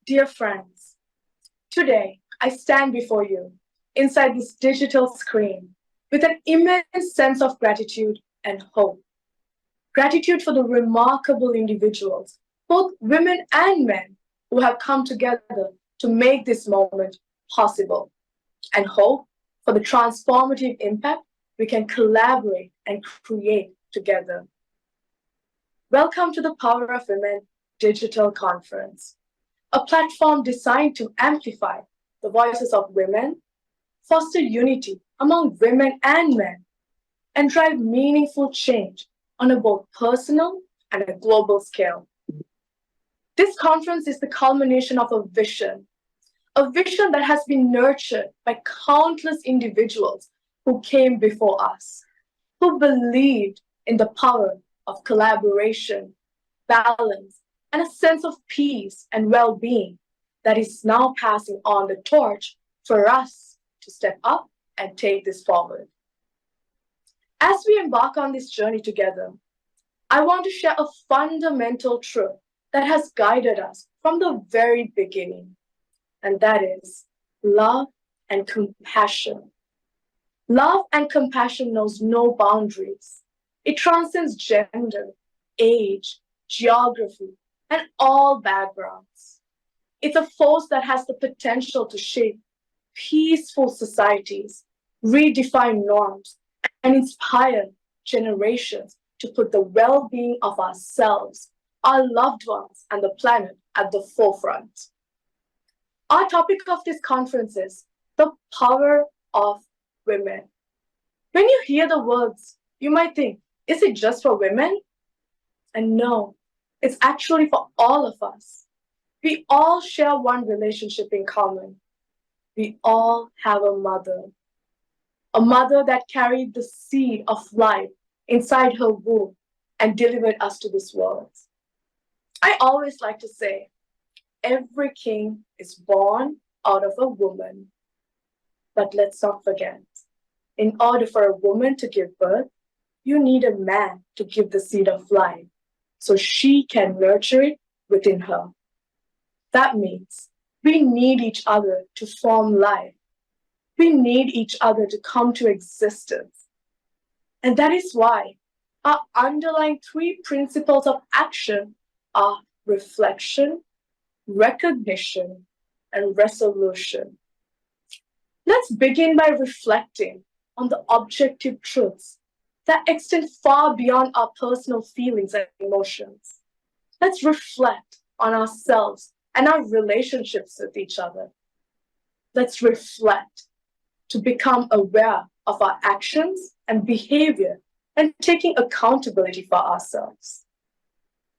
Dear friends, today I stand before you inside this digital screen with an immense sense of gratitude and hope. Gratitude for the remarkable individuals, both women and men, who have come together to make this moment possible, and hope for the transformative impact we can collaborate and create together. Welcome to the Power of Women Digital Conference, a platform designed to amplify the voices of women, foster unity among women and men, and drive meaningful change on a both personal and a global scale. This conference is the culmination of a vision that has been nurtured by countless individuals who came before us, who believed in the power of collaboration, balance, and a sense of peace and well-being that is now passing on the torch for us to step up and take this forward. As we embark on this journey together, I want to share a fundamental truth that has guided us from the very beginning, and that is love and compassion. Love and compassion knows no boundaries. It transcends gender, age, geography, and all backgrounds. It's a force that has the potential to shape peaceful societies, redefine norms, and inspire generations to put the well-being of ourselves, our loved ones, and the planet at the forefront. Our topic of this conference is the power of women. When you hear the words, you might think, is it just for women? And no, it's actually for all of us. We all share one relationship in common. We all have a mother that carried the seed of life inside her womb and delivered us to this world. I always like to say, every king is born out of a woman. But let's not forget, in order for a woman to give birth, you need a man to give the seed of life so she can nurture it within her. That means we need each other to form life. We need each other to come to existence. And that is why our underlying three principles of action are reflection, recognition, and resolution. Let's begin by reflecting on the objective truths that extend far beyond our personal feelings and emotions. Let's reflect on ourselves and our relationships with each other. Let's reflect to become aware of our actions and behavior and taking accountability for ourselves.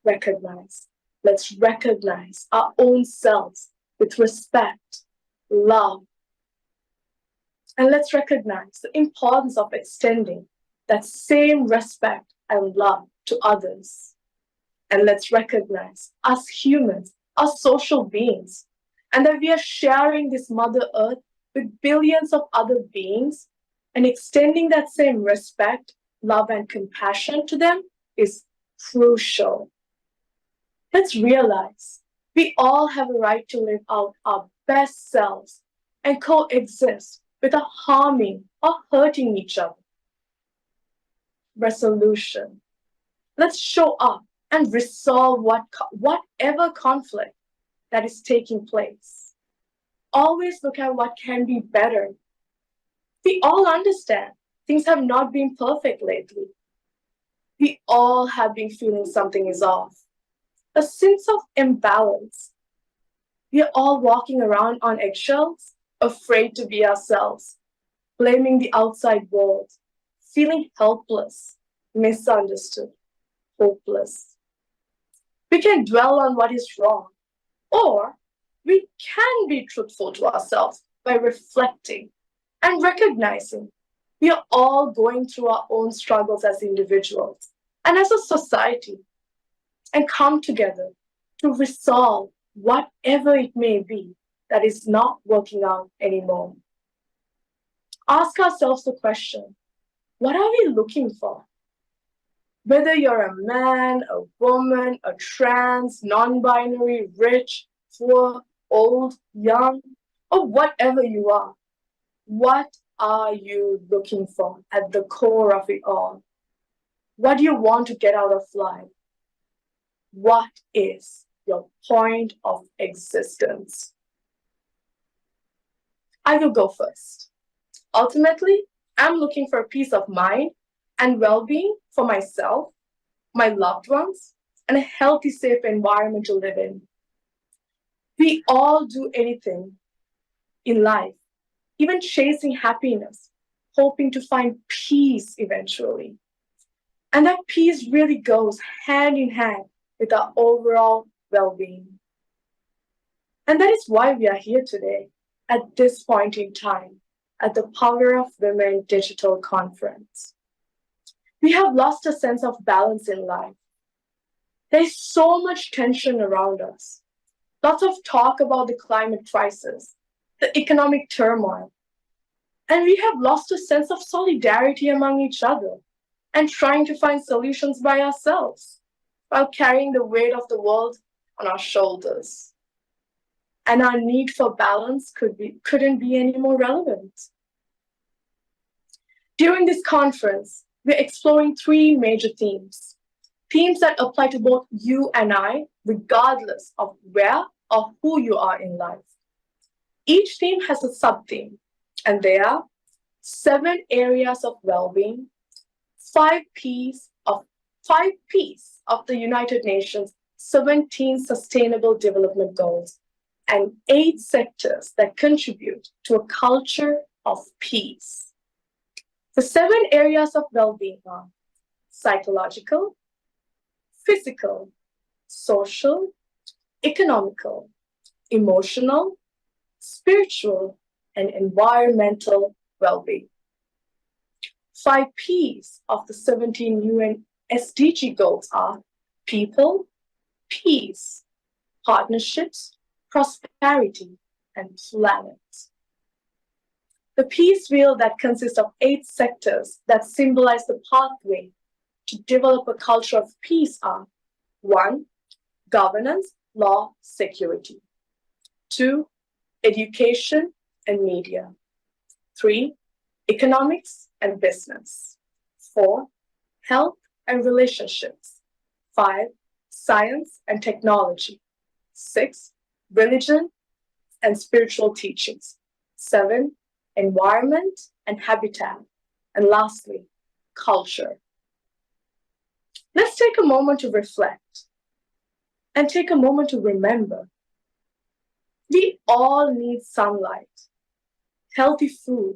Let's recognize our own selves with respect, love, and let's recognize the importance of extending that same respect and love to others. And let's recognize us humans are social beings, and that we are sharing this Mother Earth with billions of other beings, and extending that same respect, love, and compassion to them is crucial. Let's realize we all have a right to live out our best selves and coexist without harming or hurting each other. Resolution. Let's show up and resolve whatever conflict that is taking place. Always look at what can be better. We all understand things have not been perfect lately. We all have been feeling something is off. A sense of imbalance. We are all walking around on eggshells, afraid to be ourselves, blaming the outside world, feeling helpless, misunderstood, hopeless. We can dwell on what is wrong, or we can be truthful to ourselves by reflecting and recognizing we are all going through our own struggles as individuals and as a society, and come together to resolve whatever it may be that is not working out anymore. Ask ourselves the question, what are we looking for? Whether you're a man, a woman, a trans, non-binary, rich, poor, old, young, or whatever you are. What are you looking for at the core of it all? What do you want to get out of life? What is your point of existence? I will go first. Ultimately, I'm looking for peace of mind and well-being for myself, my loved ones, and a healthy, safe environment to live in. We all do anything in life, even chasing happiness, hoping to find peace eventually. And that peace really goes hand in hand with our overall well-being. And that is why we are here today, at this point in time, at the Power of Women Digital Conference. We have lost a sense of balance in life. There's so much tension around us. Lots of talk about the climate crisis, the economic turmoil. And we have lost a sense of solidarity among each other and trying to find solutions by ourselves while carrying the weight of the world on our shoulders. And our need for balance couldn't be any more relevant. During this conference, we're exploring 3 major themes that apply to both you and I, regardless of where or who you are in life. Each theme has a sub-theme, and they are 7 areas of well-being, 5 Ps of the United Nations 17 Sustainable Development Goals, and 8 sectors that contribute to a culture of peace. The 7 areas of well-being are psychological, physical, social, economical, emotional, spiritual, and environmental well-being. 5 Ps of the 17 UN SDG goals are people, peace, partnerships, prosperity, and planet. The peace wheel that consists of 8 sectors that symbolize the pathway to develop a culture of peace are 1. Governance, law, security. 2. Education and media. 3. Economics and business. 4. Health and relationships. 5. Science and technology. 6. Religion and spiritual teachings. 7. Environment and habitat. And lastly, culture. Let's take a moment to reflect and take a moment to remember. We all need sunlight, healthy food,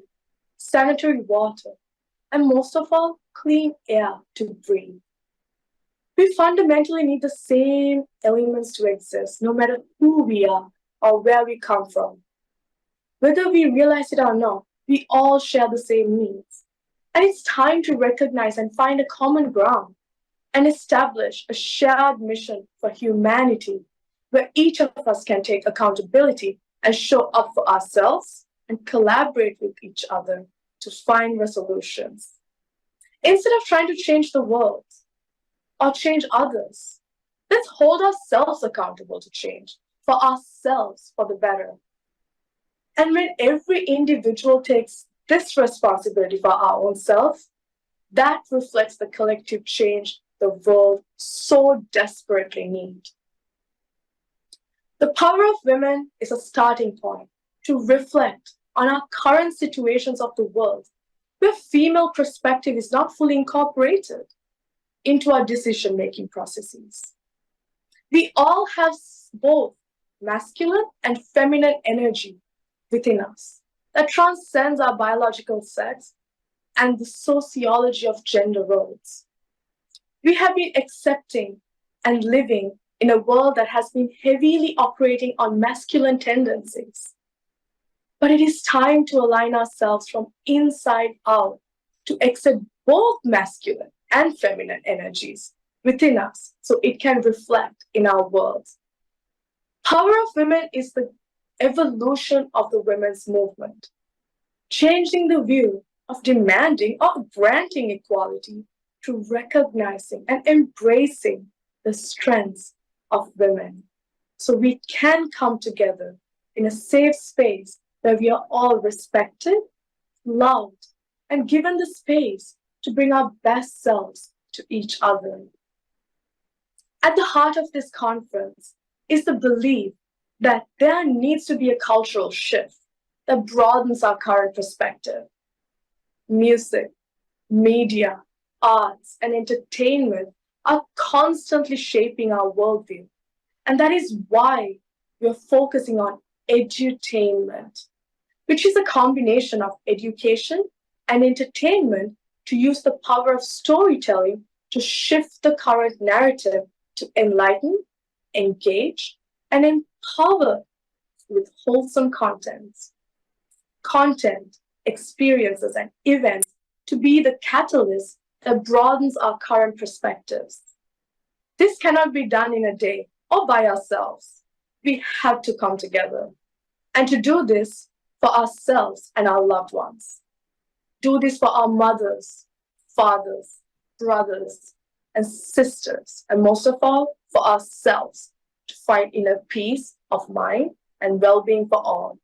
sanitary water, and most of all, clean air to breathe. We fundamentally need the same elements to exist, no matter who we are or where we come from. Whether we realize it or not, we all share the same needs. And it's time to recognize and find a common ground and establish a shared mission for humanity where each of us can take accountability and show up for ourselves and collaborate with each other to find resolutions. Instead of trying to change the world or change others, let's hold ourselves accountable to change for ourselves for the better. And when every individual takes this responsibility for our own self, that reflects the collective change the world so desperately needs. The power of women is a starting point to reflect on our current situations of the world, where female perspective is not fully incorporated into our decision-making processes. We all have both masculine and feminine energy within us that transcends our biological sex and the sociology of gender roles. We have been accepting and living in a world that has been heavily operating on masculine tendencies. But it is time to align ourselves from inside out to accept both masculine and feminine energies within us so it can reflect in our world. Power of Women is the evolution of the women's movement, changing the view of demanding or granting equality to recognizing and embracing the strengths of women so we can come together in a safe space where we are all respected, loved, and given the space to bring our best selves to each other. At the heart of this conference is the belief that there needs to be a cultural shift that broadens our current perspective. Music, media, arts, and entertainment are constantly shaping our worldview. And that is why we're focusing on edutainment, which is a combination of education and entertainment to use the power of storytelling to shift the current narrative to enlighten, engage, and empower with wholesome contents. Content, experiences, and events to be the catalyst that broadens our current perspectives. This cannot be done in a day or by ourselves. We have to come together. And to do this for ourselves and our loved ones. Do this for our mothers, fathers, brothers, and sisters, and most of all, for ourselves, to find inner peace of mind and well-being for all.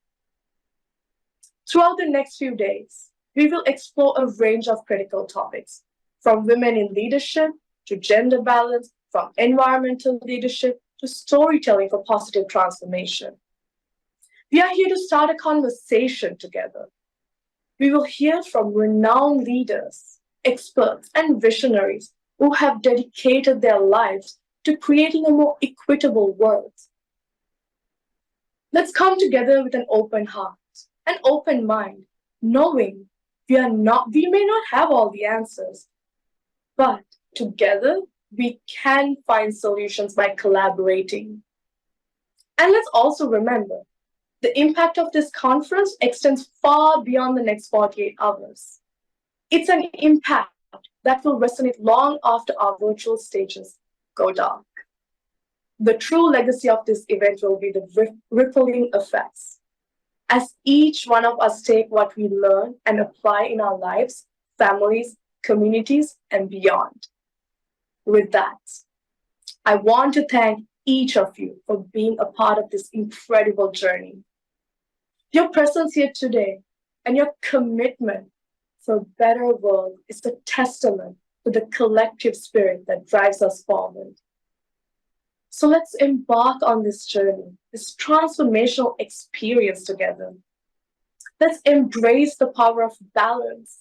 Throughout the next few days, we will explore a range of critical topics, from women in leadership to gender balance, from environmental leadership to storytelling for positive transformation. We are here to start a conversation together. We will hear from renowned leaders, experts, and visionaries who have dedicated their lives to creating a more equitable world. Let's come together with an open heart, an open mind, knowing we may not have all the answers, but together we can find solutions by collaborating. And let's also remember, the impact of this conference extends far beyond the next 48 hours. It's an impact that will resonate long after our virtual stages go dark. The true legacy of this event will be the rippling effects. As each one of us take what we learn and apply in our lives, families, communities, and beyond. With that, I want to thank each of you for being a part of this incredible journey. Your presence here today and your commitment for a better world is a testament to the collective spirit that drives us forward. So let's embark on this journey, this transformational experience together. Let's embrace the power of balance,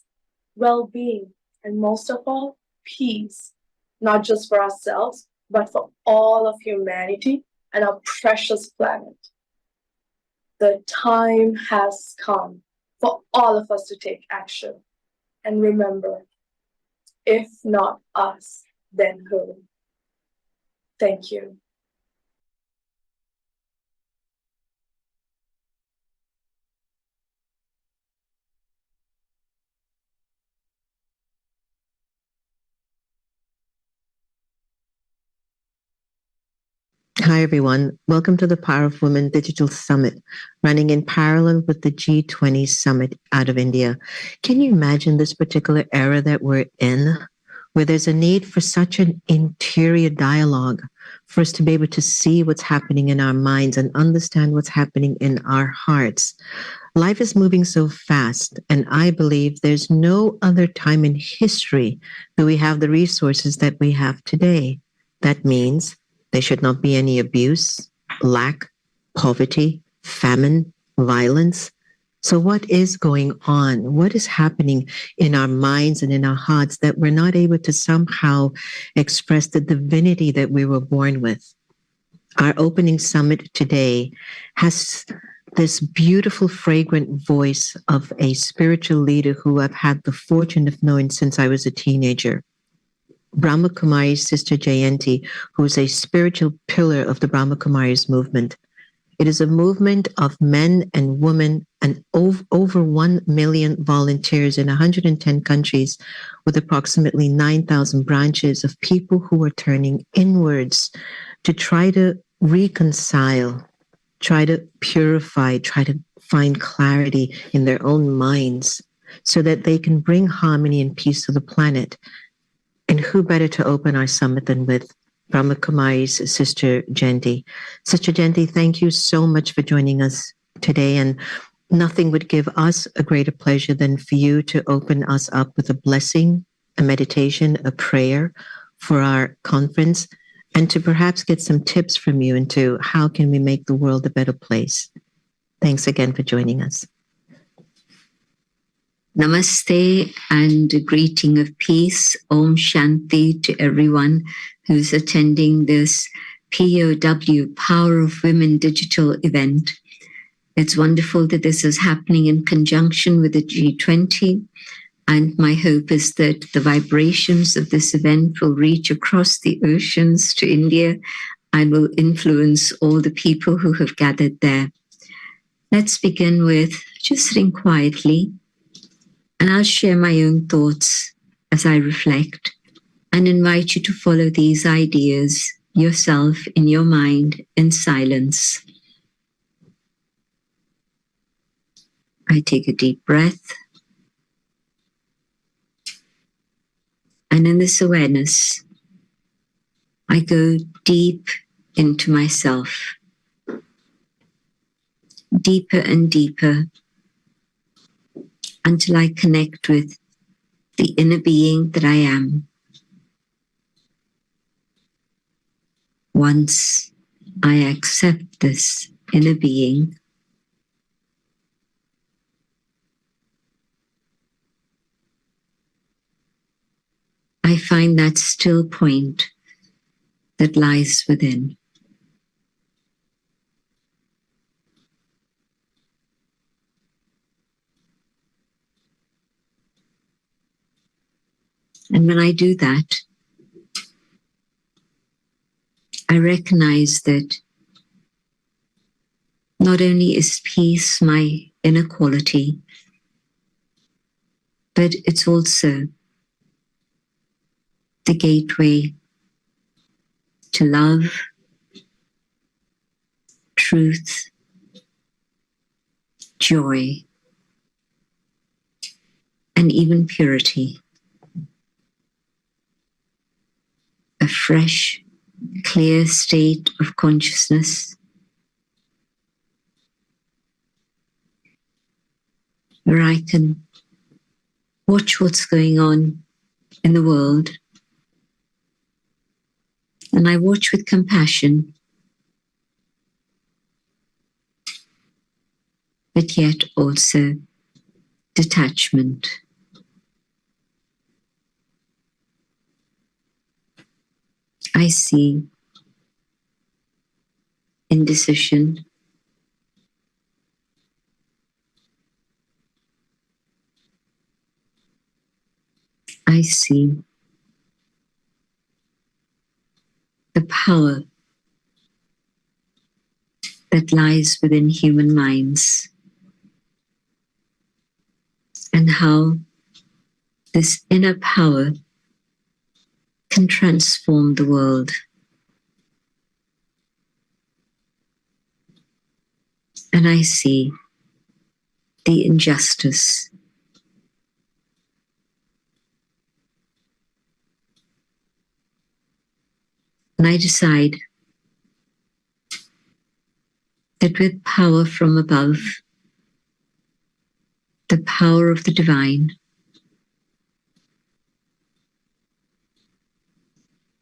well-being, and most of all, peace, not just for ourselves, but for all of humanity and our precious planet. The time has come for all of us to take action. And remember, if not us, then who? Thank you. Hi, everyone. Welcome to the Power of Women Digital Summit, running in parallel with the G20 Summit out of India. Can you imagine this particular era that we're in, where there's a need for such an interior dialogue, for us to be able to see what's happening in our minds and understand what's happening in our hearts? Life is moving so fast, and I believe there's no other time in history that we have the resources that we have today. That means there should not be any abuse, lack, poverty, famine, violence. So what is going on? What is happening in our minds and in our hearts that we're not able to somehow express the divinity that we were born with? Our opening summit today has this beautiful, fragrant voice of a spiritual leader who I've had the fortune of knowing since I was a teenager. Brahma Kumari's sister Jayanti, who is a spiritual pillar of the Brahma Kumaris movement. It is a movement of men and women and over 1 million volunteers in 110 countries, with approximately 9,000 branches of people who are turning inwards to try to reconcile, try to purify, try to find clarity in their own minds so that they can bring harmony and peace to the planet. And who better to open our summit than with Brahma Kumari's sister Jayanti. Sister Jayanti, thank you so much for joining us today. And nothing would give us a greater pleasure than for you to open us up with a blessing, a meditation, a prayer for our conference, and to perhaps get some tips from you into how can we make the world a better place. Thanks again for joining us. Namaste and a greeting of peace. Om Shanti to everyone who's attending this POW, Power of Women digital event. It's wonderful that this is happening in conjunction with the G20. And my hope is that the vibrations of this event will reach across the oceans to India and will influence all the people who have gathered there. Let's begin with just sitting quietly, and I'll share my own thoughts as I reflect and invite you to follow these ideas yourself in your mind in silence. I take a deep breath. And in this awareness, I go deep into myself, deeper and deeper, until I connect with the inner being that I am. Once I accept this inner being, I find that still point that lies within. And when I do that, I recognize that not only is peace my inner quality, but it's also the gateway to love, truth, joy, and even purity. A fresh, clear state of consciousness where I can watch what's going on in the world, and I watch with compassion, but yet also detachment. I see indecision. I see the power that lies within human minds and how this inner power can transform the world. And I see the injustice. And I decide that with power from above, the power of the divine,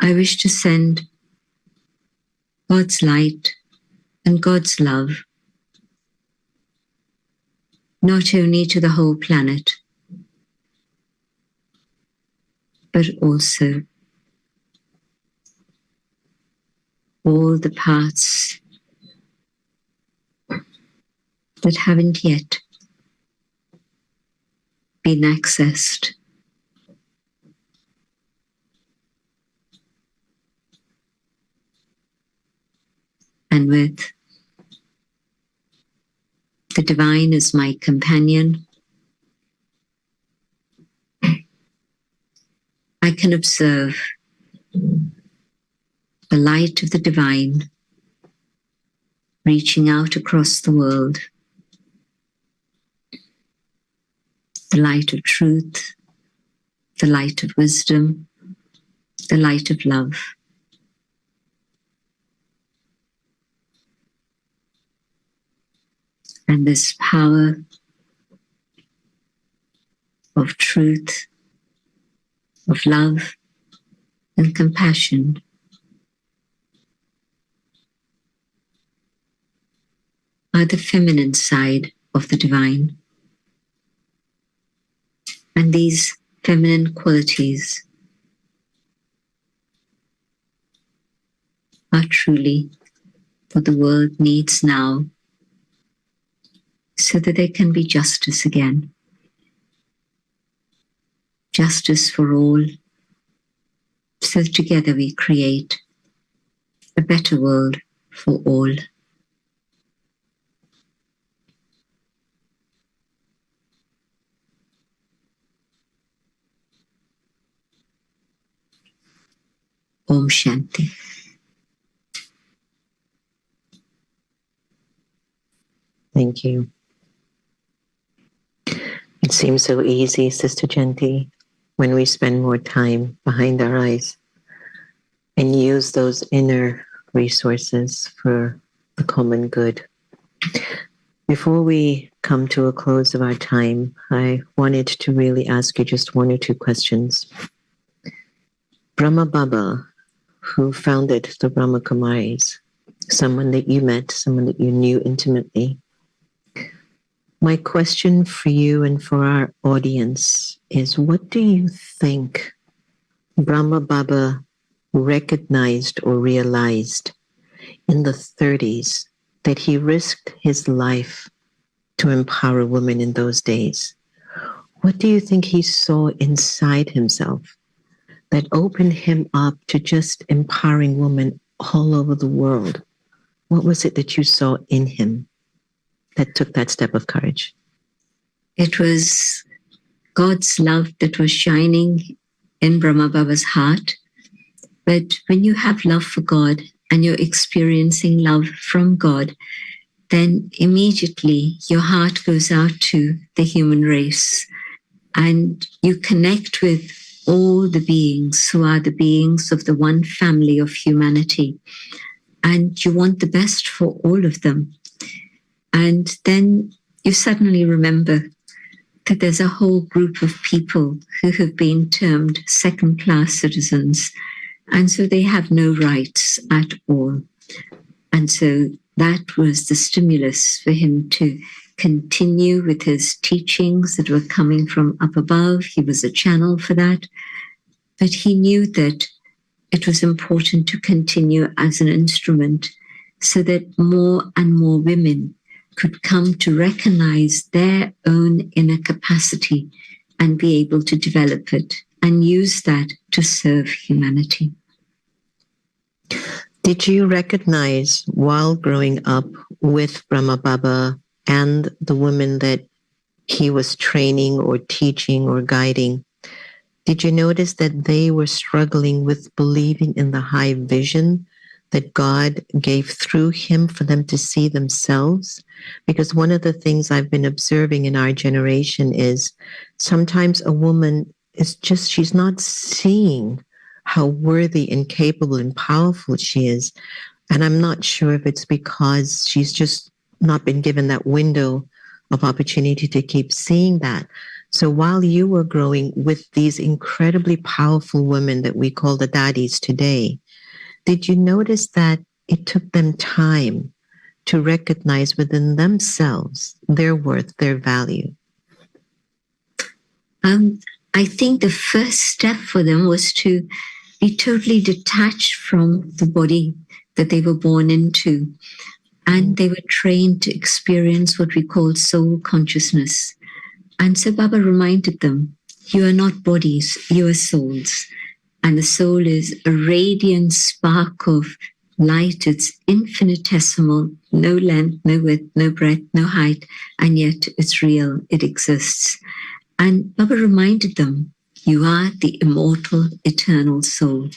I wish to send God's light and God's love not only to the whole planet, but also all the parts that haven't yet been accessed. And with the divine as my companion, I can observe the light of the divine reaching out across the world, the light of truth, the light of wisdom, the light of love. And this power of truth, of love and compassion are the feminine side of the divine. And these feminine qualities are truly what the world needs now, so that there can be justice again. Justice for all, so that together we create a better world for all. Om Shanti. Thank you. It seems so easy, Sister Jayanti, when we spend more time behind our eyes and use those inner resources for the common good. Before we come to a close of our time, I wanted to really ask you just one or two questions. Brahma Baba, who founded the Brahma Kumaris, someone that you met, someone that you knew intimately. My question for you and for our audience is, what do you think Brahma Baba recognized or realized in the 30s that he risked his life to empower women in those days? What do you think he saw inside himself that opened him up to just empowering women all over the world? What was it that you saw in him that took that step of courage? It was God's love that was shining in Brahma Baba's heart. But when you have love for God and you're experiencing love from God, then immediately your heart goes out to the human race and you connect with all the beings who are the beings of the one family of humanity. And you want the best for all of them. And then you suddenly remember that there's a whole group of people who have been termed second-class citizens. And so they have no rights at all. And so that was the stimulus for him to continue with his teachings that were coming from up above. He was a channel for that. But he knew that it was important to continue as an instrument so that more and more women could come to recognize their own inner capacity and be able to develop it and use that to serve humanity. Did you recognize while growing up with Brahma Baba and the women that he was training or teaching or guiding, did you notice that they were struggling with believing in the high vision that God gave through him for them to see themselves? Because one of the things I've been observing in our generation is sometimes a woman is just, she's not seeing how worthy and capable and powerful she is. And I'm not sure if it's because she's just not been given that window of opportunity to keep seeing that. So while you were growing with these incredibly powerful women that we call the daddies today, did you notice that it took them time to recognize within themselves their worth, their value? I think the first step for them was to be totally detached from the body that they were born into. And they were trained to experience what we call soul consciousness. And so Baba reminded them, you are not bodies, you are souls. And the soul is a radiant spark of light. It's infinitesimal, no length, no width, no breadth, no height, and yet it's real, it exists. And Baba reminded them, you are the immortal, eternal soul,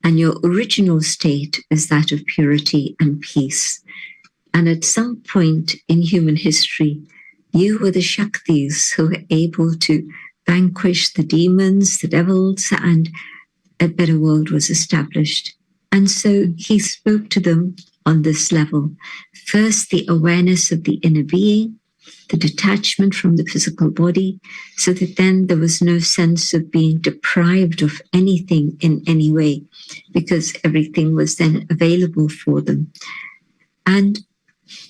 and your original state is that of purity and peace. And at some point in human history, you were the Shaktis who were able to vanquish the demons, the devils, and a better world was established. And so he spoke to them on this level. First, the awareness of the inner being, the detachment from the physical body, so that then there was no sense of being deprived of anything in any way, because everything was then available for them and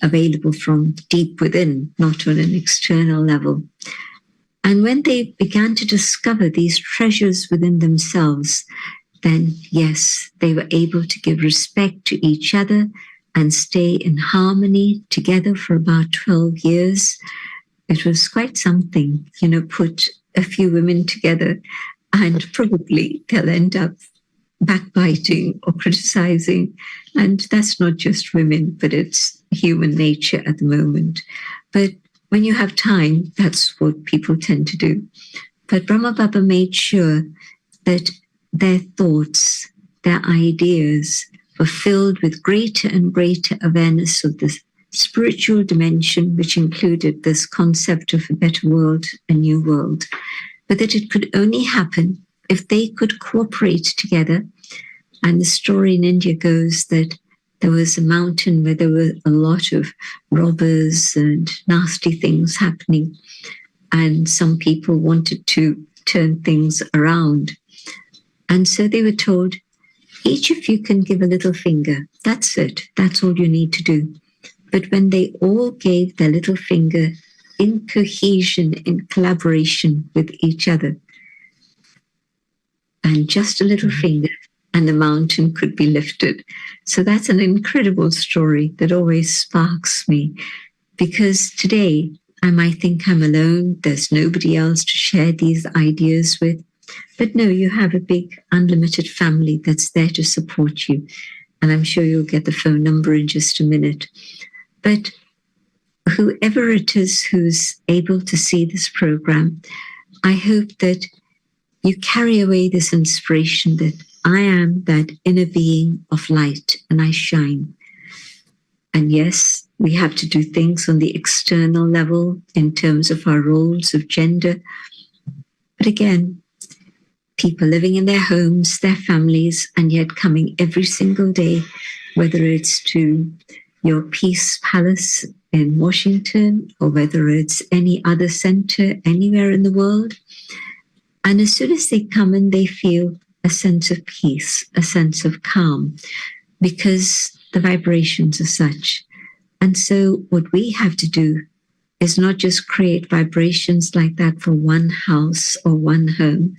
available from deep within, not on an external level. And when they began to discover these treasures within themselves, then yes, they were able to give respect to each other and stay in harmony together for about 12 years. It was quite something, put a few women together and probably they'll end up backbiting or criticizing. And that's not just women, but it's human nature at the moment. But when you have time, that's what people tend to do. But Brahma Baba made sure that their thoughts, their ideas were filled with greater and greater awareness of the spiritual dimension, which included this concept of a better world, a new world, but that it could only happen if they could cooperate together. And the story in India goes that there was a mountain where there were a lot of robbers and nasty things happening, and some people wanted to turn things around. And so they were told, each of you can give a little finger. That's it. That's all you need to do. But when they all gave their little finger in cohesion, in collaboration with each other, and just a little finger, and the mountain could be lifted. So that's an incredible story that always sparks me, because today I might think I'm alone. There's nobody else to share these ideas with. But no, you have a big unlimited family that's there to support you. And I'm sure you'll get the phone number in just a minute. But whoever it is who's able to see this program, I hope that you carry away this inspiration that I am that inner being of light and I shine. And yes, we have to do things on the external level in terms of our roles of gender. But again, people living in their homes, their families, and yet coming every single day, whether it's to your Peace Palace in Washington or whether it's any other center anywhere in the world. And as soon as they come in, they feel a sense of peace, a sense of calm, because the vibrations are such. And so what we have to do is not just create vibrations like that for one house or one home,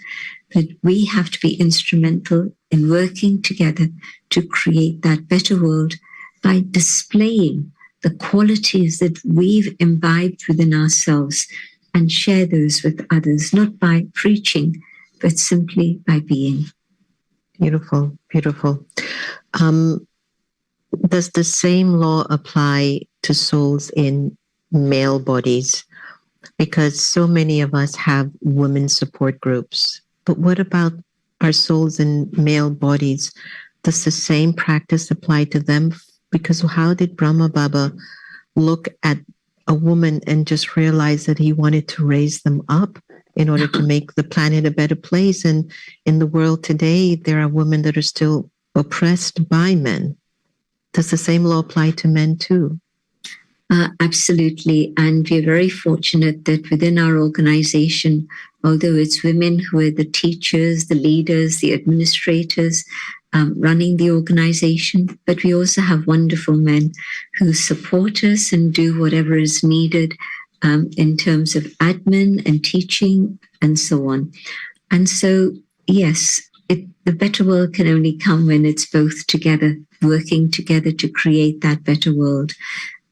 but we have to be instrumental in working together to create that better world by displaying the qualities that we've imbibed within ourselves and share those with others, not by preaching, but simply by being. Beautiful, beautiful. Does the same law apply to souls in male bodies? Because so many of us have women support groups. But what about our souls in male bodies? Does the same practice apply to them? Because how did Brahma Baba look at a woman and just realize that he wanted to raise them up in order to make the planet a better place? And in the world today, there are women that are still oppressed by men. Does the same law apply to men too? Absolutely. And we're very fortunate that within our organization, although it's women who are the teachers, the leaders, the administrators, running the organization, but we also have wonderful men who support us and do whatever is needed in terms of admin and teaching and so on. And so, yes, the better world can only come when it's both together, working together to create that better world.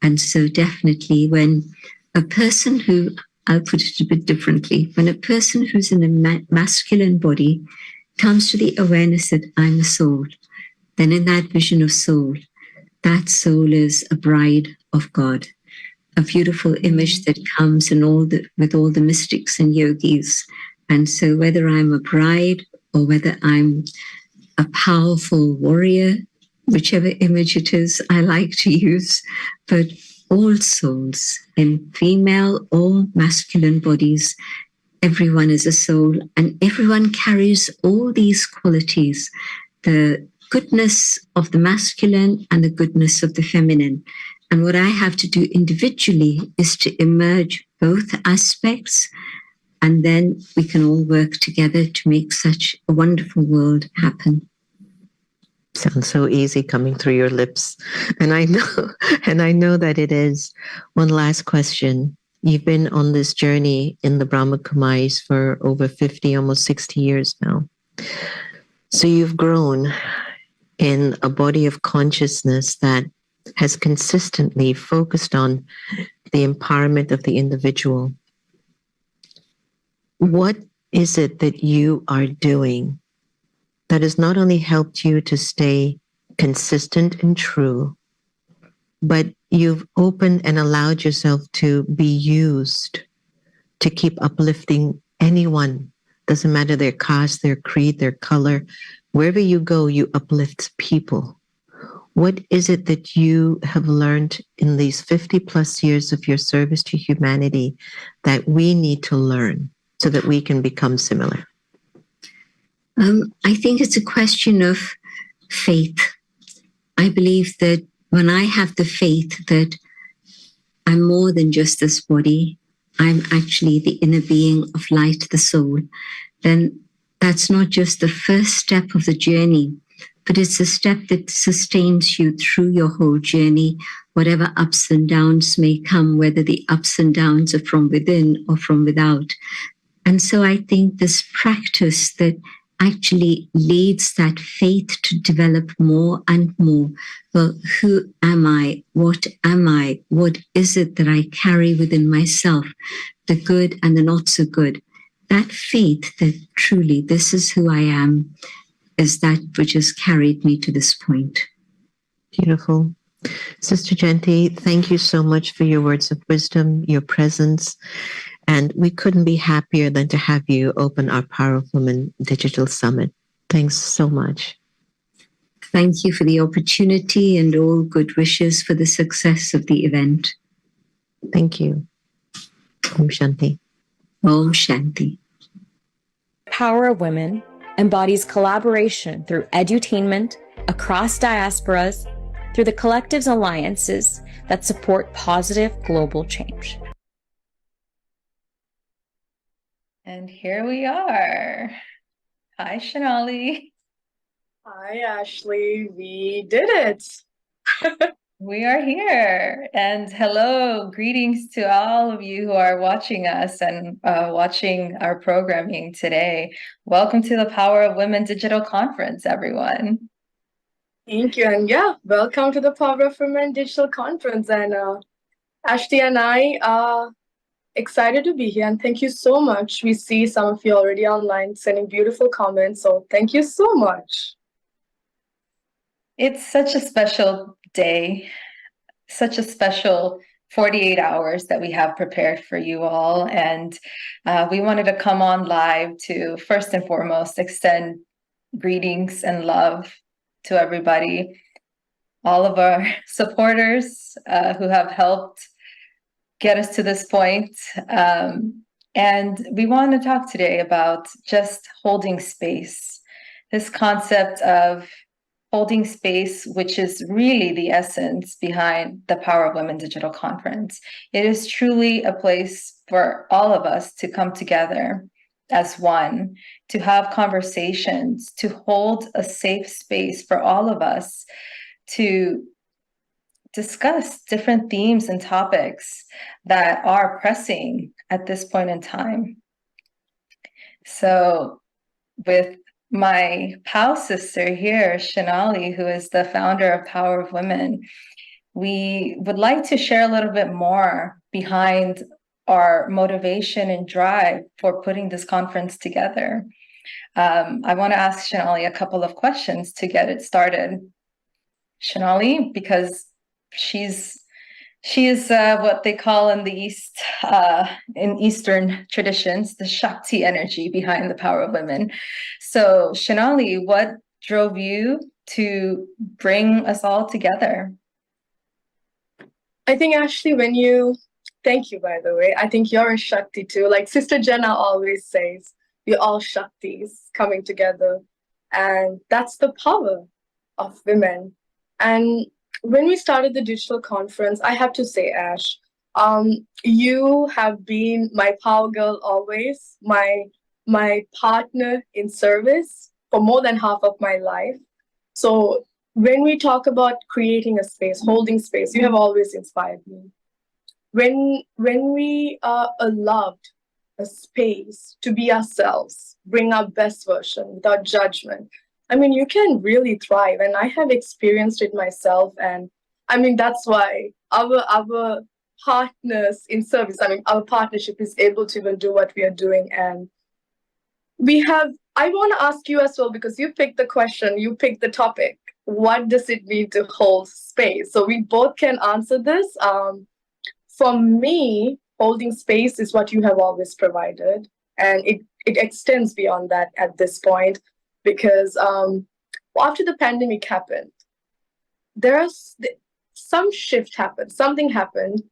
And so definitely when a person who, I'll put it a bit differently, when a person who's in a masculine body comes to the awareness that I'm a soul, then in that vision of soul, that soul is a bride of God, a beautiful image that comes in with all the mystics and yogis. And so whether I'm a bride or whether I'm a powerful warrior, whichever image it is I like to use, but all souls in female or masculine bodies, everyone is a soul and everyone carries all these qualities, the goodness of the masculine and the goodness of the feminine. And what I have to do individually is to emerge both aspects, and then we can all work together to make such a wonderful world happen. Sounds so easy coming through your lips. And I know that it is. One last question. You've been on this journey in the Brahma Kumaris for over 50, almost 60 years now. So you've grown in a body of consciousness that has consistently focused on the empowerment of the individual. What is it that you are doing that has not only helped you to stay consistent and true, but you've opened and allowed yourself to be used to keep uplifting anyone? Doesn't matter their caste, their creed, their color. Wherever you go, you uplift people. What is it that you have learned in these 50 plus years of your service to humanity that we need to learn so that we can become similar? I think it's a question of faith. I believe that when I have the faith that I'm more than just this body, I'm actually the inner being of light, the soul, then that's not just the first step of the journey, but it's a step that sustains you through your whole journey, whatever ups and downs may come, whether the ups and downs are from within or from without. And so I think this practice that actually leads that faith to develop more and more. Well, who am I? What am I? What is it that I carry within myself? The good and the not so good. That faith that truly this is who I am is that which has carried me to this point. Beautiful. Sister Jayanti, thank you so much for your words of wisdom, your presence. And we couldn't be happier than to have you open our Power of Women Digital Summit. Thanks so much. Thank you for the opportunity and all good wishes for the success of the event. Thank you. Om Shanti. Om Shanti. Power of Women embodies collaboration through edutainment across diasporas through the collectives alliances that support positive global change. And here we are. Hi, Shenali. Hi, Ashley. We did it. We are here. And hello, greetings to all of you who are watching us and watching our programming today. Welcome to the Power of Women Digital Conference, everyone. Thank you. And yeah, welcome to the Power of Women Digital Conference. And Ashley and I are excited to be here. And thank you so much. We see some of you already online sending beautiful comments. So thank you so much. It's such a special day, such a special 48 hours that we have prepared for you all. And we wanted to come on live to first and foremost extend greetings and love to everybody, all of our supporters who have helped get us to this point. And we want to talk today about just holding space, this concept of holding space, which is really the essence behind the Power of Women Digital Conference. It is truly a place for all of us to come together as one, to have conversations, to hold a safe space for all of us to discuss different themes and topics that are pressing at this point in time. So with my POW sister here, Shenali, who is the founder of Power of Women, we would like to share a little bit more behind our motivation and drive for putting this conference together. I want to ask Shenali a couple of questions to get it started. Shenali, because she is what they call in the East, in Eastern traditions, the Shakti energy behind the Power of Women. So Shenali, what drove you to bring us all together? I think, Ashley, thank you, by the way. I think you're a Shakti too. Like Sister Jenna always says, we're all Shaktis coming together. And that's the power of women. And when we started the digital conference, I have to say, Ash, you have been my power girl always, my partner in service for more than half of my life. So when we talk about creating a space, holding space, you have always inspired me. When we are allowed a space to be ourselves, bring our best version without judgment, I mean, you can really thrive. And I have experienced it myself. And I mean, that's why our partners in service, I mean, our partnership is able to even do what we are doing. And I want to ask you as well, because you picked the question, you picked the topic. What does it mean to hold space? So we both can answer this. For me, holding space is what you have always provided. And it extends beyond that at this point, because after the pandemic happened, some shift happened, something happened.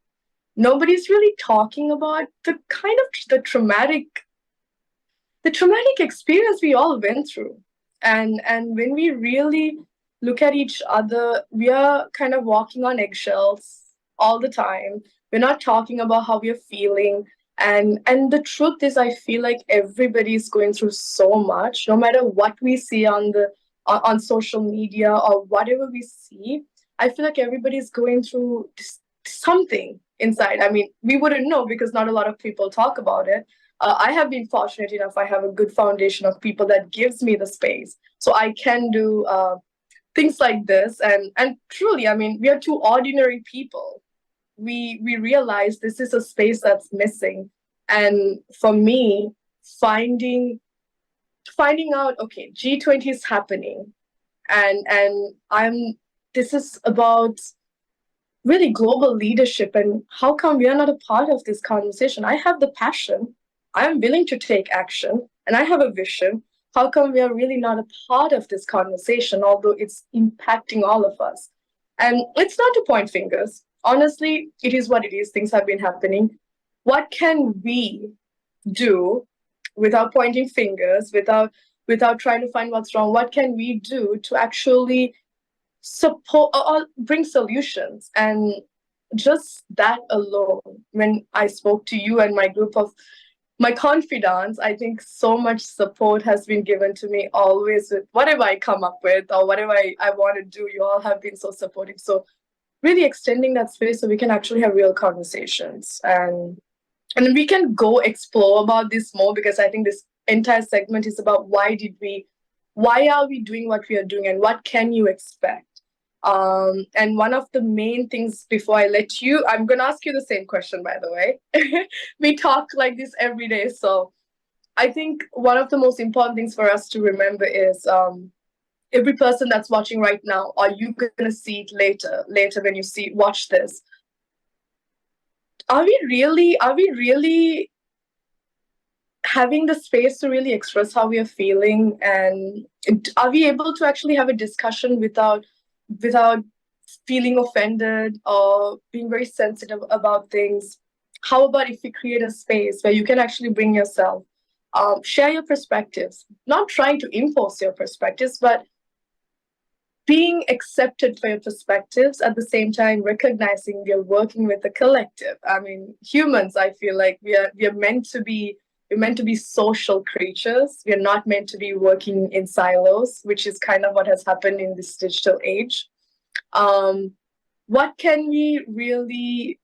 Nobody's really talking about the traumatic experience we all went through. And when we really look at each other, we are kind of walking on eggshells all the time. We're not talking about how we're feeling. And the truth is, I feel like everybody's going through so much, no matter what we see on social media or whatever we see. I feel like everybody's going through something inside. I mean, we wouldn't know because not a lot of people talk about it. I have been fortunate enough. I have a good foundation of people that gives me the space, so I can do things like this. And truly, I mean, we are two ordinary people. We realize this is a space that's missing. And for me, finding out, okay, G20 is happening, and this is about really global leadership, and how come we are not a part of this conversation? I have the passion, I am willing to take action, and I have a vision. How come we are really not a part of this conversation, although it's impacting all of us? And it's not to point fingers. Honestly, it is what it is. Things have been happening. What can we do without pointing fingers, without trying to find what's wrong? What can we do to actually support or bring solutions? And just that alone, when I spoke to you and my group of my confidants, I think so much support has been given to me always with whatever I come up with or whatever I want to do. You all have been so supportive. So really extending that space so we can actually have real conversations. And we can go explore about this more, because I think this entire segment is about why are we doing what we are doing, and what can you expect? And one of the main things, before I let you, I'm going to ask you the same question, by the way. We talk like this every day. So I think one of the most important things for us to remember is every person that's watching right now, are you going to see it later when you watch this? Are we really having the space to really express how we are feeling? And are we able to actually have a discussion without feeling offended or being very sensitive about things? How about if we create a space where you can actually bring yourself, share your perspectives, not trying to impose your perspectives, but being accepted for your perspectives, at the same time recognizing we are working with a collective. I mean, humans, I feel like we are meant to be social creatures. We are not meant to be working in silos, which is kind of what has happened in this digital age. What can we really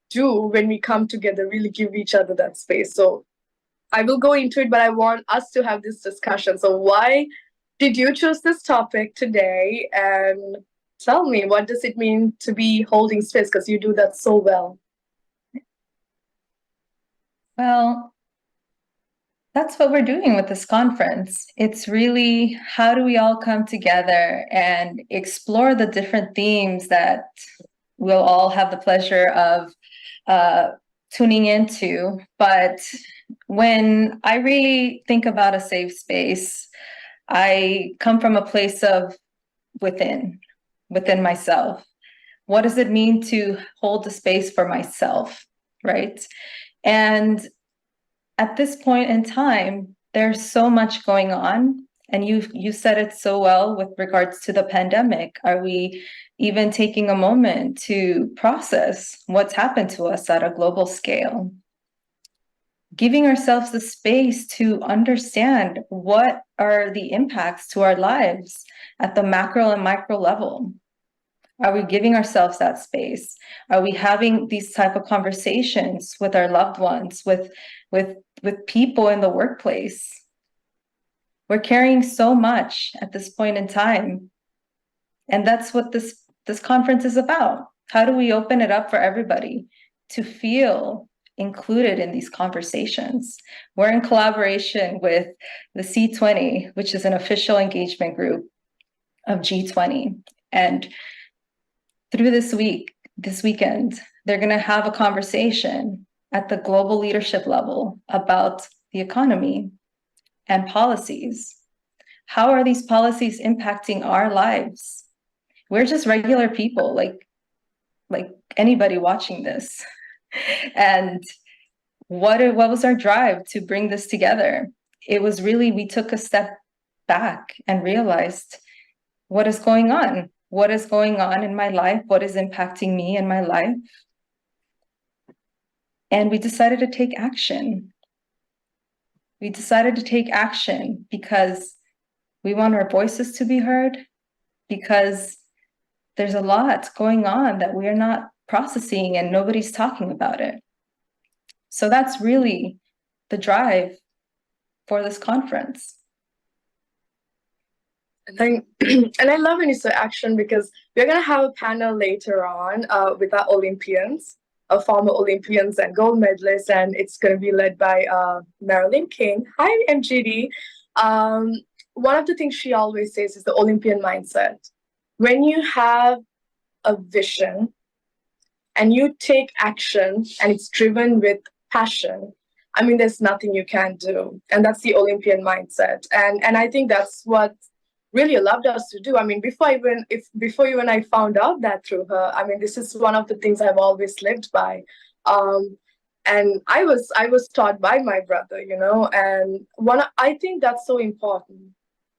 do when we come together, really give each other that space? So I will go into it, but I want us to have this discussion. So why did you choose this topic today? And tell me, what does it mean to be holding space? Because you do that so well. Well, that's what we're doing with this conference. It's really, how do we all come together and explore the different themes that we'll all have the pleasure of tuning into. But when I really think about a safe space, I come from a place of within myself. What does it mean to hold the space for myself, right? And at this point in time, there's so much going on. And you said it so well with regards to the pandemic. Are we even taking a moment to process what's happened to us at a global scale? Giving ourselves the space to understand what are the impacts to our lives at the macro and micro level. Are we giving ourselves that space? Are we having these type of conversations with our loved ones, with people in the workplace? We're carrying so much at this point in time. And that's what this conference is about. How do we open it up for everybody to feel included in these conversations? We're in collaboration with the C20, which is an official engagement group of G20. And through this weekend, they're going to have a conversation at the global leadership level about the economy and policies. How are these policies impacting our lives? We're just regular people, like anybody watching this. And what was our drive to bring this together? It was really, we took a step back and realized what is going on? What is going on in my life? What is impacting me in my life? And we decided to take action. We decided to take action because we want our voices to be heard, because there's a lot going on that we are not processing and nobody's talking about it. So that's really the drive for this conference. And I love when you say action, because we're going to have a panel later on with our Olympians, former Olympians and gold medalists, and it's going to be led by Marilyn King. Hi, MGD. One of the things she always says is the Olympian mindset. When you have a vision and you take action and it's driven with passion, I mean, there's nothing you can't do. And that's the Olympian mindset. And I think that's what really allowed us to do. I mean, before you and I found out that through her, I mean, this is one of the things I've always lived by. And I was taught by my brother, you know, and I think that's so important.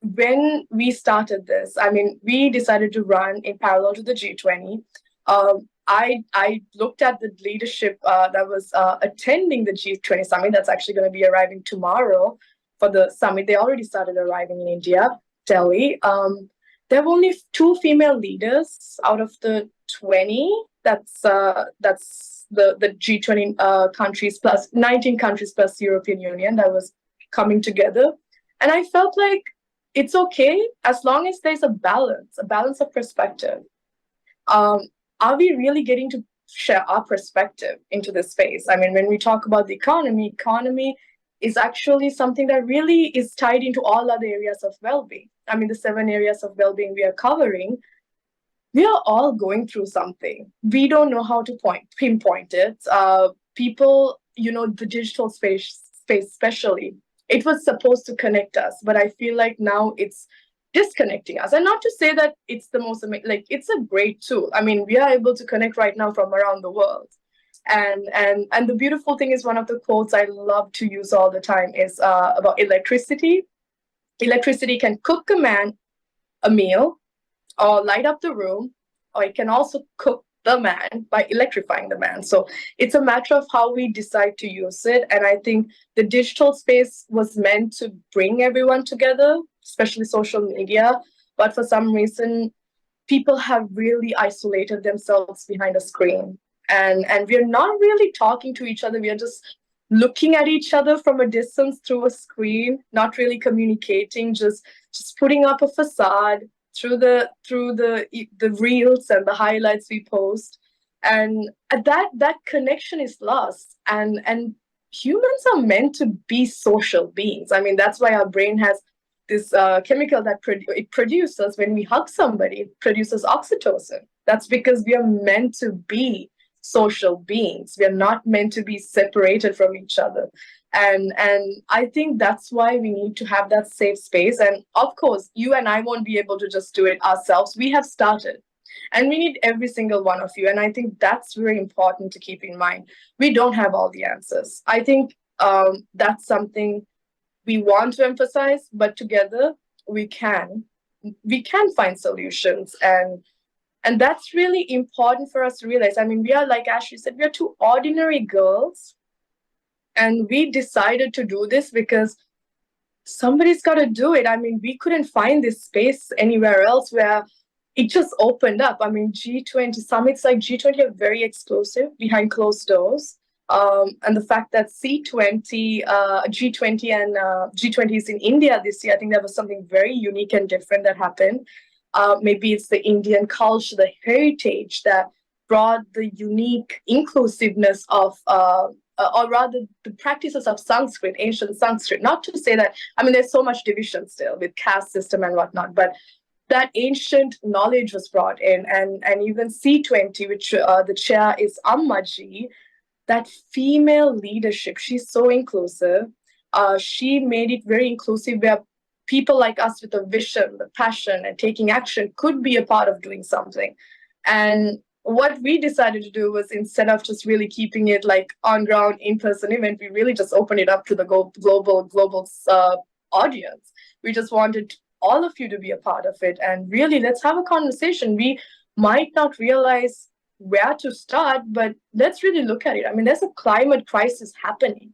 When we started this, I mean, we decided to run in parallel to the G20. I looked at the leadership that was attending the G20 summit that's actually going to be arriving tomorrow for the summit. They already started arriving in India, Delhi. There were only 2 female leaders out of the 20. That's the G20 countries plus 19 countries plus European Union that was coming together. And I felt like it's okay as long as there's a balance of perspective. Are we really getting to share our perspective into this space? I mean, when we talk about the economy is actually something that really is tied into all other areas of well-being. I mean, the 7 areas of well-being we are covering, we are all going through something. We don't know how to pinpoint it. People, you know, the digital space especially, it was supposed to connect us, but I feel like now it's disconnecting us. And not to say that it's the most amazing, like, it's a great tool. I mean, we are able to connect right now from around the world. And the beautiful thing is, one of the quotes I love to use all the time is about electricity. Electricity can cook a man a meal or light up the room, or it can also cook the man by electrifying the man. So it's a matter of how we decide to use it. And I think the digital space was meant to bring everyone together, especially social media. But for some reason, people have really isolated themselves behind a screen. And we're not really talking to each other. We are just looking at each other from a distance through a screen, not really communicating, just putting up a facade through the reels and the highlights we post. And that connection is lost. And humans are meant to be social beings. I mean, that's why our brain has this chemical that it produces when we hug somebody. It produces oxytocin. That's because we are meant to be social beings. We are not meant to be separated from each other. And I think that's why we need to have that safe space. And of course, you and I won't be able to just do it ourselves. We have started, and we need every single one of you. And I think that's very important to keep in mind. We don't have all the answers. I think that's something we want to emphasize, but together we can find solutions. And that's really important for us to realize. I mean, we are, like Ashley said, we are two ordinary girls, and we decided to do this because somebody's got to do it. I mean, we couldn't find this space anywhere else where it just opened up. I mean, G20 summits like G20 are very exclusive, behind closed doors. And the fact that G20 and G20 is in India this year, I think that was something very unique and different that happened. Maybe it's the Indian culture, the heritage that brought the unique inclusiveness of, or rather the practices of Sanskrit, ancient Sanskrit. Not to say that, I mean, there's so much division still with caste system and whatnot, but that ancient knowledge was brought in. And even C20, which the chair is Ammaji, that female leadership, she's so inclusive. She made it very inclusive where people like us with a vision, the passion, and taking action could be a part of doing something. And what we decided to do was, instead of just really keeping it like on-ground, in-person event, we really just opened it up to the global audience. We just wanted all of you to be a part of it. And really, let's have a conversation. We might not realize where to start, but let's really look at it. I mean, there's a climate crisis happening.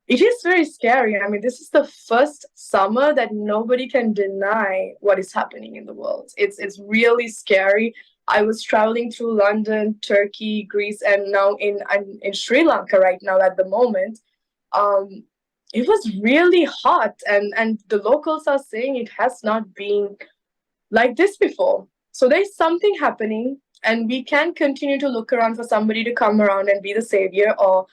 It is very scary. I mean, this is the first summer that nobody can deny what is happening in the world. It's really scary. I was traveling through London, Turkey, Greece, and now in Sri Lanka right now at the moment. It was really hot, and the locals are saying it has not been like this before. So there's something happening, and we can continue to look around for somebody to come around and be the savior, or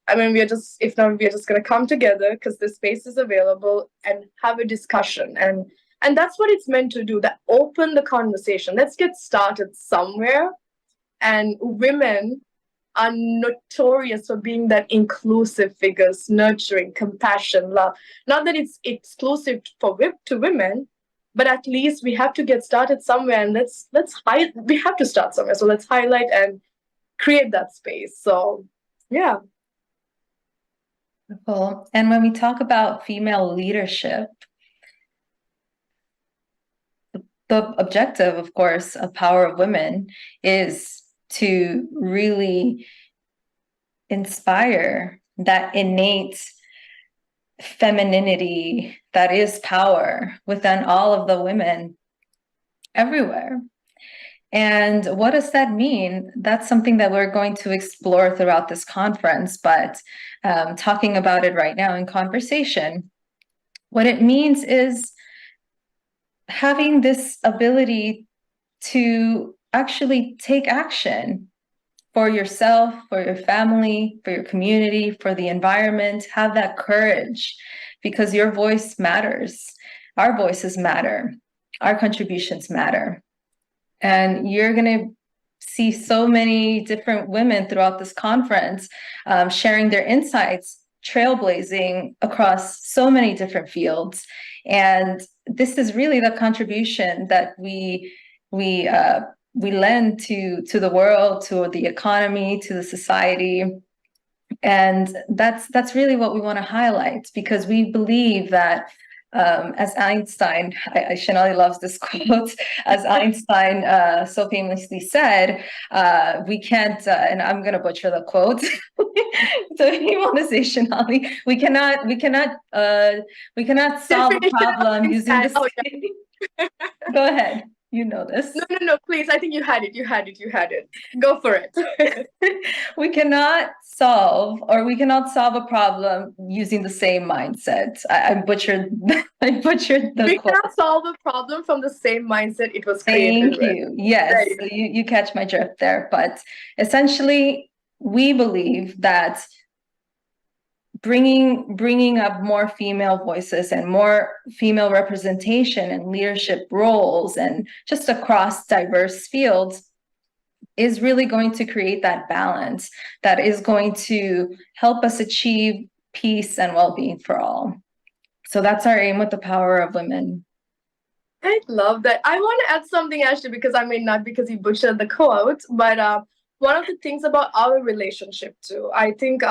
I mean, if not, we're just going to come together because the space is available and have a discussion. And that's what it's meant to do, that open the conversation. Let's get started somewhere. And women are notorious for being that inclusive figures, nurturing, compassion, love. Not that it's exclusive to women, but at least we have to get started somewhere, and we have to start somewhere. So let's highlight and create that space. So, yeah. Cool. And when we talk about female leadership, the objective, of course, of Power of Women is to really inspire that innate femininity that is power within all of the women everywhere. And what does that mean? That's something that we're going to explore throughout this conference, but talking about it right now in conversation, what it means is having this ability to actually take action for yourself, for your family, for your community, for the environment. Have that courage, because your voice matters. Our voices matter. Our contributions matter. And you're going to see so many different women throughout this conference sharing their insights, trailblazing across so many different fields. And this is really the contribution that we lend to the world, to the economy, to the society. And that's really what we want to highlight, because we believe that as Einstein, Shenali loves this quote, as Einstein so famously said, we can't, and I'm going to butcher the quote. So if you want to say, Shenali, we cannot solve a problem using this. Oh, yeah. Go ahead. You know this. No, please. I think you had it. Go for it. We cannot solve a problem using the same mindset. I butchered the We quote. cannot solve a problem from the same mindset it was created. Thank you. Yes, you catch my drift there. But essentially, we believe that bringing up more female voices and more female representation and leadership roles and just across diverse fields is really going to create that balance that is going to help us achieve peace and well-being for all. So that's our aim with the Power of Women. I love that. I want to add something, Ashley, because I mean, not because you butchered the quote, but one of the things about our relationship too, I think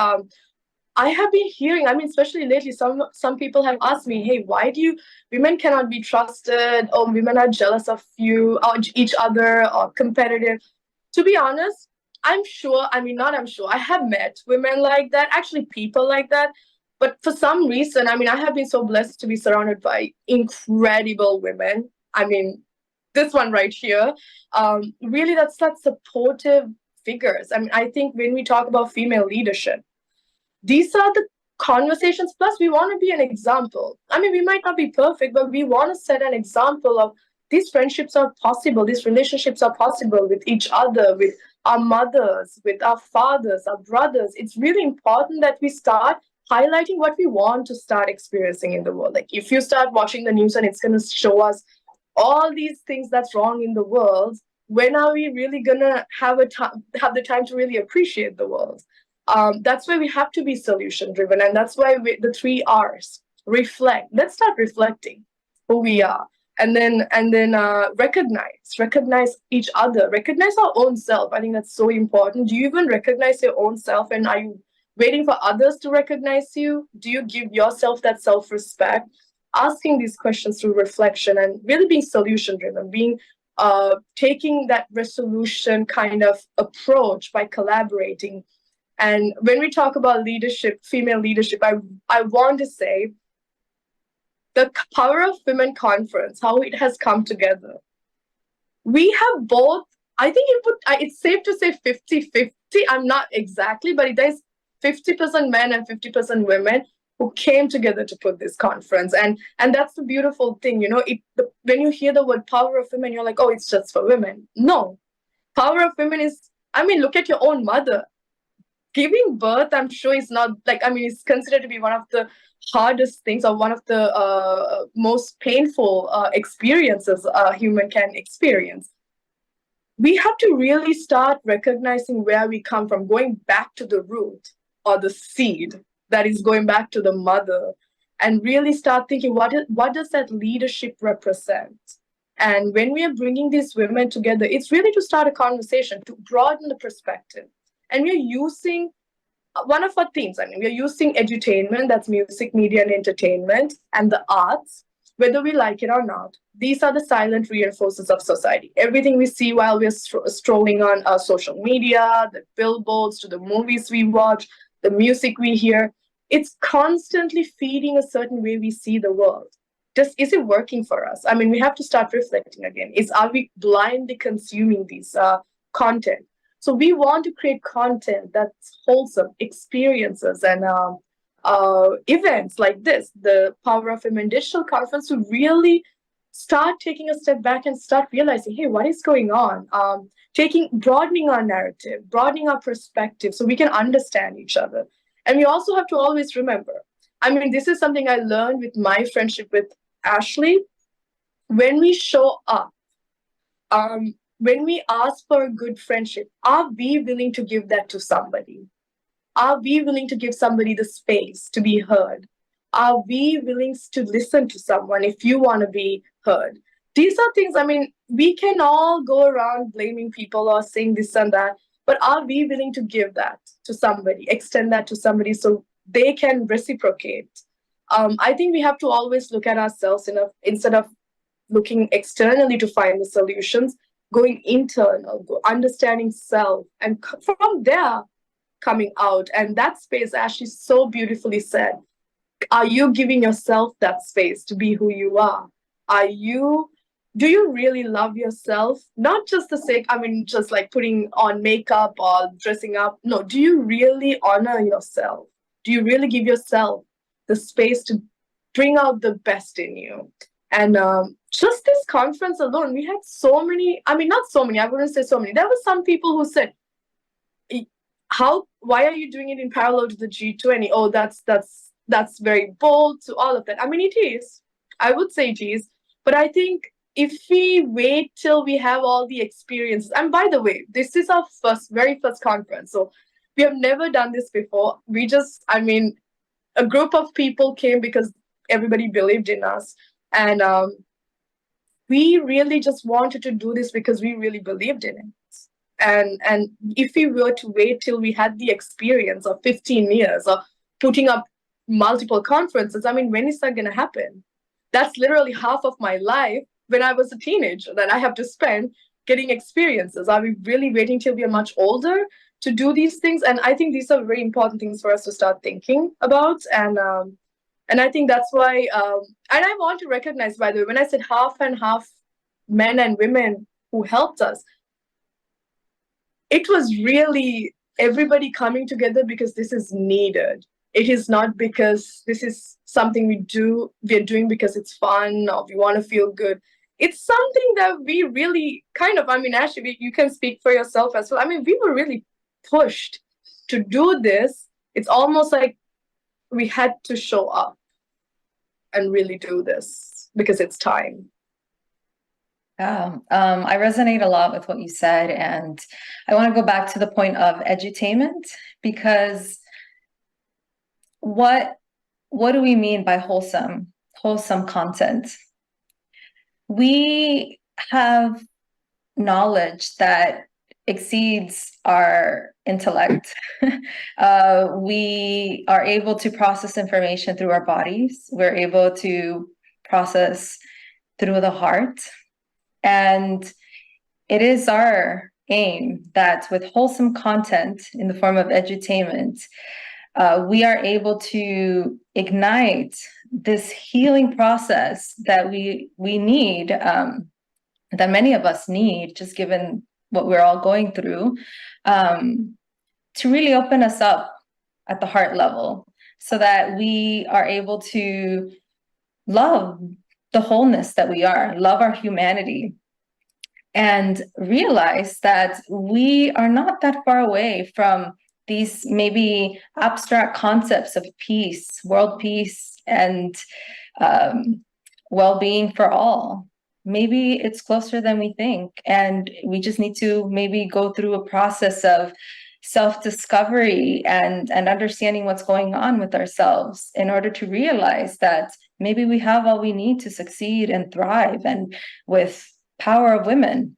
I have been hearing, especially lately, some people have asked me, hey, why do women cannot be trusted, or women are jealous of you, or each other, or competitive? To be honest, I have met women like that, actually people like that. But for some reason, I have been so blessed to be surrounded by incredible women. This one right here, really, that's that supportive figures. I think when we talk about female leadership, these are the conversations. Plus, we want to be an example. We might not be perfect, but we want to set an example of these friendships are possible. These relationships are possible with each other, with our mothers, with our fathers, our brothers. It's really important that we start highlighting what we want to start experiencing in the world. Like if you start watching the news and it's going to show us all these things that's wrong in the world, when are we really going to have the time to really appreciate the world? That's why we have to be solution driven, and that's why the 3 R's: reflect. Let's start reflecting who we are, and then recognize each other, recognize our own self. I think that's so important. Do you even recognize your own self, and are you waiting for others to recognize you? Do you give yourself that self-respect? Asking these questions through reflection and really being solution driven, being taking that resolution kind of approach by collaborating. And when we talk about leadership, female leadership, I want to say the Power of Women Conference, how it has come together. We have both, I think it's safe to say 50-50. I'm not exactly, but it is 50% men and 50% women who came together to put this conference. And that's the beautiful thing, when you hear the word power of women, you're like, oh, it's just for women. No, power of women is, look at your own mother. Giving birth, I'm sure is not it's considered to be one of the hardest things, or one of the most painful experiences a human can experience. We have to really start recognizing where we come from, going back to the root or the seed that is going back to the mother, and really start thinking, what does that leadership represent? And when we are bringing these women together, it's really to start a conversation, to broaden the perspective. And we're using one of our themes. We're using edutainment, that's music, media, and entertainment, and the arts, whether we like it or not. These are the silent reinforcers of society. Everything we see while we're strolling on our social media, the billboards, to the movies we watch, the music we hear, it's constantly feeding a certain way we see the world. Is it working for us? We have to start reflecting again. Are we blindly consuming these content? So we want to create content that's wholesome, experiences, and events like this, the Power of Women Digital Conference, to really start taking a step back and start realizing, hey, what is going on? Broadening our narrative, broadening our perspective so we can understand each other. And we also have to always remember, this is something I learned with my friendship with Ashley. When we show up, when we ask for a good friendship, are we willing to give that to somebody? Are we willing to give somebody the space to be heard? Are we willing to listen to someone if you want to be heard? These are things, we can all go around blaming people or saying this and that, but are we willing to give that to somebody, extend that to somebody so they can reciprocate? I think we have to always look at ourselves instead of looking externally to find the solutions, going internal, understanding self, and from there, coming out. And that space, Ashley so beautifully said, are you giving yourself that space to be who you are? Do you really love yourself? Not just the sake, just like putting on makeup or dressing up. No, do you really honor yourself? Do you really give yourself the space to bring out the best in you? And just this conference alone, we had so many, not so many, I wouldn't say so many. There were some people who said, why are you doing it in parallel to the G20? Oh, that's very bold, to all of that. It is. I would say it is. But I think if we wait till we have all the experiences, and by the way, this is our very first conference. So we have never done this before. We just, a group of people came because everybody believed in us. And we really just wanted to do this because we really believed in it. And if we were to wait till we had the experience of 15 years or putting up multiple conferences. I mean, when is that going to happen? That's literally half of my life when I was a teenager that I have to spend getting experiences. Are we really waiting till we are much older to do these things? And I think these are very important things for us to start thinking about. And I think that's why, and I want to recognize, by the way, when I said half and half men and women who helped us, it was really everybody coming together because this is needed. It is not because this is something we're doing because it's fun or we want to feel good. It's something that we really kind of, I mean, actually, you can speak for yourself as well. I mean, we were really pushed to do this. It's almost like we had to show up and really do this because it's time. Yeah, I resonate a lot with what you said, and I want to go back to the point of edutainment, because what do we mean by wholesome content? We have knowledge that exceeds our intellect. We are able to process information through our bodies. We're able to process through the heart. And it is our aim that with wholesome content in the form of edutainment, we are able to ignite this healing process that we need, that many of us need, just given what we're all going through, to really open us up at the heart level so that we are able to love the wholeness that we are, love our humanity, and realize that we are not that far away from these maybe abstract concepts of peace, world peace, and well-being for all. Maybe it's closer than we think, and we just need to maybe go through a process of self-discovery and understanding what's going on with ourselves in order to realize that maybe we have all we need to succeed and thrive. And with Power of Women,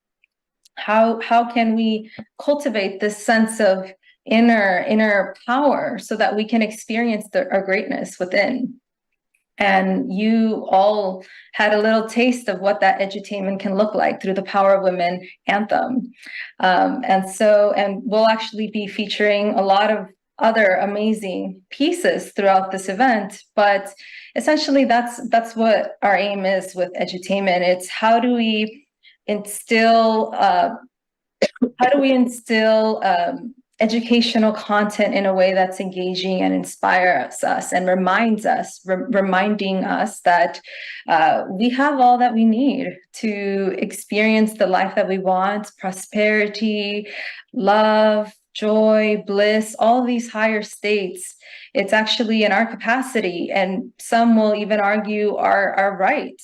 how can we cultivate this sense of inner power so that we can experience our greatness within? And you all had a little taste of what that edutainment can look like through the Power of Women Anthem. And we'll actually be featuring a lot of other amazing pieces throughout this event. But essentially, that's what our aim is with edutainment. It's how do we instill educational content in a way that's engaging and inspires us and reminding us that we have all that we need to experience the life that we want: prosperity, love, joy, bliss, all these higher states. It's actually in our capacity, and some will even argue our right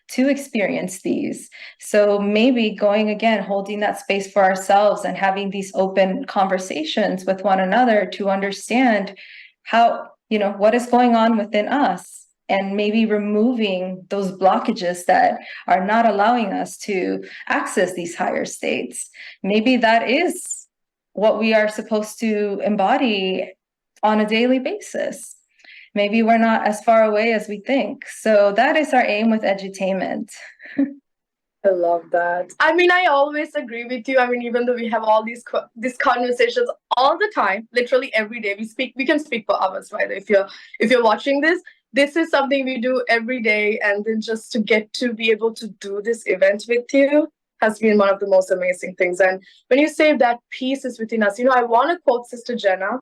to experience these. So maybe holding that space for ourselves and having these open conversations with one another to understand how, what is going on within us, and maybe removing those blockages that are not allowing us to access these higher states. Maybe that is what we are supposed to embody on a daily basis. Maybe we're not as far away as we think. So that is our aim with edutainment. I love that. I mean, I always agree with you. I mean, even though we have all these conversations all the time, literally every day, we can speak for hours, right? If you're watching this is something we do every day. And then just to get to be able to do this event with you has been one of the most amazing things. And when you say that peace is within us, I want to quote Sister Jenna,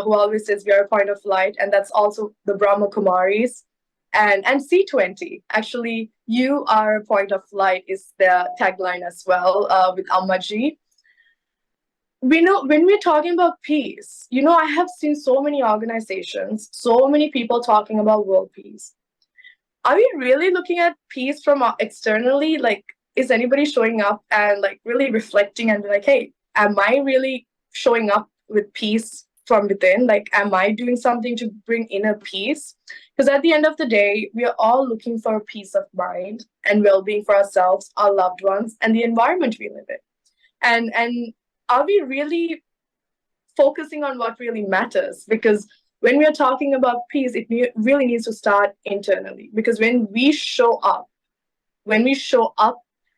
who always says we are a point of light, and that's also the Brahma Kumaris and C20. Actually, you are a point of light is their tagline as well, with Ammaji. We know when we're talking about peace, I have seen so many organizations, so many people talking about world peace. Are we really looking at peace from externally? Like, is anybody showing up and like really reflecting and be like, hey, am I really showing up with peace from within? Like, am I doing something to bring inner peace? Because at the end of the day, we are all looking for peace of mind and well-being for ourselves, our loved ones, and the environment we live in. And are we really focusing on what really matters? Because when we are talking about peace, it really needs to start internally, because when we show up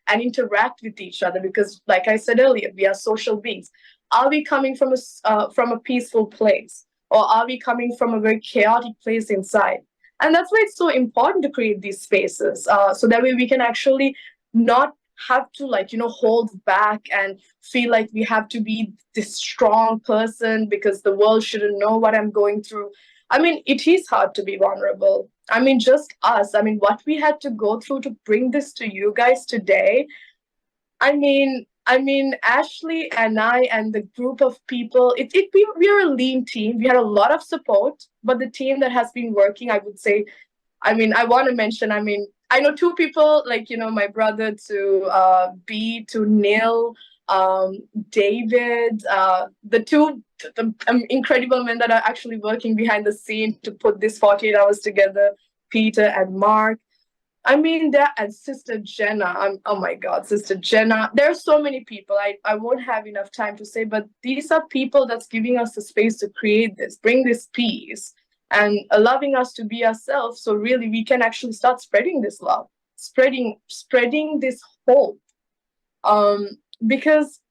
and interact with each other, because like I said earlier, we are social beings. Are we coming from a peaceful place, or are we coming from a very chaotic place inside? And that's why it's so important to create these spaces, so that way we can actually not have to hold back and feel like we have to be this strong person because the world shouldn't know what I'm going through. I mean, it is hard to be vulnerable. I mean, just us. I mean, what we had to go through to bring this to you guys today. I mean, Ashley and I and the group of people, we are a lean team. We had a lot of support, but the team that has been working, I would say, I mean, I want to mention, I mean, I know two people, like, my brother to B, to Neil, David, the two incredible men that are actually working behind the scene to put this 48 hours together, Peter and Mark. I mean, and Sister Jenna. Oh my God, Sister Jenna. There are so many people. I won't have enough time to say, but these are people that's giving us the space to create this, bring this peace, and allowing us to be ourselves. So really, we can actually start spreading this love, spreading this hope. Because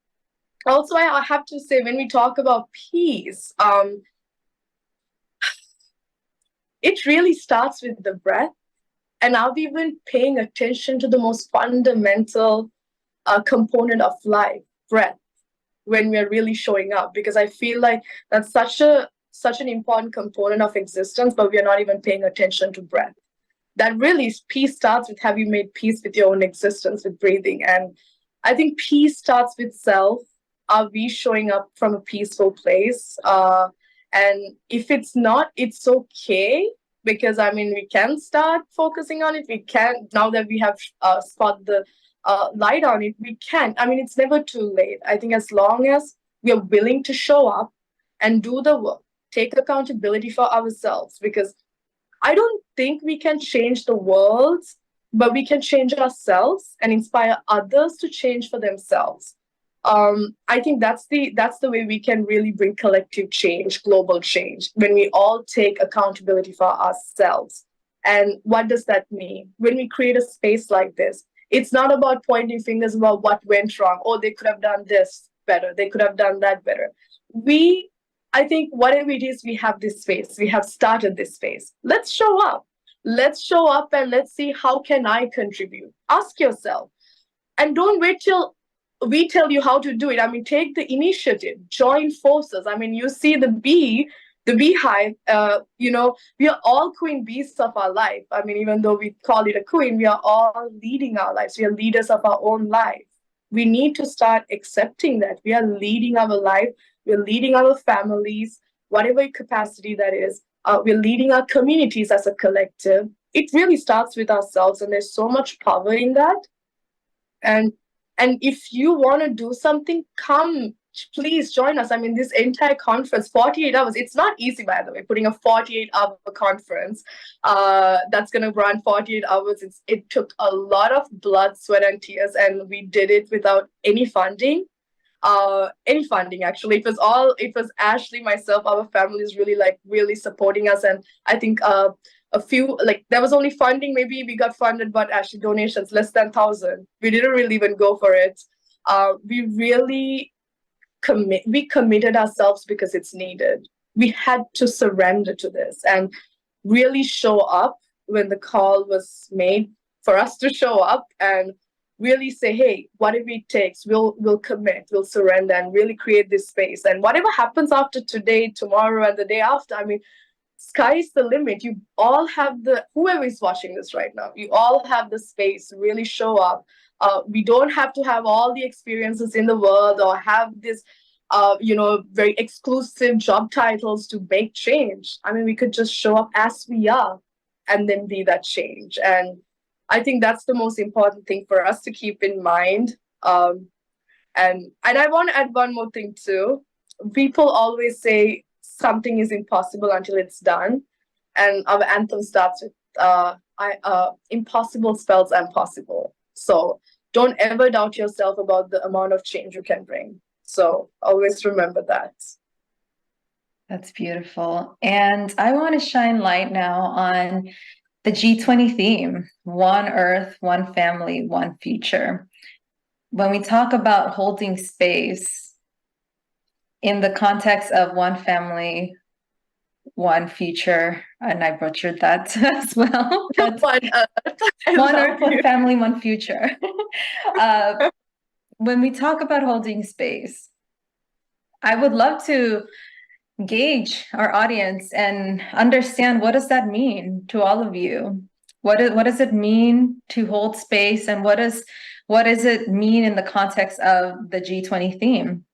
also I have to say, when we talk about peace, it really starts with the breath. And are we even paying attention to the most fundamental component of life, breath, when we're really showing up? Because I feel like that's such an important component of existence, but we are not even paying attention to breath. That really, peace starts with, have you made peace with your own existence, with breathing? And I think peace starts with self. Are we showing up from a peaceful place? And if it's not, it's okay. Because, I mean, we can start focusing on it. We can, now that we have spot the light on it, we can. I mean, it's never too late. I think as long as we are willing to show up and do the work, take accountability for ourselves, because I don't think we can change the world, but we can change ourselves and inspire others to change for themselves. I think that's the way we can really bring collective change, global change, when we all take accountability for ourselves. And what does that mean? When we create a space like this, it's not about pointing fingers about what went wrong. Oh, they could have done this better. They could have done that better. I think whatever it is, we have this space. We have started this space. Let's show up. Let's show up and let's see, how can I contribute? Ask yourself. And don't wait till we tell you how to do it. I mean, take the initiative, join forces. I mean, you see the beehive, we are all queen bees of our life. I mean, even though we call it a queen, we are all leading our lives. We are leaders of our own life. We need to start accepting that we are leading our life. We're leading our families, whatever capacity that is. We're leading our communities as a collective. It really starts with ourselves, and there's so much power in that. And if you want to do something, come, please join us. I mean, this entire conference, 48 hours, it's not easy, by the way, putting a 48-hour conference that's going to run 48 hours. It took a lot of blood, sweat, and tears, and we did it without any funding. Actually. It was Ashley, myself, our family is really supporting us. And I think a few, there was only funding, maybe we got funded, but actually donations less than 1,000. We didn't really even go for it. We really committed ourselves because it's needed. We had to surrender to this and really show up when the call was made for us to show up and really say, hey, whatever it takes, we'll commit, we'll surrender, and really create this space. And whatever happens after today, tomorrow, and the day after, I mean, sky is the limit. You all have whoever is watching this right now, you all have the space to really show up. We don't have to have all the experiences in the world or have this, very exclusive job titles to make change. I mean, we could just show up as we are and then be that change. And I think that's the most important thing for us to keep in mind. And I want to add one more thing too. People always say something is impossible until it's done. And our anthem starts with impossible spells impossible. So don't ever doubt yourself about the amount of change you can bring. So always remember that. That's beautiful. And I want to shine light now on the G20 theme, One Earth, One Family, One Future. When we talk about holding space in the context of one family, one future, and I butchered that as well. But one Earth, one family, one future. When we talk about holding space, I would love to gauge our audience and understand, what does that mean to all of you? What does it mean to hold space, and what does it mean in the context of the G20 theme?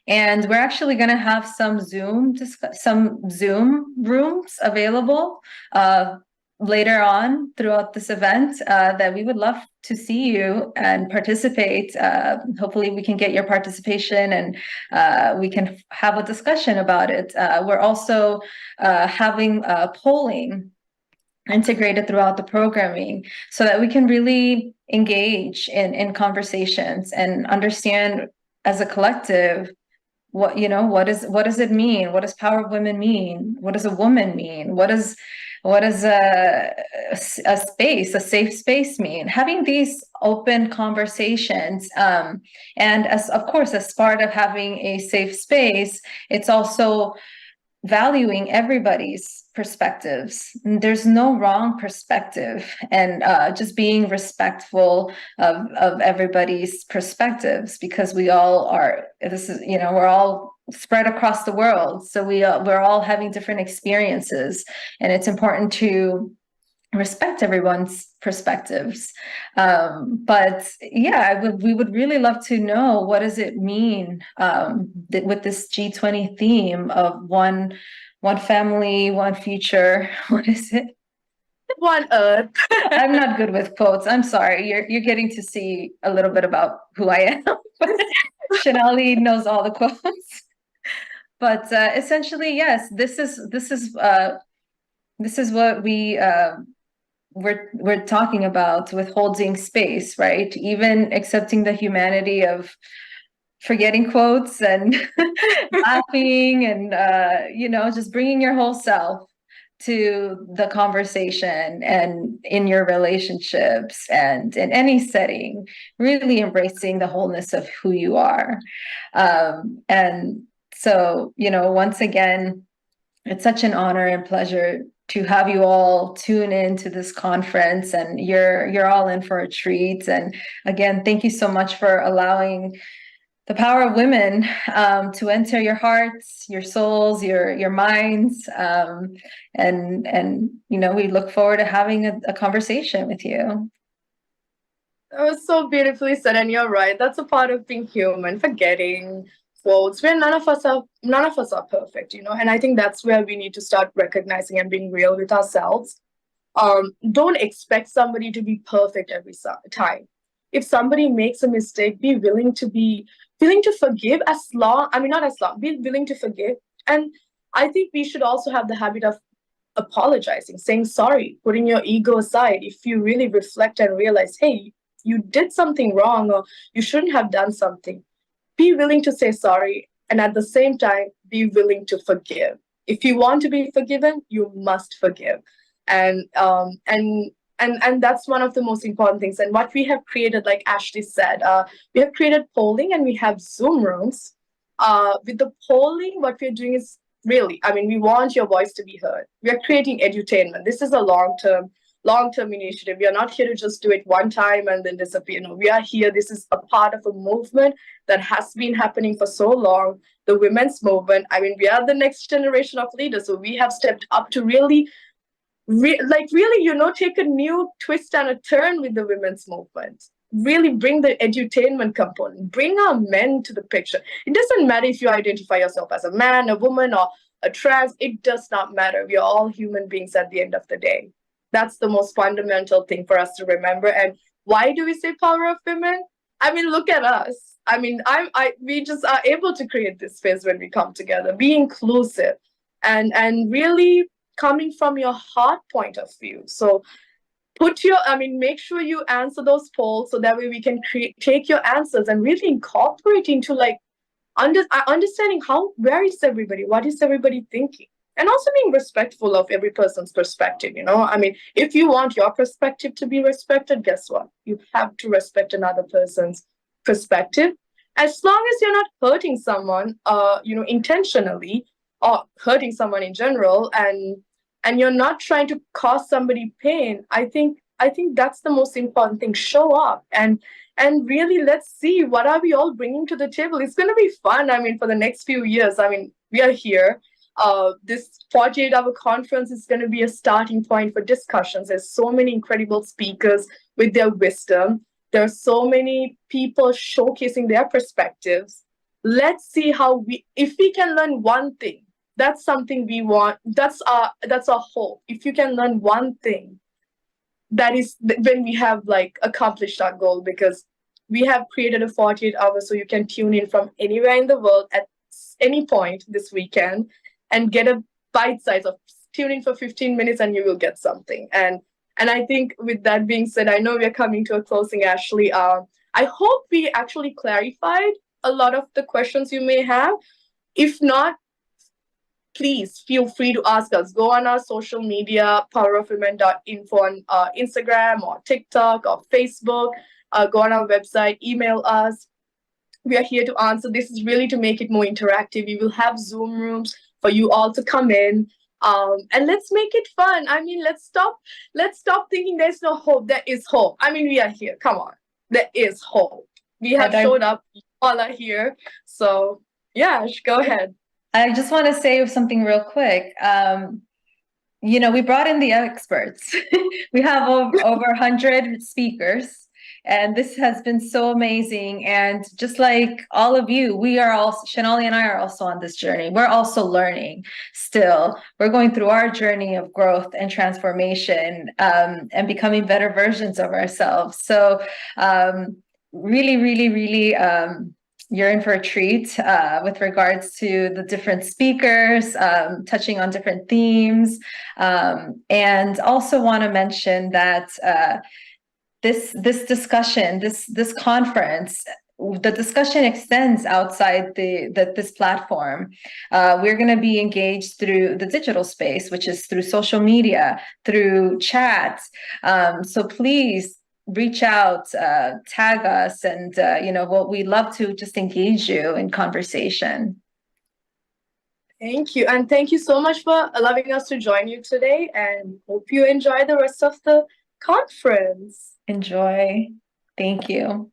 And we're actually going to have some Zoom rooms available later on throughout this event that we would love to see you and participate. Hopefully we can get your participation, and we can have a discussion about it. We're also having polling integrated throughout the programming so that we can really engage in conversations and understand as a collective what does it mean? What does power of women mean? What does a woman mean? What does a safe space mean? Having these open conversations, and as part of having a safe space, it's also valuing everybody's perspectives. There's no wrong perspective, and just being respectful of everybody's perspectives, because we're all spread across the world, so we're all having different experiences, and it's important to respect everyone's perspectives. But yeah, we would really love to know, what does it mean with this G20 theme of one family, one future? What is it? One Earth. I'm not good with quotes. I'm sorry. You're getting to see a little bit about who I am. Shenali knows all the quotes. But essentially, yes, this is what we're talking about with holding space, right? Even accepting the humanity of forgetting quotes and laughing and just bringing your whole self to the conversation and in your relationships and in any setting, really embracing the wholeness of who you are. And so, once again, it's such an honor and pleasure to have you all tune in to this conference, and you're all in for a treat. And again, thank you so much for allowing the power of women to enter your hearts, your souls, your minds, and we look forward to having a conversation with you. That was so beautifully said, and you're right. That's a part of being human, forgetting quotes. Where none of us are perfect, and I think that's where we need to start recognizing and being real with ourselves. Don't expect somebody to be perfect every time. If somebody makes a mistake, be willing to forgive, be willing to forgive. And I think we should also have the habit of apologizing, saying sorry, putting your ego aside. If you really reflect and realize, hey, you did something wrong, or you shouldn't have done something, be willing to say sorry, and at the same time, be willing to forgive. If you want to be forgiven, you must forgive. And that's one of the most important things. And what we have created, like Ashley said, we have created polling, and we have Zoom rooms. With the polling, what we're doing is really, we want your voice to be heard. We are creating edutainment. This is a long-term initiative. We are not here to just do it one time and then disappear. No, we are here. This is a part of a movement that has been happening for so long, the women's movement. We are the next generation of leaders. So we have stepped up to really, take a new twist and a turn with the women's movement. Really bring the edutainment component, bring our men to the picture. It doesn't matter if you identify yourself as a man, a woman, or a trans. It does not matter. We are all human beings at the end of the day. That's the most fundamental thing for us to remember. And why do we say power of women? Look at us. We just are able to create this space when we come together, be inclusive, and really coming from your heart point of view. So make sure you answer those polls, so that way we can take your answers and really incorporate into understanding where is everybody, what is everybody thinking, and also being respectful of every person's perspective. I mean, if you want your perspective to be respected, guess what? You have to respect another person's perspective, as long as you're not hurting someone, intentionally, or hurting someone in general, and you're not trying to cause somebody pain. I think that's the most important thing. Show up and really, let's see what are we all bringing to the table. It's going to be fun. I mean, for the next few years. I mean, we are here. This 48-hour conference is going to be a starting point for discussions. There's so many incredible speakers with their wisdom. There are so many people showcasing their perspectives. Let's see if we can learn one thing. That's something we want. That's our hope. If you can learn one thing, that is when we have accomplished our goal, because we have created a 48 hours so you can tune in from anywhere in the world at any point this weekend and get a bite size of tune in for 15 minutes and you will get something. And I think with that being said, I know we are coming to a closing, Ashley. I hope we actually clarified a lot of the questions you may have. If not, please feel free to ask us. Go on our social media, powerofwomen.info on Instagram or TikTok or Facebook. Go on our website, email us. We are here to answer. This is really to make it more interactive. We will have Zoom rooms for you all to come in. And let's make it fun. I mean, let's stop thinking there's no hope. There is hope. I mean, we are here. Come on. There is hope. We have showed up. You all are here. So yeah, go ahead. I just want to say something real quick. We brought in the experts. We have over 100 speakers, and this has been so amazing. And just like all of you, Shenali and I are also on this journey. We're also learning still. We're going through our journey of growth and transformation, and becoming better versions of ourselves. So really, really, really, you're in for a treat with regards to the different speakers, touching on different themes. And also want to mention that this discussion, this conference, the discussion extends outside this platform. We're going to be engaged through the digital space, which is through social media, through chat. So please, reach out, tag us, and we'd love to just engage you in conversation. Thank you, and thank you so much for allowing us to join you today, and hope you enjoy the rest of the conference. Enjoy. Thank you.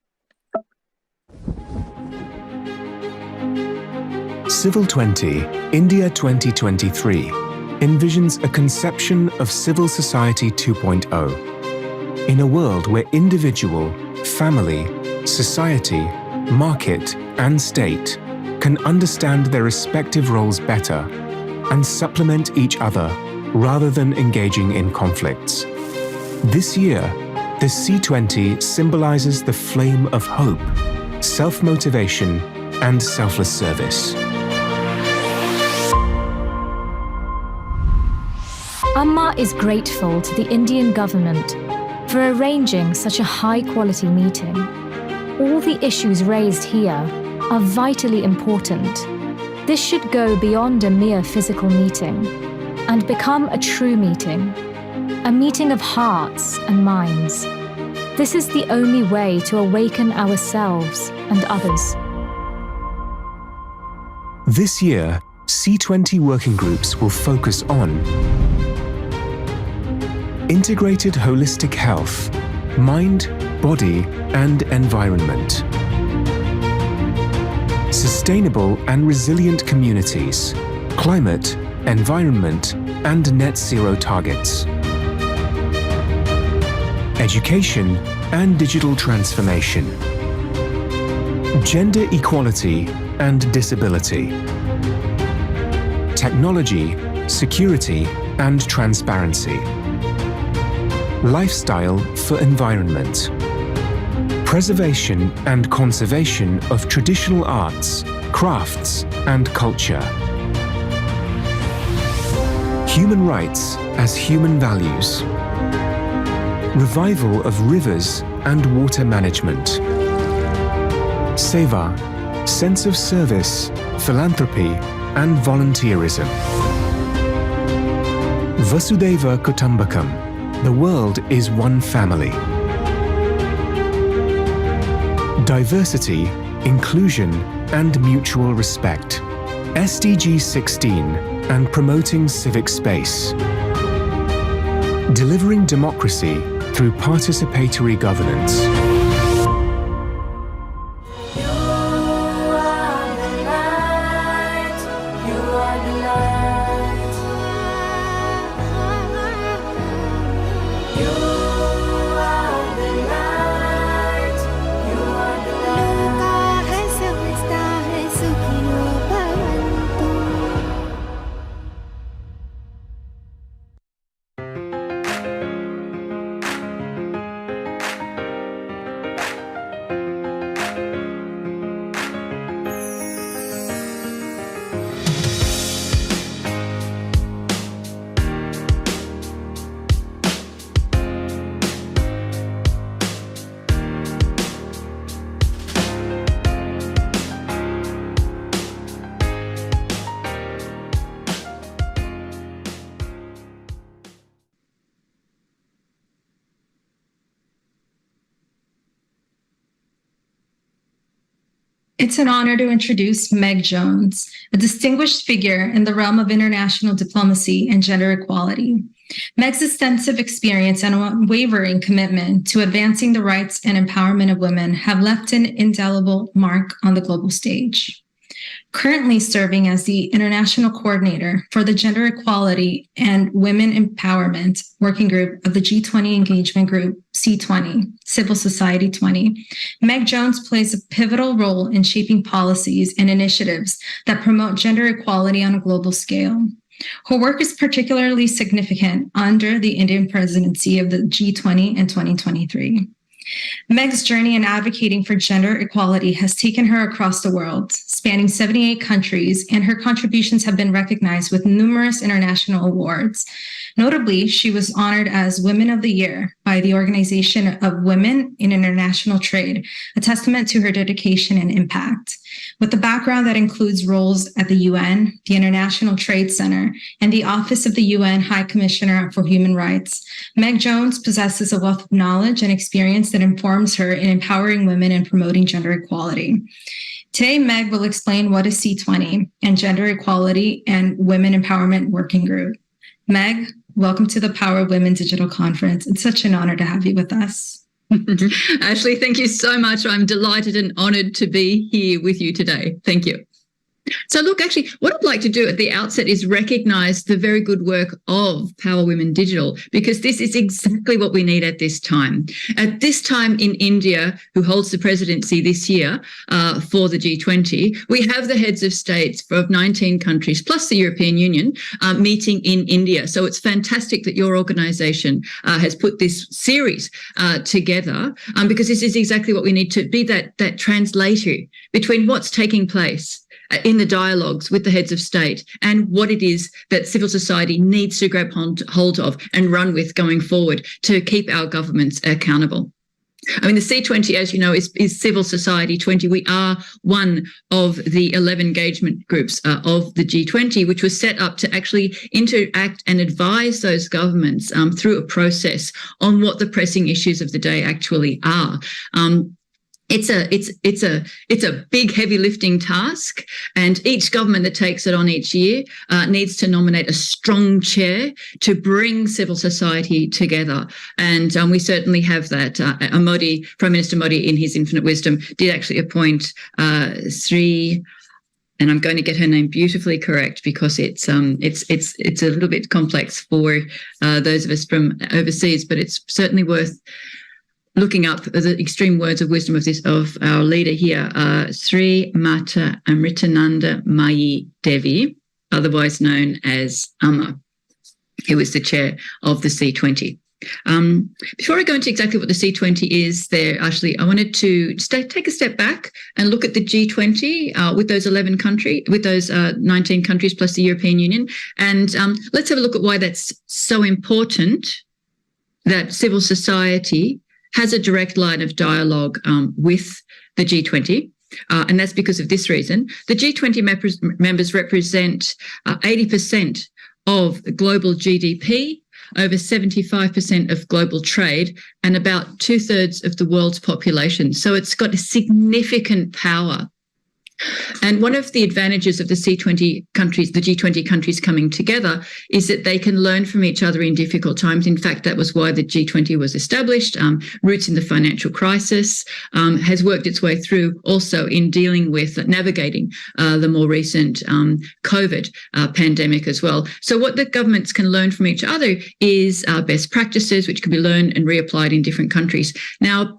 Civil 20, India 2023 envisions a conception of civil society 2.0. In a world where individual, family, society, market, and state can understand their respective roles better and supplement each other rather than engaging in conflicts. This year, the C20 symbolizes the flame of hope, self-motivation, and selfless service. Amma is grateful to the Indian government for arranging such a high-quality meeting. All the issues raised here are vitally important. This should go beyond a mere physical meeting and become a true meeting, a meeting of hearts and minds. This is the only way to awaken ourselves and others. This year, C20 working groups will focus on integrated holistic health, mind, body, and environment. Sustainable and resilient communities, climate, environment, and net zero targets. Education and digital transformation. Gender equality and disability. Technology, security, and transparency. Lifestyle for environment. Preservation and conservation of traditional arts, crafts, and culture. Human rights as human values. Revival of rivers and water management. Seva, sense of service, philanthropy, and volunteerism. Vasudhaiva Kutumbakam, the world is one family. Diversity, inclusion, and mutual respect. SDG 16 and promoting civic space. Delivering democracy through participatory governance. It's an honor to introduce Meg Jones, a distinguished figure in the realm of international diplomacy and gender equality. Meg's extensive experience and unwavering commitment to advancing the rights and empowerment of women have left an indelible mark on the global stage. Currently serving as the International Coordinator for the Gender Equality and Women Empowerment Working Group of the G20 Engagement Group C20, Civil Society 20, Meg Jones plays a pivotal role in shaping policies and initiatives that promote gender equality on a global scale. Her work is particularly significant under the Indian presidency of the G20 in 2023. Meg's journey in advocating for gender equality has taken her across the world, spanning 78 countries, and her contributions have been recognized with numerous international awards. Notably, she was honored as Women of the Year by the Organization of Women in International Trade, a testament to her dedication and impact. With a background that includes roles at the UN, the International Trade Center, and the Office of the UN High Commissioner for Human Rights, Meg Jones possesses a wealth of knowledge and experience that informs her in empowering women and promoting gender equality. Today, Meg will explain what is C20 and Gender Equality and Women Empowerment Working Group. Meg, welcome to the Power of Women Digital Conference. It's such an honor to have you with us. Ashley, thank you so much. I'm delighted and honoured to be here with you today. Thank you. So look, actually, what I'd like to do at the outset is recognise the very good work of Power Women Digital, because this is exactly what we need at this time. At this time in India, who holds the presidency this year for the G20, we have the heads of states of 19 countries, plus the European Union, meeting in India. So it's fantastic that your organisation has put this series together, because this is exactly what we need to be, that translator between what's taking place in the dialogues with the heads of state and what it is that civil society needs to grab hold of and run with going forward to keep our governments accountable. I mean, the C20, as you know, is Civil Society 20. We are one of the 11 engagement groups of the G20, which was set up to actually interact and advise those governments through a process on what the pressing issues of the day actually are. It's a big, heavy lifting task, and each government that takes it on each year needs to nominate a strong chair to bring civil society together. And we certainly have that. Prime Minister Modi, in his infinite wisdom, did actually appoint Sri. And I'm going to get her name beautifully correct because it's a little bit complex for those of us from overseas, but it's certainly worth looking up the extreme words of wisdom of our leader here, Sri Mata Amritananda Mayi Devi, otherwise known as Amma, who is the chair of the C20. Before I go into exactly what the C20 is there, Ashley, I wanted to take a step back and look at the G20 with those 19 countries plus the European Union. And let's have a look at why that's so important that civil society has a direct line of dialogue with the G20 and that's because of this reason. The G20 members represent 80% of global GDP, over 75% of global trade, and about 2/3 of the world's population. So it's got a significant power. And one of the advantages of the G20 countries coming together is that they can learn from each other in difficult times. In fact, that was why the G20 was established. Roots in the financial crisis, has worked its way through also in dealing with navigating the more recent COVID pandemic as well. So what the governments can learn from each other is best practices, which can be learned and reapplied in different countries. Now,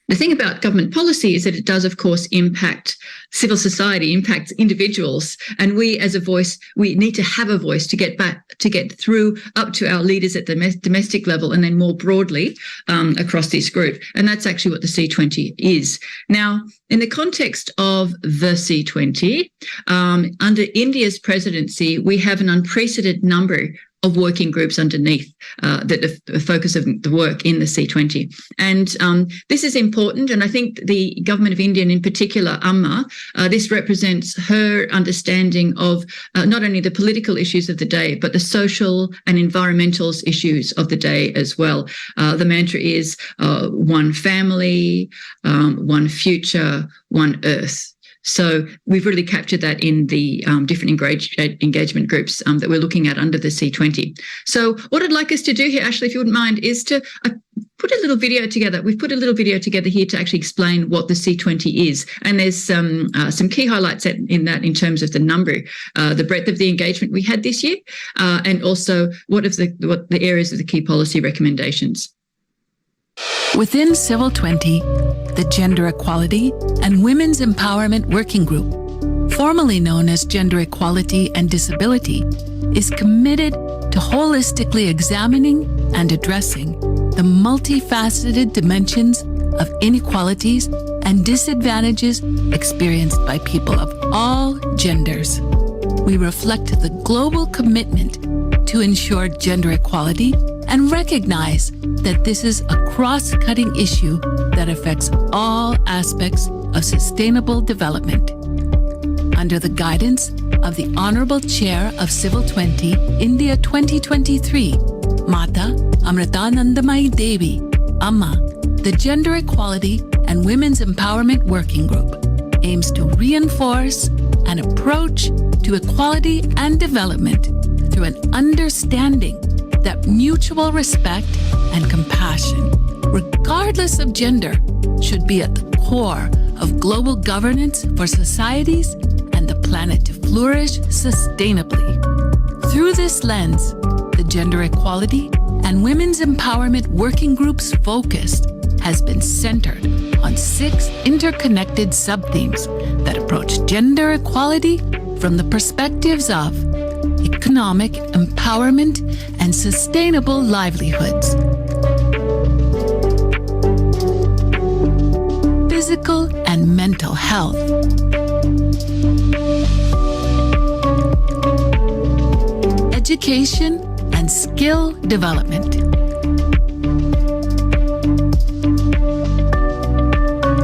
the thing about government policy is that it does, of course, impact civil society, impacts individuals. And we as a voice, we need to have a voice to get through up to our leaders at the domestic level and then more broadly across this group. And that's actually what the C20 is. Now, in the context of the C20, under India's presidency, we have an unprecedented number of working groups underneath the focus of the work in the C20. And this is important. And I think the government of India, and in particular, Amma, this represents her understanding of not only the political issues of the day, but the social and environmental issues of the day as well. The mantra is one family, one future, one earth. So we've really captured that in the different engagement groups that we're looking at under the C20. So what I'd like us to do here, Ashley, if you wouldn't mind, is to put a little video together. We've put a little video together here to actually explain what the C20 is. And there's some key highlights in that in terms of the number, the breadth of the engagement we had this year, and also what the areas of the key policy recommendations. Within Civil 20, the Gender Equality and Women's Empowerment Working Group, formerly known as Gender Equality and Disability, is committed to holistically examining and addressing the multifaceted dimensions of inequalities and disadvantages experienced by people of all genders. We reflect the global commitment to ensure gender equality and recognize that this is a cross-cutting issue that affects all aspects of sustainable development. Under the guidance of the Honorable Chair of Civil 20, India 2023, Mata Amritanandamayi Devi, Amma, the Gender Equality and Women's Empowerment Working Group aims to reinforce an approach to equality and development through an understanding that mutual respect and compassion, regardless of gender, should be at the core of global governance for societies and the planet to flourish sustainably. Through this lens, the Gender Equality and Women's Empowerment Working Group's focus has been centered on 6 interconnected sub-themes that approach gender equality from the perspectives of economic empowerment and sustainable livelihoods, physical and mental health, education and skill development,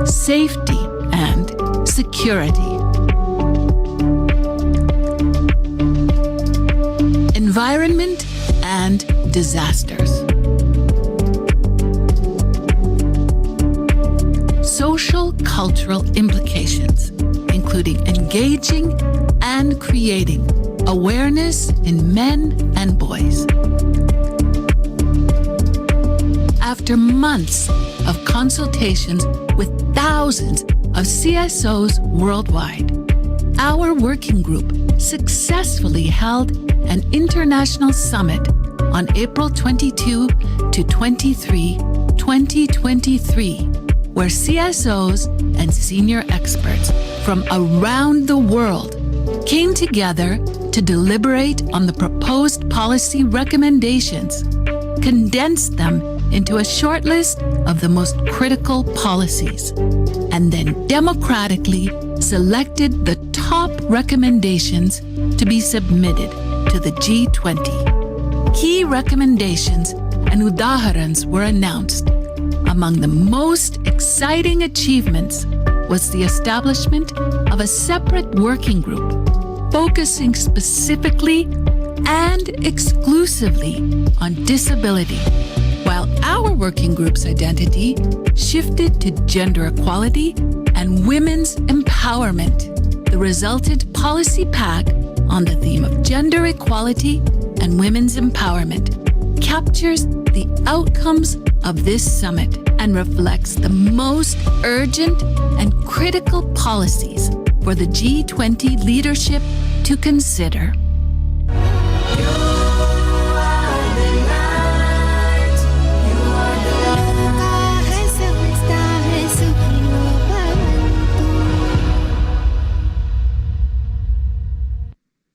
safety and security, environment and disasters, social cultural implications, including engaging and creating awareness in men and boys. After months of consultations with thousands of CSOs worldwide, our working group successfully held an international summit on April 22 to 23, 2023, where CSOs and senior experts from around the world came together to deliberate on the proposed policy recommendations, condensed them into a short list of the most critical policies, and then democratically selected the top recommendations to be submitted to the G20. Key recommendations and udaharans were announced. Among the most exciting achievements was the establishment of a separate working group focusing specifically and exclusively on disability, while our working group's identity shifted to gender equality and women's empowerment. The resultant policy pack on the theme of gender equality and women's empowerment captures the outcomes of this summit and reflects the most urgent and critical policies for the G20 leadership to consider.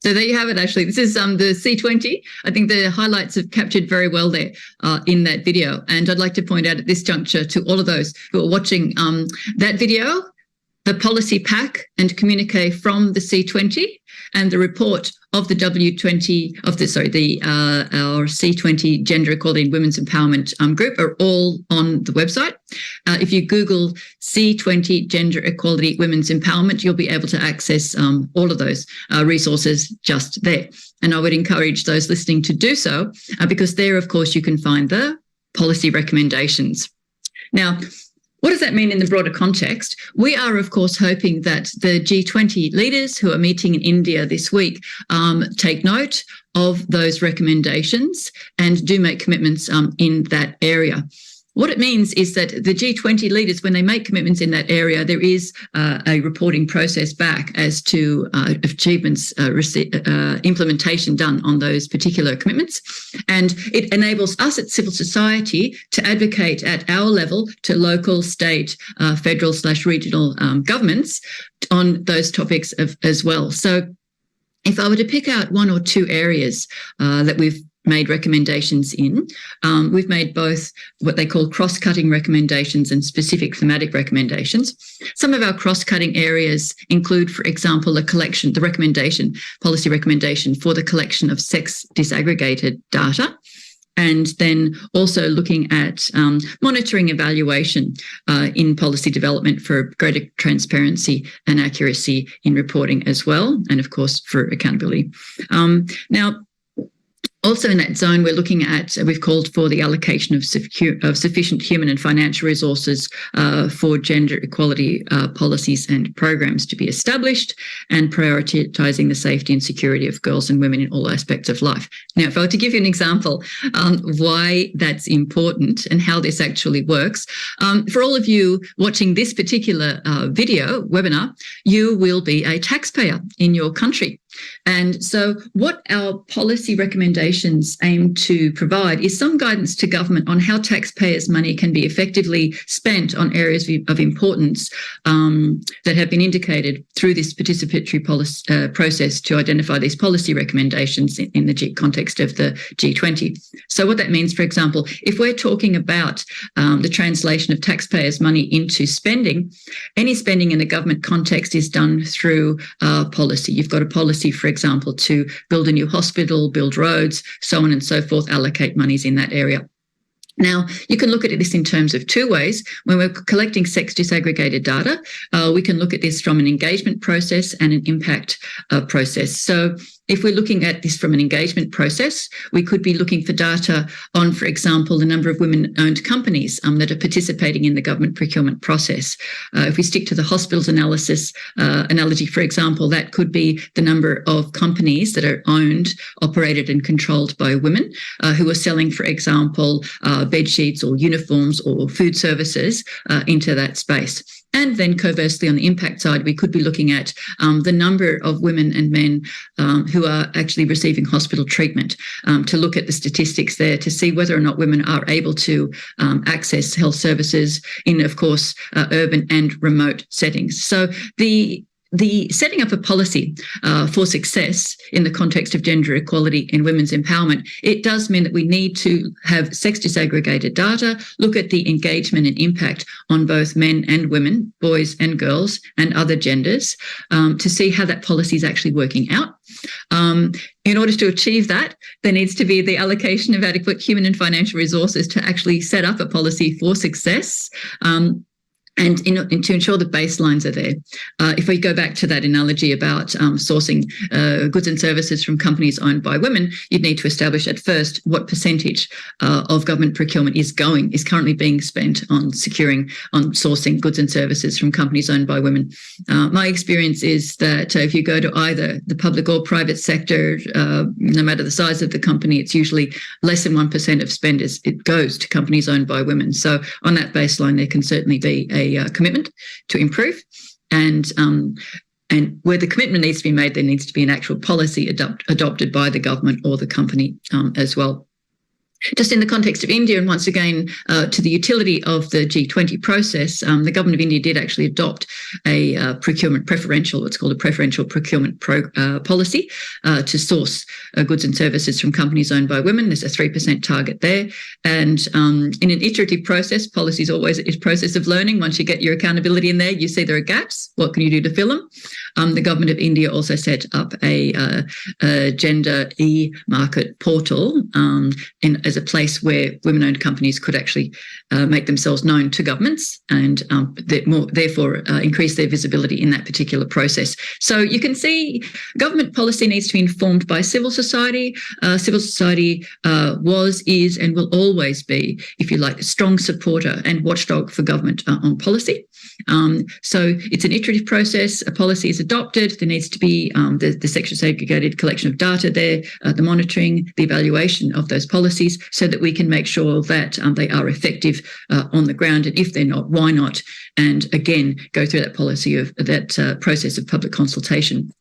So there you have it, actually. This is the C20. I think the highlights have captured very well there in that video. And I'd like to point out at this juncture to all of those who are watching that video, the policy pack and communique from the C20 and the report of the W20 of the our C20 Gender Equality and Women's Empowerment group are all on the website. If you Google C20 Gender Equality Women's Empowerment, you'll be able to access all of those resources just there. And I would encourage those listening to do so because there, of course, you can find the policy recommendations. Now, what does that mean in the broader context? We are, of course, hoping that the G20 leaders who are meeting in India this week take note of those recommendations and do make commitments in that area. What it means is that the G20 leaders, when they make commitments in that area, there is a reporting process back as to achievements, implementation done on those particular commitments. And it enables us at civil society to advocate at our level to local, state, federal/regional governments on those topics as well. So if I were to pick out one or two areas that we've made recommendations in. We've made both what they call cross-cutting recommendations and specific thematic recommendations. Some of our cross-cutting areas include, for example, policy recommendation for the collection of sex disaggregated data, and then also looking at monitoring evaluation in policy development for greater transparency and accuracy in reporting as well, and of course for accountability. Now, also in that zone, we're looking at, we've called for the allocation of sufficient human and financial resources for gender equality policies and programs to be established, and prioritising the safety and security of girls and women in all aspects of life. Now, if I were to give you an example why that's important and how this actually works, for all of you watching this particular webinar, you will be a taxpayer in your country. And so what our policy recommendations aim to provide is some guidance to government on how taxpayers' money can be effectively spent on areas of importance that have been indicated through this participatory process to identify these policy recommendations in the context of the G20. So what that means, for example, if we're talking about the translation of taxpayers' money into spending, any spending in the government context is done through policy. You've got a policy, for example, to build a new hospital, build roads, so on and so forth, allocate monies in that area. Now, you can look at this in terms of two ways. When we're collecting sex disaggregated data, we can look at this from an engagement process and an impact process. So if we're looking at this from an engagement process, we could be looking for data on, for example, the number of women-owned companies that are participating in the government procurement process. If we stick to the hospitals analysis analogy, for example, that could be the number of companies that are owned, operated and controlled by women who are selling, for example, bed sheets or uniforms or food services into that space. And then conversely, on the impact side, we could be looking at the number of women and men who are actually receiving hospital treatment, to look at the statistics there to see whether or not women are able to access health services in, of course, urban and remote settings. So the setting up a policy for success in the context of gender equality and women's empowerment, it does mean that we need to have sex disaggregated data, look at the engagement and impact on both men and women, boys and girls, and other genders, to see how that policy is actually working out. In order to achieve that, there needs to be the allocation of adequate human and financial resources to actually set up a policy for success. And to ensure the baselines are there. If we go back to that analogy about sourcing goods and services from companies owned by women, you'd need to establish at first what percentage of government procurement is currently being spent on sourcing goods and services from companies owned by women. My experience is that if you go to either the public or private sector, no matter the size of the company, it's usually less than 1% of spend it goes to companies owned by women. So on that baseline, there can certainly be a commitment to improve, and where the commitment needs to be made, there needs to be an actual policy adopted by the government or the company as well. Just in the context of India, and once again, to the utility of the G20 process, the government of India did actually adopt a what's called a preferential procurement policy to source goods and services from companies owned by women. There's a 3% target there. And in an iterative process, policy is always a process of learning. Once you get your accountability in there, you see there are gaps. What can you do to fill them? The government of India also set up a gender e-market portal as a place where women-owned companies could actually make themselves known to governments and therefore increase their visibility in that particular process. So you can see government policy needs to be informed by civil society. Civil society was, is, and will always be, if you like, a strong supporter and watchdog for government on policy. So it's an iterative process. A policy is adopted. There needs to be the sexually segregated collection of data there, the monitoring, the evaluation of those policies, so that we can make sure that they are effective on the ground. And if they're not, why not? And again, go through that policy of that process of public consultation.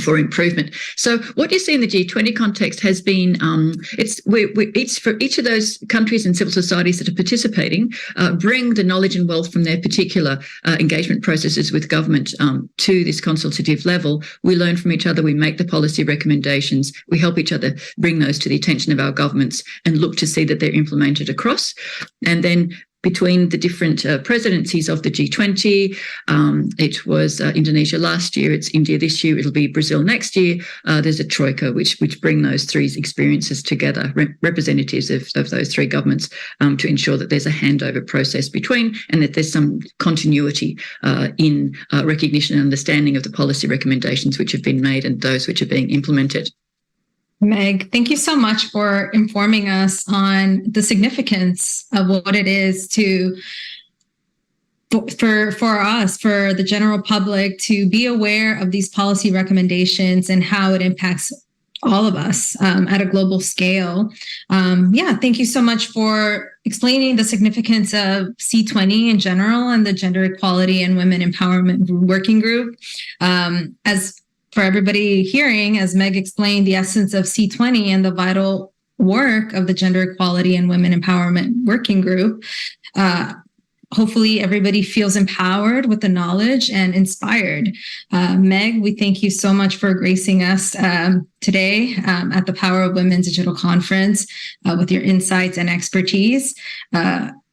For improvement. So what you see in the G20 context has been, for each of those countries and civil societies that are participating, bring the knowledge and wealth from their particular engagement processes with government to this consultative level. We learn from each other, we make the policy recommendations, we help each other bring those to the attention of our governments and look to see that they're implemented across. And then between the different presidencies of the G20. It was Indonesia last year, it's India this year, it'll be Brazil next year. There's a troika which bring those three experiences together, representatives of those three governments, to ensure that there's a handover process between and that there's some continuity in recognition and understanding of the policy recommendations which have been made and those which are being implemented. Meg, thank you so much for informing us on the significance of what it is for us, for the general public, to be aware of these policy recommendations and how it impacts all of us at a global scale. Thank you so much for explaining the significance of C20 in general and the Gender Equality and Women Empowerment Working Group. For everybody hearing, as Meg explained, the essence of C20 and the vital work of the Gender Equality and Women Empowerment Working Group. Hopefully everybody feels empowered with the knowledge and inspired. Meg, we thank you so much for gracing us today at the Power of Women Digital Conference with your insights and expertise.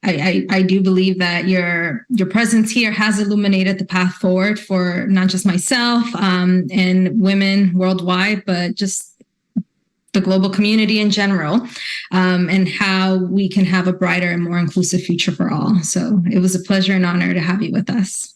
I do believe that your presence here has illuminated the path forward for not just myself and women worldwide, but just the global community in general, and how we can have a brighter and more inclusive future for all. So it was a pleasure and honor to have you with us.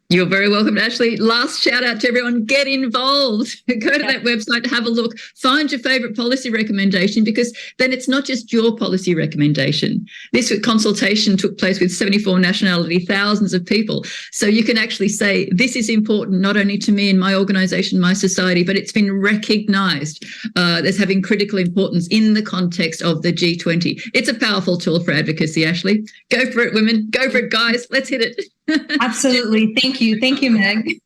You're very welcome, Ashley. Last shout out to everyone, get involved. Go to that website, have a look, find your favourite policy recommendation, because then it's not just your policy recommendation. This consultation took place with 74 nationality, thousands of people. So you can actually say, this is important not only to me and my organisation, my society, but it's been recognised as having critical importance in the context of the G20. It's a powerful tool for advocacy, Ashley. Go for it, women. Go for it, guys. Let's hit it. Absolutely. Thank you. Thank you, Meg.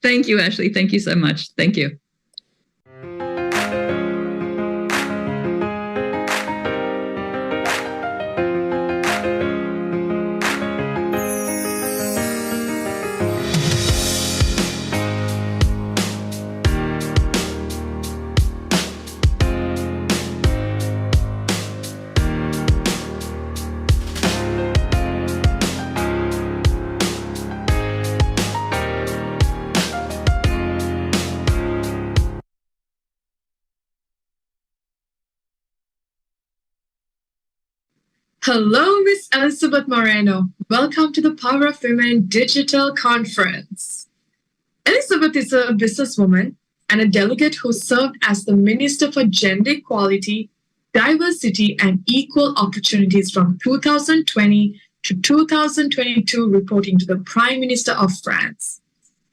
Thank you, Ashley. Thank you so much. Thank you. Hello, Miss Elisabeth Moreno. Welcome to the Power of Women Digital Conference. Elisabeth is a businesswoman and a delegate who served as the Minister for Gender Equality, Diversity and Equal Opportunities from 2020 to 2022, reporting to the Prime Minister of France.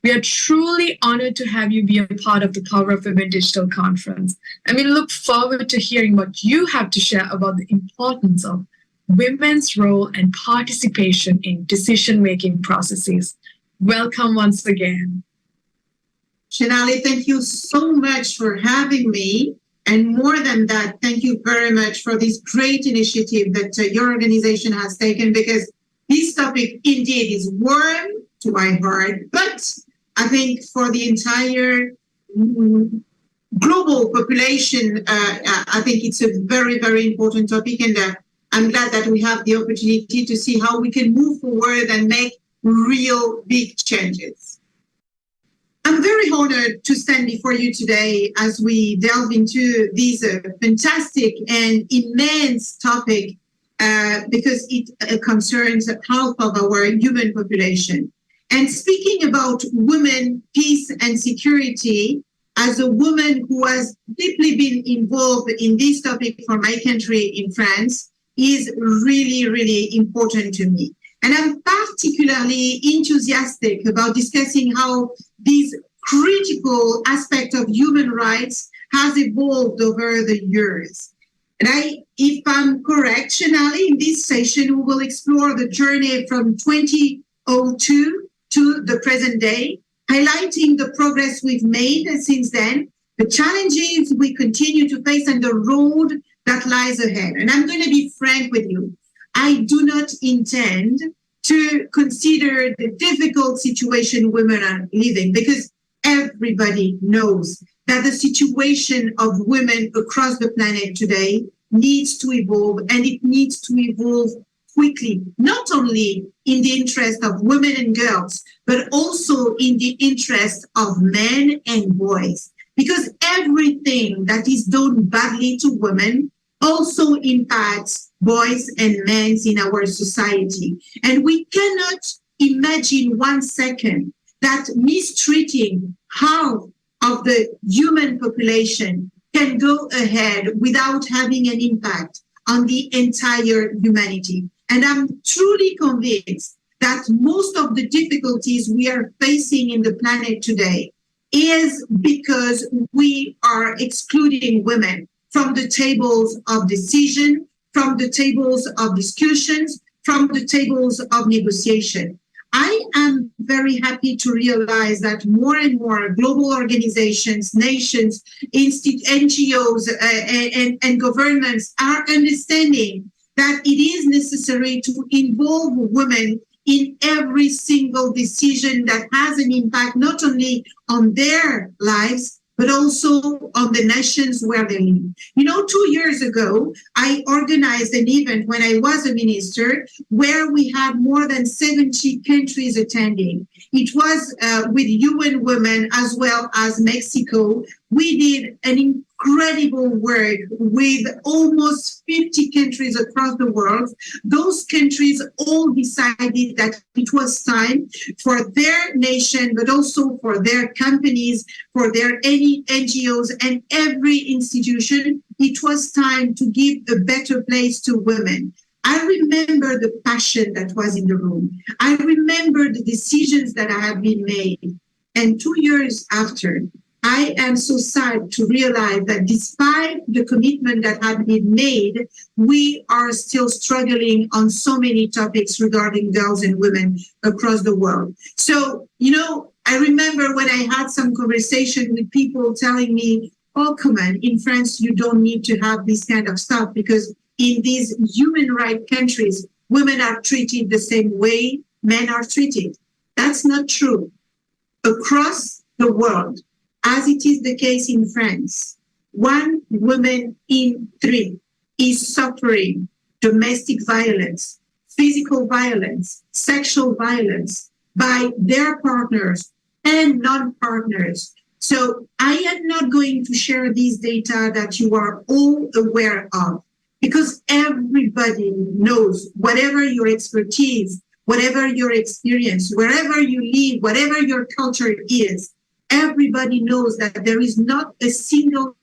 We are truly honored to have you be a part of the Power of Women Digital Conference, and we look forward to hearing what you have to share about the importance of women's role and participation in decision-making processes. Welcome once again. Shenali, thank you so much for having me. And more than that, thank you very much for this great initiative that your organization has taken, because this topic indeed is warm to my heart. But I think for the entire global population, I think it's a very, very important topic. And I'm glad that we have the opportunity to see how we can move forward and make real big changes. I'm very honored to stand before you today as we delve into this fantastic and immense topic because it concerns half of our human population. And speaking about women, peace and security, as a woman who has deeply been involved in this topic for my country in France, is really, really important to me. And I'm particularly enthusiastic about discussing how this critical aspect of human rights has evolved over the years. And if I'm correct, Shenali, in this session, we will explore the journey from 2002 to the present day, highlighting the progress we've made since then, the challenges we continue to face, and the road that lies ahead. And I'm going to be frank with you. I do not intend to consider the difficult situation women are living, because everybody knows that the situation of women across the planet today needs to evolve, and it needs to evolve quickly, not only in the interest of women and girls, but also in the interest of men and boys. Because everything that is done badly to women also impacts boys and men in our society. And we cannot imagine 1 second that mistreating half of the human population can go ahead without having an impact on the entire humanity. And I'm truly convinced that most of the difficulties we are facing in the planet today is because we are excluding women from the tables of decision, from the tables of discussions, from the tables of negotiation. I am very happy to realize that more and more global organizations, nations, NGOs, and governments are understanding that it is necessary to involve women in every single decision that has an impact not only on their lives, but also on the nations where they live. 2 years ago, I organized an event when I was a minister where we had more than 70 countries attending. It was with UN Women as well as Mexico. We did an incredible work with almost 50 countries across the world. Those countries all decided that it was time for their nation, but also for their companies, for their NGOs and every institution, it was time to give a better place to women. I remember the passion that was in the room. I remember the decisions that have been made. And 2 years after, I am so sad to realize that despite the commitment that had been made, we are still struggling on so many topics regarding girls and women across the world. So, I remember when I had some conversation with people telling me, oh, come on, in France, you don't need to have this kind of stuff because in these human rights countries, women are treated the same way men are treated. That's not true. Across the world, as it is the case in France, 1 woman in 3 is suffering domestic violence, physical violence, sexual violence by their partners and non-partners. So I am not going to share these data that you are all aware of, because everybody knows, whatever your expertise, whatever your experience, wherever you live, whatever your culture is, everybody knows that there is not a single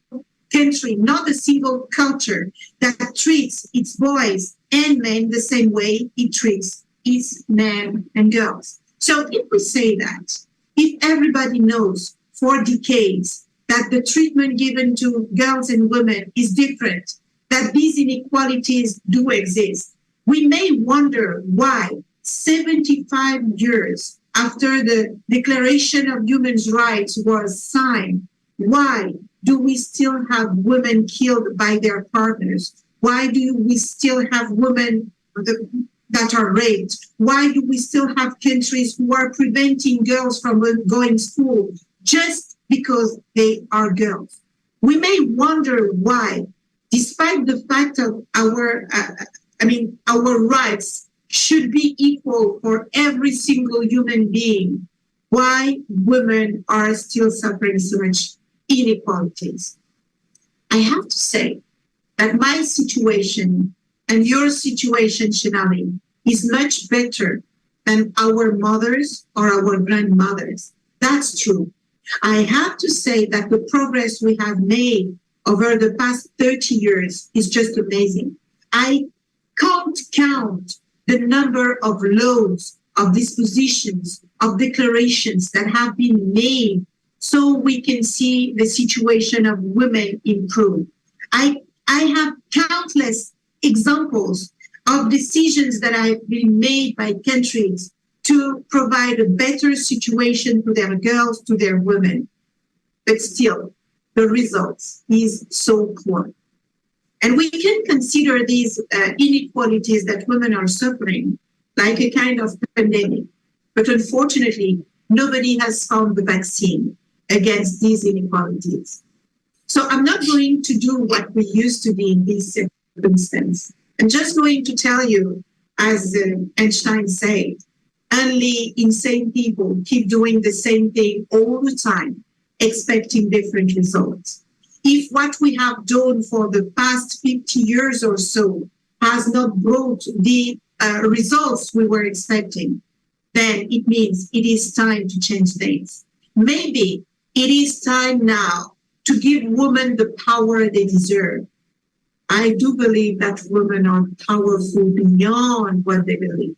country, not a single culture that treats its boys and men the same way it treats its men and girls. So if we say that, if everybody knows for decades that the treatment given to girls and women is different, that these inequalities do exist, we may wonder why 75 years after the Declaration of Human Rights was signed, why do we still have women killed by their partners? Why do we still have women that are raped? Why do we still have countries who are preventing girls from going to school just because they are girls? We may wonder why, despite the fact of our rights should be equal for every single human being, why women are still suffering so much inequalities. I have to say that my situation and your situation, Shenali, is much better than our mothers or our grandmothers. That's true. I have to say that the progress we have made over the past 30 years is just amazing. I can't count the number of laws, of dispositions, of declarations that have been made so we can see the situation of women improve. I have countless examples of decisions that have been made by countries to provide a better situation to their girls, to their women. But still, the results is so poor. And we can consider these inequalities that women are suffering like a kind of pandemic. But unfortunately, nobody has found the vaccine against these inequalities. So I'm not going to do what we used to do in these circumstances. I'm just going to tell you, as Einstein said, only insane people keep doing the same thing all the time, expecting different results. If what we have done for the past 50 years or so has not brought the results we were expecting, then it means it is time to change things. Maybe it is time now to give women the power they deserve. I do believe that women are powerful beyond what they believe,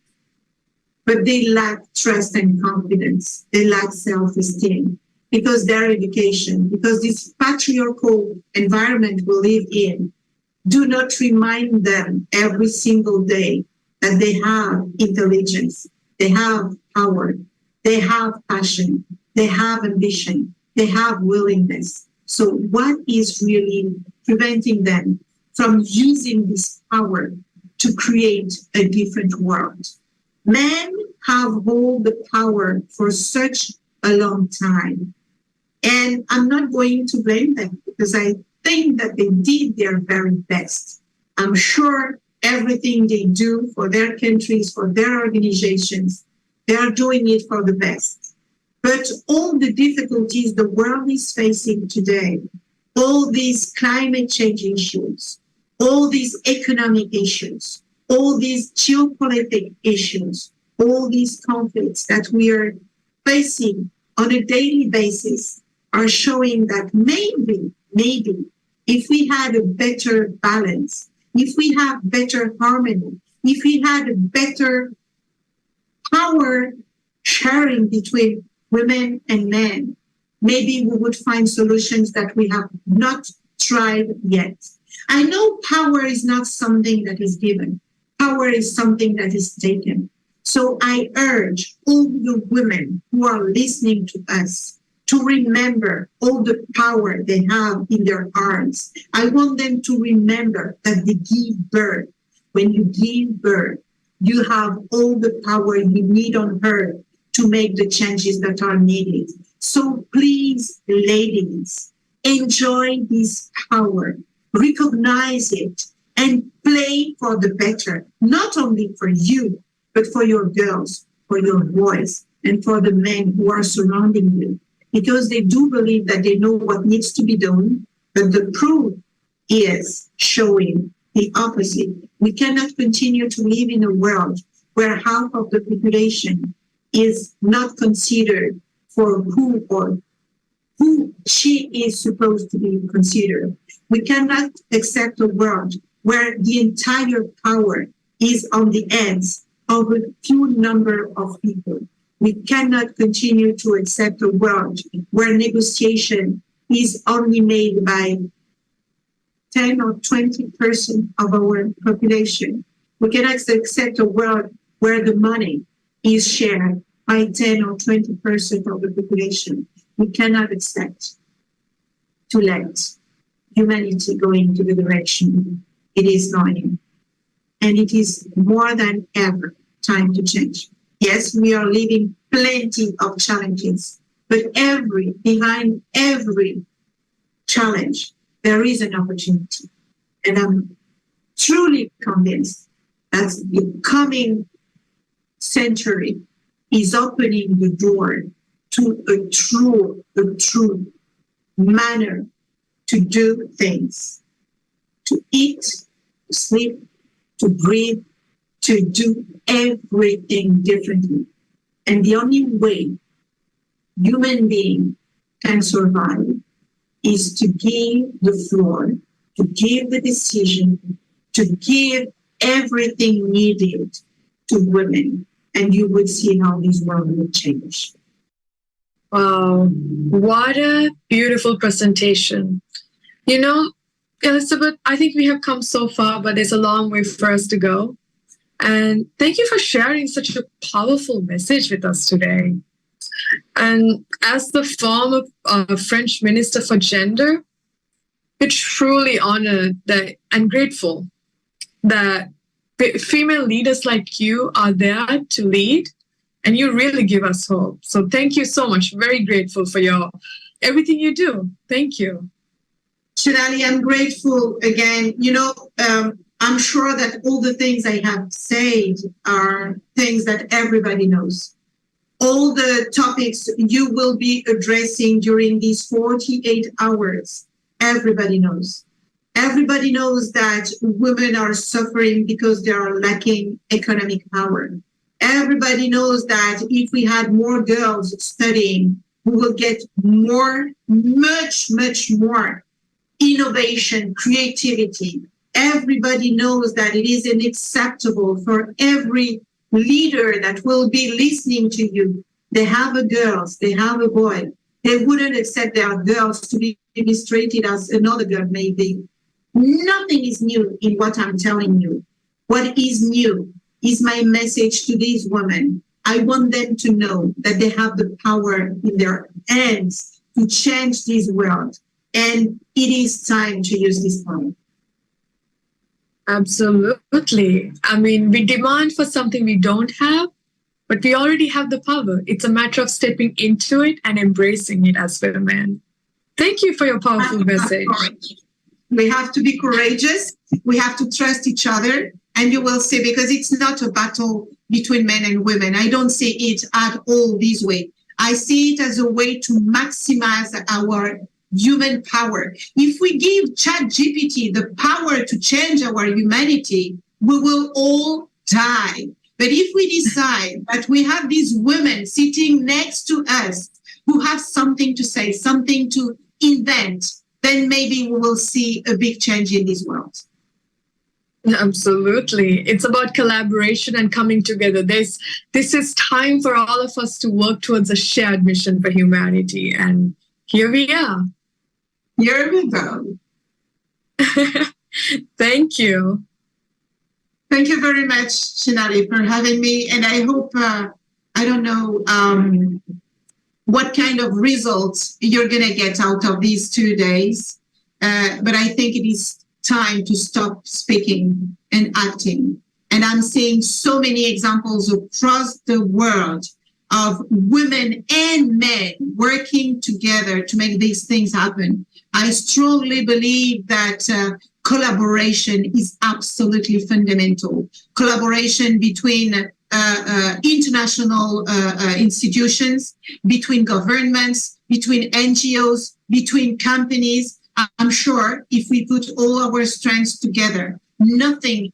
but they lack trust and confidence. They lack self-esteem because their education, because this patriarchal environment we live in, do not remind them every single day that they have intelligence, they have power, they have passion, they have ambition, they have willingness. So what is really preventing them from using this power to create a different world? Men have held the power for such a long time. And I'm not going to blame them because I think that they did their very best. I'm sure everything they do for their countries, for their organizations, they are doing it for the best. But all the difficulties the world is facing today, all these climate change issues, all these economic issues, all these geopolitical issues, all these conflicts that we are facing on a daily basis are showing that maybe, if we had a better balance, if we have better harmony, if we had a better power sharing between women and men, maybe we would find solutions that we have not tried yet. I know power is not something that is given. Power is something that is taken. So I urge all the women who are listening to us to remember all the power they have in their arms. I want them to remember that they give birth. When you give birth, you have all the power you need on earth to make the changes that are needed. So please, ladies, enjoy this power, recognize it, and play for the better, not only for you, but for your girls, for your boys, and for the men who are surrounding you, because they do believe that they know what needs to be done, but the proof is showing the opposite. We cannot continue to live in a world where half of the population is not considered for who she is supposed to be considered. We cannot accept a world where the entire power is on the hands of a few number of people. We cannot continue to accept a world where negotiation is only made by 10 or 20% of our population. We cannot accept a world where the money is shared by 10 or 20% of the population. We cannot accept to let humanity go into the direction it is going. And it is more than ever time to change. Yes, we are living plenty of challenges, but behind every challenge, there is an opportunity. And I'm truly convinced that the coming century is opening the door to a true manner to do things, to eat, to sleep, to breathe, to do everything differently. And the only way human being can survive is to give the floor, to give the decision, to give everything needed to women. And you would see how this world will change. Wow, what a beautiful presentation. You know, Elisabeth, I think we have come so far, but there's a long way for us to go. And thank you for sharing such a powerful message with us today. And as the former French Minister for Gender, we're truly honored and grateful that female leaders like you are there to lead, and you really give us hope. So thank you so much. Very grateful for everything you do. Thank you. Shenali, I'm grateful again. You know, I'm sure that all the things I have said are things that everybody knows. All the topics you will be addressing during these 48 hours, everybody knows. Everybody knows that women are suffering because they are lacking economic power. Everybody knows that if we had more girls studying, we will get much more innovation, creativity. Everybody knows that it is unacceptable for every leader that will be listening to you. They have a girl, they have a boy. They wouldn't accept their girls to be mistreated as another girl may be. Nothing is new in what I'm telling you. What is new is my message to these women. I want them to know that they have the power in their hands to change this world. And it is time to use this power. Absolutely. I mean, we demand for something we don't have, but we already have the power. It's a matter of stepping into it and embracing it as women. Thank you for your powerful message. We have to be courageous. We have to trust each other. And you will see, because it's not a battle between men and women. I don't see it at all this way. I see it as a way to maximize our human power. If we give ChatGPT the power to change our humanity, we will all die. But if we decide that we have these women sitting next to us who have something to say, something to invent, then maybe we will see a big change in this world. Absolutely. It's about collaboration and coming together. This is time for all of us to work towards a shared mission for humanity. And here we are. Here we go. Thank you. Thank you very much, Shenali, for having me. And I hope, I don't know what kind of results you're going to get out of these 2 days. But I think it is time to stop speaking and acting. And I'm seeing so many examples across the world of women and men working together to make these things happen. I strongly believe that collaboration is absolutely fundamental. Collaboration between international institutions, between governments, between NGOs, between companies. I'm sure if we put all our strengths together, nothing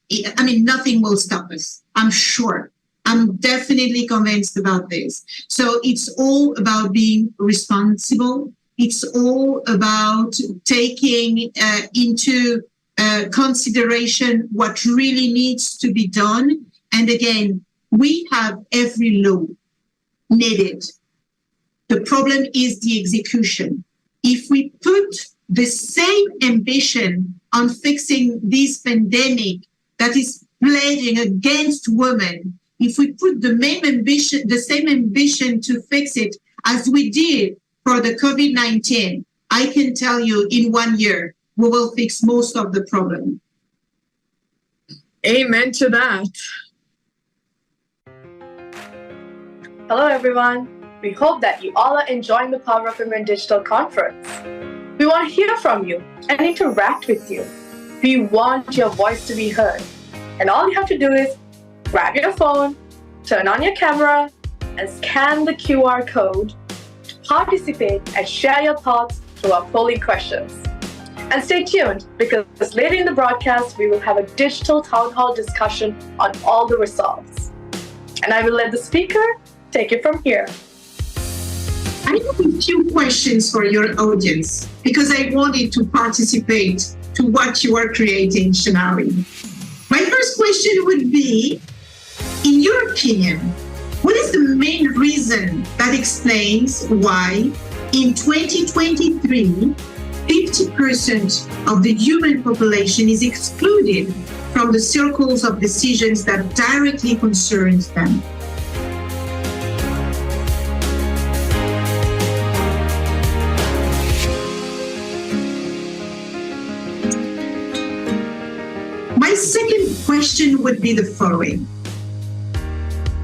will stop us. I'm sure. I'm definitely convinced about this. So it's all about being responsible. It's all about taking into consideration what really needs to be done. And again, we have every law needed. The problem is the execution. If we put the same ambition on fixing this pandemic that is pledging against women, if we put the same ambition to fix it as we did for the COVID-19, I can tell you in 1 year, we will fix most of the problem. Amen to that. Hello, everyone. We hope that you all are enjoying the Power of Women Digital Conference. We want to hear from you and interact with you. We want your voice to be heard. And all you have to do is grab your phone, turn on your camera, and scan the QR code to participate and share your thoughts through our polling questions. And stay tuned, because later in the broadcast, we will have a digital town hall discussion on all the results. And I will let the speaker take it from here. I have a few questions for your audience, because I wanted to participate to what you are creating, Shenali. My first question would be, in your opinion, what is the main reason that explains why in 2023, 50% of the human population is excluded from the circles of decisions that directly concerns them? My second question would be the following.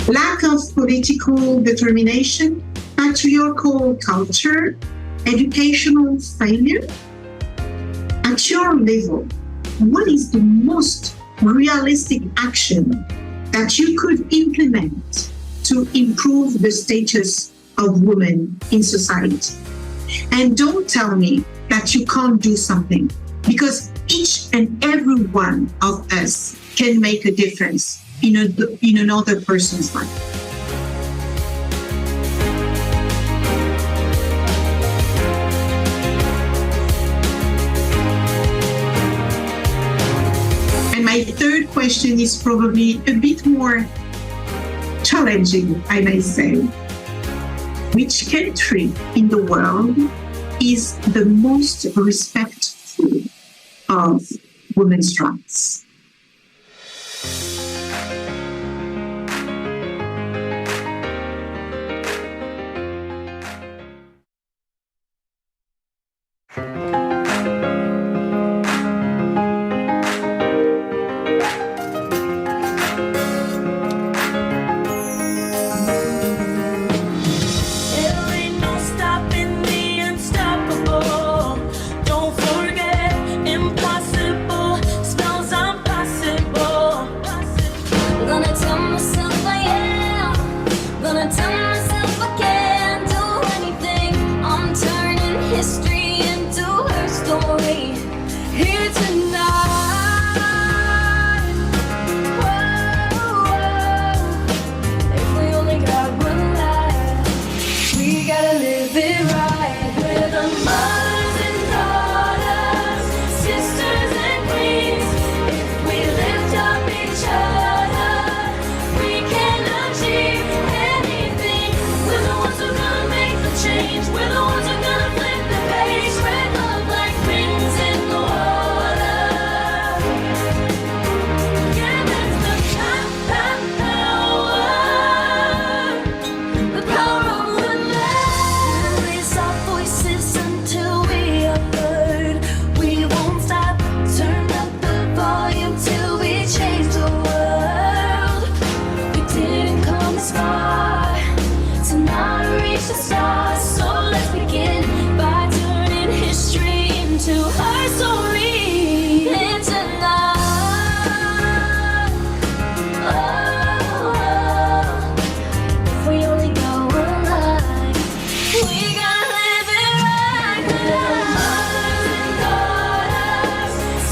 Lack of political determination, patriarchal culture, educational failure? At your level, what is the most realistic action that you could implement to improve the status of women in society? And don't tell me that you can't do something, because each and every one of us can make a difference in another person's life. And my third question is probably a bit more challenging, I may say. Which country in the world is the most respectful of women's rights?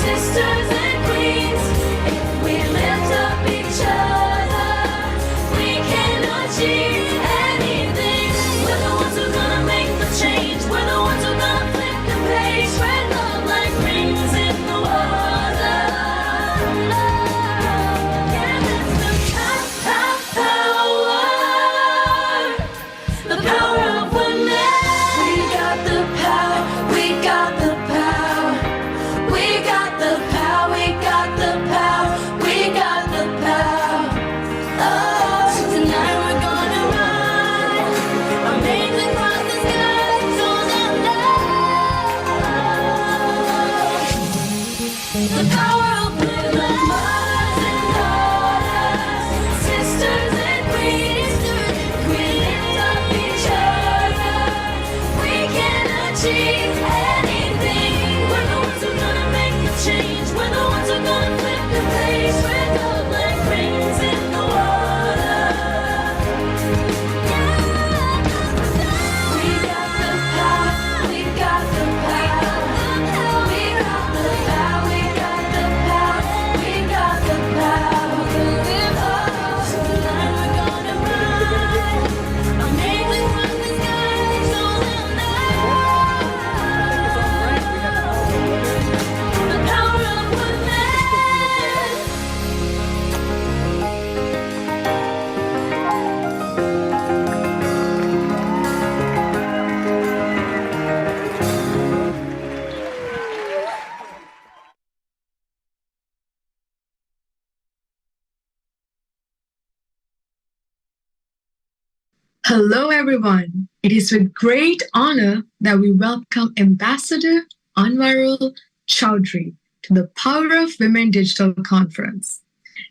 Sisters and queens, achieve anything. We're the ones who are gonna make the change. We're the ones who are gonna flip the page. We're gold like rings in the water. We got the power. We got the power. We got the power. We got the power. We got the power. Tonight we're gonna ride. I'll make it from the sky. So they'll know the power of women. Hello, everyone. It is with great honor that we welcome Ambassador Anwarul Chowdhury to the Power of Women Digital Conference.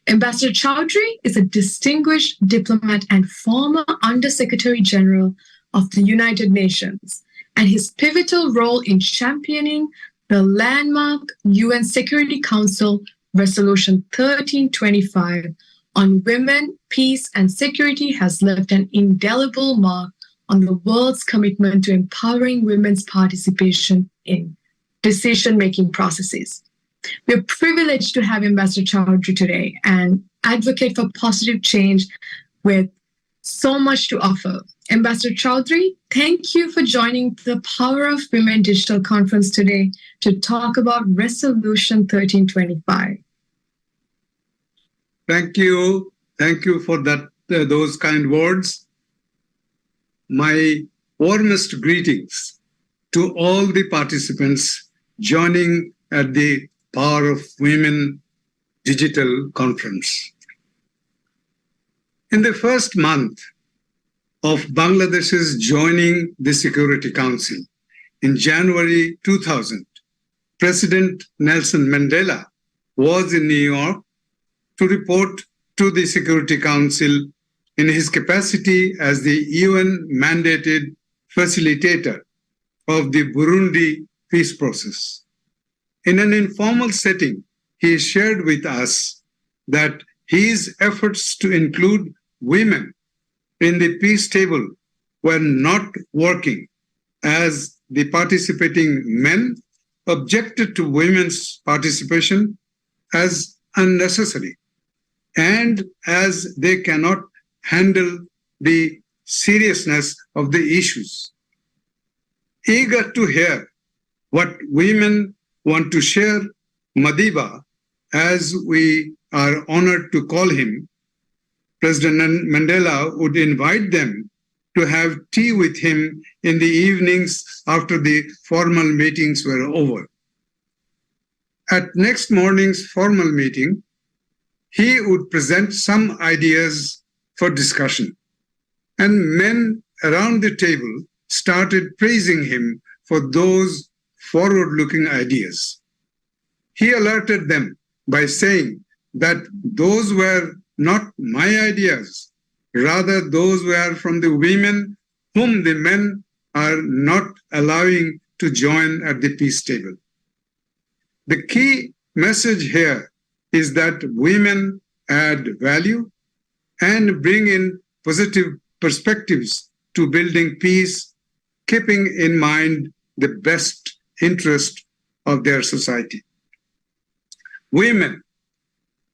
Ambassador Chowdhury is a distinguished diplomat and former Undersecretary General of the United Nations, and his pivotal role in championing the landmark UN Security Council Resolution 1325 on women, peace, and security has left an indelible mark on the world's commitment to empowering women's participation in decision-making processes. We're privileged to have Ambassador Chowdhury today and advocate for positive change with so much to offer. Ambassador Chowdhury, thank you for joining the Power of Women Digital Conference today to talk about Resolution 1325. Thank you. Thank you for that. Those kind words. My warmest greetings to all the participants joining at the Power of Women Digital Conference. In the first month of Bangladesh's joining the Security Council in January 2000, President Nelson Mandela was in New York to report to the Security Council in his capacity as the UN-mandated facilitator of the Burundi peace process. In an informal setting, he shared with us that his efforts to include women in the peace table were not working, as the participating men objected to women's participation as unnecessary, and as they cannot handle the seriousness of the issues. Eager to hear what women want to share, Madiba, as we are honored to call him, President Mandela would invite them to have tea with him in the evenings after the formal meetings were over. At next morning's formal meeting, he would present some ideas for discussion, and men around the table started praising him for those forward-looking ideas. He alerted them by saying that those were not my ideas, rather those were from the women whom the men are not allowing to join at the peace table. The key message here is that women add value and bring in positive perspectives to building peace, keeping in mind the best interest of their society. Women,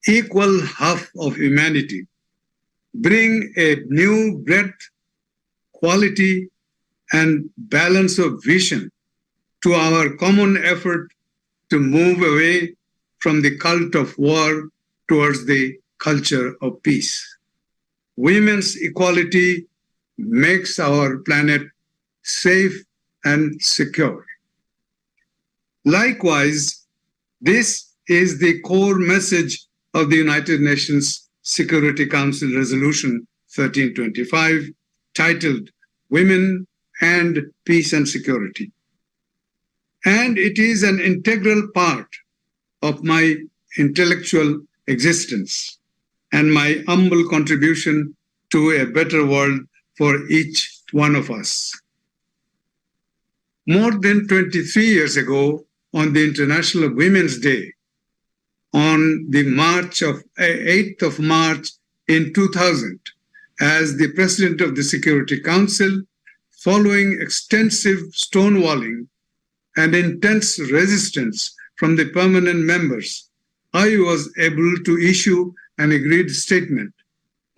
equal half of humanity, bring a new breadth, quality, and balance of vision to our common effort to move away from the cult of war towards the culture of peace. Women's equality makes our planet safe and secure. Likewise, this is the core message of the United Nations Security Council Resolution 1325, titled Women and Peace and Security. And it is an integral part of my intellectual existence and my humble contribution to a better world for each one of us. More than 23 years ago, on the International Women's Day, on the 8th of March in 2000, as the President of the Security Council, following extensive stonewalling and intense resistance from the permanent members, I was able to issue an agreed statement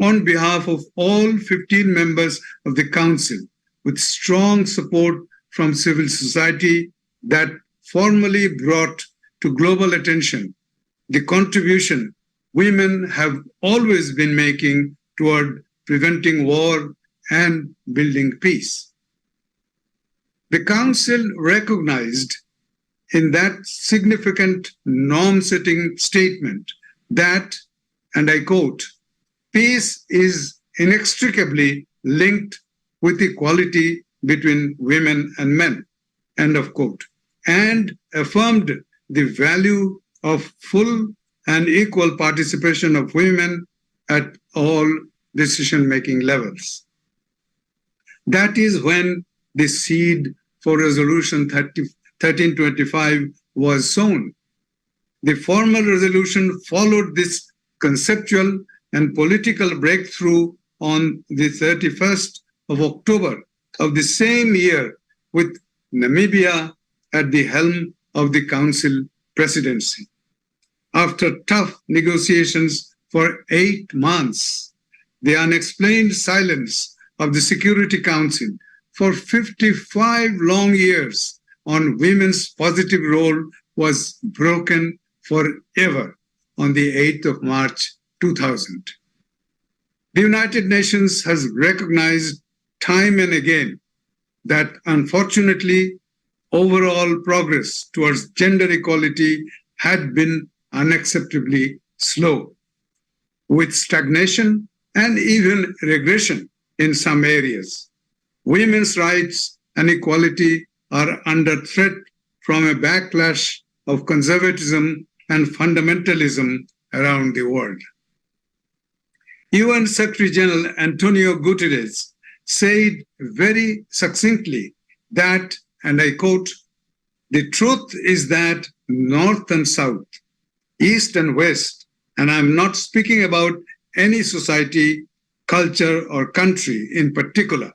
on behalf of all 15 members of the Council, with strong support from civil society, that formally brought to global attention the contribution women have always been making toward preventing war and building peace. The Council recognized in that significant norm-setting statement that, and I quote, peace is inextricably linked with equality between women and men, end of quote, and affirmed the value of full and equal participation of women at all decision-making levels. That is when the seed for Resolution 1325 was sown. The formal resolution followed this conceptual and political breakthrough on the 31st of October of the same year, with Namibia at the helm of the Council presidency. After tough negotiations for 8 months, the unexplained silence of the Security Council for 55 long years on women's positive role was broken forever on the 8th of March 2000. The United Nations has recognized time and again that, unfortunately, overall progress towards gender equality had been unacceptably slow, with stagnation and even regression in some areas. Women's rights and equality are under threat from a backlash of conservatism and fundamentalism around the world. UN Secretary General Antonio Guterres said very succinctly that, and I quote, "The truth is that North and South, East and West, and I'm not speaking about any society, culture, or country in particular,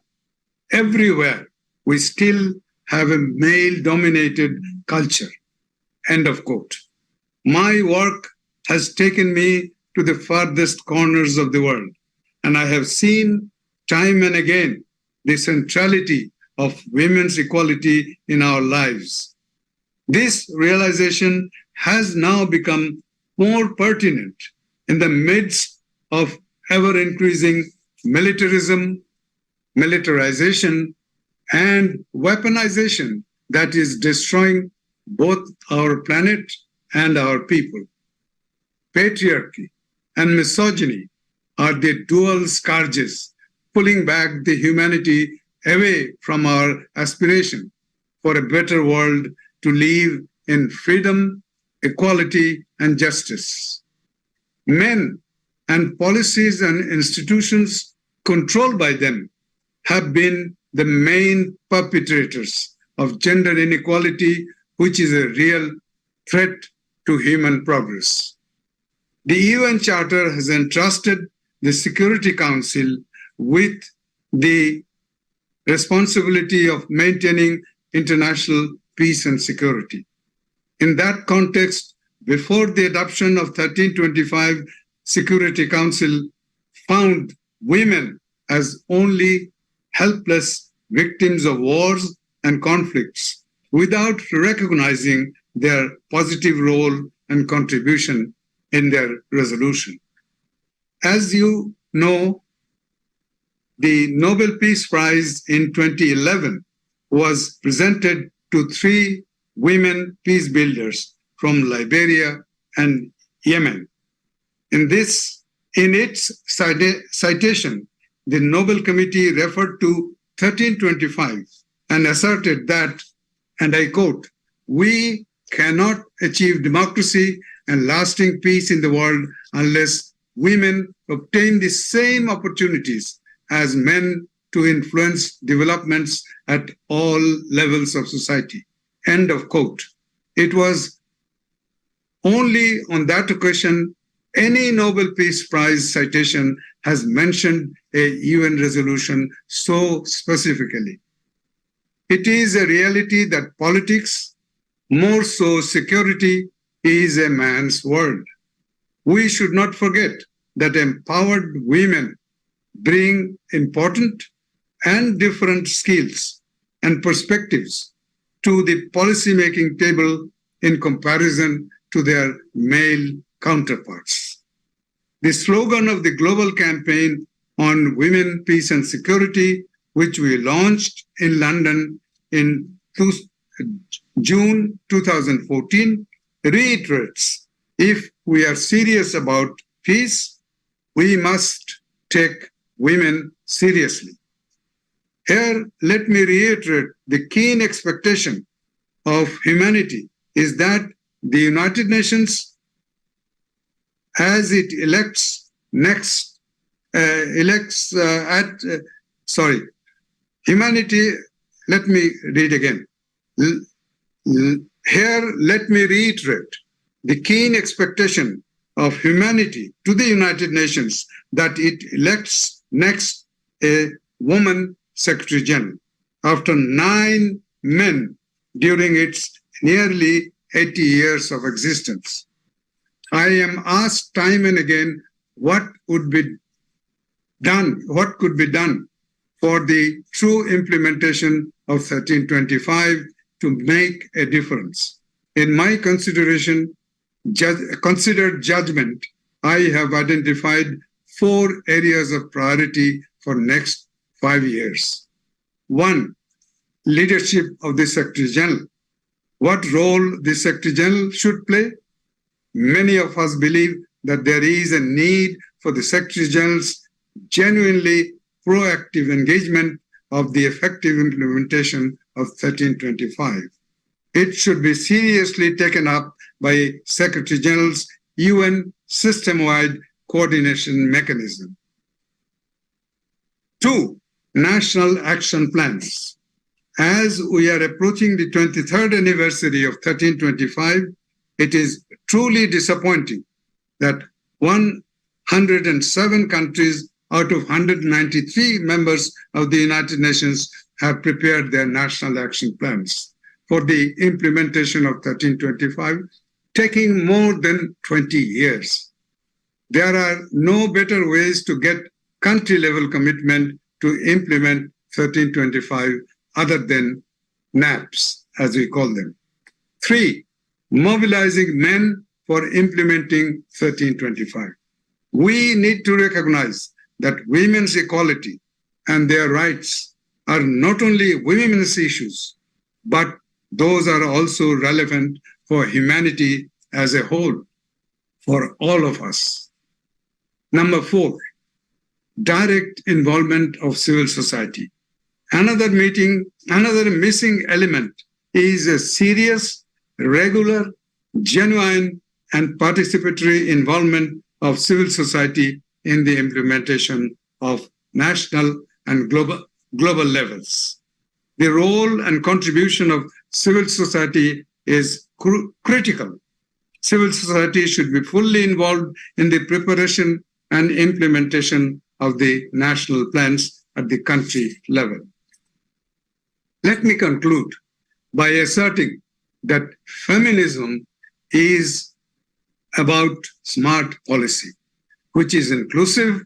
everywhere we still have a male-dominated culture," end of quote. My work has taken me to the farthest corners of the world, and I have seen time and again the centrality of women's equality in our lives. This realization has now become more pertinent in the midst of ever-increasing militarism, militarization, and weaponization that is destroying both our planet and our people. Patriarchy and misogyny are the dual scourges pulling back the humanity away from our aspiration for a better world to live in freedom, equality, and justice. Men and policies and institutions controlled by them have been the main perpetrators of gender inequality, which is a real threat to human progress. The UN Charter has entrusted the Security Council with the responsibility of maintaining international peace and security. In that context, before the adoption of 1325, Security Council found women as only helpless victims of wars and conflicts, without recognizing their positive role and contribution in their resolution. As you know, the Nobel Peace Prize in 2011 was presented to 3 women peace builders from Liberia and Yemen. In its citation, the Nobel Committee referred to 1325 and asserted that, and I quote, "We cannot achieve democracy and lasting peace in the world unless women obtain the same opportunities as men to influence developments at all levels of society. End of quote. It was only on that occasion any Nobel Peace Prize citation has mentioned a UN resolution so specifically. It is a reality that politics, more so security, is a man's world. We should not forget that empowered women bring important and different skills and perspectives to the policy-making table in comparison to their male counterparts. The slogan of the global campaign on women, peace and security, which we launched in London in June 2014, reiterates, if we are serious about peace, we must take women seriously. Here, let me reiterate the keen expectation of humanity is that the United Nations, as it humanity, let me read again. Here, let me reiterate the keen expectation of humanity to the United Nations that it elects next a woman Secretary General after 9 men during its nearly 80 years of existence. I am asked time and again what could be done for the true implementation of 1325 to make a difference. In my considered judgment, I have identified 4 areas of priority for next 5 years. 1, leadership of the Secretary General. What role the Secretary General should play? Many of us believe that there is a need for the Secretary General's genuinely proactive engagement of the effective implementation of 1325. It should be seriously taken up by Secretary General's UN system-wide coordination mechanism. 2, national action plans. As we are approaching the 23rd anniversary of 1325, it is truly disappointing that 107 countries out of 193 members of the United Nations have prepared their national action plans for the implementation of 1325, taking more than 20 years. There are no better ways to get country-level commitment to implement 1325 other than NAPs, as we call them. 3, mobilizing men for implementing 1325. We need to recognize that women's equality and their rights are not only women's issues, but those are also relevant for humanity as a whole, for all of us. Number 4, direct involvement of civil society. Another missing element is a serious, regular, genuine, and participatory involvement of civil society in the implementation of national and global levels. The role and contribution of civil society is critical. Civil society should be fully involved in the preparation and implementation of the national plans at the country level. Let me conclude by asserting that feminism is about smart policy, which is inclusive,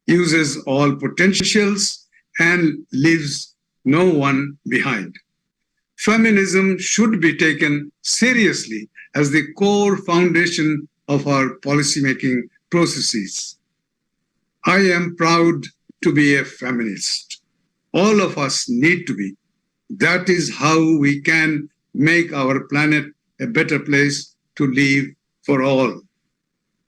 uses all potentials, and leaves no one behind. Feminism should be taken seriously as the core foundation of our policymaking processes. I am proud to be a feminist. All of us need to be. That is how we can make our planet a better place to live for all.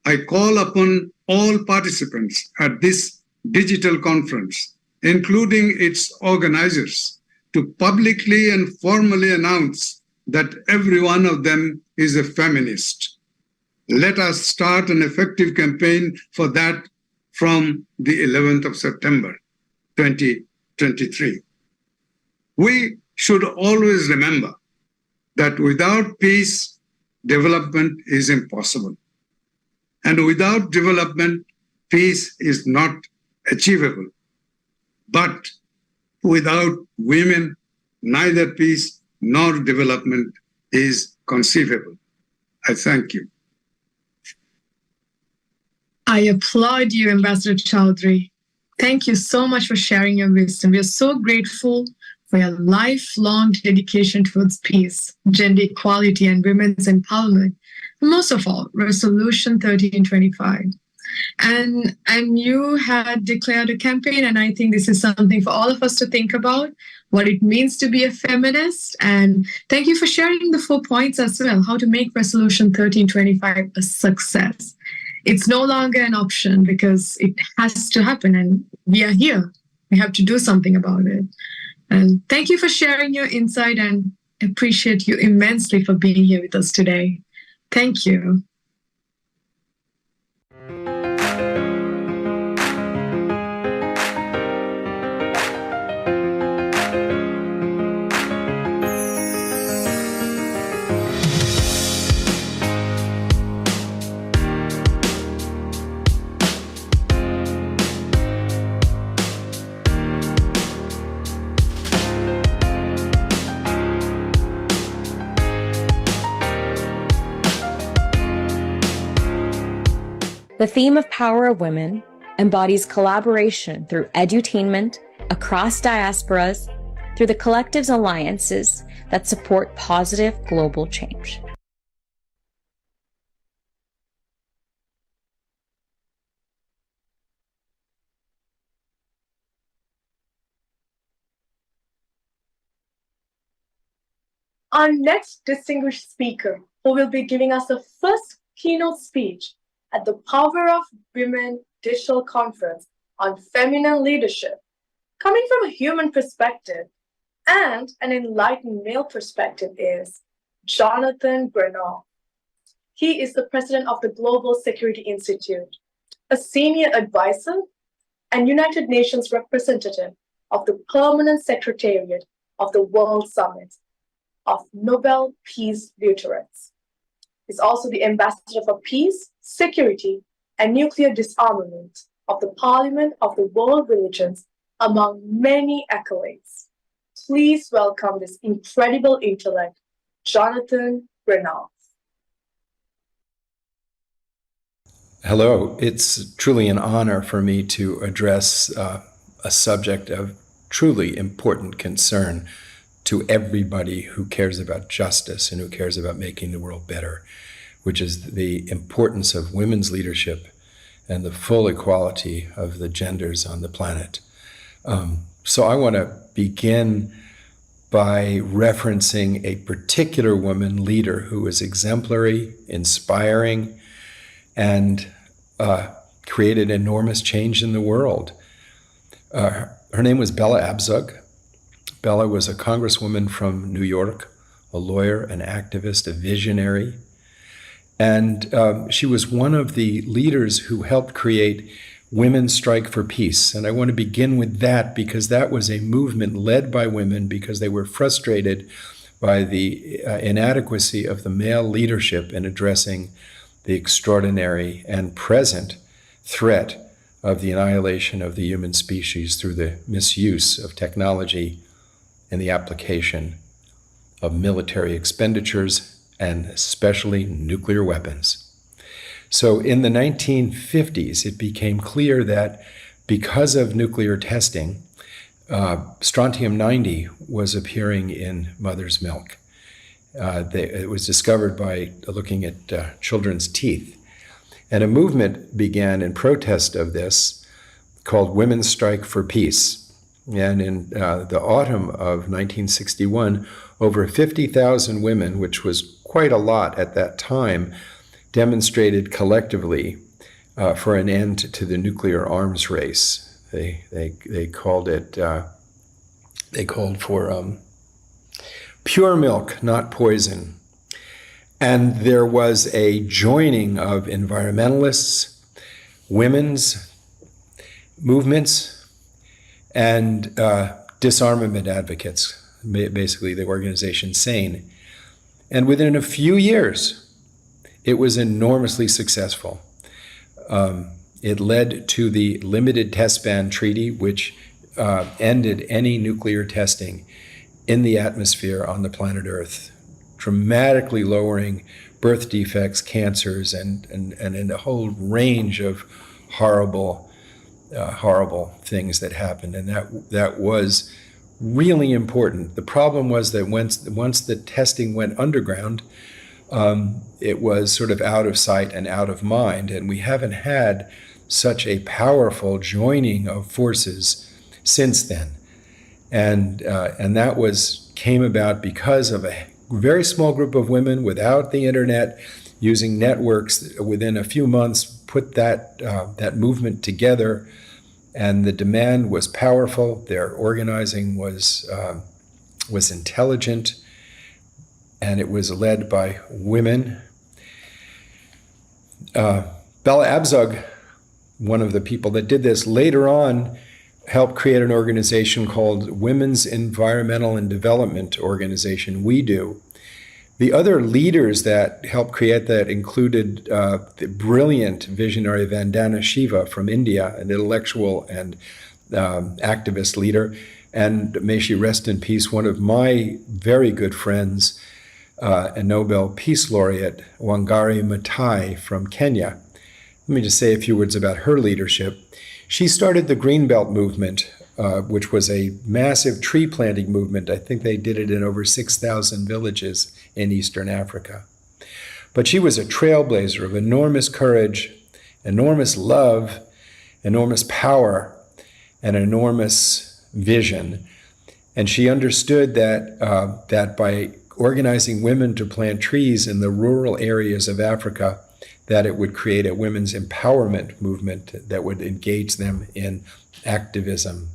I call upon all participants at this digital conference, including its organizers, to publicly and formally announce that every one of them is a feminist. Let us start an effective campaign for that from the 11th of September, 2020. 2023. We should always remember that without peace, development is impossible. And without development, peace is not achievable. But without women, neither peace nor development is conceivable. I thank you. I applaud you, Ambassador Chowdhury. Thank you so much for sharing your wisdom. We are so grateful for your lifelong dedication towards peace, gender equality, and women's empowerment. And most of all, Resolution 1325. And you had declared a campaign, and I think this is something for all of us to think about, what it means to be a feminist. And thank you for sharing the 4 points as well, how to make Resolution 1325 a success. It's no longer an option because it has to happen, and we are here. We have to do something about it. And thank you for sharing your insight, and appreciate you immensely for being here with us today. Thank you. The theme of Power of Women embodies collaboration through edutainment across diasporas through the collectives alliances that support positive global change. Our next distinguished speaker, who will be giving us the first keynote speech at the Power of Women Digital Conference on Feminine Leadership, coming from a human perspective and an enlightened male perspective, is Jonathan Granoff. He is the president of the Global Security Institute, a senior advisor and United Nations representative of the Permanent Secretariat of the World Summit of Nobel Peace Laureates. He's also the ambassador for peace, security, and nuclear disarmament of the Parliament of the World Religions, among many accolades. Please welcome this incredible intellect, Jonathan Granoff. Hello, it's truly an honor for me to address a subject of truly important concern to everybody who cares about justice and who cares about making the world better, which is the importance of women's leadership and the full equality of the genders on the planet. So I want to begin by referencing a particular woman leader who is exemplary, inspiring, and created enormous change in the world. Her name was Bella Abzug. Bella was a congresswoman from New York, a lawyer, an activist, a visionary. And she was one of the leaders who helped create Women's Strike for Peace. And I want to begin with that because that was a movement led by women because they were frustrated by the inadequacy of the male leadership in addressing the extraordinary and present threat of the annihilation of the human species through the misuse of technology and the application of military expenditures and especially nuclear weapons. So in the 1950s, it became clear that because of nuclear testing, strontium-90 was appearing in mother's milk. It was discovered by looking at children's teeth. And a movement began in protest of this called Women's Strike for Peace. And in the autumn of 1961, over 50,000 women, which was quite a lot at that time, demonstrated collectively for an end to the nuclear arms race. They called it. They called for pure milk, not poison. And there was a joining of environmentalists, women's movements, and disarmament advocates, basically the organization SANE. And within a few years, it was enormously successful. It led to the Limited Test Ban Treaty, which ended any nuclear testing in the atmosphere on the planet Earth, dramatically lowering birth defects, cancers, and a whole range of horrible things that happened. And that was really important. The problem was that once the testing went underground, it was sort of out of sight and out of mind, and we haven't had such a powerful joining of forces since then. And that came about because of a very small group of women without the internet, using networks within a few months, put that movement together, and the demand was powerful. Their organizing was intelligent, and it was led by women. Bella Abzug, one of the people that did this, later on helped create an organization called Women's Environmental and Development Organization, WeDo. The other leaders that helped create that included the brilliant visionary Vandana Shiva from India, an intellectual and activist leader, and may she rest in peace, one of my very good friends, a Nobel Peace Laureate, Wangari Maathai from Kenya. Let me just say a few words about her leadership. She started the Greenbelt movement, which was a massive tree planting movement. I think they did it in over 6,000 villages in Eastern Africa. But she was a trailblazer of enormous courage, enormous love, enormous power, and enormous vision. And she understood that by organizing women to plant trees in the rural areas of Africa, that it would create a women's empowerment movement that would engage them in activism.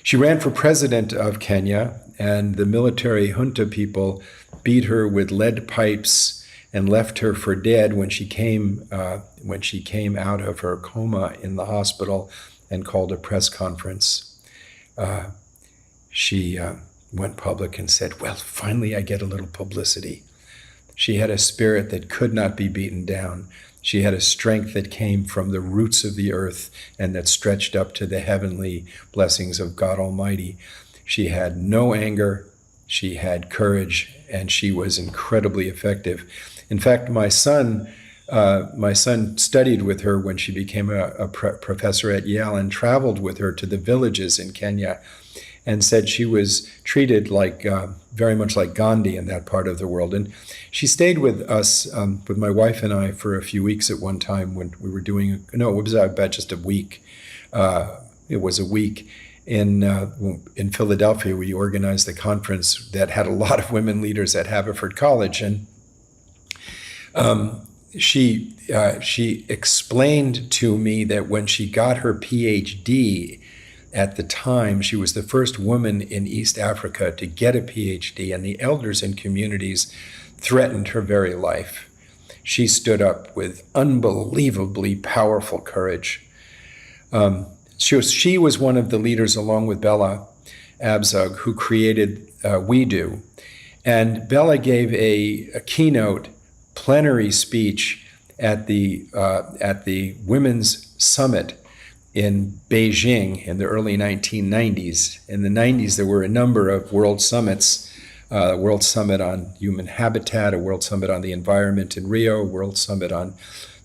She ran for president of Kenya, and the military junta people beat her with lead pipes and left her for dead when she came out of her coma in the hospital and called a press conference. She went public and said, "Well, finally I get a little publicity." She had a spirit that could not be beaten down. She had a strength that came from the roots of the earth and that stretched up to the heavenly blessings of God Almighty. She had no anger, she had courage, and she was incredibly effective. In fact, my son studied with her when she became a professor at Yale and traveled with her to the villages in Kenya, and said she was treated like very much like Gandhi in that part of the world. And she stayed with us, with my wife and I, for a few weeks at one time when we were doing, it was about just a week. It was a week in Philadelphia. We organized the conference that had a lot of women leaders at Haverford College. And she explained to me that when she got her PhD, at the time, she was the first woman in East Africa to get a PhD, and the elders and communities threatened her very life. She stood up with unbelievably powerful courage. She was one of the leaders, along with Bella Abzug, who created WeDo. And Bella gave a keynote plenary speech at the Women's Summit in Beijing in the early 1990s. In the 90s, there were a number of world summits, a World Summit on Human Habitat, a World Summit on the Environment in Rio, a World Summit on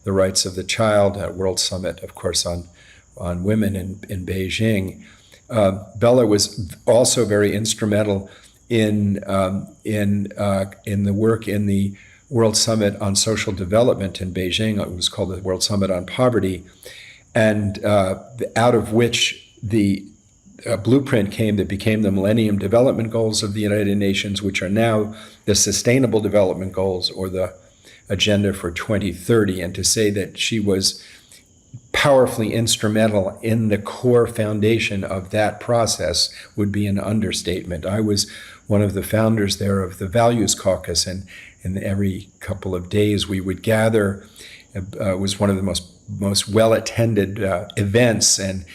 the Rights of the Child, a World Summit, of course, on women in Beijing. Bella was also very instrumental in the work in the World Summit on Social Development in Beijing. It was called the World Summit on Poverty, and out of which the blueprint came that became the Millennium Development Goals of the United Nations, which are now the Sustainable Development Goals, or the Agenda for 2030. And to say that she was powerfully instrumental in the core foundation of that process would be an understatement. I was one of the founders there of the Values Caucus, and every couple of days we would gather. It was one of the most well-attended events, and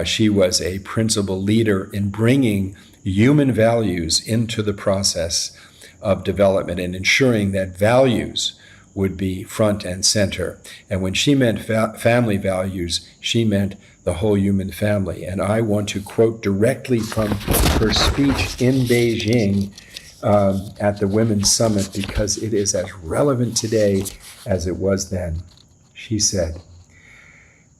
She was a principal leader in bringing human values into the process of development and ensuring that values would be front and center. And when she meant family values, she meant the whole human family. And I want to quote directly from her speech in Beijing at the Women's Summit because it is as relevant today as it was then. She said,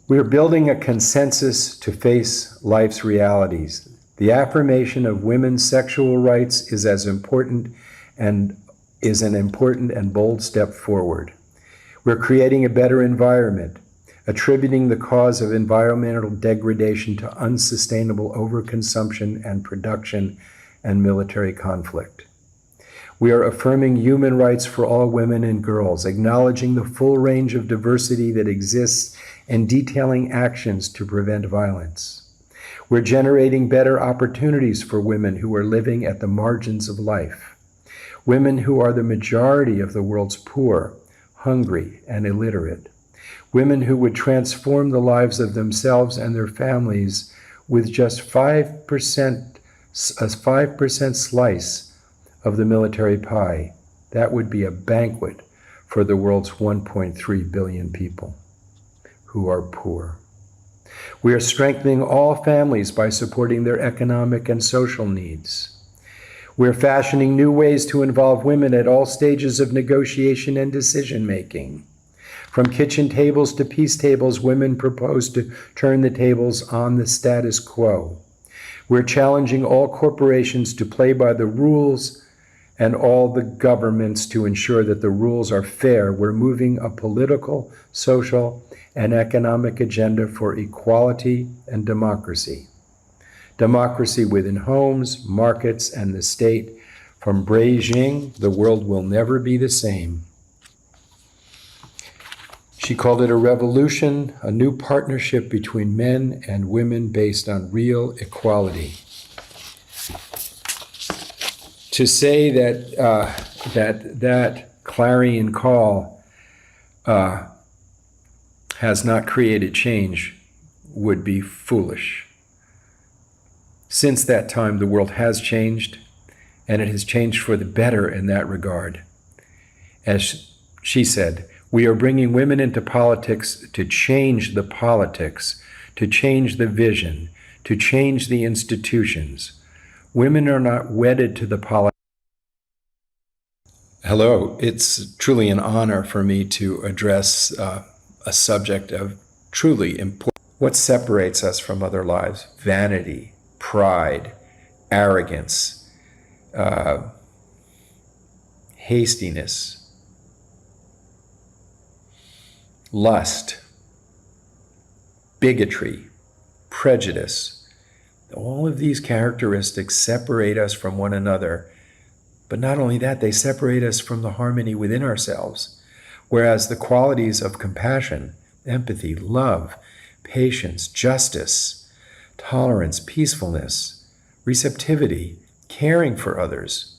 "We are building a consensus to face life's realities. The affirmation of women's sexual rights is an important and bold step forward. We're creating a better environment, attributing the cause of environmental degradation to unsustainable overconsumption and production and military conflict. We are affirming human rights for all women and girls, acknowledging the full range of diversity that exists and detailing actions to prevent violence. We're generating better opportunities for women who are living at the margins of life, women who are the majority of the world's poor, hungry, and illiterate, women who would transform the lives of themselves and their families with just 5%, a 5% slice of the military pie. That would be a banquet for the world's 1.3 billion people who are poor. We are strengthening all families by supporting their economic and social needs. We're fashioning new ways to involve women at all stages of negotiation and decision-making. From kitchen tables to peace tables, women propose to turn the tables on the status quo. We're challenging all corporations to play by the rules and all the governments to ensure that the rules are fair. We're moving a political, social, and economic agenda for equality and democracy. Democracy within homes, markets, and the state. From Beijing, the world will never be the same." She called it a revolution, a new partnership between men and women based on real equality. To say that clarion call has not created change would be foolish. Since that time, the world has changed, and it has changed for the better in that regard. As she said, we are bringing women into politics to change the politics, to change the vision, to change the institutions. Women are not wedded to the politics. Hello, it's truly an honor for me to address a subject of truly important. What separates us from other lives? Vanity, pride, arrogance, hastiness, lust, bigotry, prejudice. All of these characteristics separate us from one another. But not only that, they separate us from the harmony within ourselves. Whereas the qualities of compassion, empathy, love, patience, justice, tolerance, peacefulness, receptivity, caring for others,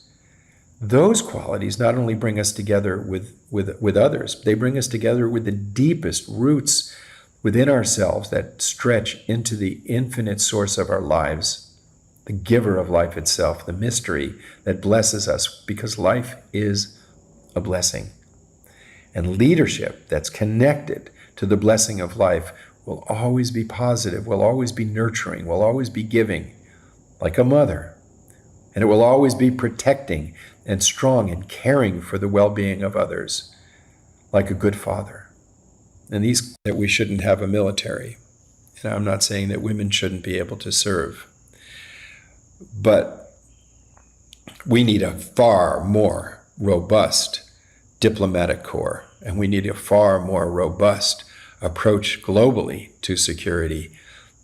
those qualities not only bring us together with others, they bring us together with the deepest roots within ourselves that stretch into the infinite source of our lives, the giver of life itself, the mystery that blesses us, because life is a blessing. And leadership that's connected to the blessing of life will always be positive, will always be nurturing, will always be giving, like a mother. And it will always be protecting and strong and caring for the well-being of others, like a good father. And these that we shouldn't have a military. And I'm not saying that women shouldn't be able to serve. But we need a far more robust diplomatic corps, and we need a far more robust approach globally to security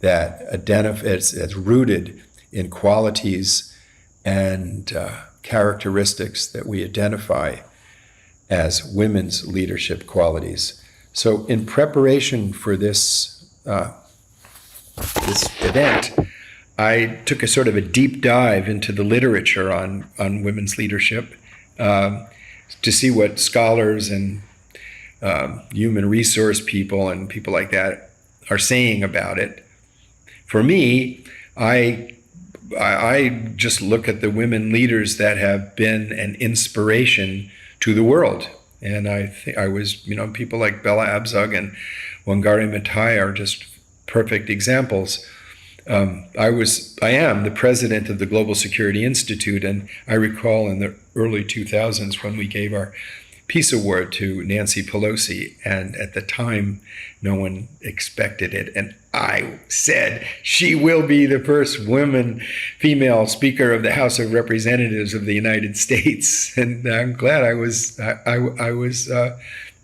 that is rooted in qualities and characteristics that we identify as women's leadership qualities. So in preparation for this event, I took a sort of a deep dive into the literature on women's leadership to see what scholars and human resource people and people like that are saying about it. For me, I just look at the women leaders that have been an inspiration to the world. And I think I was, people like Bella Abzug and Wangari Maathai are just perfect examples. I am the president of the Global Security Institute, and I recall in the early 2000s when we gave our Peace Award to Nancy Pelosi, and at the time, no one expected it. And I said, she will be the first female Speaker of the House of Representatives of the United States. And I'm glad I was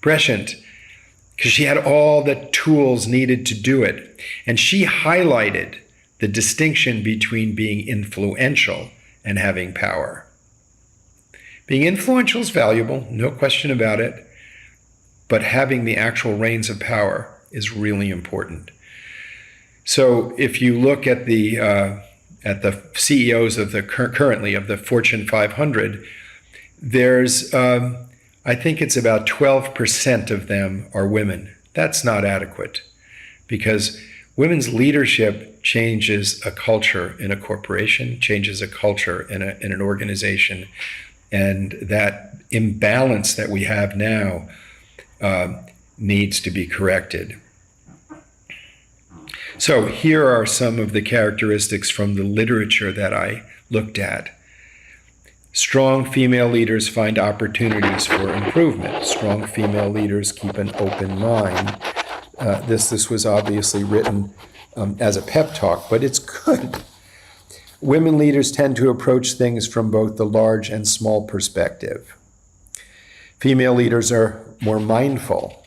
prescient, because she had all the tools needed to do it. And she highlighted the distinction between being influential and having power. Being influential is valuable, no question about it, but having the actual reins of power is really important. So if you look at the CEOs of currently of the Fortune 500, there's I think it's about 12% of them are women. That's not adequate, because women's leadership changes a culture in a corporation, changes a culture in an organization. And that imbalance that we have now needs to be corrected. So here are some of the characteristics from the literature that I looked at. Strong female leaders find opportunities for improvement. Strong female leaders keep an open mind. This was obviously written as a pep talk, but it's good. Women leaders tend to approach things from both the large and small perspective. Female leaders are more mindful.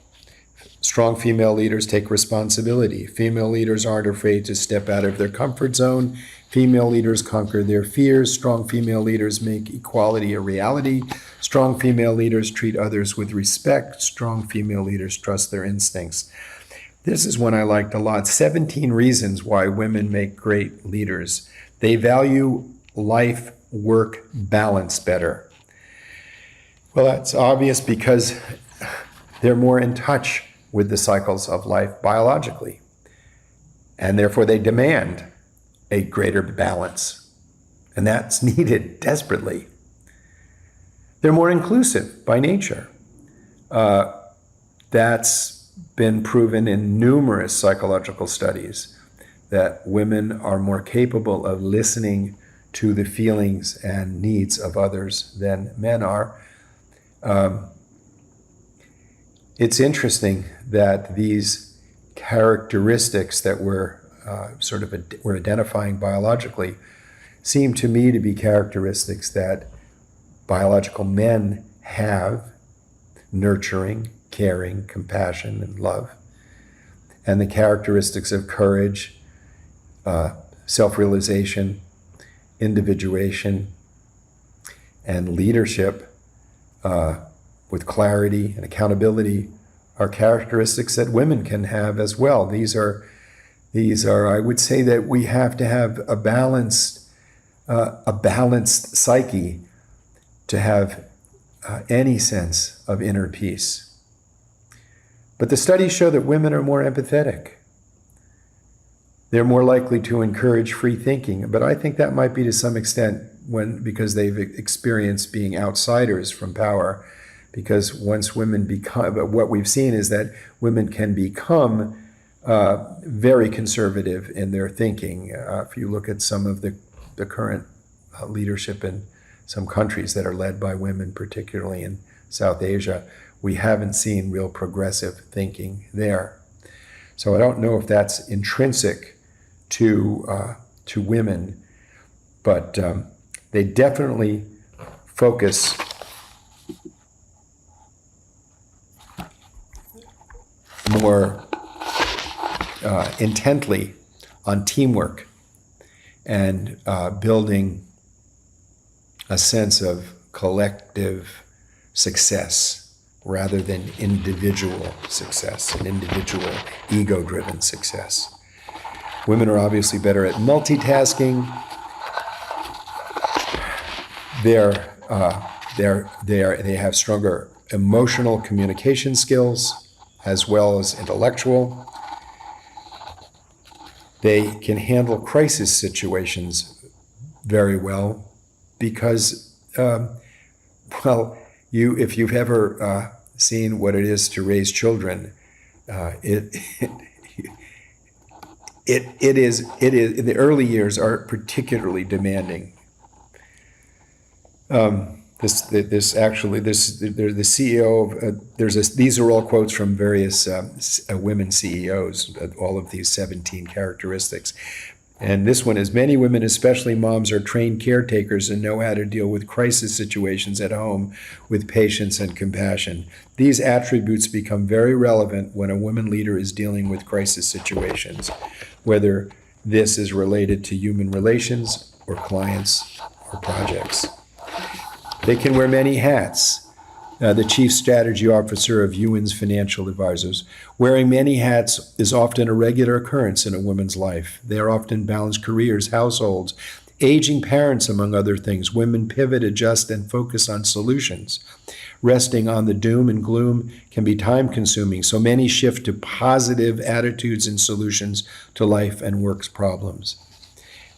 Strong female leaders take responsibility. Female leaders aren't afraid to step out of their comfort zone. Female leaders conquer their fears. Strong female leaders make equality a reality. Strong female leaders treat others with respect. Strong female leaders trust their instincts. This is one I liked a lot. 17 reasons why women make great leaders. They value life-work balance better. Well, that's obvious because they're more in touch with the cycles of life biologically, and therefore they demand a greater balance, and that's needed desperately. They're more inclusive by nature. That's been proven in numerous psychological studies, that women are more capable of listening to the feelings and needs of others than men are. It's interesting that these characteristics that we're identifying biologically seem to me to be characteristics that biological men have: nurturing, caring, compassion, and love. And the characteristics of courage, self-realization, individuation, and leadership with clarity and accountability are characteristics that women can have as well. These are, I would say that we have to have a balanced psyche to have any sense of inner peace. But the studies show that women are more empathetic. They're more likely to encourage free thinking, but I think that might be to some extent because they've experienced being outsiders from power. Because once women become, what we've seen is that women can become very conservative in their thinking. If you look at some of the current leadership in some countries that are led by women, particularly in South Asia, we haven't seen real progressive thinking there. So I don't know if that's intrinsic to women, but they definitely focus more intently on teamwork and building a sense of collective success rather than individual success, and individual ego-driven success. Women are obviously better at multitasking. They have stronger emotional communication skills as well as intellectual. They can handle crisis situations very well because, if you've ever seen what it is to raise children, it is in the early years are particularly demanding. The CEO of these are all quotes from various women CEOs, all of these 17 characteristics. And this one is, many women, especially moms, are trained caretakers and know how to deal with crisis situations at home with patience and compassion. These attributes become very relevant when a woman leader is dealing with crisis situations, whether this is related to human relations or clients or projects. They can wear many hats. The chief strategy officer of UN's financial advisors. Wearing many hats is often a regular occurrence in a woman's life. They are often balanced careers, households, aging parents, among other things. Women pivot, adjust, and focus on solutions. Resting on the doom and gloom can be time-consuming, so many shift to positive attitudes and solutions to life and work's problems.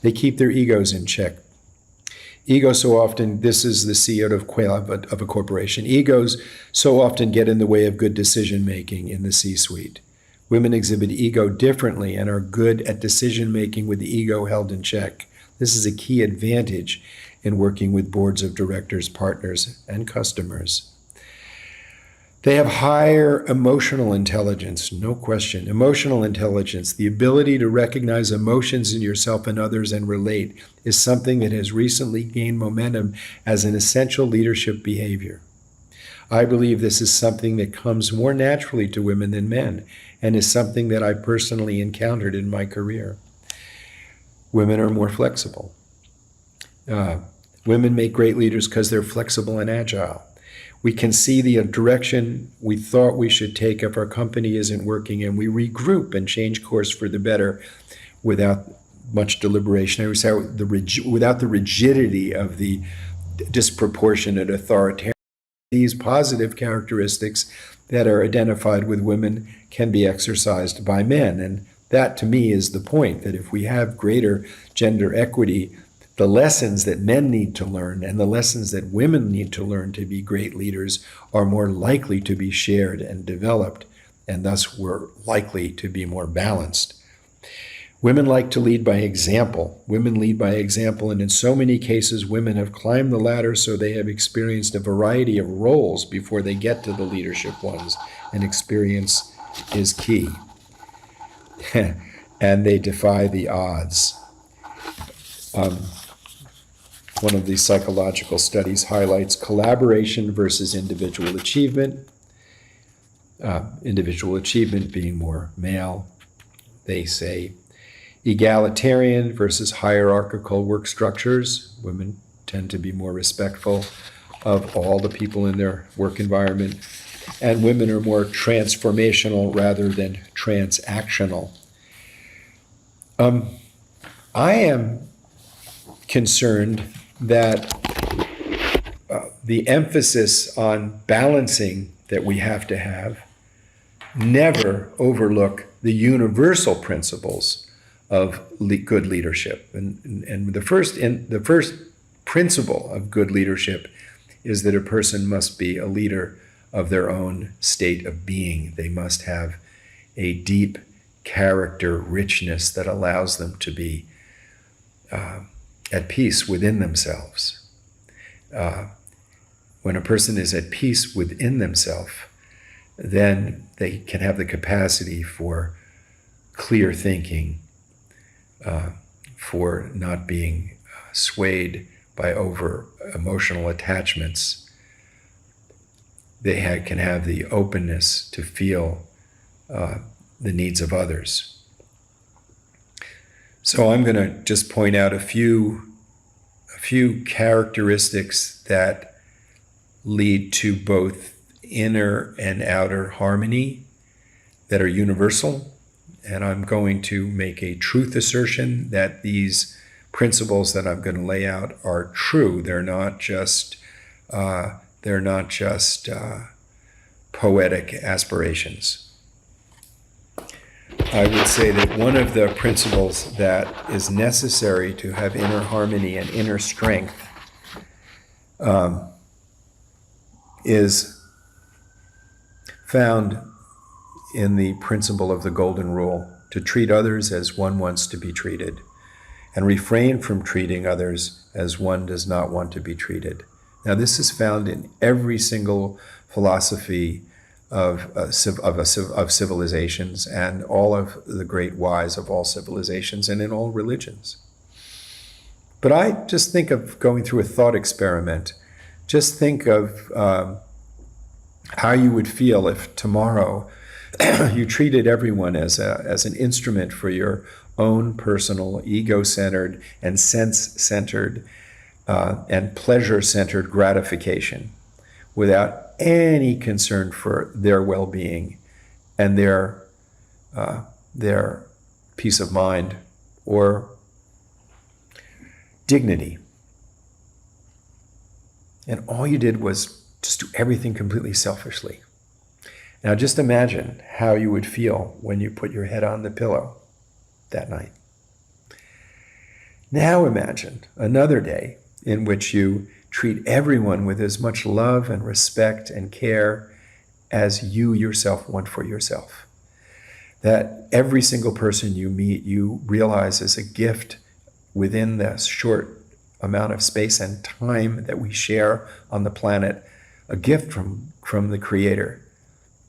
They keep their egos in check. Ego so often, this is the CEO of a corporation, egos so often get in the way of good decision-making in the C-suite. Women exhibit ego differently and are good at decision-making with the ego held in check. This is a key advantage in working with boards of directors, partners, and customers. They have higher emotional intelligence, no question. Emotional intelligence, the ability to recognize emotions in yourself and others and relate, is something that has recently gained momentum as an essential leadership behavior. I believe this is something that comes more naturally to women than men, and is something that I personally encountered in my career. Women are more flexible. Women make great leaders because they're flexible and agile. We can see the direction we thought we should take if our company isn't working, and we regroup and change course for the better without much deliberation. I would say without the rigidity of the disproportionate authoritarian. These positive characteristics that are identified with women can be exercised by men. And that, to me, is the point, that if we have greater gender equity, the lessons that men need to learn and the lessons that women need to learn to be great leaders are more likely to be shared and developed, and thus we're likely to be more balanced. Women like to lead by example. Women lead by example, and in so many cases, women have climbed the ladder, so they have experienced a variety of roles before they get to the leadership ones, and experience is key. And they defy the odds. One of these psychological studies highlights collaboration versus individual achievement. Individual achievement being more male. They say egalitarian versus hierarchical work structures. Women tend to be more respectful of all the people in their work environment. And women are more transformational rather than transactional. I am concerned that the emphasis on balancing that we have to have never overlook the universal principles of good leadership. And the first principle of good leadership is that a person must be a leader of their own state of being. They must have a deep character richness that allows them to be at peace within themselves. When a person is at peace within themselves, then they can have the capacity for clear thinking, for not being swayed by over emotional attachments. They can have the openness to feel the needs of others. So I'm going to just point out a few characteristics that lead to both inner and outer harmony that are universal. And I'm going to make a truth assertion that these principles that I'm going to lay out are true. They're not just poetic aspirations. I would say that one of the principles that is necessary to have inner harmony and inner strength is found in the principle of the golden rule, to treat others as one wants to be treated, and refrain from treating others as one does not want to be treated. Now, this is found in every single philosophy of civilizations and all of the great whys of all civilizations and in all religions. But I just think of going through a thought experiment. Just think of how you would feel if tomorrow you treated everyone as an instrument for your own personal, ego-centered and sense-centered and pleasure-centered gratification, without any concern for their well-being and their peace of mind or dignity. And all you did was just do everything completely selfishly. Now just imagine how you would feel when you put your head on the pillow that night. Now imagine another day in which you treat everyone with as much love and respect and care as you yourself want for yourself. That every single person you meet, you realize is a gift within the short amount of space and time that we share on the planet, a gift from the Creator,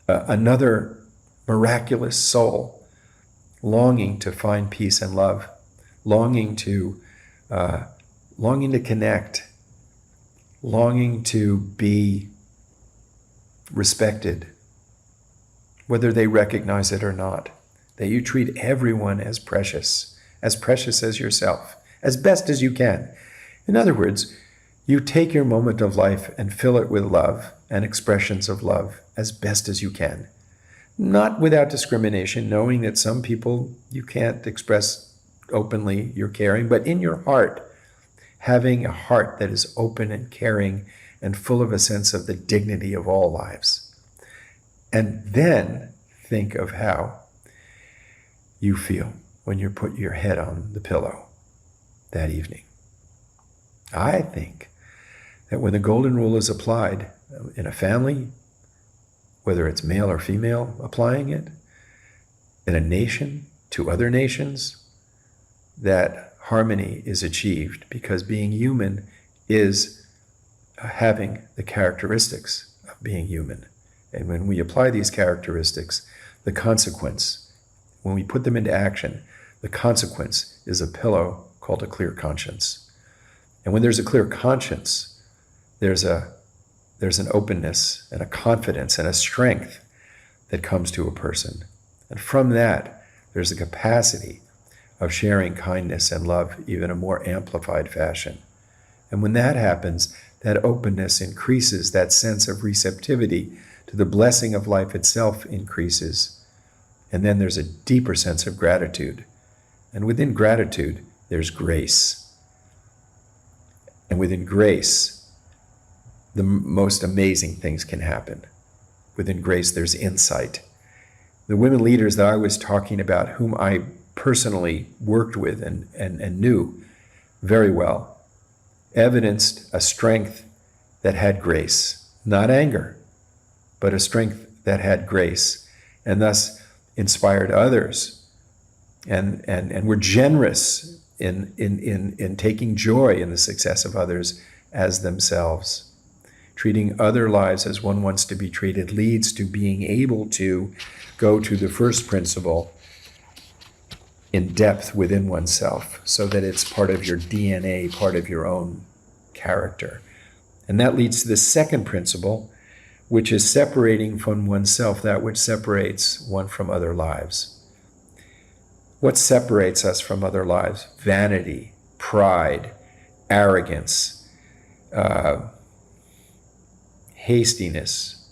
another miraculous soul longing to find peace and love, longing to connect, longing to be respected, whether they recognize it or not. That you treat everyone as precious as yourself, as best as you can. In other words, you take your moment of life and fill it with love and expressions of love as best as you can. Not without discrimination, knowing that some people you can't express openly your caring, but in your heart, having a heart that is open and caring and full of a sense of the dignity of all lives. And then think of how you feel when you put your head on the pillow that evening. I think that when the golden rule is applied in a family, whether it's male or female applying it, in a nation to other nations, that harmony is achieved, because being human is having the characteristics of being human. And when we apply these characteristics, the consequence, when we put them into action, the consequence is a pillow called a clear conscience. And when there's a clear conscience, there's an openness and a confidence and a strength that comes to a person. And from that, there's a capacity of sharing kindness and love even in a more amplified fashion. And when that happens, that openness increases, that sense of receptivity to the blessing of life itself increases. And then there's a deeper sense of gratitude. And within gratitude, there's grace. And within grace, the most amazing things can happen. Within grace, there's insight. The women leaders that I was talking about, whom I personally worked with and knew very well, evidenced a strength that had grace, not anger, but a strength that had grace, and thus inspired others, and were generous in taking joy in the success of others as themselves. Treating other lives as one wants to be treated leads to being able to go to the first principle in depth within oneself, so that it's part of your DNA, part of your own character. And that leads to the second principle, which is separating from oneself that which separates one from other lives. What separates us from other lives? Vanity, pride, arrogance, hastiness,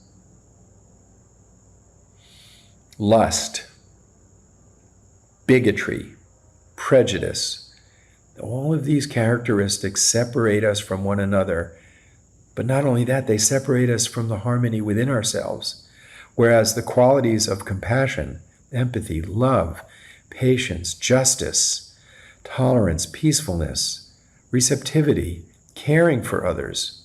lust, bigotry, prejudice. All of these characteristics separate us from one another. But not only that, they separate us from the harmony within ourselves. Whereas the qualities of compassion, empathy, love, patience, justice, tolerance, peacefulness, receptivity, caring for others.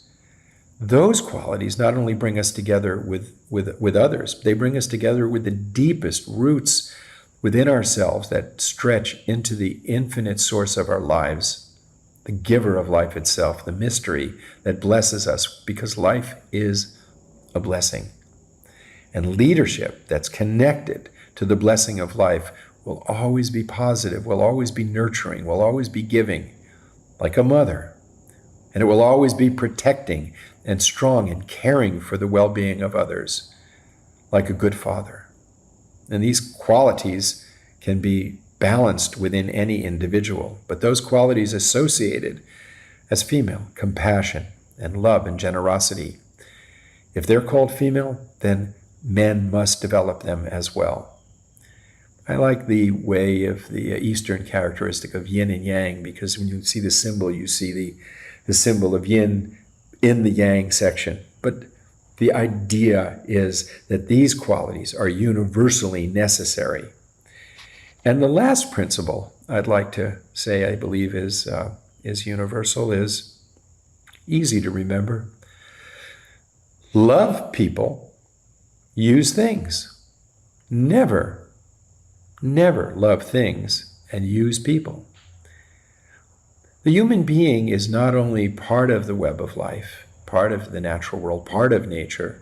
Those qualities not only bring us together with others, they bring us together with the deepest roots within ourselves that stretch into the infinite source of our lives, the giver of life itself, the mystery that blesses us, because life is a blessing. And leadership that's connected to the blessing of life will always be positive, will always be nurturing, will always be giving, like a mother. And it will always be protecting and strong and caring for the well-being of others, like a good father. And these qualities can be balanced within any individual, but those qualities associated as female, compassion and love and generosity, if they're called female, then men must develop them as well. I like the way of the Eastern characteristic of yin and yang, because when you see the symbol, you see the symbol of yin in the yang section. But the idea is that these qualities are universally necessary. And the last principle I'd like to say, I believe, is universal, is easy to remember. Love people, use things. Never love things and use people. The human being is not only part of the web of life, part of the natural world, part of nature,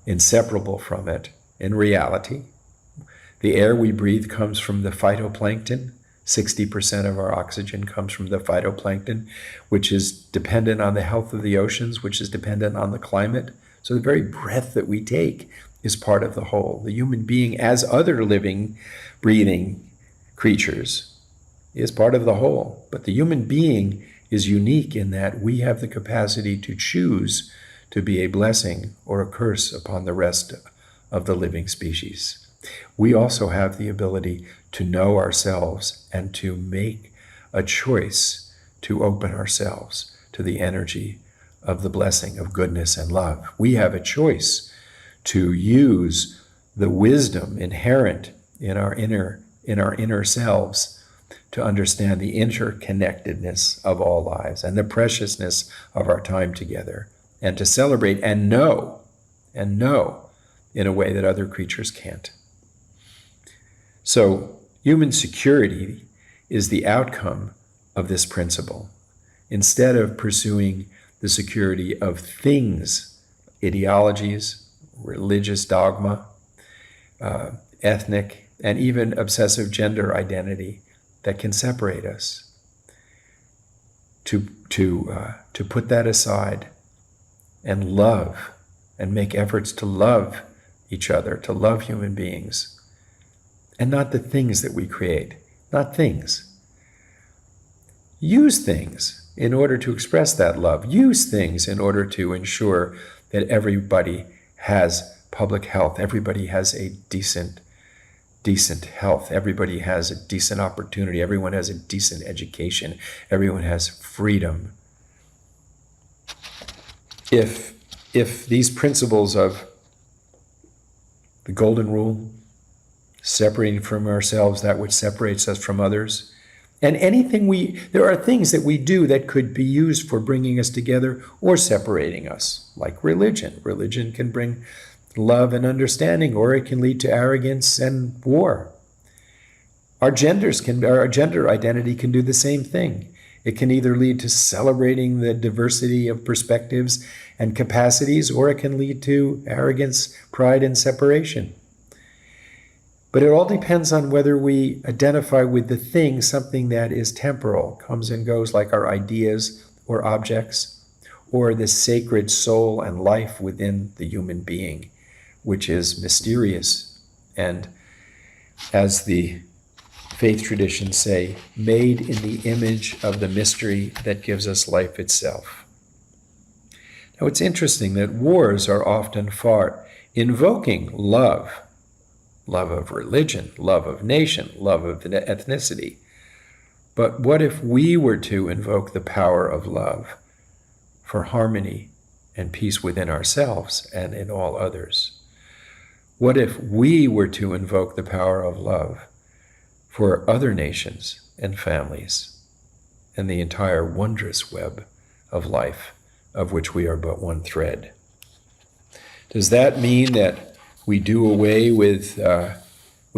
inseparable from it in reality. The air we breathe comes from the phytoplankton. 60% of our oxygen comes from the phytoplankton, which is dependent on the health of the oceans, which is dependent on the climate. So the very breath that we take is part of the whole. The human being, as other living, breathing creatures, is part of the whole. But the human being is unique in that we have the capacity to choose to be a blessing or a curse upon the rest of the living species. We also have the ability to know ourselves and to make a choice to open ourselves to the energy of the blessing of goodness and love. We have a choice to use the wisdom inherent in our inner selves to understand the interconnectedness of all lives and the preciousness of our time together, and to celebrate and know in a way that other creatures can't. So human security is the outcome of this principle. Instead of pursuing the security of things, ideologies, religious dogma, ethnic, and even obsessive gender identity that can separate us, to put that aside and love and make efforts to love each other, to love human beings, and not the things that we create, not things. Use things in order to express that love. Use things in order to ensure that everybody has public health, everybody has a decent health, everybody has a decent opportunity, everyone has a decent education, everyone has freedom. If these principles of the golden rule, separating from ourselves that which separates us from others, and there are things that we do that could be used for bringing us together or separating us, like religion. Religion can bring love and understanding, or it can lead to arrogance and war. Our gender identity can do the same thing. It can either lead to celebrating the diversity of perspectives and capacities, or it can lead to arrogance, pride, and separation. But it all depends on whether we identify with the thing, something that is temporal, comes and goes, like our ideas or objects, or the sacred soul and life within the human being, which is mysterious and, as the faith traditions say, made in the image of the mystery that gives us life itself. Now, it's interesting that wars are often fought invoking love of religion, love of nation, love of ethnicity. But what if we were to invoke the power of love for harmony and peace within ourselves and in all others? What if we were to invoke the power of love for other nations and families and the entire wondrous web of life of which we are but one thread? Does that mean that we do away with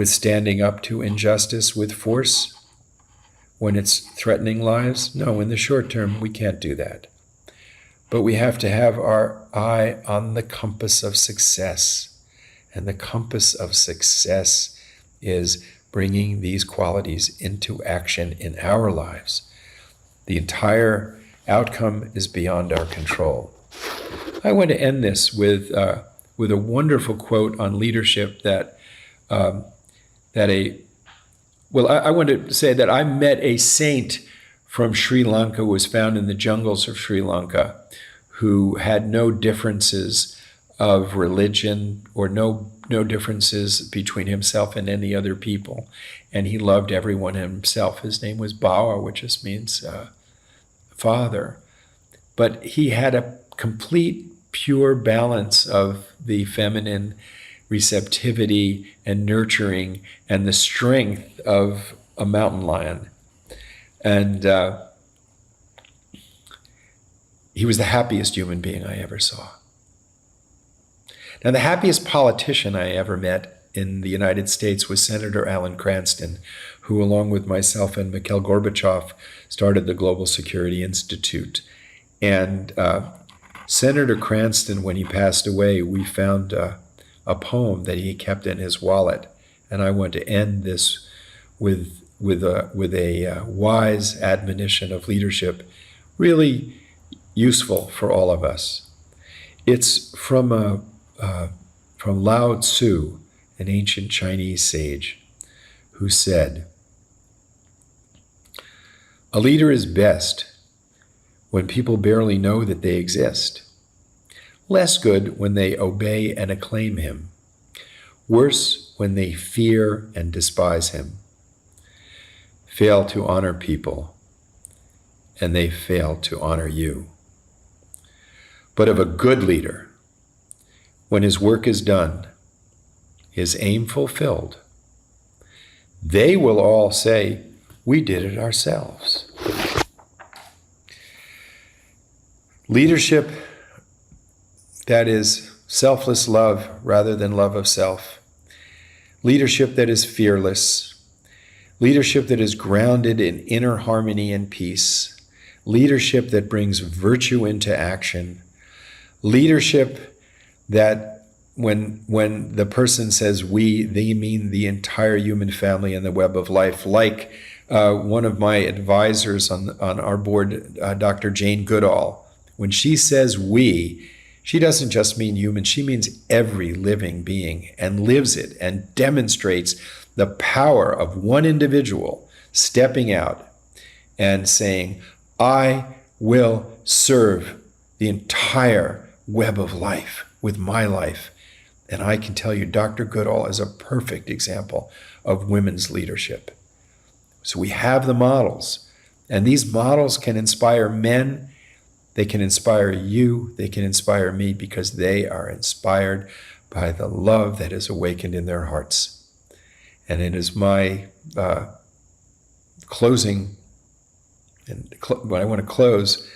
standing up to injustice with force when it's threatening lives? No, in the short term, we can't do that. But we have to have our eye on the compass of success. And the compass of success is bringing these qualities into action in our lives. The entire outcome is beyond our control. I want to end this with a wonderful quote on leadership I want to say that I met a saint from Sri Lanka who was found in the jungles of Sri Lanka, who had no differences of religion or no differences between himself and any other people. And he loved everyone himself. His name was Bawa, which just means father. But he had a complete, pure balance of the feminine receptivity and nurturing and the strength of a mountain lion. And he was the happiest human being I ever saw. Now, the happiest politician I ever met in the United States was Senator Alan Cranston, who, along with myself and Mikhail Gorbachev, started the Global Security Institute. And Senator Cranston, when he passed away, we found a poem that he kept in his wallet. And I want to end this with a wise admonition of leadership, really useful for all of us. It's from Lao Tzu, an ancient Chinese sage, who said, "A leader is best when people barely know that they exist. Less good when they obey and acclaim him. Worse when they fear and despise him. Fail to honor people, and they fail to honor you. But of a good leader, when his work is done, his aim fulfilled, they will all say, 'We did it ourselves.'" Leadership that is selfless love rather than love of self. Leadership that is fearless. Leadership that is grounded in inner harmony and peace. Leadership that brings virtue into action. Leadership that when the person says we, they mean the entire human family and the web of life. Like one of my advisors on our board, Dr. Jane Goodall, when she says we, she doesn't just mean human, she means every living being, and lives it and demonstrates the power of one individual stepping out and saying, "I will serve the entire web of life with my life." And I can tell you, Dr. Goodall is a perfect example of women's leadership. So we have the models, and these models can inspire men. They can inspire you. They can inspire me because they are inspired by the love that is awakened in their hearts. And it is my closing, and I want to close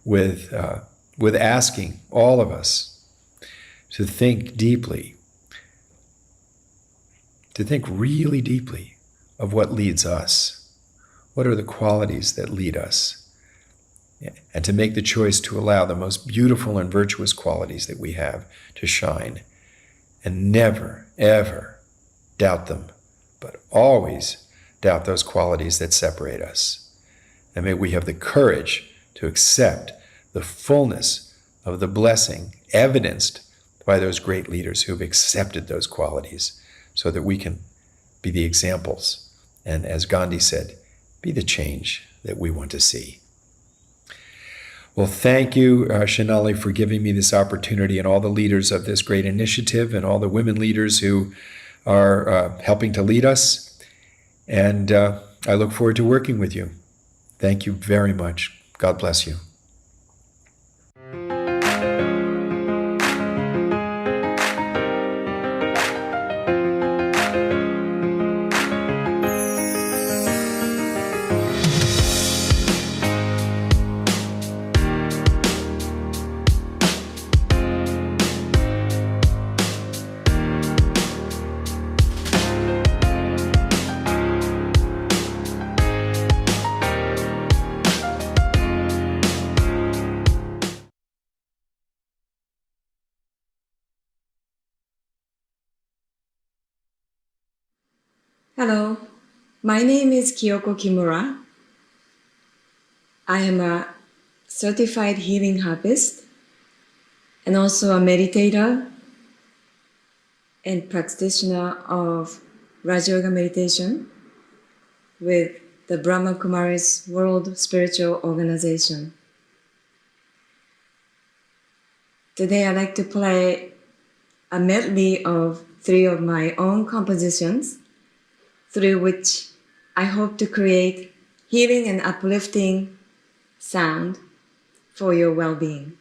with asking all of us to think deeply, to think really deeply of what leads us. What are the qualities that lead us? And to make the choice to allow the most beautiful and virtuous qualities that we have to shine, and never, ever doubt them, but always doubt those qualities that separate us. And may we have the courage to accept the fullness of the blessing evidenced by those great leaders who have accepted those qualities, so that we can be the examples, and as Gandhi said, be the change that we want to see. Well, thank you, Shenali, for giving me this opportunity, and all the leaders of this great initiative, and all the women leaders who are helping to lead us. And I look forward to working with you. Thank you very much. God bless you. Hello, my name is Kyoko Kimura. I am a certified healing herbalist and also a meditator and practitioner of Raja Yoga meditation with the Brahma Kumaris World Spiritual Organization. Today I'd like to play a medley of 3 of my own compositions through which I hope to create healing and uplifting sound for your well-being.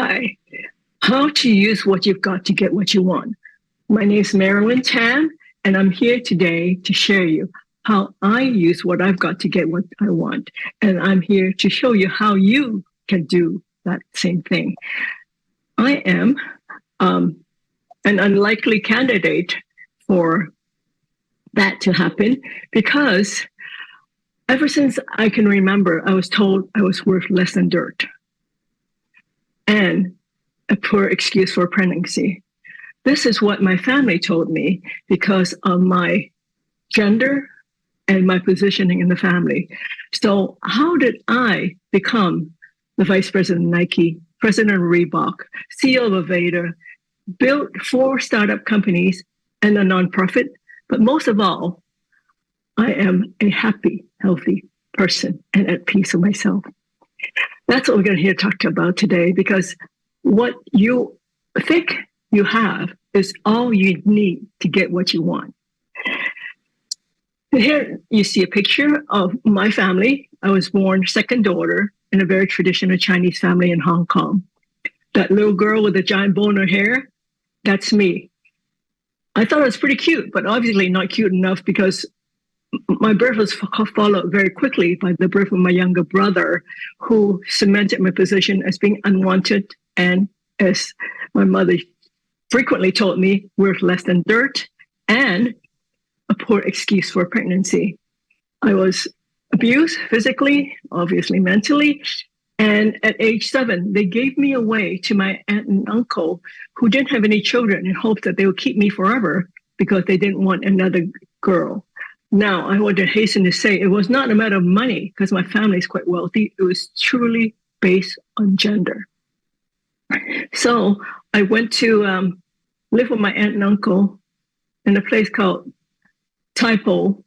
Hi. How to use what you've got to get what you want. My name is Marilyn Tan, and I'm here today to share you how I use what I've got to get what I want. And I'm here to show you how you can do that same thing. I am an unlikely candidate for that to happen because ever since I can remember, I was told I was worth less than dirt and a poor excuse for pregnancy. This is what my family told me because of my gender and my positioning in the family. So how did I become the vice president of Nike, president of Reebok, CEO of Aveda, built 4 startup companies and a nonprofit? But most of all, I am a happy, healthy person and at peace with myself. That's what we're going to hear talk about today, because what you think you have is all you need to get what you want. Here you see a picture of my family. I was born second daughter in a very traditional Chinese family in Hong Kong. That little girl with the giant bow in her hair, that's me. I thought it was pretty cute, but obviously not cute enough because my birth was followed very quickly by the birth of my younger brother, who cemented my position as being unwanted and, as my mother frequently told me, worth less than dirt and a poor excuse for pregnancy. I was abused physically, obviously mentally, and at age 7, they gave me away to my aunt and uncle who didn't have any children in hopes that they would keep me forever because they didn't want another girl. Now, I want to hasten to say it was not a matter of money because my family is quite wealthy. It was truly based on gender. So I went to live with my aunt and uncle in a place called Tai Po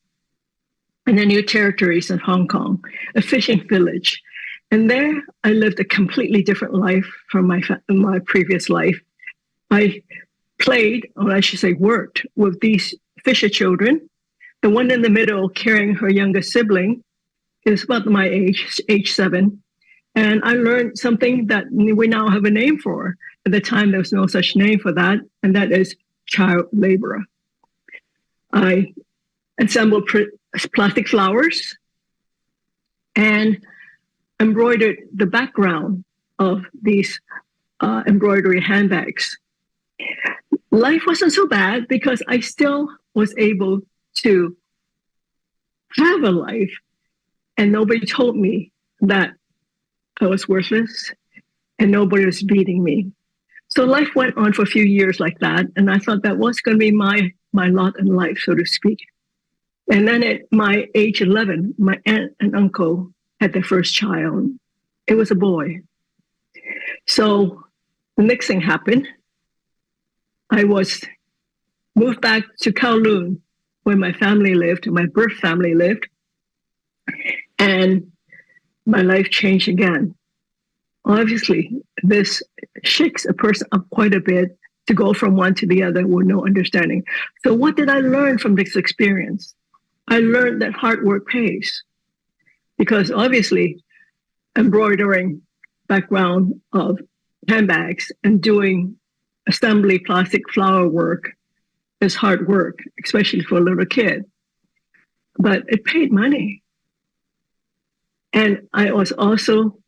in the New Territories in Hong Kong, a fishing village. And there I lived a completely different life from my previous life. I played, or I should say worked, with these fisher children. The one in the middle carrying her younger sibling is about my age 7. And I learned something that we now have a name for. At the time, there was no such name for that, and that is child laborer. I assembled plastic flowers and embroidered the background of these embroidery handbags. Life wasn't so bad because I still was able to have a life, and nobody told me that I was worthless and nobody was beating me. So life went on for a few years like that, and I thought that was going to be my lot in life, so to speak. And then at my age 11, my aunt and uncle had their first child. It was a boy. So the next thing happened. I was moved back to Kowloon, where my family lived, my birth family lived, and my life changed again. Obviously, this shakes a person up quite a bit to go from one to the other with no understanding. So what did I learn from this experience? I learned that hard work pays, because obviously embroidering background of handbags and doing assembly plastic flower work is hard work, especially for a little kid. But it paid money. And I was also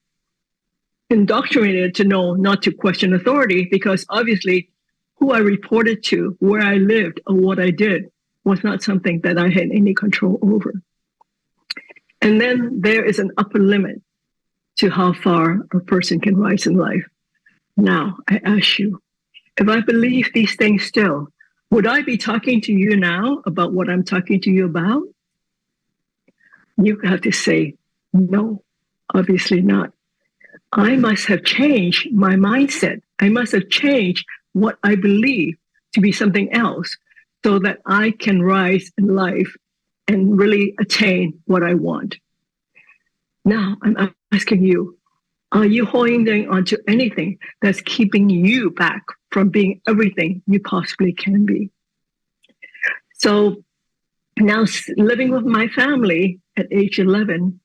indoctrinated to know not to question authority, because obviously who I reported to, where I lived, or what I did was not something that I had any control over. And then there is an upper limit to how far a person can rise in life. Now, I ask you, if I believe these things still, would I be talking to you now about what I'm talking to you about? You have to say, no, obviously not. I must have changed my mindset. I must have changed what I believe to be something else so that I can rise in life and really attain what I want. Now, I'm asking you, are you holding on to anything that's keeping you back from being everything you possibly can be? So now, living with my family at age 11,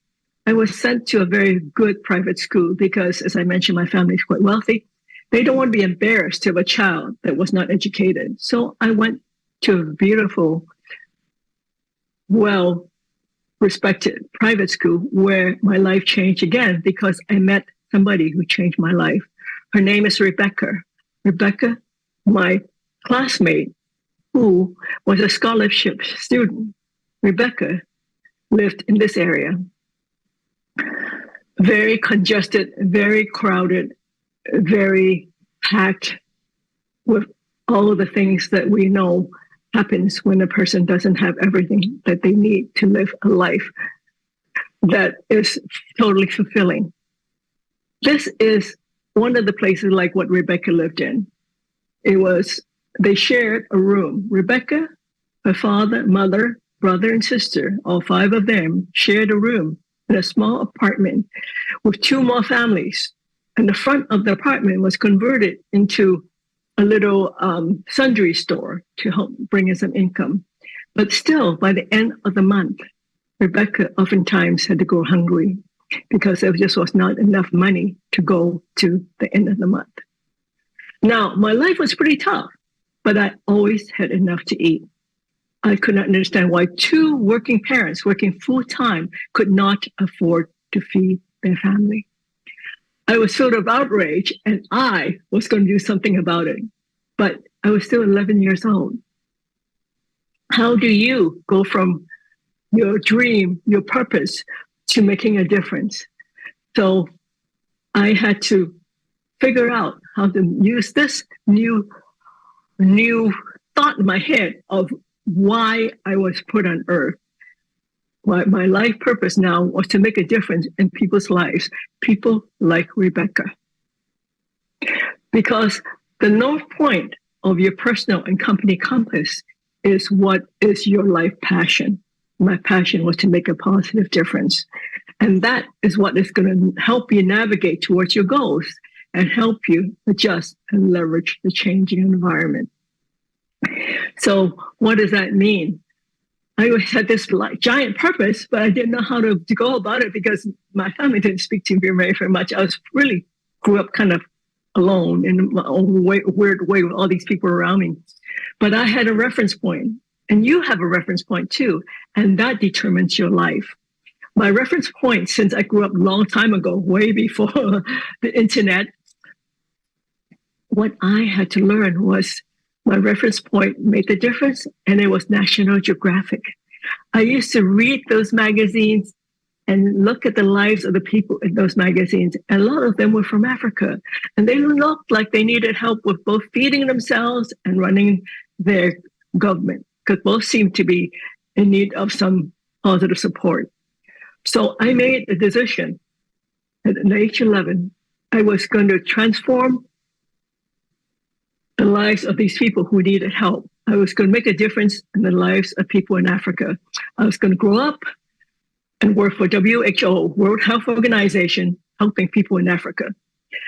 I was sent to a very good private school because, as I mentioned, my family is quite wealthy. They don't want to be embarrassed to have a child that was not educated. So I went to a beautiful, well-respected private school where my life changed again because I met somebody who changed my life. Her name is Rebecca. Rebecca, my classmate, who was a scholarship student. Rebecca lived in this area. Very congested, very crowded, very packed with all of the things that we know happens when a person doesn't have everything that they need to live a life that is totally fulfilling. This is one of the places like what Rebecca lived in. They shared a room. Rebecca, her father, mother, brother, and sister, all 5 of them shared a room in a small apartment with 2 more families. And the front of the apartment was converted into a little sundry store to help bring in some income. But still, by the end of the month, Rebecca oftentimes had to go hungry because there just was not enough money to go to the end of the month. Now, my life was pretty tough, but I always had enough to eat. I could not understand why 2 working parents working full-time could not afford to feed their family. I was filled with outrage, and I was going to do something about it. But I was still 11 years old. How do you go from your dream, your purpose, to making a difference? So I had to figure out how to use this new thought in my head of why I was put on earth. My life purpose now was to make a difference in people's lives, people like Rebecca. Because the north point of your personal and company compass is what is your life passion. My passion was to make a positive difference. And that is what is going to help you navigate towards your goals and help you adjust and leverage the changing environment. So what does that mean? I always had this giant purpose, but I didn't know how to go about it because my family didn't speak to me very much. I grew up kind of alone in my own weird way with all these people around me. But I had a reference point, and you have a reference point too, and that determines your life. My reference point, since I grew up a long time ago, way before the internet, what I had to learn was my reference point made the difference, and it was National Geographic. I used to read those magazines and look at the lives of the people in those magazines. And a lot of them were from Africa. And they looked like they needed help with both feeding themselves and running their government, because both seemed to be in need of some positive support. So I made a decision at age 11, I was going to transform the lives of these people who needed help. I was going to make a difference in the lives of people in Africa. I was going to grow up and work for WHO, World Health Organization, helping people in Africa.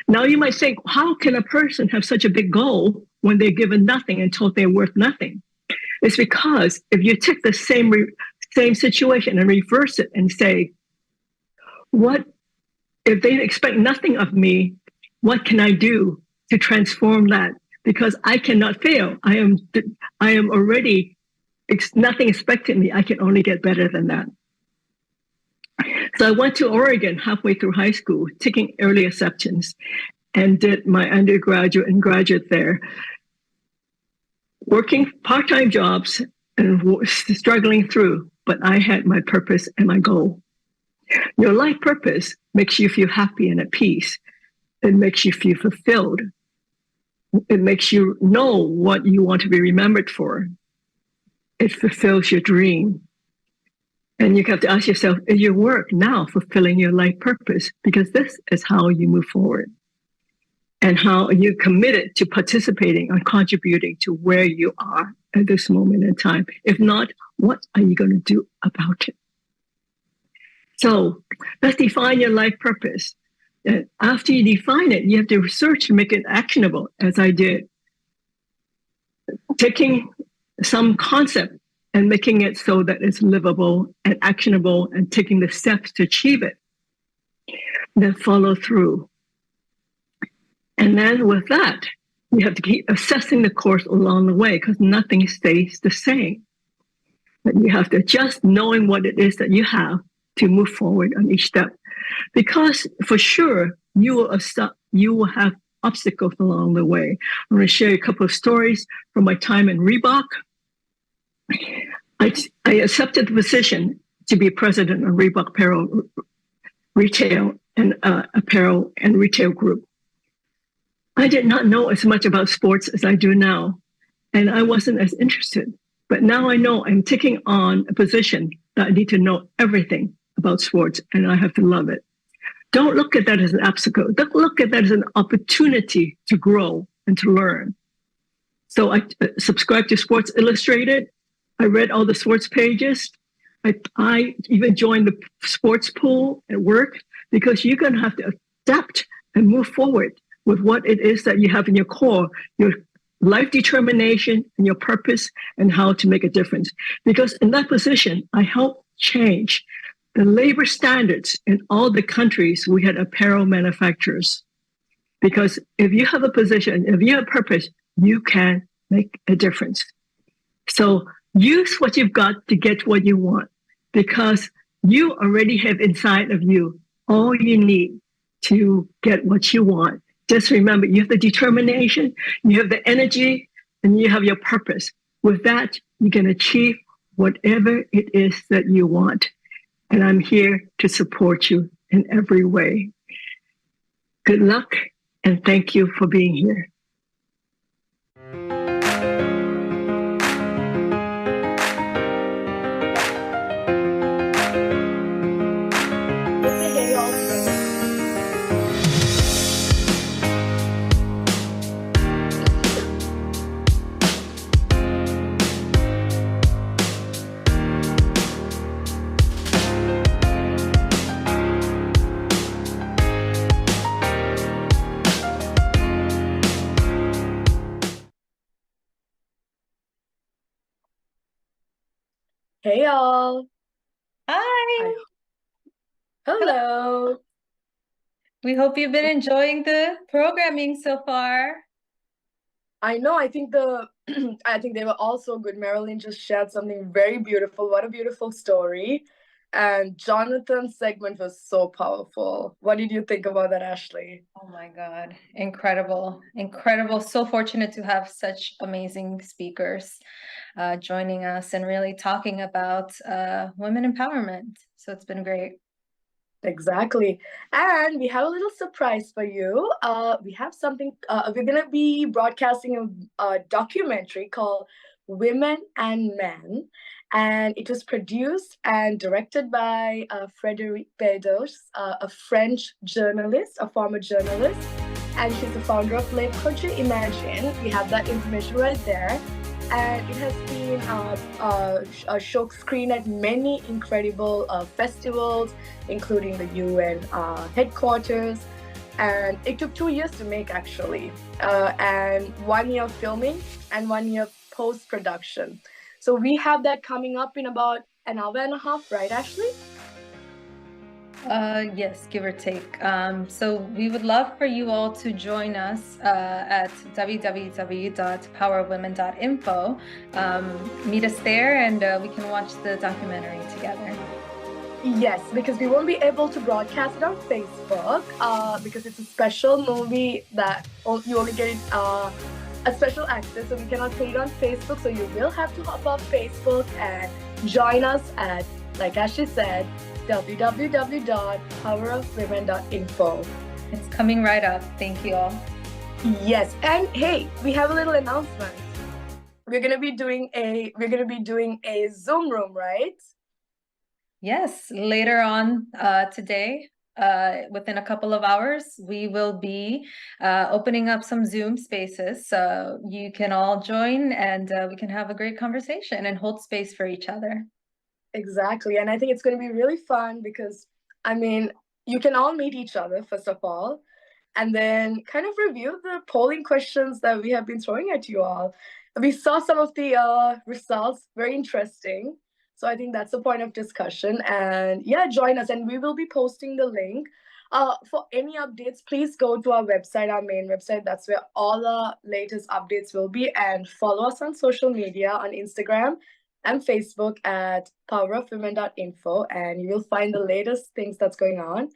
Now you might think, how can a person have such a big goal when they're given nothing and told they're worth nothing? It's because if you take the same situation and reverse it and say, what if they expect nothing of me, what can I do to transform that? Because I cannot fail. I am already, nothing expected me. I can only get better than that. So I went to Oregon halfway through high school, taking early acceptance, and did my undergraduate and graduate there, working part-time jobs and struggling through, but I had my purpose and my goal. Your life purpose makes you feel happy and at peace. It makes you feel fulfilled. It makes you know what you want to be remembered for. It fulfills your dream. And you have to ask yourself, is your work now fulfilling your life purpose? Because this is how you move forward and how you're committed to participating and contributing to where you are at this moment in time. If not, what are you going to do about it? So let's define your life purpose. And after you define it, you have to research and make it actionable, as I did. Taking some concept and making it so that it's livable and actionable and taking the steps to achieve it. Then follow through. And then with that, you have to keep assessing the course along the way because nothing stays the same. But you have to adjust knowing what it is that you have to move forward on each step. Because for sure, you will have obstacles along the way. I'm going to share a couple of stories from my time in Reebok. I accepted the position to be president of Reebok Apparel Retail and Retail Group. I did not know as much about sports as I do now, and I wasn't as interested. But now I know I'm taking on a position that I need to know everything about sports, and I have to love it. Don't look at that as an obstacle. Don't look at that as an opportunity to grow and to learn. So I subscribed to Sports Illustrated. I read all the sports pages. I even joined the sports pool at work because you're going to have to adapt and move forward with what it is that you have in your core, your life determination and your purpose and how to make a difference. Because in that position, I helped change the labor standards in all the countries we had apparel manufacturers. Because if you have a position, if you have purpose, you can make a difference. So use what you've got to get what you want, because you already have inside of you all you need to get what you want. Just remember, you have the determination, you have the energy, and you have your purpose. With that, you can achieve whatever it is that you want. And I'm here to support you in every way. Good luck, and thank you for being here. Hey y'all. Hi. Hello. We hope you've been enjoying the programming so far. I know, I think I think they were all so good. Marilyn just shared something very beautiful. What a beautiful story. And Jonathan's segment was so powerful. What did you think about that, Ashley? Oh my God. Incredible. Incredible. So fortunate to have such amazing speakers joining us and really talking about women empowerment. So it's been great. Exactly. And we have a little surprise for you. We have something, we're going to be broadcasting a documentary called Women and Men. And it was produced and directed by Frédéric Bedos, a French journalist, a former journalist. And she's the founder of Live Culture Imagine. We have that information right there. And it has been show screened at many incredible festivals, including the UN headquarters. And it took 2 years to make, actually, and 1 year of filming and 1 year post-production. So we have that coming up in about an hour and a half, right, Ashley? Yes, give or take. So we would love for you all to join us at www.powerwomen.info. Meet us there and we can watch the documentary together. Yes, because we won't be able to broadcast it on Facebook because it's a special movie that you only get a special access, so we cannot put it on Facebook. So you will have to hop off Facebook and join us at, like Ashley said, www.powerofwomen.info. It's coming right up. Thank you all. Yes, and hey, we have a little announcement. We're gonna be doing a Zoom room, right? Yes, later on today, within a couple of hours, we will be opening up some Zoom spaces. So you can all join and we can have a great conversation and hold space for each other. Exactly. And I think it's going to be really fun because, I mean, you can all meet each other, first of all, and then kind of review the polling questions that we have been throwing at you all. We saw some of the results, very interesting. So I think that's the point of discussion. And yeah, join us. And we will be posting the link For any updates, please go to our website, our main website. That's where all our latest updates will be. And follow us on social media on Instagram and Facebook at powerofwomen.info, and you will find the latest things that's going on.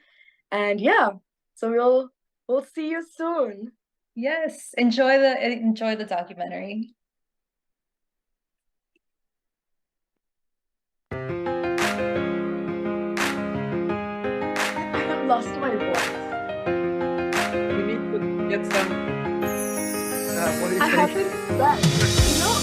And yeah, so we'll see you soon. Yes, enjoy the documentary. I have lost my voice. We need to get some. What is I haven't slept. You know,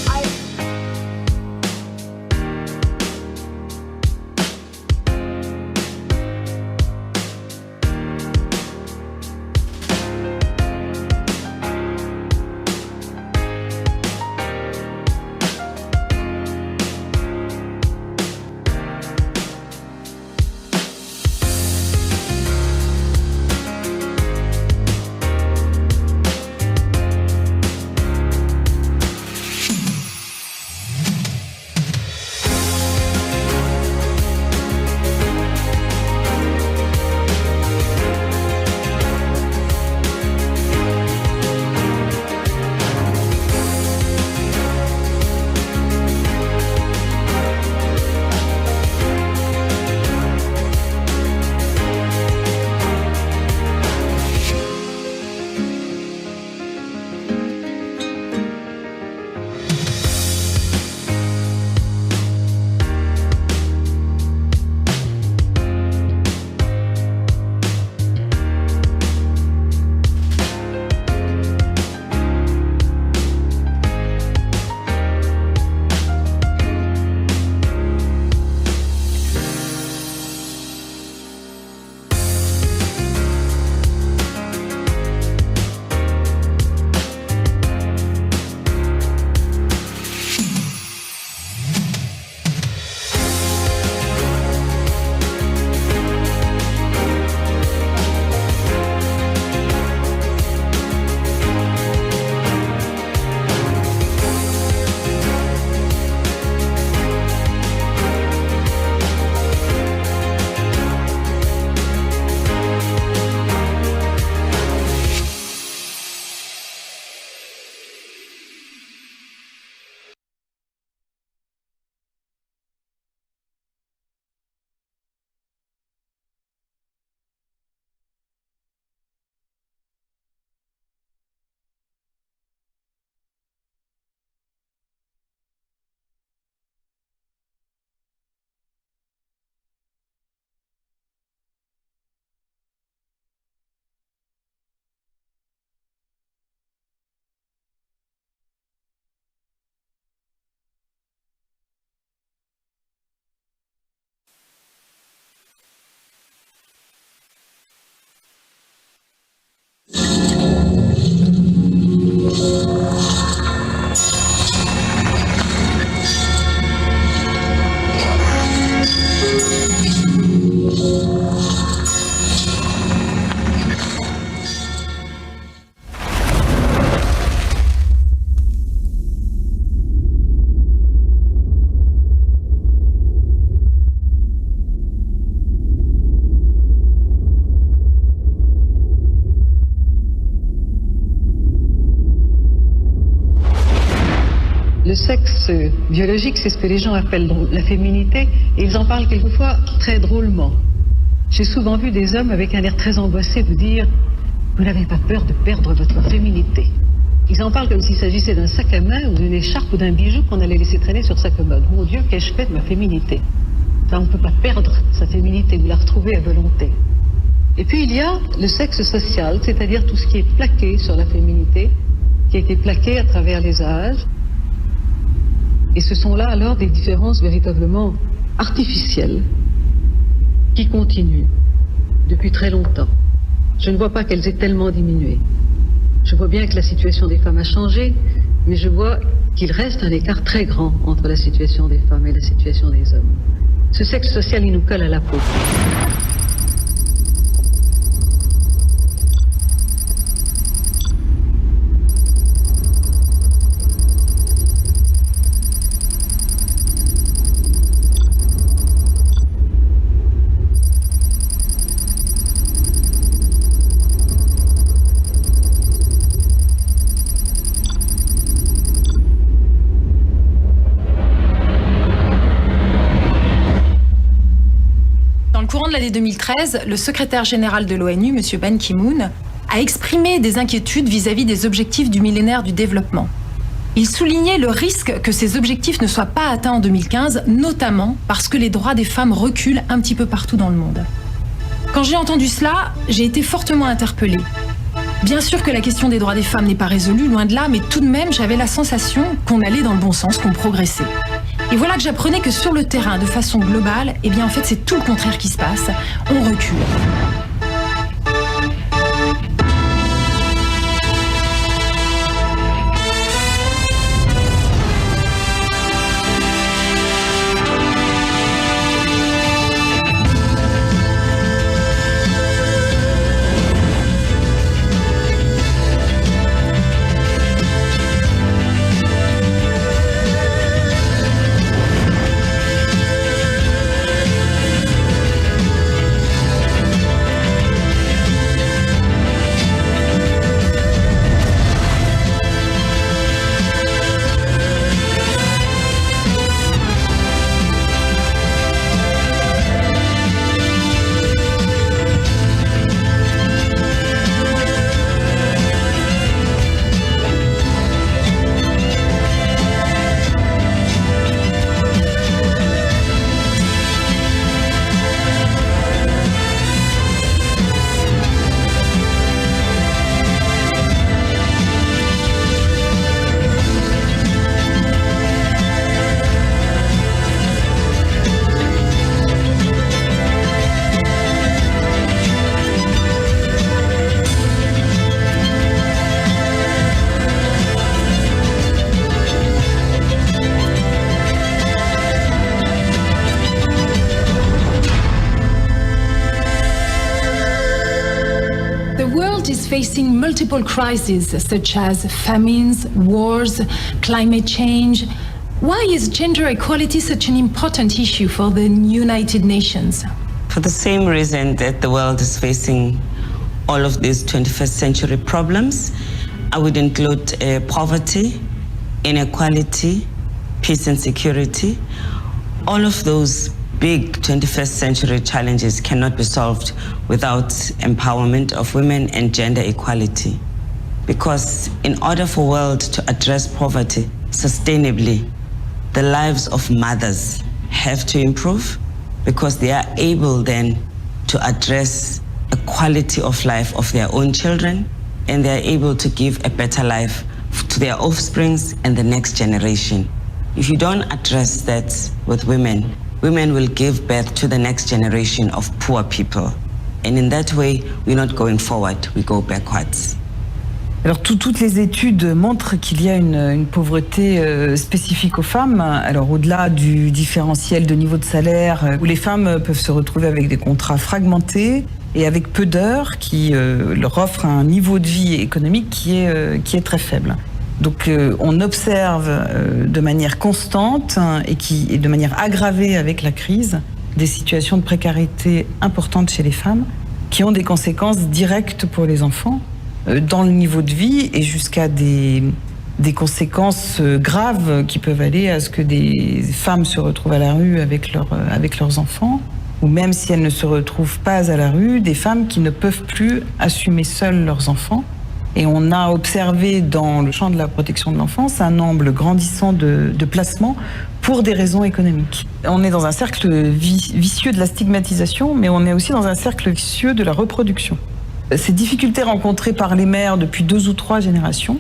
Le sexe biologique, c'est ce que les gens appellent la féminité, et ils en parlent quelquefois très drôlement. J'ai souvent vu des hommes avec un air très angoissé vous dire « Vous n'avez pas peur de perdre votre féminité ». Ils en parlent comme s'il s'agissait d'un sac à main ou d'une écharpe ou d'un bijou qu'on allait laisser traîner sur sa commode. Mon Dieu, qu'ai-je fait de ma féminité? Enfin, on ne peut pas perdre sa féminité ou la retrouver à volonté. Et puis il y a le sexe social, c'est-à-dire tout ce qui est plaqué sur la féminité, qui a été plaqué à travers les âges. Et ce sont là alors des différences véritablement artificielles qui continuent depuis très longtemps. Je ne vois pas qu'elles aient tellement diminué. Je vois bien que la situation des femmes a changé, mais je vois qu'il reste un écart très grand entre la situation des femmes et la situation des hommes. Ce sexe social, il nous colle à la peau. courant de l'année 2013, le secrétaire général de l'ONU, M. Ban Ki-moon, a exprimé des inquiétudes vis-à-vis des objectifs du millénaire du développement. Il soulignait le risque que ces objectifs ne soient pas atteints en 2015, notamment parce que les droits des femmes reculent un petit peu partout dans le monde. Quand j'ai entendu cela, j'ai été fortement interpellée. Bien sûr que la question des droits des femmes n'est pas résolue, loin de là, mais tout de même, j'avais la sensation qu'on allait dans le bon sens, qu'on progressait. Et voilà que j'apprenais que sur le terrain, de façon globale, eh bien en fait c'est tout le contraire qui se passe, on recule. Facing multiple crises such as famines, wars, climate change. Why is gender equality such an important issue for the United Nations? For the same reason that the world is facing all of these 21st century problems, I would include poverty, inequality, peace and security. All of those big 21st century challenges cannot be solved without empowerment of women and gender equality. Because in order for the world to address poverty sustainably, the lives of mothers have to improve because they are able then to address the quality of life of their own children, and they are able to give a better life to their offsprings and the next generation. If you don't address that with women, women will give birth to the next generation of poor people. And in that way, we're not going forward, we go backwards. Alors toutes les études montrent qu'il y a une pauvreté spécifique aux femmes. Alors au-delà du différentiel de niveau de salaire, où les femmes peuvent se retrouver avec des contrats fragmentés et avec peu d'heures qui leur offrent un niveau de vie économique qui est très faible. Donc on observe de manière constante et de manière aggravée avec la crise des situations de précarité importantes chez les femmes qui ont des conséquences directes pour les enfants dans le niveau de vie et jusqu'à des conséquences graves qui peuvent aller à ce que des femmes se retrouvent à la rue avec leurs enfants, ou même si elles ne se retrouvent pas à la rue, des femmes qui ne peuvent plus assumer seules leurs enfants. Et on a observé dans le champ de la protection de l'enfance un nombre grandissant de placements pour des raisons économiques. On est dans un cercle vicieux de la stigmatisation, mais on est aussi dans un cercle vicieux de la reproduction. Ces difficultés rencontrées par les mères depuis 2 ou 3 générations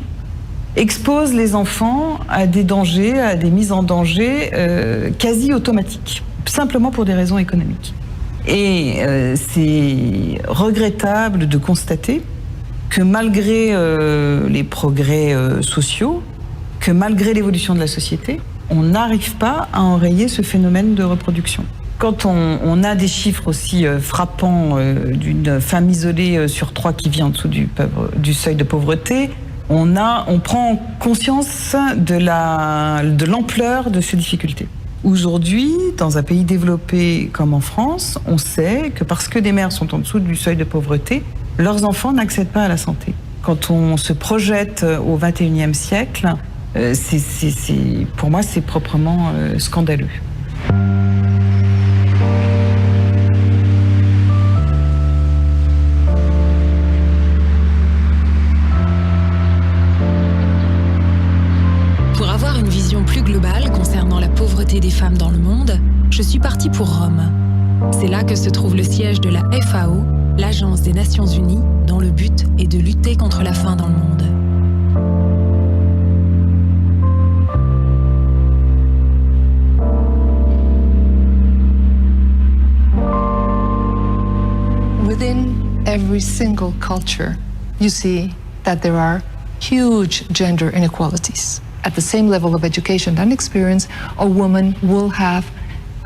exposent les enfants à des dangers, à des mises en danger quasi automatiques, simplement pour des raisons économiques. Et c'est regrettable de constater que malgré les progrès sociaux, que malgré l'évolution de la société, on n'arrive pas à enrayer ce phénomène de reproduction. Quand on a des chiffres aussi frappants d'une femme isolée sur 3 qui vit en dessous du seuil de pauvreté, on prend conscience de l'ampleur de ces difficultés. Aujourd'hui, dans un pays développé comme en France, on sait que parce que des mères sont en dessous du seuil de pauvreté, leurs enfants n'accèdent pas à la santé. Quand on se projette au XXIe siècle, pour moi, c'est proprement scandaleux. global concernant la pauvreté des femmes dans le monde, je suis partie pour Rome. C'est là que se trouve le siège de la FAO, l'Agence des Nations Unies, dont le but est de lutter contre la faim dans le monde. Within every single culture, you see that there are huge gender inequalities. At the same level of education and experience, a woman will have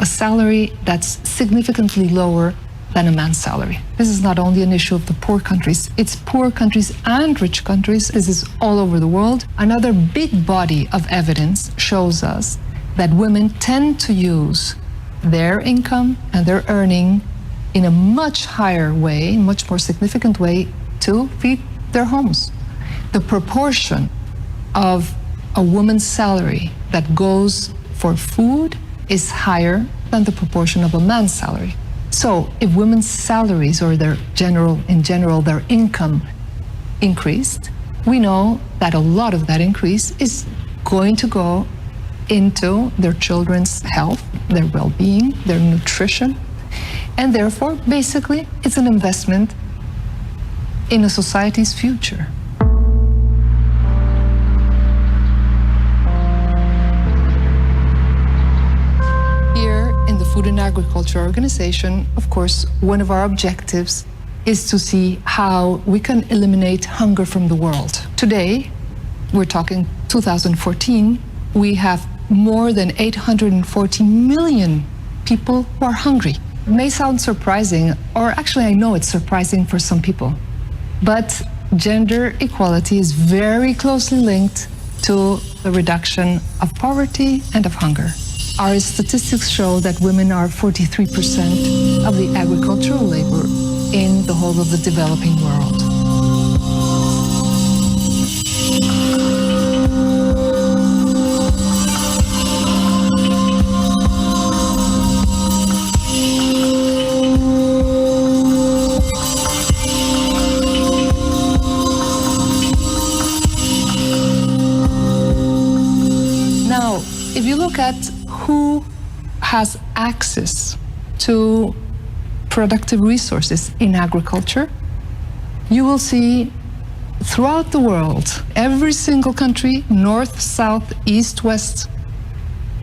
a salary that's significantly lower than a man's salary. This is not only an issue of the poor countries, it's poor countries and rich countries. This is all over the world. Another big body of evidence shows us that women tend to use their income and their earning in a much higher way, much more significant way, to feed their homes. The proportion of a woman's salary that goes for food is higher than the proportion of a man's salary. So if women's salaries or in general their income increased, we know that a lot of that increase is going to go into their children's health, their well-being, their nutrition, and therefore, basically, it's an investment in a society's future. Here in the Food and Agriculture Organization, of course, one of our objectives is to see how we can eliminate hunger from the world. Today, we're talking 2014, we have more than 840 million people who are hungry. It may sound surprising, or actually I know it's surprising for some people, but gender equality is very closely linked to the reduction of poverty and of hunger. Our statistics show that women are 43% of the agricultural labor in the whole of the developing world. If you look at who has access to productive resources in agriculture, you will see throughout the world, every single country, north, south, east, west,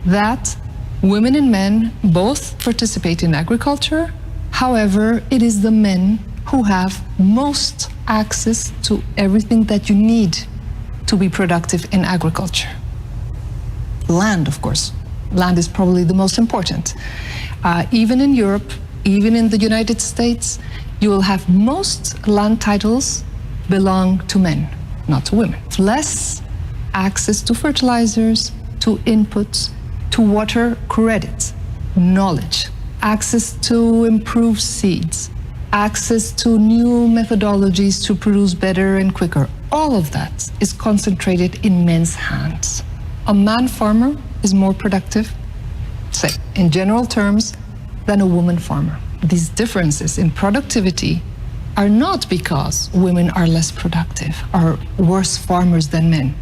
that women and men both participate in agriculture. However, it is the men who have most access to everything that you need to be productive in agriculture. Land, of course. Land is probably the most important. Even in Europe, even in the United States, you will have most land titles belong to men, not to women. Less access to fertilizers, to inputs, to water credit, knowledge, access to improved seeds, access to new methodologies to produce better and quicker. All of that is concentrated in men's hands. A man farmer is more productive, say, in general terms, than a woman farmer. These differences in productivity are not because women are less productive or worse farmers than men.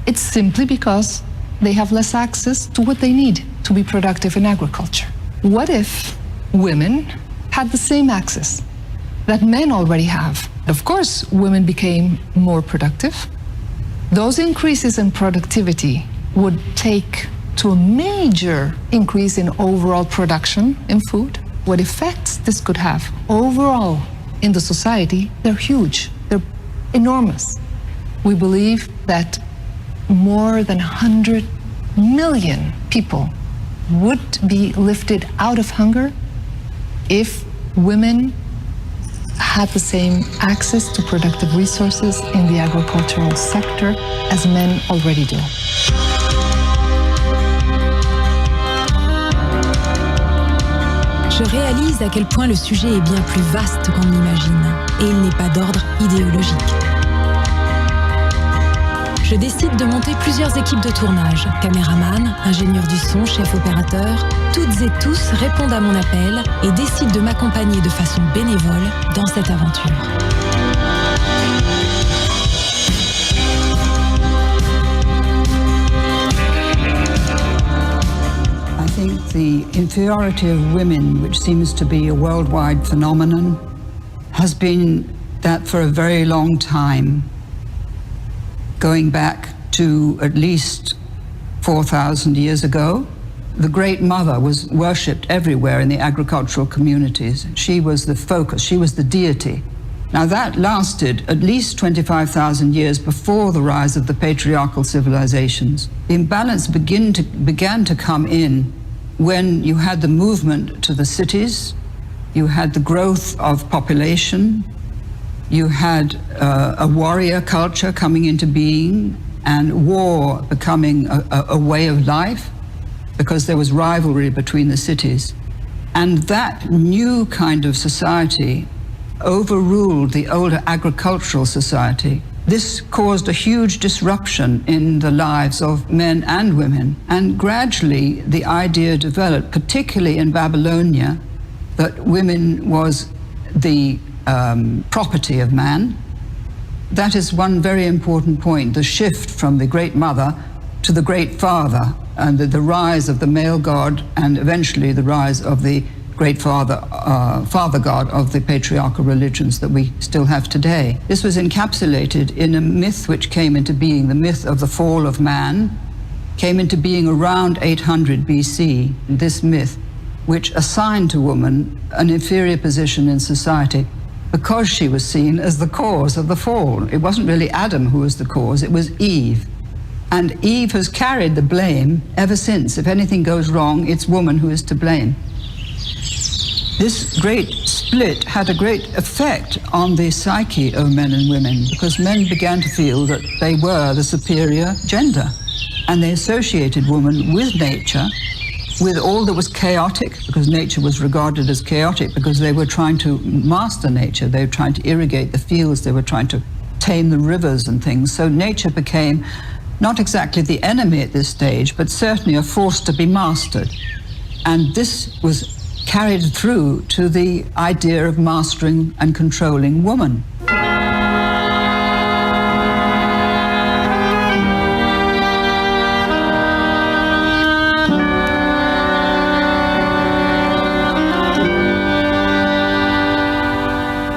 It's simply because they have less access to what they need to be productive in agriculture. What if women had the same access that men already have? Of course, women became more productive. Those increases in productivity would take to a major increase in overall production in food. What effects this could have overall in the society, they're huge, they're enormous. We believe that more than 100 million people would be lifted out of hunger if women had the same access to productive resources in the agricultural sector as men already do. Je réalise à quel point le sujet est bien plus vaste qu'on ne l'imagine, et il n'est pas d'ordre idéologique. Je décide de monter plusieurs équipes de tournage, caméraman, ingénieur du son, chef opérateur. Toutes et tous répondent à mon appel et décident de m'accompagner de façon bénévole dans cette aventure. the inferiority of women, which seems to be a worldwide phenomenon, has been that for a very long time, going back to at least 4,000 years ago. The Great Mother was worshipped everywhere in the agricultural communities. She was the focus, she was the deity. Now that lasted at least 25,000 years before the rise of the patriarchal civilizations. The imbalance began to come in when you had the movement to the cities, you had the growth of population, you had a warrior culture coming into being, and war becoming a way of life, because there was rivalry between the cities. And that new kind of society overruled the older agricultural society. This caused a huge disruption in the lives of men and women. And gradually the idea developed, particularly in Babylonia, that women was the property of man. That is one very important point, the shift from the Great Mother to the Great Father, and the rise of the male god, and eventually the rise of the Great Father God of the patriarchal religions that we still have today. This was encapsulated in a myth which came into being, the myth of the fall of man, came into being around 800 BC. This myth, which assigned to woman an inferior position in society because she was seen as the cause of the fall. It wasn't really Adam who was the cause, it was Eve. And Eve has carried the blame ever since. If anything goes wrong, it's woman who is to blame. This great split had a great effect on the psyche of men and women, because men began to feel that they were the superior gender. And they associated woman with nature, with all that was chaotic, because nature was regarded as chaotic, because they were trying to master nature. They were trying to irrigate the fields. They were trying to tame the rivers and things. So nature became not exactly the enemy at this stage, but certainly a force to be mastered. And this was carried through to the idea of mastering and controlling woman.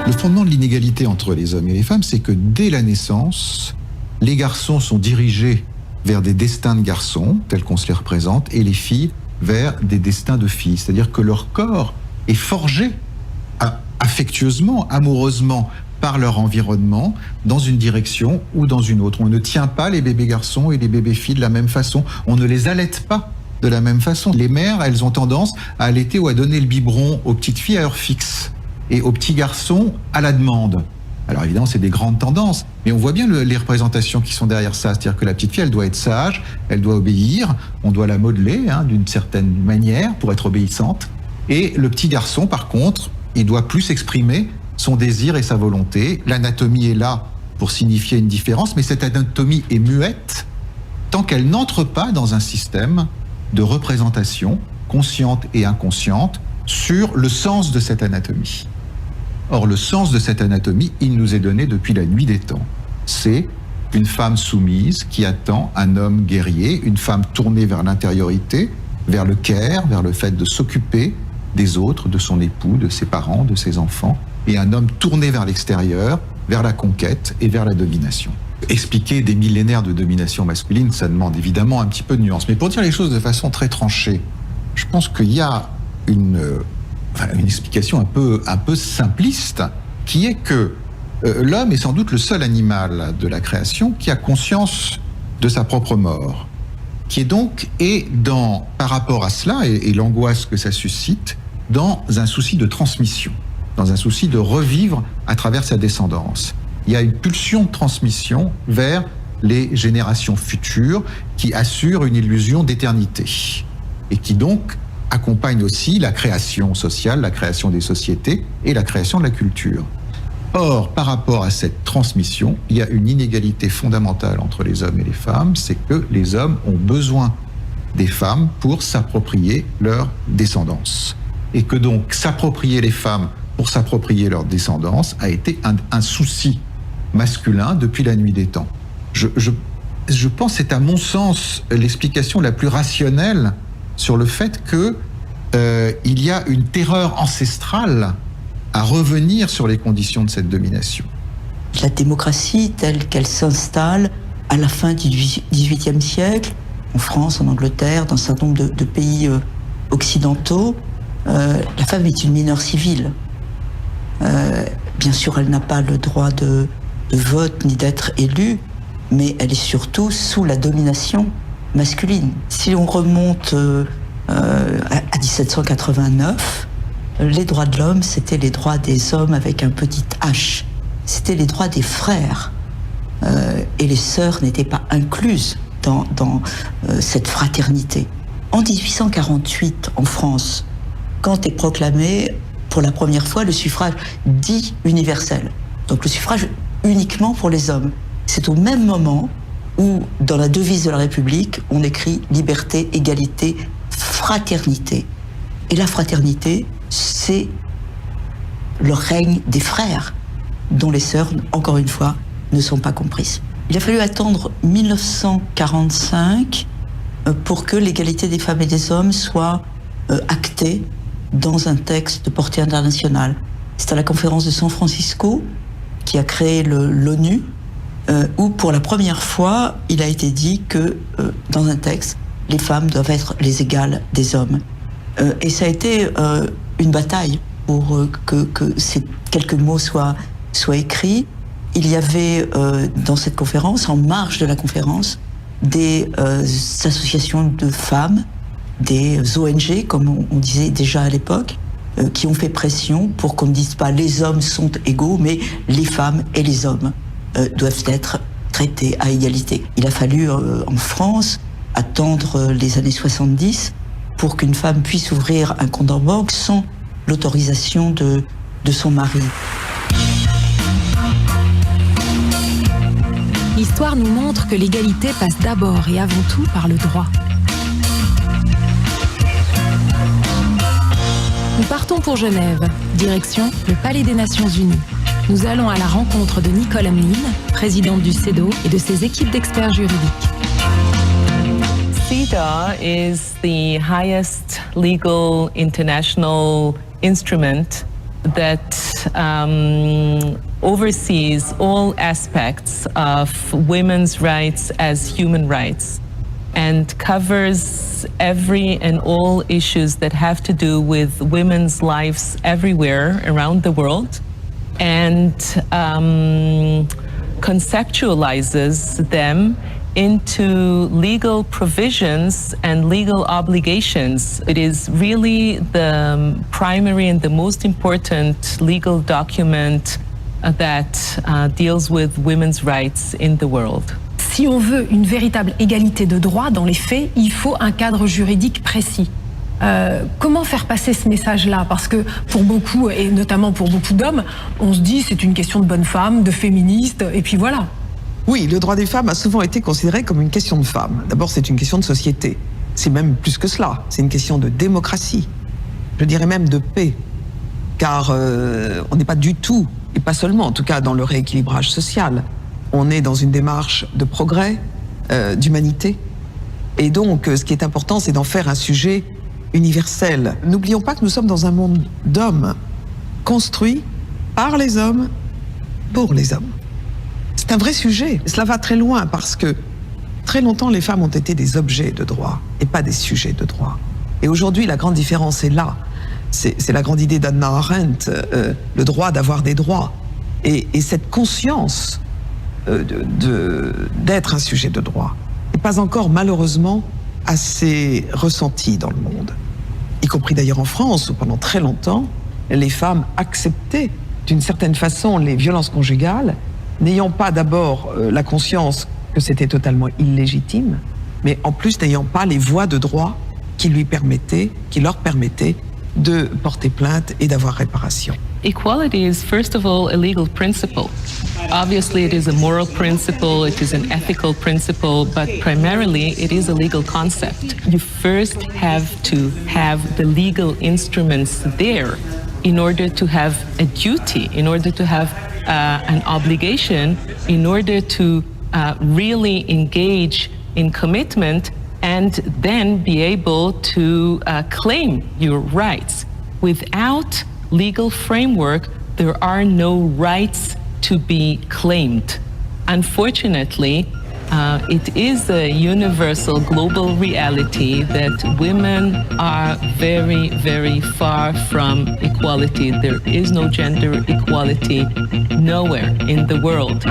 Le fondement de l'inégalité entre les hommes et les femmes, c'est que dès la naissance, les garçons sont dirigés vers des destins de garçons, tels qu'on se les représente, et les filles vers des destins de filles. C'est-à-dire que leur corps est forgé affectueusement, amoureusement, par leur environnement, dans une direction ou dans une autre. On ne tient pas les bébés garçons et les bébés filles de la même façon. On ne les allaite pas de la même façon. Les mères, elles ont tendance à allaiter ou à donner le biberon aux petites filles à heure fixe et aux petits garçons à la demande. Alors évidemment, c'est des grandes tendances, mais on voit bien les représentations qui sont derrière ça. C'est-à-dire que la petite fille, elle doit être sage, elle doit obéir, on doit la modeler d'une certaine manière pour être obéissante. Et le petit garçon, par contre, il doit plus exprimer son désir et sa volonté. L'anatomie est là pour signifier une différence, mais cette anatomie est muette tant qu'elle n'entre pas dans un système de représentation consciente et inconsciente sur le sens de cette anatomie. Or, le sens de cette anatomie, il nous est donné depuis la nuit des temps. C'est une femme soumise qui attend un homme guerrier, une femme tournée vers l'intériorité, vers le care, vers le fait de s'occuper des autres, de son époux, de ses parents, de ses enfants, et un homme tourné vers l'extérieur, vers la conquête et vers la domination. Expliquer des millénaires de domination masculine, ça demande évidemment un petit peu de nuance. Mais pour dire les choses de façon très tranchée, je pense qu'il y a une explication un peu simpliste, qui est que l'homme est sans doute le seul animal de la création qui a conscience de sa propre mort, qui est donc, par rapport à cela, et l'angoisse que ça suscite, dans un souci de transmission, dans un souci de revivre à travers sa descendance. Il y a une pulsion de transmission vers les générations futures qui assure une illusion d'éternité, et qui donc accompagne aussi la création sociale, la création des sociétés et la création de la culture. Or, par rapport à cette transmission, il y a une inégalité fondamentale entre les hommes et les femmes, c'est que les hommes ont besoin des femmes pour s'approprier leur descendance. Et que donc s'approprier les femmes pour s'approprier leur descendance a été un souci masculin depuis la nuit des temps. Je pense que c'est à mon sens l'explication la plus rationnelle sur le fait que il y a une terreur ancestrale à revenir sur les conditions de cette domination. La démocratie telle qu'elle s'installe à la fin du XVIIIe siècle, en France, en Angleterre, dans un certain nombre de pays occidentaux, la femme est une mineure civile. Bien sûr, elle n'a pas le droit de vote ni d'être élue, mais elle est surtout sous la domination masculine. Si on remonte à 1789, les droits de l'homme, c'était les droits des hommes avec un petit H. C'était les droits des frères. Et les sœurs n'étaient pas incluses dans cette fraternité. En 1848, en France, quand est proclamé pour la première fois le suffrage dit universel, donc le suffrage uniquement pour les hommes, c'est au même moment où, dans la devise de la République, on écrit liberté, égalité, fraternité. Et la fraternité, c'est le règne des frères, dont les sœurs, encore une fois, ne sont pas comprises. Il a fallu attendre 1945 pour que l'égalité des femmes et des hommes soit actée dans un texte de portée internationale. C'est à la conférence de San Francisco qui a créé l'ONU, où pour la première fois, il a été dit que dans un texte, les femmes doivent être les égales des hommes. Et ça a été une bataille pour que ces quelques mots soient écrits. Il y avait dans cette conférence, en marge de la conférence, des associations de femmes, des ONG, comme on disait déjà à l'époque, qui ont fait pression pour qu'on ne dise pas les hommes sont égaux, mais les femmes et les hommes doivent être traités à égalité. Il a fallu en France attendre les années 70 pour qu'une femme puisse ouvrir un compte en banque sans l'autorisation de son mari. L'histoire nous montre que l'égalité passe d'abord et avant tout par le droit. Nous partons pour Genève, direction le Palais des Nations Unies. Nous allons à la rencontre de Nicole Ameline, présidente du CEDAW, et de ses équipes d'experts juridiques. CEDAW is the highest legal international instrument that oversees all aspects of women's rights as human rights and covers every and all issues that have to do with women's lives everywhere around the world and conceptualizes them into legal provisions and legal obligations. It is really the primary and the most important legal document that deals with women's rights in the world. Si on veut une véritable égalité de droit dans les faits, il faut un cadre juridique précis. Comment faire passer ce message-là? Parce que pour beaucoup, et notamment pour beaucoup d'hommes, on se dit c'est une question de bonne femme, de féministe, et puis voilà. Oui, le droit des femmes a souvent été considéré comme une question de femmes. D'abord, c'est une question de société. C'est même plus que cela. C'est une question de démocratie. Je dirais même de paix. Car on n'est pas du tout, et pas seulement, en tout cas dans le rééquilibrage social, on est dans une démarche de progrès, d'humanité. Et donc, ce qui est important, c'est d'en faire un sujet universel. N'oublions pas que nous sommes dans un monde d'hommes, construit par les hommes, pour les hommes. C'est un vrai sujet. Cela va très loin parce que très longtemps, les femmes ont été des objets de droit et pas des sujets de droit. Et aujourd'hui, la grande différence est là. C'est la grande idée d'Hannah Arendt, le droit d'avoir des droits. Et cette conscience d'être un sujet de droit n'est pas encore, malheureusement, assez ressentie dans le monde. Y compris d'ailleurs en France, où pendant très longtemps, les femmes acceptaient d'une certaine façon les violences conjugales, n'ayant pas d'abord la conscience que c'était totalement illégitime, mais en plus n'ayant pas les voies de droit qui leur permettaient de porter plainte et d'avoir réparation. Equality is first of all a legal principle. Obviously it is a moral principle, it is an ethical principle, but primarily it is a legal concept. You first have to have the legal instruments there in order to have a duty, in order to have an obligation, in order to really engage in commitment and then be able to claim your rights. Without legal framework, there are no rights to be claimed. Unfortunately, it is a universal global reality that women are very, very far from equality. There is no gender equality nowhere in the world.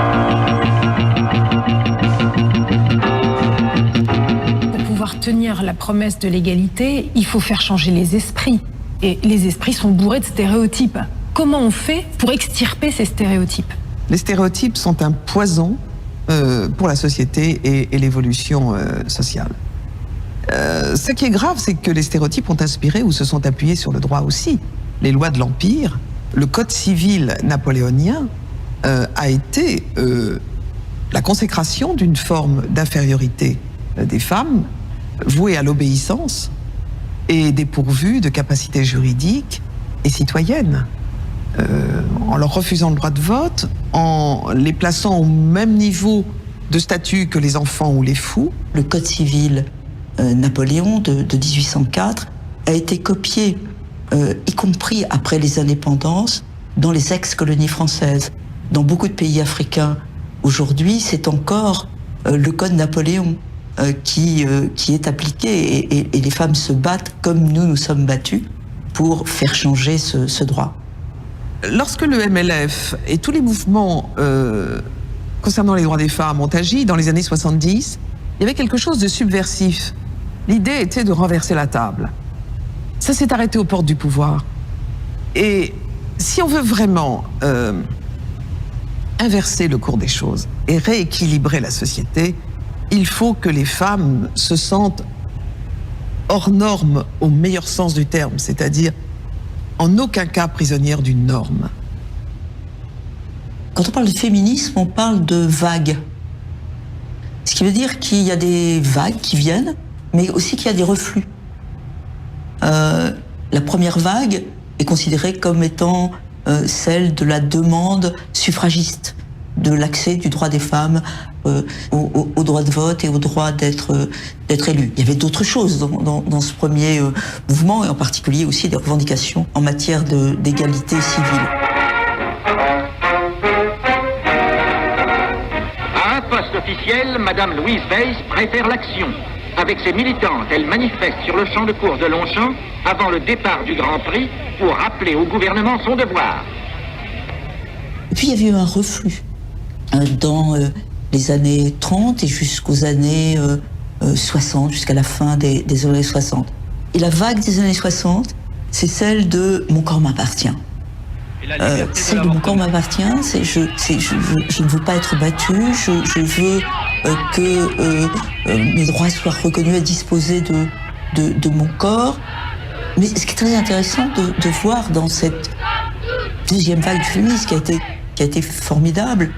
Pour pouvoir tenir la promesse de l'égalité, il faut faire changer les esprits. Et les esprits sont bourrés de stéréotypes. Comment on fait pour extirper ces stéréotypes? Les stéréotypes sont un poison pour la société et l'évolution sociale. Ce qui est grave, c'est que les stéréotypes ont inspiré ou se sont appuyés sur le droit aussi. Les lois de l'Empire, le code civil napoléonien a été la consécration d'une forme d'infériorité des femmes vouées à l'obéissance et dépourvues de capacités juridiques et citoyennes. En leur refusant le droit de vote, en les plaçant au même niveau de statut que les enfants ou les fous. Le code civil Napoléon de 1804 a été copié, y compris après les indépendances, dans les ex-colonies françaises. Dans beaucoup de pays africains, aujourd'hui, c'est encore le code Napoléon qui est appliqué et les femmes se battent comme nous sommes battus pour faire changer ce droit. Lorsque le MLF et tous les mouvements concernant les droits des femmes ont agi dans les années 70, il y avait quelque chose de subversif. L'idée était de renverser la table. Ça s'est arrêté aux portes du pouvoir. Et si on veut vraiment inverser le cours des choses et rééquilibrer la société, il faut que les femmes se sentent hors normes au meilleur sens du terme, c'est-à-dire en aucun cas prisonnière d'une norme. Quand on parle de féminisme, on parle de vagues. Ce qui veut dire qu'il y a des vagues qui viennent, mais aussi qu'il y a des reflux. La première vague est considérée comme étant celle de la demande suffragiste, de l'accès du droit des femmes au droit de vote et au droit d'être élu. Il y avait d'autres choses dans ce premier mouvement, et en particulier aussi des revendications en matière d'égalité civile. À un poste officiel, Madame Louise Weiss préfère l'action. Avec ses militantes, elle manifeste sur le champ de course de Longchamp avant le départ du Grand Prix pour rappeler au gouvernement son devoir. Et puis il y avait eu un reflux dans les années 30 et jusqu'aux années 60, jusqu'à la fin des années 60. Et la vague des années 60, c'est celle de « Mon corps m'appartient ». Celle de « Mon corps m'appartient », c'est je ne veux pas être battue, je veux que mes droits soient reconnus et disposer de mon corps. Mais ce qui est très intéressant de voir dans cette deuxième vague du féminisme qui a été formidable,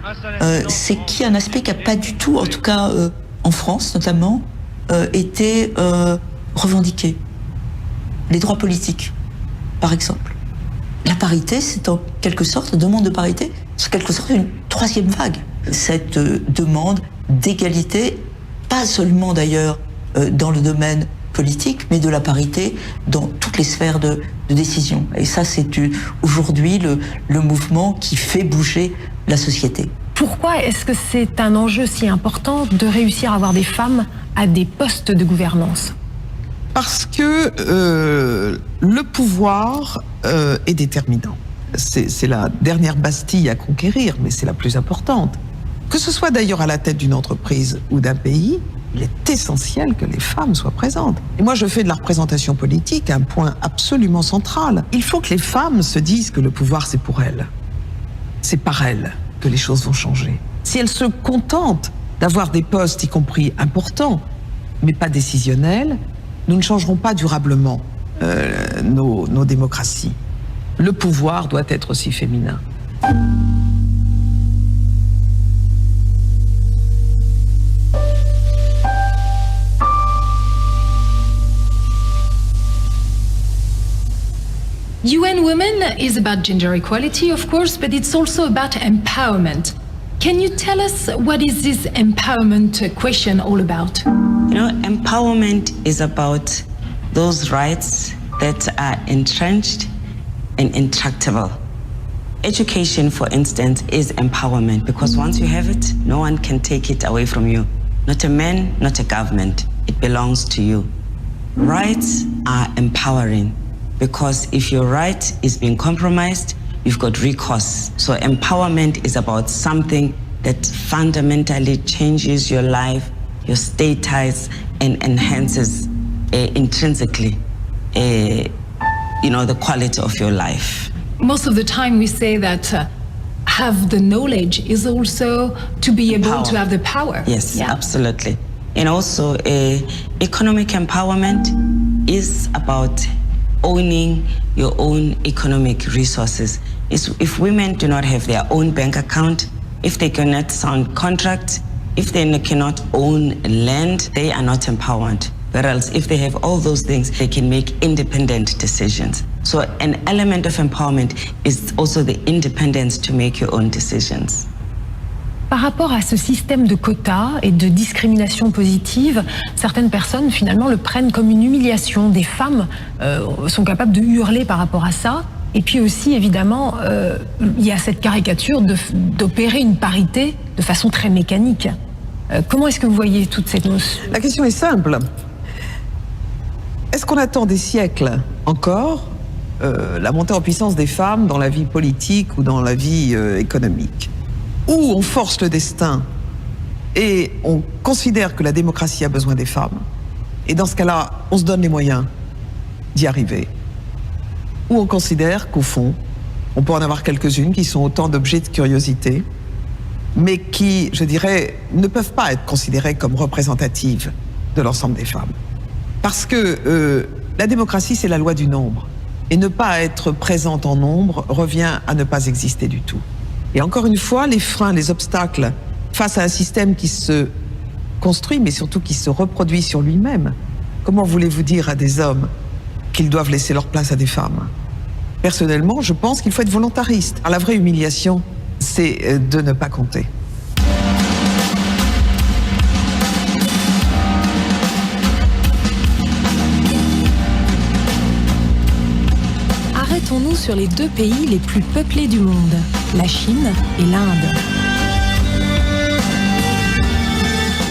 c'est qu'il y a un aspect qui n'a pas du tout, en tout cas en France notamment, été revendiqué. Les droits politiques, par exemple. La parité, c'est en quelque sorte, la demande de parité, c'est en quelque sorte une troisième vague. Cette demande d'égalité, pas seulement d'ailleurs dans le domaine politique, mais de la parité dans toutes les sphères de décision. Et ça, c'est aujourd'hui le mouvement qui fait bouger la société. Pourquoi est-ce que c'est un enjeu si important de réussir à avoir des femmes à des postes de gouvernance? Parce que le pouvoir est déterminant. C'est la dernière Bastille à conquérir, mais c'est la plus importante. Que ce soit d'ailleurs à la tête d'une entreprise ou d'un pays, il est essentiel que les femmes soient présentes. Et moi, je fais de la représentation politique un point absolument central. Il faut que les femmes se disent que le pouvoir, c'est pour elles. C'est par elles que les choses vont changer. Si elles se contentent d'avoir des postes, y compris importants, mais pas décisionnels, nous ne changerons pas durablement nos démocraties. Le pouvoir doit être aussi féminin. UN Women is about gender equality, of course, but it's also about empowerment. Can you tell us what is this empowerment question all about? You know, empowerment is about those rights that are entrenched and intractable. Education, for instance, is empowerment because once you have it, no one can take it away from you. Not a man, not a government. It belongs to you. Rights are empowering because if your right is being compromised, you've got recourse. So empowerment is about something that fundamentally changes your life, your status, and enhances intrinsically, the quality of your life. Most of the time we say that have the knowledge is also to be able to have the power. Yes, absolutely. And also economic empowerment is about owning your own economic resources. If women do not have their own bank account, if they cannot sign contracts, if they cannot own land, they are not empowered. Whereas if they have all those things, they can make independent decisions. So an element of empowerment is also the independence to make your own decisions. Par rapport à ce système de quotas et de discrimination positive, certaines personnes finalement le prennent comme une humiliation. Des femmes sont capables de hurler par rapport à ça. Et puis aussi, évidemment, il y a cette caricature d'opérer une parité de façon très mécanique. Comment est-ce que vous voyez toutes ces notions? La question est simple. Est-ce qu'on attend des siècles encore la montée en puissance des femmes dans la vie politique ou dans la vie économique? Ou on force le destin et on considère que la démocratie a besoin des femmes. Et dans ce cas-là, on se donne les moyens d'y arriver. Ou on considère qu'au fond, on peut en avoir quelques-unes qui sont autant d'objets de curiosité, mais qui, je dirais, ne peuvent pas être considérées comme représentatives de l'ensemble des femmes. Parce que la démocratie, c'est la loi du nombre. Et ne pas être présente en nombre revient à ne pas exister du tout. Et encore une fois, les freins, les obstacles face à un système qui se construit, mais surtout qui se reproduit sur lui-même. Comment voulez-vous dire à des hommes qu'ils doivent laisser leur place à des femmes? Personnellement, je pense qu'il faut être volontariste. La vraie humiliation, c'est de ne pas compter. Arrêtons-nous sur les deux pays les plus peuplés du monde, la Chine et l'Inde.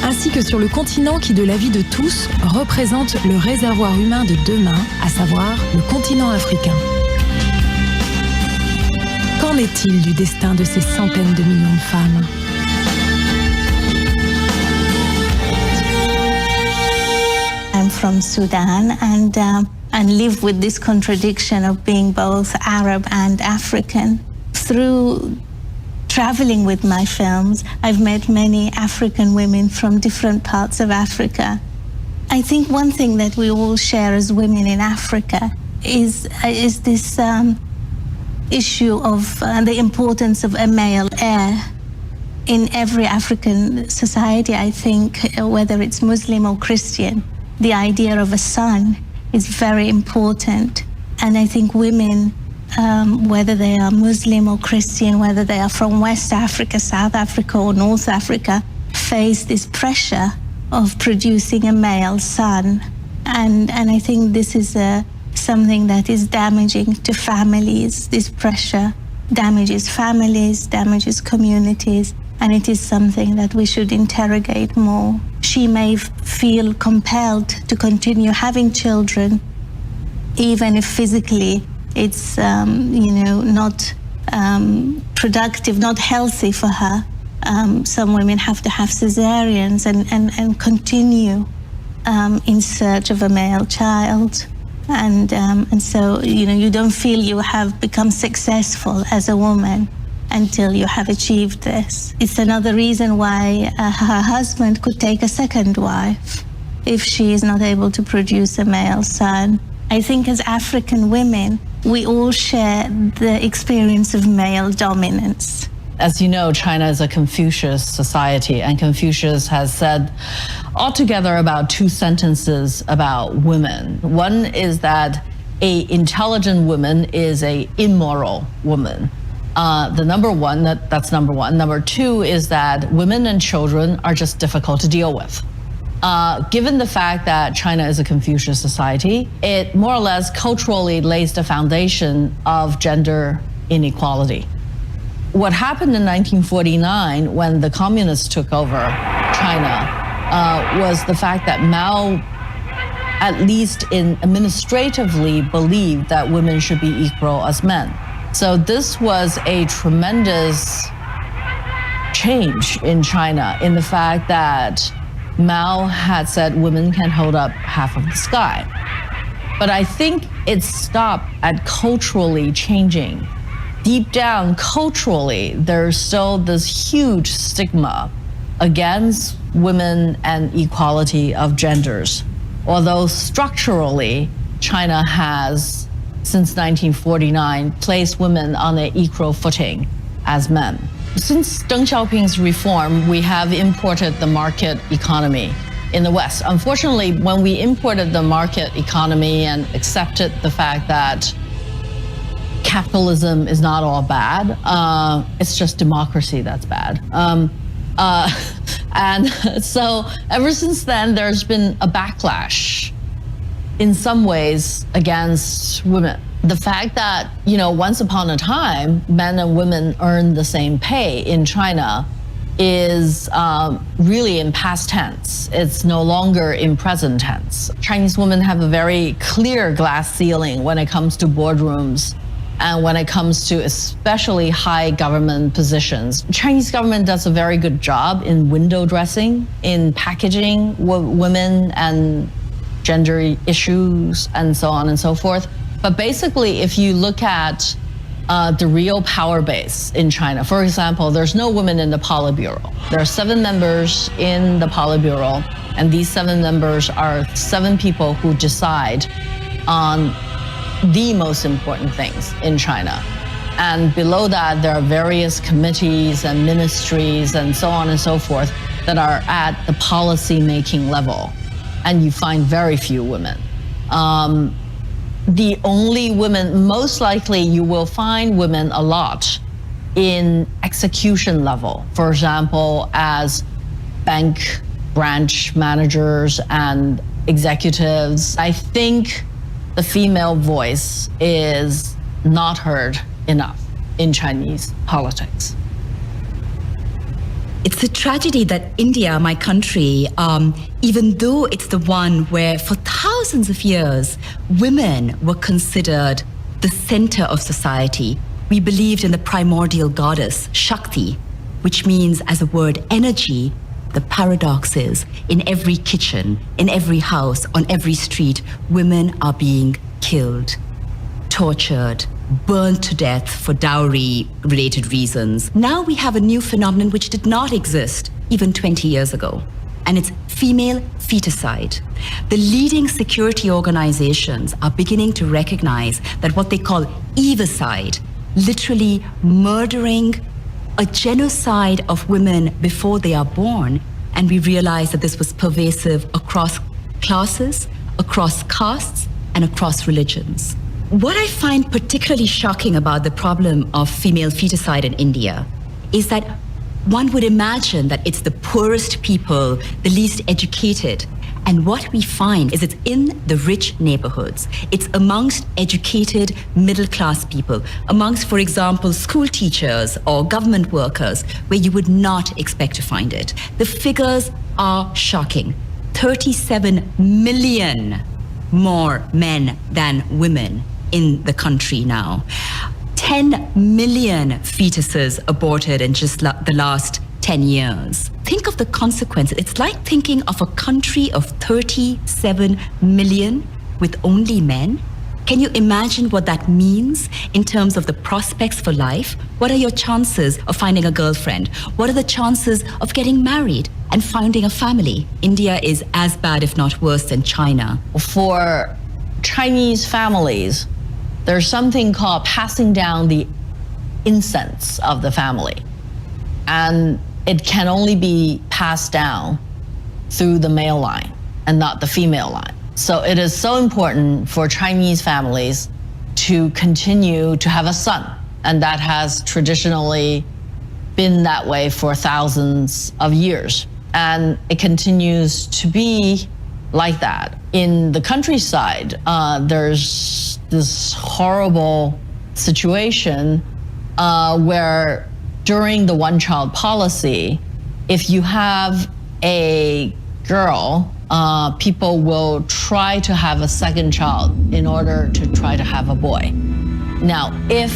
Ainsi que sur le continent qui, de l'avis de tous, représente le réservoir humain de demain, à savoir le continent africain. Qu'en est-il du destin de ces centaines de millions de femmes? I'm from Sudan and live with this contradiction of being both Arab and African. Through traveling with my films, I've met many African women from different parts of Africa. I think one thing that we all share as women in Africa is this issue of the importance of a male heir. In every African society, I think, whether it's Muslim or Christian, the idea of a son is very important. And I think women, whether they are Muslim or Christian, whether they are from West Africa, South Africa, or North Africa, face this pressure of producing a male son. And I think this is something that is damaging to families. This pressure damages families, damages communities, and it is something that we should interrogate more. She may feel compelled to continue having children, even if physically it's not productive, not healthy for her. Some women have to have cesareans and continue in search of a male child. And so, you don't feel you have become successful as a woman until you have achieved this. It's another reason why her husband could take a second wife if she is not able to produce a male son. I think as African women, we all share the experience of male dominance. As you know, China is a Confucius society, and Confucius has said altogether about two sentences about women. One is that an intelligent woman is an immoral woman. The number one, that's number one. Number two is that women and children are just difficult to deal with. Given the fact that China is a Confucius society, it more or less culturally lays the foundation of gender inequality. What happened in 1949 when the communists took over China was the fact that Mao, at least administratively, believed that women should be equal as men. So this was a tremendous change in China in the fact that Mao had said women can hold up half of the sky. But I think it stopped at culturally changing. Deep down, culturally, there's still this huge stigma against women and equality of genders. Although structurally, China has, since 1949, placed women on an equal footing as men. Since Deng Xiaoping's reform, we have imported the market economy in the West. Unfortunately, when we imported the market economy and accepted the fact that capitalism is not all bad, it's just democracy that's bad. And so ever since then, there's been a backlash in some ways against women. The fact that, once upon a time, men and women earned the same pay in China is really in past tense. It's no longer in present tense. Chinese women have a very clear glass ceiling when it comes to boardrooms and when it comes to especially high government positions. Chinese government does a very good job in window dressing, in packaging women and gender issues and so on and so forth. But basically, if you look at the real power base in China, for example, there's no women in the Politburo. There are 7 members in the Politburo, and these 7 members are 7 people who decide on the most important things in China. And below that, there are various committees and ministries and so on and so forth that are at the policy-making level. And you find very few women. The only women, most likely you will find women a lot in execution level. For example, as bank branch managers and executives. I think the female voice is not heard enough in Chinese politics. It's a tragedy that India, my country, even though it's the one where for thousands of years women were considered the center of society, we believed in the primordial goddess, Shakti, which means, as a word, energy. The paradox is, in every kitchen, in every house, on every street, women are being killed, tortured, burned to death for dowry-related reasons. Now we have a new phenomenon which did not exist even 20 years ago, and it's female feticide. The leading security organizations are beginning to recognize that what they call evicide, literally murdering a genocide of women before they are born, and we realize that this was pervasive across classes, across castes, and across religions. What I find particularly shocking about the problem of female feticide in India is that one would imagine that it's the poorest people, the least educated. And what we find is it's in the rich neighborhoods. It's amongst educated middle-class people, amongst, for example, school teachers or government workers, where you would not expect to find it. The figures are shocking. 37 million more men than women in the country now. 10 million fetuses aborted in just the last 10 years. Think of the consequences. It's like thinking of a country of 37 million with only men. Can you imagine what that means in terms of the prospects for life? What are your chances of finding a girlfriend? What are the chances of getting married and founding a family? India is as bad, if not worse, than China. For Chinese families, there's something called passing down the incense of the family. And it can only be passed down through the male line and not the female line. So it is so important for Chinese families to continue to have a son And that has traditionally been that way for thousands of years. And it continues to be like that. In the countryside, there's this horrible situation where during the one-child policy, if you have a girl, people will try to have a second child in order to try to have a boy. Now, if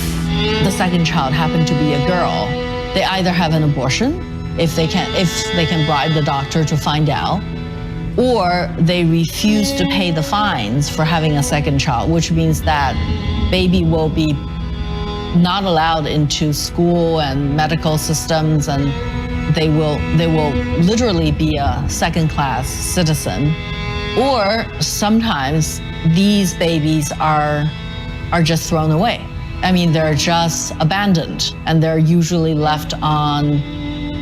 the second child happened to be a girl, they either have an abortion, if they can bribe the doctor to find out, or they refuse to pay the fines for having a second child, which means that baby will be not allowed into school and medical systems, and they will literally be a second-class citizen. Or sometimes these babies are just thrown away. I mean, they're just abandoned, and they're usually left on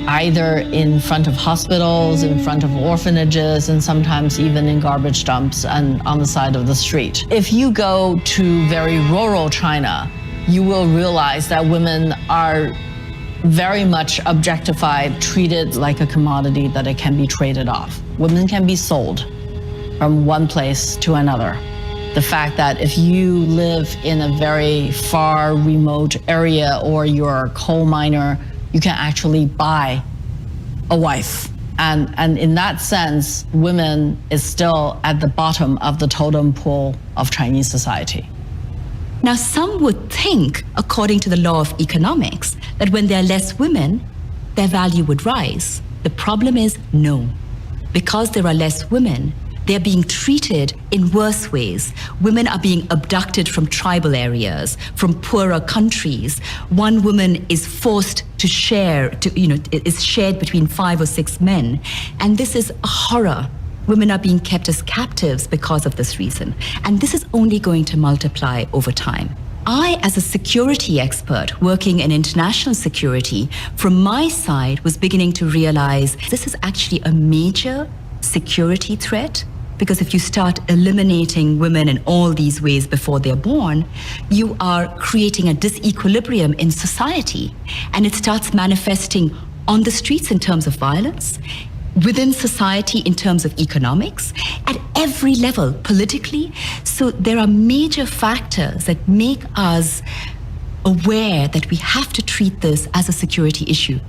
either in front of hospitals, in front of orphanages, and sometimes even in garbage dumps and on the side of the street. If you go to very rural China, you will realize that women are very much objectified, treated like a commodity that it can be traded off. Women can be sold from one place to another. The fact that if you live in a very far remote area or you're a coal miner, you can actually buy a wife. And in that sense, women is still at the bottom of the totem pole of Chinese society. Now, some would think, according to the law of economics, that when there are less women, their value would rise. The problem is no. Because there are less women, they're being treated in worse ways. Women are being abducted from tribal areas, from poorer countries. One woman is forced to share, is shared between 5 or 6 men. And this is a horror. Women are being kept as captives because of this reason. And this is only going to multiply over time. I, as a security expert working in international security, from my side was beginning to realize this is actually a major security threat. Because if you start eliminating women in all these ways before they're born, you are creating a disequilibrium in society. And it starts manifesting on the streets in terms of violence, within society in terms of economics, at every level, politically. So there are major factors that make us aware that we have to treat this as a security issue.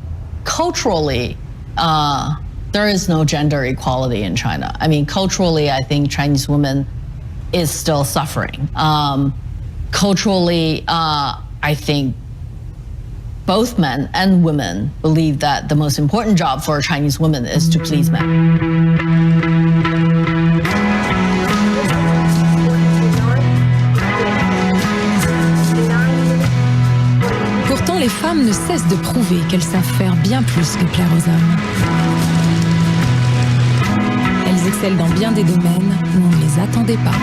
Culturally, there is no gender equality in China. I mean, culturally, I think Chinese women is still suffering. Culturally, I think both men and women believe that the most important job for Chinese women is to please men. Pourtant, les femmes ne cessent de prouver qu'elles savent faire bien plus que plaire aux hommes. Elles excellent dans bien des domaines où on ne les attendait pas.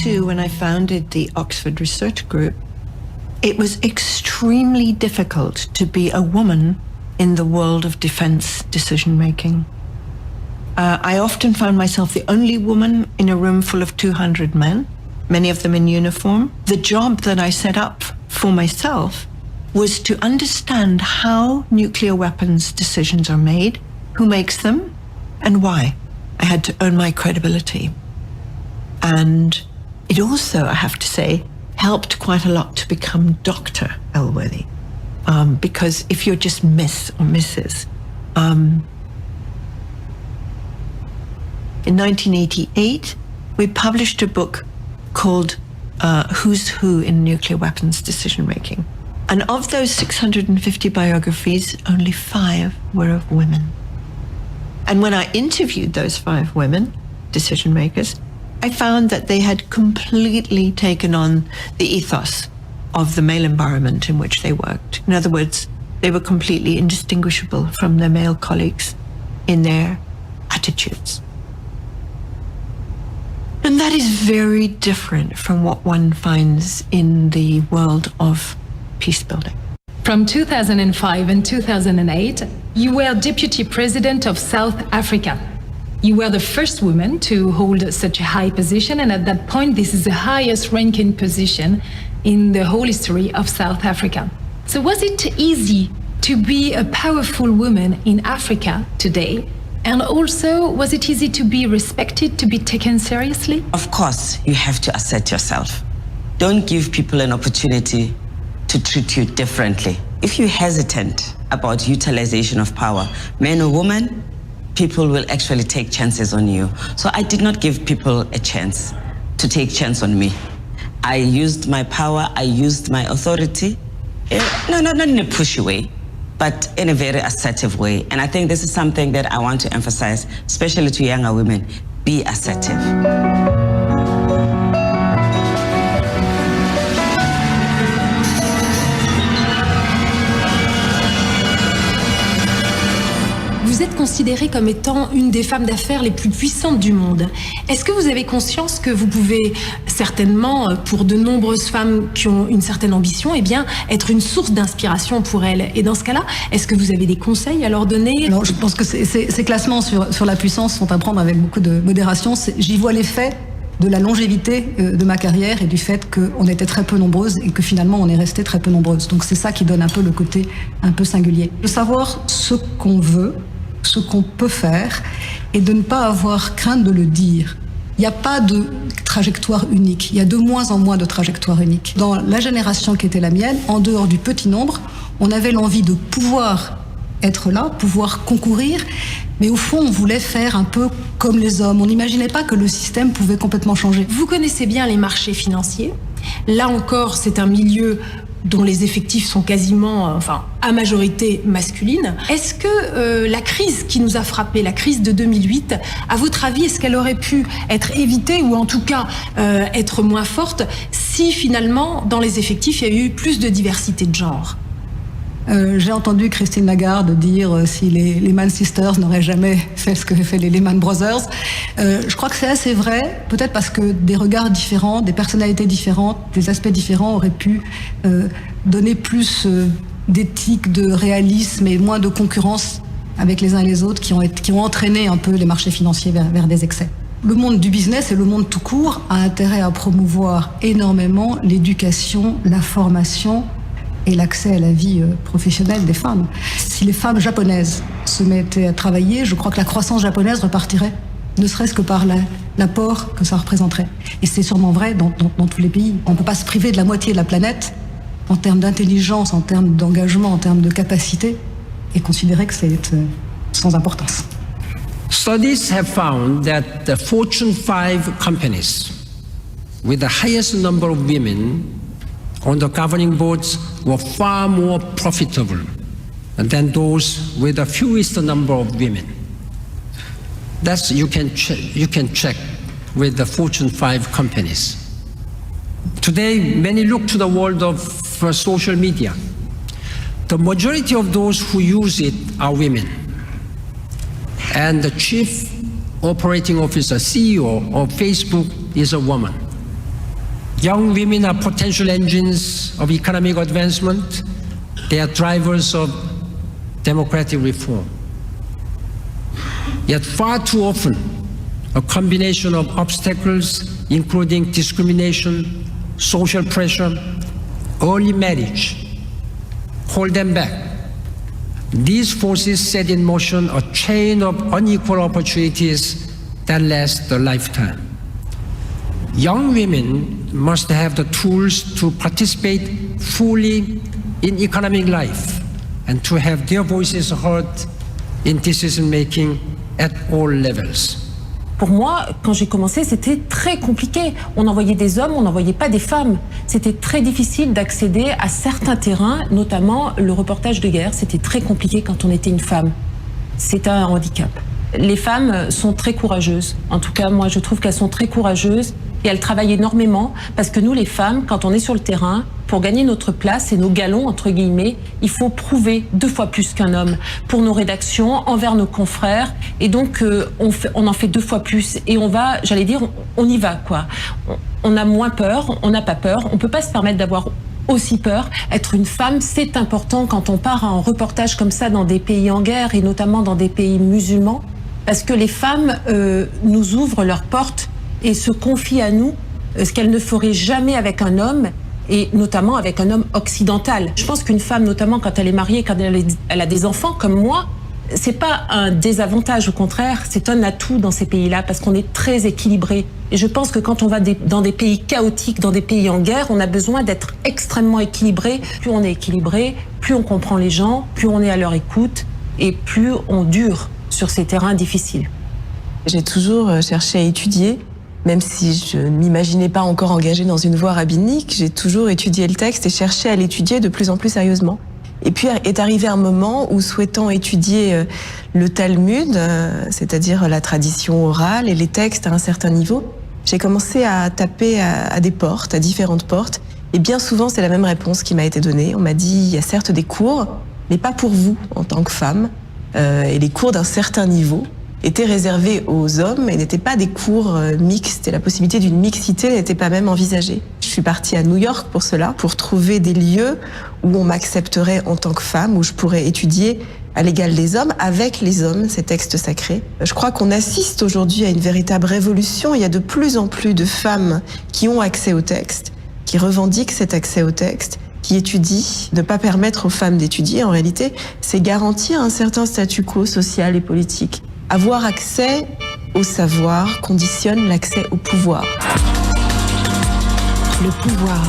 When I founded the Oxford Research Group, it was extremely difficult to be a woman in the world of defense decision-making. I often found myself the only woman in a room full of 200 men, many of them in uniform. The job that I set up for myself was to understand how nuclear weapons decisions are made, who makes them, and why. I had to earn my credibility. And it also, I have to say, helped quite a lot to become Dr. Elworthy. Because if you're just Miss or Mrs. In 1988, we published a book called Who's Who in Nuclear Weapons Decision Making. And of those 650 biographies, only 5 were of women. And when I interviewed those 5 women, decision makers, I found that they had completely taken on the ethos of the male environment in which they worked. In other words, they were completely indistinguishable from their male colleagues in their attitudes. And that is very different from what one finds in the world of peace building. From 2005 and 2008, you were Deputy President of South Africa. You were the first woman to hold such a high position, and at that point, this is the highest ranking position in the whole history of South Africa. So was it easy to be a powerful woman in Africa today? And also, was it easy to be respected, to be taken seriously? Of course, you have to assert yourself. Don't give people an opportunity to treat you differently. If you're hesitant about utilization of power, man or woman, people will actually take chances on you. So I did not give people a chance to take chance on me. I used my power, I used my authority, not in a pushy way, but in a very assertive way. And I think this is something that I want to emphasize, especially to younger women, be assertive. Vous êtes considérée comme étant une des femmes d'affaires les plus puissantes du monde. Est-ce que vous avez conscience que vous pouvez certainement, pour de nombreuses femmes qui ont une certaine ambition, eh bien, être une source d'inspiration pour elles? Et dans ce cas-là, est-ce que vous avez des conseils à leur donner? Alors, je pense que ces classements sur la puissance sont à prendre avec beaucoup de modération. J'y vois l'effet de la longévité de ma carrière et du fait qu'on était très peu nombreuses et que finalement on est resté très peu nombreuses. Donc c'est ça qui donne un peu le côté un peu singulier. De savoir ce qu'on veut, ce qu'on peut faire et de ne pas avoir crainte de le dire. Il n'y a pas de trajectoire unique, il y a de moins en moins de trajectoires uniques. Dans la génération qui était la mienne, en dehors du petit nombre, on avait l'envie de pouvoir être là, pouvoir concourir, mais au fond on voulait faire un peu comme les hommes. On n'imaginait pas que le système pouvait complètement changer. Vous connaissez bien les marchés financiers. Là encore, c'est un milieu dont les effectifs sont quasiment, à majorité masculine. Est-ce que la crise qui nous a frappé, la crise de 2008, à votre avis, est-ce qu'elle aurait pu être évitée ou en tout cas être moins forte si finalement, dans les effectifs, il y a eu plus de diversité de genre? J'ai entendu Christine Lagarde dire si les Lehman Sisters n'auraient jamais fait ce que fait les Lehman Brothers. Je crois que c'est assez vrai, peut-être parce que des regards différents, des personnalités différentes, des aspects différents auraient pu donner plus d'éthique, de réalisme et moins de concurrence avec les uns et les autres qui ont entraîné un peu les marchés financiers vers des excès. Le monde du business et le monde tout court a intérêt à promouvoir énormément l'éducation, la formation et l'accès à la vie professionnelle des femmes. Si les femmes japonaises se mettaient à travailler, je crois que la croissance japonaise repartirait, ne serait-ce que par l'apport que ça représenterait. Et c'est sûrement vrai dans tous les pays. On ne peut pas se priver de la moitié de la planète en termes d'intelligence, en termes d'engagement, en termes de capacité, et considérer que c'est sans importance. Studies have found that the Fortune 5 companies with the highest number of women on the governing boards were far more profitable than those with the fewest number of women. That's you can check with the Fortune 5 companies. Today, many look to the world of social media. The majority of those who use it are women. And the chief operating officer, CEO of Facebook, is a woman. Young women are potential engines of economic advancement. They are drivers of democratic reform. Yet far too often, a combination of obstacles, including discrimination, social pressure, early marriage, hold them back. These forces set in motion a chain of unequal opportunities that last a lifetime. Young women must have the tools to participate fully in economic life and to have their voices heard in decision-making at all levels. Pour moi, quand j'ai commencé, c'était très compliqué. On envoyait des hommes, on n'envoyait pas des femmes. C'était très difficile d'accéder à certains terrains, notamment le reportage de guerre. C'était très compliqué quand on était une femme. C'est un handicap. Les femmes sont très courageuses. En tout cas, moi, je trouve qu'elles sont très courageuses et elles travaillent énormément parce que nous, les femmes, quand on est sur le terrain, pour gagner notre place et nos galons, entre guillemets, il faut prouver 2 fois plus qu'un homme pour nos rédactions, envers nos confrères. Et donc, on en fait 2 fois plus. Et on va, j'allais dire, on y va, quoi. On a moins peur, on n'a pas peur. On peut pas se permettre d'avoir aussi peur. Être une femme, c'est important quand on part en reportage comme ça dans des pays en guerre et notamment dans des pays musulmans. Parce que les femmes nous ouvrent leurs portes et se confient à nous ce qu'elles ne feraient jamais avec un homme, et notamment avec un homme occidental. Je pense qu'une femme, notamment quand elle est mariée, quand elle a des enfants comme moi, c'est pas un désavantage, au contraire, c'est un atout dans ces pays-là parce qu'on est très équilibré. Et je pense que quand on va dans des pays chaotiques, dans des pays en guerre, on a besoin d'être extrêmement équilibré. Plus on est équilibré, plus on comprend les gens, plus on est à leur écoute et plus on dure sur ces terrains difficiles. J'ai toujours cherché à étudier, même si je ne m'imaginais pas encore engagée dans une voie rabbinique, j'ai toujours étudié le texte et cherché à l'étudier de plus en plus sérieusement. Et puis est arrivé un moment où, souhaitant étudier le Talmud, c'est-à-dire la tradition orale et les textes à un certain niveau, j'ai commencé à taper à des portes, à différentes portes. Et bien souvent, c'est la même réponse qui m'a été donnée. On m'a dit, il y a certes des cours, mais pas pour vous en tant que femme. Et les cours d'un certain niveau étaient réservés aux hommes et n'étaient pas des cours mixtes. Et la possibilité d'une mixité n'était pas même envisagée. Je suis partie à New York pour cela, pour trouver des lieux où on m'accepterait en tant que femme, où je pourrais étudier à l'égal des hommes, avec les hommes, ces textes sacrés. Je crois qu'on assiste aujourd'hui à une véritable révolution. Il y a de plus en plus de femmes qui ont accès au texte, qui revendiquent cet accès au texte, qui étudient. Ne pas permettre aux femmes d'étudier, en réalité, c'est garantir un certain statu quo social et politique. Avoir accès au savoir conditionne l'accès au pouvoir. Le pouvoir.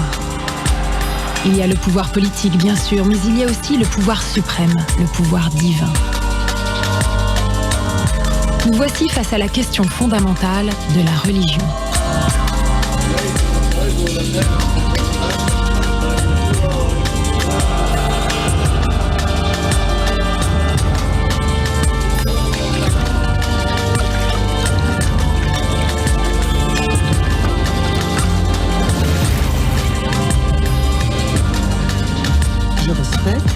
Il y a le pouvoir politique, bien sûr, mais il y a aussi le pouvoir suprême, le pouvoir divin. Nous voici face à la question fondamentale de la religion. Je respecte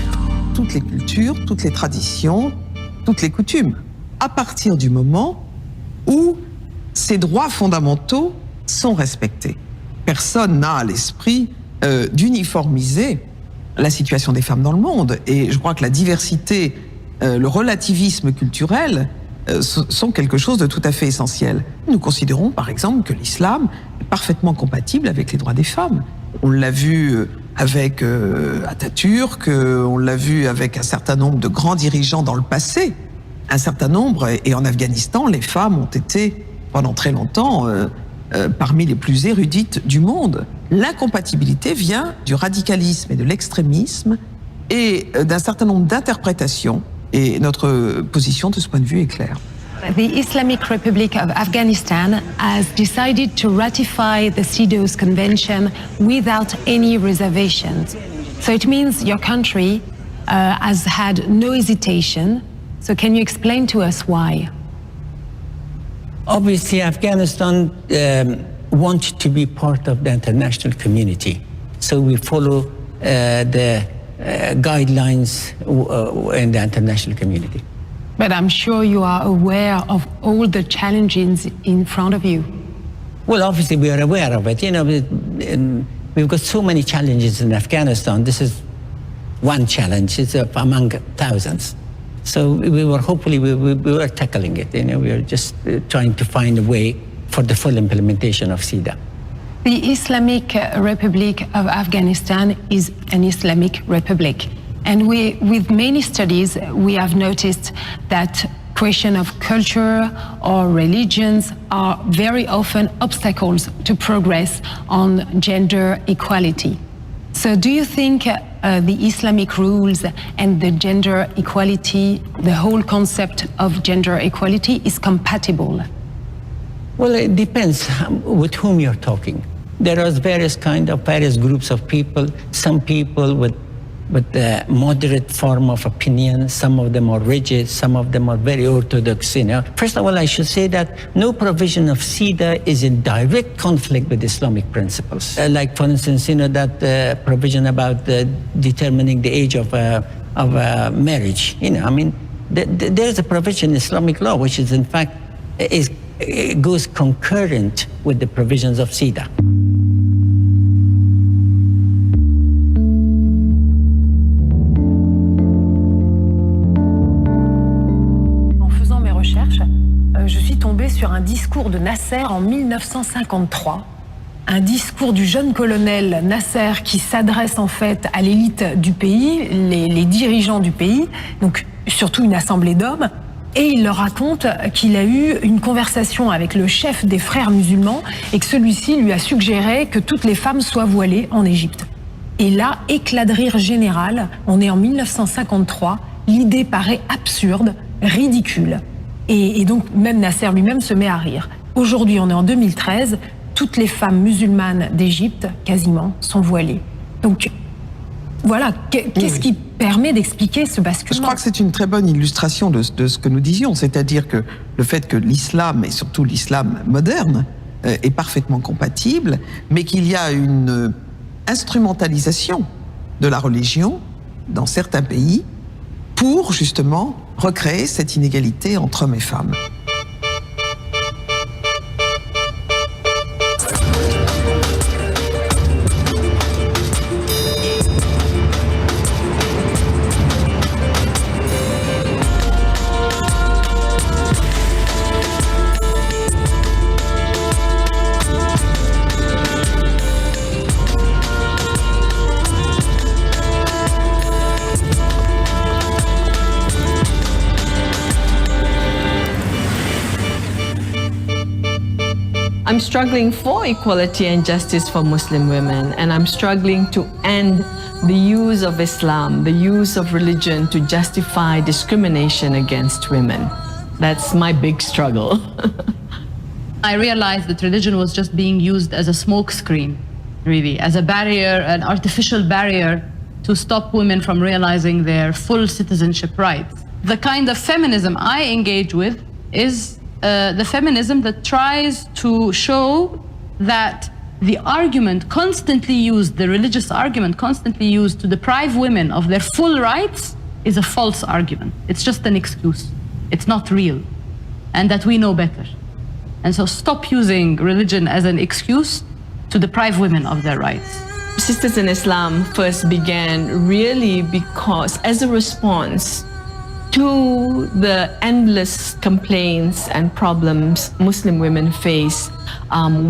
toutes les cultures, toutes les traditions, toutes les coutumes, à partir du moment où ces droits fondamentaux sont respectés. Personne n'a à l'esprit d'uniformiser la situation des femmes dans le monde. Et je crois que la diversité, le relativisme culturel sont quelque chose de tout à fait essentiel. Nous considérons par exemple que l'islam est parfaitement compatible avec les droits des femmes. On l'a vu avec Atatürk, on l'a vu avec un certain nombre de grands dirigeants dans le passé. Un certain nombre, et en Afghanistan, les femmes ont été pendant très longtemps parmi les plus érudites du monde. L'incompatibilité vient du radicalisme et de l'extrémisme et d'un certain nombre d'interprétations. Et notre position de ce point de vue est claire. The Islamic Republic of Afghanistan has decided to ratify the CEDAW's Convention without any reservations. So it means your country has had no hesitation. So can you explain to us why? Obviously, Afghanistan wants to be part of the international community. So we follow the guidelines in the international community. But I'm sure you are aware of all the challenges in front of you. Well, obviously we are aware of it. You know, we've got so many challenges in Afghanistan. This is one challenge. It's among thousands. So we were tackling it. You know, we were just trying to find a way for the full implementation of CEDAW. The Islamic Republic of Afghanistan is an Islamic republic. And with many studies, we have noticed that question of culture or religions are very often obstacles to progress on gender equality. So do you think the Islamic rules and the gender equality, the whole concept of gender equality is compatible? Well, it depends with whom you're talking. There are various groups of people. Some people with but the moderate form of opinion. Some of them are rigid, some of them are very orthodox, you know. First of all, I should say that no provision of CEDA is in direct conflict with Islamic principles. Like, for instance, you know, that provision about determining the age of marriage. You know, I mean, there's a provision in Islamic law which is, in fact, goes concurrent with the provisions of CEDA. Je suis tombée sur un discours de Nasser en 1953, un discours du jeune colonel Nasser qui s'adresse en fait à l'élite du pays, les dirigeants du pays, donc surtout une assemblée d'hommes, et il leur raconte qu'il a eu une conversation avec le chef des frères musulmans et que celui-ci lui a suggéré que toutes les femmes soient voilées en Égypte. Et là, éclat de rire général, on est en 1953, l'idée paraît absurde, ridicule. Et donc, même Nasser lui-même se met à rire. Aujourd'hui, on est en 2013, toutes les femmes musulmanes d'Égypte, quasiment, sont voilées. Donc, voilà, qu'est-ce qui permet d'expliquer ce basculement? Je crois que c'est une très bonne illustration de ce que nous disions, c'est-à-dire que le fait que l'islam, et surtout l'islam moderne, est parfaitement compatible, mais qu'il y a une instrumentalisation de la religion dans certains pays pour, justement, recréer cette inégalité entre hommes et femmes. I'm struggling for equality and justice for Muslim women, and I'm struggling to end the use of Islam, the use of religion to justify discrimination against women. That's my big struggle. I realized that religion was just being used as a smokescreen, really, as a barrier, an artificial barrier to stop women from realizing their full citizenship rights. The kind of feminism I engage with is the feminism that tries to show that the argument constantly used, the religious argument constantly used to deprive women of their full rights is a false argument. It's just an excuse. It's not real. And that we know better. And so stop using religion as an excuse to deprive women of their rights. Sisters in Islam first began really because, as a response to the endless complaints and problems Muslim women face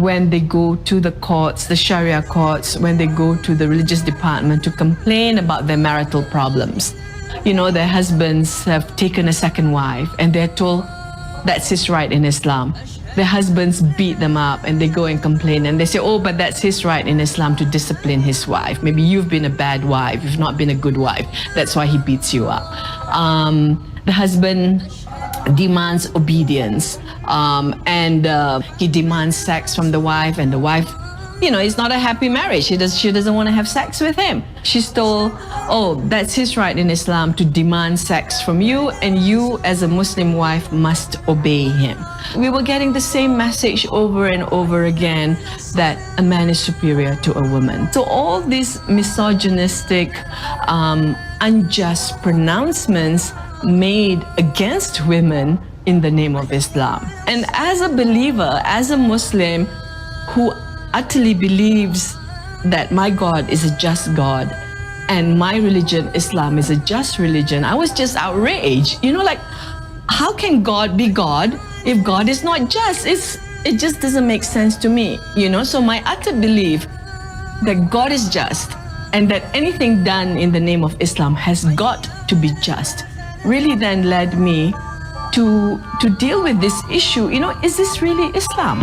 when they go to the courts, the Sharia courts, when they go to the religious department to complain about their marital problems. You know, their husbands have taken a second wife and they're told that's his right in Islam. Their husbands beat them up and they go and complain and they say, oh, but that's his right in Islam to discipline his wife. Maybe you've been a bad wife, you've not been a good wife. That's why he beats you up. The husband demands obedience and he demands sex from the wife, and the wife, you know, it's not a happy marriage. She doesn't want to have sex with him. She's told, oh, that's his right in Islam to demand sex from you, and you as a Muslim wife must obey him. We were getting the same message over and over again that a man is superior to a woman. So all these misogynistic, unjust pronouncements made against women in the name of Islam. And as a believer, as a Muslim who utterly believes that my God is a just God and my religion, Islam, is a just religion, I was just outraged. You know, like, how can God be God if God is not just? It just doesn't make sense to me, you know? So my utter belief that God is just and that anything done in the name of Islam has got to be just really then led me to deal with this issue. You know, is this really Islam?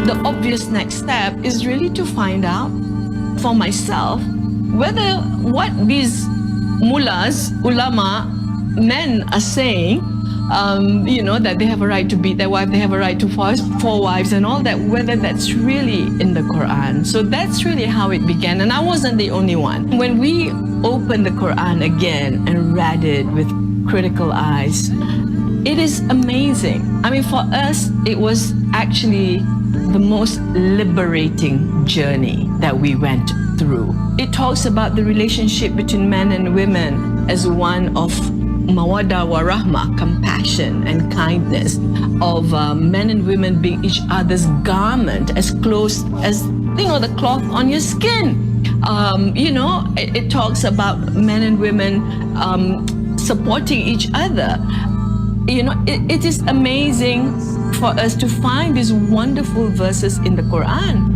The obvious next step is really to find out for myself whether what these mullahs, ulama, men are saying that they have a right to beat their wife, they have a right to four wives and all that, whether that's really in the Quran. So that's really how it began. And I wasn't the only one. When we opened the Quran again and read it with critical eyes, it is amazing. I mean, for us, it was actually the most liberating journey that we went through. It talks about the relationship between men and women as one of mawadda wa rahma, compassion and kindness, of men and women being each other's garment, as close as, the cloth on your skin. It talks about men and women supporting each other. It is amazing for us to find these wonderful verses in the Quran.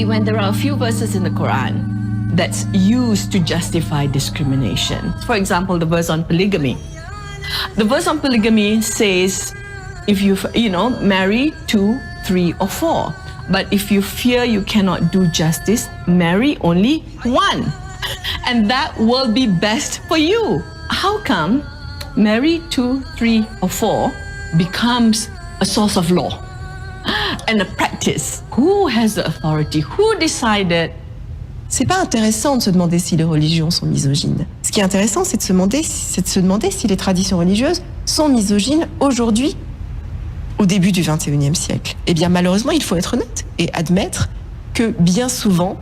When there are a few verses in the Quran that's used to justify discrimination. For example, the verse on polygamy. The verse on polygamy says, if you marry 2, 3, or 4. But if you fear you cannot do justice, marry only 1. And that will be best for you. How come marry 2, 3, or 4 becomes a source of law and a practice? Who has the authority? Who decided? C'est pas intéressant de se demander si les religions sont misogynes. Ce qui est intéressant, c'est de se demander si les traditions religieuses sont misogynes aujourd'hui, au début du XXIe siècle. Eh bien, malheureusement, il faut être honnête et admettre que bien souvent,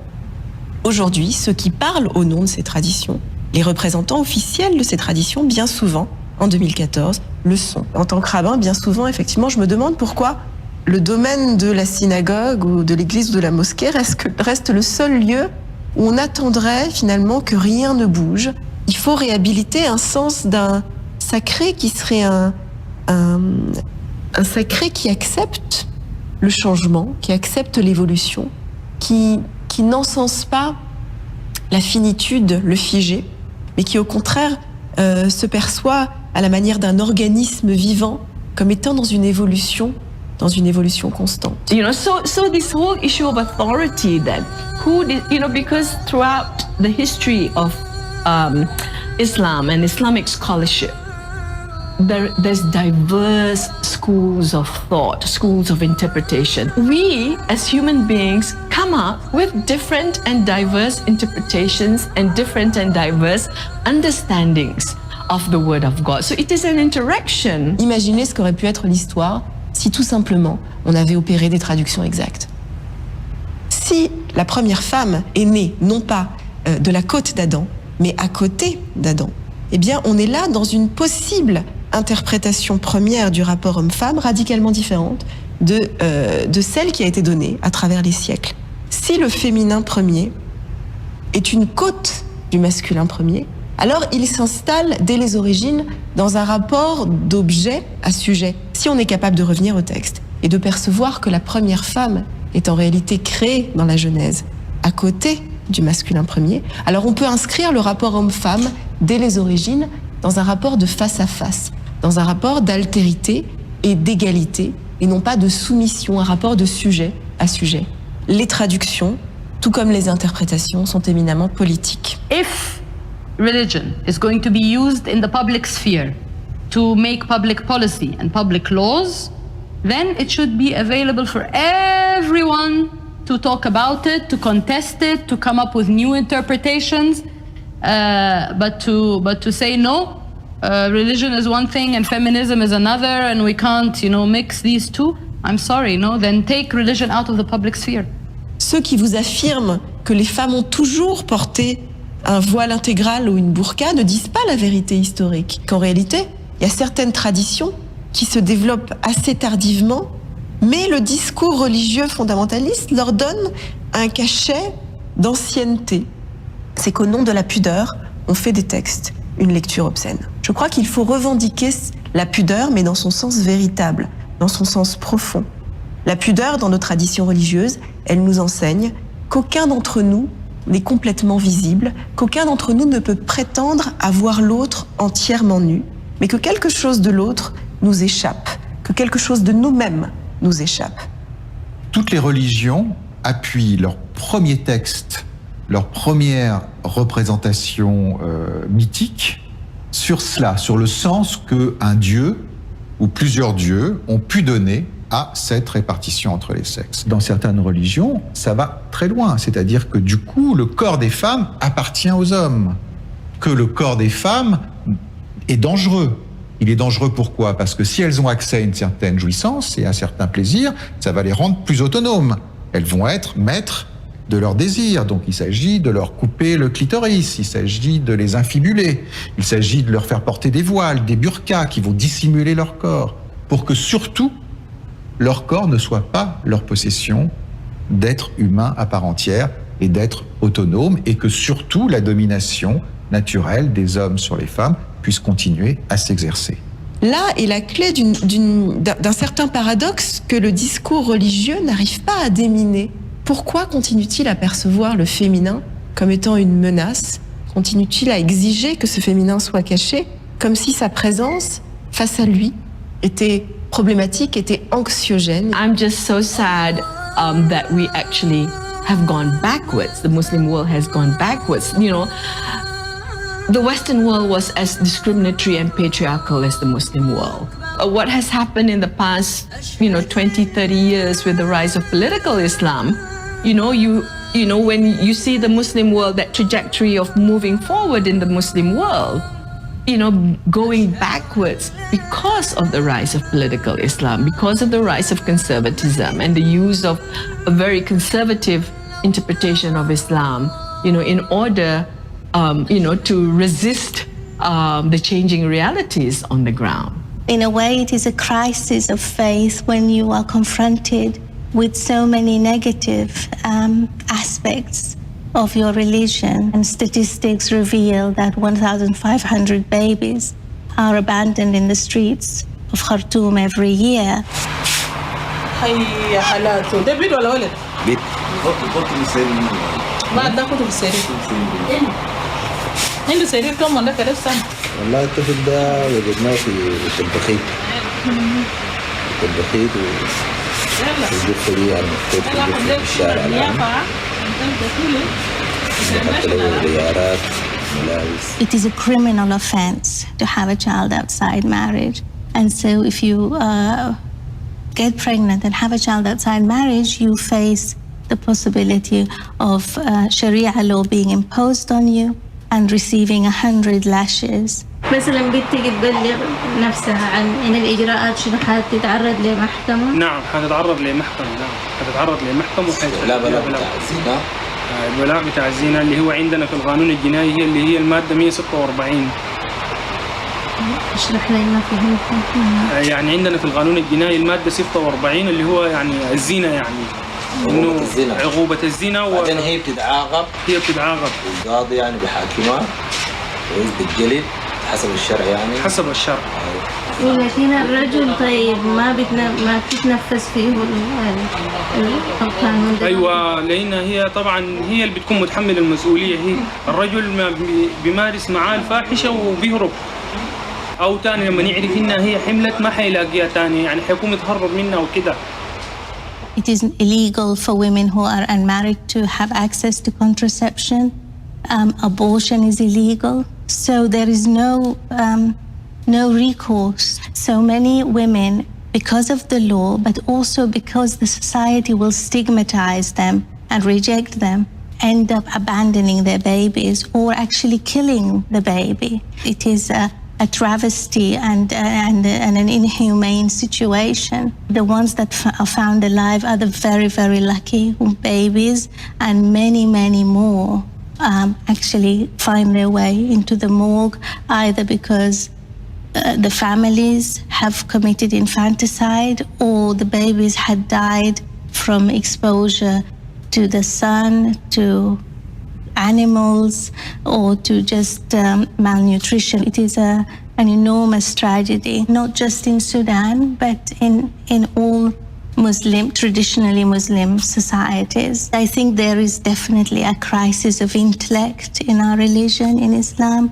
aujourd'hui, ceux qui parlent au nom de ces traditions, les représentants officiels de ces traditions, bien souvent, en 2014, le sont. En tant que rabbin, bien souvent, effectivement, je me demande pourquoi le domaine de la synagogue ou de l'église ou de la mosquée reste le seul lieu où on attendrait finalement que rien ne bouge. Il faut réhabiliter un sens d'un sacré qui serait un sacré qui accepte le changement, qui accepte l'évolution, qui n'encense pas la finitude, le figé, mais qui au contraire se perçoit à la manière d'un organisme vivant comme étant dans une évolution constante. So this whole issue of authority then, because throughout the history of Islam and Islamic scholarship, there's diverse schools of thought, schools of interpretation. We, as human beings, come up with different and diverse interpretations and different and diverse understandings of the Word of God. So it is an interaction. Imaginez ce qu'aurait pu être l'histoire si tout simplement on avait opéré des traductions exactes. Si la première femme est née non pas de la côte d'Adam, mais à côté d'Adam, eh bien on est là dans une possible interprétation première du rapport homme-femme radicalement différente de celle qui a été donnée à travers les siècles. Si le féminin premier est une côte du masculin premier, alors il s'installe dès les origines dans un rapport d'objet à sujet. Si on est capable de revenir au texte et de percevoir que la première femme est en réalité créée dans la Genèse à côté du masculin premier, alors on peut inscrire le rapport homme-femme dès les origines dans un rapport de face à face, dans un rapport d'altérité et d'égalité, et non pas de soumission, un rapport de sujet à sujet. Les traductions, tout comme les interprétations, sont éminemment politiques. If religion is going to be used in the public sphere to make public policy and public laws, then it should be available for everyone to talk about it, to contest it, to come up with new interpretations, but to say no, religion is one thing and feminism is another, and we can't, mix these two. I'm sorry, then take religion out of the public sphere. Ceux qui vous affirment que les femmes ont toujours porté un voile intégral ou une burqa ne disent pas la vérité historique. Qu'en réalité, il y a certaines traditions qui se développent assez tardivement, mais le discours religieux fondamentaliste leur donne un cachet d'ancienneté. C'est qu'au nom de la pudeur, on fait des textes une lecture obscène. Je crois qu'il faut revendiquer la pudeur, mais dans son sens véritable, dans son sens profond. La pudeur, dans nos traditions religieuses, elle nous enseigne qu'aucun d'entre nous n'est complètement visible, qu'aucun d'entre nous ne peut prétendre à voir l'autre entièrement nu, mais que quelque chose de l'autre nous échappe, que quelque chose de nous-mêmes nous échappe. Toutes les religions appuient leur premier texte, leur première représentation mythique sur cela, sur le sens qu'un dieu ou plusieurs dieux ont pu donner à cette répartition entre les sexes. Dans certaines religions, ça va très loin, c'est-à-dire que du coup, le corps des femmes appartient aux hommes, que le corps des femmes est dangereux. Il est dangereux pourquoi ? Parce que si elles ont accès à une certaine jouissance et à un certain plaisir, ça va les rendre plus autonomes. Elles vont être maîtres de leurs désirs. Donc il s'agit de leur couper le clitoris, il s'agit de les infibuler, il s'agit de leur faire porter des voiles, des burqas qui vont dissimuler leur corps, pour que surtout leur corps ne soit pas leur possession d'être humain à part entière et d'être autonome, et que surtout la domination naturelle des hommes sur les femmes puisse continuer à s'exercer. Là est la clé d'un certain paradoxe que le discours religieux n'arrive pas à déminer. Pourquoi continue-t-il à percevoir le féminin comme étant une menace ? Continue-t-il à exiger que ce féminin soit caché, comme si sa présence face à lui était problématique, était anxiogène? I'm just so sad that we actually have gone backwards. The Muslim world has gone backwards. You know, the Western world was as discriminatory and patriarchal as the Muslim world. What has happened in the past, 20, 30 years with the rise of political Islam, when you see the Muslim world, that trajectory of moving forward in the Muslim world, going backwards because of the rise of political Islam, because of the rise of conservatism and the use of a very conservative interpretation of Islam, in order, to resist the changing realities on the ground. In a way, it is a crisis of faith when you are confronted with so many negative aspects of your religion. And statistics reveal that 1,500 babies are abandoned in the streets of Khartoum every year. والله الطفل ده وجدناه في البخيت الجثة دي يعني في الشارع الآن حتى له غيارات ملابس. It is a criminal offense to have a child outside marriage, and so if you get pregnant and have a child outside marriage, you face the possibility of Sharia law being imposed on you and receiving 100 lashes. مثلا بنتي تبلغ نفسها عن الإجراءات شنو حتتعرض لمحكمة؟ نعم حتتعرض لمحكمة، نعم حتتعرض لمحكمة لا بلاغ بتاع الزنا. البلاغ بتاع الزنا اللي هو عندنا في القانون الجنائي هي المادة 146. اشرح لي ما فهمت. يعني عندنا في القانون الجنائي المادة 46 اللي هو يعني الزنا، يعني انه عقوبة الزنا بعدين هي بتتعاقب القاضي يعني بحاكمها بالجلد حسب الشرع يعني حسب الشرع. ولكن الرجل طيب ما بتتنفذ فيه القانون ده. ايوه لان هي طبعا هي اللي بتكون متحمل المسؤولية، هي الرجل ما بيمارس معاه الفاحشة وبيهرب، او تاني لما يعرف انها هي حملت ما حيلاقيها تاني، يعني حيكون متهرب منها وكده. It is illegal for women who are unmarried to have access to contraception. Abortion is illegal. So there is no recourse. So many women, because of the law, but also because the society will stigmatize them and reject them, end up abandoning their babies or actually killing the baby. It is a travesty and an inhumane situation. The ones that are found alive are the very, very lucky babies, and many, many more actually find their way into the morgue, either because the families have committed infanticide or the babies had died from exposure to the sun, to animals, or to just malnutrition. It is an enormous tragedy, not just in Sudan, but in all traditionally Muslim societies. I think there is definitely a crisis of intellect in our religion, in Islam.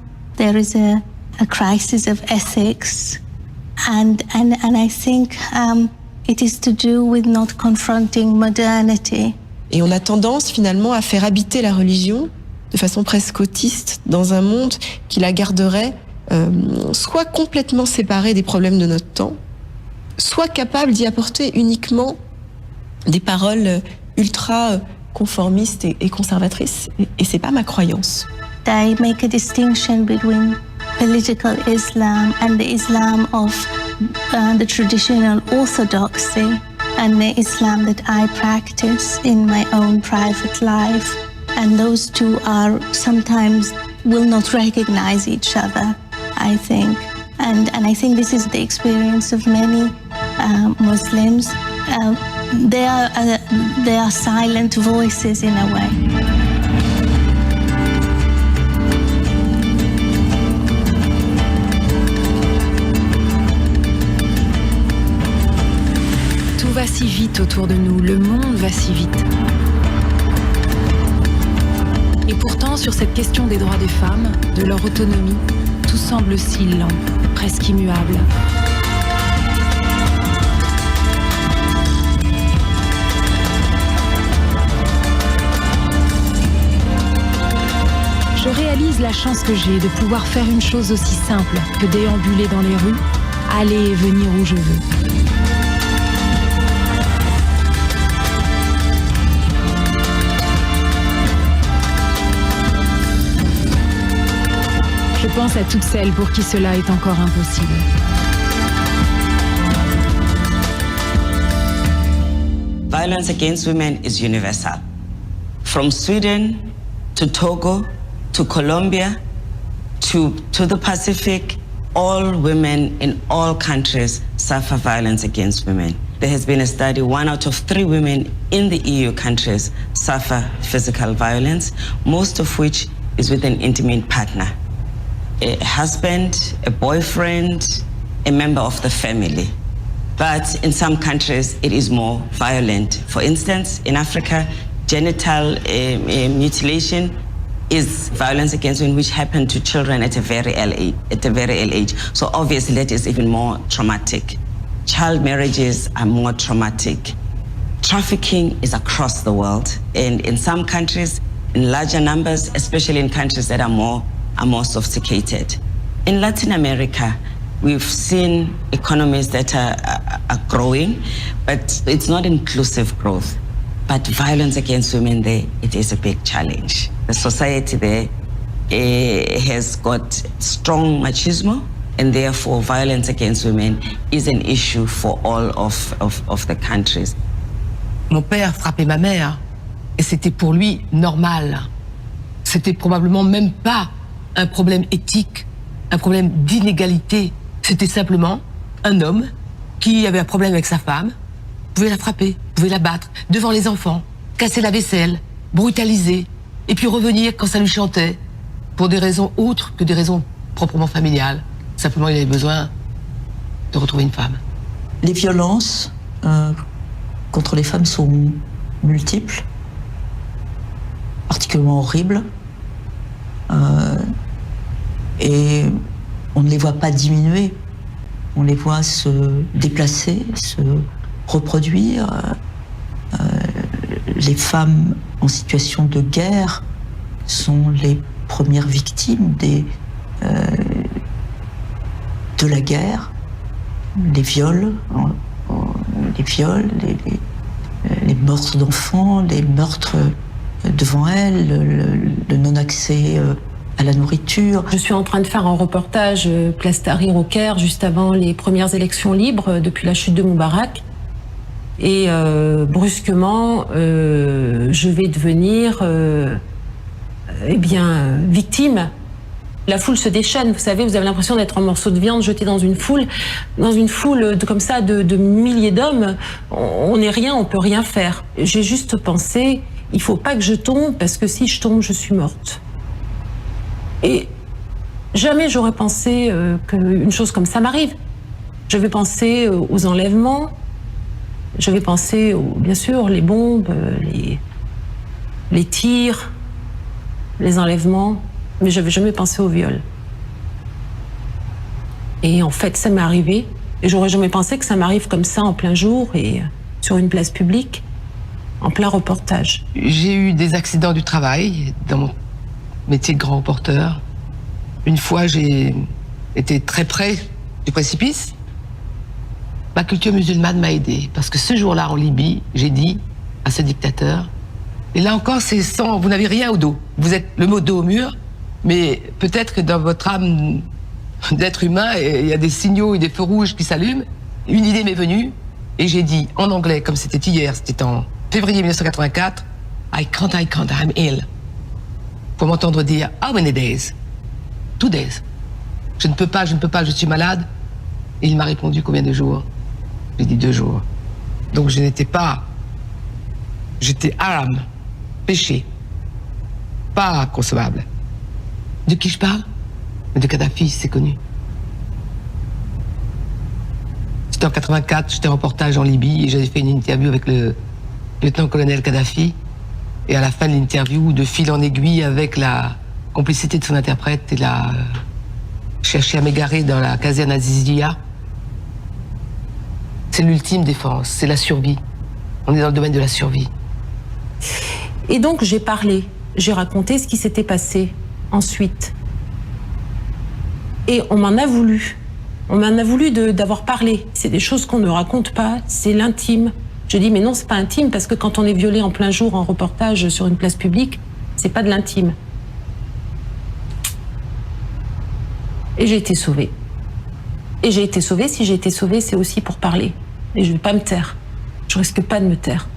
There is a a crisis of ethics, and I think it is to do with not confronting modernity. Et on a tendance finalement à faire habiter la religion de façon presque autiste dans un monde qui la garderait soit complètement séparée des problèmes de notre temps, soit capable d'y apporter uniquement des paroles ultra conformistes et conservatrices. Et c'est pas ma croyance. I make a distinction between political Islam and the Islam of the traditional orthodoxy and the Islam that I practice in my own private life. And those two are sometimes will not recognize each other, I think. And I think this is the experience of many Muslims. They are silent voices in a way. Tout va si vite autour de nous, le monde va si vite. Et pourtant, sur cette question des droits des femmes, de leur autonomie, tout semble si lent, presque immuable. Je réalise la chance que j'ai de pouvoir faire une chose aussi simple que déambuler dans les rues, aller et venir où je veux. Je pense à toutes celles pour qui cela est encore impossible. Violence against women is universal. From Sweden to Togo to Colombia to the Pacific, all women in all countries suffer violence against women. There has been a study, 1 out of 3 women in the EU countries suffer physical violence, most of which is with an intimate partner. A husband, a boyfriend, a member of the family. But in some countries, it is more violent. For instance, in Africa, genital mutilation is violence against women which happen to children at a very early age. So obviously that is even more traumatic. Child marriages are more traumatic. Trafficking is across the world, and in some countries, in larger numbers, especially in countries that are more sophisticated. In Latin America, we've seen economies that are growing, but it's not inclusive growth. But violence against women there, it is a big challenge. The society there has got strong machismo, and therefore violence against women is an issue for all of the countries. Mon père frappait ma mère, et c'était pour lui normal. C'était probablement même pas un problème éthique, un problème d'inégalité. C'était simplement un homme qui avait un problème avec sa femme, pouvait la frapper, pouvait la battre devant les enfants, casser la vaisselle, brutaliser, et puis revenir quand ça lui chantait, pour des raisons autres que des raisons proprement familiales. Simplement, il avait besoin de retrouver une femme. Les violences contre les femmes sont multiples, particulièrement horribles. Et on ne les voit pas diminuer, on les voit se déplacer, se reproduire. Les femmes en situation de guerre sont les premières victimes de la guerre, les viols, les meurtres d'enfants, les meurtres devant elles, le non-accès à la nourriture. Je suis en train de faire un reportage place Tahrir au Caire juste avant les premières élections libres depuis la chute de Moubarak. Et brusquement, je vais devenir victime. La foule se déchaîne, vous savez, vous avez l'impression d'être un morceau de viande jeté dans une foule comme ça de milliers d'hommes. On n'est rien, on peut rien faire. J'ai juste pensé, il faut pas que je tombe parce que si je tombe, je suis morte. Et jamais j'aurais pensé qu'une chose comme ça m'arrive. Je vais penser aux enlèvements, je vais penser, bien sûr, les bombes, les tirs, les enlèvements, mais je n'avais jamais pensé au viol. Et en fait, ça m'est arrivé. Et j'aurais jamais pensé que ça m'arrive comme ça en plein jour et sur une place publique, en plein reportage. J'ai eu des accidents du travail dans mon métier de grand reporter. Une fois, j'ai été très près du précipice. Ma culture musulmane m'a aidé parce que ce jour-là, en Libye, j'ai dit à ce dictateur, et là encore, c'est sans, vous n'avez rien au dos. Vous êtes le mot dos au mur, mais peut-être que dans votre âme d'être humain, il y a des signaux et des feux rouges qui s'allument. Une idée m'est venue et j'ai dit en anglais, comme c'était hier, c'était en février 1984, I can't, I'm ill. Pour m'entendre dire, how many days? 2 days. Je ne peux pas, je suis malade. Et il m'a répondu combien de jours? J'ai dit 2 jours. Donc je n'étais pas, j'étais haram, péché, pas concevable. De qui je parle? De Kadhafi, c'est connu. C'était en 84, j'étais en reportage en Libye et j'avais fait une interview avec le lieutenant-colonel Kadhafi. Et à la fin de l'interview, de fil en aiguille, avec la complicité de son interprète, il a cherché à m'égarer dans la caserne Azizia. C'est l'ultime défense, c'est la survie. On est dans le domaine de la survie. Et donc j'ai parlé, j'ai raconté ce qui s'était passé ensuite. Et on m'en a voulu. On m'en a voulu d'avoir parlé. C'est des choses qu'on ne raconte pas, c'est l'intime. Je dis mais non, c'est pas intime parce que quand on est violé en plein jour en reportage sur une place publique, c'est pas de l'intime. Et j'ai été sauvée. Et j'ai été sauvée, si j'ai été sauvée, c'est aussi pour parler. Et je vais pas me taire. Je risque pas de me taire.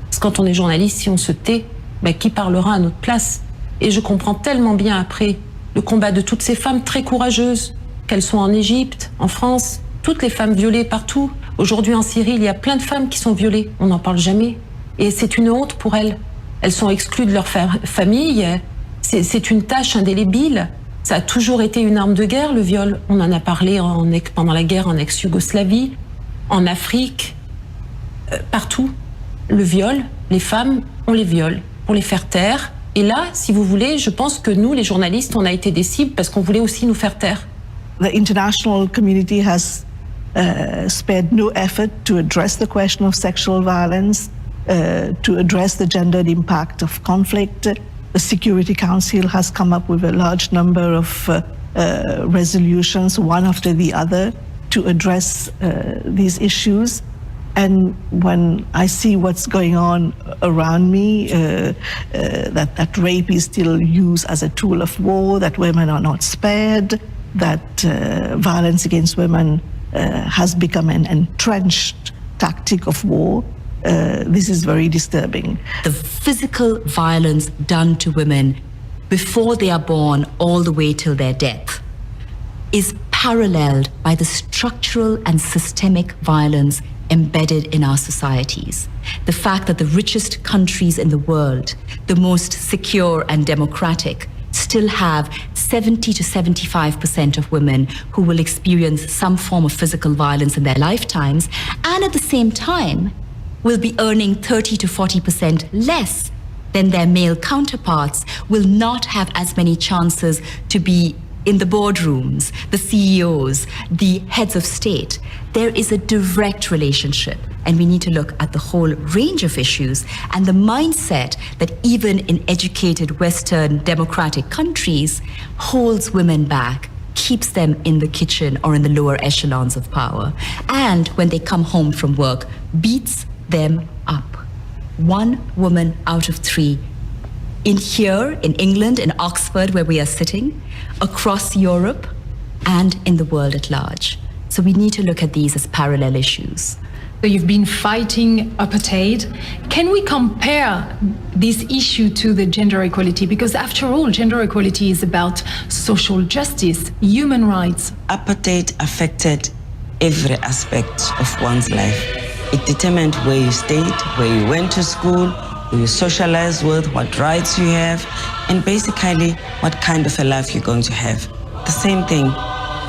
Parce que quand on est journaliste, si on se tait, ben, qui parlera à notre place? Et je comprends tellement bien après le combat de toutes ces femmes très courageuses, qu'elles sont en Égypte, en France, toutes les femmes violées partout. Aujourd'hui en Syrie, il y a plein de femmes qui sont violées. On n'en parle jamais. Et c'est une honte pour elles. Elles sont exclues de leur famille. C'est une tâche indélébile. Ça a toujours été une arme de guerre, le viol. On en a parlé pendant la guerre en ex-Yougoslavie, en Afrique, partout. Le viol, les femmes, on les viole pour les faire taire. Et là, si vous voulez, je pense que nous, les journalistes, on a été des cibles parce qu'on voulait aussi nous faire taire. The international community has spared no effort to address the question of sexual violence, to address the gendered impact of conflict. The Security Council has come up with a large number of resolutions, one after the other, to address these issues. And when I see what's going on around me, that rape is still used as a tool of war, that women are not spared, that violence against women has become an entrenched tactic of war, this is very disturbing. The physical violence done to women before they are born all the way till their death is paralleled by the structural and systemic violence embedded in our societies. The fact that the richest countries in the world, the most secure and democratic, still have 70 to 75% of women who will experience some form of physical violence in their lifetimes, and at the same time will be earning 30 to 40% less than their male counterparts, will not have as many chances to be in the boardrooms, the CEOs, the heads of state. There is a direct relationship, and we need to look at the whole range of issues and the mindset that even in educated Western democratic countries holds women back, keeps them in the kitchen or in the lower echelons of power, and when they come home from work, beats them up. 1 woman out of 3 here in England, in Oxford, where we are sitting, across Europe, and in the world at large. So we need to look at these as parallel issues. So you've been fighting apartheid. Can we compare this issue to the gender equality? Because after all, gender equality is about social justice, human rights. Apartheid affected every aspect of one's life. It determined where you stayed, where you went to school, who you socialize with, what rights you have, and basically what kind of a life you're going to have. The same thing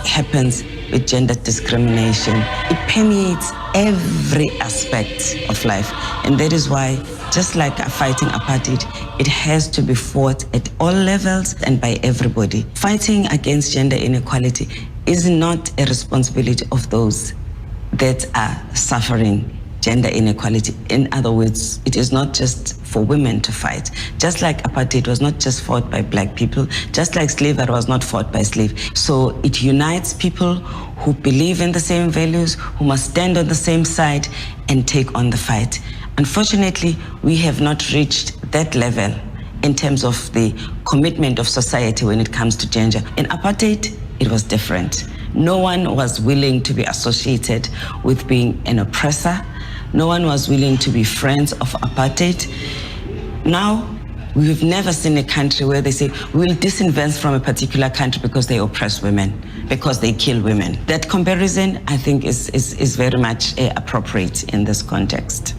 happens with gender discrimination. It permeates every aspect of life, and that is why, just like fighting apartheid, it has to be fought at all levels and by everybody. Fighting against gender inequality is not a responsibility of those that are suffering gender inequality. In other words, it is not just for women to fight. Just like apartheid was not just fought by black people, just like slavery was not fought by slaves. So it unites people who believe in the same values, who must stand on the same side and take on the fight. Unfortunately, we have not reached that level in terms of the commitment of society when it comes to gender. In apartheid, it was different. No one was willing to be associated with being an oppressor. No one was willing to be friends of apartheid. Now, we've never seen a country where they say, we'll disinvest from a particular country because they oppress women, because they kill women. That comparison, I think, is very much appropriate in this context.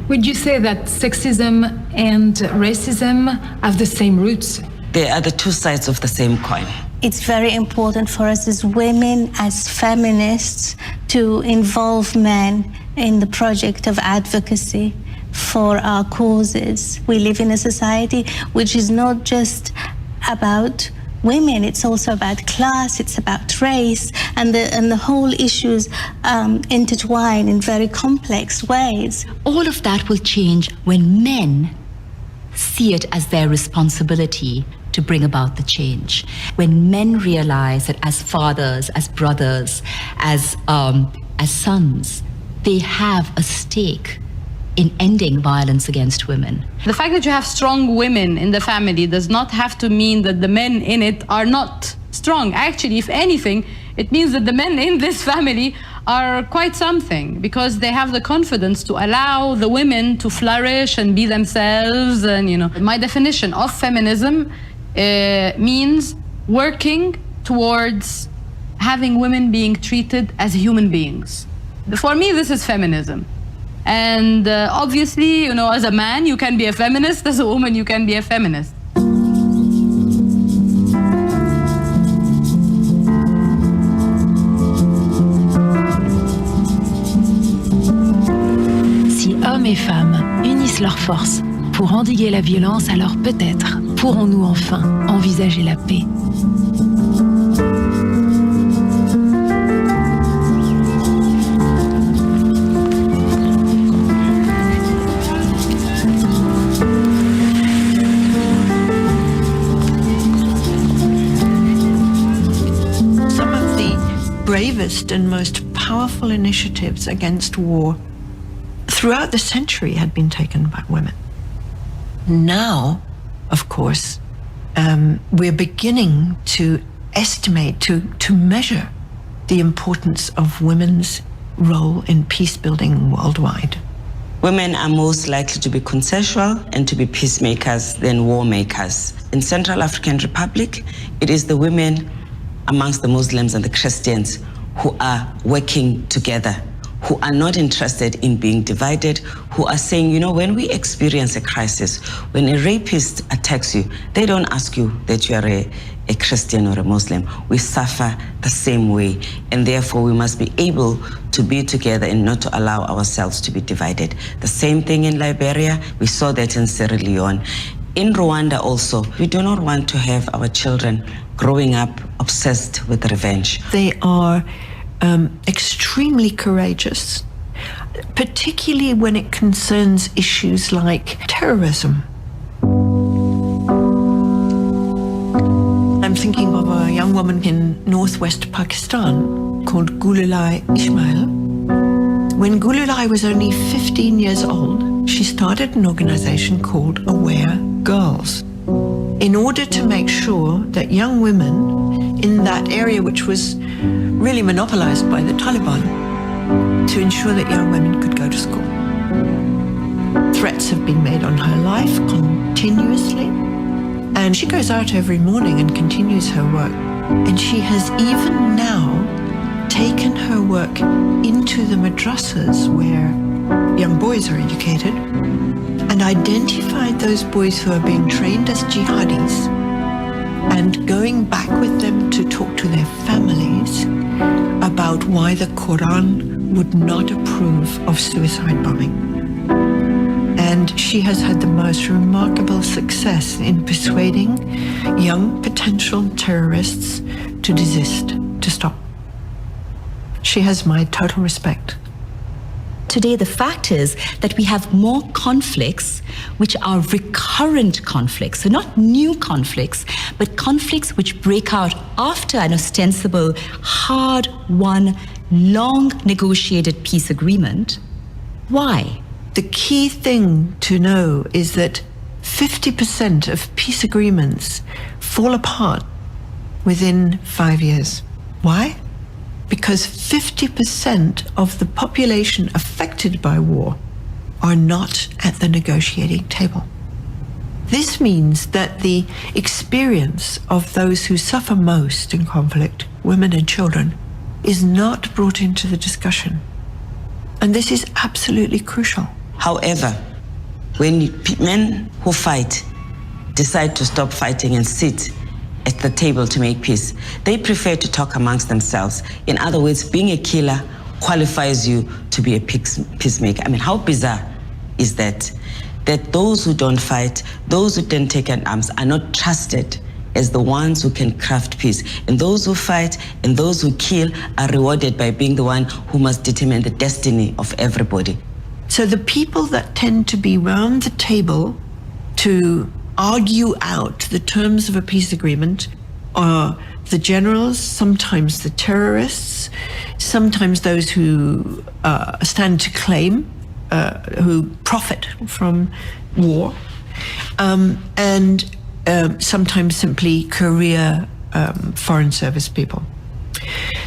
Would you say that sexism and racism have the same roots? They are the two sides of the same coin. It's very important for us as women, as feminists, to involve men in the project of advocacy for our causes. We live in a society which is not just about women, it's also about class, it's about race, and the whole issues intertwine in very complex ways. All of that will change when men see it as their responsibility to bring about the change. When men realize that as fathers, as brothers, as sons, they have a stake in ending violence against women. The fact that you have strong women in the family does not have to mean that the men in it are not strong. Actually, if anything, it means that the men in this family are quite something, because they have the confidence to allow the women to flourish and be themselves. And, you know, my definition of feminism means working towards having women being treated as human beings. For me, this is feminism. And obviously, you know, as a man, you can be a feminist. As a woman, you can be a feminist. Si hommes et femmes unissent leurs forces pour endiguer la violence, alors peut-être pourrons-nous enfin envisager la paix. Bravest and most powerful initiatives against war throughout the century had been taken by women. Now, of course, we're beginning to estimate, to measure the importance of women's role in peace building worldwide. Women are most likely to be consensual and to be peacemakers than war makers. In Central African Republic, it is the women amongst the Muslims and the Christians who are working together, who are not interested in being divided, who are saying, you know, when we experience a crisis, when a rapist attacks you, they don't ask you that you are a Christian or a Muslim. We suffer the same way, and therefore we must be able to be together and not to allow ourselves to be divided. The same thing in Liberia, we saw that in Sierra Leone. In Rwanda also, we do not want to have our children growing up obsessed with revenge. They are extremely courageous, particularly when it concerns issues like terrorism. I'm thinking of a young woman in northwest Pakistan called Gululai Ismail. When Gululai was only 15 years old, she started an organization called Aware Girls, in order to make sure that young women in that area, which was really monopolized by the Taliban, to ensure that young women could go to school. Threats have been made on her life continuously, and she goes out every morning and continues her work. And she has even now taken her work into the madrasas where young boys are educated, and identified those boys who are being trained as jihadis and going back with them to talk to their families about why the Quran would not approve of suicide bombing. And she has had the most remarkable success in persuading young potential terrorists to desist, to stop. She has my total respect. Today, the fact is that we have more conflicts which are recurrent conflicts, so not new conflicts, but conflicts which break out after an ostensible, hard-won, long-negotiated peace agreement. Why? The key thing to know is that 50% of peace agreements fall apart within 5 years. Why? Because 50% of the population affected by war are not at the negotiating table. This means that the experience of those who suffer most in conflict, women and children, is not brought into the discussion. And this is absolutely crucial. However, when men who fight decide to stop fighting and sit at the table to make peace, they prefer to talk amongst themselves. In other words, being a killer qualifies you to be a peacemaker. I mean, how bizarre is that? That those who don't fight, those who don't take an arms, are not trusted as the ones who can craft peace. And those who fight and those who kill are rewarded by being the one who must determine the destiny of everybody. So the people that tend to be round the table to argue out the terms of a peace agreement are the generals, sometimes the terrorists, sometimes those who stand to claim, who profit from war, and sometimes simply career foreign service people.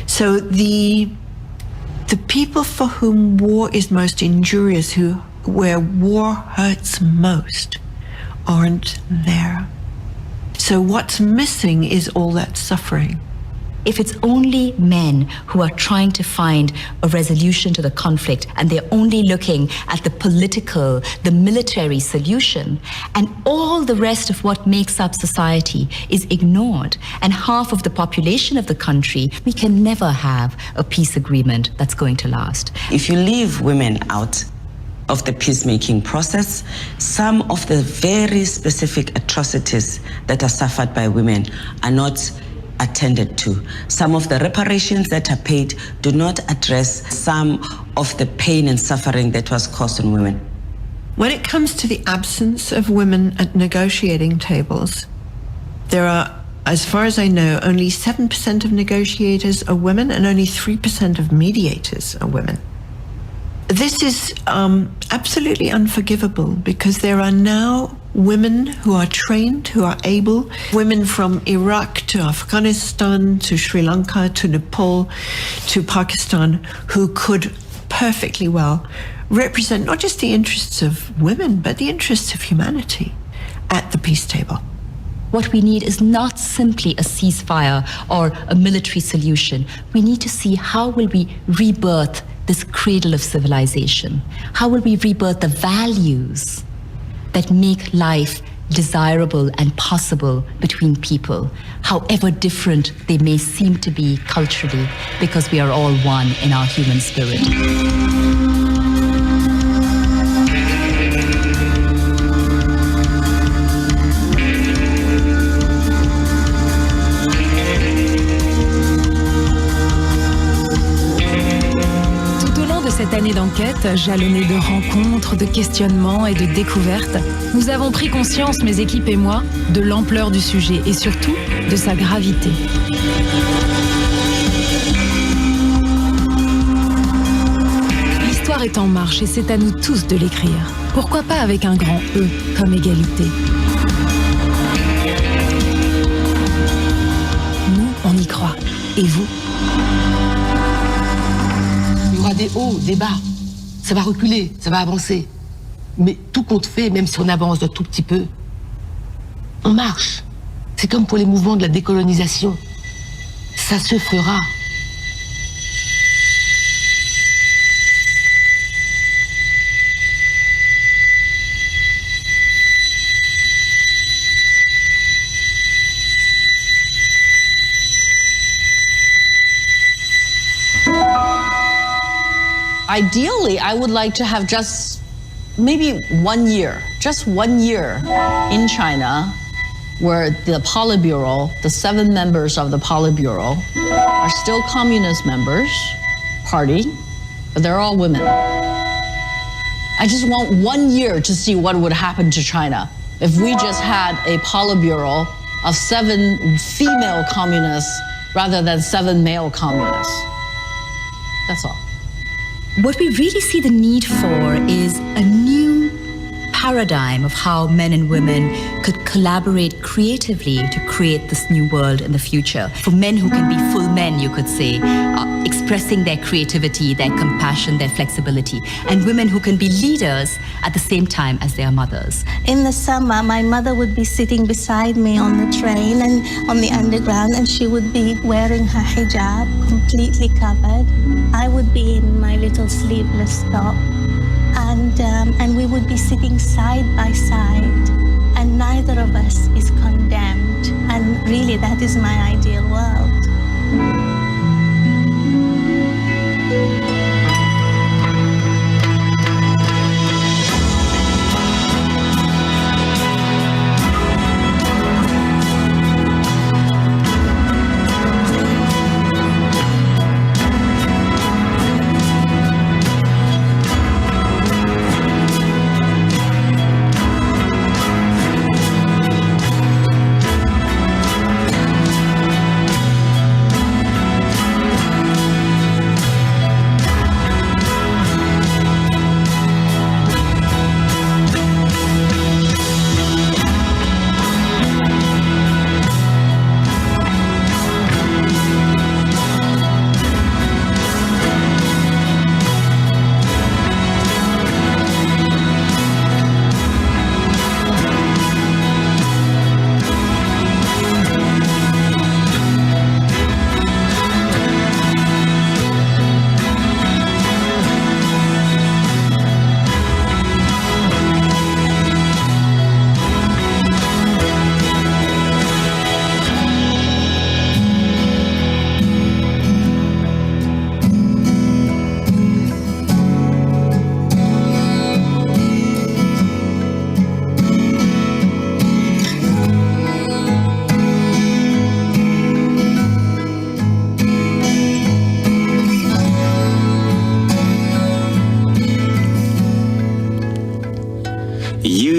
So the people for whom war is most injurious, where war hurts most, aren't there. So what's missing is all that suffering. If it's only men who are trying to find a resolution to the conflict and they're only looking at the political, the military solution, and all the rest of what makes up society is ignored, and half of the population of the country, we can never have a peace agreement that's going to last. If you leave women out of the peacemaking process, some of the very specific atrocities that are suffered by women are not attended to. Some of the reparations that are paid do not address some of the pain and suffering that was caused on women. When it comes to the absence of women at negotiating tables, there are, as far as I know, only 7% of negotiators are women and only 3% of mediators are women. This is absolutely unforgivable because there are now women who are trained, who are able, women from Iraq to Afghanistan to Sri Lanka to Nepal to Pakistan, who could perfectly well represent not just the interests of women, but the interests of humanity at the peace table. What we need is not simply a ceasefire or a military solution. We need to see how will we rebirth this cradle of civilization? How will we rebirth the values that make life desirable and possible between people, however different they may seem to be culturally, because we are all one in our human spirit. Cette année d'enquête, jalonnée de rencontres, de questionnements et de découvertes, nous avons pris conscience, mes équipes et moi, de l'ampleur du sujet et surtout de sa gravité. L'histoire est en marche et c'est à nous tous de l'écrire. Pourquoi pas avec un grand E comme égalité? Nous, on y croit. Et vous? Il y aura des hauts, des bas. Ça va reculer, ça va avancer. Mais tout compte fait, même si on avance de tout petit peu, on marche. C'est comme pour les mouvements de la décolonisation. Ça se fera. Ideally, I would like to have just maybe 1 year, just 1 year in China where the Politburo, the 7 members of the Politburo are still communist members party, but they're all women. I just want 1 year to see what would happen to China if we just had a Politburo of 7 female communists rather than 7 male communists. That's all. What we really see the need for is a new paradigm of how men and women could collaborate creatively to create this new world in the future. For men who can be full men, you could say, expressing their creativity, their compassion, their flexibility, and women who can be leaders at the same time as their mothers. In the summer, my mother would be sitting beside me on the train and on the underground, and she would be wearing her hijab, completely covered. I would be in my little sleeveless top, and we would be sitting side by side, and neither of us is condemned. And really, that is my ideal world.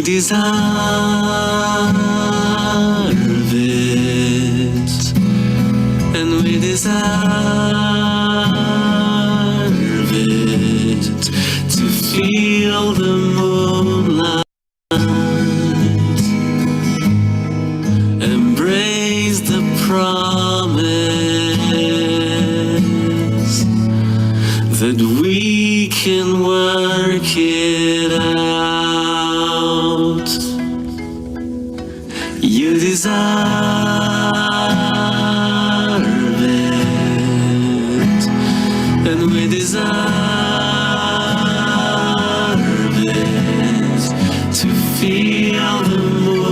deserve it, and we deserve it to feel the moonlight, embrace the promise that we can work it out. You deserve it, and we deserve it to feel the moonlight.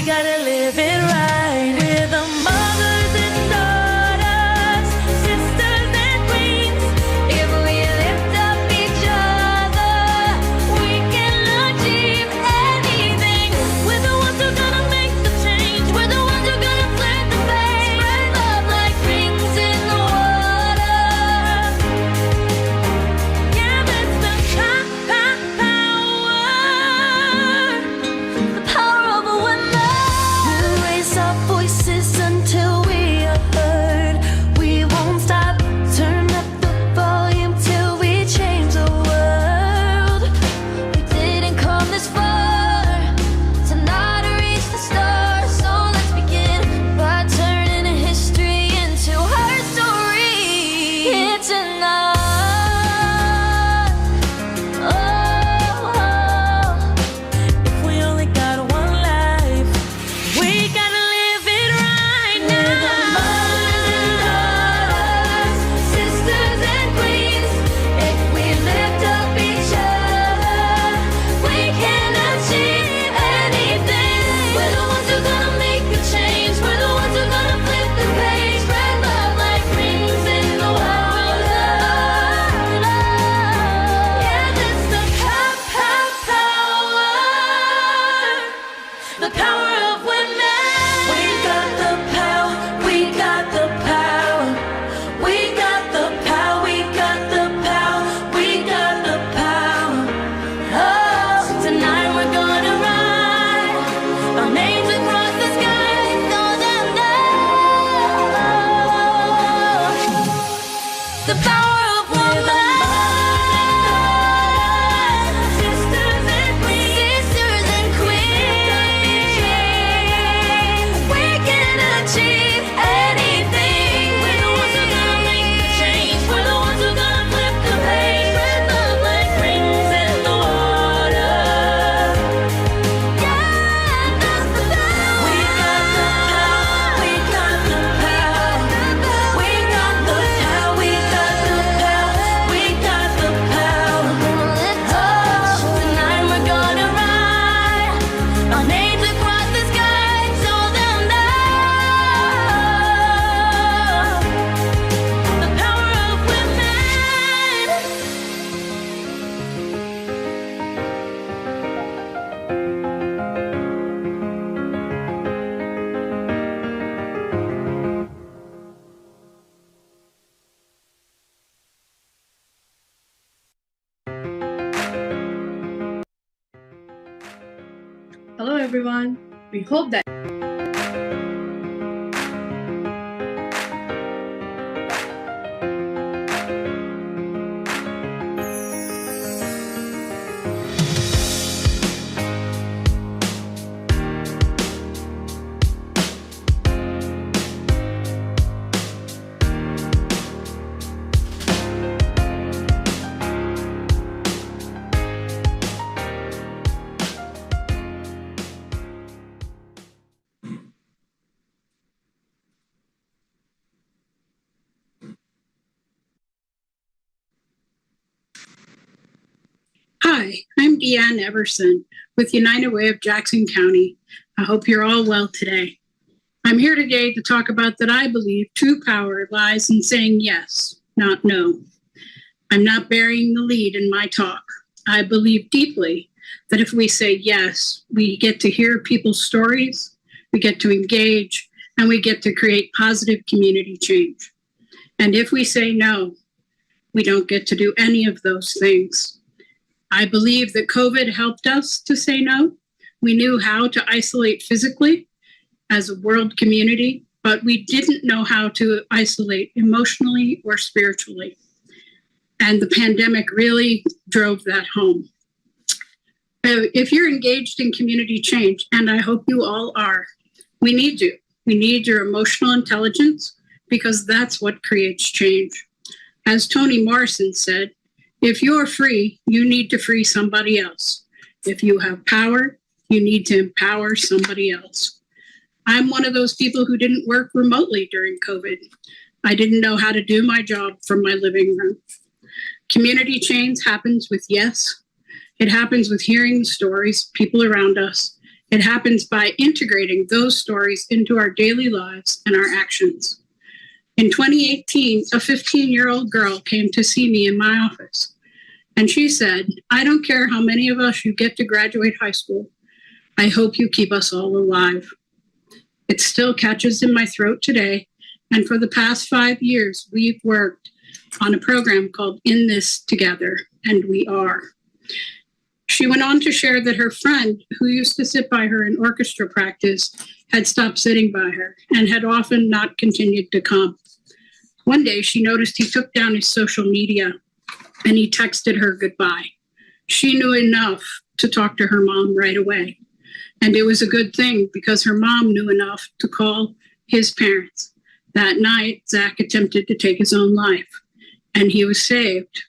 gotta live it right. We're the mothers and daughters, sisters and queens. If we lift up each other, we can achieve anything. We're the ones who are gonna make the change. We're the ones who are gonna flip the page. Spread love like rings in the water. Yeah, that's the power of a woman. We'll raise our voices until we are heard. We won't stop. Turn up the volume till we change the world. We didn't come this far to not reach the stars. So let's begin by turning history into her story. It's enough. If we only got one life, we gotta live it right now. Mothers, sisters and queens. If we lift up each other, we can achieve anything. We're the ones who are gonna make a change. We're the ones who are gonna flip the page. Spread love like rings in the water. Yeah, that's the power of women. We got the power, we got the power. We got the power, we got the power, we got the power. Oh, tonight we're gonna ride our names across the sky so they'll know the power of women. Sisters and queens, sisters and queens. We can achieve anything. We're the ones who are gonna make the change. We're the ones who are gonna flip the page. Spread love like rings in the water. Yeah, that's the power. We got the power. We got the power. We got the power. We got the power. We got the power. Oh, tonight we're gonna ride our names across the sky so they'll know the power of women. Hello everyone. We hope that Hi, I'm Deanne Everson with United Way of Jackson County. I hope you're all well today. I'm here today to talk about that I believe true power lies in saying yes, not no. I'm not burying the lead in my talk. I believe deeply that if we say yes, we get to hear people's stories, we get to engage, and we get to create positive community change. And if we say no, we don't get to do any of those things. I believe that COVID helped us to say no. We knew how to isolate physically as a world community, but we didn't know how to isolate emotionally or spiritually. And the pandemic really drove that home. If you're engaged in community change, and I hope you all are, we need you. We need your emotional intelligence because that's what creates change. As Toni Morrison said, if you're free, you need to free somebody else. If you have power, you need to empower somebody else. I'm one of those people who didn't work remotely during COVID. I didn't know how to do my job from my living room. Community change happens with yes. It happens with hearing the stories, people around us. It happens by integrating those stories into our daily lives and our actions. In 2018, a 15-year-old girl came to see me in my office, and she said, "I don't care how many of us you get to graduate high school. I hope you keep us all alive." It still catches in my throat today, and for the past 5 years, we've worked on a program called In This Together, and we are. She went on to share that her friend, who used to sit by her in orchestra practice, had stopped sitting by her and had often not continued to come. One day, she noticed he took down his social media and he texted her goodbye. She knew enough to talk to her mom right away. And it was a good thing because her mom knew enough to call his parents. That night, Zach attempted to take his own life, and he was saved.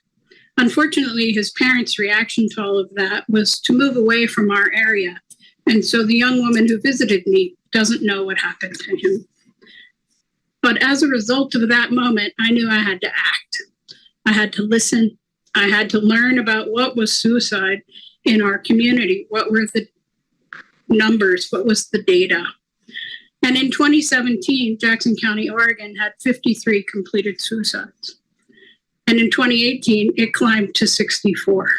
Unfortunately, his parents' reaction to all of that was to move away from our area. And so the young woman who visited me doesn't know what happened to him. But as a result of that moment, I knew I had to act. I had to listen. I had to learn about what was suicide in our community. What were the numbers? What was the data? And in 2017, Jackson County, Oregon had 53 completed suicides. And in 2018, it climbed to 64.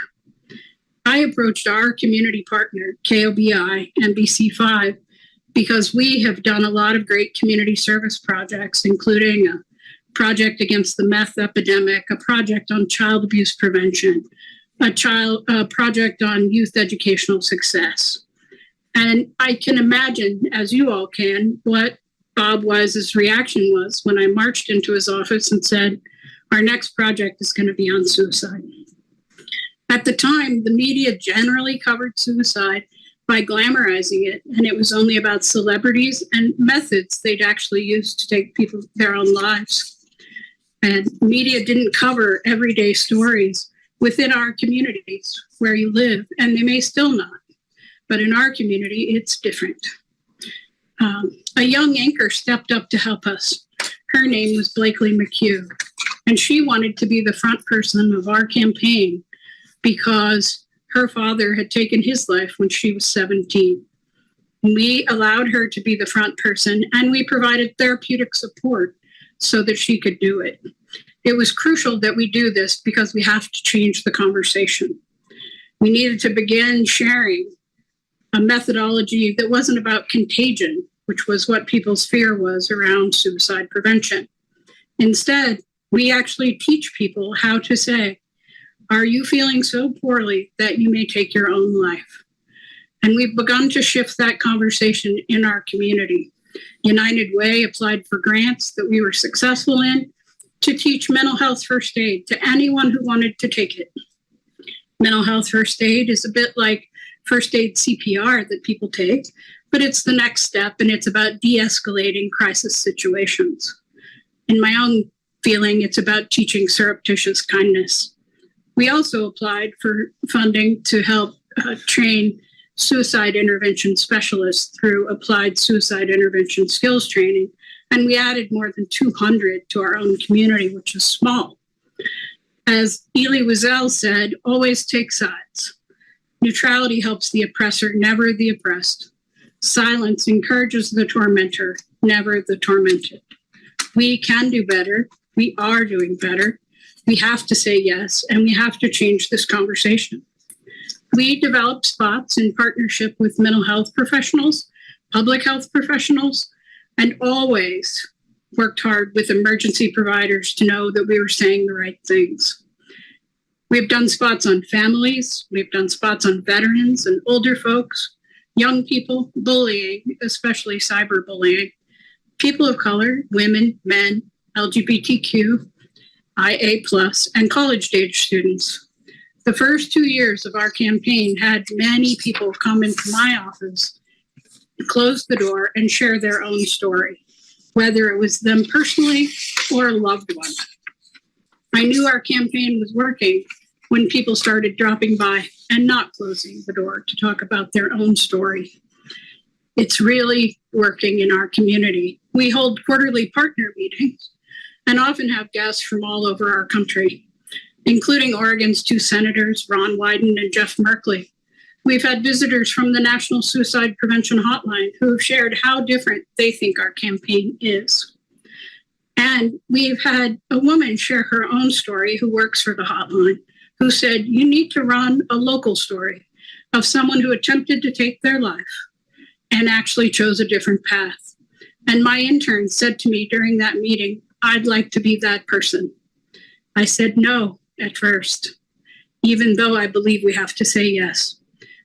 I approached our community partner, KOBI, NBC5, because we have done a lot of great community service projects, including a project against the meth epidemic, a project on child abuse prevention, a project on youth educational success. And I can imagine, as you all can, what Bob Wise's reaction was when I marched into his office and said, "Our next project is going to be on suicide." At the time, the media generally covered suicide by glamorizing it, and it was only about celebrities and methods they'd actually used to take people their own lives. And media didn't cover everyday stories within our communities where you live, and they may still not. But in our community, it's different. A young anchor stepped up to help us. Her name was Blakely McHugh, and she wanted to be the front person of our campaign because her father had taken his life when she was 17. We allowed her to be the front person, and we provided therapeutic support so that she could do it. It was crucial that we do this because we have to change the conversation. We needed to begin sharing a methodology that wasn't about contagion, which was what people's fear was around suicide prevention. Instead, we actually teach people how to say, "Are you feeling so poorly that you may take your own life?" And we've begun to shift that conversation in our community. United Way applied for grants that we were successful in to teach mental health first aid to anyone who wanted to take it. Mental health first aid is a bit like first aid CPR that people take, but it's the next step, and it's about de-escalating crisis situations. In my own feeling, it's about teaching surreptitious kindness. We also applied for funding to help train suicide intervention specialists through applied suicide intervention skills training, and we added more than 200 to our own community, which is small. As Elie Wiesel said, always take sides. Neutrality helps the oppressor, never the oppressed. Silence encourages the tormentor, never the tormented. We can do better. We are doing better. We have to say yes, and we have to change this conversation. We developed spots in partnership with mental health professionals, public health professionals, and always worked hard with emergency providers to know that we were saying the right things. We've done spots on families, we've done spots on veterans and older folks, young people, bullying, especially cyberbullying, people of color, women, men, LGBTQ, IA+, and college-age students. The first 2 years of our campaign had many people come into my office, close the door, and share their own story, whether it was them personally or a loved one. I knew our campaign was working when people started dropping by and not closing the door to talk about their own story. It's really working in our community. We hold quarterly partner meetings and often have guests from all over our country, including Oregon's 2 senators, Ron Wyden and Jeff Merkley, We've had visitors from the National Suicide Prevention Hotline who have shared how different they think our campaign is. And we've had a woman share her own story who works for the hotline, who said, you need to run a local story of someone who attempted to take their life and actually chose a different path. And my intern said to me during that meeting, I'd like to be that person. I said no at first, even though I believe we have to say yes.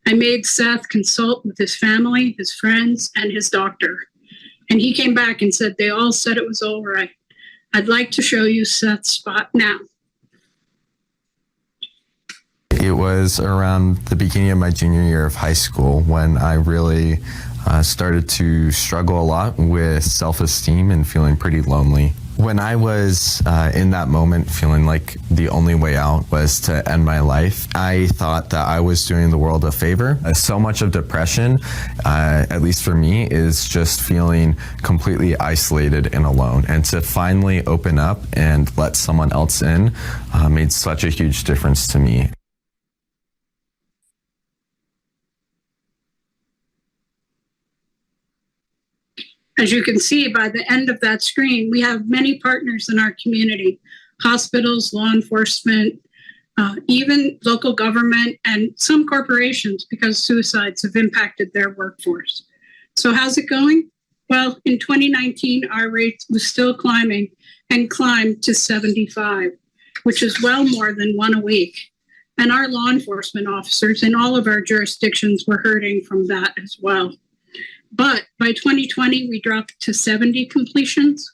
I made Seth consult with his family, his friends, and his doctor. And he came back and said they all said it was all right. I'd like to show you Seth's spot now. It was around the beginning of my junior year of high school when I really started to struggle a lot with self-esteem and feeling pretty lonely. When I was in that moment feeling like the only way out was to end my life, I thought that I was doing the world a favor. So much of depression, at least for me, is just feeling completely isolated and alone. And to finally open up and let someone else in made such a huge difference to me. As you can see by the end of that screen, we have many partners in our community, hospitals, law enforcement, even local government, and some corporations, because suicides have impacted their workforce. So how's it going? Well, in 2019, our rate was still climbing and climbed to 75, which is well more than one a week. And our law enforcement officers in all of our jurisdictions were hurting from that as well. But by 2020, we dropped to 70 completions.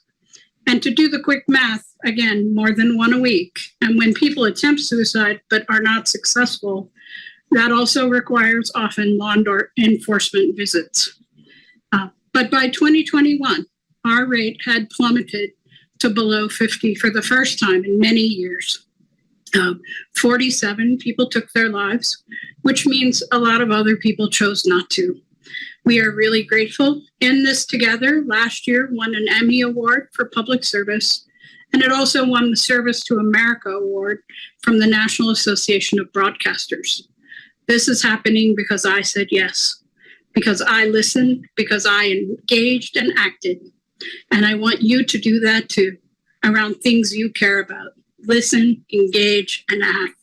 And to do the quick math, again, more than one a week. And when people attempt suicide but are not successful, that also requires often law enforcement visits. But by 2021, our rate had plummeted to below 50 for the first time in many years. 47 people took their lives, which means a lot of other people chose not to. We are really grateful. In This Together last year won an Emmy Award for public service, and it also won the Service to America Award from the National Association of Broadcasters. This is happening because I said yes, because I listened, because I engaged and acted. And I want you to do that too, around things you care about. Listen, engage, and act.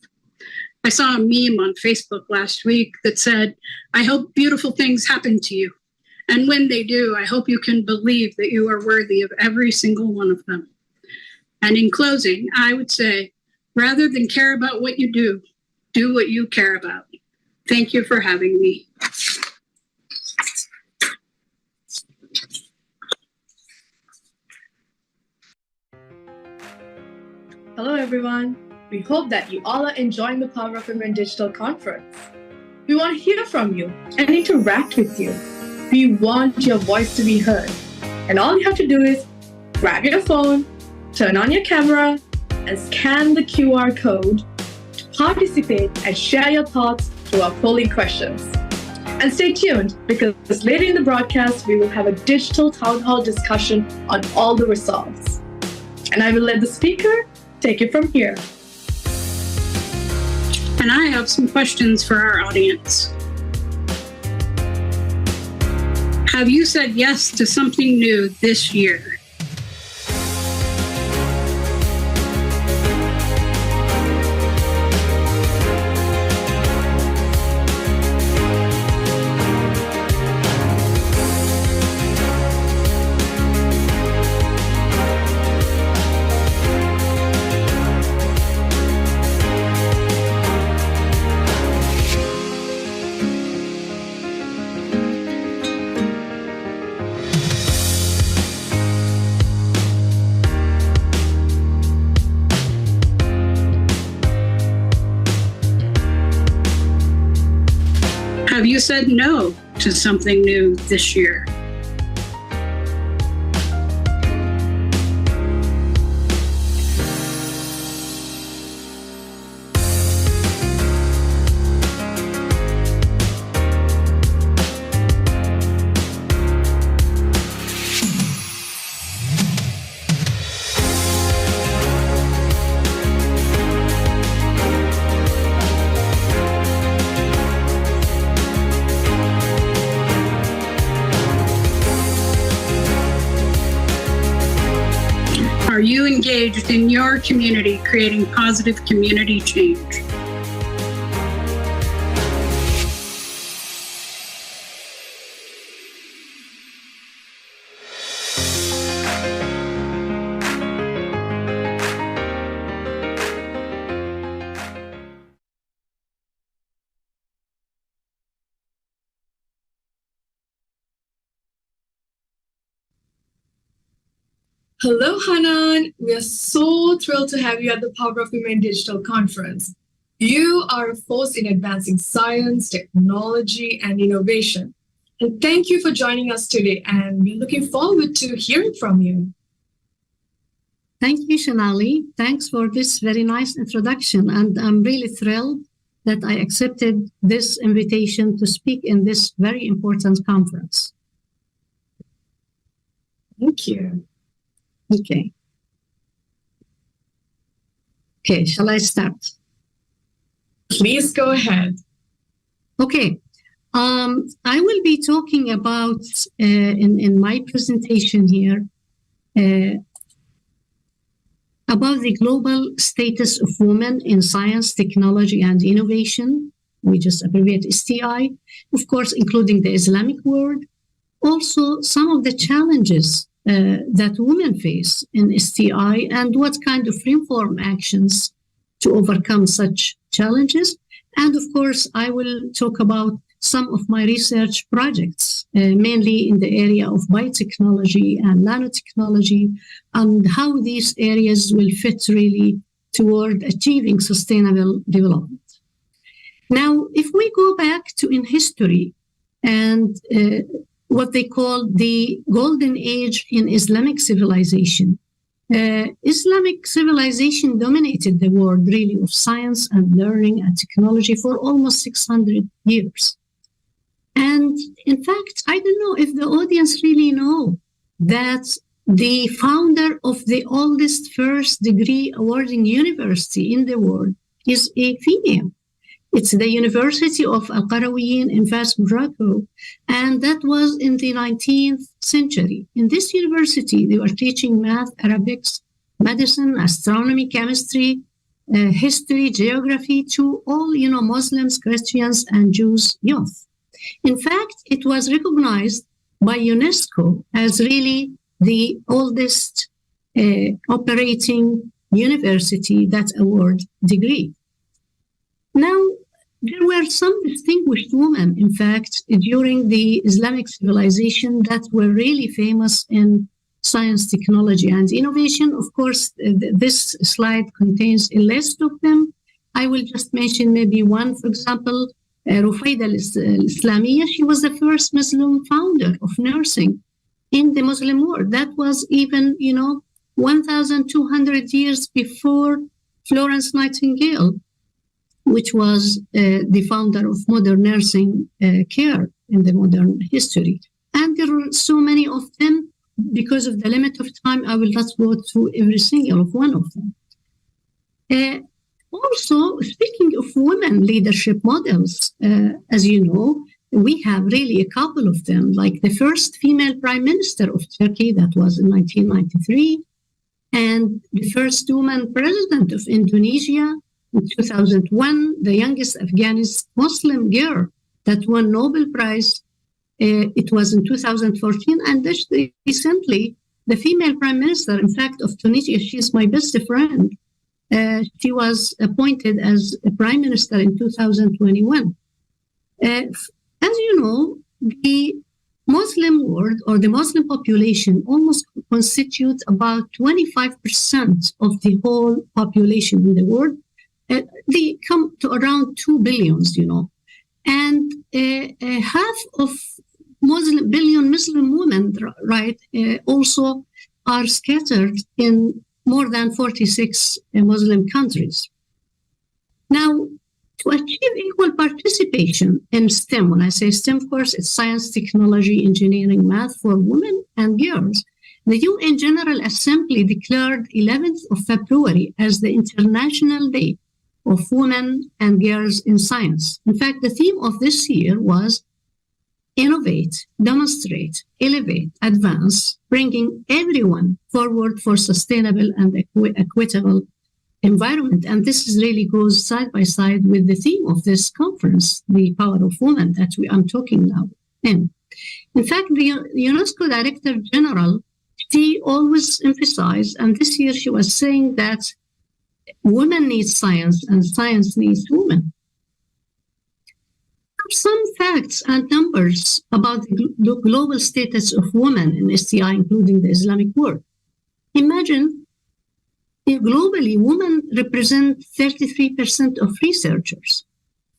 I saw a meme on Facebook last week that said, I hope beautiful things happen to you. And when they do, I hope you can believe that you are worthy of every single one of them. And in closing, I would say, rather than care about what you do what you care about. Thank you for having me. Hello everyone. We hope that you all are enjoying the Power of Women Digital Conference. We want to hear from you and interact with you. We want your voice to be heard. And all you have to do is grab your phone, turn on your camera, and scan the QR code to participate and share your thoughts through our polling questions. And stay tuned, because later in the broadcast, we will have a digital town hall discussion on all the results. And I will let the speaker take it from here. And I have some questions for our audience. Have you said yes to something new this year? Have you said no to something new this year? Are you engaged in your community, creating positive community change? Hello, Hanan. We are so thrilled to have you at the Power of Women Digital Conference. You are a force in advancing science, technology, and innovation. And thank you for joining us today, and we're looking forward to hearing from you. Thank you, Shenali. Thanks for this very nice introduction, and I'm really thrilled that I accepted this invitation to speak in this very important conference. Thank you. Okay. Okay, shall I start? Please go ahead. Okay. I will be talking about, in my presentation here, about the global status of women in science, technology, and innovation. We just abbreviate STI, of course, including the Islamic world. Also, some of the challenges that women face in STI and what kind of reform actions to overcome such challenges. And of course, I will talk about some of my research projects, mainly in the area of biotechnology and nanotechnology, and how these areas will fit really toward achieving sustainable development. Now, if we go back to in history and what they call the golden age in Islamic civilization. Islamic civilization dominated the world really of science and learning and technology for almost 600 years. And in fact, I don't know if the audience really know that the founder of the oldest first degree awarding university in the world is a female. It's the University of Al-Qarawiyyin in Fas, Morocco, and that was in the 19th century. In this university, they were teaching math, Arabics, medicine, astronomy, chemistry, history, geography to all, Muslims, Christians, and Jews youth. In fact, it was recognized by UNESCO as really the oldest operating university that award degree. Now, there were some distinguished women, in fact, during the Islamic civilization that were really famous in science, technology, and innovation. Of course, this slide contains a list of them. I will just mention maybe one, for example, Rufayda al-Islamiyya. She was the first Muslim founder of nursing in the Muslim world. That was even, 1,200 years before Florence Nightingale, which was the founder of modern nursing care in the modern history. And there are so many of them. Because of the limit of time, I will not go through every single one of them. Also, speaking of women leadership models, as you know, we have really a couple of them, like the first female prime minister of Turkey, that was in 1993, and the first woman president of Indonesia in 2001, the youngest Afghanis Muslim girl that won Nobel Prize. It was in 2014, and just recently, the female prime minister, in fact, of Tunisia, she's my best friend. She was appointed as a prime minister in 2021. As you know, the Muslim world or the Muslim population almost constitutes about 25% of the whole population in the world. They come to around 2 billions, and half of billion Muslim women, right, also are scattered in more than 46 Muslim countries. Now, to achieve equal participation in STEM, when I say STEM, of course, it's science, technology, engineering, math for women and girls, the UN General Assembly declared 11th of February as the International Day of Women and Girls in Science. In fact, the theme of this year was innovate, demonstrate, elevate, advance, bringing everyone forward for sustainable and equitable environment. And this is really goes side by side with the theme of this conference, the power of women that I'm talking now. In fact, the UNESCO Director General, she always emphasized, and this year she was saying that women need science and science needs women. Some facts and numbers about the global status of women in STI, including the Islamic world. Imagine globally, women represent 33% of researchers.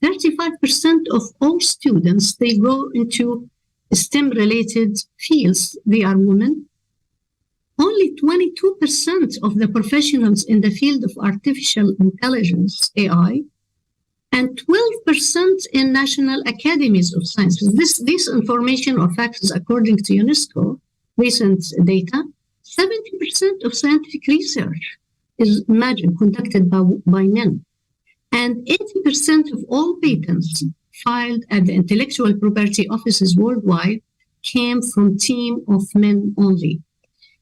35% of all students, they go into STEM-related fields, they are women. Only 22% of the professionals in the field of artificial intelligence, AI, and 12% in national academies of sciences. This information or facts is according to UNESCO recent data. 70% of scientific research is, imagine, conducted by men. And 80% of all patents filed at the intellectual property offices worldwide came from team of men only.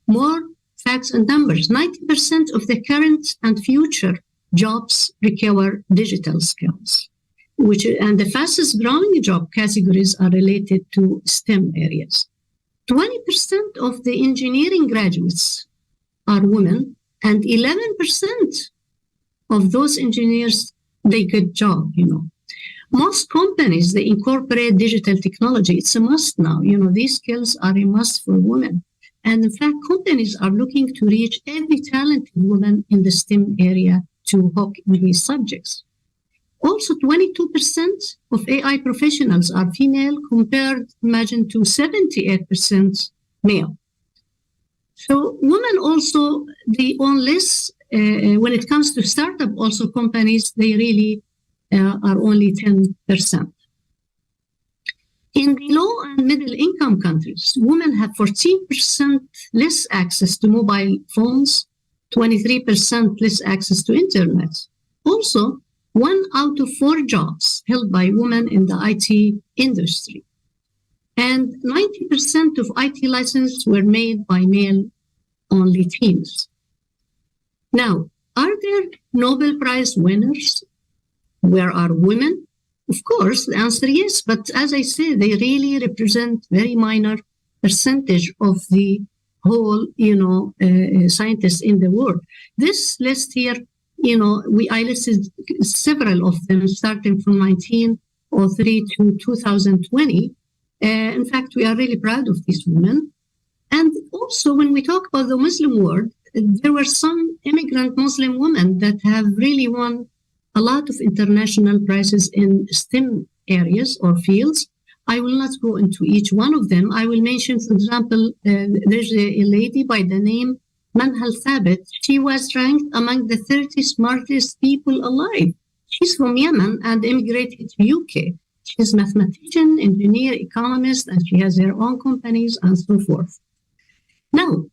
More facts and numbers. 90% of the current and future jobs require digital skills, and the fastest growing job categories are related to STEM areas. 20% of the engineering graduates are women, and 11% of those engineers, they get job, Most companies, they incorporate digital technology. It's a must now. These skills are a must for women. And in fact, companies are looking to reach every talented woman in the STEM area to hook in these subjects. Also, 22% of AI professionals are female compared, imagine, to 78% male. So women also, they own less, when it comes to startup also companies, they really are only 10%. In the low and middle income countries, women have 14% less access to mobile phones, 23% less access to internet. Also, 1 out of 4 jobs held by women in the IT industry. And 90% of IT licenses were made by male-only teams. Now, are there Nobel Prize winners? Where are women? Of course, the answer is yes, but as I say, they really represent very minor percentage of the whole, scientists in the world. This list here, I listed several of them starting from 1903 to 2020. In fact, we are really proud of these women. And also, when we talk about the Muslim world, there were some immigrant Muslim women that have really won a lot of international prizes in STEM areas or fields. I will not go into each one of them. I will mention, for example, there's a lady by the name Manhal Thabit. She was ranked among the 30 smartest people alive. She's from Yemen and immigrated to UK. She's a mathematician, engineer, economist, and she has her own companies and so forth. Now,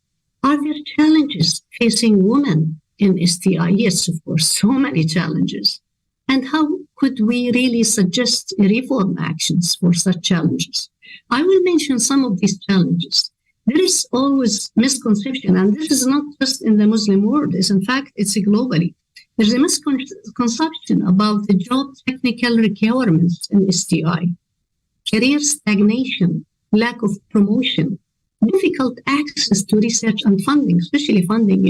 are there challenges facing women in STI? Yes, of course, so many challenges. And how could we really suggest reform actions for such challenges? I will mention some of these challenges. There is always misconception, and this is not just in the Muslim world, in fact, it's globally. There's a misconception about the job technical requirements in STI, career stagnation, lack of promotion, difficult access to research and funding, especially funding,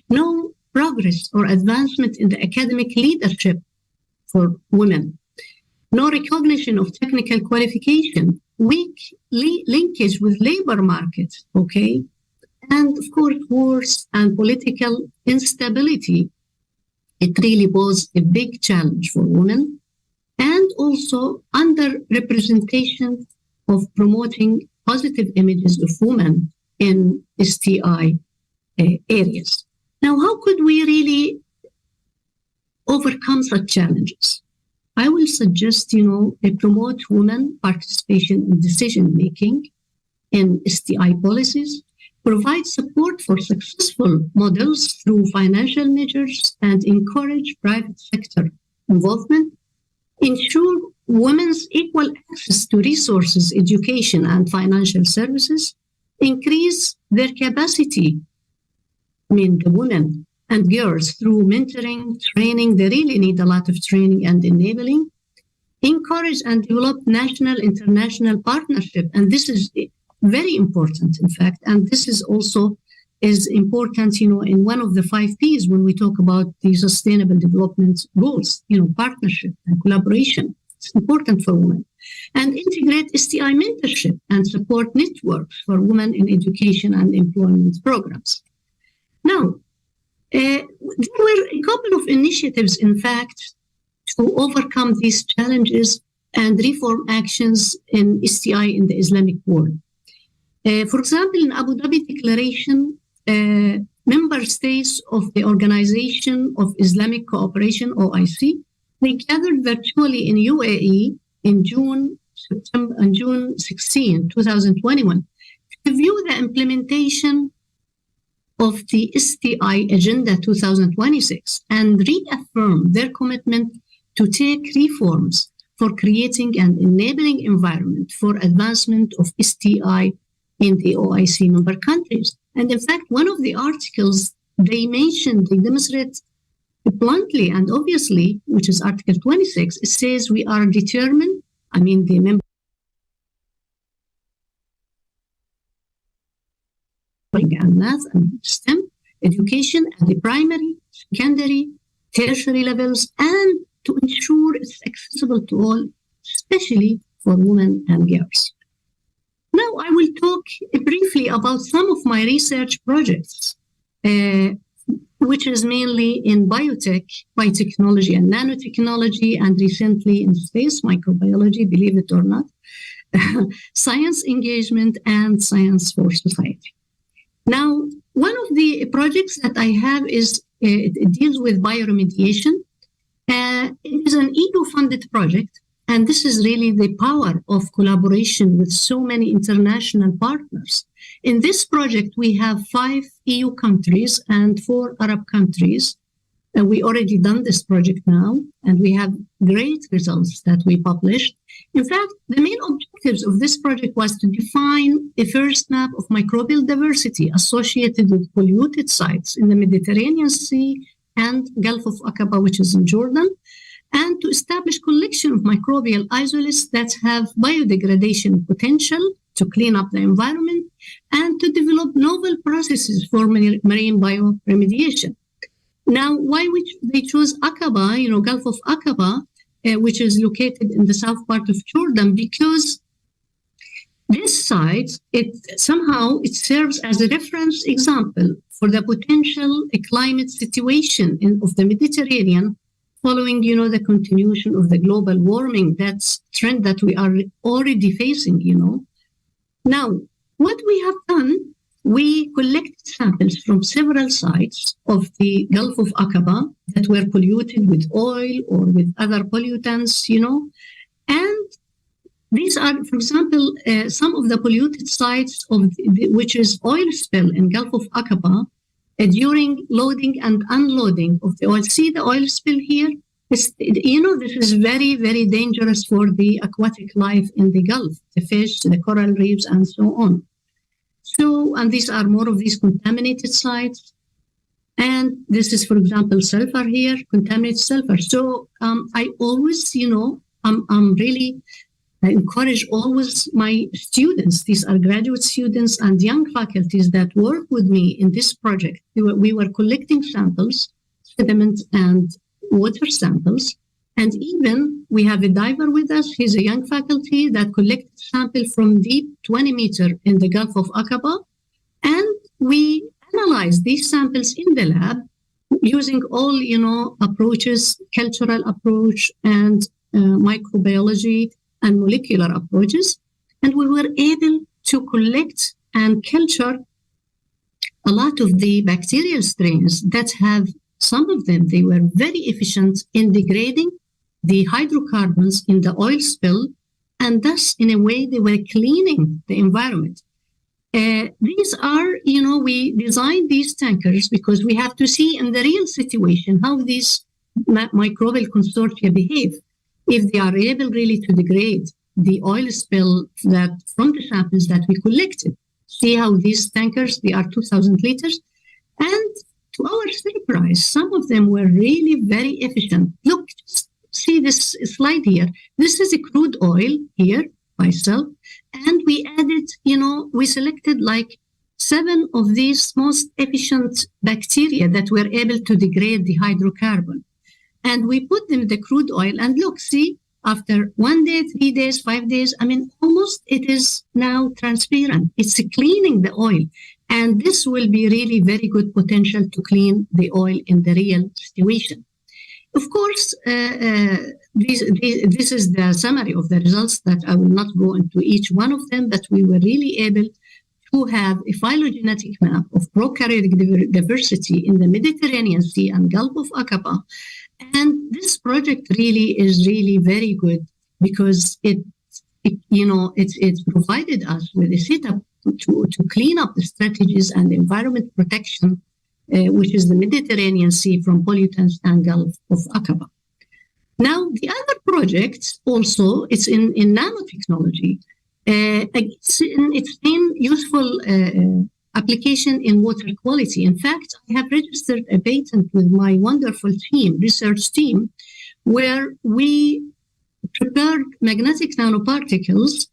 no progress or advancement in the academic leadership for women, no recognition of technical qualification, weak linkage with labor market, okay? And of course, wars and political instability. It really was a big challenge for women, and also underrepresentation of promoting positive images of women in STI areas. Now, how could we really overcome such challenges? I will suggest, promote women participation in decision-making in STI policies, provide support for successful models through financial measures, and encourage private sector involvement, ensure women's equal access to resources, education, and financial services, increase their capacity, the women and girls, through mentoring, training. They really need a lot of training and enabling. Encourage and develop national, international partnership. And this is very important, in fact. And this is also is important, in one of the 5 Ps when we talk about the sustainable development goals, partnership and collaboration. It's important for women. And integrate STI mentorship and support networks for women in education and employment programs. Now, there were a couple of initiatives, in fact, to overcome these challenges and reform actions in STI in the Islamic world. For example, in Abu Dhabi Declaration, member states of the Organization of Islamic Cooperation, OIC, they gathered virtually in UAE in June 16, 2021, to review the implementation of the STI Agenda 2026 and reaffirm their commitment to take reforms for creating an enabling environment for advancement of STI in the OIC member countries. And in fact, one of the articles they demonstrate bluntly and obviously, which is Article 26, it says we are determined, the member and math and STEM education at the primary, secondary, tertiary levels, and to ensure it's accessible to all, especially for women and girls. Now I will talk briefly about some of my research projects, which is mainly in biotech, biotechnology and nanotechnology, and recently in space microbiology, believe it or not, science engagement and science for society. Now, one of the projects that I have is, it deals with bioremediation. It is an EU-funded project, and this is really the power of collaboration with so many international partners. In this project, we have 5 EU countries and 4 Arab countries. We already done this project now, and we have great results that we published. In fact, the main objectives of this project was to define a first map of microbial diversity associated with polluted sites in the Mediterranean Sea and Gulf of Aqaba, which is in Jordan, and to establish collection of microbial isolates that have biodegradation potential to clean up the environment, and to develop novel processes for marine bioremediation. Now, why they chose Aqaba, Gulf of Aqaba, which is located in the south part of Jordan, because this site, it serves as a reference example for the potential climate situation of the Mediterranean following, the continuation of the global warming, that's trend that we are already facing, Now, what we have done, we collected samples from several sites of the Gulf of Aqaba that were polluted with oil or with other pollutants, and these are, for example, some of the polluted sites which is oil spill in Gulf of Aqaba during loading and unloading of the oil. See the oil spill here? This is very, very dangerous for the aquatic life in the Gulf, the fish, the coral reefs, and so on. So, and these are more of these contaminated sites. And this is, for example, sulfur here, contaminated sulfur. So I always, I encourage always my students, these are graduate students and young faculties that work with me in this project. We were collecting samples, sediment and water samples. And even we have a diver with us. He's a young faculty that collected sample from deep 20 meters in the Gulf of Aqaba. And we analyzed these samples in the lab using all, approaches, cultural approach and microbiology and molecular approaches. And we were able to collect and culture a lot of the bacterial strains that have, some of them, they were very efficient in degrading the hydrocarbons in the oil spill, and thus, in a way, they were cleaning the environment. These are, we designed these tankers because we have to see in the real situation how these microbial consortia behave. if they are able really to degrade the oil spill that from the samples that we collected. See how these tankers, they are 2,000 liters. And to our surprise, some of them were really very efficient. Look, see this slide here. This is a crude oil here by itself. And we added, we selected like 7 of these most efficient bacteria that were able to degrade the hydrocarbon. And we put them in the crude oil. And look, see, after 1 day, 3 days, 5 days, almost it is now transparent. It's cleaning the oil. And this will be really very good potential to clean the oil in the real situation. Of course, this is the summary of the results that I will not go into each one of them, but we were really able to have a phylogenetic map of prokaryotic diversity in the Mediterranean Sea and Gulf of Aqaba. And this project really is really very good because it provided us with a setup to clean up the strategies and environment protection, which is the Mediterranean Sea from pollutants and Gulf of Aqaba. Now, the other project also, it's in nanotechnology. It's in useful application in water quality. In fact, I have registered a patent with my wonderful team, research team, where we prepared magnetic nanoparticles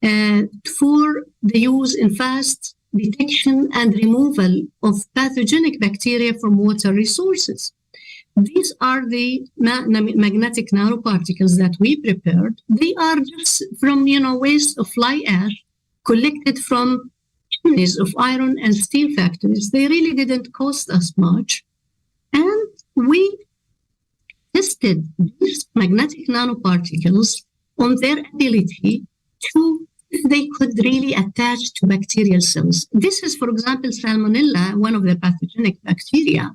for the use in fast detection and removal of pathogenic bacteria from water resources. These are the magnetic nanoparticles that we prepared. They are just from, waste of fly ash collected from chimneys of iron and steel factories. They really didn't cost us much. And we tested these magnetic nanoparticles on their ability to, if they could really attach to bacterial cells. This is, for example, Salmonella, one of the pathogenic bacteria,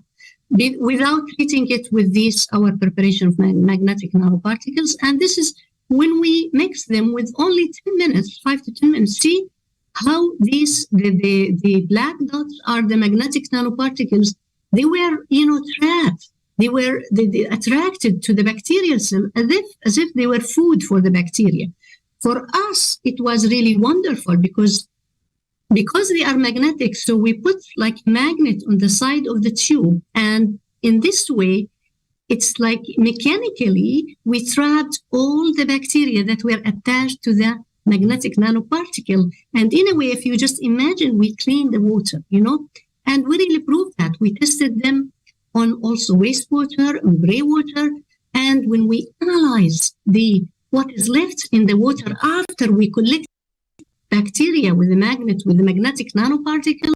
without treating it with our preparation of magnetic nanoparticles. And this is when we mix them with only 10 minutes, 5 to 10 minutes. See how the black dots are the magnetic nanoparticles. They were, trapped. They were attracted to the bacterial cell as if they were food for the bacteria. For us, it was really wonderful because they are magnetic, so we put like a magnet on the side of the tube. And in this way, it's like mechanically, we trapped all the bacteria that were attached to the magnetic nanoparticle. And in a way, if you just imagine, we clean the water, and we really proved that. We tested them on also wastewater and gray water. And when we analyze what is left in the water after we collect bacteria with the magnetic nanoparticle,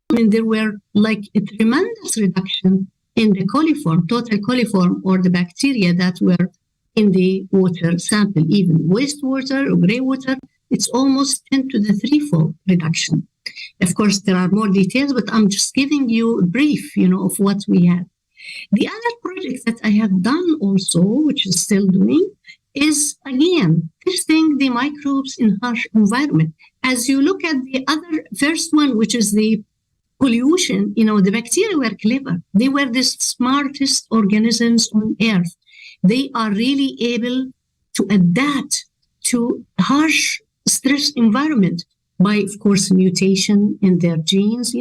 there were like a tremendous reduction in the coliform, total coliform, or the bacteria that were in the water sample, even wastewater or gray water. It's almost 10 to the 3-fold reduction. Of course, there are more details, but I'm just giving you a brief, of what we have. The other project that I have done also, which is still doing, is again testing the microbes in harsh environment. As you look at the other first one, which is the pollution, the bacteria were clever. They were the smartest organisms on earth. They are really able to adapt to harsh stress environment by, of course, mutation in their genes,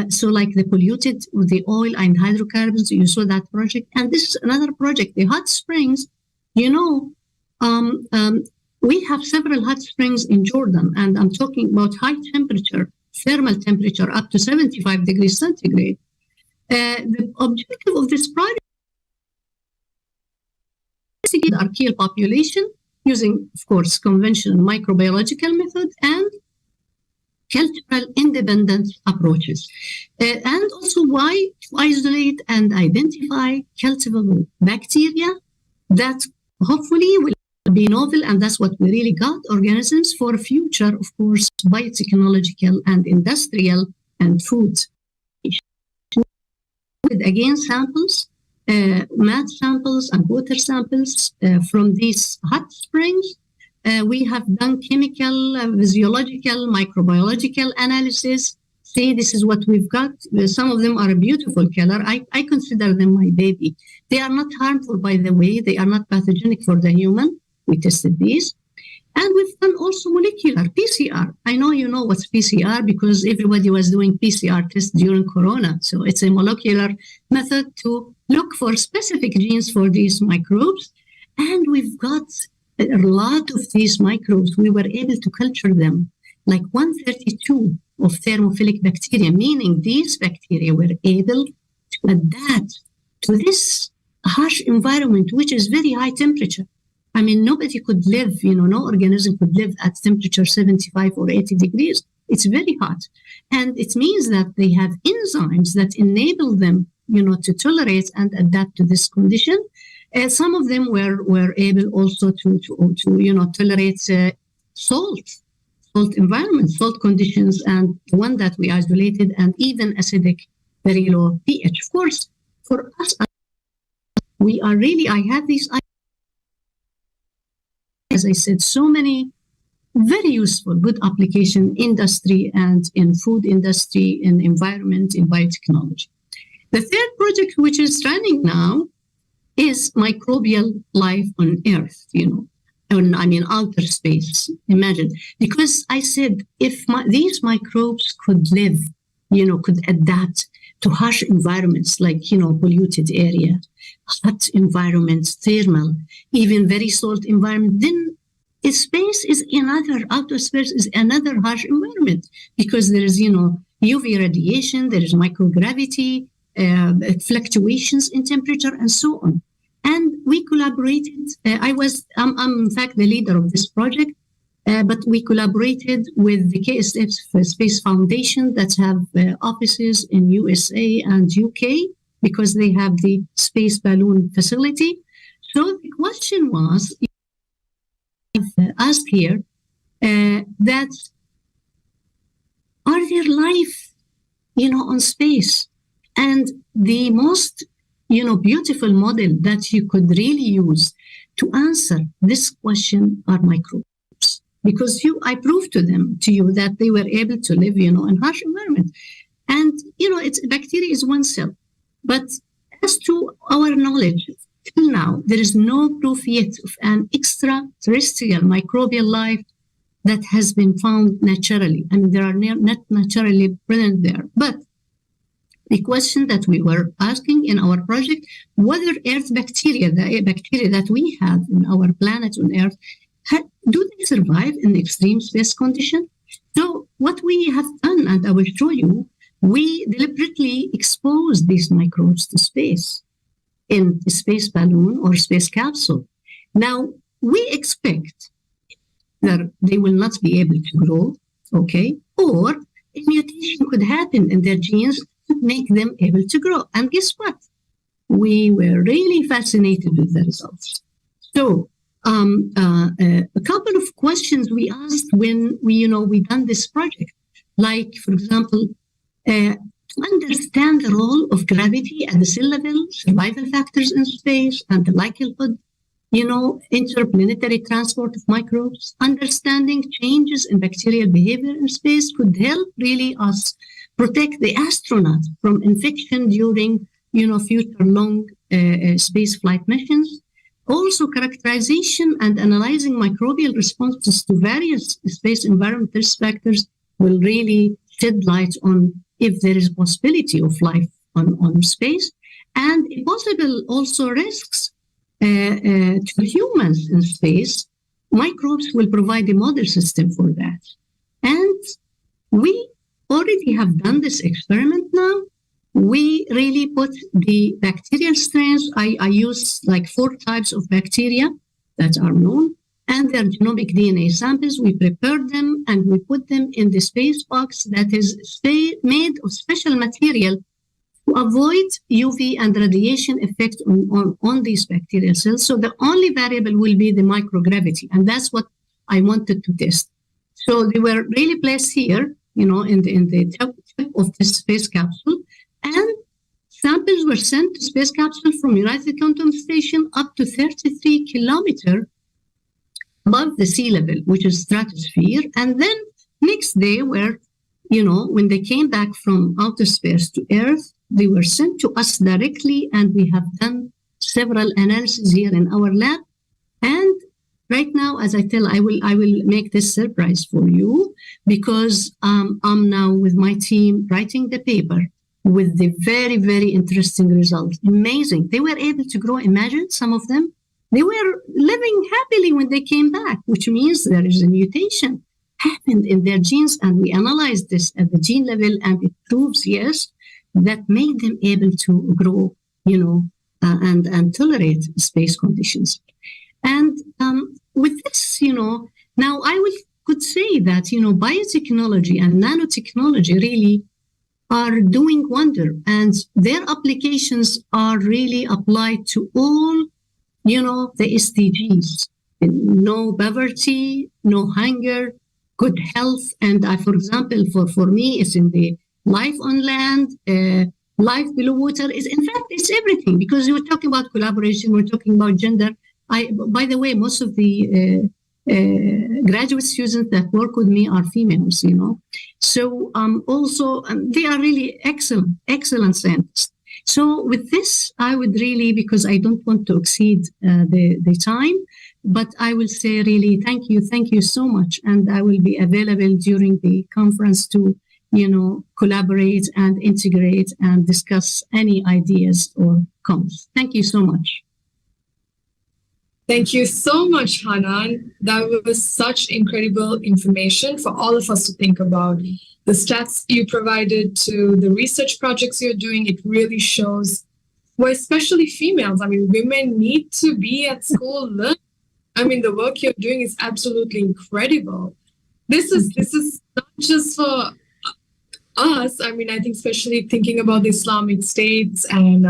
So like the polluted, the oil and hydrocarbons, you saw that project. And this is another project, the hot springs. We have several hot springs in Jordan, and I'm talking about high temperature, thermal temperature up to 75 degrees centigrade. The objective of this project is to get archaeal population using, of course, conventional microbiological method and cultural independent approaches. And also why to isolate and identify cultivable bacteria that hopefully will be novel, and that's what we really got, organisms for future, of course, biotechnological and industrial and food. With again samples, math samples and water samples from these hot springs. We have done chemical, physiological, microbiological analysis, see, this is what we've got. Some of them are a beautiful color. I consider them my baby. They are not harmful, by the way. They are not pathogenic for the human. We tested these. And we've done also molecular PCR. I know you know what's PCR because everybody was doing PCR tests during Corona. So it's a molecular method to look for specific genes for these microbes. And we've got a lot of these microbes. We were able to culture them, like 132 of thermophilic bacteria, meaning these bacteria were able to adapt to this harsh environment, which is very high temperature. I mean, nobody could live, no organism could live at temperature 75 or 80 degrees. It's very hot. And it means that they have enzymes that enable them, to tolerate and adapt to this condition. Some of them were able also to tolerate salt environment, salt conditions, and the one that we isolated, and even acidic, very low pH. Of course, for us, I have these, as I said, so many very useful, good application industry and in food industry, in environment, in biotechnology. The third project, which is running now, is microbial life on Earth, outer space. Imagine, because I said if these microbes could live, could adapt to harsh environments like, polluted area, hot environments, thermal, even very salt environment, then outer space is another harsh environment because there is, UV radiation, there is microgravity, fluctuations in temperature, and so on. And we collaborated. I'm in fact the leader of this project, but we collaborated with the KSF Space Foundation that have offices in USA and UK because they have the space balloon facility. So the question was asked here that are there life, on space? And the most, beautiful model that you could really use to answer this question are microbes. Because I proved to you that they were able to live, in harsh environment. And, bacteria is one cell. But as to our knowledge, till now, there is no proof yet of an extraterrestrial microbial life that has been found naturally. I mean, there are not naturally present there. But the question that we were asking in our project, whether Earth bacteria, the bacteria that we have in our planet on Earth, do they survive in extreme space condition? So what we have done, and I will show you, we deliberately exposed these microbes to space in a space balloon or space capsule. Now, we expect that they will not be able to grow, okay? Or a mutation could happen in their genes to make them able to grow. And guess what? We were really fascinated with the results. So, a couple of questions we asked when we done this project, like, for example, to understand the role of gravity at the cell level, survival factors in space, and the likelihood, interplanetary transport of microbes, understanding changes in bacterial behavior in space could help really us protect the astronaut from infection during, future long space flight missions. Also, characterization and analyzing microbial responses to various space environment risk factors will really shed light on if there is possibility of life on space, and possible also risks to humans in space. Microbes will provide a model system for that. And we already have done this experiment now. We really put the bacterial strains. I use like 4 types of bacteria that are known, and their genomic DNA samples. We prepared them and we put them in the space box that is made of special material to avoid UV and radiation effect on these bacterial cells. So the only variable will be the microgravity, and that's what I wanted to test. So they were really placed here, in the tip of the space capsule. And samples were sent to space capsule from United Kingdom station up to 33 kilometers above the sea level, which is stratosphere. And then next day were, when they came back from outer space to Earth, they were sent to us directly, and we have done several analyses here in our lab. And right now, as I will make this surprise for you, because I'm now with my team writing the paper with the very, very interesting results. Amazing. They were able to grow. Imagine some of them. They were living happily when they came back, which means there is a mutation happened in their genes, and we analyzed this at the gene level, and it proves, yes, that made them able to grow, and tolerate space conditions. And with this, now could say that, biotechnology and nanotechnology really are doing wonder, and their applications are really applied to all, the SDGs. No poverty, no hunger, good health. And for example, for me, it's in the life on land, life below water. In fact, it's everything, because we're talking about collaboration, we're talking about gender. By the way, most of the graduate students that work with me are females, So also, they are really excellent scientists. So with this, I would really, because I don't want to exceed the time, but I will say really thank you so much. And I will be available during the conference to, collaborate and integrate and discuss any ideas or comments. Thank you so much. Thank you so much, Hanan. That was such incredible information for all of us to think about. The stats you provided to the research projects you're doing, it really shows, well, especially females. Women need to be at school learning. The work you're doing is absolutely incredible. This is not just for us. I think especially thinking about the Islamic states and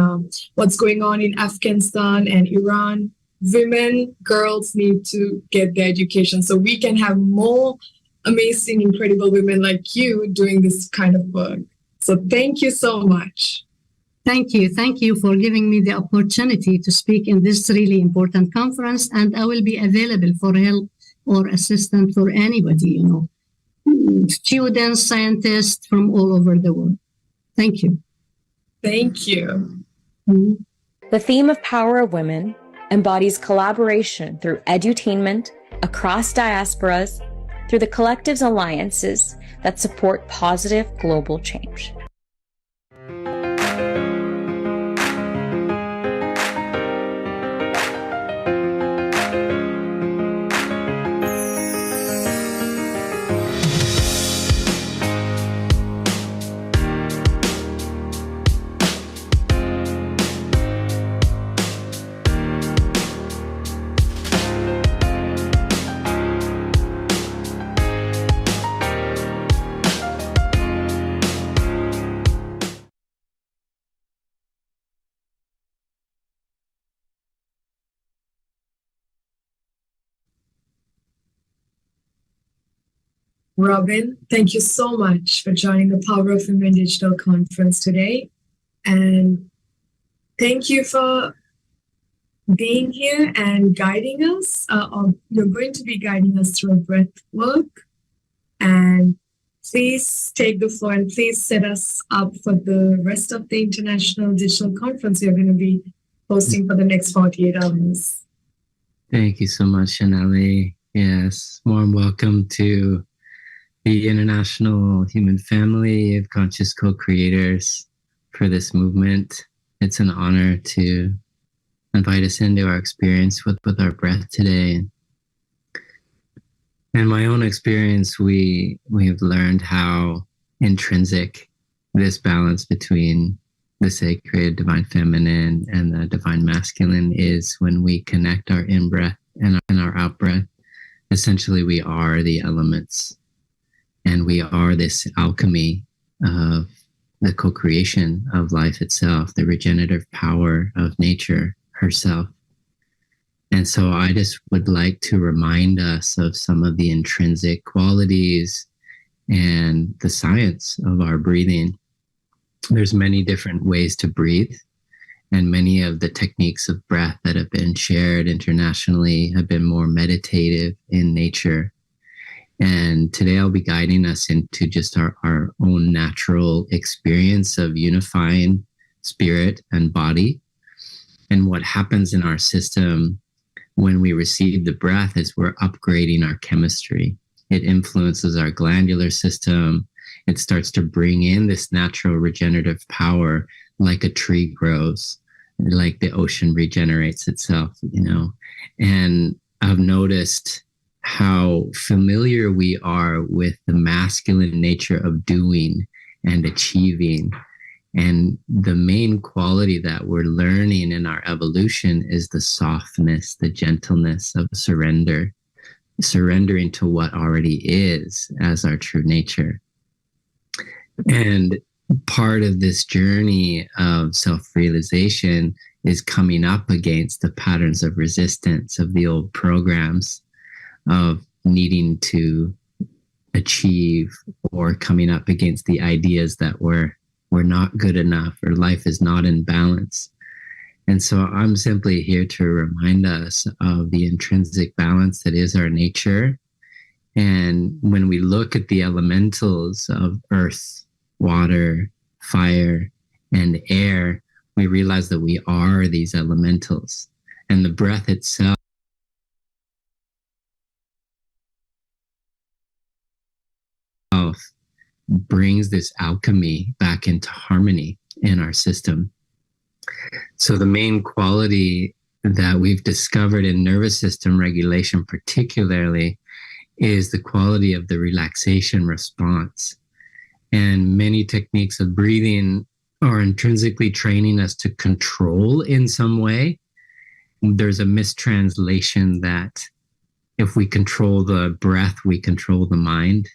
what's going on in Afghanistan and Iran. Women, girls need to get their education so we can have more amazing, incredible women like you doing this kind of work. So thank you so much. Thank you. Thank you for giving me the opportunity to speak in this really important conference. And I will be available for help or assistance for anybody, students, scientists from all over the world. Thank you. Thank you. Mm-hmm. The theme of Power of Women embodies collaboration through edutainment across diasporas, through the collectives alliances that support positive global change. Robin, thank you so much for joining the Power of Women Digital Conference today. And thank you for being here and guiding us. You're going to be guiding us through a breath work. And please take the floor and please set us up for the rest of the International Digital Conference you're going to be hosting for the next 48 hours. Thank you so much, Shenali. Yes, warm welcome to the international human family of conscious co-creators for this movement. It's an honor to invite us into our experience with our breath today. In my own experience, we have learned how intrinsic this balance between the sacred divine feminine and the divine masculine is when we connect our in-breath and our out-breath. Essentially, we are the elements. And we are this alchemy of the co-creation of life itself, the regenerative power of nature herself. And so I just would like to remind us of some of the intrinsic qualities and the science of our breathing. There's many different ways to breathe, and many of the techniques of breath that have been shared internationally have been more meditative in nature. And today I'll be guiding us into just our own natural experience of unifying spirit and body. And what happens in our system when we receive the breath is we're upgrading our chemistry. It influences our glandular system. It starts to bring in this natural regenerative power, like a tree grows, like the ocean regenerates itself, And I've noticed how familiar we are with the masculine nature of doing and achieving. And the main quality that we're learning in our evolution is the softness, the gentleness of surrender, surrendering to what already is as our true nature. And part of this journey of self-realization is coming up against the patterns of resistance of the old programs of needing to achieve, or coming up against the ideas that we're not good enough or life is not in balance. And so I'm simply here to remind us of the intrinsic balance that is our nature. And when we look at the elementals of earth, water, fire, and air, we realize that we are these elementals. And the breath itself brings this alchemy back into harmony in our system. So the main quality that we've discovered in nervous system regulation particularly is the quality of the relaxation response. And many techniques of breathing are intrinsically training us to control in some way. There's a mistranslation that if we control the breath, we control the mind.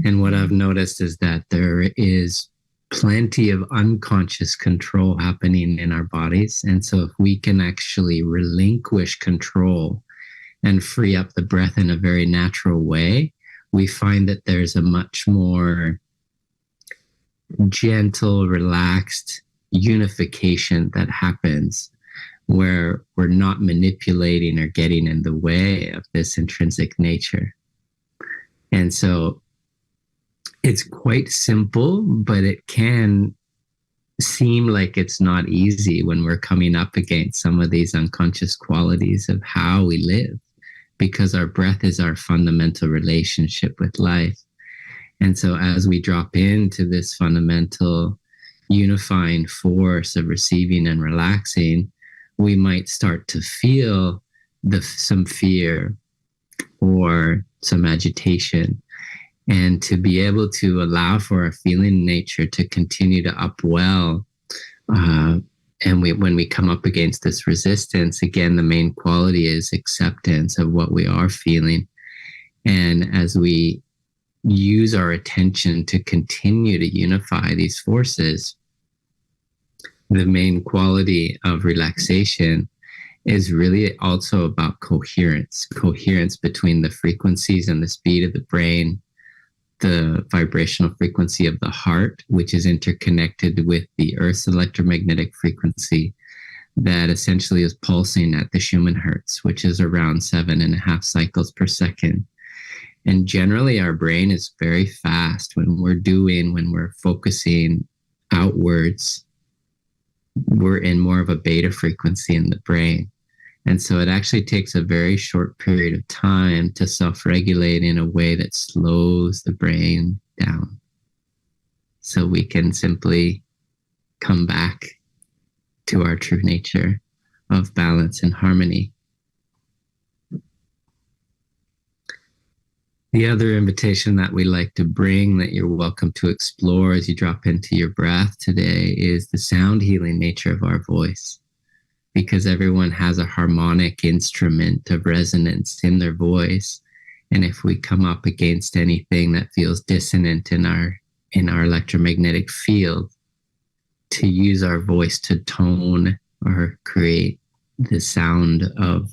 And what I've noticed is that there is plenty of unconscious control happening in our bodies. And so if we can actually relinquish control and free up the breath in a very natural way, we find that there's a much more gentle, relaxed unification that happens where we're not manipulating or getting in the way of this intrinsic nature. And so it's quite simple, but it can seem like it's not easy when we're coming up against some of these unconscious qualities of how we live, because our breath is our fundamental relationship with life. And so as we drop into this fundamental unifying force of receiving and relaxing, we might start to feel some fear or some agitation. And to be able to allow for our feeling nature to continue to upwell. And when we come up against this resistance, again, the main quality is acceptance of what we are feeling. And as we use our attention to continue to unify these forces, the main quality of relaxation is really also about coherence between the frequencies and the speed of the brain, the vibrational frequency of the heart, which is interconnected with the Earth's electromagnetic frequency that essentially is pulsing at the Schumann hertz, which is around 7.5 cycles per second. And generally our brain is very fast when we're focusing outwards. We're in more of a beta frequency in the brain. And so it actually takes a very short period of time to self-regulate in a way that slows the brain down. So we can simply come back to our true nature of balance and harmony. The other invitation that we like to bring that you're welcome to explore as you drop into your breath today is the sound healing nature of our voice. Because everyone has a harmonic instrument of resonance in their voice. And if we come up against anything that feels dissonant in our electromagnetic field, to use our voice to tone or create the sound of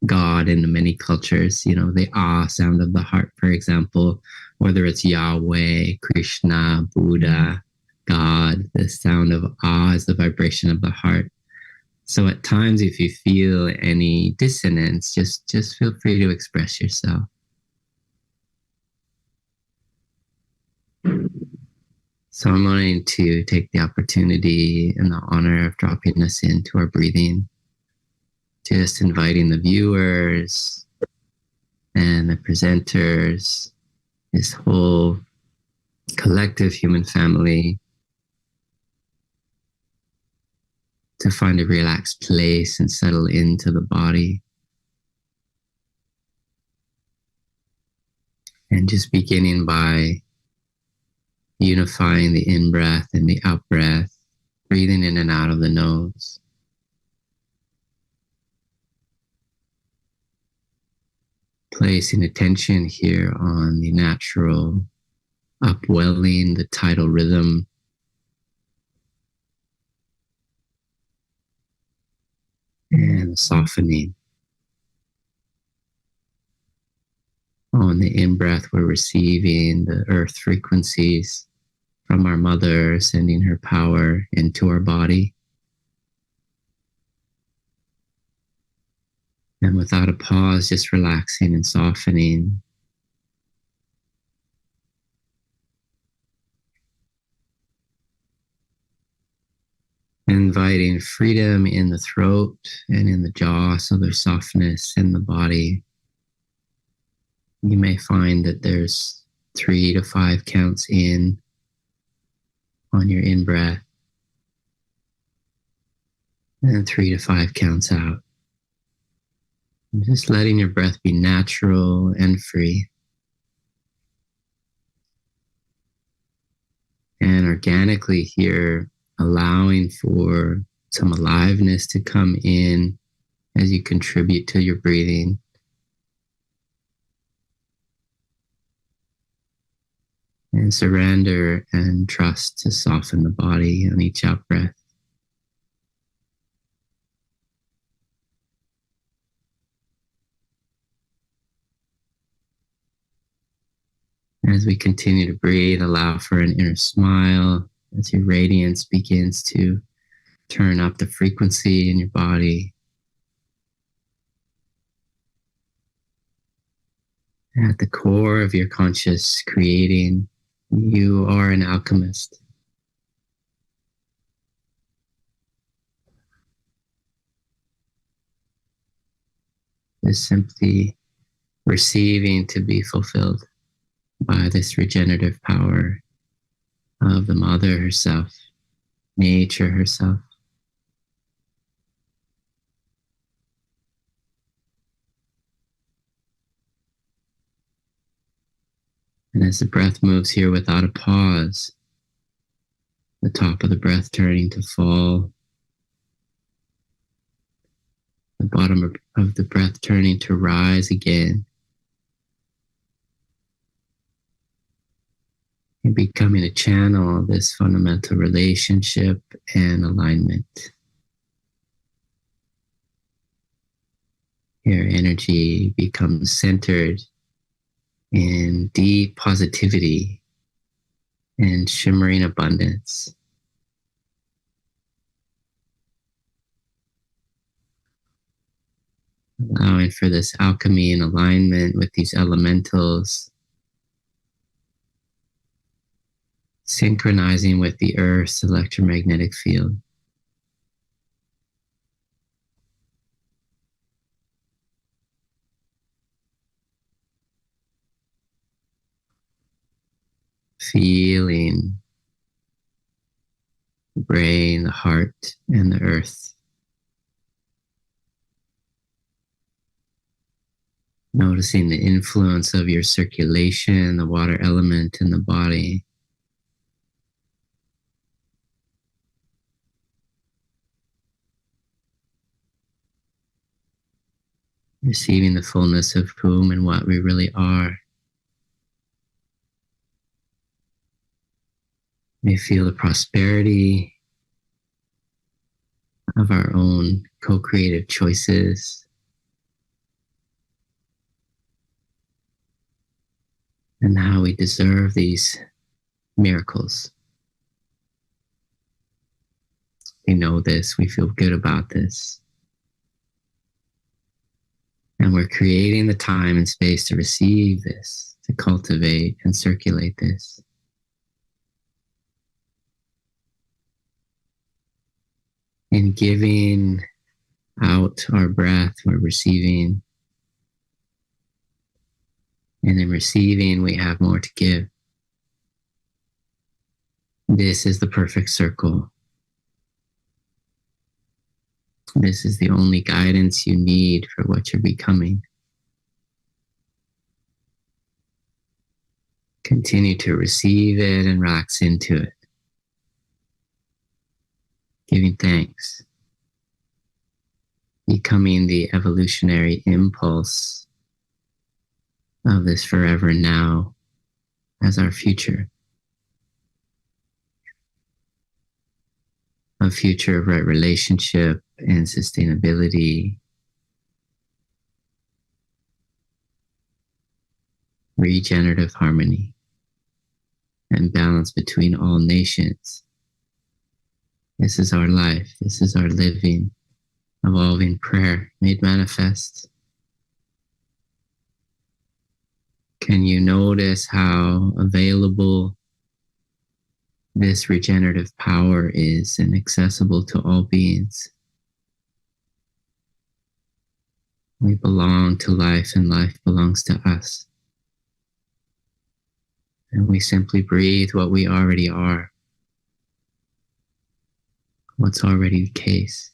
God in the many cultures, the ah sound of the heart, for example, whether it's Yahweh, Krishna, Buddha, God, the sound of ah is the vibration of the heart. So at times, if you feel any dissonance, just feel free to express yourself. So I'm wanting to take the opportunity and the honor of dropping us into our breathing, just inviting the viewers and the presenters, this whole collective human family, to find a relaxed place and settle into the body. And just beginning by unifying the in-breath and the out-breath, breathing in and out of the nose. Placing attention here on the natural upwelling, the tidal rhythm. And softening. On the in-breath, we're receiving the earth frequencies from our mother, sending her power into our body. And without a pause, just relaxing and softening. Inviting freedom in the throat and in the jaw, so there's softness in the body. You may find that there's 3 to 5 counts in on your in-breath and 3 to 5 counts out. And just letting your breath be natural and free. And organically here, allowing for some aliveness to come in as you contribute to your breathing. And surrender and trust to soften the body on each out breath. As we continue to breathe, allow for an inner smile as your radiance begins to turn up the frequency in your body. At the core of your conscious creating, you are an alchemist. Just simply receiving to be fulfilled by this regenerative power of the mother herself, nature herself. And as the breath moves here without a pause, the top of the breath turning to fall, the bottom of the breath turning to rise again, and becoming a channel of this fundamental relationship and alignment. Your energy becomes centered in deep positivity and shimmering abundance. Allowing for this alchemy and alignment with these elementals, synchronizing with the Earth's electromagnetic field. Feeling the brain, the heart, and the earth. Noticing the influence of your circulation, the water element in the body. Receiving the fullness of whom and what we really are. We feel the prosperity of our own co-creative choices and how we deserve these miracles. We know this, we feel good about this. And we're creating the time and space to receive this, to cultivate and circulate this. In giving out our breath, we're receiving. And in receiving, we have more to give. This is the perfect circle. This is the only guidance you need for what you're becoming. Continue to receive it and relax into it. Giving thanks. Becoming the evolutionary impulse of this forever now as our future. A future of right relationship and sustainability. Regenerative harmony and balance between all nations. This is our life. This is our living, evolving prayer made manifest. Can you notice how available this regenerative power is and accessible to all beings? We belong to life and life belongs to us. And we simply breathe what we already are, what's already the case.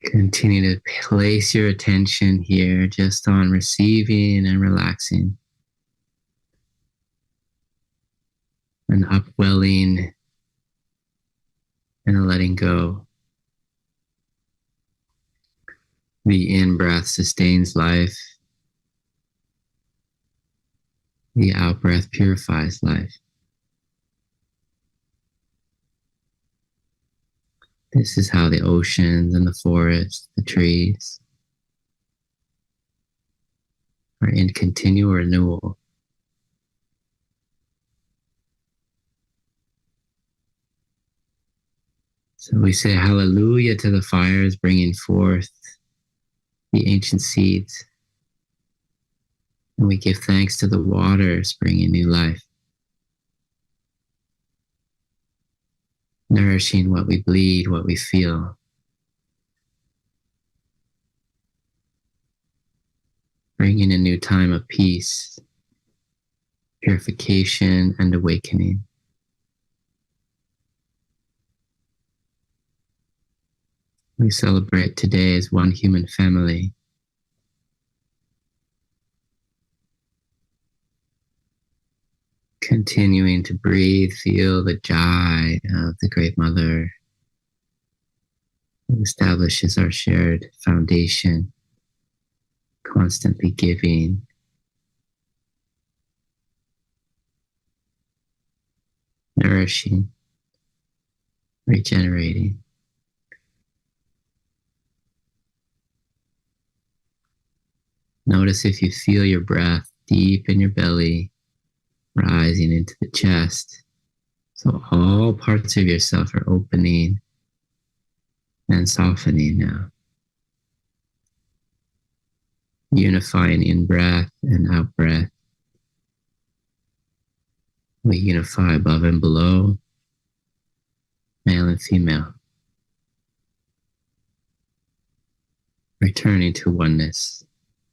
Continue to place your attention here just on receiving and relaxing. An upwelling and a letting go. The in-breath sustains life. The out-breath purifies life. This is how the oceans and the forests, the trees are in continual renewal. So we say hallelujah to the fires bringing forth the ancient seeds. And we give thanks to the waters bringing new life. Nourishing what we bleed, what we feel. Bringing a new time of peace, purification, and awakening. We celebrate today as one human family. Continuing to breathe, feel the joy of the Great Mother who establishes our shared foundation, constantly giving, nourishing, regenerating. Notice if you feel your breath deep in your belly, rising into the chest. So all parts of yourself are opening and softening now. Unifying in breath and out breath. We unify above and below, male and female. Returning to oneness,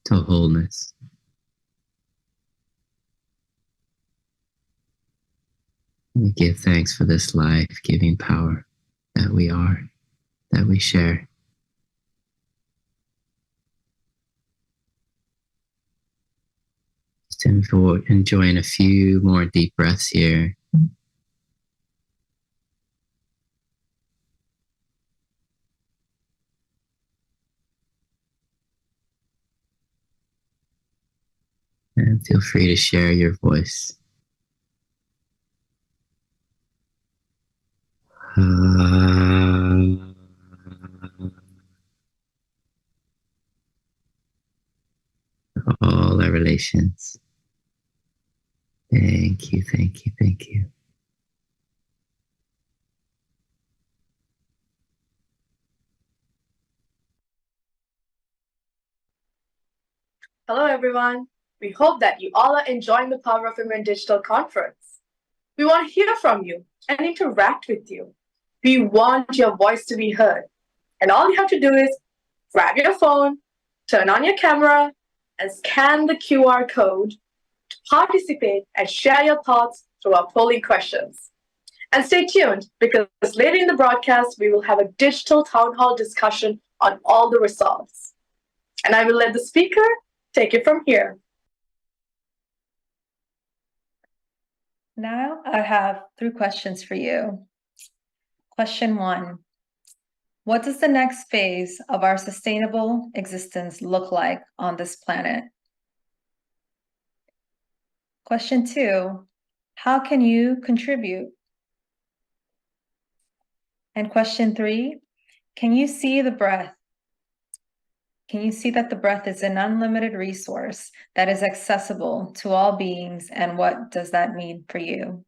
to wholeness. We give thanks for this life-giving power that we are, that we share. Just enjoying a few more deep breaths here. And feel free to share your voice. All our relations. Thank you, thank you, thank you. Hello, everyone. We hope that you all are enjoying the Power of Women Digital Conference. We want to hear from you. and interact with you. We want your voice to be heard. And all you have to do is grab your phone, turn on your camera, and scan the QR code to participate and share your thoughts through our polling questions. And stay tuned, because later in the broadcast, we will have a digital town hall discussion on all the results. And I will let the speaker take it from here. Now I have 3 questions for you. Question 1. What does the next phase of our sustainable existence look like on this planet? Question 2. How can you contribute? And question 3. Can you see the breath? Can you see that the breath is an unlimited resource that is accessible to all beings, and what does that mean for you?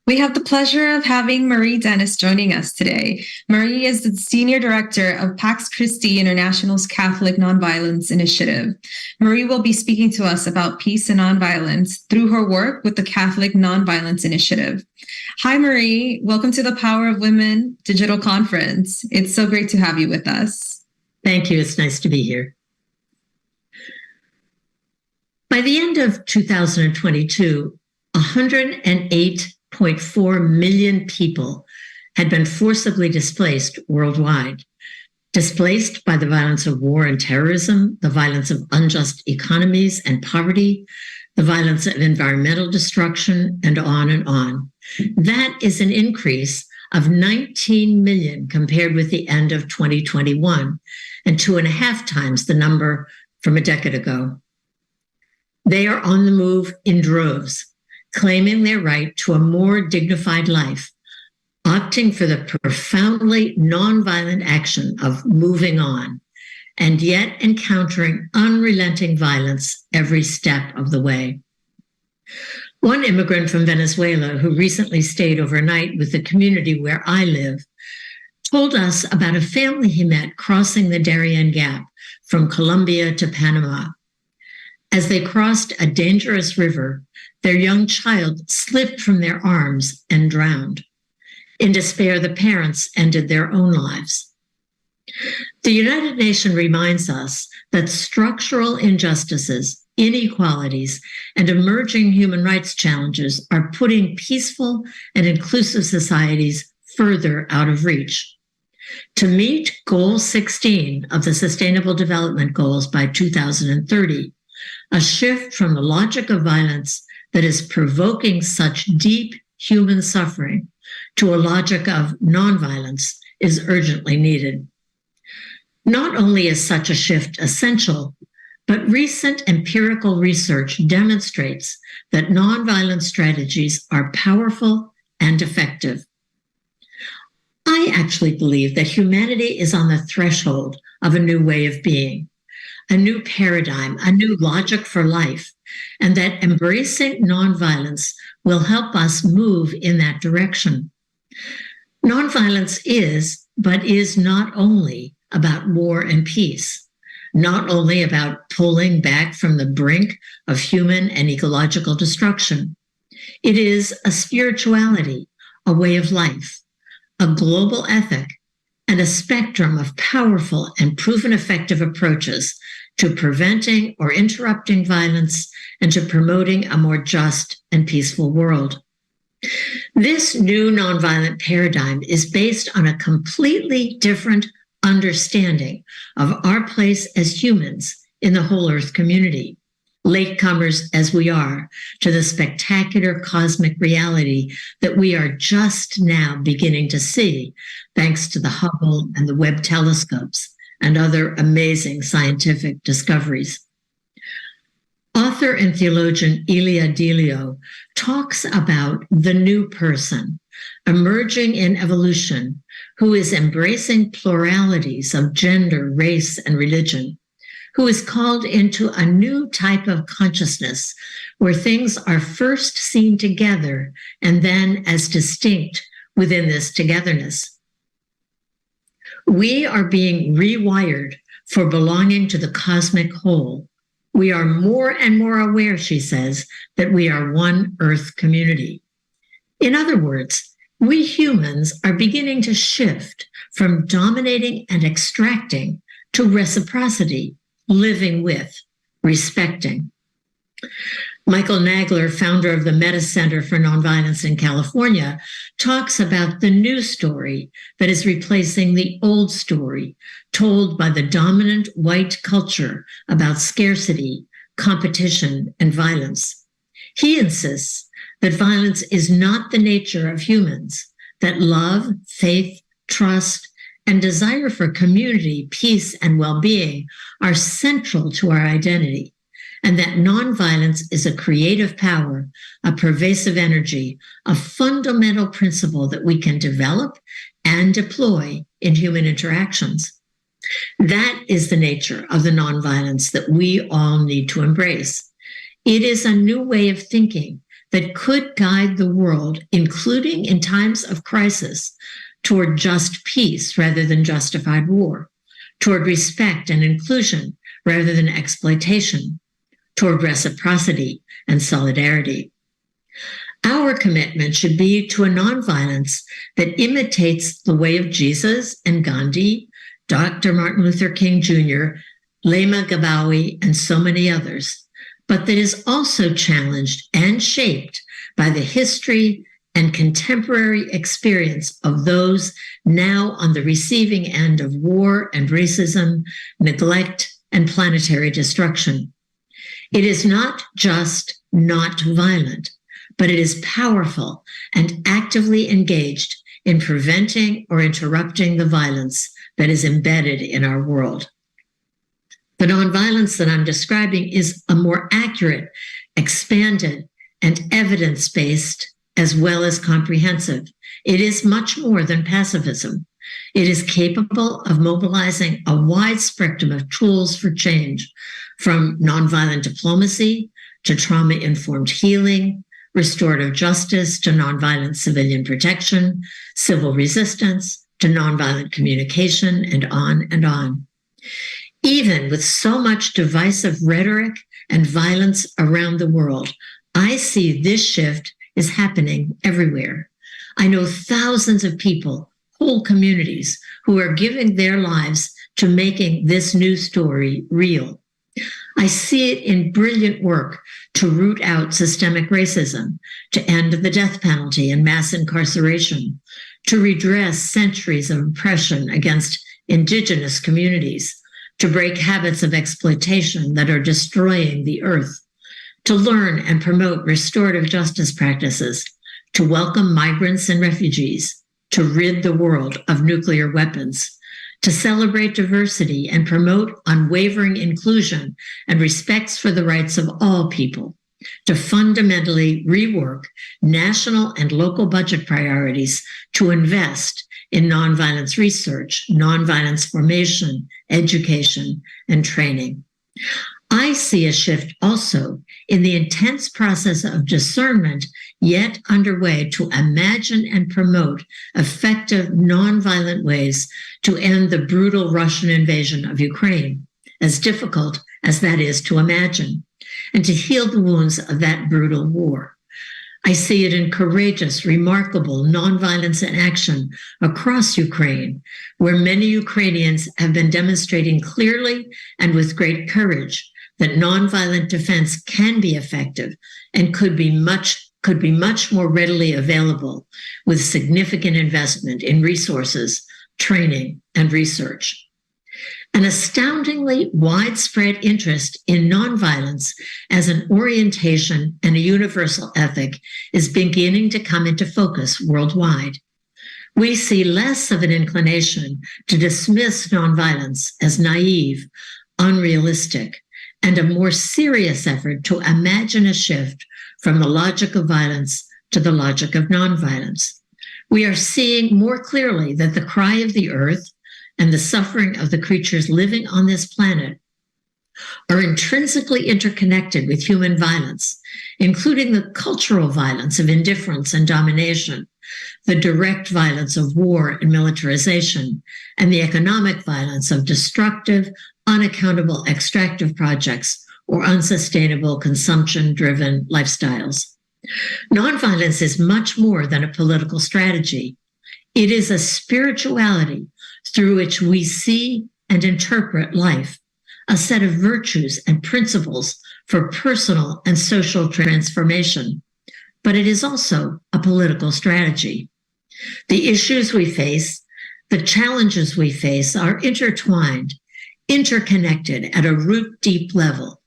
We have the pleasure of having Marie Dennis joining us today. Marie is the Senior Director of Pax Christi International's Catholic Nonviolence Initiative. Marie will be speaking to us about peace and nonviolence through her work with the Catholic Nonviolence Initiative. Hi, Marie. Welcome to the Power of Women Digital Conference. It's so great to have you with us. Thank you. It's nice to be here. By the end of 2022, 108.4 million people had been forcibly displaced worldwide, displaced by the violence of war and terrorism, the violence of unjust economies and poverty, the violence of environmental destruction, and on and on. That is an increase of 19 million compared with the end of 2021, and 2.5 times the number from a decade ago. They are on the move in droves, claiming their right to a more dignified life, opting for the profoundly nonviolent action of moving on, and yet encountering unrelenting violence every step of the way. One immigrant from Venezuela who recently stayed overnight with the community where I live told us about a family he met crossing the Darien Gap from Colombia to Panama. As they crossed a dangerous river, their young child slipped from their arms and drowned. In despair, the parents ended their own lives. The United Nations reminds us that structural injustices, inequalities, and emerging human rights challenges are putting peaceful and inclusive societies further out of reach. To meet Goal 16 of the Sustainable Development Goals by 2030, a shift from the logic of violence that is provoking such deep human suffering to a logic of nonviolence is urgently needed. Not only is such a shift essential, but recent empirical research demonstrates that nonviolent strategies are powerful and effective. I actually believe that humanity is on the threshold of a new way of being, a new paradigm, a new logic for life, and that embracing nonviolence will help us move in that direction. Nonviolence is, but is not only about war and peace, not only about pulling back from the brink of human and ecological destruction. It is a spirituality, a way of life, a global ethic, and a spectrum of powerful and proven effective approaches to preventing or interrupting violence, and to promoting a more just and peaceful world. This new nonviolent paradigm is based on a completely different understanding of our place as humans in the whole Earth community, latecomers as we are to the spectacular cosmic reality that we are just now beginning to see, thanks to the Hubble and the Webb telescopes and other amazing scientific discoveries. Author and theologian Ilia Delio talks about the new person emerging in evolution who is embracing pluralities of gender, race, and religion, who is called into a new type of consciousness where things are first seen together and then as distinct within this togetherness. We are being rewired for belonging to the cosmic whole. We are more and more aware, she says, that we are one Earth community. In other words, we humans are beginning to shift from dominating and extracting to reciprocity, living with, respecting. Michael Nagler, founder of the Meta Center for Nonviolence in California, talks about the new story that is replacing the old story told by the dominant white culture about scarcity, competition, and violence. He insists that violence is not the nature of humans, that love, faith, trust, and desire for community, peace, and well-being are central to our identity, and that nonviolence is a creative power, a pervasive energy, a fundamental principle that we can develop and deploy in human interactions. That is the nature of the nonviolence that we all need to embrace. It is a new way of thinking that could guide the world, including in times of crisis, toward just peace rather than justified war, toward respect and inclusion rather than exploitation, toward reciprocity and solidarity. Our commitment should be to a nonviolence that imitates the way of Jesus and Gandhi, Dr. Martin Luther King Jr., Lema Gabawi, and so many others, but that is also challenged and shaped by the history and contemporary experience of those now on the receiving end of war and racism, neglect, and planetary destruction. It is not just not violent, but it is powerful and actively engaged in preventing or interrupting the violence that is embedded in our world. The nonviolence that I'm describing is a more accurate, expanded, and evidence-based as well as comprehensive. It is much more than pacifism. It is capable of mobilizing a wide spectrum of tools for change, from nonviolent diplomacy to trauma-informed healing, restorative justice to nonviolent civilian protection, civil resistance to nonviolent communication, and on and on. Even with so much divisive rhetoric and violence around the world, I see this shift is happening everywhere. I know thousands of people, whole communities, who are giving their lives to making this new story real. I see it in brilliant work to root out systemic racism, to end the death penalty and mass incarceration, to redress centuries of oppression against indigenous communities, to break habits of exploitation that are destroying the earth, to learn and promote restorative justice practices, to welcome migrants and refugees, to rid the world of nuclear weapons, to celebrate diversity and promote unwavering inclusion and respects for the rights of all people, to fundamentally rework national and local budget priorities to invest in nonviolence research, nonviolence formation, education, and training. I see a shift also in the intense process of discernment yet underway to imagine and promote effective nonviolent ways to end the brutal Russian invasion of Ukraine, as difficult as that is to imagine, and to heal the wounds of that brutal war. I see it in courageous, remarkable nonviolence in action across Ukraine, where many Ukrainians have been demonstrating clearly and with great courage that nonviolent defense can be effective and could be much more readily available with significant investment in resources, training, and research. An astoundingly widespread interest in nonviolence as an orientation and a universal ethic is beginning to come into focus worldwide. We see less of an inclination to dismiss nonviolence as naive, unrealistic, and a more serious effort to imagine a shift from the logic of violence to the logic of nonviolence. We are seeing more clearly that the cry of the earth and the suffering of the creatures living on this planet are intrinsically interconnected with human violence, including the cultural violence of indifference and domination, the direct violence of war and militarization, and the economic violence of destructive, unaccountable extractive projects or unsustainable consumption-driven lifestyles. Nonviolence is much more than a political strategy. It is a spirituality through which we see and interpret life, a set of virtues and principles for personal and social transformation. But it is also a political strategy. The issues we face, the challenges we face are intertwined, interconnected at a root-deep level.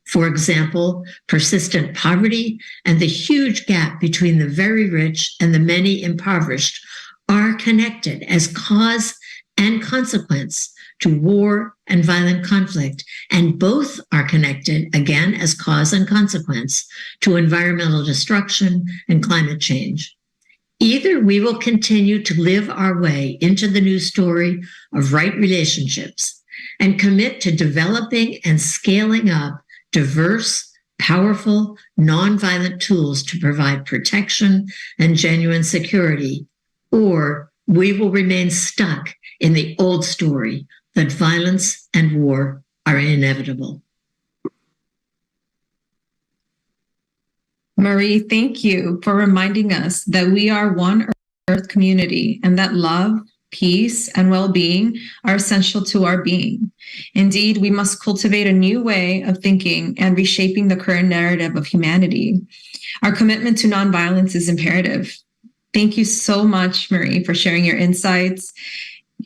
For example, persistent poverty and the huge gap between the very rich and the many impoverished are connected as cause and consequence to war and violent conflict, and both are connected, again, as cause and consequence to environmental destruction and climate change. Either we will continue to live our way into the new story of right relationships and commit to developing and scaling up diverse, powerful, nonviolent tools to provide protection and genuine security, or we will remain stuck in the old story that violence and war are inevitable. Marie, thank you for reminding us that we are one Earth community and that love, peace, and well-being are essential to our being. Indeed, we must cultivate a new way of thinking and reshaping the current narrative of humanity. Our commitment to nonviolence is imperative. Thank you so much, Marie, for sharing your insights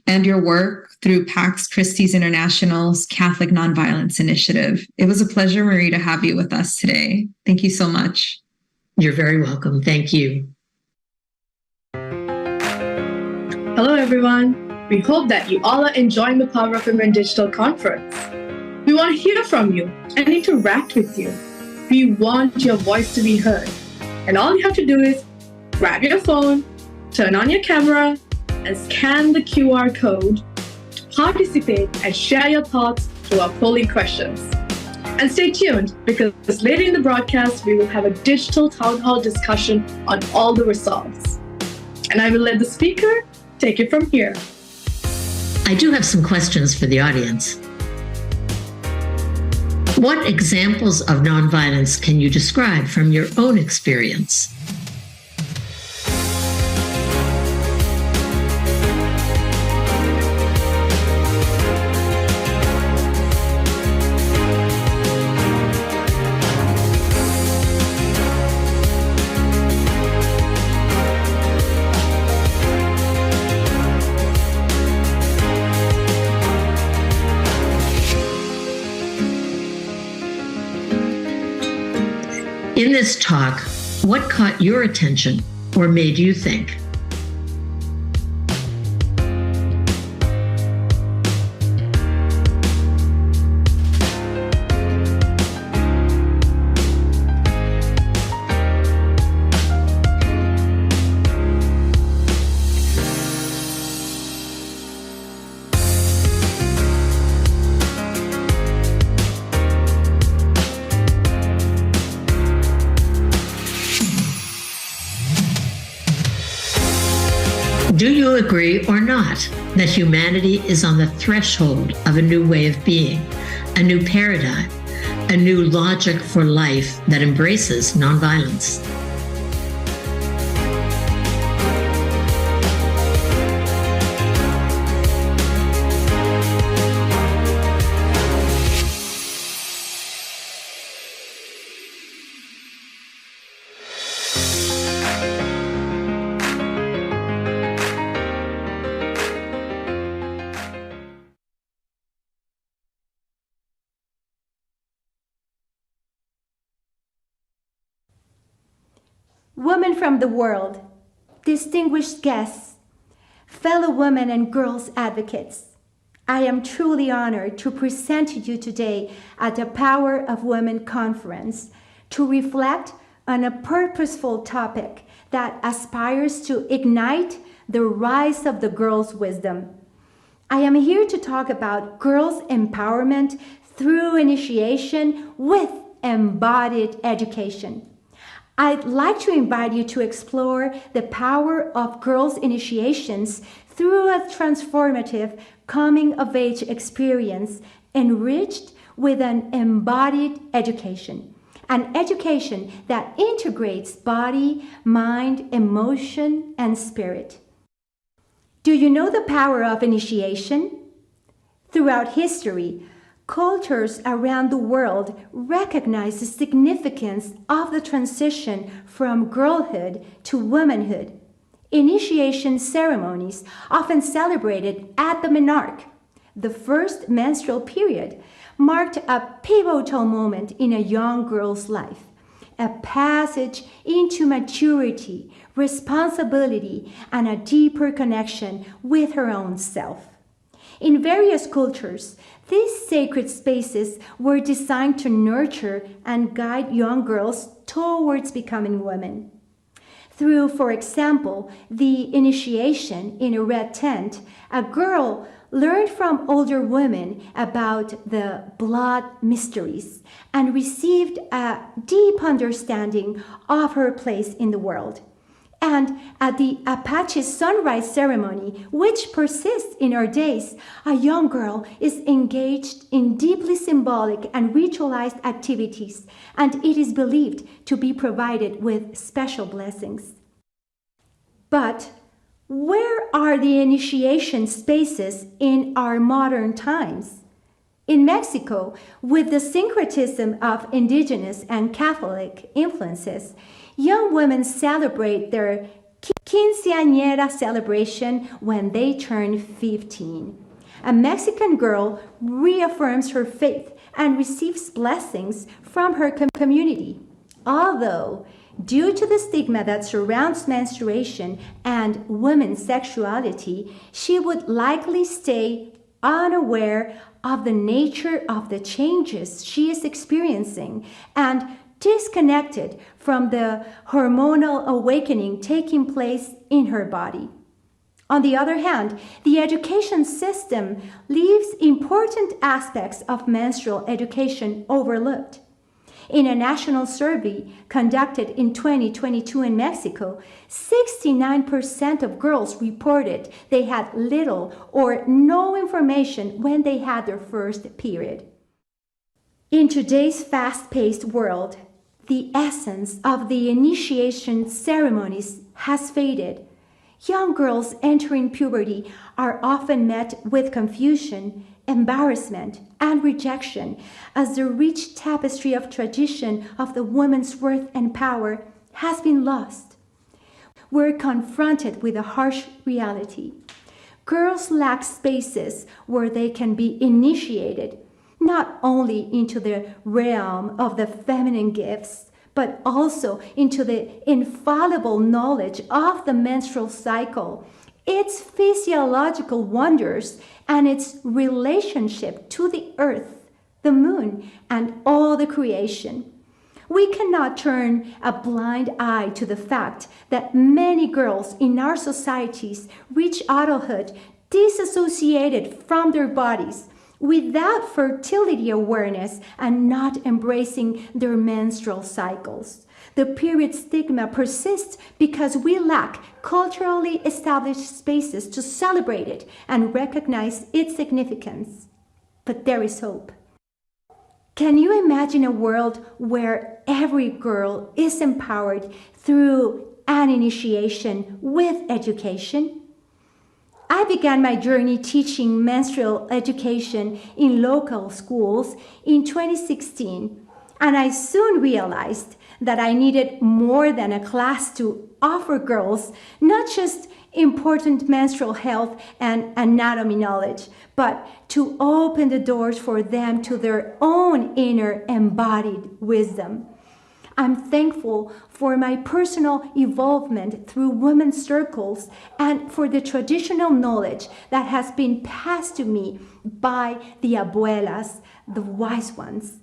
and your work through Pax Christi International's Catholic Nonviolence Initiative. It was a pleasure, Marie, to have you with us today. Thank you so much. You're very welcome. Thank you. Hello, everyone. We hope that you all are enjoying the Power of Women Digital Conference. We want to hear from you and interact with you. We want your voice to be heard. And all you have to do is grab your phone, turn on your camera, and scan the QR code to participate and share your thoughts through our polling questions. And stay tuned, because later in the broadcast, we will have a digital town hall discussion on all the results. And I will let the speaker take it from here. I do have some questions for the audience. What examples of nonviolence can you describe from your own experience? In this talk, what caught your attention or made you think? Do you agree or not that humanity is on the threshold of a new way of being, a new paradigm, a new logic for life that embraces nonviolence? women from the world, distinguished guests, fellow women and girls advocates, I am truly honored to present to you today at the Power of Women Conference to reflect on a purposeful topic that aspires to ignite the rise of the girl's wisdom. I am here to talk about girls' empowerment through initiation with embodied education. I'd like to invite you to explore the power of girls' initiations through a transformative coming-of-age experience enriched with an embodied education, an education that integrates body, mind, emotion, and spirit. Do you know the power of initiation? Throughout history, cultures around the world recognize the significance of the transition from girlhood to womanhood. Initiation ceremonies, often celebrated at the menarche, the first menstrual period, marked a pivotal moment in a young girl's life, a passage into maturity, responsibility, and a deeper connection with her own self. In various cultures, these sacred spaces were designed to nurture and guide young girls towards becoming women. Through, for example, the initiation in a red tent, a girl learned from older women about the blood mysteries and received a deep understanding of her place in the world. And at the Apache sunrise ceremony, which persists in our days, a young girl is engaged in deeply symbolic and ritualized activities, and it is believed to be provided with special blessings. But where are the initiation spaces in our modern times? In Mexico, with the syncretism of indigenous and Catholic influences, young women celebrate their quinceañera celebration when they turn 15. A Mexican girl reaffirms her faith and receives blessings from her community. Although, due to the stigma that surrounds menstruation and women's sexuality, she would likely stay unaware of the nature of the changes she is experiencing and disconnected from the hormonal awakening taking place in her body. On the other hand, the education system leaves important aspects of menstrual education overlooked. In a national survey conducted in 2022 in Mexico, 69% of girls reported they had little or no information when they had their first period. In today's fast-paced world, the essence of the initiation ceremonies has faded. Young girls entering puberty are often met with confusion, embarrassment, and rejection as the rich tapestry of tradition of the woman's worth and power has been lost. We're confronted with a harsh reality. Girls lack spaces where they can be initiated, not only into the realm of the feminine gifts, but also into the infallible knowledge of the menstrual cycle, its physiological wonders, and its relationship to the earth, the moon, and all the creation. We cannot turn a blind eye to the fact that many girls in our societies reach adulthood disassociated from their bodies, without fertility awareness and not embracing their menstrual cycles. The period stigma persists because we lack culturally established spaces to celebrate it and recognize its significance. But there is hope. Can you imagine a world where every girl is empowered through an initiation with education? I began my journey teaching menstrual education in local schools in 2016, and I soon realized that I needed more than a class to offer girls not just important menstrual health and anatomy knowledge, but to open the doors for them to their own inner embodied wisdom. I'm thankful for my personal involvement through women's circles and for the traditional knowledge that has been passed to me by the abuelas, the wise ones.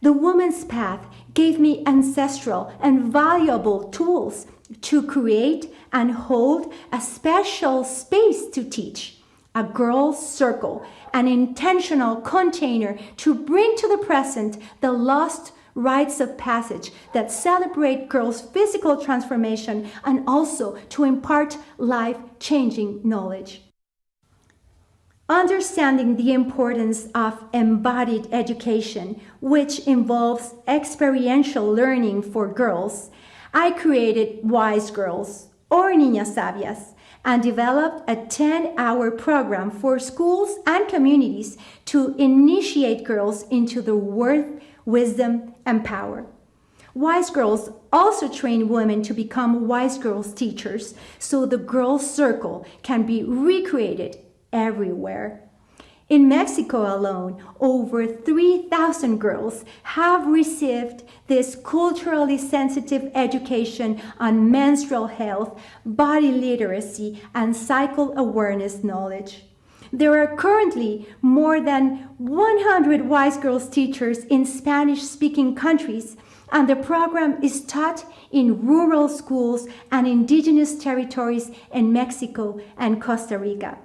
The woman's path gave me ancestral and valuable tools to create and hold a special space to teach, a girls' circle, an intentional container to bring to the present the lost rites of passage that celebrate girls' physical transformation and also to impart life-changing knowledge. Understanding the importance of embodied education, which involves experiential learning for girls, I created Wise Girls, or Niñas Sabias, and developed a 10-hour program for schools and communities to initiate girls into their worth, wisdom, and power. Wise Girls also train women to become Wise Girls teachers so the girls' circle can be recreated everywhere. In Mexico alone, over 3,000 girls have received this culturally sensitive education on menstrual health, body literacy, and cycle awareness knowledge. There are currently more than 100 Wise Girls teachers in Spanish-speaking countries, and the program is taught in rural schools and indigenous territories in Mexico and Costa Rica.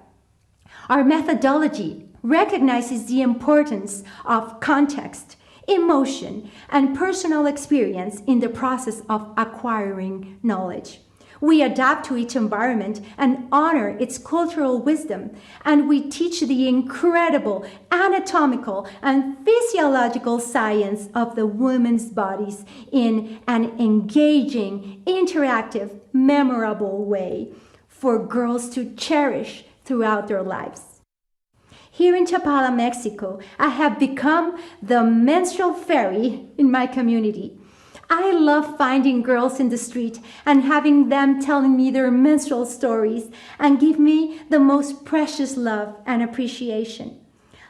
Our methodology recognizes the importance of context, emotion, and personal experience in the process of acquiring knowledge. We adapt to each environment and honor its cultural wisdom, and we teach the incredible anatomical and physiological science of the women's bodies in an engaging, interactive, memorable way for girls to cherish throughout their lives. Here in Chapala, Mexico, I have become the menstrual fairy in my community. I love finding girls in the street and having them telling me their menstrual stories and give me the most precious love and appreciation.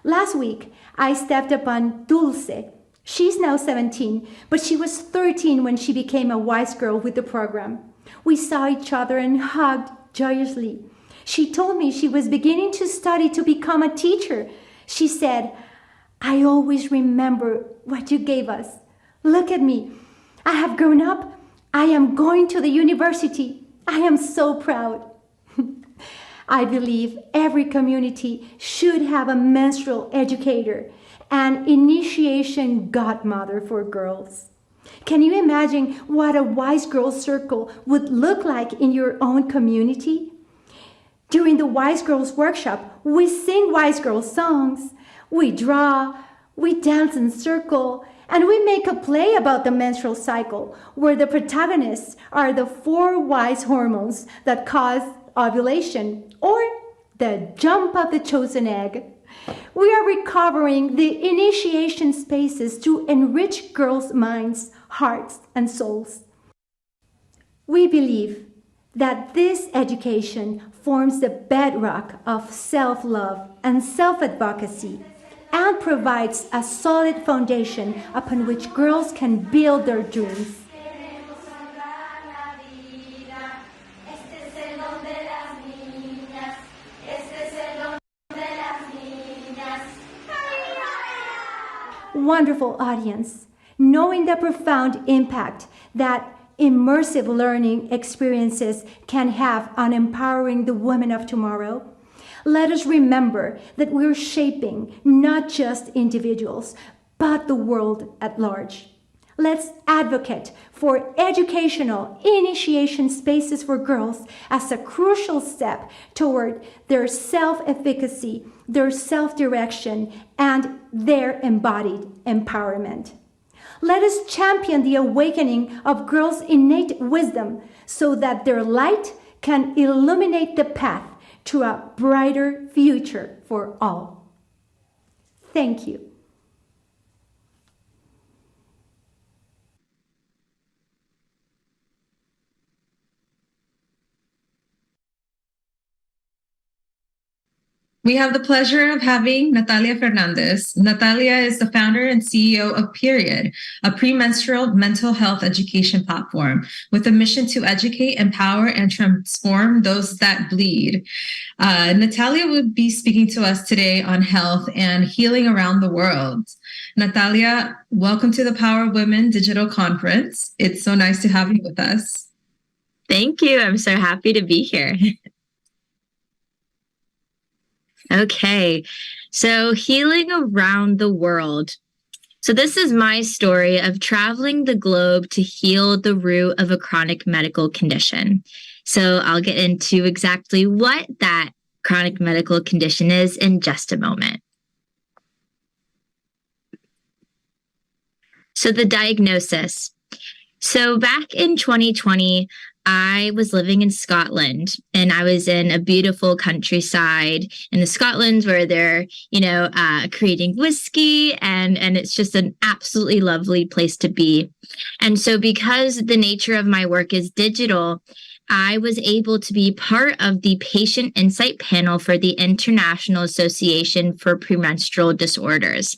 Last week, I stepped upon Dulce. She's now 17, but she was 13 when she became a Wise Girl with the program. We saw each other and hugged joyously. She told me she was beginning to study to become a teacher. She said, "I always remember what you gave us. Look at me. I have grown up. I am going to the university. I am so proud." I believe every community should have a menstrual educator, an initiation godmother for girls. Can you imagine what a Wise Girl circle would look like in your own community? During the Wise Girls workshop, we sing Wise Girl songs, we draw, we dance in circle, and we make a play about the menstrual cycle, where the protagonists are the 4 wise hormones that cause ovulation, or the jump of the chosen egg. We are recovering the initiation spaces to enrich girls' minds, hearts, and souls. We believe that this education forms the bedrock of self-love and self-advocacy and provides a solid foundation upon which girls can build their dreams. Wonderful audience, knowing the profound impact that immersive learning experiences can have on empowering the women of tomorrow, let us remember that we're shaping not just individuals, but the world at large. Let's advocate for educational initiation spaces for girls as a crucial step toward their self-efficacy, their self-direction, and their embodied empowerment. Let us champion the awakening of girls' innate wisdom so that their light can illuminate the path to a brighter future for all. Thank you. We have the pleasure of having Natalia Fernandez. Natalia is the founder and CEO of Period, a premenstrual mental health education platform with a mission to educate, empower, and transform those that bleed. Natalia will be speaking to us today on health and healing around the world. Natalia, welcome to the Power of Women Digital Conference. It's so nice to have you with us. Thank you. I'm so happy to be here. Okay, so healing around the world. So this is my story of traveling the globe to heal the root of a chronic medical condition. So I'll get into exactly what that chronic medical condition is in just a moment. So the diagnosis. So back in 2020, I was living in Scotland, and I was in a beautiful countryside in the Scotland where they're, creating whiskey, and it's just an absolutely lovely place to be. And so because the nature of my work is digital, I was able to be part of the patient insight panel for the International Association for Premenstrual Disorders.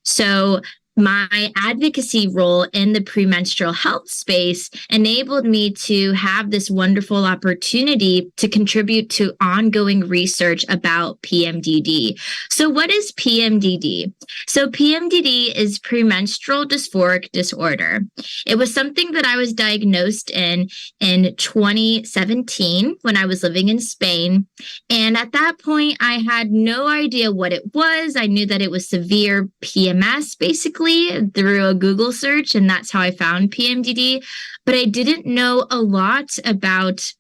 So my advocacy role in the premenstrual health space enabled me to have this wonderful opportunity to contribute to ongoing research about PMDD. So what is PMDD? So PMDD is premenstrual dysphoric disorder. It was something that I was diagnosed in 2017 when I was living in Spain. And at that point, I had no idea what it was. I knew that it was severe PMS, basically, through a Google search, and that's how I found PMDD. But I didn't know a lot about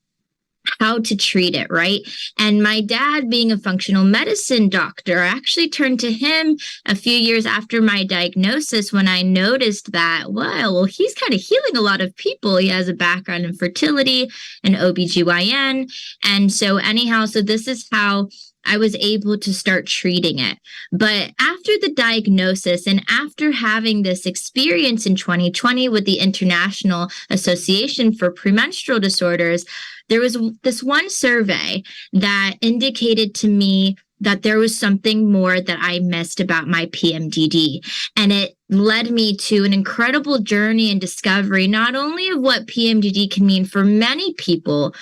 how to treat it, right? And my dad, being a functional medicine doctor, I actually turned to him a few years after my diagnosis when I noticed that, well, he's kind of healing a lot of people. He has a background in fertility and OBGYN. And so anyhow, so this is how I was able to start treating it. But after the diagnosis and after having this experience in 2020 with the International Association for Premenstrual Disorders, there was this one survey that indicated to me that there was something more that I missed about my PMDD. And it led me to an incredible journey and discovery, not only of what PMDD can mean for many people,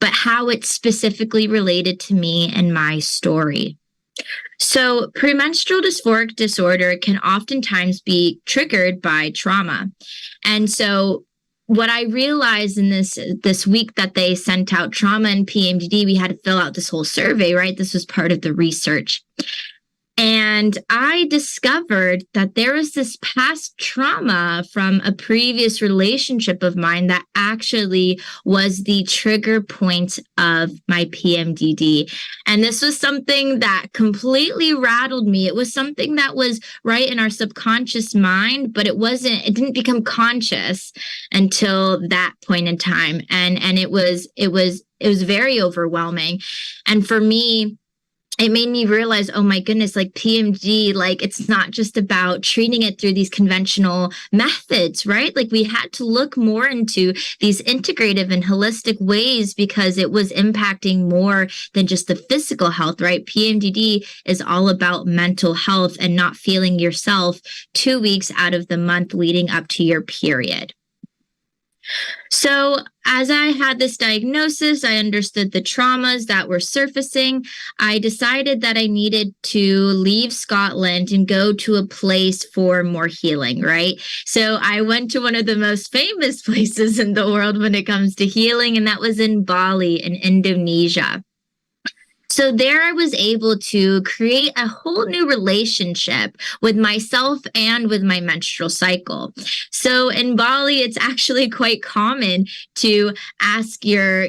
but how it's specifically related to me and my story. So premenstrual dysphoric disorder can oftentimes be triggered by trauma. And so what I realized in this week that they sent out trauma and PMDD, we had to fill out this whole survey, right? This was part of the research. And I discovered that there was this past trauma from a previous relationship of mine that actually was the trigger point of my PMDD. And this was something that completely rattled me. It was something that was right in our subconscious mind, but it didn't become conscious until that point in time. And it was very overwhelming. And for me, it made me realize, oh my goodness, like PMD, like it's not just about treating it through these conventional methods, right? Like we had to look more into these integrative and holistic ways because it was impacting more than just the physical health, right? PMDD is all about mental health and not feeling yourself 2 weeks out of the month leading up to your period. So as I had this diagnosis, I understood the traumas that were surfacing. I decided that I needed to leave Scotland and go to a place for more healing, right? So I went to one of the most famous places in the world when it comes to healing, and that was in Bali in Indonesia. So there I was able to create a whole new relationship with myself and with my menstrual cycle. So in Bali, it's actually quite common to ask your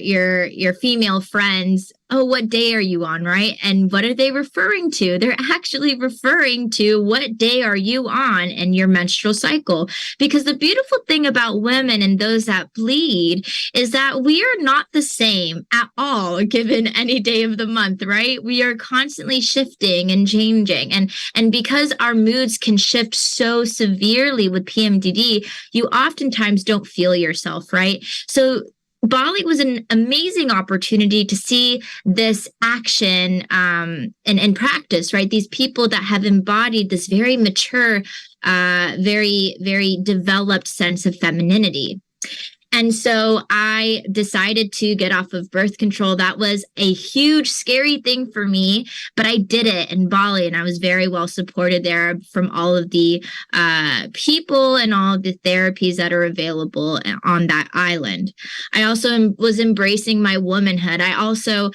female friends, oh, what day are you on, right? And what are they referring to? They're actually referring to what day are you on in your menstrual cycle. Because the beautiful thing about women and those that bleed is that we are not the same at all given any day of the month, right? We are constantly shifting and changing. And because our moods can shift so severely with PMDD, you oftentimes don't feel yourself, right? So Bali was an amazing opportunity to see this action and practice, right? These people that have embodied this very mature, very, very developed sense of femininity. And so I decided to get off of birth control. That was a huge, scary thing for me, but I did it in Bali, and I was very well supported there from all of the people and all of the therapies that are available on that island. I also was embracing my womanhood. I also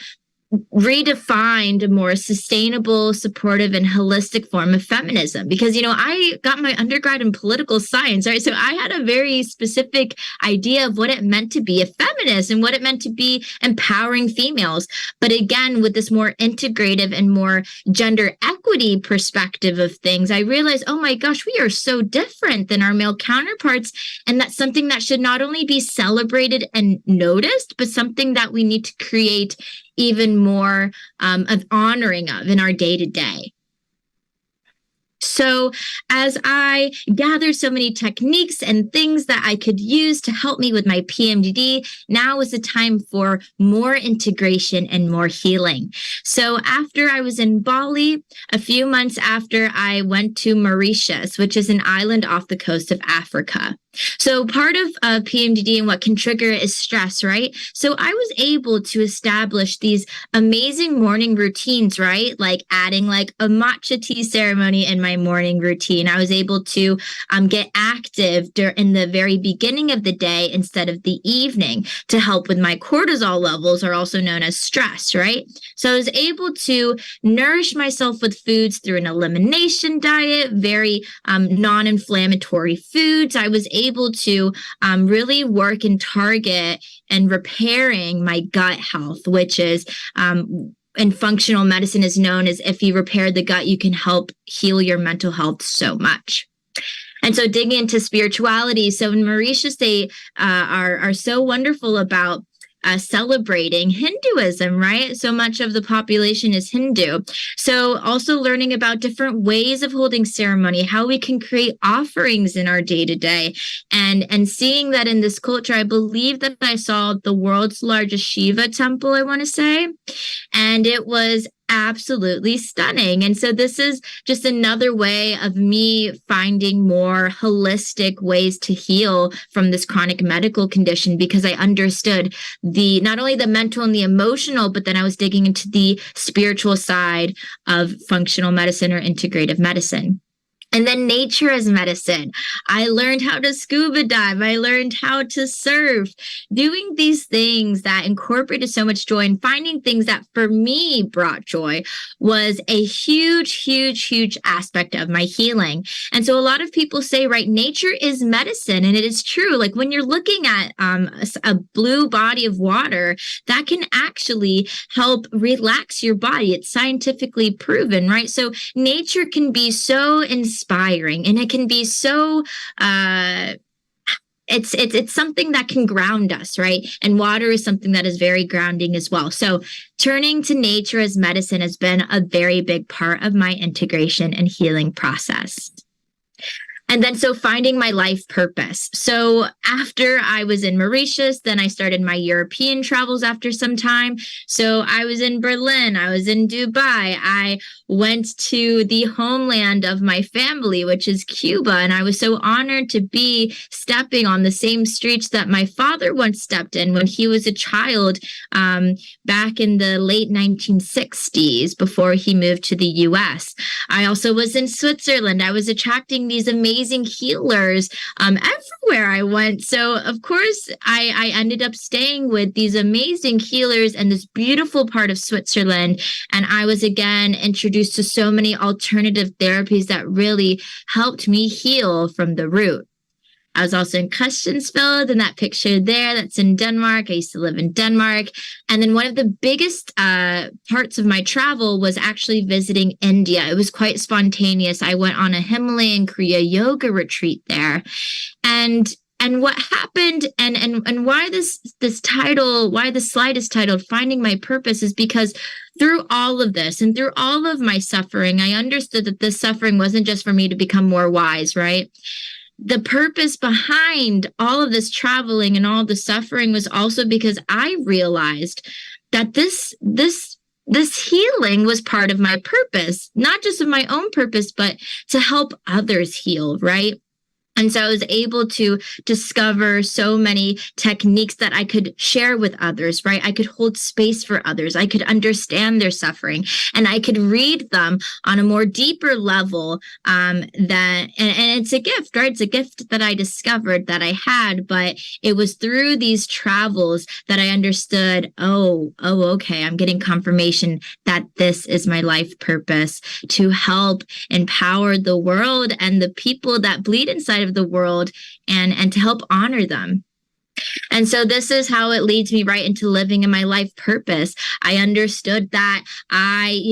redefined a more sustainable, supportive, and holistic form of feminism. Because, I got my undergrad in political science, right? So I had a very specific idea of what it meant to be a feminist and what it meant to be empowering females. But again, with this more integrative and more gender equity perspective of things, I realized, oh my gosh, we are so different than our male counterparts. And that's something that should not only be celebrated and noticed, but something that we need to create even more of honoring of in our day-to-day. So as I gathered so many techniques and things that I could use to help me with my PMDD, now is the time for more integration and more healing. So after I was in Bali, a few months after, I went to Mauritius, which is an island off the coast of Africa. So part of PMDD and what can trigger it is stress, right? So I was able to establish these amazing morning routines, right? Like adding like a matcha tea ceremony in my morning routine. I was able to get active in the very beginning of the day instead of the evening to help with my cortisol levels, are also known as stress, right? So I was able to nourish myself with foods through an elimination diet, very non-inflammatory foods. I was able to really work and target and repairing my gut health, which is in functional medicine is known as if you repair the gut, you can help heal your mental health so much. And so digging into spirituality. So in Mauritius, they are so wonderful about celebrating Hinduism, right? So much of the population is Hindu. So also learning about different ways of holding ceremony, how we can create offerings in our day-to-day, and seeing that in this culture, I believe that I saw the world's largest Shiva temple, I want to say, and it was absolutely stunning. And so this is just another way of me finding more holistic ways to heal from this chronic medical condition, because I understood not only the mental and the emotional, but then I was digging into the spiritual side of functional medicine or integrative medicine. And then nature as medicine. I learned how to scuba dive. I learned how to surf. Doing these things that incorporated so much joy and finding things that for me brought joy was a huge, huge, huge aspect of my healing. And so a lot of people say, right, nature is medicine. And it is true. Like when you're looking at a blue body of water, that can actually help relax your body. It's scientifically proven, right? So nature can be so inspiring, and it can be so it's something that can ground us, right? And water is something that is very grounding as well. So turning to nature as medicine has been a very big part of my integration and healing process. And then so finding my life purpose. So after I was in Mauritius, then I started my European travels after some time. So I was in Berlin, I was in Dubai, I went to the homeland of my family, which is Cuba. And I was so honored to be stepping on the same streets that my father once stepped in when he was a child back in the late 1960s before he moved to the US. I also was in Switzerland. I was attracting these amazing healers everywhere I went. So of course I ended up staying with these amazing healers in this beautiful part of Switzerland. And I was again introduced to so many alternative therapies that really helped me heal from the root. I was also in Christiansfeld, and that picture there, that's in Denmark. I used to live in Denmark. And then one of the biggest parts of my travel was actually visiting India. It was quite spontaneous. I went on a Himalayan Kriya yoga retreat there. And what happened and why this title, why the slide is titled Finding My Purpose, is because through all of this and through all of my suffering, I understood that this suffering wasn't just for me to become more wise, right? the purpose behind all of this traveling and all the suffering was also because I realized that this healing was part of my purpose, not just of my own purpose, but to help others heal, right? And so I was able to discover so many techniques that I could share with others, right? I could hold space for others. I could understand their suffering, and I could read them on a more deeper level. And it's a gift, right? It's a gift that I discovered that I had, but it was through these travels that I understood, okay, I'm getting confirmation that this is my life purpose, to help empower the world and the people that bleed inside of the world, and to help honor them. And so this is how it leads me right into living in my life purpose. I understood that I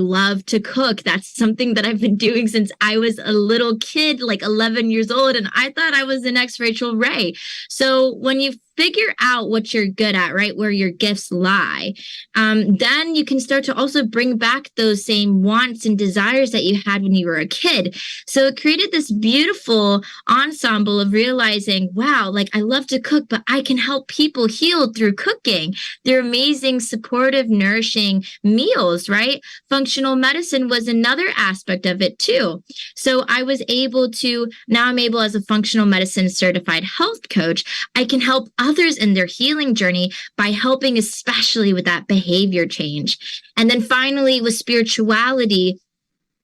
love to cook. That's something that I've been doing since I was a little kid, like 11 years old, and I thought I was the next Rachel Ray. So when you figure out what you're good at, right, where your gifts lie, then you can start to also bring back those same wants and desires that you had when you were a kid. So it created this beautiful ensemble of realizing, wow, like I love to cook, but I can help people heal through cooking. They're amazing, supportive, nourishing meals, right? Functional medicine was another aspect of it too. So I was able to, now I'm able as a functional medicine certified health coach, I can help others in their healing journey by helping especially with that behavior change. And then finally with spirituality,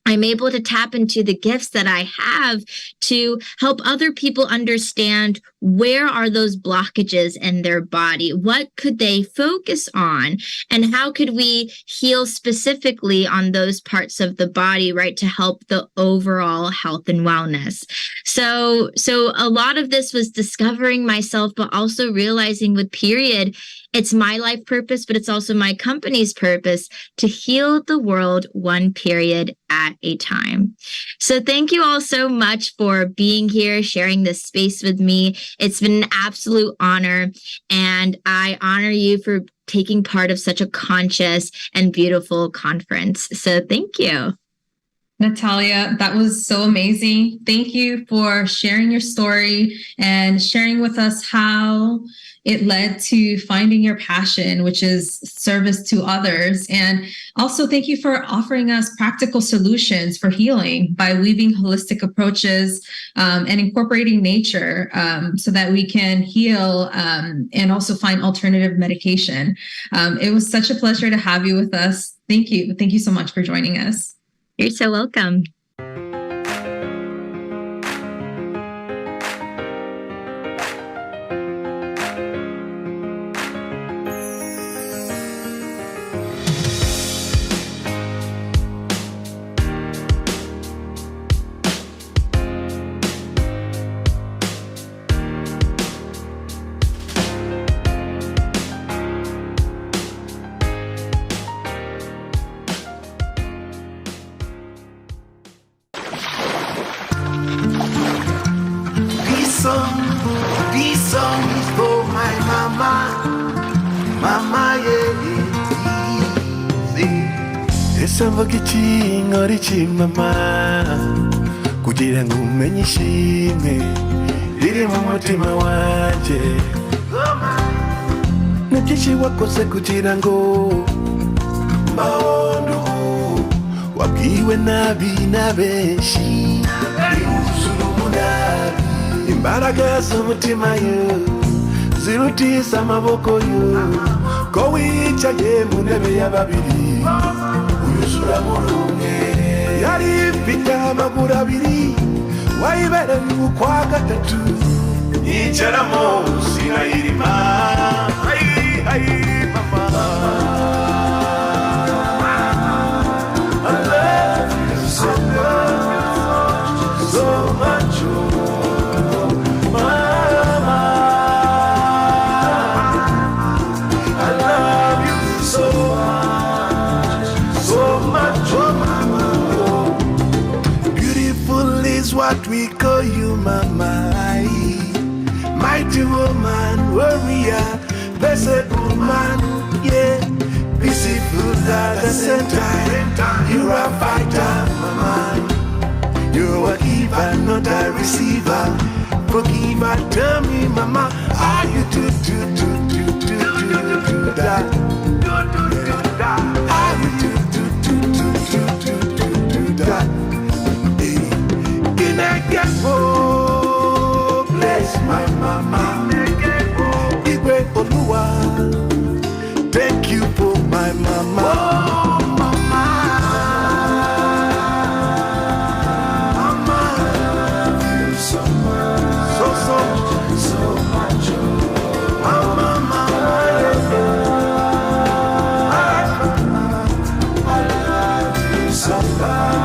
I'm able to tap into the gifts that I have to help other people understand where are those blockages in their body? What could they focus on? And how could we heal specifically on those parts of the body, right, to help the overall health and wellness? So a lot of this was discovering myself, but also realizing with Period, it's my life purpose, but it's also my company's purpose to heal the world one period at a time. So thank you all so much for being here, sharing this space with me. It's been an absolute honor, and I honor you for taking part of such a conscious and beautiful conference. So thank you. Natalia, that was so amazing. Thank you for sharing your story and sharing with us how it led to finding your passion, which is service to others. And also thank you for offering us practical solutions for healing by weaving holistic approaches and incorporating nature so that we can heal and also find alternative medication. It was such a pleasure to have you with us. Thank you. Thank you so much for joining us. You're so welcome. This song is for my mama, yeah. Esamba kichingo richi mama, kugira ngo umenye ishimwe riri mu mutima wanje. Ni byinshi wakoze kugira ngo mbaho wabwiwe nabi na benshi yuzura umunabi. Imbaraga z'umutima yo zirutisa amaboko yo, ko wicaye mu ntebe y'ababiri uyuzura muri umwe. Yari ifite amaguru abiri wayibereye ukwa gatatu, yicaramo sinayirima. Ayi mama, I love you so much, so much. What we call you, mama, mighty woman, warrior, blessed woman, yeah, peaceful at the same time. You're a fighter, mama. You're a giver, not a receiver. Forgiver, tell me, mama, how you do that? How you do that? Can I get more? Bless my mama. Igwe Oluwa, thank you for my mama. Oh, mama. Mama, so much. So much. Mama, mama. I love you so much.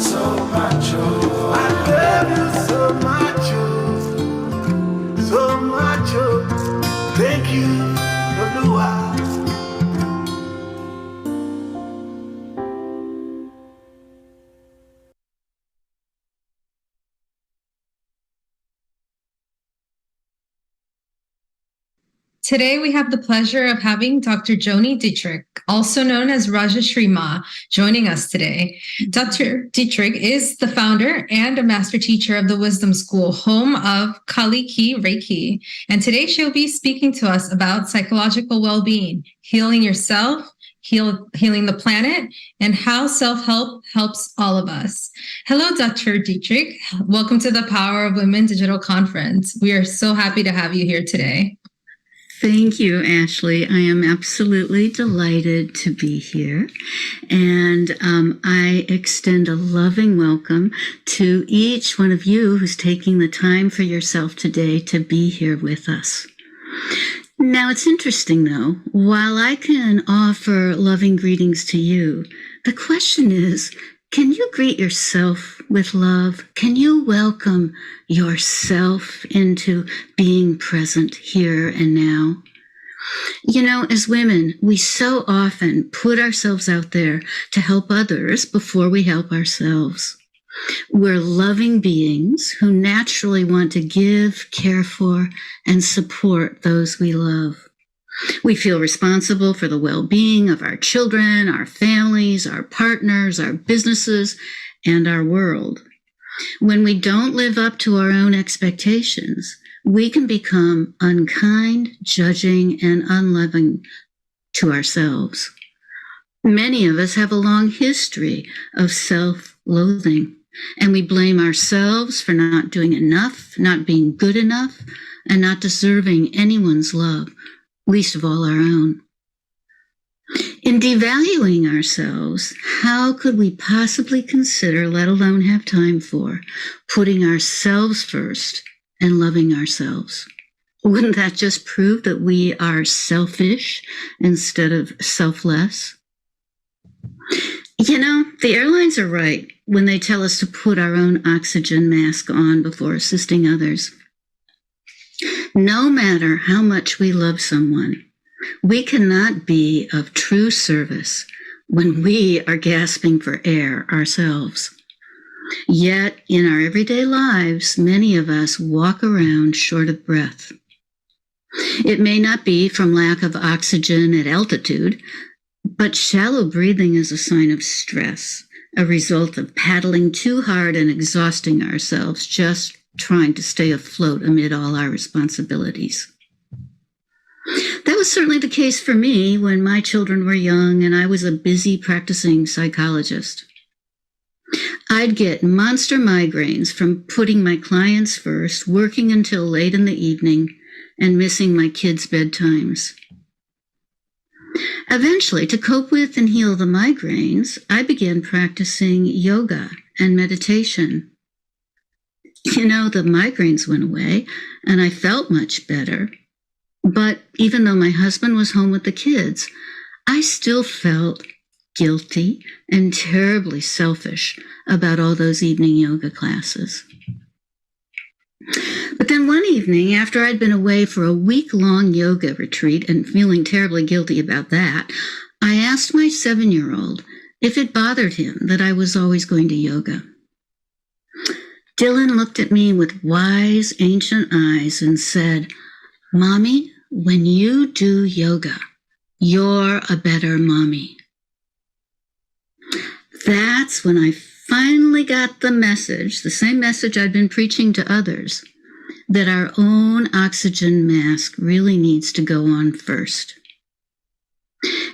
So much. So much, mama, thank you, Oluwa. Today, we have the pleasure of having Dr. Joni Dietrich, also known as Rajashree Ma, joining us today. Dr. Dietrich is the founder and a master teacher of the Wisdom School, home of Kali Ki Reiki. And today she'll be speaking to us about psychological well-being, healing yourself, healing the planet, and how self-help helps all of us. Hello, Dr. Dietrich. Welcome to the Power of Women Digital Conference. We are so happy to have you here today. Thank you, Ashley. I am absolutely delighted to be here. And I extend a loving welcome to each one of you who's taking the time for yourself today to be here with us. Now, it's interesting, though. While I can offer loving greetings to you, the question is, can you greet yourself with love? Can you welcome yourself into being present here and now? You know, as women, we so often put ourselves out there to help others before we help ourselves. We're loving beings who naturally want to give, care for, and support those we love. We feel responsible for the well-being of our children, our families, our partners, our businesses, and our world. When we don't live up to our own expectations, we can become unkind, judging, and unloving to ourselves. Many of us have a long history of self-loathing, and we blame ourselves for not doing enough, not being good enough, and not deserving anyone's love, least of all our own. In devaluing ourselves, how could we possibly consider, let alone have time for, putting ourselves first and loving ourselves? Wouldn't that just prove that we are selfish instead of selfless? You know, the airlines are right when they tell us to put our own oxygen mask on before assisting others. No matter how much we love someone, we cannot be of true service when we are gasping for air ourselves. Yet, in our everyday lives, many of us walk around short of breath. It may not be from lack of oxygen at altitude, but shallow breathing is a sign of stress, a result of paddling too hard and exhausting ourselves just trying to stay afloat amid all our responsibilities. That was certainly the case for me when my children were young and I was a busy practicing psychologist. I'd get monster migraines from putting my clients first, working until late in the evening, and missing my kids' bedtimes. Eventually, to cope with and heal the migraines, I began practicing yoga and meditation. You know, the migraines went away, and I felt much better. But even though my husband was home with the kids, I still felt guilty and terribly selfish about all those evening yoga classes. But then one evening, after I'd been away for a week-long yoga retreat and feeling terribly guilty about that, I asked my 7-year-old if it bothered him that I was always going to yoga. Dylan looked at me with wise, ancient eyes and said, "Mommy, when you do yoga, you're a better mommy." That's when I finally got the message, the same message I'd been preaching to others, that our own oxygen mask really needs to go on first.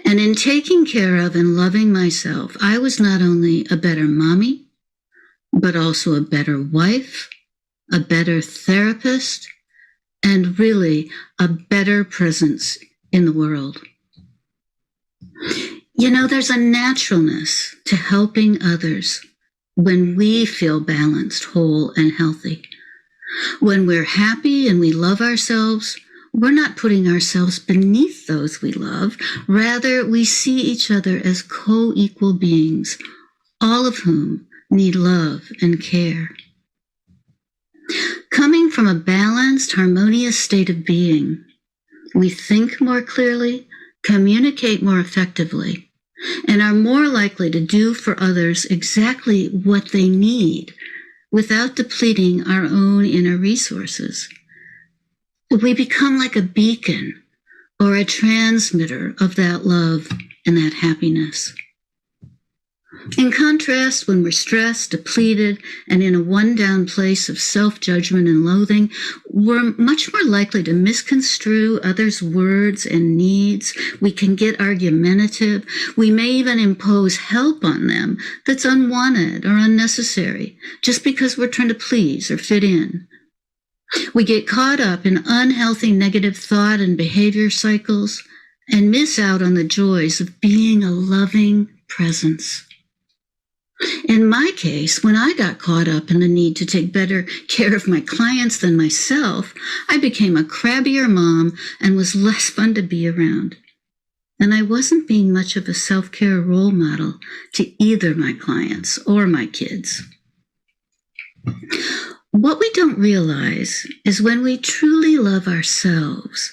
And in taking care of and loving myself, I was not only a better mommy, but also a better wife, a better therapist, and really a better presence in the world. You know, there's a naturalness to helping others when we feel balanced, whole, and healthy. When we're happy and we love ourselves, we're not putting ourselves beneath those we love. Rather, we see each other as co-equal beings, all of whom need love and care. Coming from a balanced, harmonious state of being, we think more clearly, communicate more effectively, and are more likely to do for others exactly what they need without depleting our own inner resources. We become like a beacon or a transmitter of that love and that happiness. In contrast, when we're stressed, depleted, and in a one-down place of self-judgment and loathing, we're much more likely to misconstrue others' words and needs. We can get argumentative. We may even impose help on them that's unwanted or unnecessary, just because we're trying to please or fit in. We get caught up in unhealthy negative thought and behavior cycles and miss out on the joys of being a loving presence. In my case, when I got caught up in the need to take better care of my clients than myself, I became a crabbier mom and was less fun to be around. And I wasn't being much of a self-care role model to either my clients or my kids. What we don't realize is when we truly love ourselves,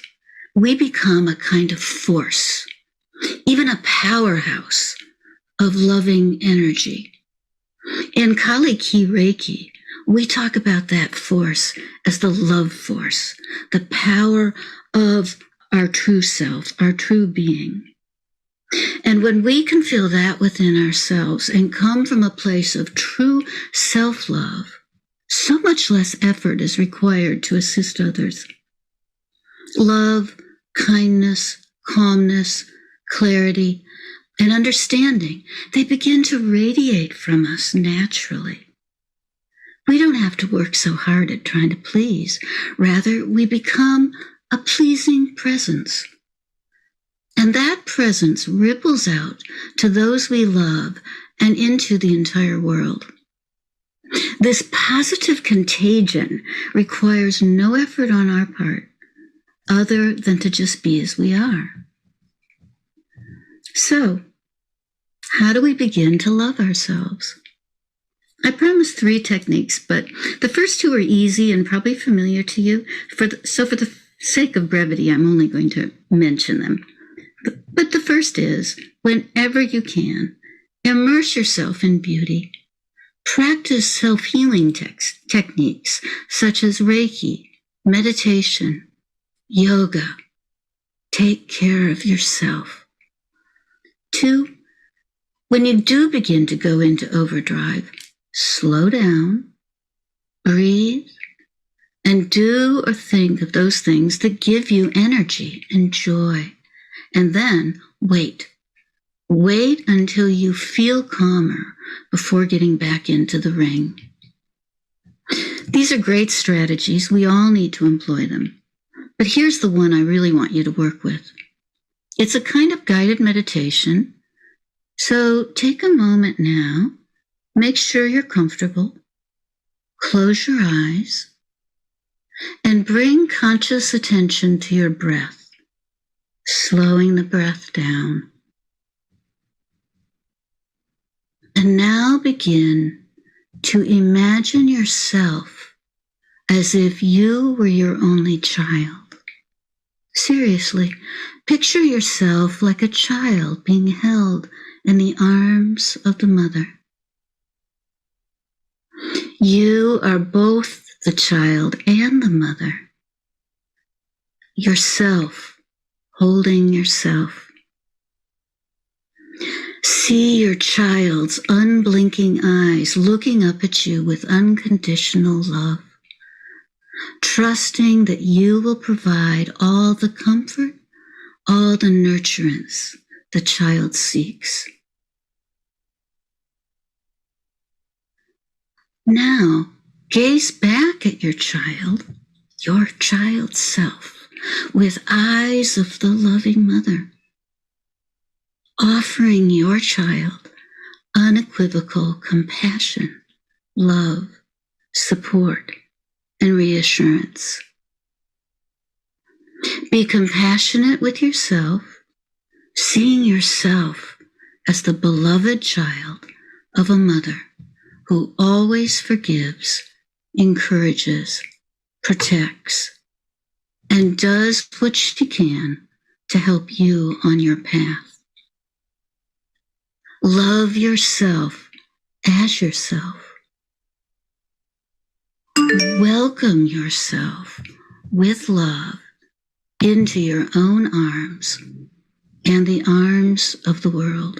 we become a kind of force, even a powerhouse of loving energy. In Kali Ki Reiki, we talk about that force as the love force, the power of our true self, our true being. And when we can feel that within ourselves and come from a place of true self-love, so much less effort is required to assist others. Love, kindness, calmness, clarity, and understanding, they begin to radiate from us naturally. We don't have to work so hard at trying to please. Rather, we become a pleasing presence. And that presence ripples out to those we love and into the entire world. This positive contagion requires no effort on our part other than to just be as we are. So, how do we begin to love ourselves? I promised 3 techniques, but the first 2 are easy and probably familiar to you. So for the sake of brevity, I'm only going to mention them. But the first is, whenever you can, immerse yourself in beauty. Practice self-healing techniques such as Reiki, meditation, yoga. Take care of yourself. 2, when you do begin to go into overdrive, slow down, breathe, and do or think of those things that give you energy and joy. And then wait. Wait until you feel calmer before getting back into the ring. These are great strategies. We all need to employ them. But here's the one I really want you to work with. It's a kind of guided meditation. So take a moment now. Make sure you're comfortable. Close your eyes and bring conscious attention to your breath, slowing the breath down. And now begin to imagine yourself as if you were your only child. Seriously, picture yourself like a child being held in the arms of the mother. You are both the child and the mother. Yourself holding yourself. See your child's unblinking eyes looking up at you with unconditional love, trusting that you will provide all the comfort, all the nurturance the child seeks. Now, gaze back at your child's self, with eyes of the loving mother, offering your child unequivocal compassion, love, support, and reassurance. Be compassionate with yourself, seeing yourself as the beloved child of a mother who always forgives, encourages, protects, and does what she can to help you on your path. Love yourself as yourself. Welcome yourself with love into your own arms and the arms of the world.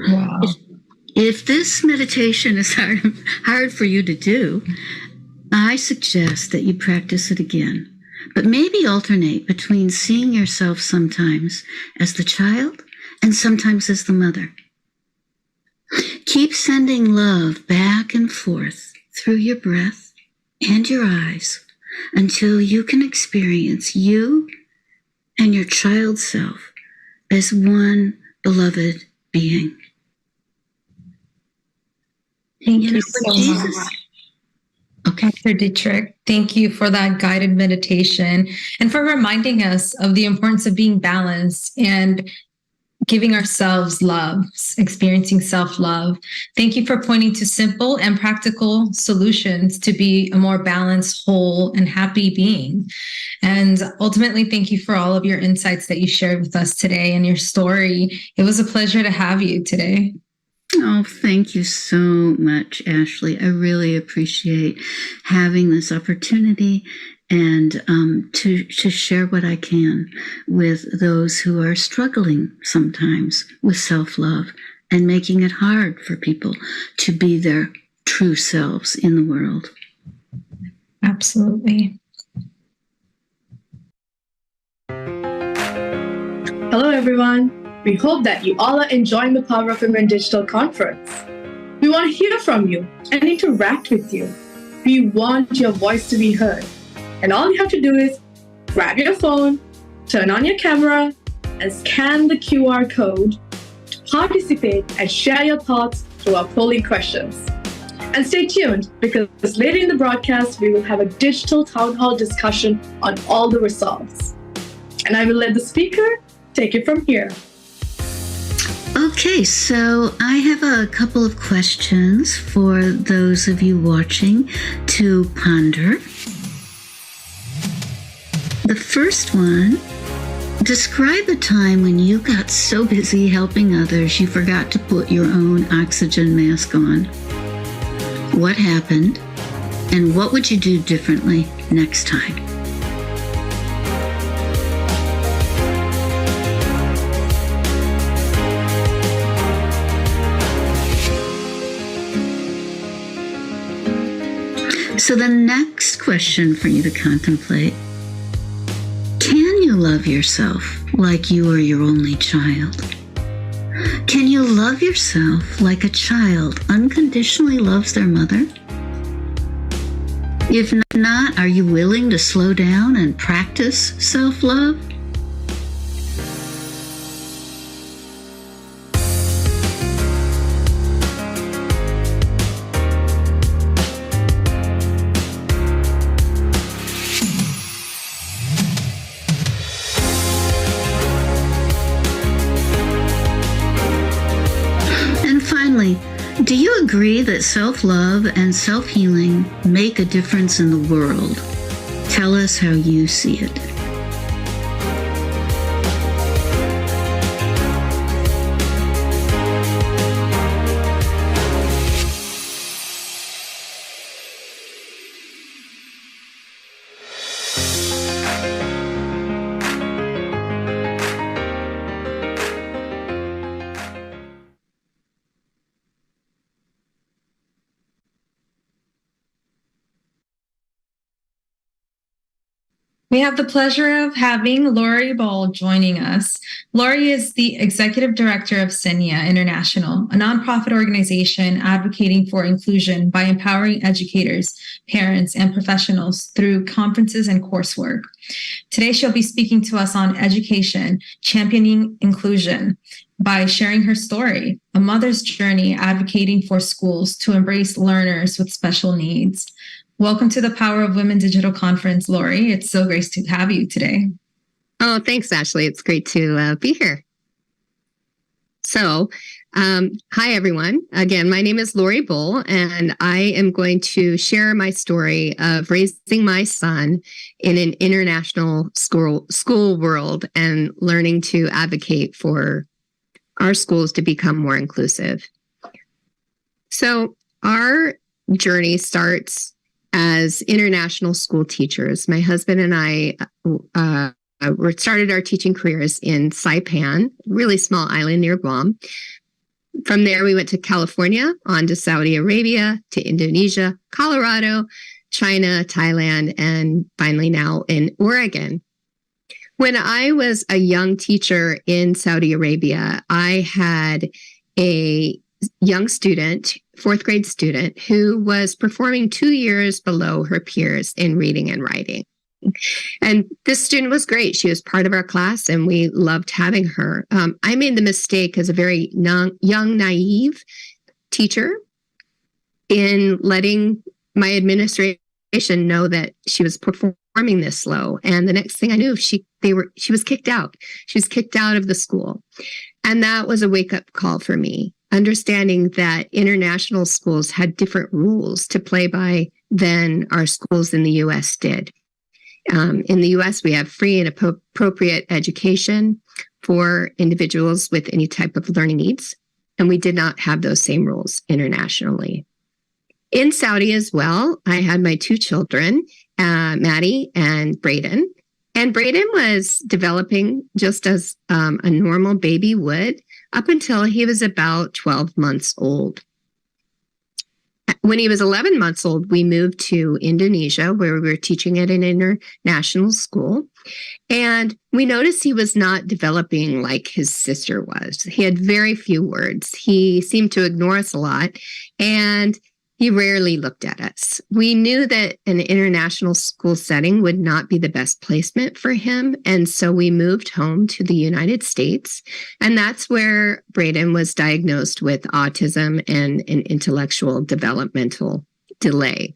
Wow. If this meditation is hard for you to do, I suggest that you practice it again, but maybe alternate between seeing yourself sometimes as the child and sometimes as the mother. Keep sending love back and forth through your breath and your eyes until you can experience you and your child self as one beloved being. Thank you so much. Okay, Dr. Dietrich, thank you for that guided meditation and for reminding us of the importance of being balanced and giving ourselves love, experiencing self-love. Thank you for pointing to simple and practical solutions to be a more balanced, whole, and happy being. And ultimately, thank you for all of your insights that you shared with us today and your story. It was a pleasure to have you today. Oh, thank you so much, Ashley. I really appreciate having this opportunity and to share what I can with those who are struggling sometimes with self-love and making it hard for people to be their true selves in the world. Absolutely. Hello, everyone. We hope that you all are enjoying the Power of Women Digital Conference. We want to hear from you and interact with you. We want your voice to be heard. And all you have to do is grab your phone, turn on your camera, and scan the QR code to participate and share your thoughts through our polling questions. And stay tuned, because later in the broadcast, we will have a digital town hall discussion on all the results. And I will let the speaker take it from here. Okay, so I have a couple of questions for those of you watching to ponder. The first one, describe a time when you got so busy helping others you forgot to put your own oxygen mask on. What happened, and what would you do differently next time? So the next question for you to contemplate, can you love yourself like you are your only child? Can you love yourself like a child unconditionally loves their mother? If not, are you willing to slow down and practice self-love? finally, do you agree that self-love and self-healing make a difference in the world? Tell us how you see it. We have the pleasure of having Lori Ball joining us. Lori is the Executive Director of Senya International, a nonprofit organization advocating for inclusion by empowering educators, parents, and professionals through conferences and coursework. Today, she'll be speaking to us on education, championing inclusion, by sharing her story, a mother's journey advocating for schools to embrace learners with special needs. Welcome to the Power of Women Digital Conference, Lori. It's so great to have you today. Oh, thanks, Ashley. It's great to be here. So, hi, everyone. Again, my name is Lori Bull, and I am going to share my story of raising my son in an international school world and learning to advocate for our schools to become more inclusive. So, our journey starts as international school teachers. My husband and I started our teaching careers in Saipan, really small island near Guam. From there, we went to California, on to Saudi Arabia, to Indonesia, Colorado, China, Thailand, and finally now in Oregon. When I was a young teacher in Saudi Arabia, I had a young student, fourth grade student, who was performing 2 years below her peers in reading and writing. And this student was great. She was part of our class and we loved having her. I made the mistake as a very young, naive teacher in letting my administration know that she was performing this low. And the next thing I knew, she was kicked out. She was kicked out of the school. And that was a wake-up call for me, understanding that international schools had different rules to play by than our schools in the U.S. did. In the U.S., we have free and appropriate education for individuals with any type of learning needs, and we did not have those same rules internationally. In Saudi as well, I had my two children, Maddie and Braden. And Braden was developing just as a normal baby would up until he was about 12 months old. When he was 11 months old, we moved to Indonesia, where we were teaching at an international school. And we noticed he was not developing like his sister was. He had very few words. He seemed to ignore us a lot, and he rarely looked at us. We knew that an international school setting would not be the best placement for him. And so we moved home to the United States. And that's where Braden was diagnosed with autism and an intellectual developmental delay.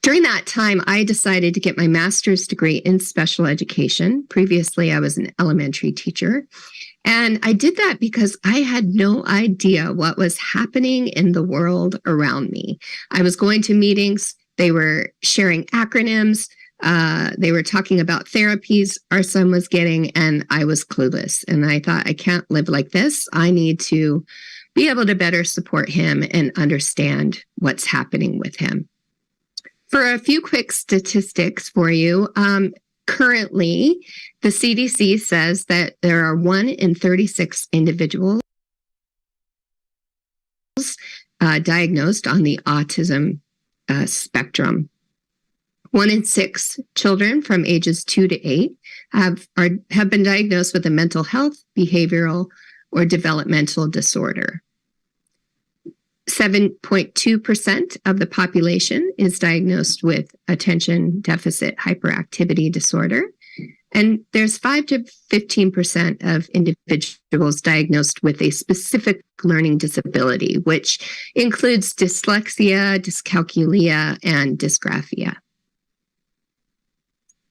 During that time, I decided to get my master's degree in special education. Previously, I was an elementary teacher. And I did that because I had no idea what was happening in the world around me. I was going to meetings. They were sharing acronyms. They were talking about therapies our son was getting, and I was clueless. And I thought, I can't live like this. I need to be able to better support him and understand what's happening with him. For a few quick statistics for you, currently, the CDC says that there are 1 in 36 individuals diagnosed on the autism spectrum. 1 in 6 children from ages 2 to 8 have been diagnosed with a mental health, behavioral, or developmental disorder. 7.2% of the population is diagnosed with attention deficit hyperactivity disorder. And there's 5 to 15% of individuals diagnosed with a specific learning disability, which includes dyslexia, dyscalculia, and dysgraphia.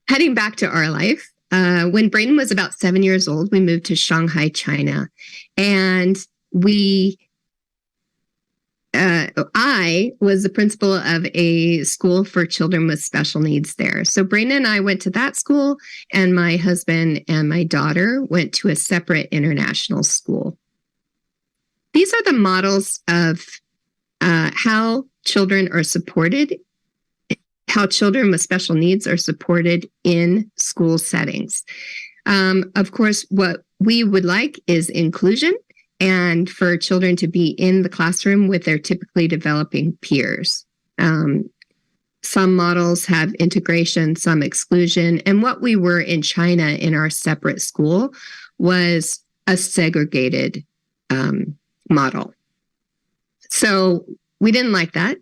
Heading back to our life, when Braden was about 7 years old, we moved to Shanghai, China. And I was the principal of a school for children with special needs there. So Brayden and I went to that school, and my husband and my daughter went to a separate international school. These are the models of how children are supported, how children with special needs are supported in school settings. Of course, what we would like is inclusion, and for children to be in the classroom with their typically developing peers. Some models have integration, some exclusion. And what we were in China in our separate school was a segregated model. So we didn't like that.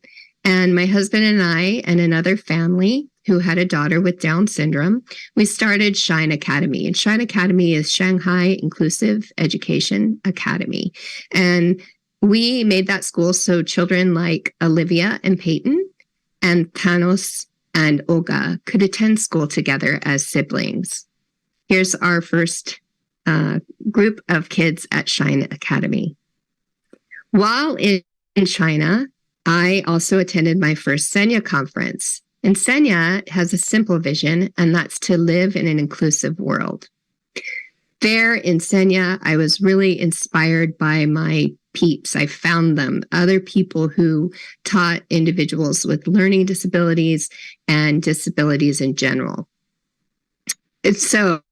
And my husband and I and another family who had a daughter with Down syndrome, we started Shine Academy. And Shine Academy is Shanghai Inclusive Education Academy. And we made that school so children like Olivia and Peyton and Thanos and Olga could attend school together as siblings. Here's our first group of kids at Shine Academy. While in China, I also attended my first Senya conference. And Senya has a simple vision, and that's to live in an inclusive world. There in Senya, I was really inspired by my peeps. I found them, other people who taught individuals with learning disabilities and disabilities in general. And so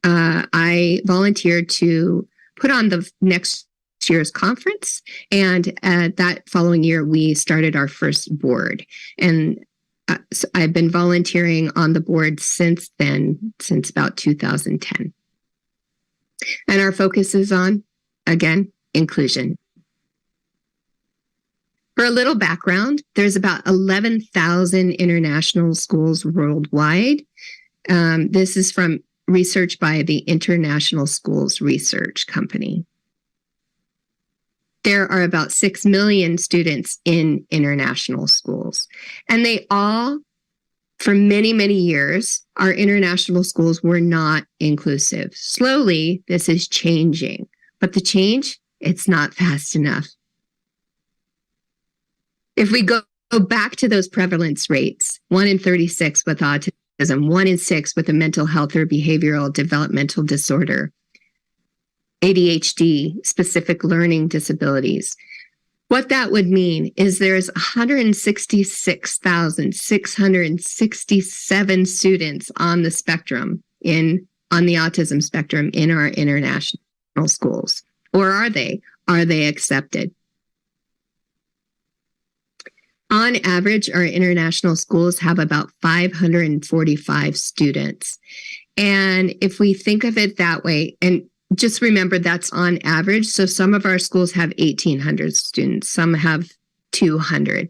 I volunteered to put on the next year's conference, and that following year we started our first board, and so I've been volunteering on the board since then, since about 2010, and our focus is on, again, inclusion. For a little background, there's about 11,000 international schools worldwide. This is from research by the International Schools Research Company. There are about 6 million students in international schools. And they all, for many, many years, our international schools were not inclusive. Slowly, this is changing. But the change, it's not fast enough. If we go back to those prevalence rates, 1 in 36 with autism, 1 in 6 with a mental health or behavioral developmental disorder, ADHD, specific learning disabilities. What that would mean is there's 166,667 students on the spectrum, on the autism spectrum in our international schools. Or are they? Are they accepted? On average, our international schools have about 545 students. And if we think of it that way, and just remember that's on average. So some of our schools have 1,800 students, some have 200.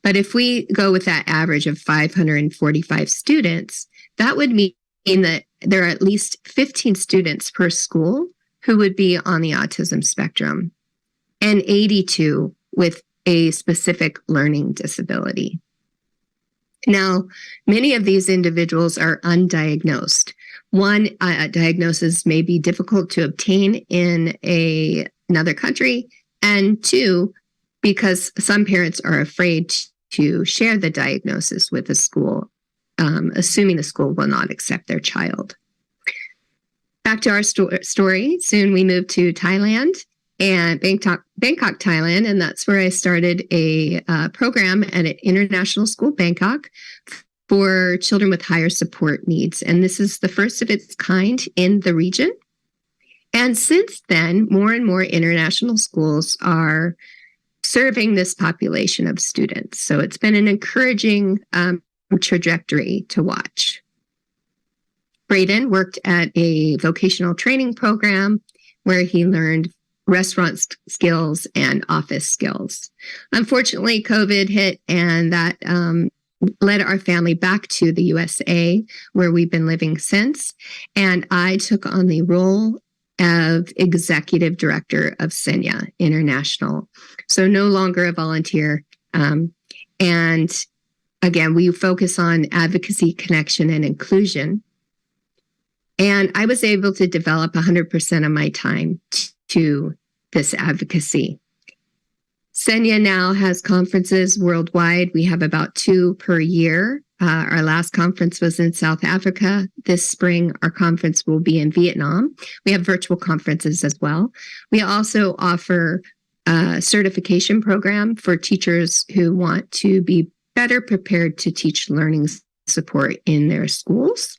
But if we go with that average of 545 students, that would mean that there are at least 15 students per school who would be on the autism spectrum, and 82 with a specific learning disability. Now, many of these individuals are undiagnosed. One, diagnosis may be difficult to obtain in another country, and 2, because some parents are afraid to share the diagnosis with the school, assuming the school will not accept their child. Back to our story. Soon we moved to Thailand and Bangkok, Thailand, and that's where I started a program at an international school, Bangkok, for children with higher support needs. And this is the first of its kind in the region. And since then, more and more international schools are serving this population of students. So it's been an encouraging trajectory to watch. Brayden worked at a vocational training program where he learned restaurant skills and office skills. Unfortunately, COVID hit, and that led our family back to the USA, where we've been living since. And I took on the role of executive director of Senya International. So no longer a volunteer. And again, we focus on advocacy, connection, and inclusion. And I was able to develop 100% of my time to this advocacy. Senya now has conferences worldwide. We have about 2 per year. Our last conference was in South Africa. This spring, our conference will be in Vietnam. We have virtual conferences as well. We also offer a certification program for teachers who want to be better prepared to teach learning support in their schools.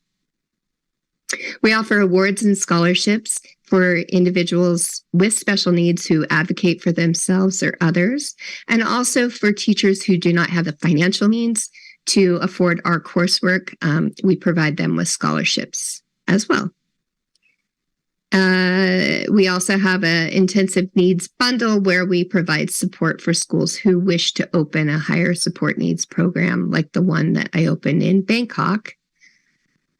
We offer awards and scholarships for individuals with special needs who advocate for themselves or others, and also for teachers who do not have the financial means to afford our coursework. We provide them with scholarships as well. We also have an intensive needs bundle where we provide support for schools who wish to open a higher support needs program like the one that I opened in Bangkok.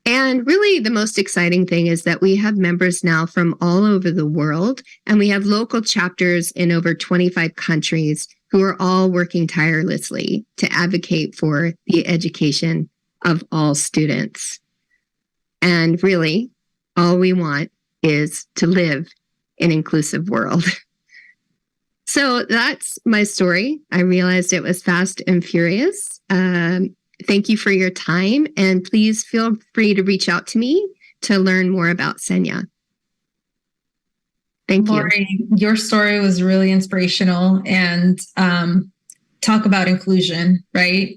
And really the most exciting thing is that we have members now from all over the world, and we have local chapters in over 25 countries who are all working tirelessly to advocate for the education of all students. And really, all we want is to live in an inclusive world. So that's my story. I realized it was fast and furious. Thank you for your time, and please feel free to reach out to me to learn more about Senya. Thank you. Lori, your story was really inspirational, and talk about inclusion, right?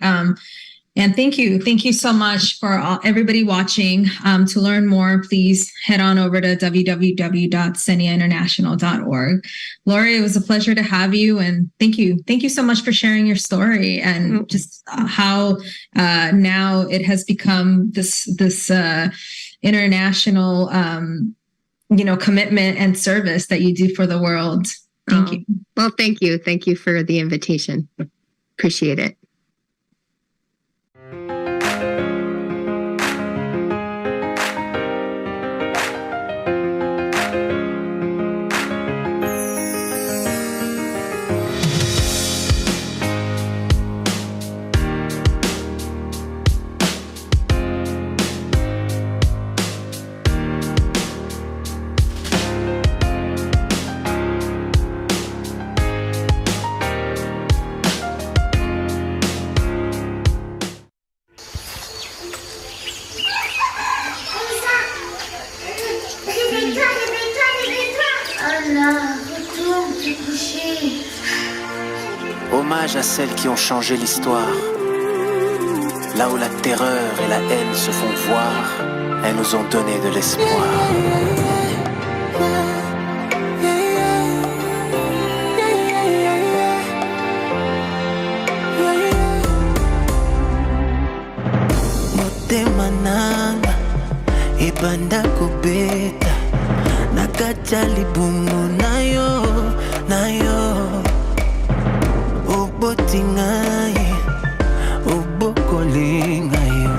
And thank you so much for everybody watching. To learn more, please head on over to www.senyainternational.org. Lori, it was a pleasure to have you, and thank you so much for sharing your story and just how now it has become this international commitment and service that you do for the world. Thank you. Well, thank you. Thank you for the invitation. Appreciate it. Hommage à celles qui ont changé l'histoire. Là où la terreur et la haine se font voir, elles nous ont donné de l'espoir. Motema nanga ibanda kubeta nakajali bungu nayo Obotingaye, obokolingayo,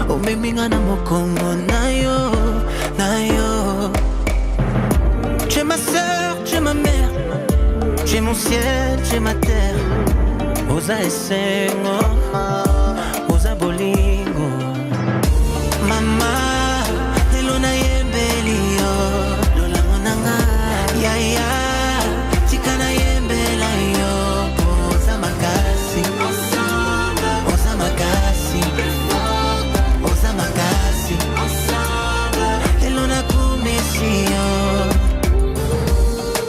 omemingana mokongo nayo. Tu es ma sœur, tu es ma mère, tu es mon ciel, tu es ma terre. Oza esengo, oza bolingo. Mama, elona yembelio, lola monanga, yaya, tikana yembela yo.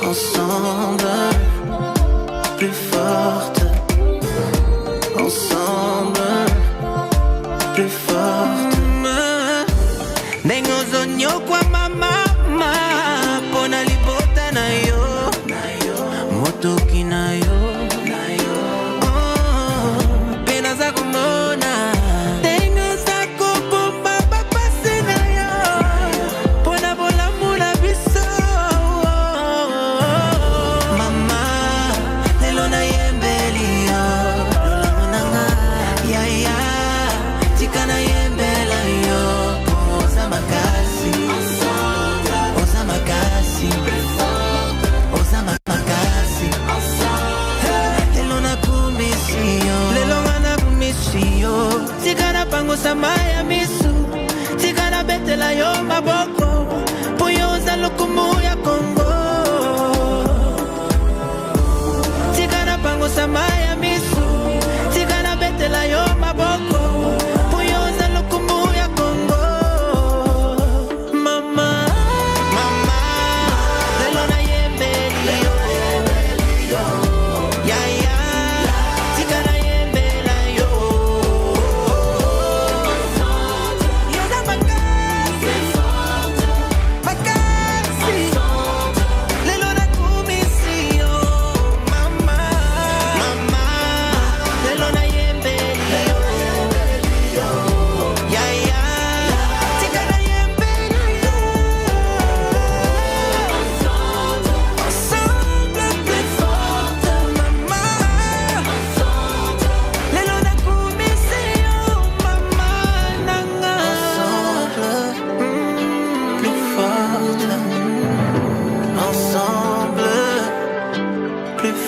Ensemble, plus forte. Ensemble, plus forte. Nengo zonyo kwa mama, pona libota na yo. Motoki na yo. Pena za kumona. Nengo za kukumba papase na yo. Pona bola mula biso. Mama, elona yembeli.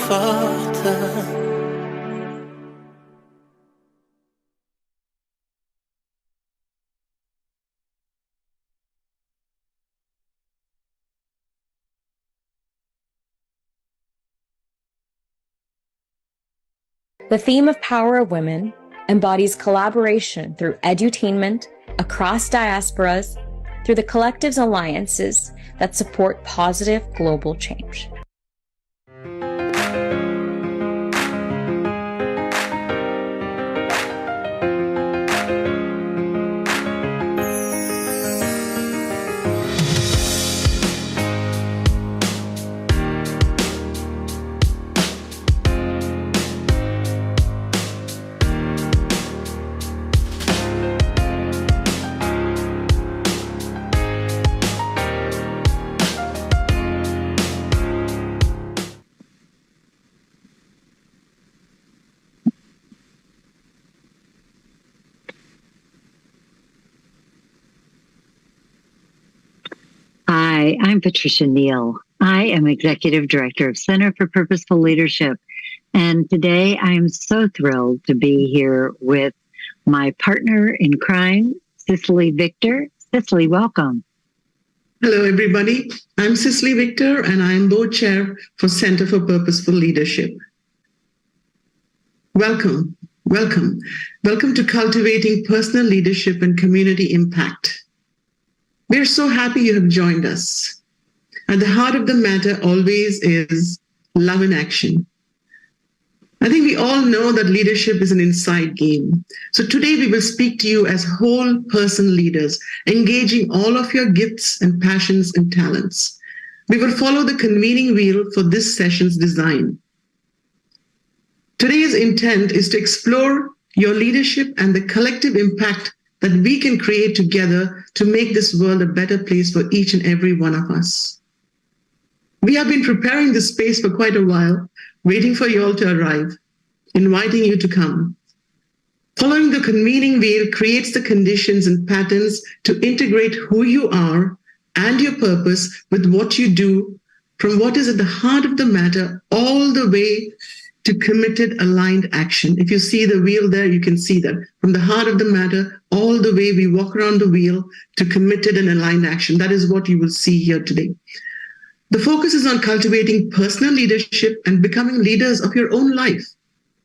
forte. The theme of Power of Women embodies collaboration through edutainment across diasporas through the collectives alliances that support positive global change. Hi, I'm Patricia Neal. I am Executive Director of Center for Purposeful Leadership. And today I am so thrilled to be here with my partner in crime, Cicely Victor. Cicely, welcome. Hello, everybody. I'm Cicely Victor, and I'm Board Chair for Center for Purposeful Leadership. Welcome, welcome. Welcome to Cultivating Personal Leadership and Community Impact. We're so happy you have joined us. At the heart of the matter always is love in action. I think we all know that leadership is an inside game. So today we will speak to you as whole person leaders, engaging all of your gifts and passions and talents. We will follow the convening wheel for this session's design. Today's intent is to explore your leadership and the collective impact that we can create together to make this world a better place for each and every one of us. We have been preparing this space for quite a while, waiting for you all to arrive, inviting you to come. Following the convening wheel creates the conditions and patterns to integrate who you are and your purpose with what you do, from what is at the heart of the matter all the way to committed, aligned action. If you see the wheel there, you can see that. From the heart of the matter, all the way we walk around the wheel to committed and aligned action. That is what you will see here today. The focus is on cultivating personal leadership and becoming leaders of your own life.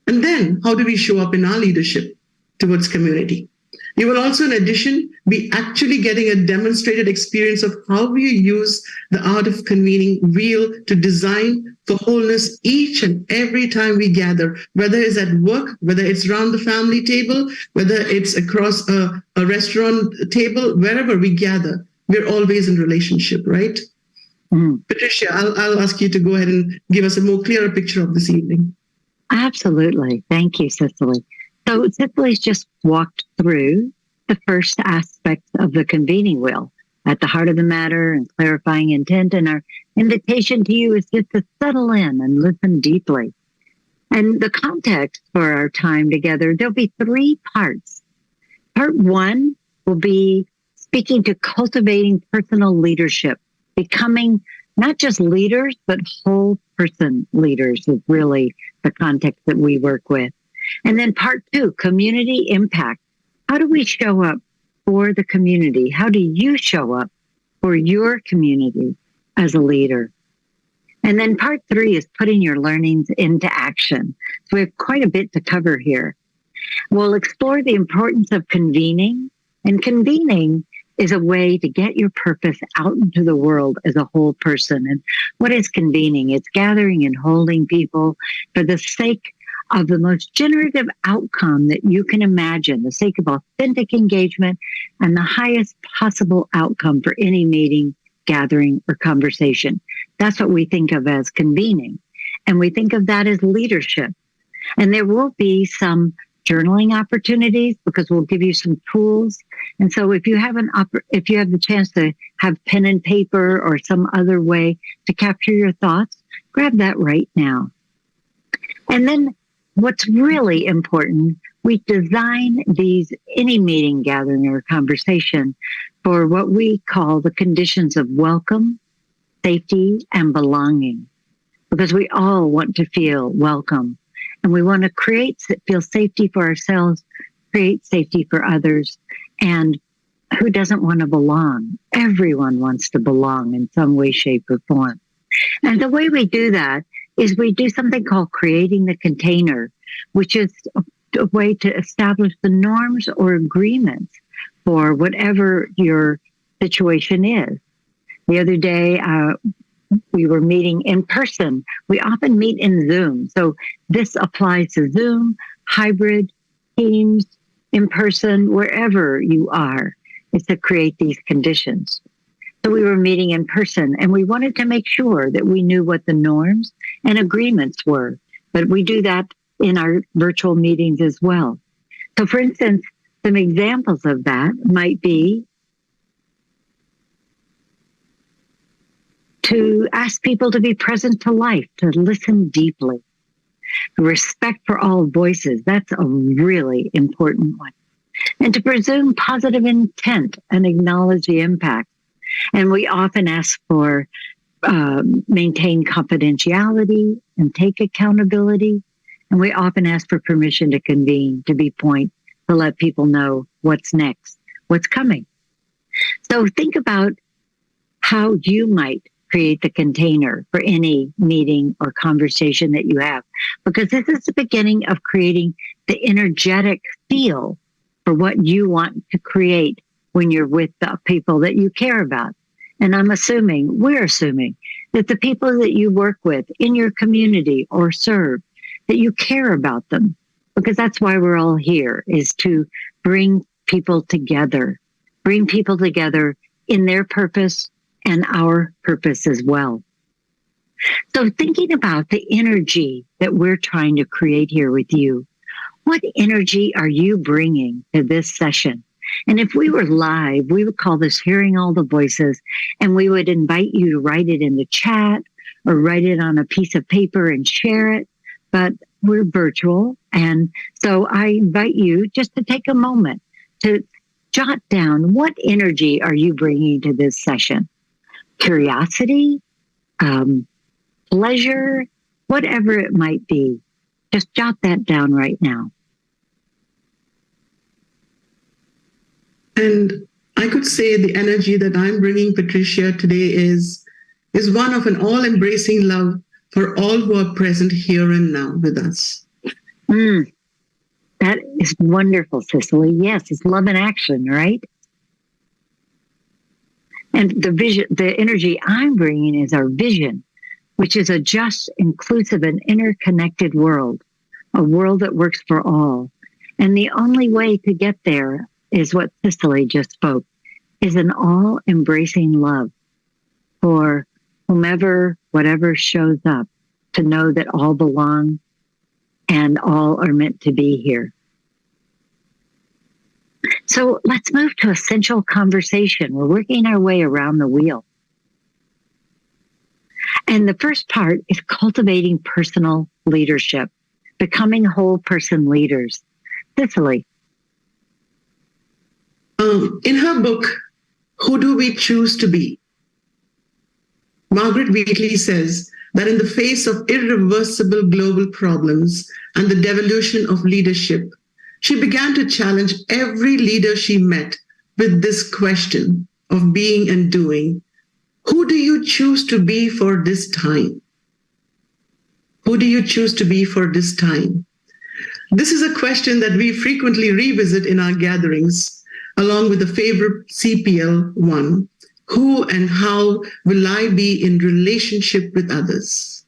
And then, how do we show up in our leadership towards community? You will also, in addition, be actually getting a demonstrated experience of how we use the art of convening wheel to design for wholeness each and every time we gather, whether it's at work, whether it's around the family table, whether it's across a restaurant table, wherever we gather, we're always in relationship, right? Patricia, I'll ask you to go ahead and give us a more clearer picture of this evening. Absolutely. Thank you, Cicely. So Cicely's just walked through the first aspect of the convening wheel, at the heart of the matter and clarifying intent. And our invitation to you is just to settle in and listen deeply. And the context for our time together, there'll be 3 parts. Part 1 will be speaking to cultivating personal leadership, becoming not just leaders, but whole person leaders is really the context that we work with. And then part 2, community impact. How do we show up for the community? How do you show up for your community as a leader? And then part 3 is putting your learnings into action. So we have quite a bit to cover here. We'll explore the importance of convening, and convening is a way to get your purpose out into the world as a whole person. And what is convening? It's gathering and holding people for the sake of the most generative outcome that you can imagine, the sake of authentic engagement and the highest possible outcome for any meeting, gathering, or conversation. That's what we think of as convening. And we think of that as leadership. And there will be some journaling opportunities because we'll give you some tools. And so if you have the chance to have pen and paper or some other way to capture your thoughts, grab that right now. And then what's really important, we design any meeting, gathering, or conversation for what we call the conditions of welcome, safety, and belonging. because we all want to feel welcome. And we want to feel safety for ourselves, create safety for others. And who doesn't want to belong? Everyone wants to belong in some way, shape, or form. And the way we do that is we do something called creating the container, which is a way to establish the norms or agreements for whatever your situation is. The other day, we were meeting in person. We often meet in Zoom. So this applies to Zoom, hybrid, Teams, in person, wherever you are, is to create these conditions. So we were meeting in person, and we wanted to make sure that we knew what the norms and agreements were. But we do that in our virtual meetings as well. So for instance, some examples of that might be to ask people to be present to life, to listen deeply. Respect for all voices, that's a really important one. And to presume positive intent and acknowledge the impact. And we often ask for maintain confidentiality and take accountability. And we often ask for permission to convene, to be point, to let people know what's next, what's coming. So think about how you might create the container for any meeting or conversation that you have, because this is the beginning of creating the energetic feel for what you want to create when you're with the people that you care about. And we're assuming that the people that you work with in your community or serve, that you care about them, because that's why we're all here, is to bring people together in their purpose and our purpose as well. So thinking about the energy that we're trying to create here with you, what energy are you bringing to this session? And if we were live, we would call this Hearing All the Voices, and we would invite you to write it in the chat or write it on a piece of paper and share it. But we're virtual. And so I invite you just to take a moment to jot down, what energy are you bringing to this session? Curiosity, pleasure, whatever it might be. Just jot that down right now. And I could say the energy that I'm bringing, Patricia, today is one of an all-embracing love for all who are present here and now with us. That is wonderful, Cicely. Yes, it's love in action, right? And the energy I'm bringing is our vision, which is a just, inclusive, and interconnected world, a world that works for all. And the only way to get there is what Cicely just spoke, is an all-embracing love for whomever, whatever shows up, to know that all belong and all are meant to be here. So let's move to essential conversation. We're working our way around the wheel. And the first part is cultivating personal leadership, becoming whole person leaders. Cicely. In her book, Who Do We Choose to Be? Margaret Wheatley says that in the face of irreversible global problems and the devolution of leadership, she began to challenge every leader she met with this question of being and doing. Who do you choose to be for this time? Who do you choose to be for this time? This is a question that we frequently revisit in our gatherings, along with the favorite CPL one, who and how will I be in relationship with others?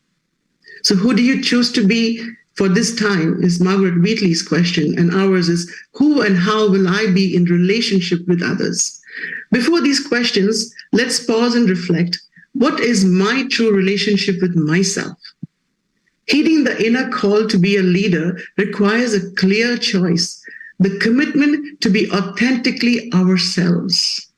So who do you choose to be for this time is Margaret Wheatley's question, and ours is, who and how will I be in relationship with others? Before these questions, let's pause and reflect. What is my true relationship with myself? Heeding the inner call to be a leader requires a clear choice, the commitment to be authentically ourselves.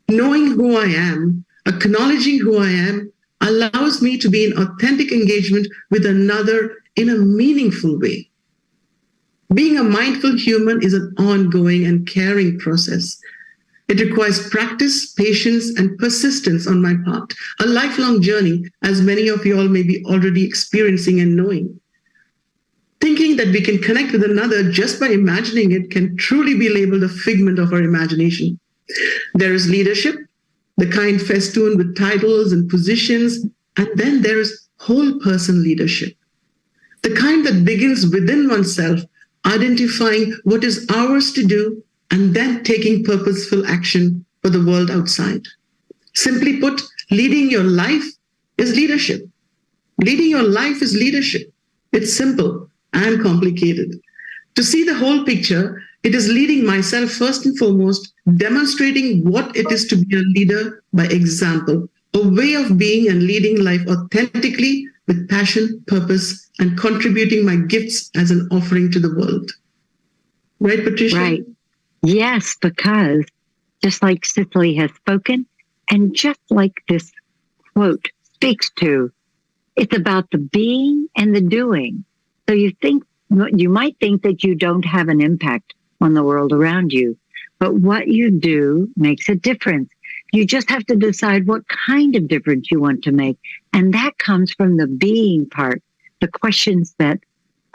Knowing who I am, acknowledging who I am, allows me to be in authentic engagement with another in a meaningful way. Being a mindful human is an ongoing and caring process. It requires practice, patience, and persistence on my part, a lifelong journey, as many of you all may be already experiencing and knowing. Thinking that we can connect with another just by imagining it can truly be labeled a figment of our imagination. There is leadership, the kind festooned with titles and positions, and then there is whole person leadership, the kind that begins within oneself, identifying what is ours to do, and then taking purposeful action for the world outside. Simply put, leading your life is leadership. Leading your life is leadership. It's simple and complicated. To see the whole picture, it is leading myself first and foremost, demonstrating what it is to be a leader by example, a way of being and leading life authentically with passion, purpose, and contributing my gifts as an offering to the world. Right, Patricia? Right. Yes, because just like Cicely has spoken, and just like this quote speaks to, it's about the being and the doing. So you might think that you don't have an impact on the world around you, but what you do makes a difference. You just have to decide what kind of difference you want to make. And that comes from the being part, the questions that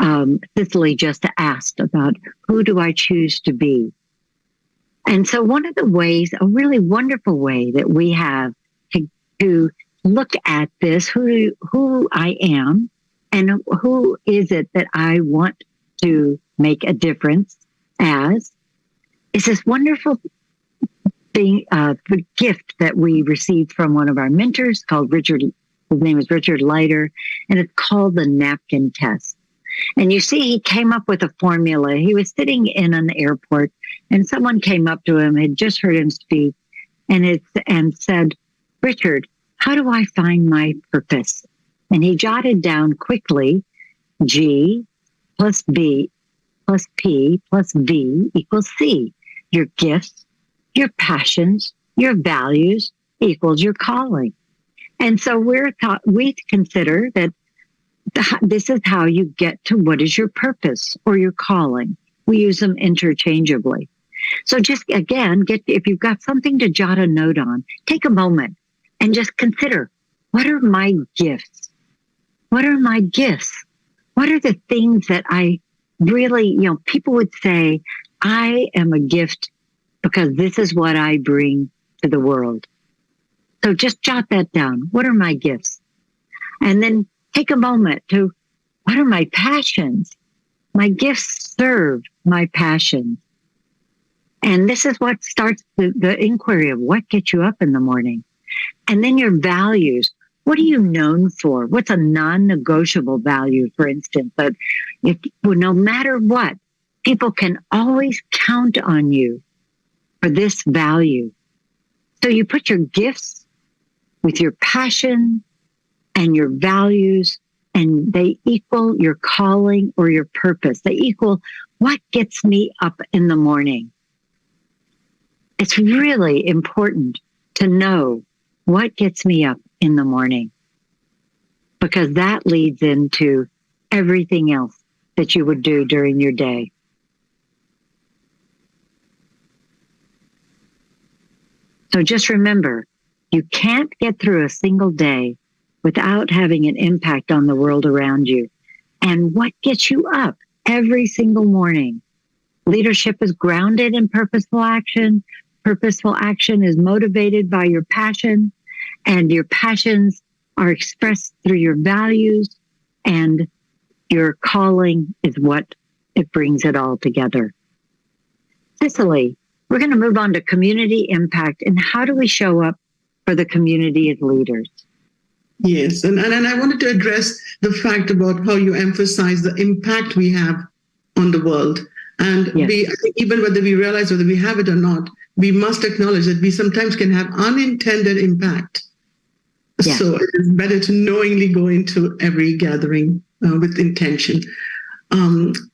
Cicely just asked about who do I choose to be? And so one of the ways, a really wonderful way that we have to look at this, who I am and who is it that I want to make a difference as, is this wonderful thing, the gift that we received from one of our mentors called Richard. His name is Richard Leiter, and it's called the napkin test. And you see, he came up with a formula. He was sitting in an airport, and someone came up to him, had just heard him speak, and said, "Richard, how do I find my purpose?" And he jotted down quickly, G plus B plus P plus V equals C. Your gifts, your passions, your values equals your calling. And so we consider that this is how you get to what is your purpose or your calling. We use them interchangeably. So just again, if you've got something to jot a note on, take a moment and just consider, what are my gifts? What are my gifts? What are the things that I really, people would say, I am a gift because this is what I bring to the world. So just jot that down. What are my gifts? And then take a moment to, what are my passions? My gifts serve my passions. And this is what starts the inquiry of what gets you up in the morning. And then your values. What are you known for? What's a non-negotiable value, for instance, that no matter what, people can always count on you for this value. So you put your gifts with your passion and your values, and they equal your calling or your purpose. They equal what gets me up in the morning. It's really important to know what gets me up in the morning, because that leads into everything else that you would do during your day. So just remember, you can't get through a single day without having an impact on the world around you. And what gets you up every single morning? Leadership is grounded in purposeful action. Purposeful action is motivated by your passion, and your passions are expressed through your values, and your calling is what it brings it all together. Cicely, we're going to move on to community impact, and how do we show up for the community as leaders? Yes, and I wanted to address the fact about how you emphasize the impact we have on the world. And I think even whether we realize whether we have it or not, we must acknowledge that we sometimes can have unintended impact. Yes. So it is better to knowingly go into every gathering with intention.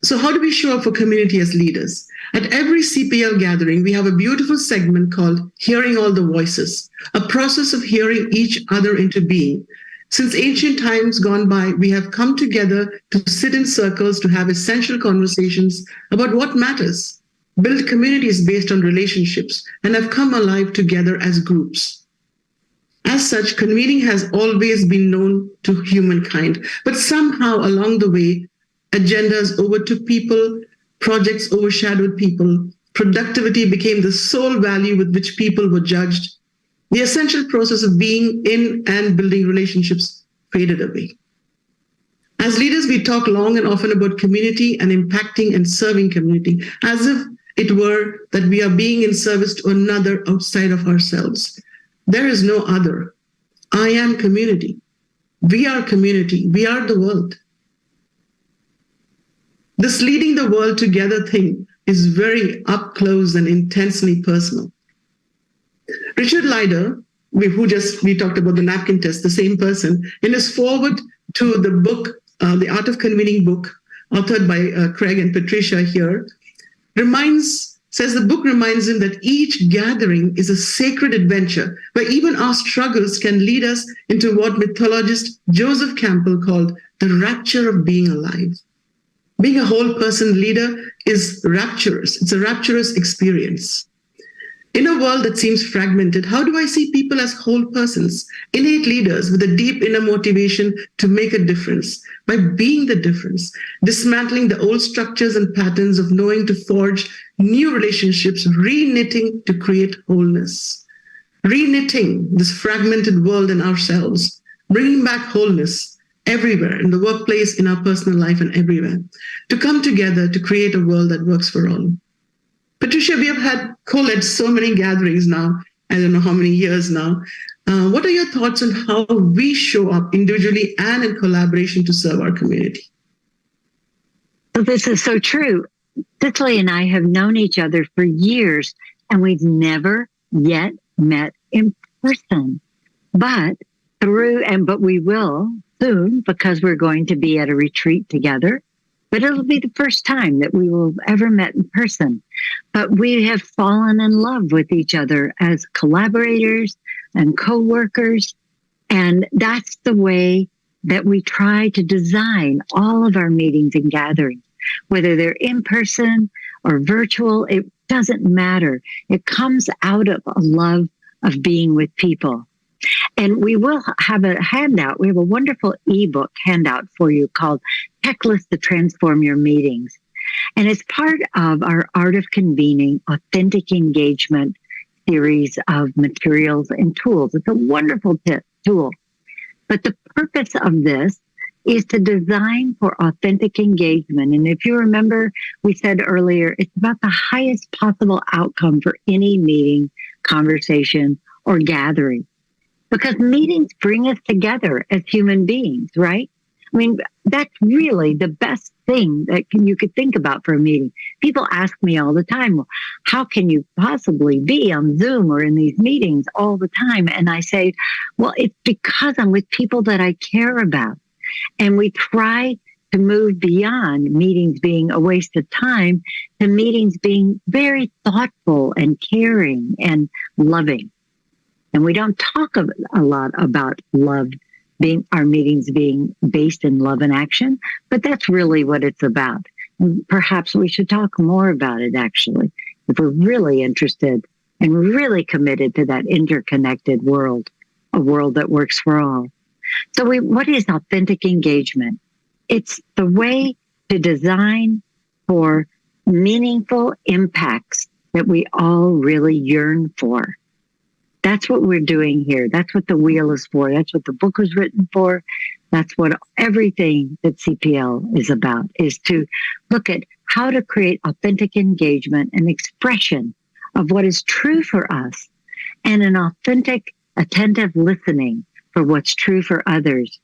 So how do we show up for community as leaders? At every CPL gathering, we have a beautiful segment called Hearing All the Voices, a process of hearing each other into being. Since ancient times gone by, we have come together to sit in circles to have essential conversations about what matters. build communities based on relationships, and have come alive together as groups. As such, convening has always been known to humankind, but somehow along the way, agendas overtook people, projects overshadowed people, productivity became the sole value with which people were judged. The essential process of being in and building relationships faded away. As leaders, we talk long and often about community and impacting and serving community, as if it were that we are being in service to another outside of ourselves. There is no other. I am community. We are community. We are the world. This leading the world together thing is very up close and intensely personal. Richard Leider, we talked about the napkin test, the same person, in his foreword to the book, The Art of Convening book, authored by Craig and Patricia here, says the book reminds him that each gathering is a sacred adventure where even our struggles can lead us into what mythologist Joseph Campbell called the rapture of being alive. Being a whole person leader is rapturous. It's a rapturous experience. In a world that seems fragmented, how do I see people as whole persons, innate leaders with a deep inner motivation to make a difference by being the difference, dismantling the old structures and patterns of knowing to forge new relationships, re-knitting to create wholeness, re-knitting this fragmented world and ourselves, bringing back wholeness everywhere, in the workplace, in our personal life, and everywhere, to come together to create a world that works for all. Patricia, we have had co-led so many gatherings now, I don't know how many years now. What are your thoughts on how we show up individually and in collaboration to serve our community? Well, this is so true. Cicely and I have known each other for years, and we've never yet met in person. But we will soon, because we're going to be at a retreat together. But it'll be the first time that we will have ever met in person. But we have fallen in love with each other as collaborators and co-workers. And that's the way that we try to design all of our meetings and gatherings, whether they're in person or virtual, it doesn't matter. It comes out of a love of being with people. And we will have a handout. We have a wonderful ebook handout for you called Checklist to Transform Your Meetings. And it's part of our Art of Convening Authentic Engagement series of materials and tools. It's a wonderful tool. But the purpose of this is to design for authentic engagement. And if you remember, we said earlier, it's about the highest possible outcome for any meeting, conversation, or gathering. Because meetings bring us together as human beings, right? I mean, that's really the best thing that you could think about for a meeting. People ask me all the time, well, how can you possibly be on Zoom or in these meetings all the time? And I say, well, it's because I'm with people that I care about. And we try to move beyond meetings being a waste of time to meetings being very thoughtful and caring and loving. And we don't talk a lot about love, our meetings being based in love and action, but that's really what it's about. And perhaps we should talk more about it, actually, if we're really interested and really committed to that interconnected world, a world that works for all. So what is authentic engagement? It's the way to design for meaningful impacts that we all really yearn for. That's what we're doing here. That's what the wheel is for. That's what the book was written for. That's what everything that CPL is about, is to look at how to create authentic engagement and expression of what is true for us and an authentic, attentive listening for what's true for others.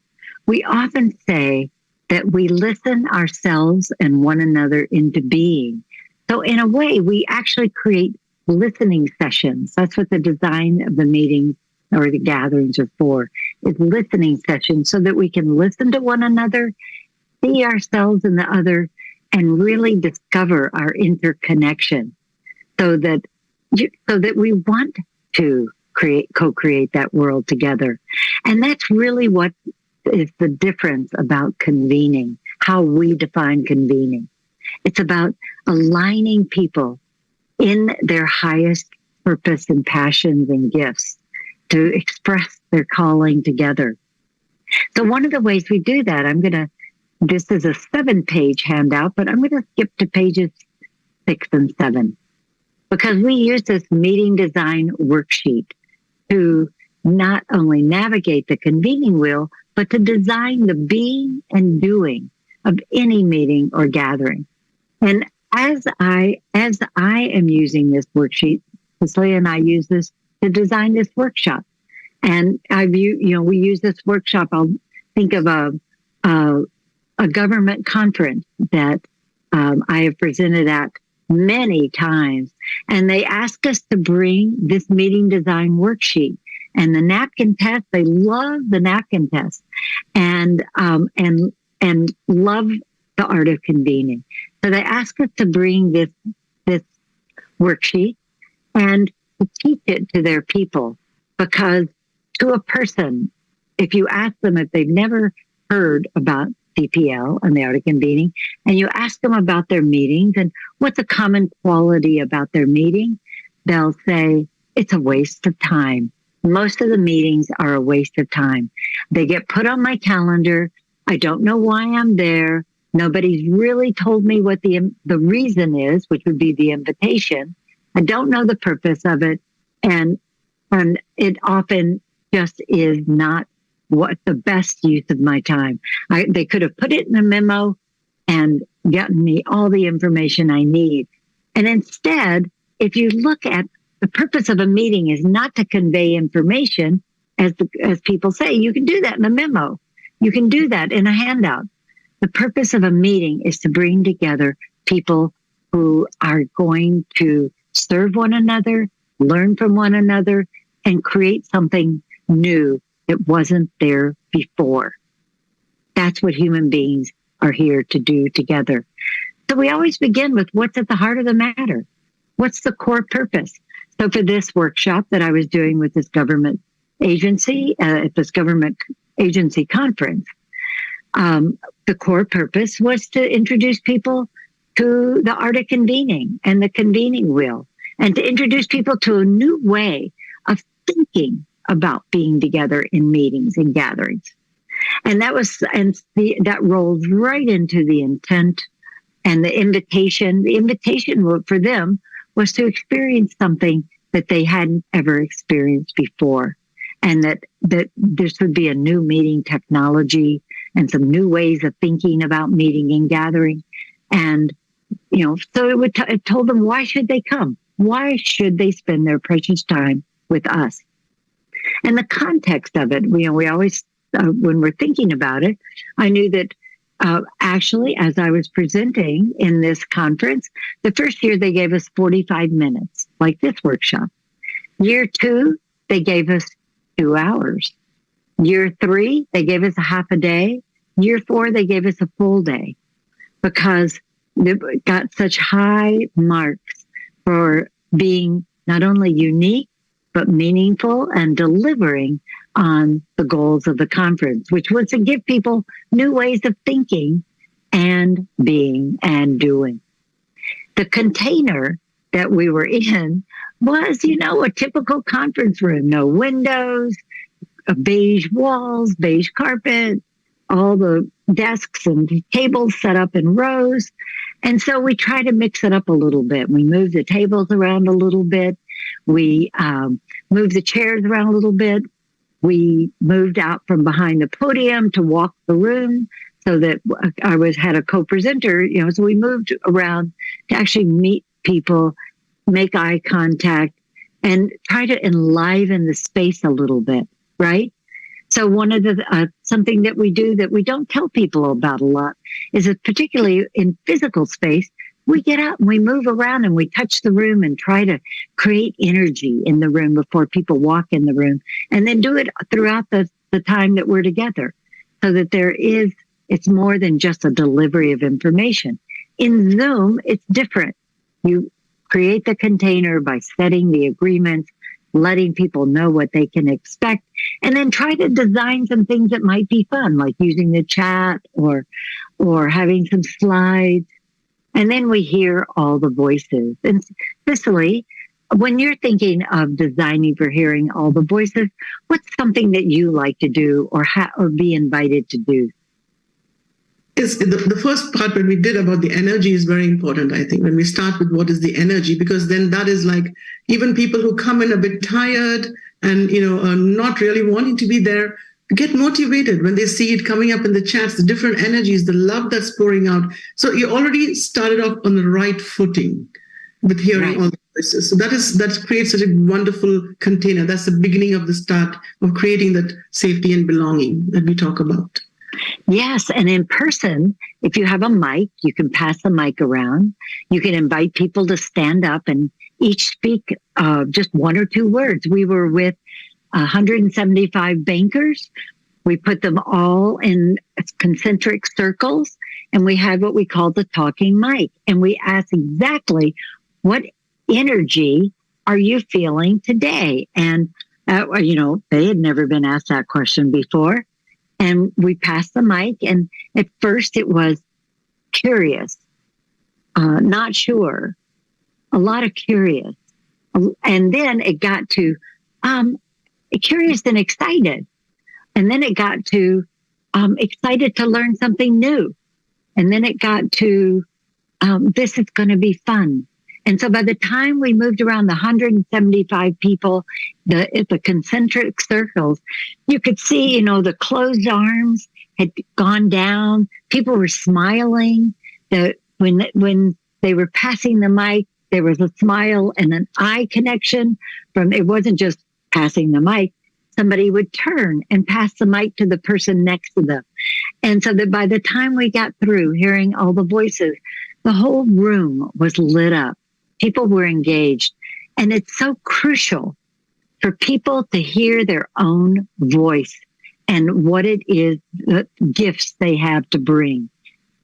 We often say that we listen ourselves and one another into being. So in a way, we actually create listening sessions. That's what the design of the meetings or the gatherings are for, is listening sessions so that we can listen to one another, see ourselves in the other, and really discover our interconnection so that we want to co-create that world together. And that's really what is the difference about convening, how we define convening. It's about aligning people in their highest purpose and passions and gifts to express their calling together. So one of the ways we do that, this is a 7-page handout, but I'm going to skip to pages 6 and 7 because we use this meeting design worksheet to not only navigate the convening wheel, but to design the being and doing of any meeting or gathering. And as I am using this worksheet, Cecilia and I use this to design this workshop. And we use this workshop. I'll think of a government conference that I have presented at many times. And they ask us to bring this meeting design worksheet and the napkin test. They love the napkin test and love the art of convening. So they ask us to bring this worksheet and to teach it to their people, because to a person, if you ask them if they've never heard about CPL and the art of convening, and you ask them about their meetings and what's a common quality about their meeting, they'll say it's a waste of time. Most of the meetings are a waste of time. They get put on my calendar. I don't know why I'm there. Nobody's really told me what the reason is, which would be the invitation. I don't know the purpose of it. And it often just is not what the best use of my time. They could have put it in a memo and gotten me all the information I need. And instead, if you look at the purpose of a meeting is not to convey information, as people say, you can do that in a memo. You can do that in a handout. The purpose of a meeting is to bring together people who are going to serve one another, learn from one another, and create something new that wasn't there before. That's what human beings are here to do together. So we always begin with what's at the heart of the matter. What's the core purpose? So for this workshop that I was doing with this government agency, at this government agency conference, the core purpose was to introduce people to the art of convening and the convening wheel, and to introduce people to a new way of thinking about being together in meetings and gatherings. And that rolls right into the intent and the invitation. The invitation for them was to experience something that they hadn't ever experienced before, and that this would be a new meeting technology and some new ways of thinking about meeting and gathering. And, so it told them, why should they come? Why should they spend their precious time with us? And the context of it, we always, when we're thinking about it, I knew that actually, as I was presenting in this conference, the first year they gave us 45 minutes, like this workshop. Year 2, they gave us 2 hours. Year 3, they gave us a half a day. Year 4, they gave us a full day, because they got such high marks for being not only unique, but meaningful and delivering on the goals of the conference, which was to give people new ways of thinking and being and doing. The container that we were in was, a typical conference room, no windows, beige walls, beige carpet, all the desks and tables set up in rows. And so we try to mix it up a little bit. We move the tables around a little bit. We moved the chairs around a little bit. We moved out from behind the podium to walk the room, so that I had a co-presenter, so we moved around to actually meet people, make eye contact, and try to enliven the space a little bit, right? So one of the something that we do that we don't tell people about a lot is that, particularly in physical space, we get out and we move around and we touch the room and try to create energy in the room before people walk in the room, and then do it throughout the time that we're together, so that it's more than just a delivery of information. In Zoom, it's different. You create the container by setting the agreements, letting people know what they can expect, and then try to design some things that might be fun, like using the chat or having some slides. And then we hear all the voices. And Cicely, when you're thinking of designing for hearing all the voices, what's something that you like to do or be invited to do? The first part when we did about the energy is very important, I think, when we start with what is the energy, because then that is like even people who come in a bit tired and, are not really wanting to be there, get motivated when they see it coming up in the chats, the different energies, the love that's pouring out. So you already started off on the right footing with hearing all the voices. So that creates such a wonderful container. That's the beginning of the start of creating that safety and belonging that we talk about. Yes, and in person, if you have a mic, you can pass the mic around. You can invite people to stand up and each speak just one or two words. We were with 175 bankers. We put them all in concentric circles, and we had what we called the talking mic. And we asked exactly, what energy are you feeling today? And, they had never been asked that question before. And we passed the mic, and at first it was curious, not sure, a lot of curious. And then it got to curious and excited. And then it got to excited to learn something new. And then it got to this is going to be fun. And so by the time we moved around the 175 people, the concentric circles, you could see, the closed arms had gone down. People were smiling. When they were passing the mic, there was a smile and an eye connection. It wasn't just passing the mic. Somebody would turn and pass the mic to the person next to them. And so that by the time we got through hearing all the voices, the whole room was lit up. People were engaged. And it's so crucial for people to hear their own voice and what it is, the gifts they have to bring.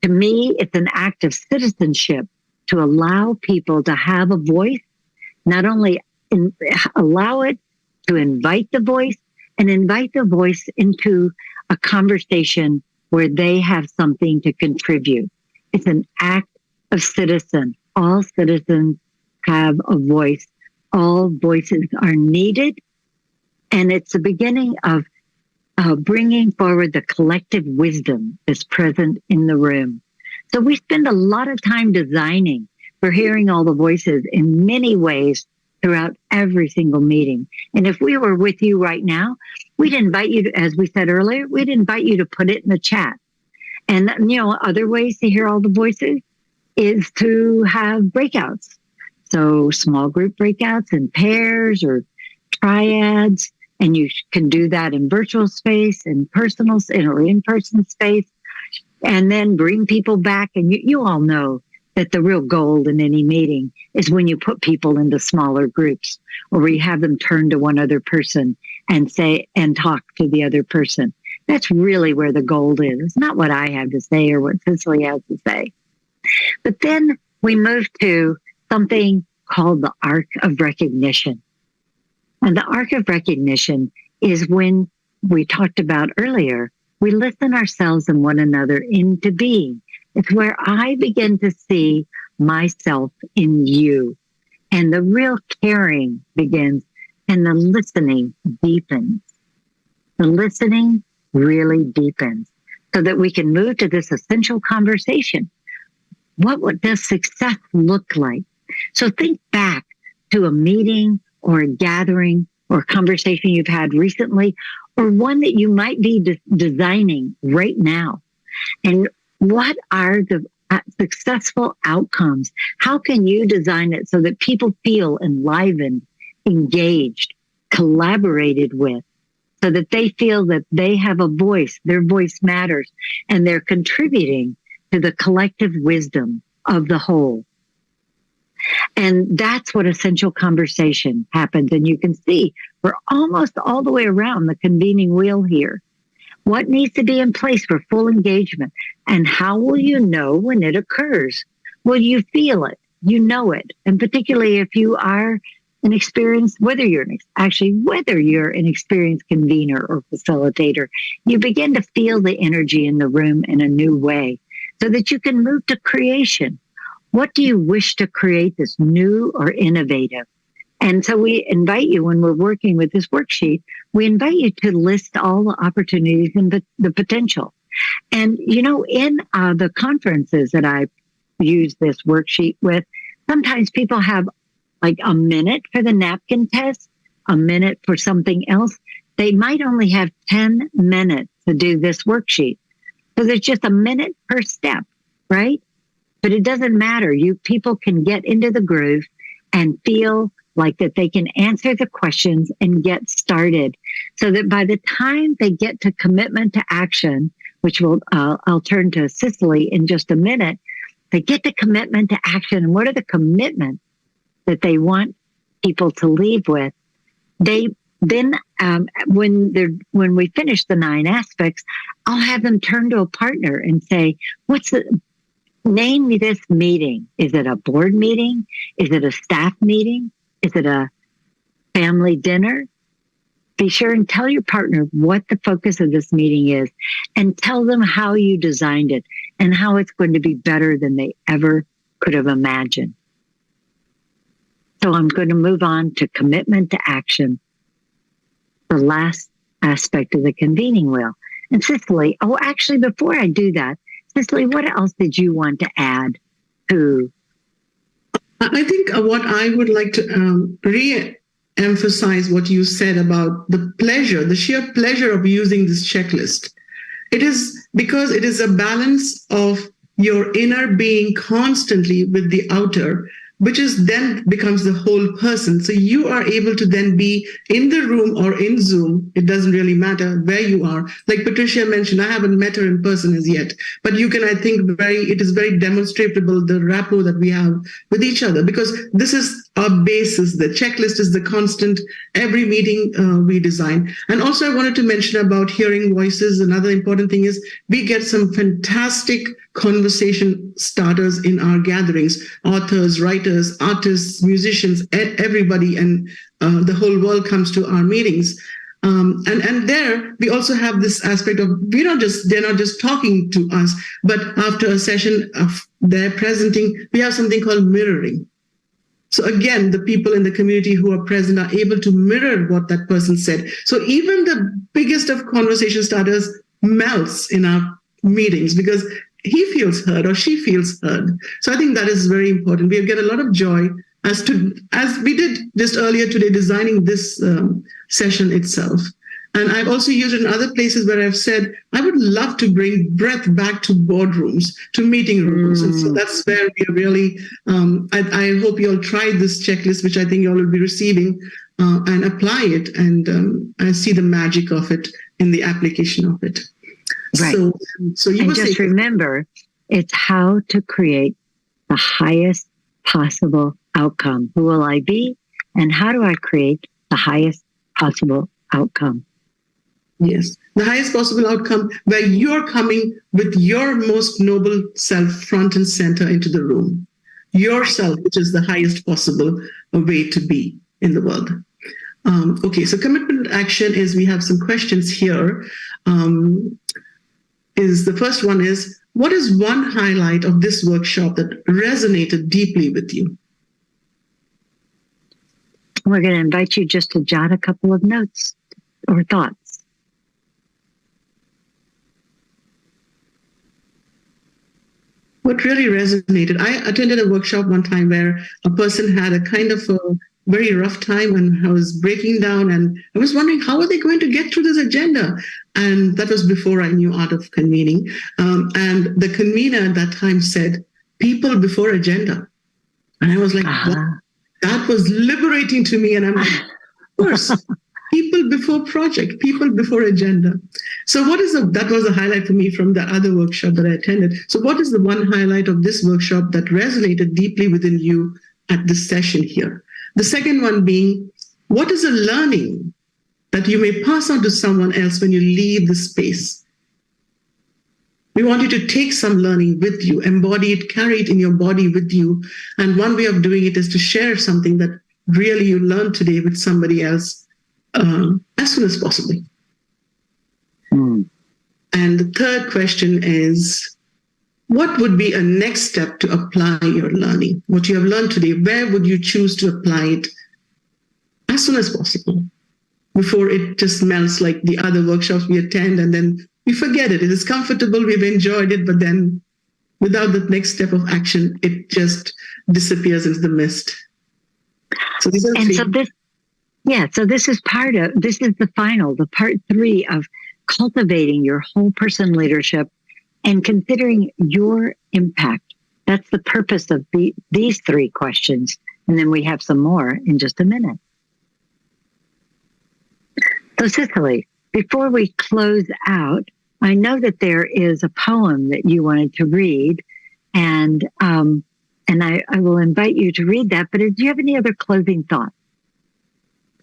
To me, it's an act of citizenship to allow people to have a voice, not only allow it, to invite the voice and invite the voice into a conversation where they have something to contribute. It's an act of citizen. All citizens have a voice. All voices are needed. And it's the beginning of bringing forward the collective wisdom that's present in the room. So we spend a lot of time designing for hearing all the voices in many ways throughout every single meeting. And if we were with you right now, we'd invite you to, as we said earlier, we'd invite you to put it in the chat. And, other ways to hear all the voices is to have breakouts. So small group breakouts in pairs or triads, and you can do that in virtual space, in personal or in-person space, and then bring people back. And you all know that the real gold in any meeting is when you put people into smaller groups, or where you have them turn to one other person and say and talk to the other person. That's really where the gold is. It's not what I have to say or what Cicely has to say. But then we move to something called the arc of recognition. And the arc of recognition is when we talked about earlier, we listen ourselves and one another into being. It's where I begin to see myself in you. And the real caring begins and the listening deepens. The listening really deepens so that we can move to this essential conversation. What does success look like? So think back to a meeting or a gathering or a conversation you've had recently, or one that you might be designing right now. And what are the successful outcomes? How can you design it so that people feel enlivened, engaged, collaborated with, so that they feel that they have a voice, their voice matters, and they're contributing to the collective wisdom of the whole? And that's what essential conversation happens. And you can see we're almost all the way around the convening wheel here. What needs to be in place for full engagement? And how will you know when it occurs? Will you feel it? You know it. And particularly if you are an experienced, whether you're an experienced convener or facilitator, you begin to feel the energy in the room in a new way so that you can move to creation What do you wish to create that's new or innovative? And so we invite you, when we're working with this worksheet, we invite you to list all the opportunities and the potential. And, you know, in the conferences that I use this worksheet with, sometimes people have like a minute for the napkin test, a minute for something else. They might only have 10 minutes to do this worksheet. So there's just a minute per step, right? But it doesn't matter. People can get into the groove and feel like that they can answer the questions and get started, so that by the time they get to commitment to action, which I'll turn to Cicely in just a minute, they get to commitment to action. And what are the commitments that they want people to leave with? They then, when we finish the 9 aspects, I'll have them turn to a partner and say, name me this meeting. Is it a board meeting? Is it a staff meeting? Is it a family dinner? Be sure and tell your partner what the focus of this meeting is, and tell them how you designed it and how it's going to be better than they ever could have imagined. So I'm going to move on to commitment to action, the last aspect of the convening wheel. And Cicely, actually, before I do that, Cicely, what else did you want to add to? I think what I would like to re-emphasize what you said about the sheer pleasure of using this checklist. It is because it is a balance of your inner being constantly with the outer, which is then becomes the whole person. So you are able to then be in the room or in Zoom. It doesn't really matter where you are. Like Patricia mentioned, I haven't met her in person as yet, but you can, I think, it is very demonstrable, the rapport that we have with each other, because this is our basis. The checklist is the constant, every meeting we design. And also I wanted to mention about hearing voices. Another important thing is we get some fantastic conversation starters in our gatherings, authors, writers, artists, musicians, everybody, and the whole world comes to our meetings. And there we also have this aspect of they're not just talking to us, but after a session of their presenting, we have something called mirroring. So again, the people in the community who are present are able to mirror what that person said. So even the biggest of conversation starters melts in our meetings because he feels heard or she feels heard. So I think that is very important. We get a lot of joy as we did just earlier today, designing this session itself. And I've also used it in other places where I've said, I would love to bring breadth back to boardrooms, to meeting rooms. And so that's where we are really, I hope you'll try this checklist, which I think you all will be receiving, and apply it and see the magic of it in the application of it. Right. So you and just remember, it's how to create the highest possible outcome. Who will I be? And how do I create the highest possible outcome? Yes, the highest possible outcome where you're coming with your most noble self front and center into the room. Yourself, which is the highest possible way to be in the world. Okay, so commitment to action is, we have some questions here. The first one is, what is one highlight of this workshop that resonated deeply with you? We're going to invite you just to jot a couple of notes or thoughts. What really resonated? I attended a workshop one time where a person had a kind of a very rough time and I was breaking down, and I was wondering, how are they going to get through this agenda? And that was before I knew art of convening. And the convener at that time said, people before agenda. And I was like, wow, that was liberating to me. And I'm like, of course, people before project, people before agenda. So that was a highlight for me from the other workshop that I attended. So what is the one highlight of this workshop that resonated deeply within you at this session here? The second one being, what is a learning that you may pass on to someone else when you leave the space? We want you to take some learning with you, embody it, carry it in your body with you. And one way of doing it is to share something that really you learned today with somebody else as soon as possible. And the third question is, what would be a next step to apply your learning? What you have learned today, where would you choose to apply it as soon as possible before it just melts like the other workshops we attend and then we forget it. It is comfortable, we've enjoyed it, but then without the next step of action, it just disappears into the mist. So these are three. So this is the final, the part 3 of cultivating your whole person leadership and considering your impact. That's the purpose of these 3 questions. And then we have some more in just a minute. So Cicely, before we close out, I know that there is a poem that you wanted to read, and I will invite you to read that. But do you have any other closing thoughts?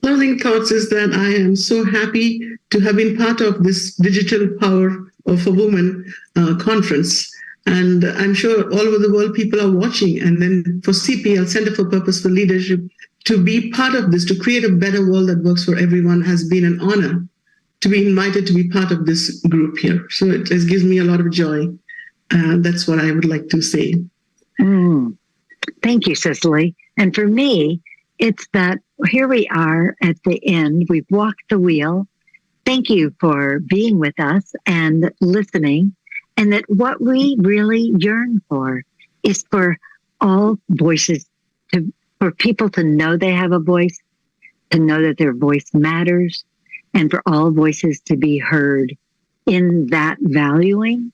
Closing thoughts is that I am so happy to have been part of this Digital Power of a Woman conference. And I'm sure all over the world people are watching. And then for CPL, Center for Purposeful Leadership, to be part of this, to create a better world that works for everyone has been an honor to be invited to be part of this group here. So it gives me a lot of joy. That's what I would like to say. Thank you, Cicely. And for me, it's that here we are at the end. We've walked the wheel. Thank you for being with us and listening. And that what we really yearn for is for all voices, for people to know they have a voice, to know that their voice matters, and for all voices to be heard in that valuing.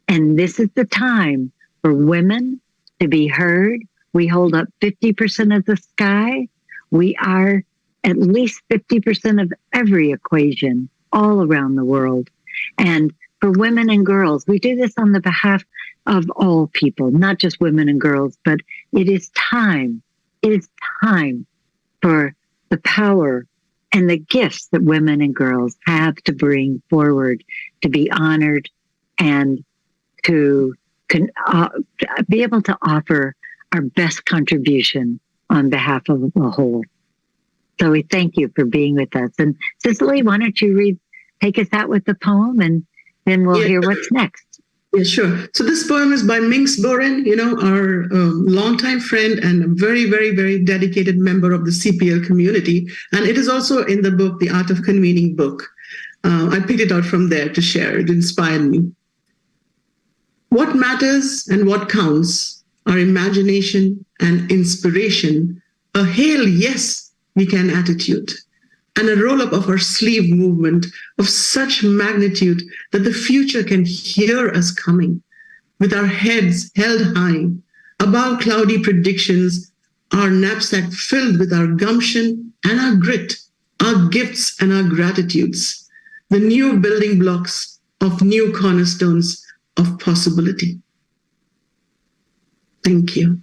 And this is the time for women to be heard. We hold up 50% of the sky. We are at least 50% of every equation all around the world. And for women and girls, we do this on the behalf of all people, not just women and girls, but it is time for the power and the gifts that women and girls have to bring forward, to be honored and to be able to offer our best contribution on behalf of the whole. So we thank you for being with us. And Cicely, why don't you take us out with the poem, and then we'll hear what's next. Yeah, sure. So this poem is by Minx Boren, our longtime friend and a very, very, very dedicated member of the CPL community. And it is also in the book, The Art of Convening book. I picked it out from there to share. It inspired me. What matters and what counts are imagination and inspiration, a hail yes, we can attitude, and a roll-up of our sleeve movement of such magnitude that the future can hear us coming, with our heads held high, above cloudy predictions, our knapsack filled with our gumption and our grit, our gifts and our gratitudes, the new building blocks of new cornerstones of possibility. Thank you.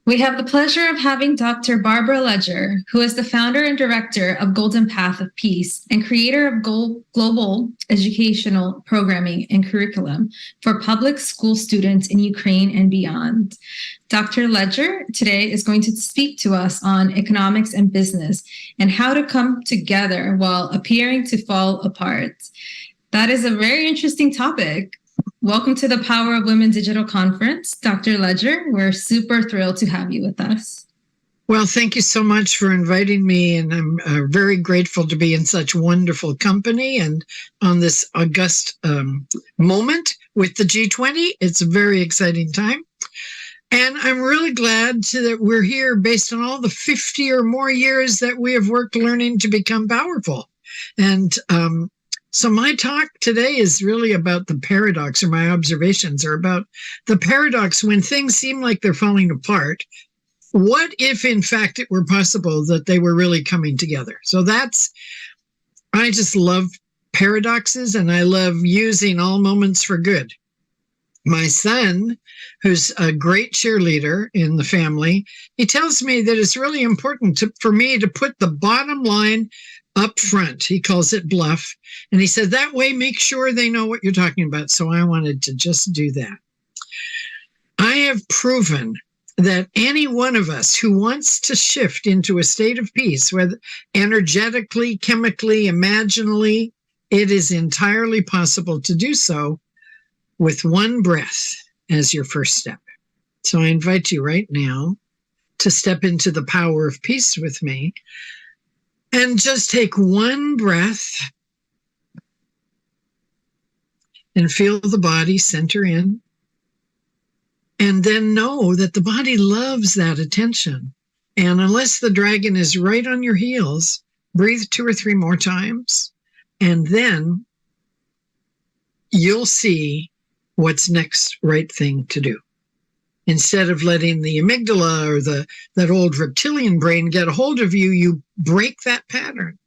We have the pleasure of having Dr. Barbara Ledger, who is the founder and director of Golden Path of Peace and creator of global educational programming and curriculum for public school students in Ukraine and beyond. Dr. Ledger today is going to speak to us on economics and business and how to come together while appearing to fall apart. That is a very interesting topic. Welcome to the Power of Women Digital Conference, Dr. Ledger. We're super thrilled to have you with us. Well, thank you so much for inviting me, and I'm very grateful to be in such wonderful company and on this august moment with the G20. It's a very exciting time. And I'm really glad that we're here based on all the 50 or more years that we have worked learning to become powerful. And So my talk today is really about the paradox, or my observations are about the paradox when things seem like they're falling apart. What if, in fact, it were possible that they were really coming together? So I just love paradoxes, and I love using all moments for good. My son, who's a great cheerleader in the family, he tells me that it's really important for me to put the bottom line up front. He calls it bluff. And he said, that way, make sure they know what you're talking about. So I wanted to just do that. I have proven that any one of us who wants to shift into a state of peace, whether energetically, chemically, imaginally, it is entirely possible to do so with one breath as your first step. So I invite you right now to step into the power of peace with me and just take one breath and feel the body center in. And then know that the body loves that attention. And unless the dragon is right on your heels, breathe 2 or 3 more times. And then you'll see what's next right thing to do. Instead of letting the amygdala or that old reptilian brain get a hold of you, you break that pattern.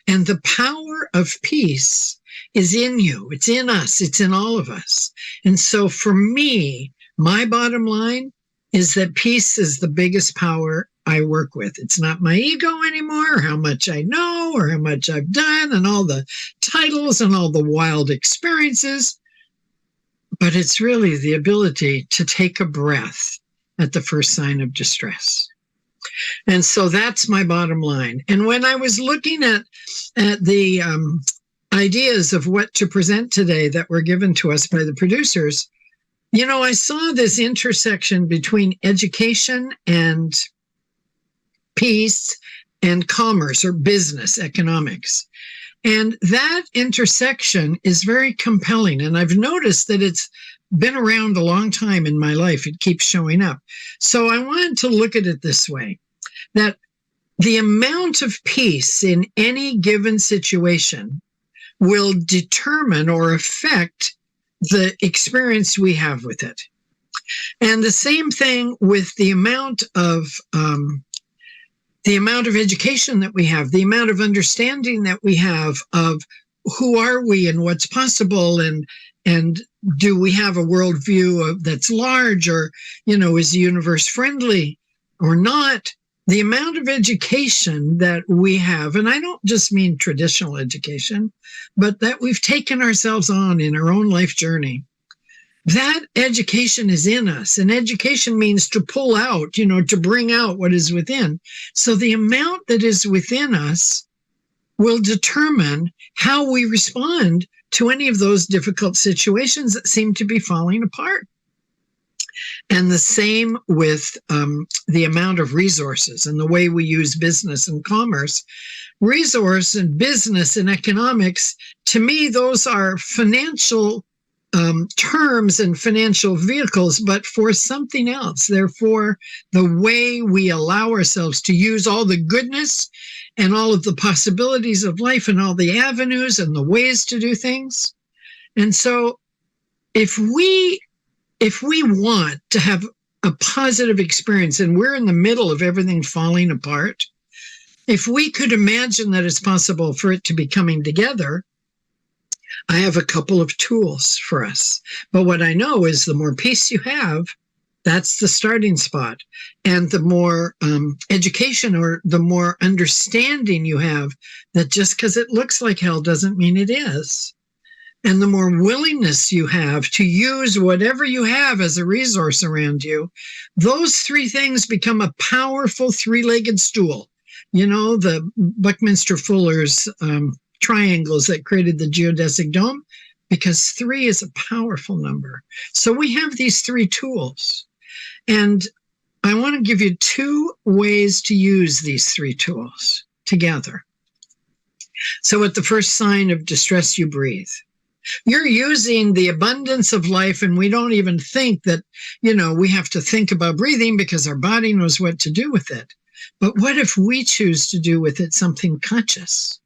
And the power of peace is in you. It's in us. It's in all of us. And so for me, my bottom line is that peace is the biggest power I work with. It's not my ego anymore, or how much I know, or how much I've done, and all the titles and all the wild experiences. But it's really the ability to take a breath at the first sign of distress. And so that's my bottom line. And when I was looking at the ideas of what to present today that were given to us by the producers, you know, I saw this intersection between education and peace and commerce, or business, economics. And that intersection is very compelling. And I've noticed that it's been around a long time in my life. It keeps showing up. So I wanted to look at it this way, that the amount of peace in any given situation will determine or affect the experience we have with it. And the same thing with the amount of education that we have, the amount of understanding that we have of who are we and what's possible, and do we have a worldview that's large, or, you know, is the universe friendly or not? The amount of education that we have, and I don't just mean traditional education, but that we've taken ourselves on in our own life journey, that education is in us. And education means to pull out, you know, to bring out what is within. So the amount that is within us will determine how we respond to any of those difficult situations that seem to be falling apart. And the same with the amount of resources and the way we use business and commerce. Resource and business and economics, to me, those are financial terms and financial vehicles, but for something else. Therefore, the way we allow ourselves to use all the goodness and all of the possibilities of life and all the avenues and the ways to do things. And so if we want to have a positive experience, and we're in the middle of everything falling apart, if we could imagine that it's possible for it to be coming together, I have a couple of tools for us. But what I know is the more peace you have, that's the starting spot. And the more education, or the more understanding you have that just because it looks like hell doesn't mean it is. And the more willingness you have to use whatever you have as a resource around you, those 3 things become a powerful 3-legged stool. You know, the Buckminster Fuller's triangles that created the geodesic dome, because 3 is a powerful number. So we have these 3 tools. And I want to give you 2 ways to use these 3 tools together. So at the first sign of distress, you breathe. You're using the abundance of life, and we don't even think that, you know, we have to think about breathing because our body knows what to do with it. But what if we choose to do with it something conscious?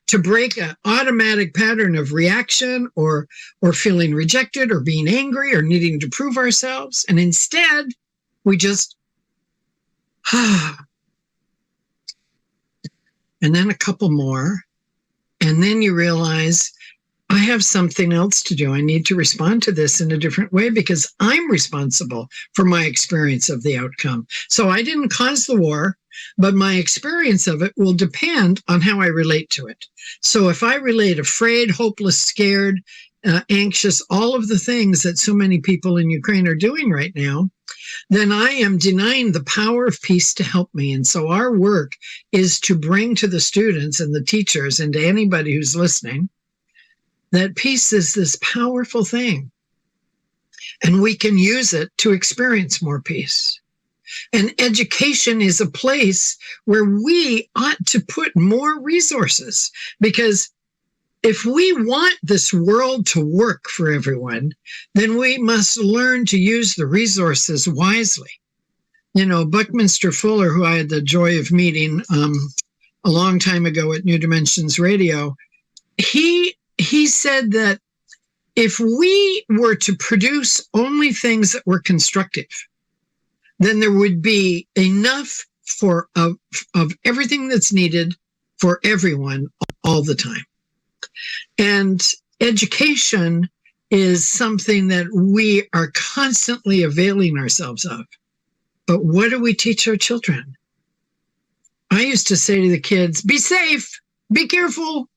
to break an automatic pattern of reaction or feeling rejected or being angry or needing to prove ourselves. And instead, we just, and then a couple more. And then you realize, I have something else to do. I need to respond to this in a different way because I'm responsible for my experience of the outcome. So I didn't cause the war, but my experience of it will depend on how I relate to it. So if I relate afraid, hopeless, scared, anxious, all of the things that so many people in Ukraine are doing right now, then I am denying the power of peace to help me. And so our work is to bring to the students and the teachers and to anybody who's listening that peace is this powerful thing, and we can use it to experience more peace. And education is a place where we ought to put more resources, because if we want this world to work for everyone, then we must learn to use the resources wisely. You know, Buckminster Fuller, who I had the joy of meeting a long time ago at New Dimensions Radio, he said that if we were to produce only things that were constructive, then there would be enough of everything that's needed for everyone all the time. And education is something that we are constantly availing ourselves of. But what do we teach our children? I used to say to the kids, be safe, be careful.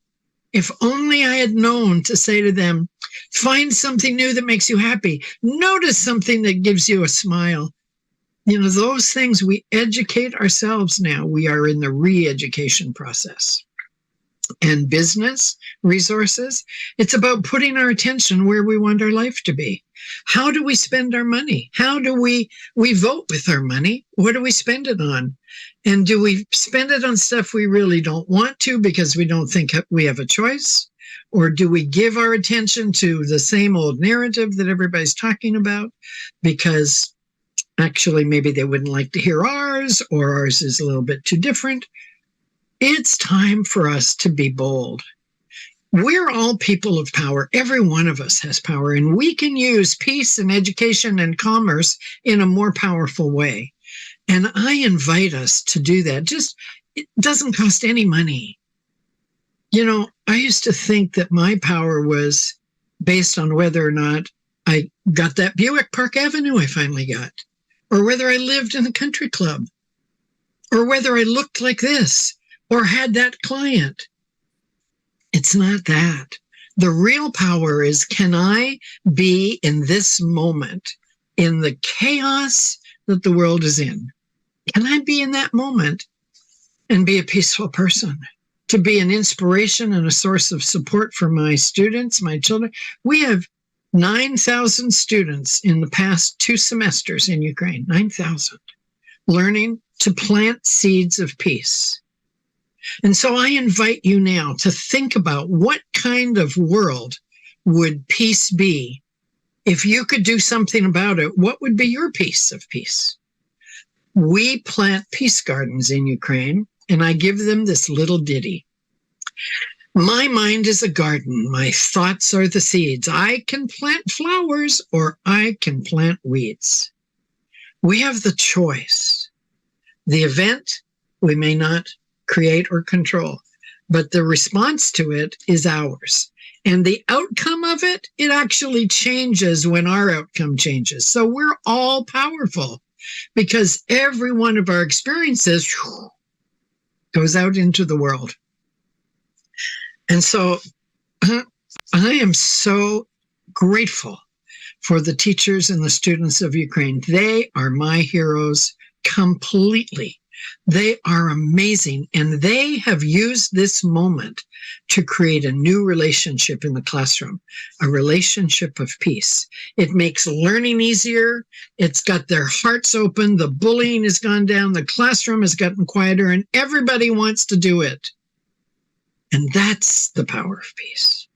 If only I had known to say to them, find something new that makes you happy. Notice something that gives you a smile. You know, those things, we educate ourselves now. We are in the re-education process. And business, resources, it's about putting our attention where we want our life to be. How do we spend our money? How do we vote with our money? What do we spend it on? And do we spend it on stuff we really don't want to because we don't think we have a choice? Or do we give our attention to the same old narrative that everybody's talking about because actually maybe they wouldn't like to hear ours, or ours is a little bit too different? It's time for us to be bold. We're all people of power. Every one of us has power, and we can use peace and education and commerce in a more powerful way. And I invite us to do that. It doesn't cost any money. You know, I used to think that my power was based on whether or not I got that Buick Park Avenue I finally got, or whether I lived in a country club, or whether I looked like this, or had that client. It's not that. The real power is, can I be in this moment, in the chaos that the world is in? Can I be in that moment and be a peaceful person? To be an inspiration and a source of support for my students, my children. We have 9,000 students in the past 2 semesters in Ukraine, 9,000, learning to plant seeds of peace. And so I invite you now to think about what kind of world would peace be? If you could do something about it, what would be your piece of peace? We plant peace gardens in Ukraine, and I give them this little ditty. My mind is a garden. My thoughts are the seeds. I can plant flowers or I can plant weeds. We have the choice. The event we may not create or control, but the response to it is ours. And the outcome of it, it actually changes when our outcome changes. So we're all powerful because every one of our experiences goes out into the world. And so I am so grateful for the teachers and the students of Ukraine. They are my heroes completely. They are amazing, and they have used this moment to create a new relationship in the classroom, a relationship of peace. It makes learning easier. It's got their hearts open. The bullying has gone down. The classroom has gotten quieter, and everybody wants to do it. And that's the power of peace.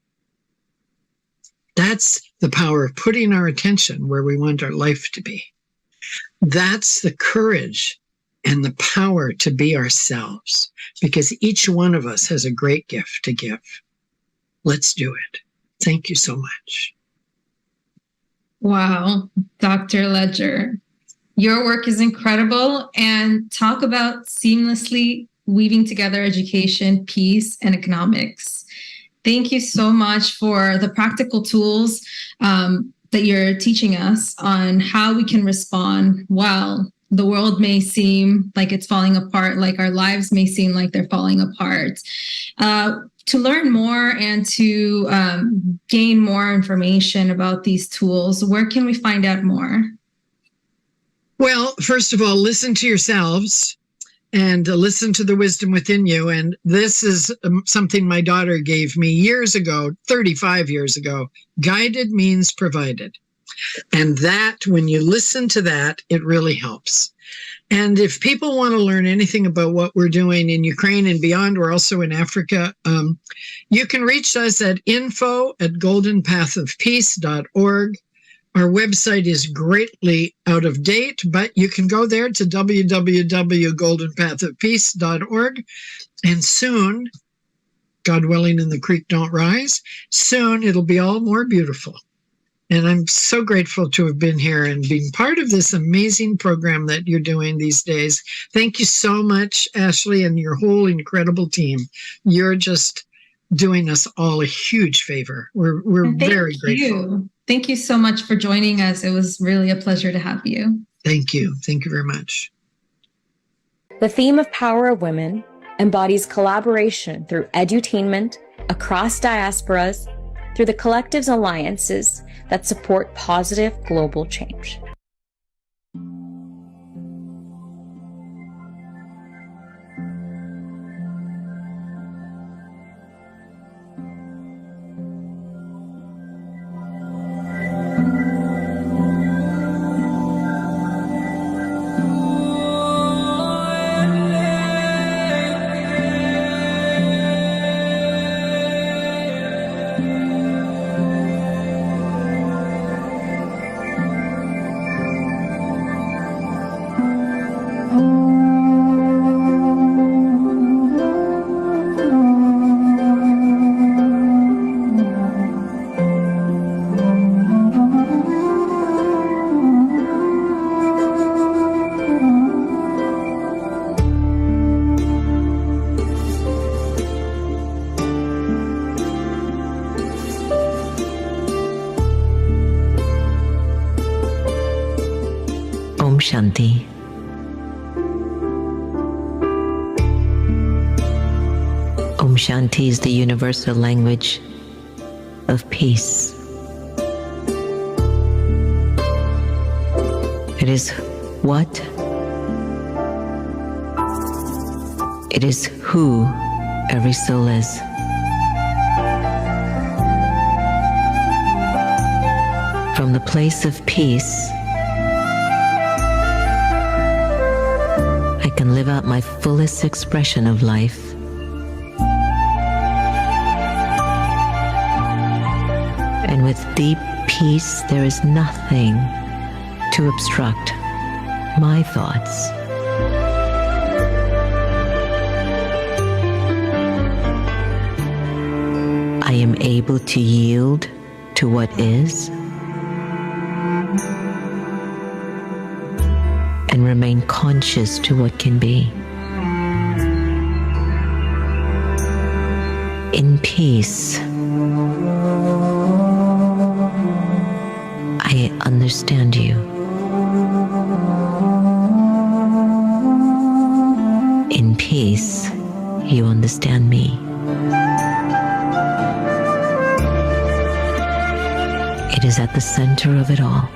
That's the power of putting our attention where we want our life to be. That's the courage and the power to be ourselves, because each one of us has a great gift to give. Let's do it. Thank you so much. Wow, Dr. Ledger, your work is incredible, and talk about seamlessly weaving together education, peace, and economics. Thank you so much for the practical tools that you're teaching us on how we can respond while the world may seem like it's falling apart, like our lives may seem like they're falling apart. To learn more and to gain more information about these tools, where can we find out more? Well, first of all, listen to yourselves and listen to the wisdom within you. And this is something my daughter gave me years ago, 35 years ago. Guided means provided. And that, when you listen to that, it really helps. And if people want to learn anything about what we're doing in Ukraine and beyond, we're also in Africa, you can reach us at info@goldenpathofpeace.org. Our website is greatly out of date, but you can go there to www.goldenpathofpeace.org. And soon, God willing and the creek don't rise, soon it'll be all more beautiful. And I'm so grateful to have been here and being part of this amazing program that you're doing these days. Thank you so much, Ashley, and your whole incredible team. You're just doing us all a huge favor. We're very grateful. Thank you so much for joining us. It was really a pleasure to have you. Thank you. Thank you very much. The theme of Power of Women embodies collaboration through edutainment across diasporas, through the collectives alliances that support positive global change. Shanti. Om Shanti is the universal language of peace. It is what? It is who every soul is. From the place of peace, I can live out my fullest expression of life. And with deep peace, there is nothing to obstruct my thoughts. I am able to yield to what is and remain conscious to what can be. In peace, I understand you. In peace, you understand me. It is at the center of it all.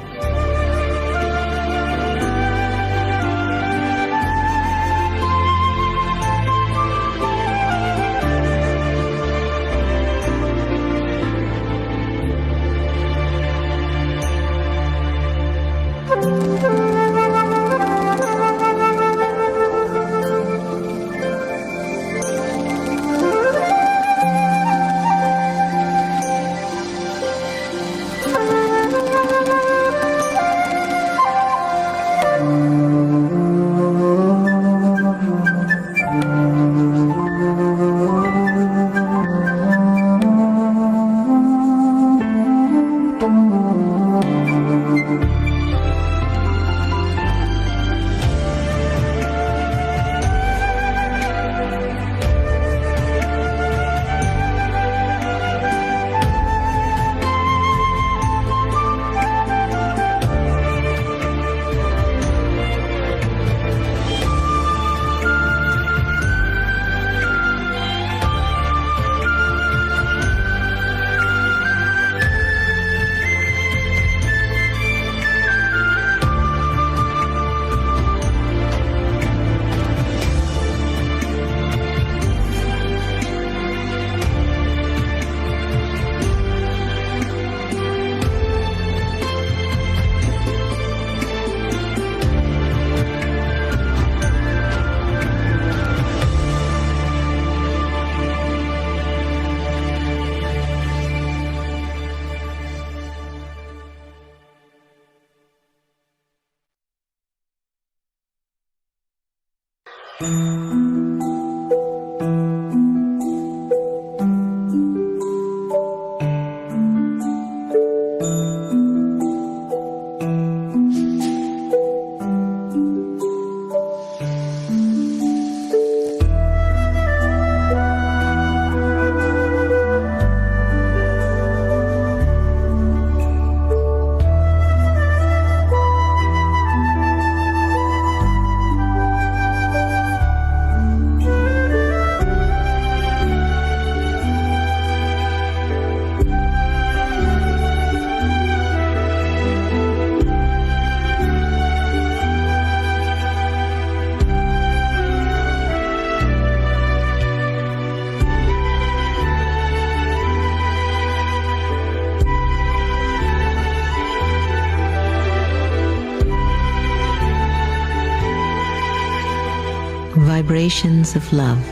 Vibrations of love.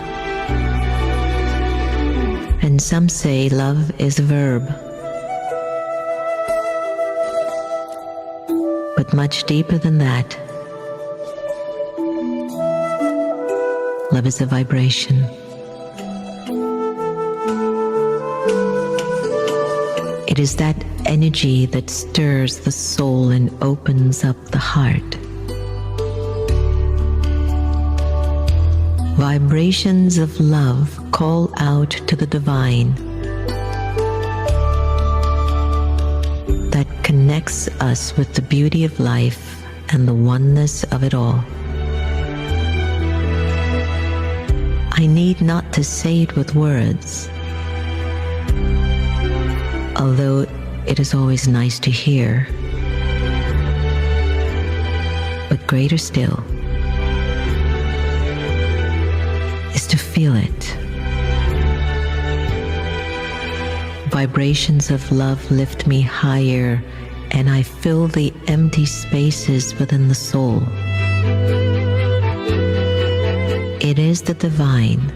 And some say love is a verb. But much deeper than that, love is a vibration. It is that energy that stirs the soul and opens up the heart. Vibrations of love call out to the divine that connects us with the beauty of life and the oneness of it all. I need not to say it with words, although it is always nice to hear, but greater still is to feel it. Vibrations of love lift me higher, and I fill the empty spaces within the soul. It is the divine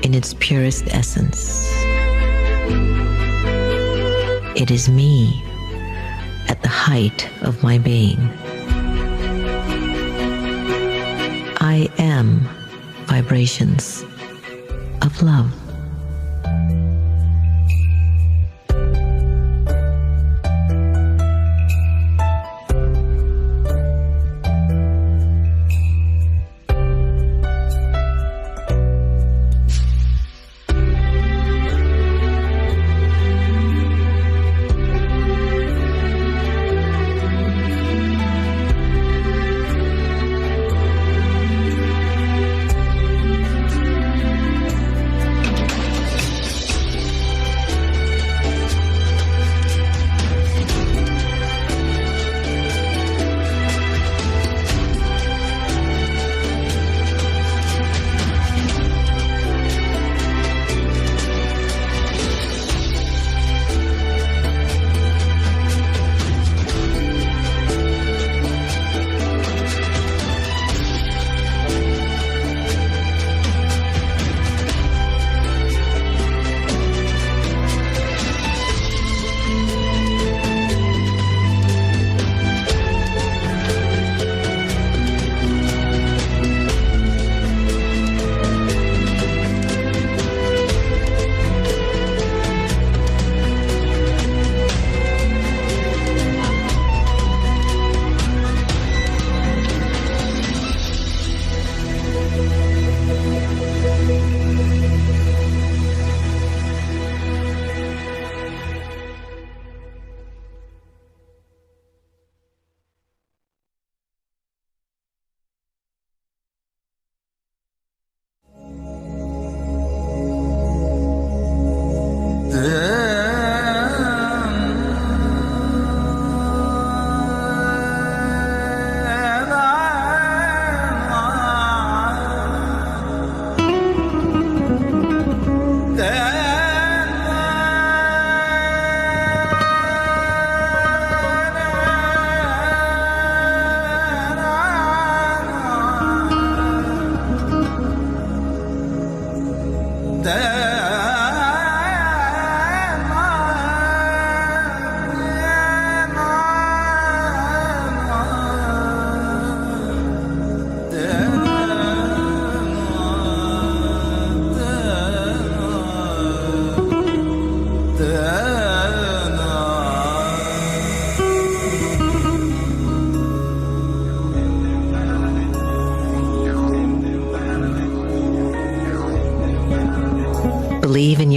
in its purest essence. It is me at the height of my being. I am vibrations of love.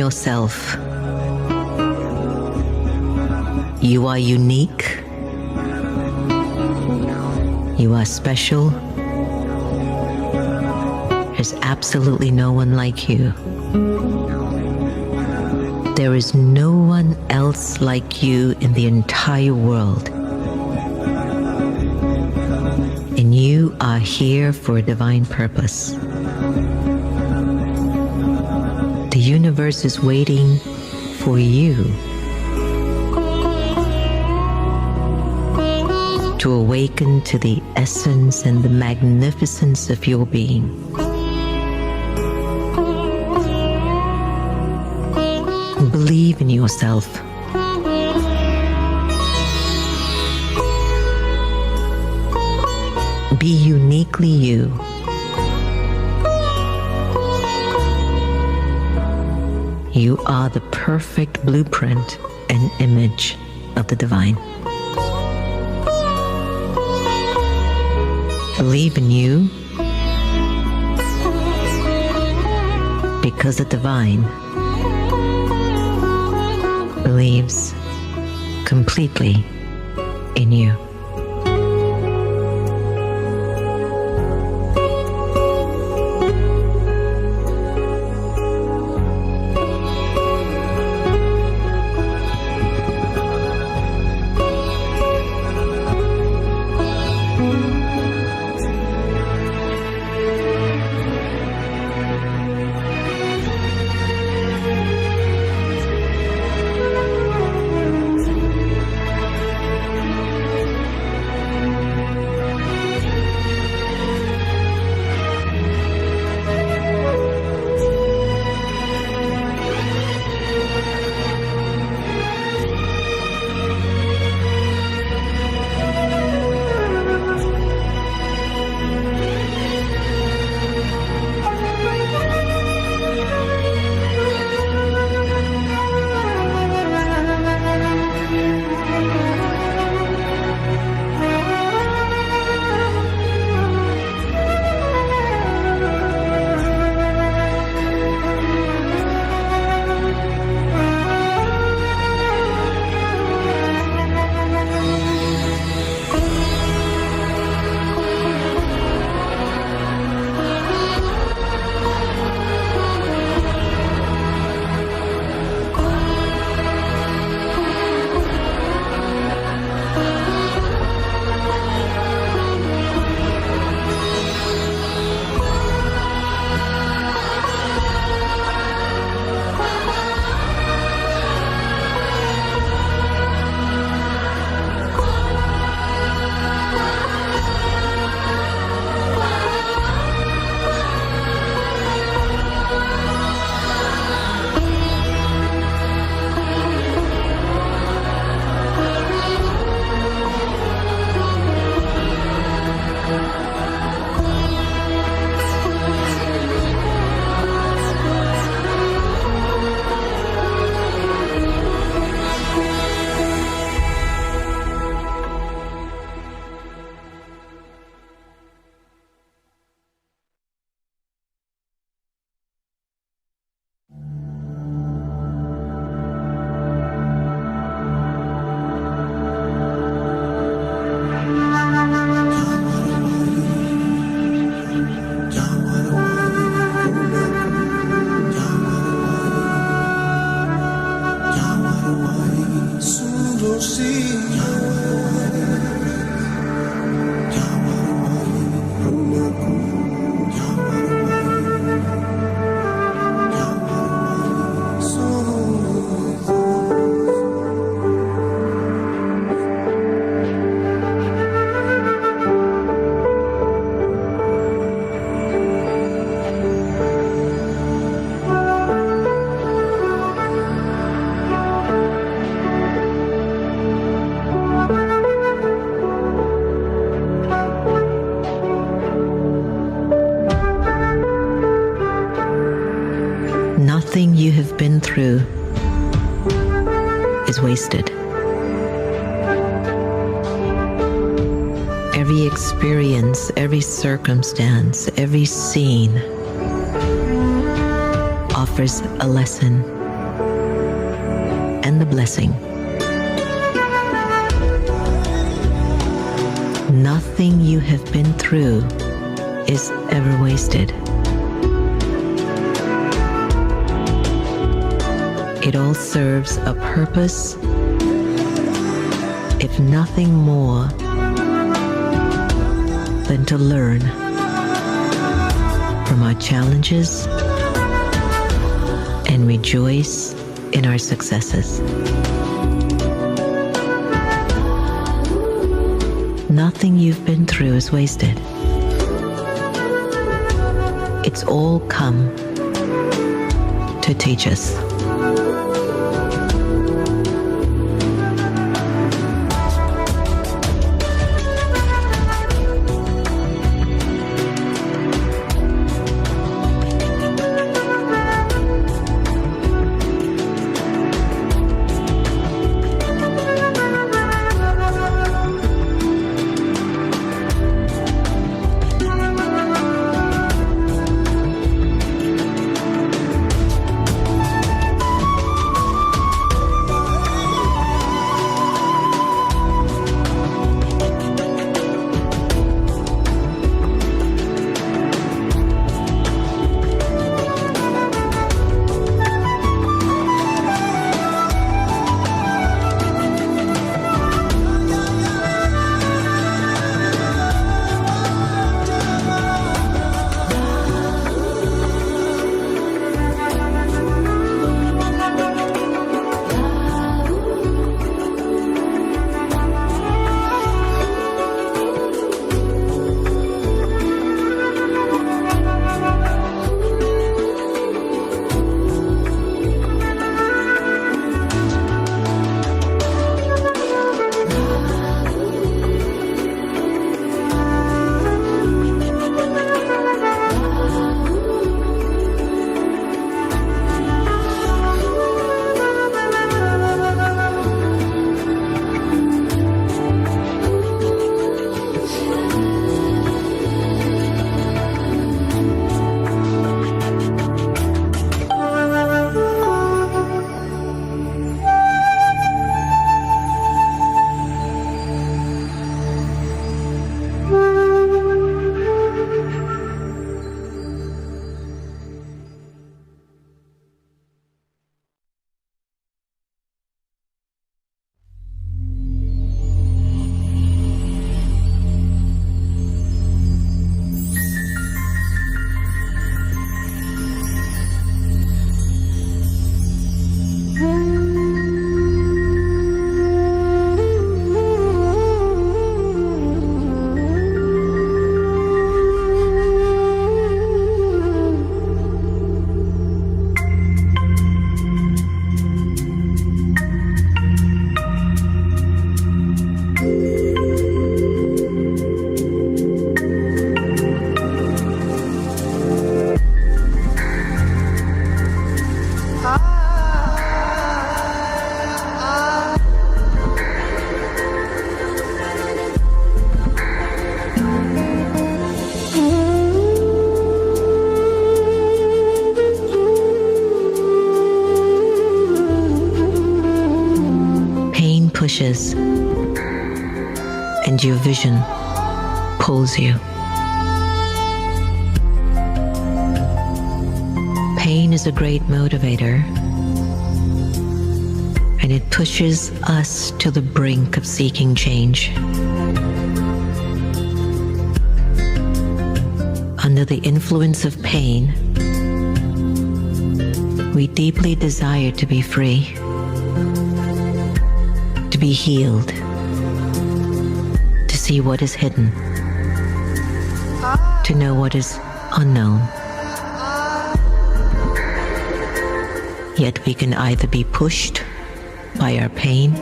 yourself. You are unique. You are special. There's absolutely no one like you. There is no one else like you in the entire world. And you are here for a divine purpose. The universe is waiting for you to awaken to the essence and the magnificence of your being. Believe in yourself. Be uniquely you. You are the perfect blueprint and image of the divine. Believe in you because the divine believes completely in you. Nothing you have been through is wasted. Every experience, every circumstance, every scene offers a lesson and a blessing. Nothing you have been through is ever wasted. It all serves a purpose, if nothing more than to learn from our challenges and rejoice in our successes. Nothing you've been through is wasted. It's all come to teach us. Pushes, and your vision pulls you. Pain is a great motivator, and it pushes us to the brink of seeking change. Under the influence of pain, we deeply desire to be free, to be healed, to see what is hidden, to know what is unknown. Yet we can either be pushed by our pain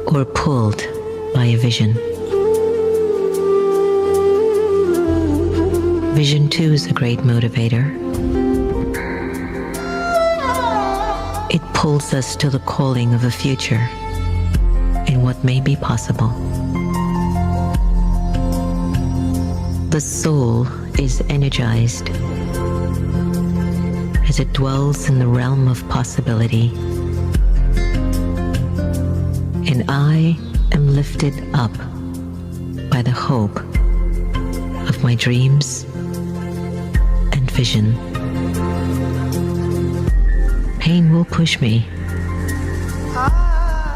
or pulled by a vision. Vision too is a great motivator. It pulls us to the calling of a future and what may be possible. The soul is energized as it dwells in the realm of possibility. And I am lifted up by the hope of my dreams and vision. Pain will push me,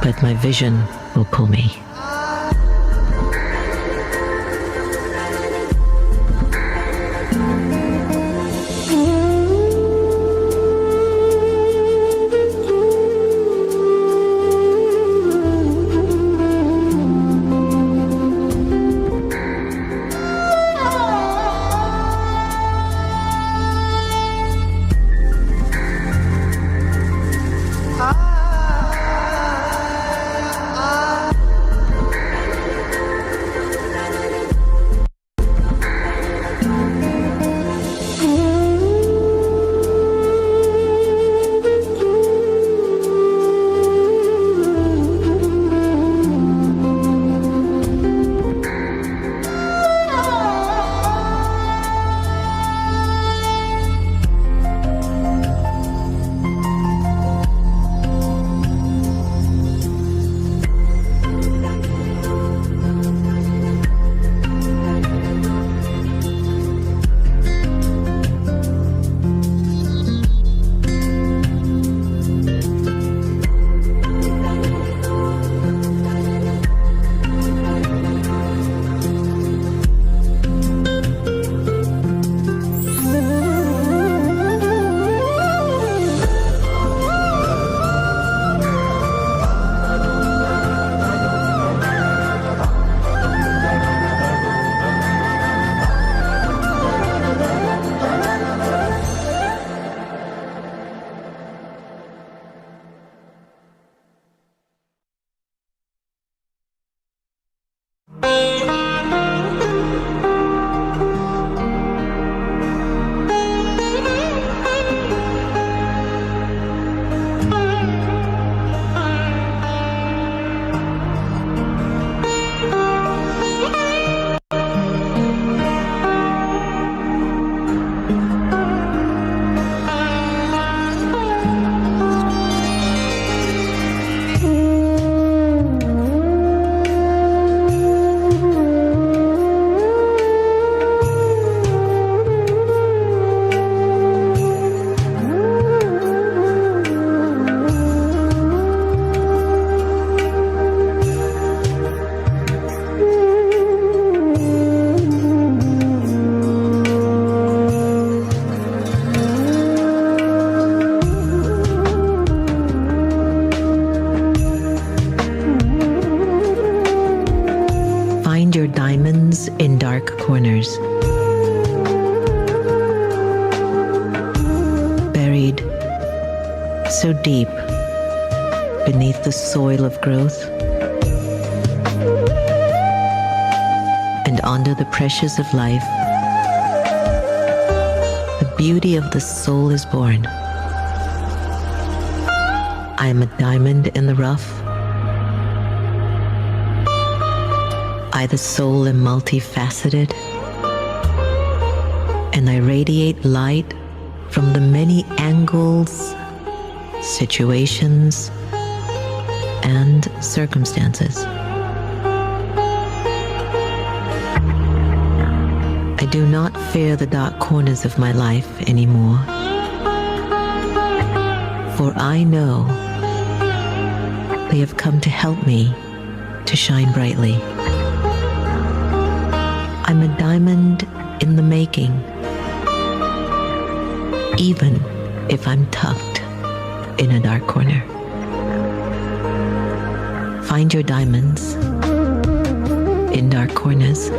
but my vision will pull me. In dark corners, buried so deep beneath the soil of growth, and under the pressures of life, the beauty of the soul is born. I am a diamond in the rough. I, the soul, am multifaceted, and I radiate light from the many angles, situations, and circumstances. I do not fear the dark corners of my life anymore, for I know they have come to help me to shine brightly. I'm a diamond in the making, even if I'm tucked in a dark corner. Find your diamonds in dark corners.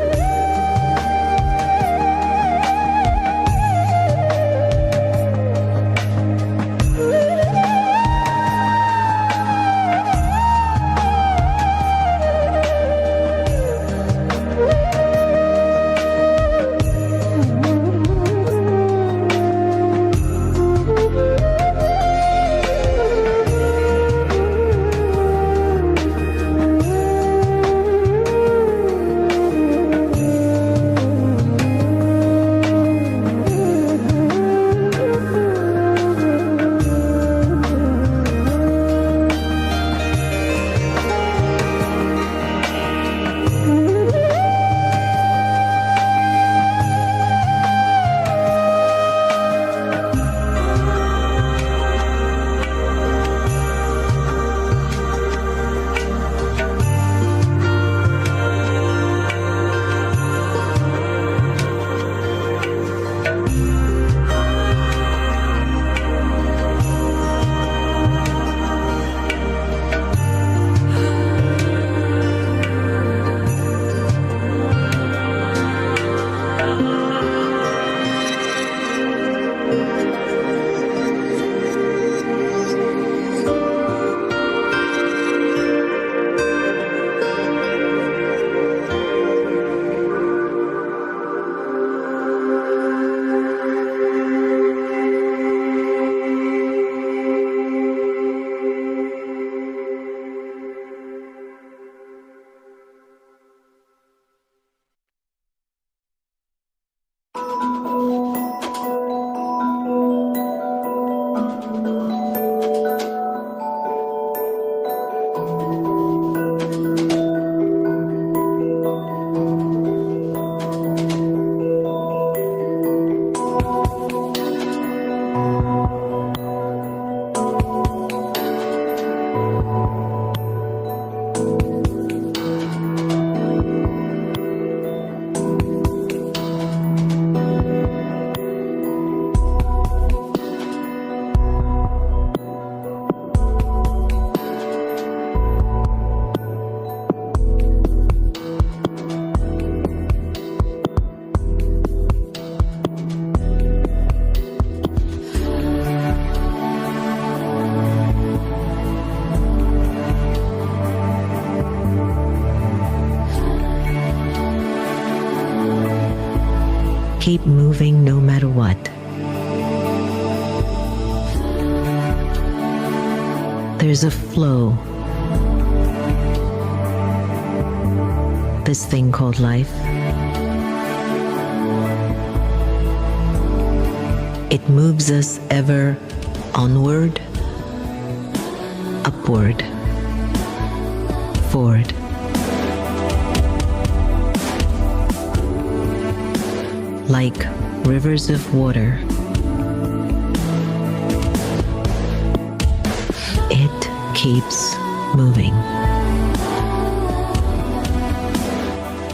Keep moving no matter what. There's a flow. This thing called life. It moves us ever onward, upward, forward. Like rivers of water, it keeps moving,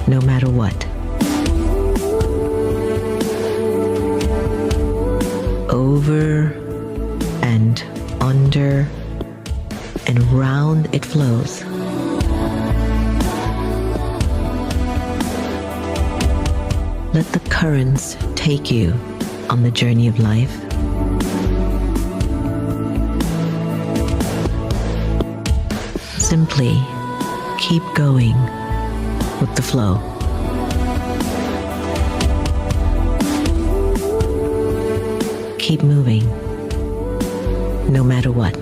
no matter what. Over and under and round it flows. Let the currents take you on the journey of life. Simply keep going with the flow. Keep moving, no matter what.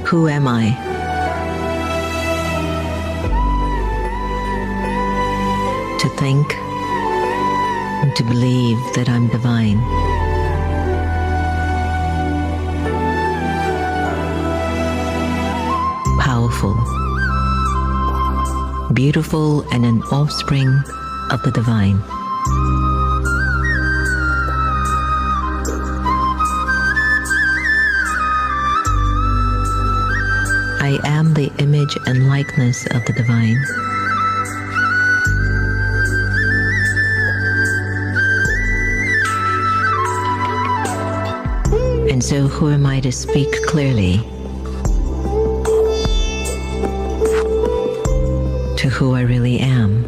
Who am I? To think and to believe that I'm divine. Powerful, beautiful, and an offspring of the divine. I am the image and likeness of the divine. And so who am I to speak clearly to who I really am?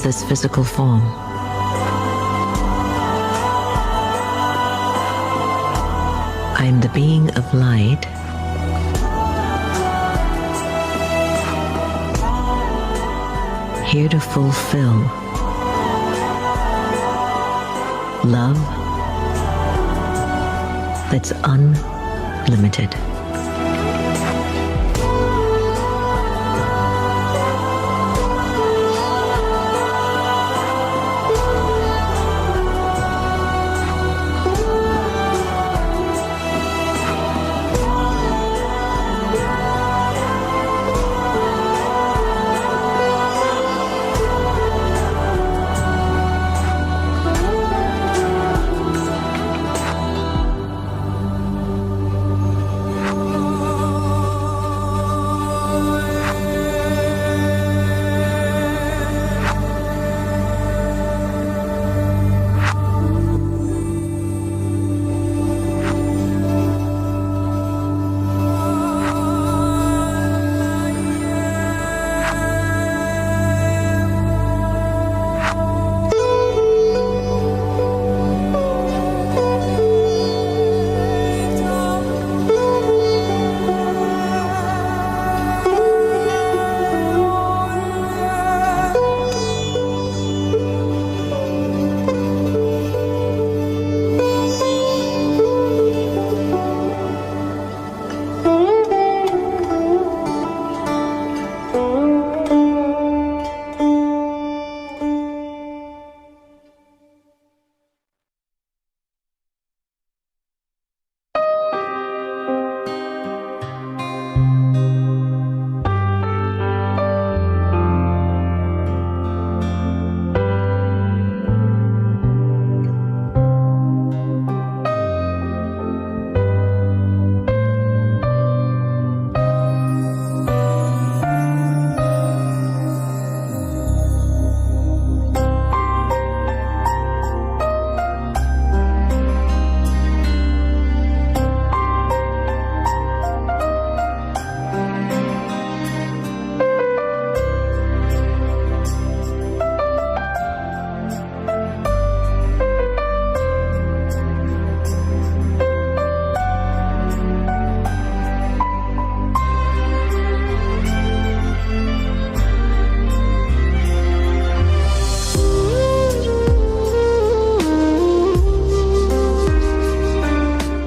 this physical form. I am the being of light, here to fulfill love that's unlimited.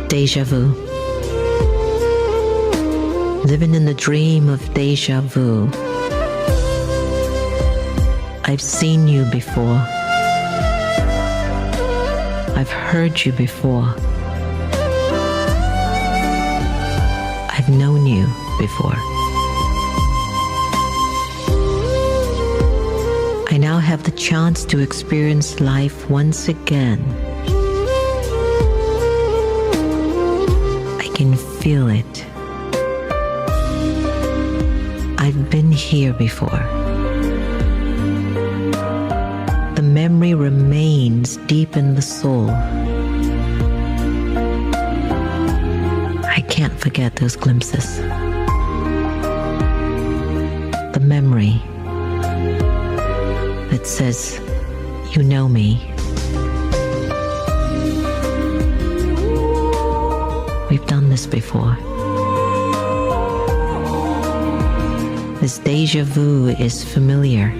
Deja vu. Living in the dream of deja vu. I've seen you before. I've heard you before. I've known you before. I now have the chance to experience life once again. I can feel it. I've been here before. The memory remains deep in the soul. I can't forget those glimpses. The memory that says, you know me. We've done this before. This deja vu is familiar.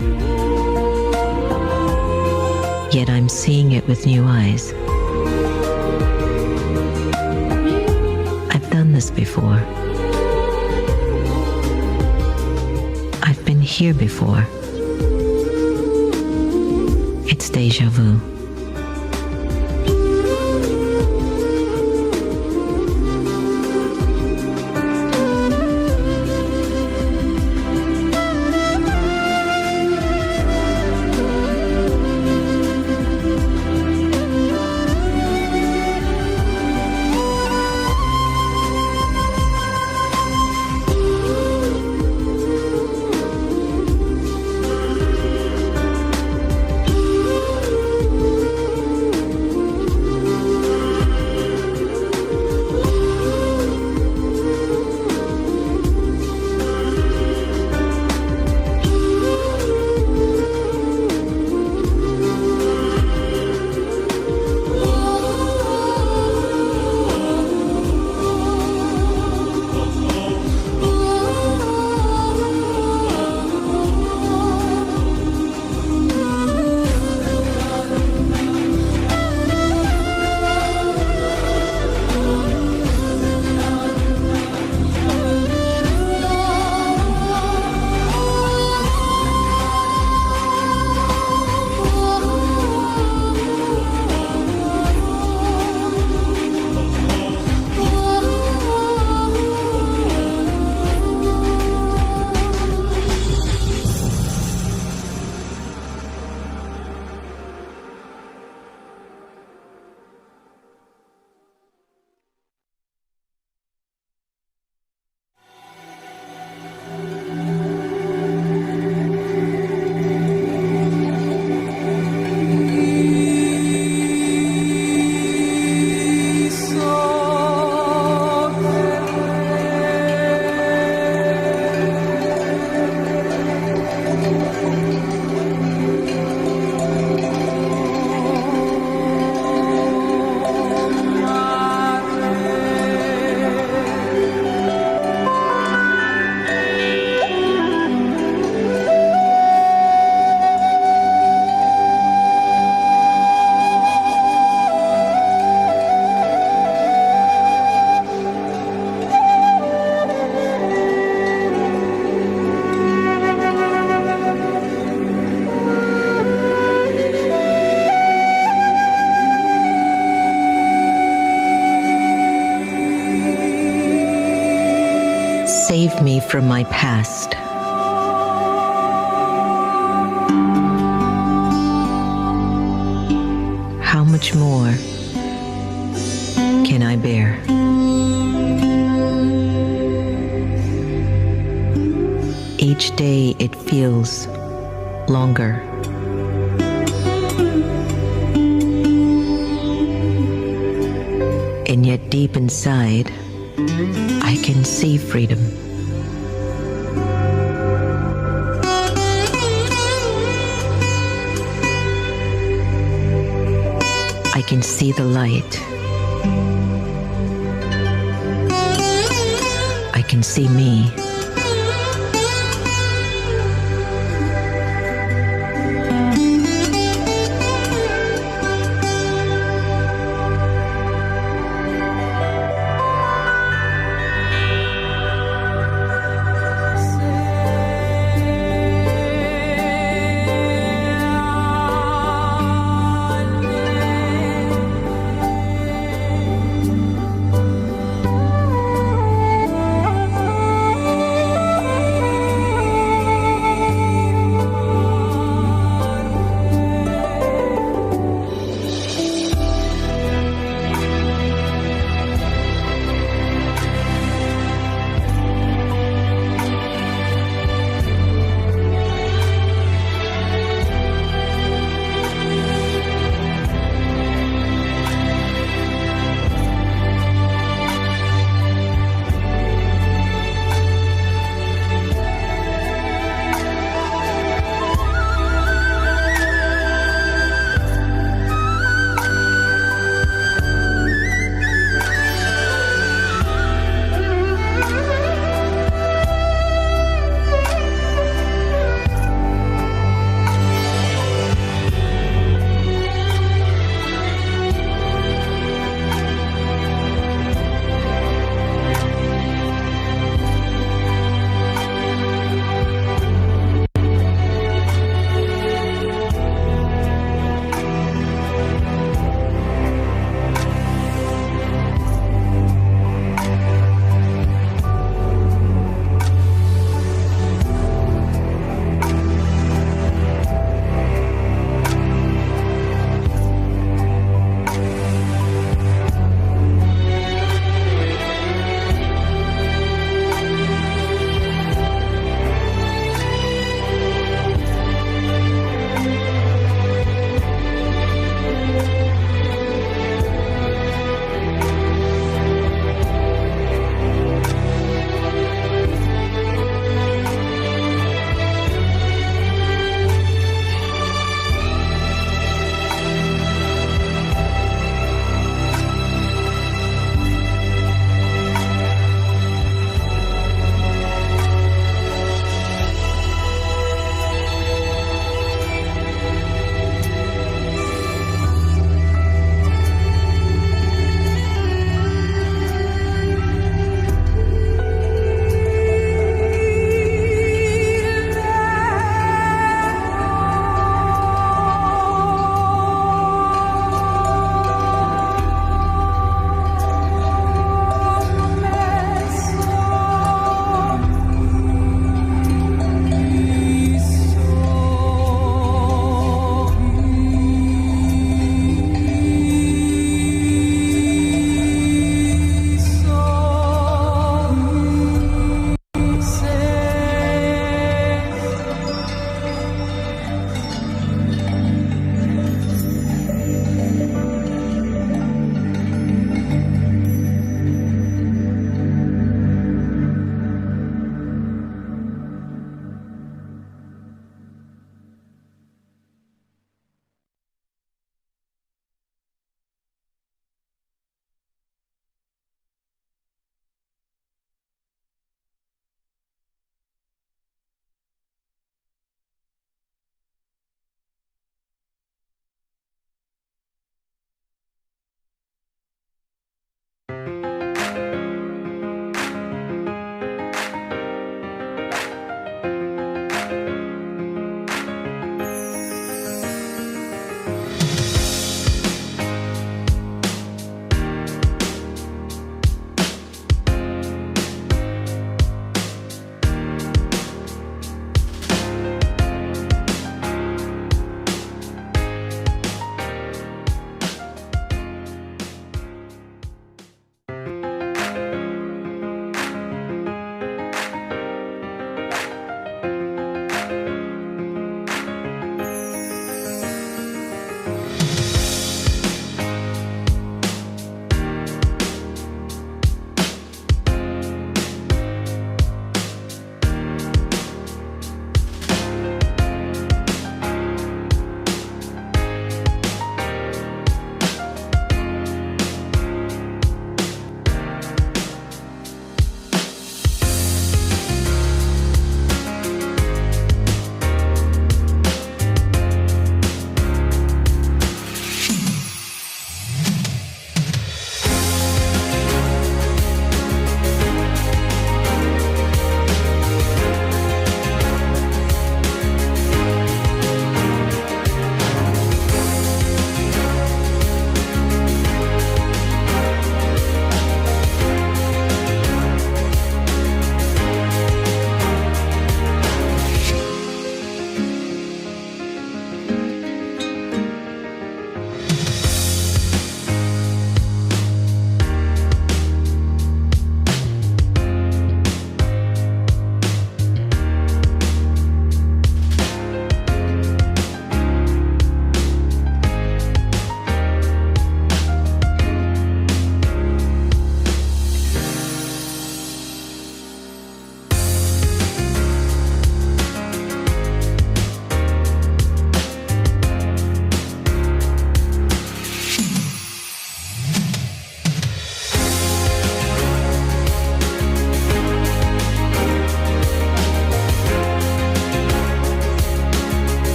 Yet I'm seeing it with new eyes. I've done this before. I've been here before. It's deja vu. Save me from my past. How much more can I bear? Each day it feels longer. And yet deep inside, I can see freedom. I can see the light. I can see me.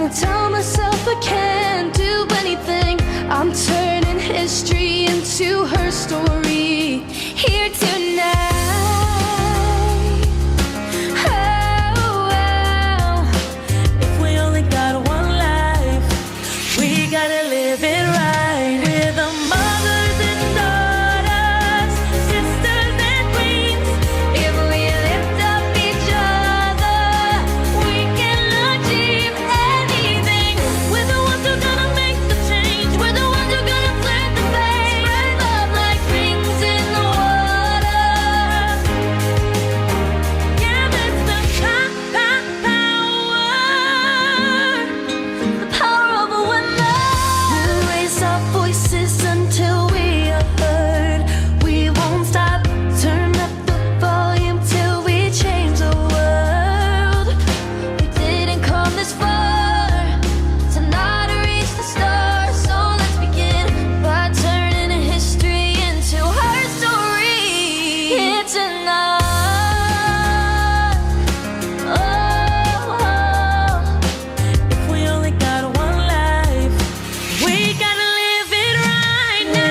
I tell myself I can't do anything. I'm turning history into her story here tonight. Oh, oh. If we only got one life, we gotta live it right. We're the mothers and daughters, sisters and queens. If we lift up each other, we can achieve anything. We're the ones who are gonna make the change. We're the ones who are gonna flip the page. Spread love like rings in the water. Yeah, that's the power of a woman. We'll raise our voices until we are heard. We won't stop. Turn up the volume till we change the world. We didn't come this far to not reach the stars. So let's begin by turning history into her story here tonight. Oh, if we only got one life, we gotta live it right now.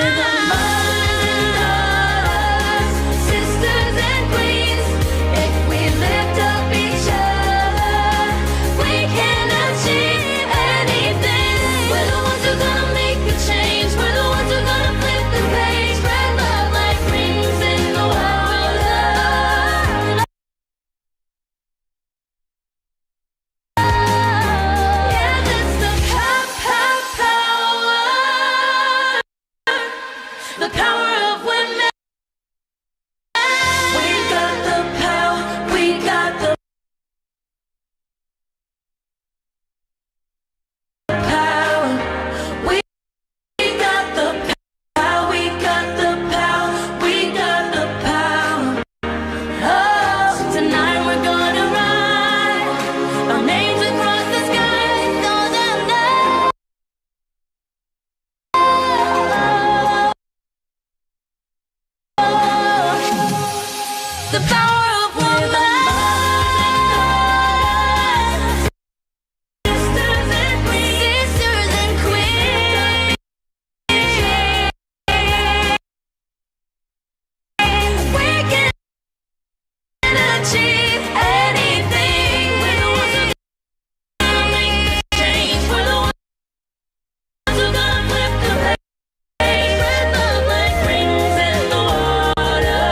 Sisters and queens, if we lift up each other, we can achieve anything. We're the ones who are gonna make a change. We're the ones who are gonna flip the page. Spread love like rings in the water. Yeah, that's the power of women. We got the power. We got the power. We got the power. We got the power. We got the power. Oh, tonight we're gonna ride our names across the sky. Know them now. The power of woman. Sisters and queens. Sisters and queens. We can achieve anything. We're the ones who are gonna make the change. We're the ones who are gonna flip the page. Spread love like rings in the water.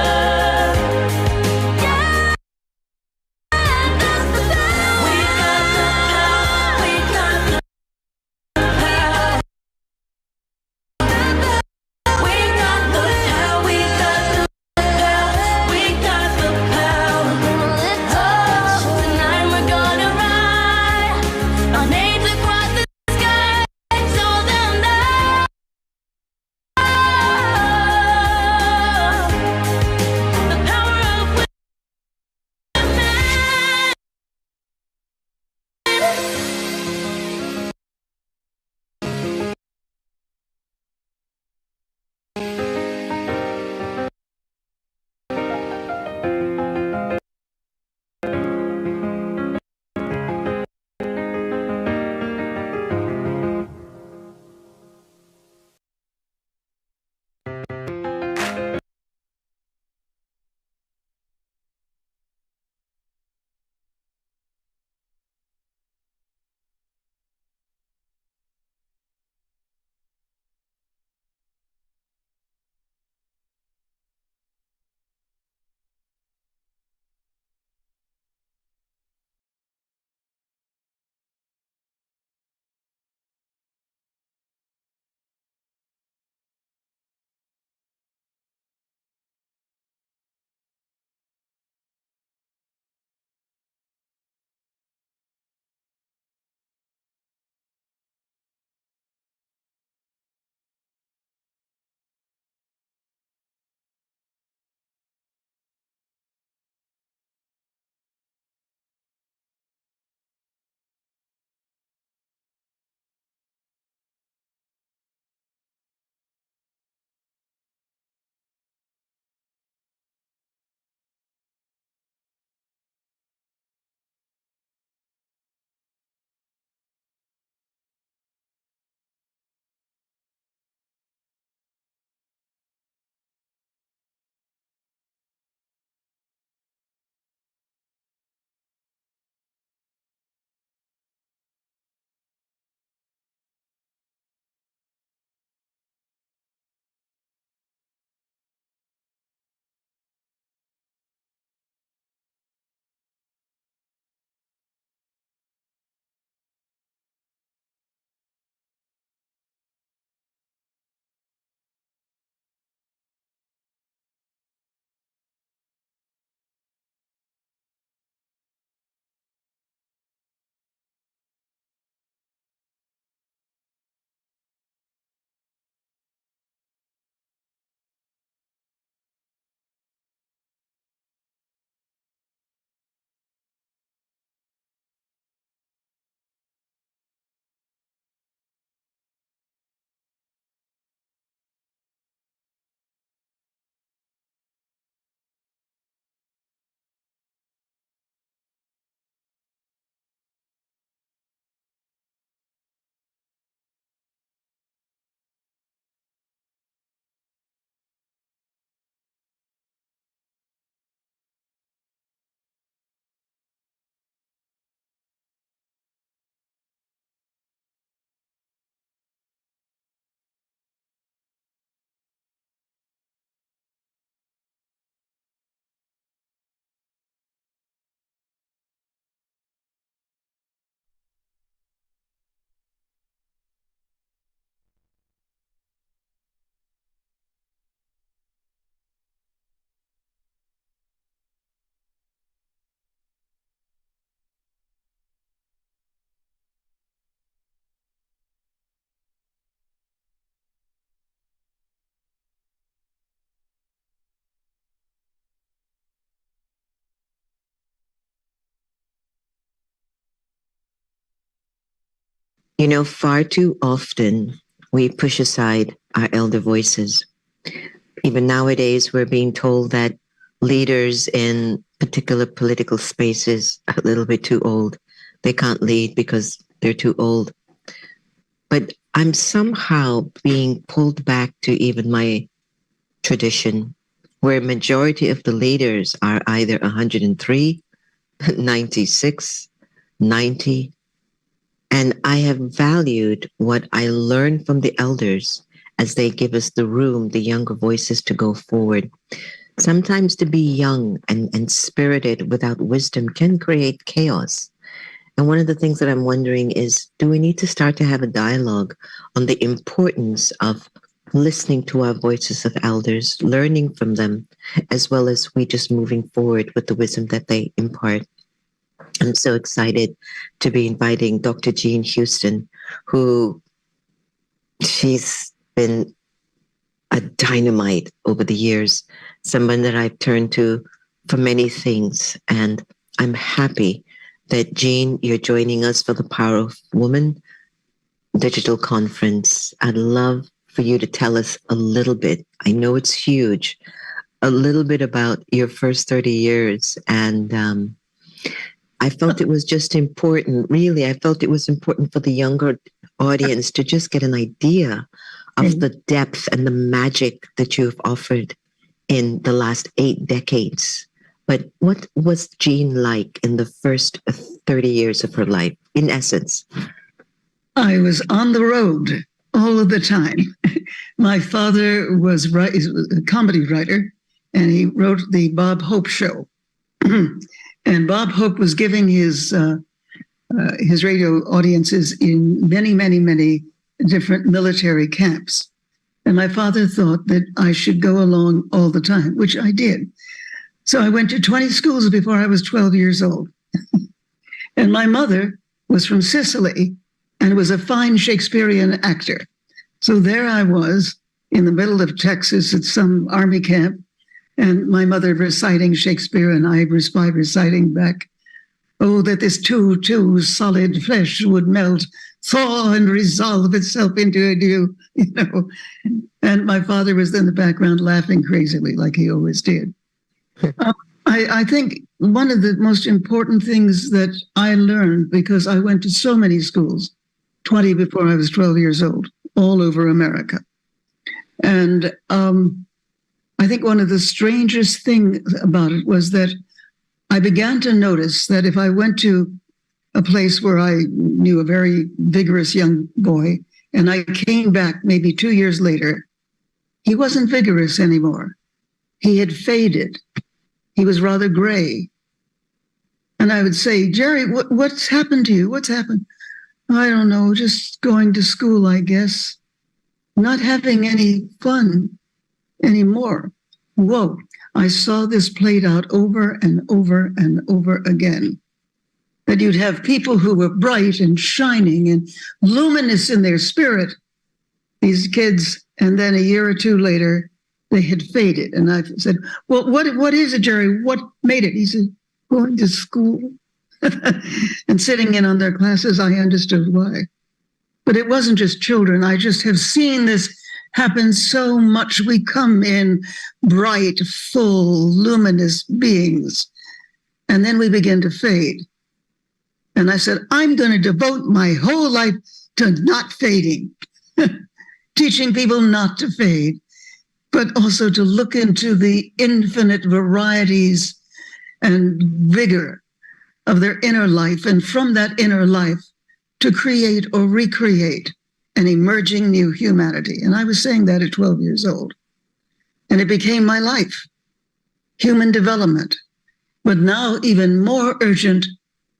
You know, far too often we push aside our elder voices. Even nowadays, we're being told that leaders in particular political spaces are a little bit too old. They can't lead because they're too old. But I'm somehow being pulled back to even my tradition, where majority of the leaders are either 103, 96, 90. And I have valued what I learned from the elders as they give us the room, the younger voices, to go forward. Sometimes to be young and spirited without wisdom can create chaos. And one of the things that I'm wondering is, do we need to start to have a dialogue on the importance of listening to our voices of elders, learning from them, as well as we just moving forward with the wisdom that they impart? I'm so excited to be inviting Dr. Jean Houston, who she's been a dynamite over the years, someone that I've turned to for many things. And I'm happy that, Jean, you're joining us for the Power of Woman digital conference. I'd love for you to tell us a little bit. I know it's huge, a little bit about your first 30 years. And I felt it was just important, really, I felt it was important for the younger audience to just get an idea of the depth and the magic that you've offered in the last 8 decades. But what was Jean like in the first 30 years of her life, in essence? I was on the road all of the time. My father was a comedy writer, and he wrote the Bob Hope Show. And Bob Hope was giving his radio audiences in many, many, many different military camps. And my father thought that I should go along all the time, which I did. So I went to 20 schools before I was 12 years old. And my mother was from Sicily and was a fine Shakespearean actor. So there I was in the middle of Texas at some army camp, and my mother reciting Shakespeare and I reciting back, "Oh, that this too solid flesh would melt, thaw and resolve itself into a dew," you know. And my father was in the background laughing crazily like he always did. I think one of the most important things that I learned, because I went to so many schools, 20 before I was 12 years old, all over America. And I think one of the strangest things about it was that I began to notice that if I went to a place where I knew a very vigorous young boy, and I came back maybe 2 years later, he wasn't vigorous anymore. He had faded. He was rather gray. And I would say, "Jerry, what's happened to you? What's happened?" "I don't know, just going to school, I guess. Not having any fun anymore." Whoa, I saw this played out over and over and over again. That you'd have people who were bright and shining and luminous in their spirit, these kids, and then a year or two later, they had faded. And I said, "Well, what is it, Jerry? What made it?" He said, "Going to school." And sitting in on their classes, I understood why. But it wasn't just children. I just have seen this happen so much. We come in bright, full, luminous beings, and then we begin to fade. And I said, I'm going to devote my whole life to not fading, teaching people not to fade, but also to look into the infinite varieties and vigor of their inner life, and from that inner life to create or recreate an emerging new humanity. And I was saying that at 12 years old. And it became my life, human development. But now even more urgent,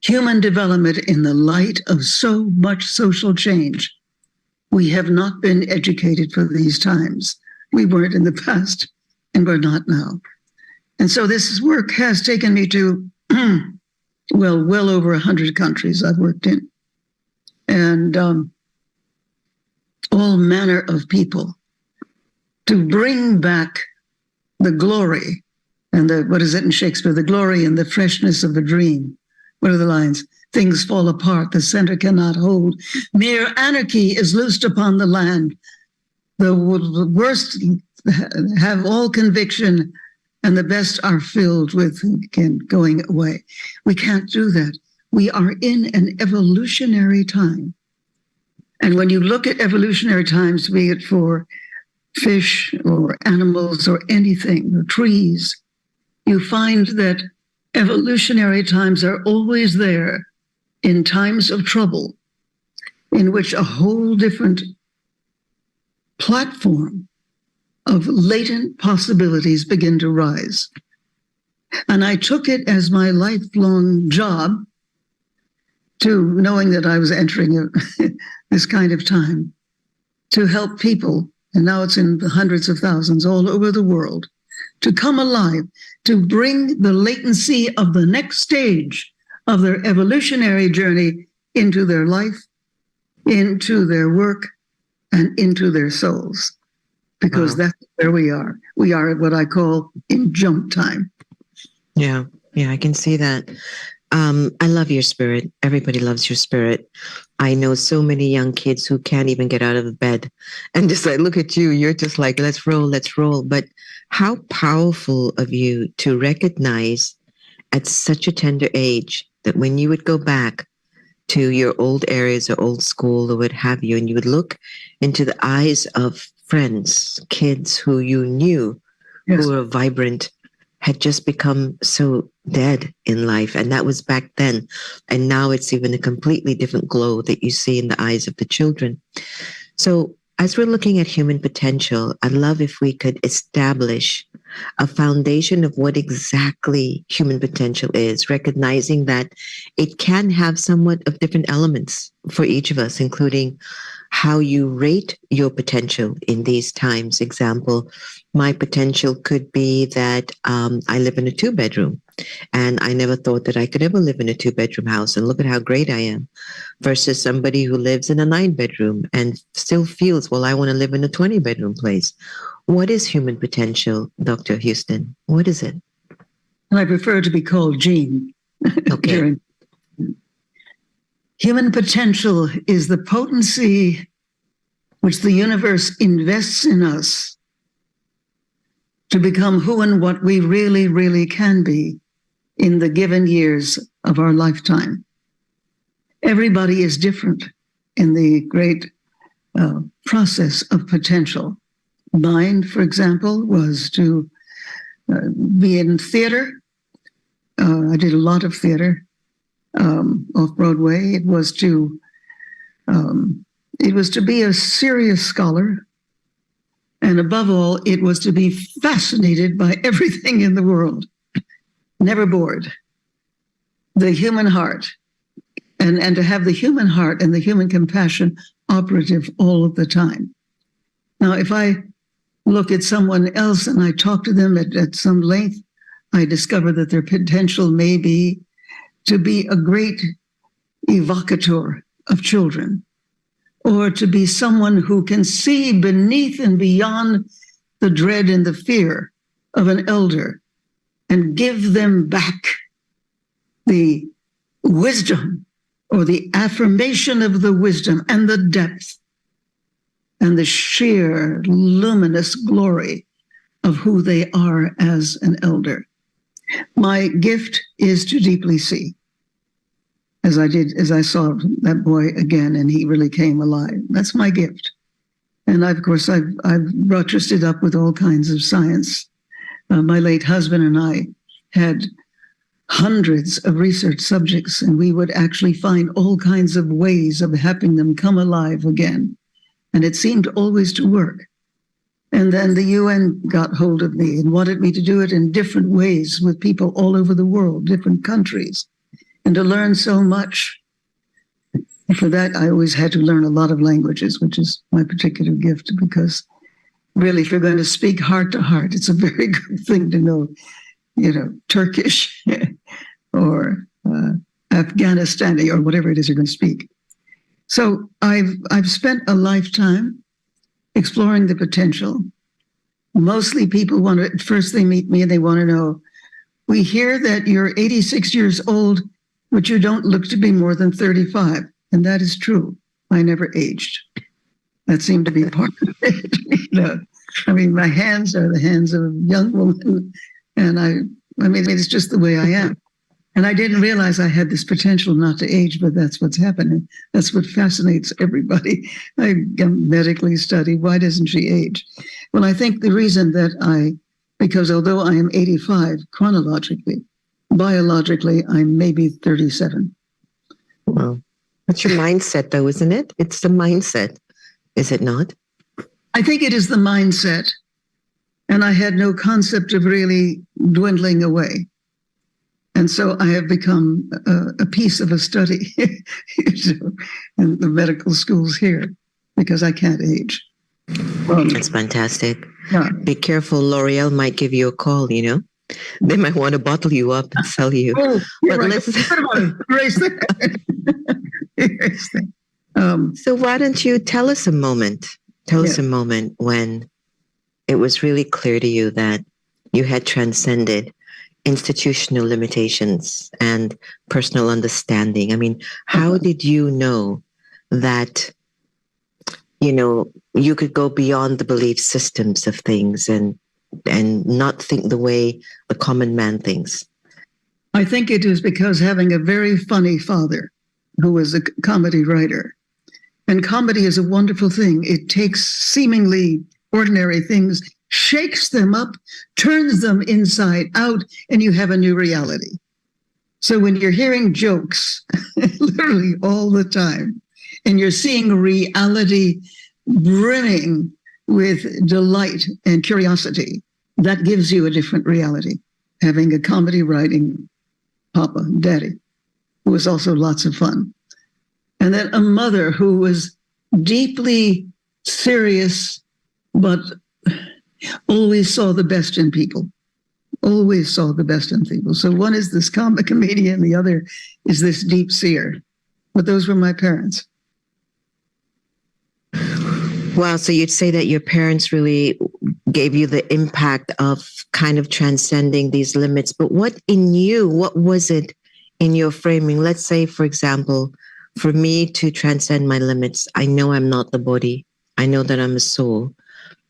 human development in the light of so much social change. We have not been educated for these times. We weren't in the past, and we're not now. And so this work has taken me to, well over 100 countries I've worked in. And all manner of people to bring back the glory and what is it in Shakespeare? The glory and the freshness of a dream. What are the lines? things fall apart. The center cannot hold. Mere anarchy is loosed upon the land. The worst have all conviction, and the best are filled with going away. We can't do that. We are in an evolutionary time. And when you look at evolutionary times, be it for fish or animals or anything, or trees, you find that evolutionary times are always there in times of trouble, in which a whole different platform of latent possibilities begin to rise. And I took it as my lifelong job, to knowing that I was entering this kind of time, to help people, and now it's in the hundreds of thousands all over the world, to come alive, to bring the latency of the next stage of their evolutionary journey into their life, into their work, and into their souls. Because that's where we are. We are at what I call in jump time. Yeah, I can see that. I love your spirit. Everybody loves your spirit. I know so many young kids who can't even get out of bed. And just like, look at you, you're just like, let's roll. But how powerful of you to recognize at such a tender age that when you would go back to your old areas or old school or what have you, and you would look into the eyes of friends, kids who you knew, yes, who were vibrant, had just become so dead in life. And that was back then. And now it's even a completely different glow that you see in the eyes of the children. So as we're looking at human potential, I'd love if we could establish a foundation of what exactly human potential is, recognizing that it can have somewhat of different elements for each of us, including how you rate your potential in these times. Example, my potential could be that I live in a 2-bedroom, and I never thought that I could ever live in a 2-bedroom house, and look at how great I am, versus somebody who lives in a 9-bedroom and still feels, well, I want to live in a 20-bedroom place. What is human potential, Dr. Houston? What is it? I prefer to be called Jean. Okay. Human potential is the potency which the universe invests in us to become who and what we really, really can be in the given years of our lifetime. Everybody is different in the great process of potential. Mine, for example, was to be in theater. I did a lot of theater. Off Broadway. It was to be a serious scholar, and above all, it was to be fascinated by everything in the world, never bored. The human heart, and to have the human heart and the human compassion operative all of the time. Now, if I look at someone else and I talk to them at some length, I discover that their potential may be to be a great evocateur of children, or to be someone who can see beneath and beyond the dread and the fear of an elder and give them back the wisdom or the affirmation of the wisdom and the depth and the sheer luminous glory of who they are as an elder. My gift is to deeply see, as I saw that boy again, and he really came alive. That's my gift. And I've buttressed it up with all kinds of science. My late husband and I had hundreds of research subjects, and we would actually find all kinds of ways of helping them come alive again. And it seemed always to work. And then the UN got hold of me and wanted me to do it in different ways with people all over the world, different countries, and to learn so much. For that, I always had to learn a lot of languages, which is my particular gift, because really, if you're going to speak heart to heart, it's a very good thing to know, Turkish or Afghanistani or whatever it is you're going to speak. So I've spent a lifetime exploring the potential. Mostly people first they meet me and they want to know, we hear that you're 86 years old but you don't look to be more than 35. And that is true. I never aged. That seemed to be part of it. I mean, my hands are the hands of a young woman. And I mean, it's just the way I am. And I didn't realize I had this potential not to age, but that's what's happening. That's what fascinates everybody. I medically studied, why doesn't she age? Well, I think the reason that because although I am 85 chronologically, biologically, I'm maybe 37. Wow. That's your mindset, though, isn't it? It's the mindset, is it not? I think it is the mindset. And I had no concept of really dwindling away. And so I have become a piece of a study in the medical schools here because I can't age. That's fantastic. Yeah. Be careful, L'Oreal might give you a call, you know? They might want to bottle you up and sell you. Oh, but right. So why don't you tell us a moment? Tell us a moment when it was really clear to you that you had transcended institutional limitations and personal understanding. I mean, how did you know that, you know, you could go beyond the belief systems of things and not think the way the common man thinks? I think it is because having a very funny father who was a comedy writer. And comedy is a wonderful thing. It takes seemingly ordinary things, shakes them up, turns them inside out, and you have a new reality. So when you're hearing jokes, literally all the time, and you're seeing reality brimming with delight and curiosity, that gives you a different reality. Having a comedy writing papa, daddy, who was also lots of fun. And then a mother who was deeply serious, but always saw the best in people. Always saw the best in people. So one is this comic comedian, the other is this deep seer. But those were my parents. Wow, so you'd say that your parents really gave you the impact of kind of transcending these limits. But what in you, what was it in your framing? Let's say, for example, for me to transcend my limits, I know I'm not the body. I know that I'm a soul.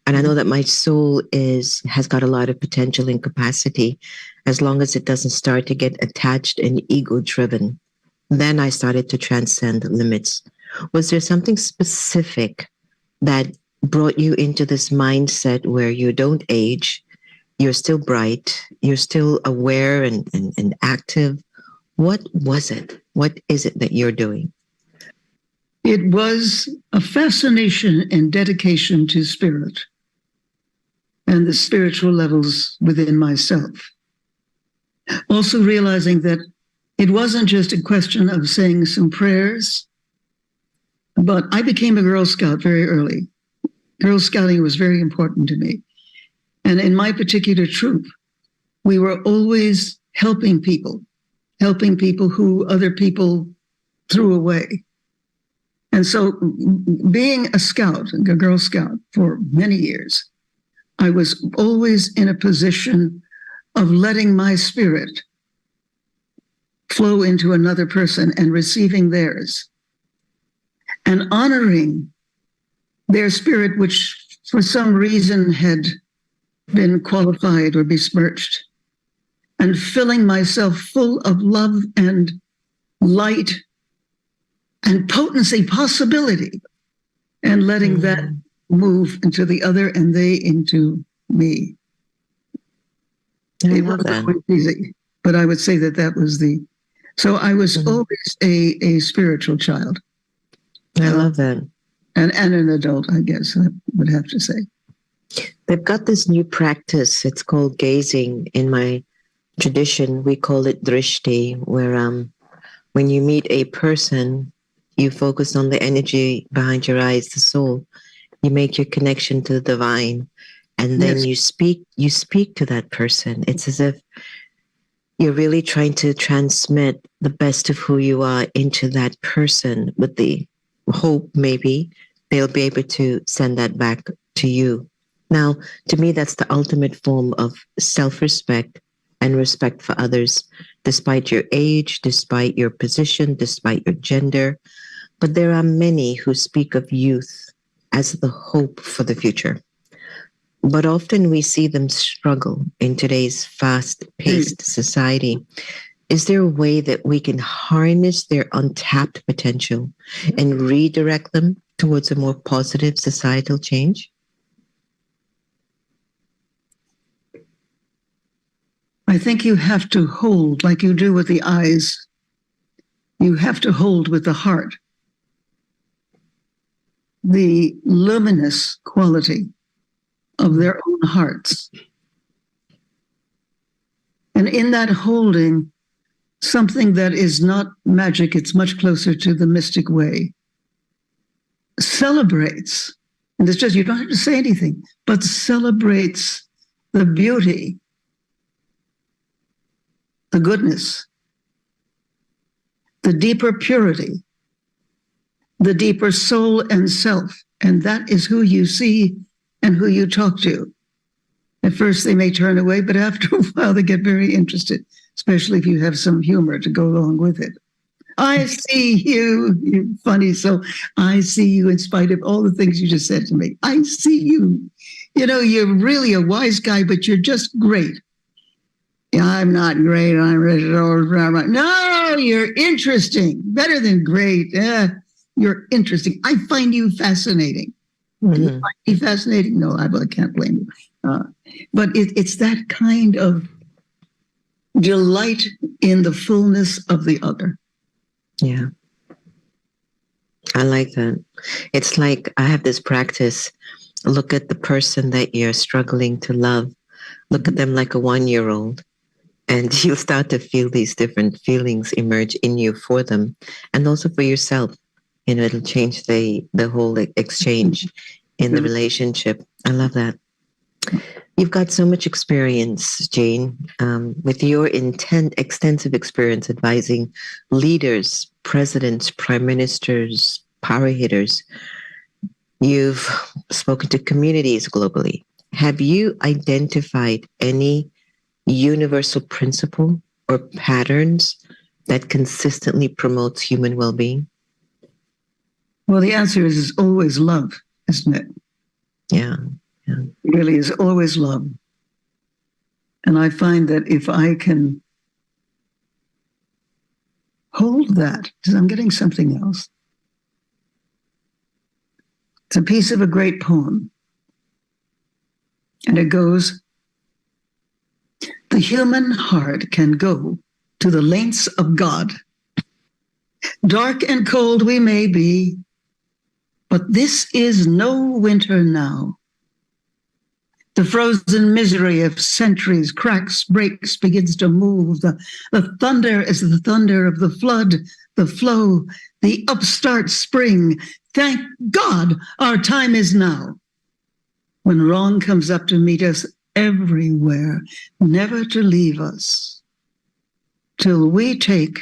And I know that my soul has got a lot of potential and capacity as long as it doesn't start to get attached and ego-driven. Then I started to transcend limits. Was there something specific that brought you into this mindset where you don't age, you're still bright, you're still aware and active? What was it? What is it that you're doing? It was a fascination and dedication to spirit and the spiritual levels within myself. Also realizing that it wasn't just a question of saying some prayers, but I became a Girl Scout very early. Girl Scouting was very important to me. And in my particular troop, we were always helping people who other people threw away. And so being a scout, a Girl Scout for many years, I was always in a position of letting my spirit flow into another person and receiving theirs and honoring their spirit, which for some reason had been qualified or besmirched, and filling myself full of love and light and potency, possibility, and letting that move into the other and they into me. It wasn't quite easy, but I would say that was so I was always a spiritual child. I love that. And an adult, I guess I would have to say. They've got this new practice. It's called gazing. In my tradition, we call it drishti, where when you meet a person, you focus on the energy behind your eyes, the soul. You make your connection to the divine, and then you speak to that person. It's as if you're really trying to transmit the best of who you are into that person with the hope maybe they'll be able to send that back to you. Now, to me, that's the ultimate form of self-respect and respect for others, despite your age, despite your position, despite your gender. But there are many who speak of youth as the hope for the future. But often we see them struggle in today's fast-paced society. Is there a way that we can harness their untapped potential and redirect them towards a more positive societal change? I think you have to hold, like you do with the eyes, you have to hold with the heart the luminous quality of their own hearts. And in that holding, something that is not magic, it's much closer to the mystic way, celebrates, and it's just, you don't have to say anything, but celebrates the beauty, the goodness, the deeper purity, the deeper soul and self. And that is who you see and who you talk to. At first they may turn away, but after a while they get very interested, especially if you have some humor to go along with it. I see you, you're funny, so I see you in spite of all the things you just said to me. I see you. You know, you're really a wise guy, but you're just great. Yeah, I'm not great. I'm ready to no, you're interesting. Better than great. Yeah, you're interesting. I find you fascinating. Do you find me fascinating? No, I can't blame you. But it's that kind of delight in the fullness of the other. Yeah. I like that. It's like I have this practice. Look at the person that you're struggling to love. Look at them like a 1-year-old. And you'll start to feel these different feelings emerge in you for them. And also for yourself. You know, it'll change the whole exchange in the relationship. I love that. You've got so much experience, Jane, with your extensive experience advising leaders, presidents, prime ministers, power hitters. You've spoken to communities globally. Have you identified any universal principle or patterns that consistently promotes human well-being? Well, the answer is always love, isn't it? Yeah. It really is always love. And I find that if I can hold that, because I'm getting something else. It's a piece of a great poem. And it goes, the human heart can go to the lengths of God. Dark and cold we may be, but this is no winter now. The frozen misery of centuries cracks, breaks, begins to move. The thunder is the thunder of the flood, the flow, the upstart spring. Thank God our time is now. When wrong comes up to meet us everywhere, never to leave us, till we take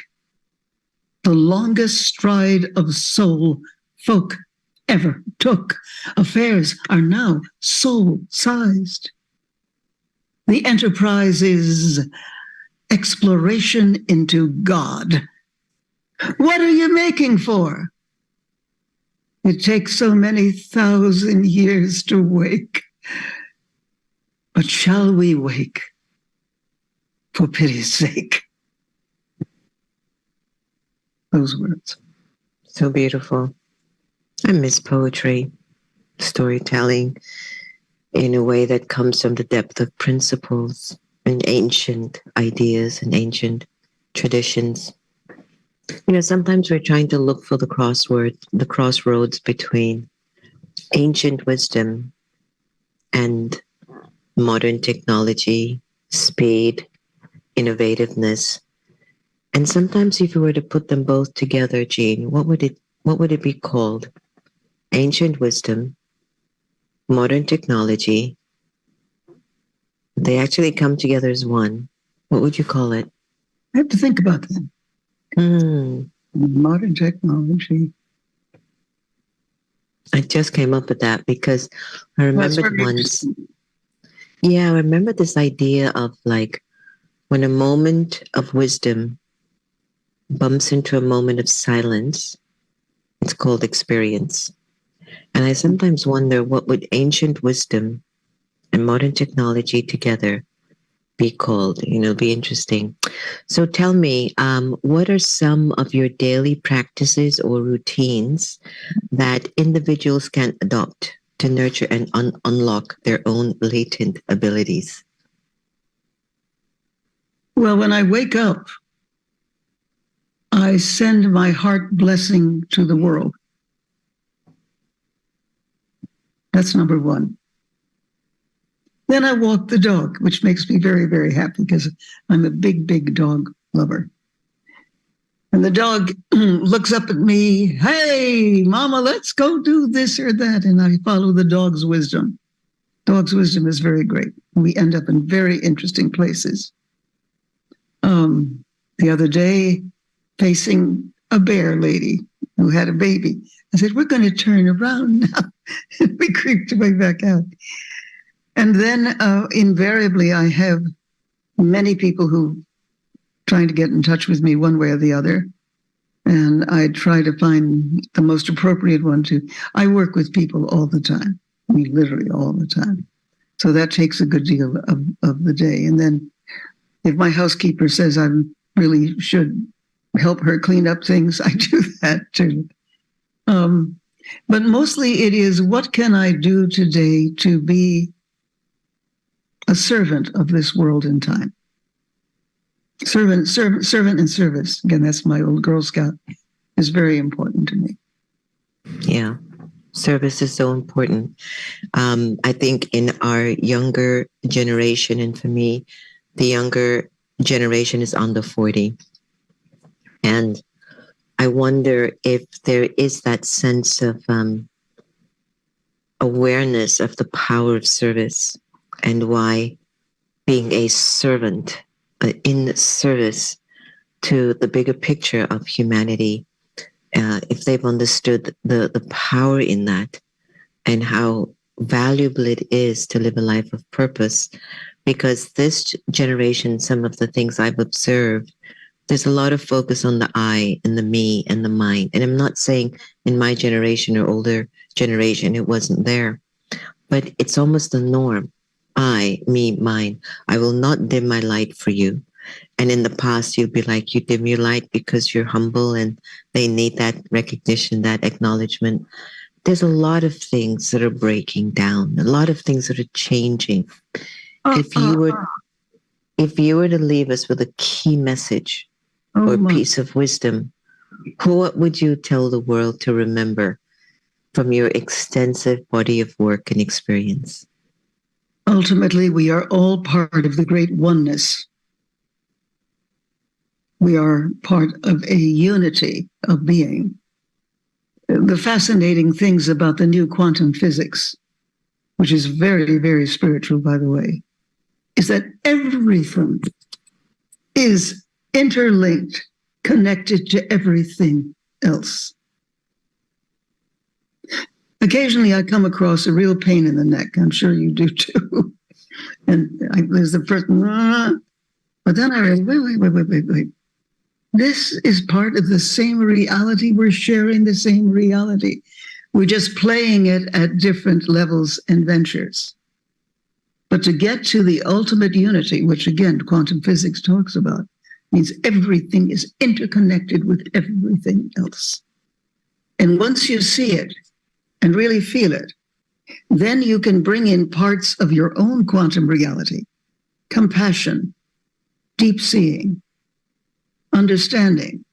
the longest stride of soul folk ever took. Affairs are now soul-sized. The enterprise is exploration into God. What are you making for? It takes so many 1,000 years to wake. But shall we wake for pity's sake? Those words. So beautiful. I miss poetry, storytelling in a way that comes from the depth of principles and ancient ideas and ancient traditions. You know, sometimes we're trying to look for the crossroads between ancient wisdom and modern technology, speed, innovativeness. And sometimes if you were to put them both together, Jean, what would it be called? Ancient wisdom, modern technology. They actually come together as one. What would you call it? I have to think about them. Modern technology. I just came up with that because I remembered once. Yeah, I remember this idea of like when a moment of wisdom bumps into a moment of silence, it's called experience. And I sometimes wonder, what would ancient wisdom and modern technology together be called? Be interesting. So tell me, what are some of your daily practices or routines that individuals can adopt to nurture and unlock their own latent abilities? Well, when I wake up, I send my heart blessing to the world. That's number one. Then I walk the dog, which makes me very, very happy because I'm a big, big dog lover. And the dog looks up at me, hey, mama, let's go do this or that. And I follow the dog's wisdom. Dog's wisdom is very great. We end up in very interesting places. The other day, facing a bear lady who had a baby, I said, we're going to turn around now. And we creeped way back out. And then invariably, I have many people who trying to get in touch with me one way or the other. And I try to find the most appropriate one to. I work with people all the time. I mean, literally all the time. So that takes a good deal of the day. And then if my housekeeper says I really should help her clean up things, I do that too. But mostly it is, what can I do today to be a servant of this world and time? Servant and service. Again, that's my old Girl Scout. Is very important to me. Yeah, service is so important. I think in our younger generation, and for me, the younger generation is under 40. And I wonder if there is that sense of awareness of the power of service, and why being a servant in service to the bigger picture of humanity, if they've understood the power in that, and how valuable it is to live a life of purpose. Because this generation, some of the things I've observed, there's a lot of focus on the I and the me and the mine. And I'm not saying in my generation or older generation it wasn't there, but it's almost the norm. I, me, mine. I will not dim my light for you. And in the past, you'd be like, you dim your light because you're humble and they need that recognition, that acknowledgement. There's a lot of things that are breaking down, a lot of things that are changing. If you were to leave us with a key message or a piece of wisdom, what would you tell the world to remember from your extensive body of work and experience? Ultimately, we are all part of the great oneness. We are part of a unity of being. The fascinating things about the new quantum physics, which is very, very spiritual, by the way, is that everything is interlinked, connected to everything else. Occasionally, I come across a real pain in the neck. I'm sure you do too. And there's the first, but then I realized, wait. This is part of the same reality. We're sharing the same reality. We're just playing it at different levels and ventures. But to get to the ultimate unity, which again, quantum physics talks about, means everything is interconnected with everything else. And once you see it and really feel it, then you can bring in parts of your own quantum reality, compassion, deep seeing, understanding,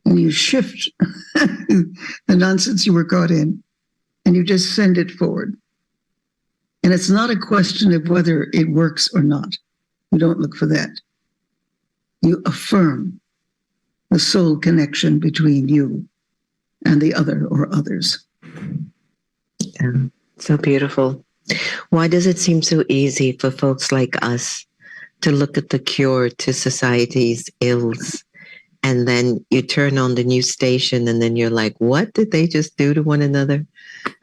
and you shift the nonsense you were caught in, and you just send it forward. And it's not a question of whether it works or not. You don't look for that. You affirm the soul connection between you and the other or others. Yeah, so beautiful. Why does it seem so easy for folks like us to look at the cure to society's ills, and then you turn on the new station and then you're like, what did they just do to one another?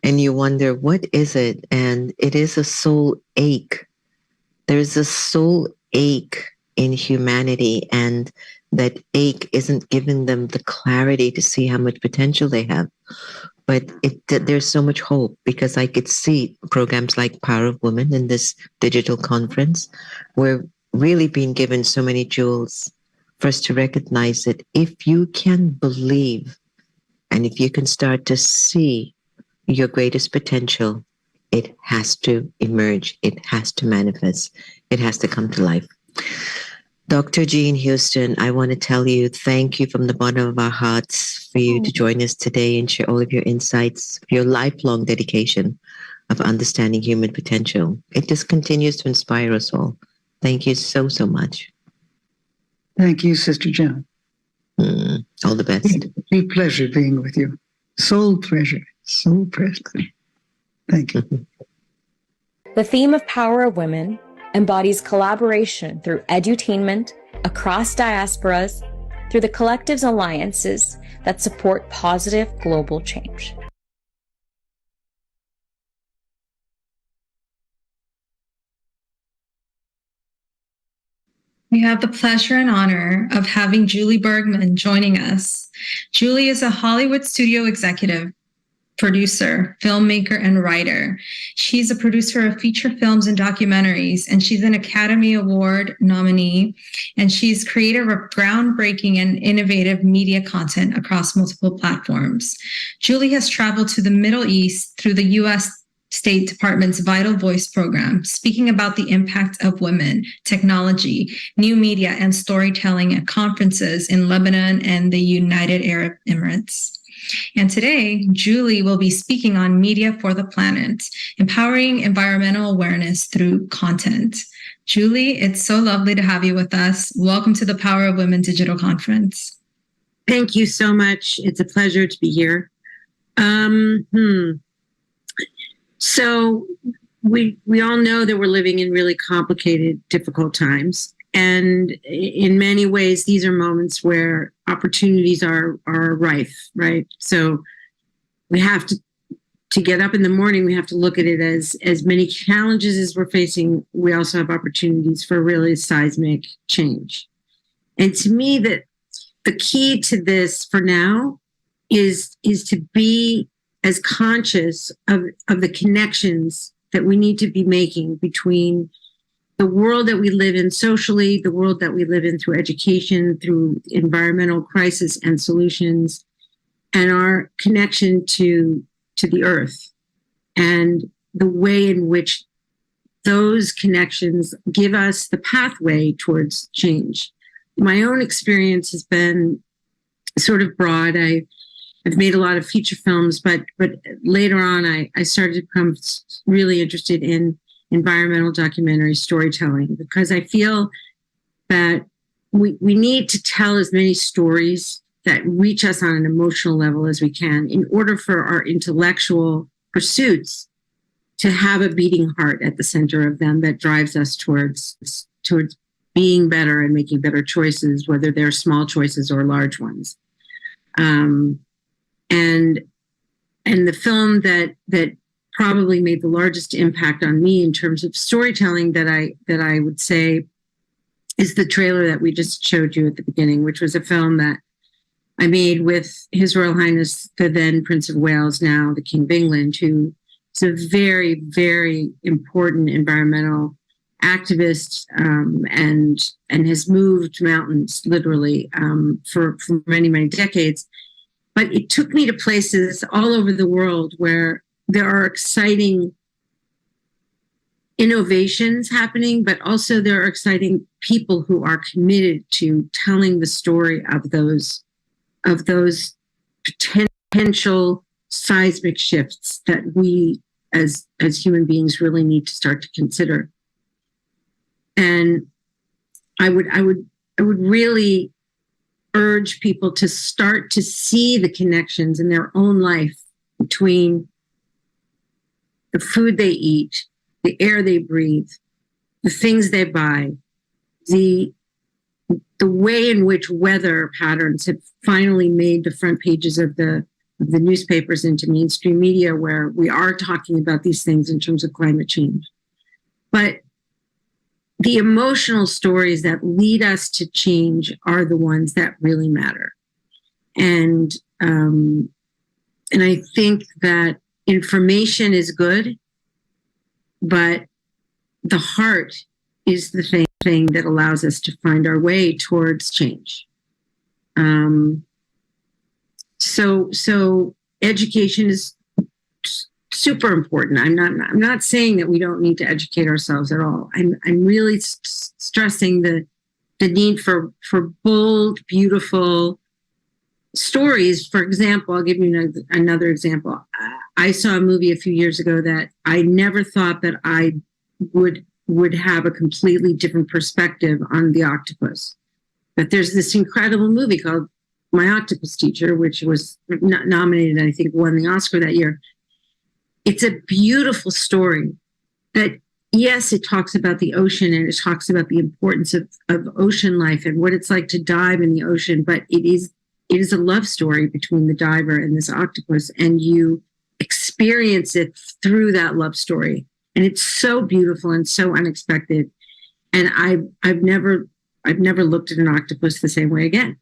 And you wonder, what is it? And it is a soul ache. There's a soul ache in humanity, and that ache isn't giving them the clarity to see how much potential they have. But there's so much hope, because I could see programs like Power of Women in this digital conference. We're really being given so many jewels for us to recognize that if you can believe and if you can start to see your greatest potential, it has to emerge. It has to manifest. It has to come to life. Dr. Jean Houston, I want to tell you thank you from the bottom of our hearts for you to join us today and share all of your insights, your lifelong dedication of understanding human potential. It just continues to inspire us all. Thank you so, so much. Thank you, Sister Joan. All the best. It's a pleasure being with you. Soul pleasure. Soul pleasure. Thank you. The theme of Power of Women embodies collaboration through edutainment across diasporas through the collectives alliances that support positive global change. We have the pleasure and honor of having Julie Bergman joining us. Julie is a Hollywood studio executive, producer, filmmaker, and writer. She's a producer of feature films and documentaries, and she's an Academy Award nominee, and she's creator of groundbreaking and innovative media content across multiple platforms. Julie has traveled to the Middle East through the U.S. State Department's Vital Voice program, speaking about the impact of women, technology, new media, and storytelling at conferences in Lebanon and the United Arab Emirates. And today, Julie will be speaking on Media for the Planet, empowering environmental awareness through content. Julie, it's so lovely to have you with us. Welcome to the Power of Women Digital Conference. Thank you so much. It's a pleasure to be here. So we all know that we're living in really complicated, difficult times. And in many ways, these are moments where opportunities are rife, right? So we have to get up in the morning, we have to look at it as many challenges as we're facing. We also have opportunities for really seismic change. And to me, that the key to this for now is to be as conscious of the connections that we need to be making between the world that we live in socially, the world that we live in through education, through environmental crisis and solutions, and our connection to the earth, and the way in which those connections give us the pathway towards change. My own experience has been sort of broad. I've made a lot of feature films, but later on, I started to become really interested in environmental documentary storytelling, because I feel that we need to tell as many stories that reach us on an emotional level as we can in order for our intellectual pursuits to have a beating heart at the center of them that drives us towards being better and making better choices, whether they're small choices or large ones. And the film that probably made the largest impact on me in terms of storytelling that I would say is the trailer that we just showed you at the beginning, which was a film that I made with His Royal Highness, the then Prince of Wales, now the King of England, who is a very, very important environmental activist and has moved mountains literally for many, many decades. But it took me to places all over the world where there are exciting innovations happening, but also there are exciting people who are committed to telling the story of those potential seismic shifts that we as human beings really need to start to consider. And I would really urge people to start to see the connections in their own life between the food they eat, the air they breathe, the things they buy, the way in which weather patterns have finally made the front pages of the newspapers into mainstream media, where we are talking about these things in terms of climate change. But the emotional stories that lead us to change are the ones that really matter. And I think that information is good, but the heart is the thing that allows us to find our way towards change. So education is super important. I'm not saying that we don't need to educate ourselves at all. I'm really stressing the need for bold, beautiful stories. For example, I'll give you another example. I saw a movie a few years ago that I never thought that I would have a completely different perspective on the octopus. But there's this incredible movie called My Octopus Teacher, which was nominated and I think won the Oscar that year. It's a beautiful story that, yes, it talks about the ocean and it talks about the importance of ocean life and what it's like to dive in the ocean, but it is a love story between the diver and this octopus, and you experience it through that love story. And it's so beautiful and so unexpected. And I've never looked at an octopus the same way again.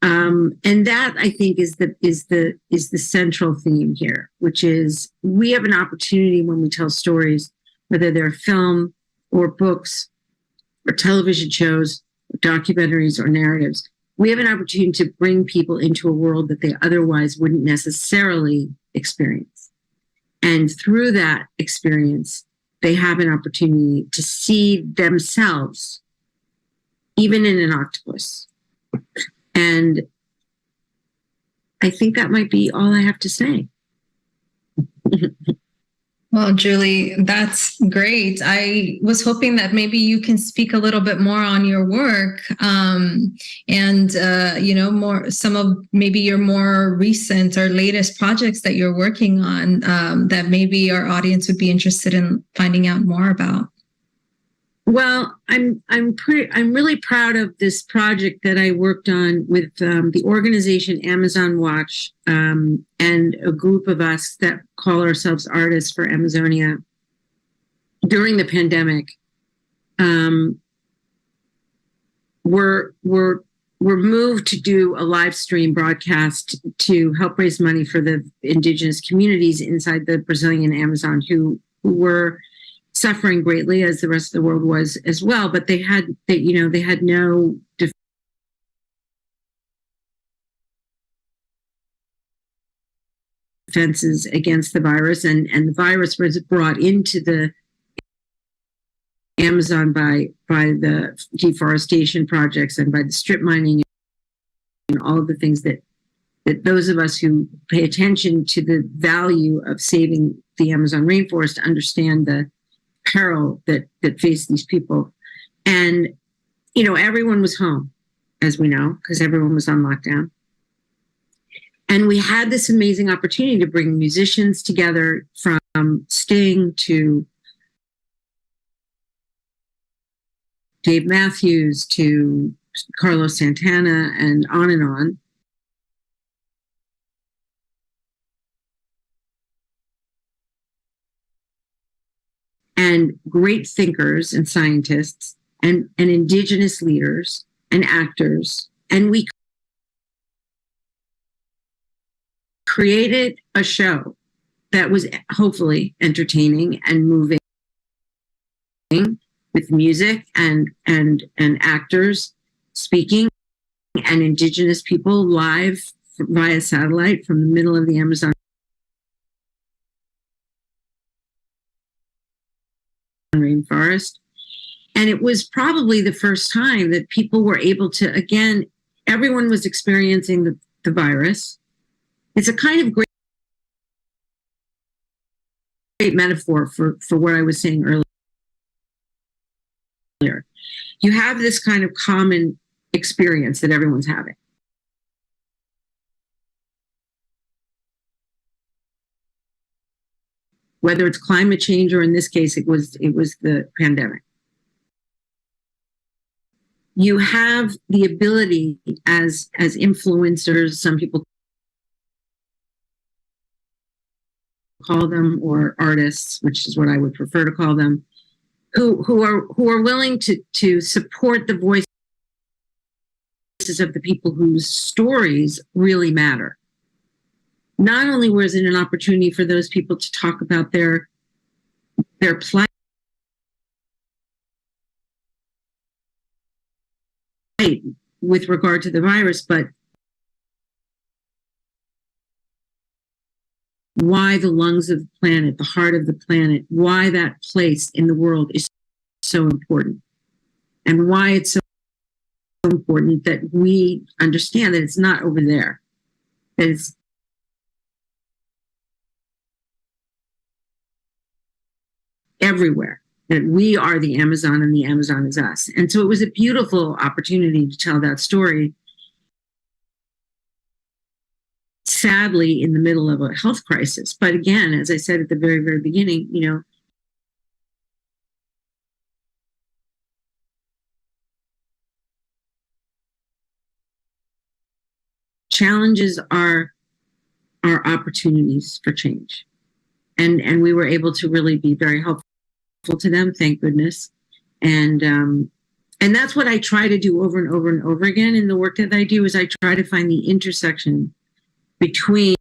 And that, I think, is the central theme here, which is we have an opportunity when we tell stories, whether they're film or books or television shows, or documentaries or narratives. We have an opportunity to bring people into a world that they otherwise wouldn't necessarily experience. And through that experience, they have an opportunity to see themselves, even in an octopus. And I think that might be all I have to say. Well, Julie, that's great. I was hoping that maybe you can speak a little bit more on your work more some of maybe your more recent or latest projects that you're working on that maybe our audience would be interested in finding out more about. Well, I'm really proud of this project that I worked on with the organization Amazon Watch and a group of us that call ourselves Artists for Amazonia. During the pandemic, we're moved to do a live stream broadcast to help raise money for the indigenous communities inside the Brazilian Amazon who were suffering greatly, as the rest of the world was as well, but they had no defenses against the virus, and the virus was brought into the Amazon by the deforestation projects and by the strip mining and all of the things that those of us who pay attention to the value of saving the Amazon rainforest understand the peril that faced these people. And, everyone was home, as we know, because everyone was on lockdown. And we had this amazing opportunity to bring musicians together, from Sting to Dave Matthews to Carlos Santana and on. And great thinkers and scientists and indigenous leaders and actors. And we created a show that was hopefully entertaining and moving, with music and actors speaking and indigenous people live via satellite from the middle of the Amazon rainforest. And it was probably the first time that people were able to, again, everyone was experiencing the virus. It's a kind of great metaphor for what I was saying earlier. You have this kind of common experience that everyone's having. Whether it's climate change or in this case, it was the pandemic. You have the ability as influencers, some people call them, or artists, which is what I would prefer to call them, who are willing to support the voices of the people whose stories really matter. Not only was it an opportunity for those people to talk about their plight with regard to the virus, but why the lungs of the planet, the heart of the planet, why that place in the world is so important, and why it's so important that we understand that it's not over there, that it's everywhere, that we are the Amazon and the Amazon is us. And so it was a beautiful opportunity to tell that story, sadly in the middle of a health crisis. But again, as I said at the very, very beginning, you know, challenges are opportunities for change. And we were able to really be very helpful to them, thank goodness. And that's what I try to do over and over and over again in the work that I do, is I try to find the intersection between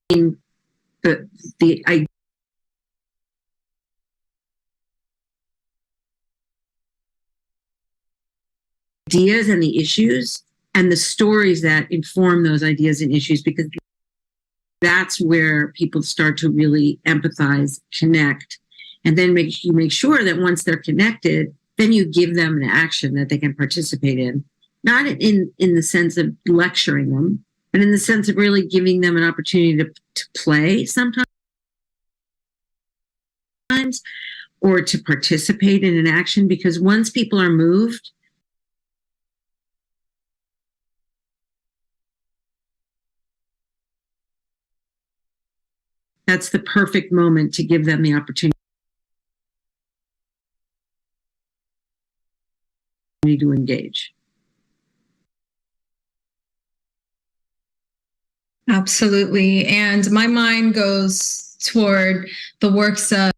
the ideas and the issues and the stories that inform those ideas and issues, because that's where people start to really empathize, connect, and then make sure that once they're connected, then you give them an action that they can participate in, not in the sense of lecturing them, but in the sense of really giving them an opportunity to play sometimes, or to participate in an action, because once people are moved, that's the perfect moment to give them the opportunity to engage. Absolutely. And my mind goes toward the works of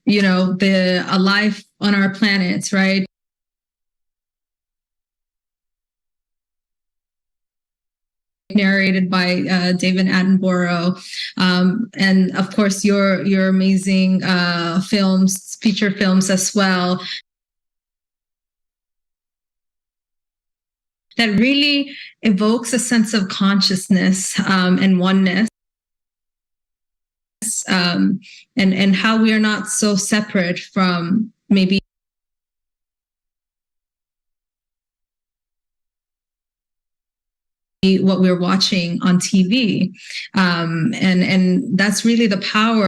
the A Life on Our Planet, right? Narrated by David Attenborough, and of course your amazing feature films as well, that really evokes a sense of consciousness and oneness, and how we are not so separate from maybe what we're watching on TV. And that's really the power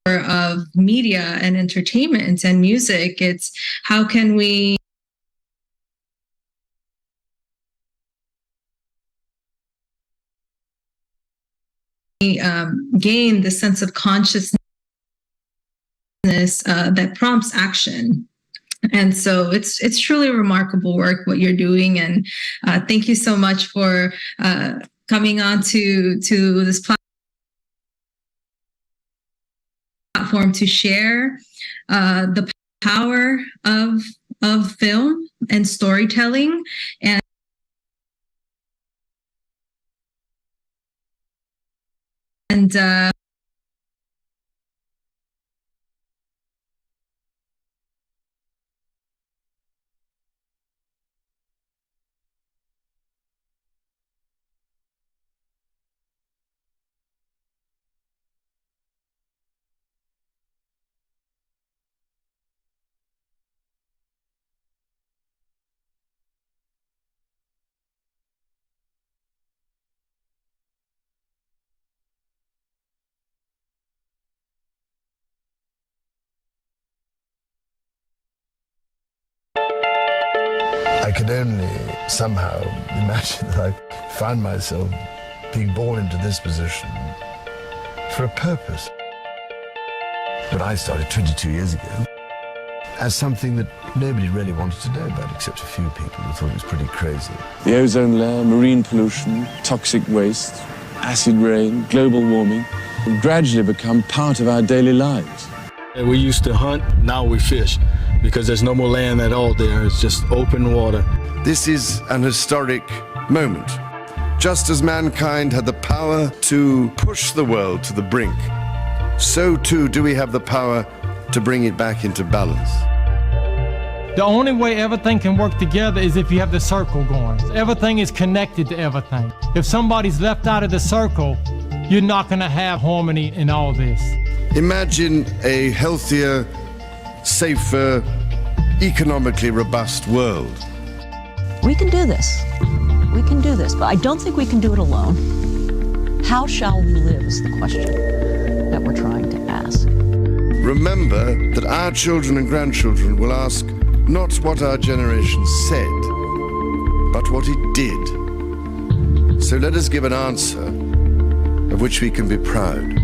of media and entertainment and music. It's how can we gain the sense of consciousness that prompts action. And so it's truly remarkable work what you're doing, and thank you so much for coming on to this platform to share the power of film and storytelling, and I could only somehow imagine that I found myself being born into this position for a purpose. But I started 22 years ago as something that nobody really wanted to know about, except a few people who thought it was pretty crazy. The ozone layer, marine pollution, toxic waste, acid rain, global warming will gradually become part of our daily lives. We used to hunt, now we fish, because there's no more land at all there. It's just open water. This is an historic moment. Just as mankind had the power to push the world to the brink, so too do we have the power to bring it back into balance. The only way everything can work together is if you have the circle going. Everything is connected to everything. If somebody's left out of the circle, you're not going to have harmony in all this. Imagine a healthier, safer, economically robust world. We can do this. We can do this, but I don't think we can do it alone. How shall we live is the question that we're trying to ask. Remember that our children and grandchildren will ask not what our generation said, but what it did. So let us give an answer of which we can be proud.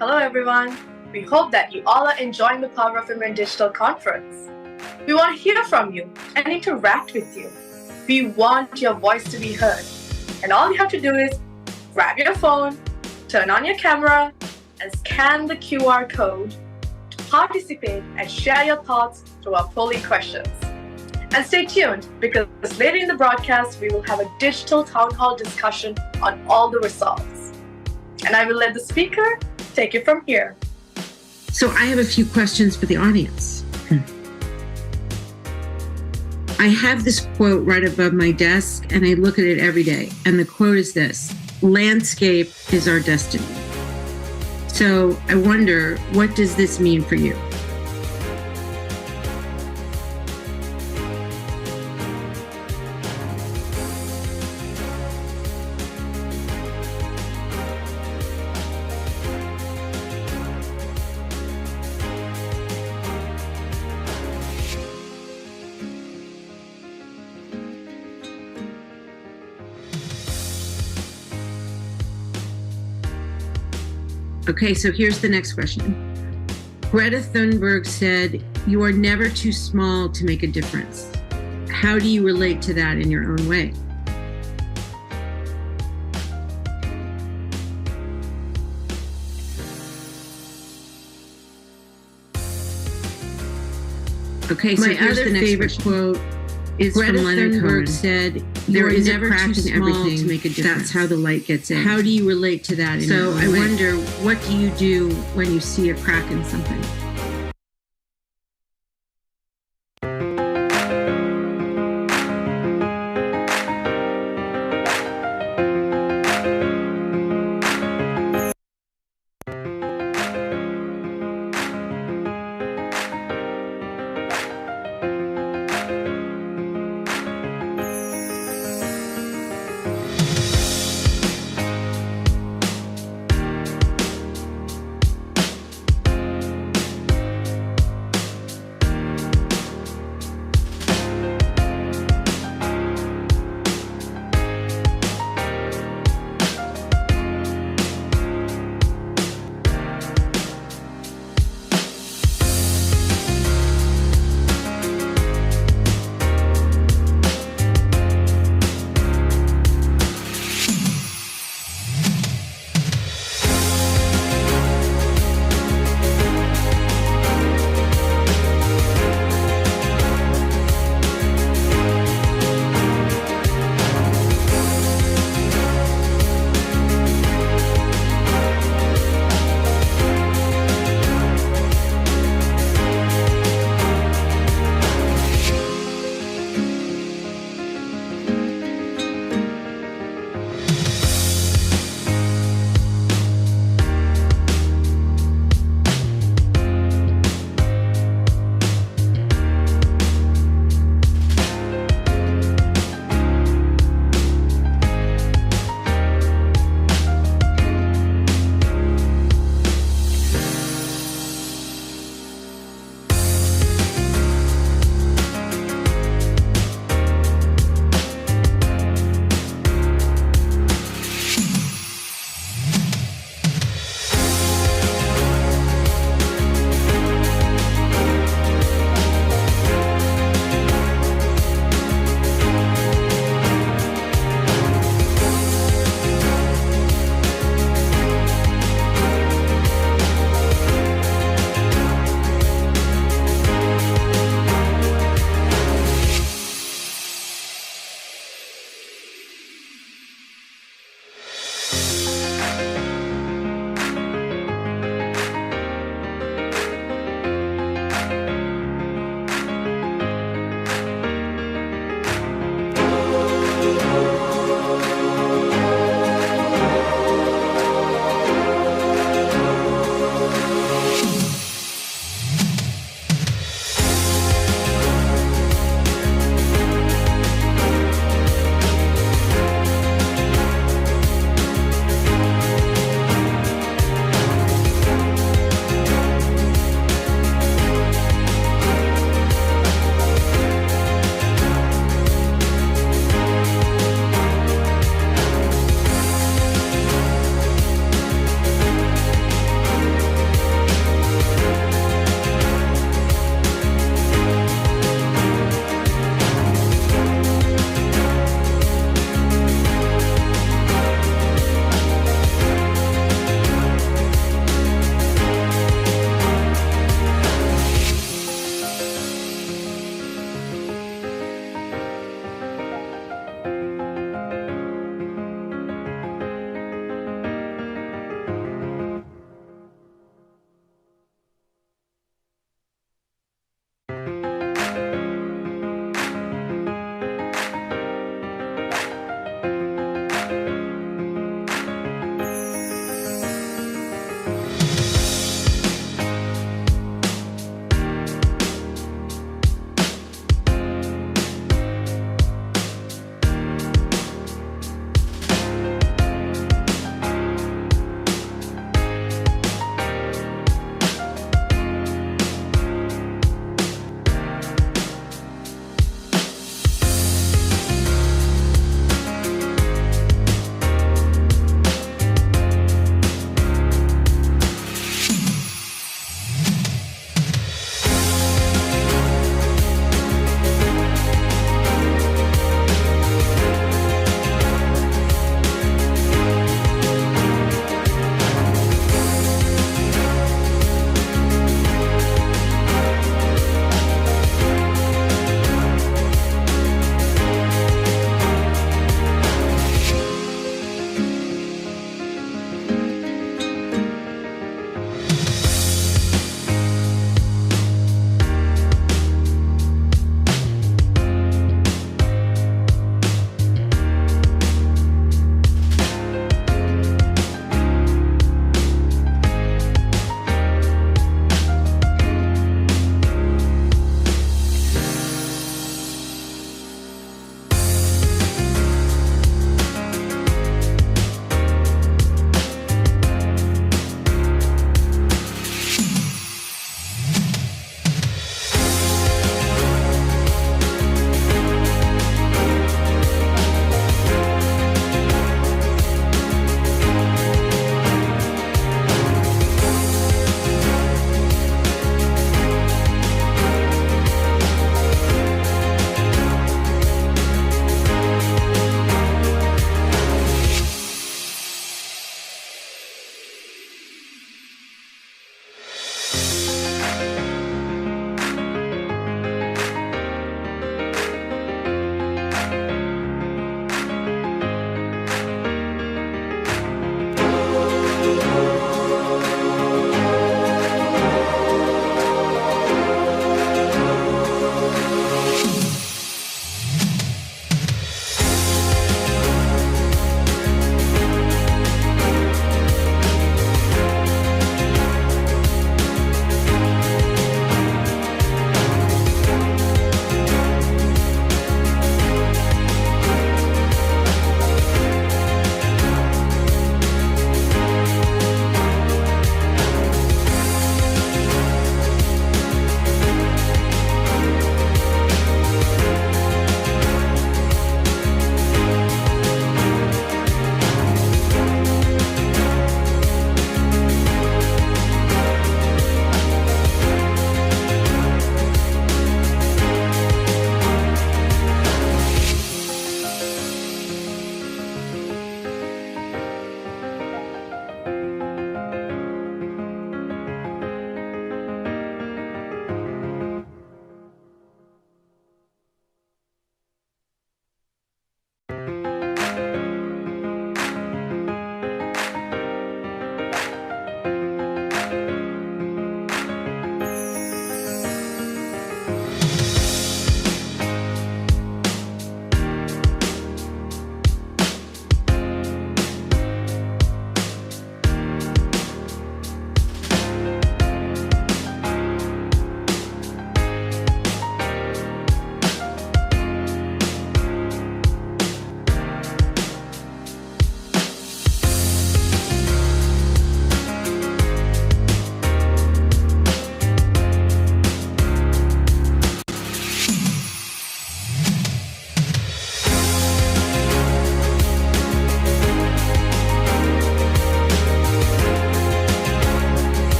Hello everyone. We hope that you all are enjoying the Power of Women Digital Conference. We want to hear from you and interact with you. We want your voice to be heard. And all you have to do is grab your phone, turn on your camera, and scan the QR code to participate and share your thoughts through our polling questions. And stay tuned, because later in the broadcast, we will have a digital town hall discussion on all the results. And I will let the speaker take it from here. So I have a few questions for the audience. I have this quote right above my desk, and I look at it every day. And the quote is this: landscape is our destiny. So I wonder, what does this mean for you? Okay, so here's the next question. Greta Thunberg said, "You are never too small to make a difference." How do you relate to that in your own way? Okay, so My here's other the next favorite quote is Greta from Leonard Thunberg Cohen. said, There is never a crack too in small everything to make a difference. That's how the light gets in. How do you relate to that? So I way? wonder, what do you do when you see a crack in something?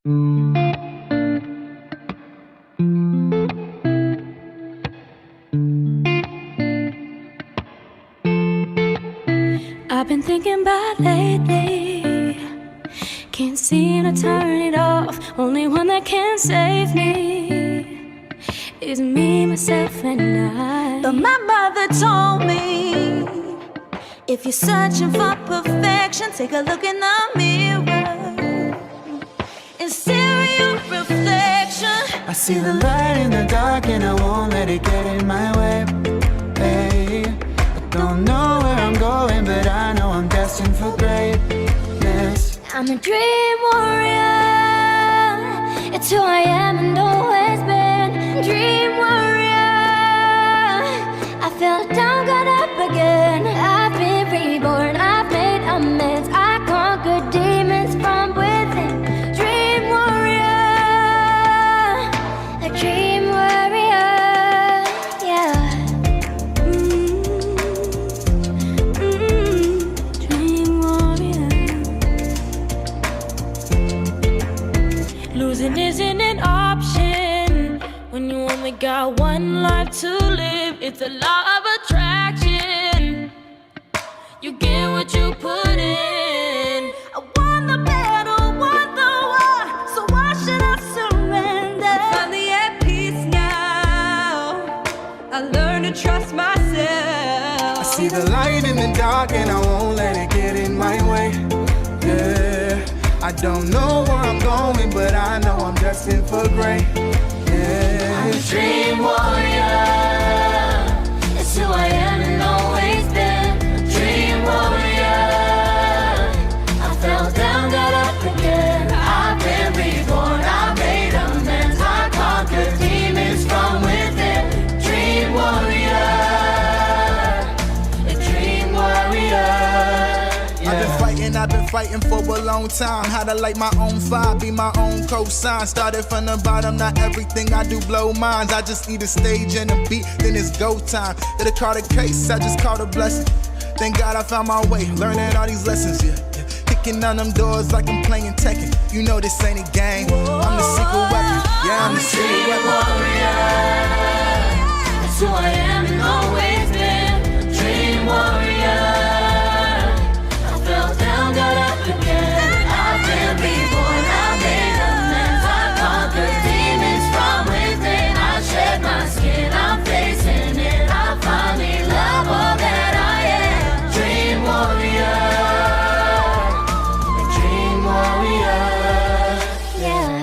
I've been thinking about lately, can't seem to turn it off. Only one that can save me is me, myself, and I. But my mother told me, if you're searching for perfection, take a look in the mirror and stare at your reflection. I see the light in the dark and I won't let it get in my way. Hey, I don't know where I'm going, but I know I'm destined for greatness. I'm a dream warrior, it's who I am and always been. Dream warrior, I fell down, got up again. I've been reborn, I've made amends. I conquered demons from within. Dream warrior, a dream warrior, yeah. Dream warrior. Losing isn't an option when you only got one life to live. It's a law of attraction. You get what you put in. I won the battle, won the war, so why should I surrender? I'm finally at peace now. I learned to trust myself. I see the light in the dark and I won't let it get in my way. Yeah, I don't know where I'm going, but I know I'm destined for great. Yeah. I'm a dream warrior, it's who I am and always been. Dream warrior, I fell down, got up again. I've been reborn, I made amends. I conquered demons from within. Dream warrior, a dream warrior. I've been fighting for a long time. How to light my own fire, be my own cosign. Started from the bottom, not everything I do blow minds. I just need a stage and a beat, then it's go time. Did I call a case, I just called a blessing. Thank God I found my way, learning all these lessons, yeah. Kicking on them doors like I'm playing Tekken. You know this ain't a game, I'm the secret weapon. Yeah, I'm the secret weapon. That's who I am and always been. Dream warrior, got up again. I've been reborn, I made amends. I conquered demons from within. I shed my skin, I'm facing it. I finally love all that I am. Dream warrior, a dream warrior, yeah.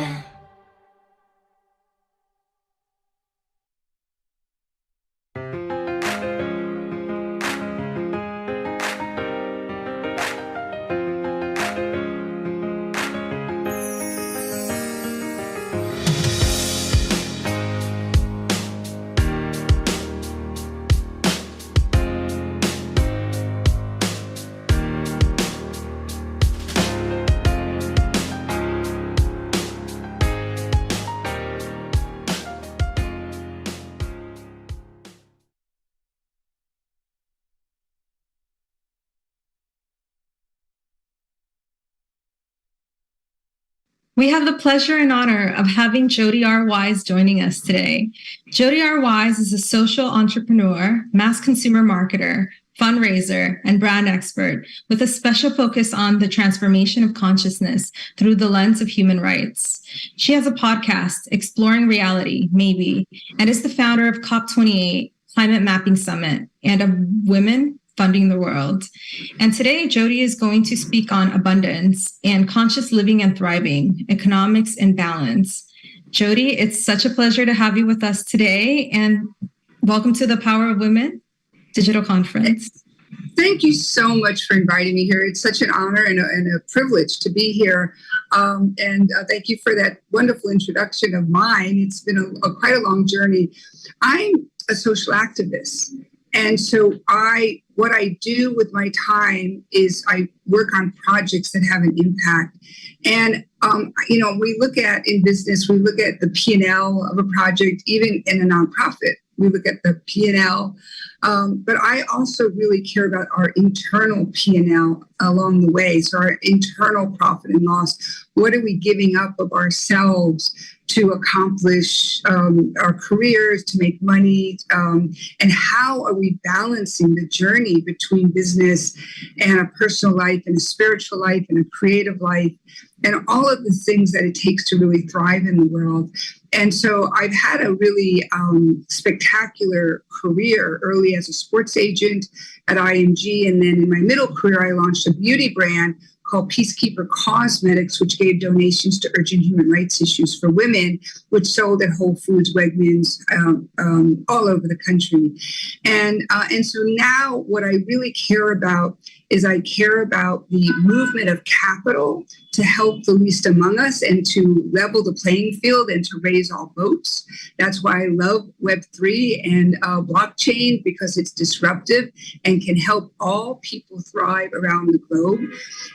We have the pleasure and honor of having Jody R. Wise joining us today. Jody R. Wise is a social entrepreneur, mass consumer marketer, fundraiser, and brand expert with a special focus on the transformation of consciousness through the lens of human rights. She has a podcast, Exploring Reality, Maybe, and is the founder of COP28 Climate Mapping Summit and of Women Funding the World. And today, Jody is going to speak on abundance and conscious living and thriving, economics and balance. Jody, it's such a pleasure to have you with us today, and welcome to the Power of Women Digital Conference. Thank you so much for inviting me here. It's such an honor and a privilege to be here. Thank you for that wonderful introduction of mine. It's been quite a long journey. I'm a social activist. And so what I do with my time is I work on projects that have an impact. And, we look at in business, we look at the P&L of a project, even in a nonprofit. we look at the P&L. But I also really care about our internal P&L along the way. So our internal profit and loss. What are we giving up of ourselves to accomplish our careers, to make money? And how are we balancing the journey between business and a personal life and a spiritual life and a creative life and all of the things that it takes to really thrive in the world? And so I've had a really spectacular career early as a sports agent at IMG. And then in my middle career, I launched a beauty brand called Peacekeeper Cosmetics, which gave donations to urgent human rights issues for women, which sold at Whole Foods, Wegmans, all over the country. And so now what I really care about is I care about the movement of capital to help the least among us and to level the playing field and to raise all boats. That's why I love Web3 and blockchain, because it's disruptive and can help all people thrive around the globe.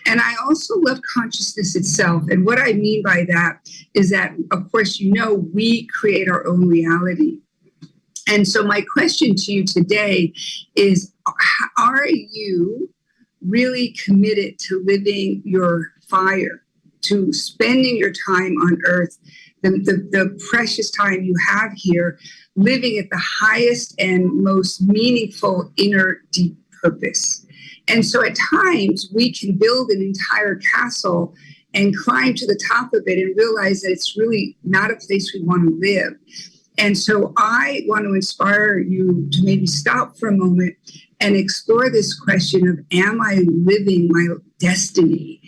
And I also love consciousness itself. And what I mean by that is that, of course, we create our own reality. And so my question to you today is, are you really committed to living your fire, to spending your time on earth, the precious time you have here, living at the highest and most meaningful inner deep purpose? And so at times we can build an entire castle and climb to the top of it and realize that it's really not a place we want to live. And so I want to inspire you to maybe stop for a moment and explore this question of, am I living my destiny?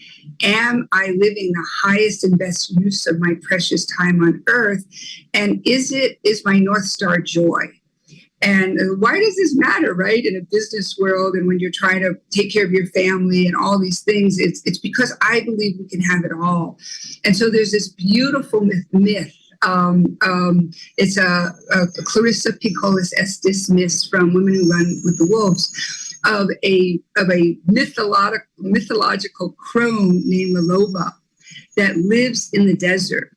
Am I living the highest and best use of my precious time on earth? And is my North Star joy? And why does this matter, right? In a business world, and when you're trying to take care of your family and all these things, it's because I believe we can have it all. And so there's this beautiful myth. It's a Clarissa Pinkolas Estes myth from Women Who Run with the Wolves of a mythological crone named Laloba that lives in the desert.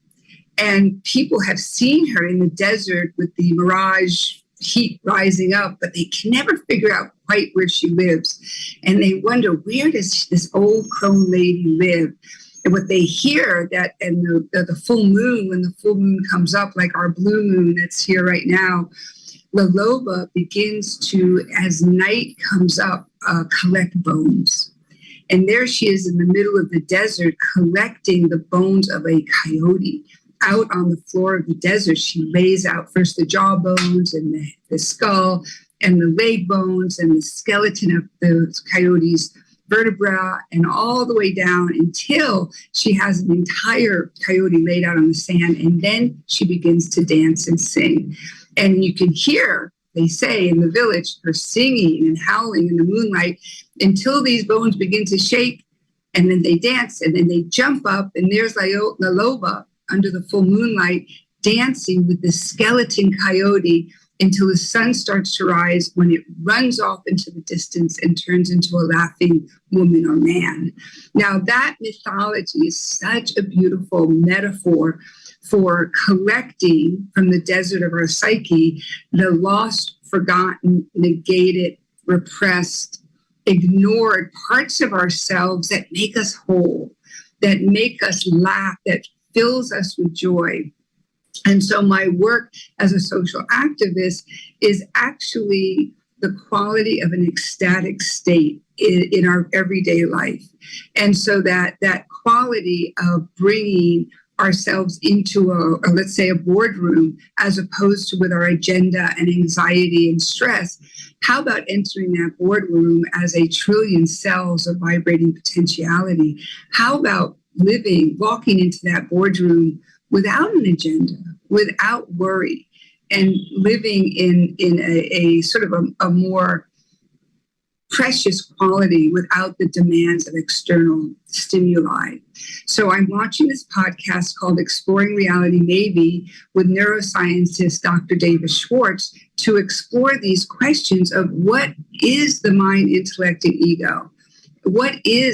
And people have seen her in the desert with the mirage heat rising up, but they can never figure out quite where she lives. And they wonder, where does this old crone lady live? And what they hear that, and the full moon, when the full moon comes up, like our blue moon that's here right now, Laloba begins to, as night comes up, collect bones. And there she is in the middle of the desert collecting the bones of a coyote. Out on the floor of the desert, she lays out first the jaw bones and the skull and the leg bones and the skeleton of the coyote's vertebra and all the way down until she has an entire coyote laid out on the sand. And then she begins to dance and sing. And you can hear, they say in the village, her singing and howling in the moonlight until these bones begin to shake. And then they dance and then they jump up, and there's Laloba under the full moonlight dancing with the skeleton coyote until the sun starts to rise, when it runs off into the distance and turns into a laughing woman or man. Now, that mythology is such a beautiful metaphor for collecting from the desert of our psyche the lost, forgotten, negated, repressed, ignored parts of ourselves that make us whole, that make us laugh, that fills us with joy. And so my work as a social activist is actually the quality of an ecstatic state in our everyday life. And so that quality of bringing ourselves into let's say a boardroom, as opposed to with our agenda and anxiety and stress, how about entering that boardroom as a trillion cells of vibrating potentiality? How about walking into that boardroom without an agenda, without worry, and living in a sort of a more precious quality without the demands of external stimuli. So I'm watching this podcast called Exploring Reality Maybe with neuroscientist Dr. Davis Schwartz to explore these questions of what is the mind, intellect, and ego?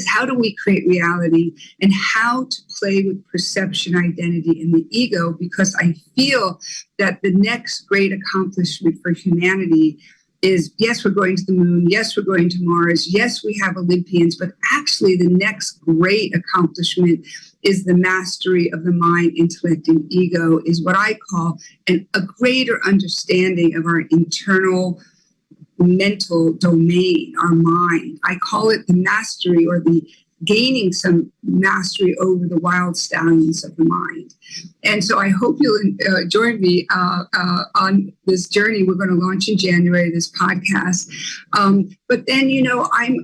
how do we create reality, and how to play with perception, identity, and the ego, because I feel that the next great accomplishment for humanity is, yes, we're going to the moon, yes, we're going to Mars, yes, we have Olympians, but actually the next great accomplishment is the mastery of the mind, intellect, and ego, is what I call a greater understanding of our internal mental domain, our mind. I call it the mastery, or the gaining some mastery over the wild stallions of the mind. And so I hope you'll join me on this journey. We're going to launch in January, this podcast. But then,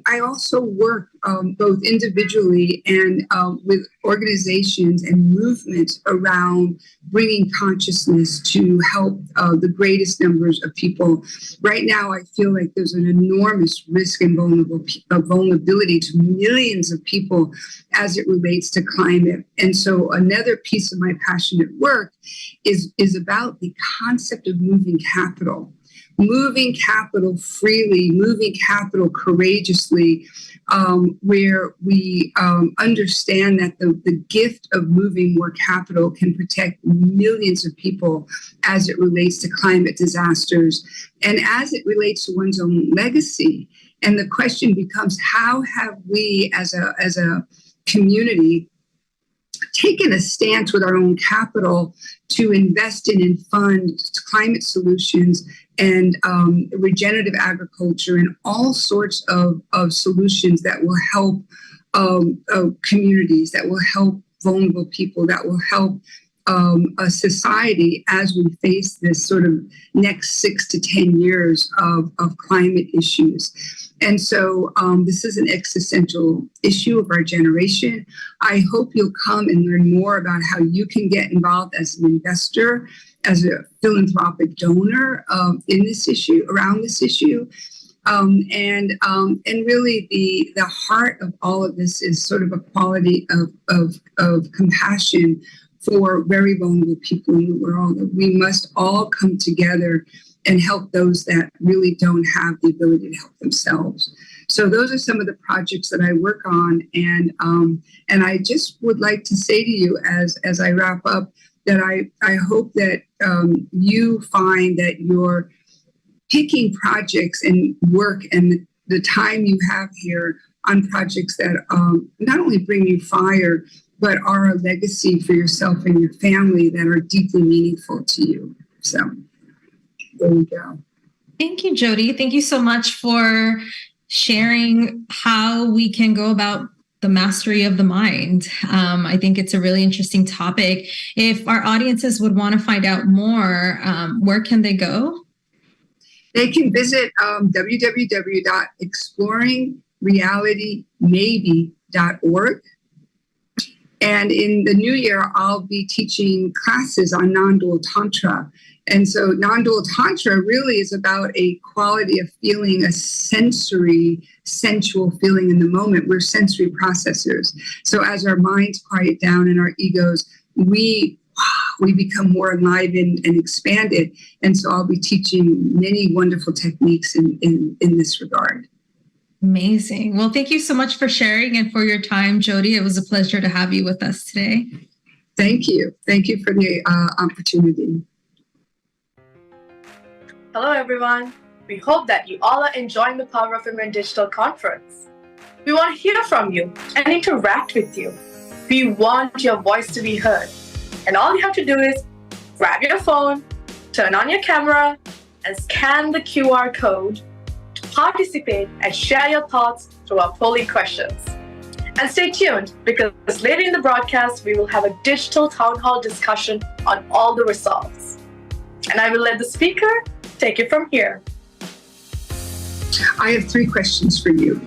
I also work both individually and with organizations and movements around bringing consciousness to help the greatest numbers of people. Right now, I feel like there's an enormous risk and vulnerability to millions of people as it relates to climate. And so another piece of my passionate work is about the concept of moving capital freely, moving capital courageously, where we understand that the gift of moving more capital can protect millions of people as it relates to climate disasters and as it relates to one's own legacy. And the question becomes, how have we as a community taken a stance with our own capital to invest in and fund climate solutions and regenerative agriculture and all sorts of solutions that will help communities, that will help vulnerable people, that will help a society as we face this sort of next 6 to 10 years of climate issues. And so this is an existential issue of our generation. I hope you'll come and learn more about how you can get involved as an investor, as a philanthropic donor in this issue, around this issue. And really the heart of all of this is sort of a quality of compassion for very vulnerable people in the world. We must all come together and help those that really don't have the ability to help themselves. So those are some of the projects that I work on. And I just would like to say to you as I wrap up that I hope that you find that you're picking projects and work and the time you have here on projects that not only bring you fire, but are a legacy for yourself and your family that are deeply meaningful to you. So there you go. Thank you, Jody. Thank you so much for sharing how we can go about the mastery of the mind. I think it's a really interesting topic. If our audiences would want to find out more, where can they go? They can visit www.exploringrealitymaybe.org. And in the new year, I'll be teaching classes on non-dual tantra. And so non-dual tantra really is about a quality of feeling, a sensory, sensual feeling in the moment. We're sensory processors. So as our minds quiet down and our egos, we become more enlivened and expanded. And so I'll be teaching many wonderful techniques in this regard. Amazing. Well, thank you so much for sharing and for your time, Jody. It was a pleasure to have you with us today. Thank you. Thank you for the opportunity. Hello, everyone. We hope that you all are enjoying the Power of Women Digital Conference. We want to hear from you and interact with you. We want your voice to be heard. And all you have to do is grab your phone, turn on your camera, and scan the QR code to participate and share your thoughts through our polling questions. And stay tuned, because later in the broadcast, we will have a digital town hall discussion on all the results. And I will let the speaker take it from here. I have 3 questions for you.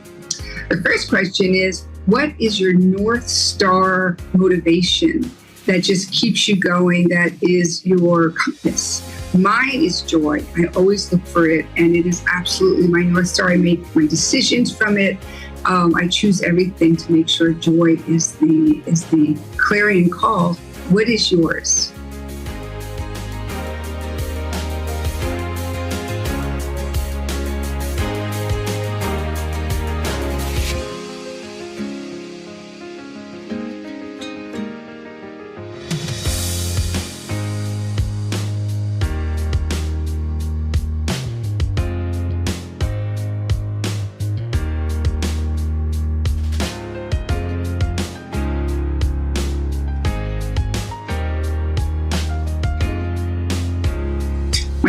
The first question is, what is your North Star motivation that just keeps you going, that is your compass? Mine is joy. I always look for it, and it is absolutely my North Star. I make my decisions from it. I choose everything to make sure joy is the clarion call. What is yours?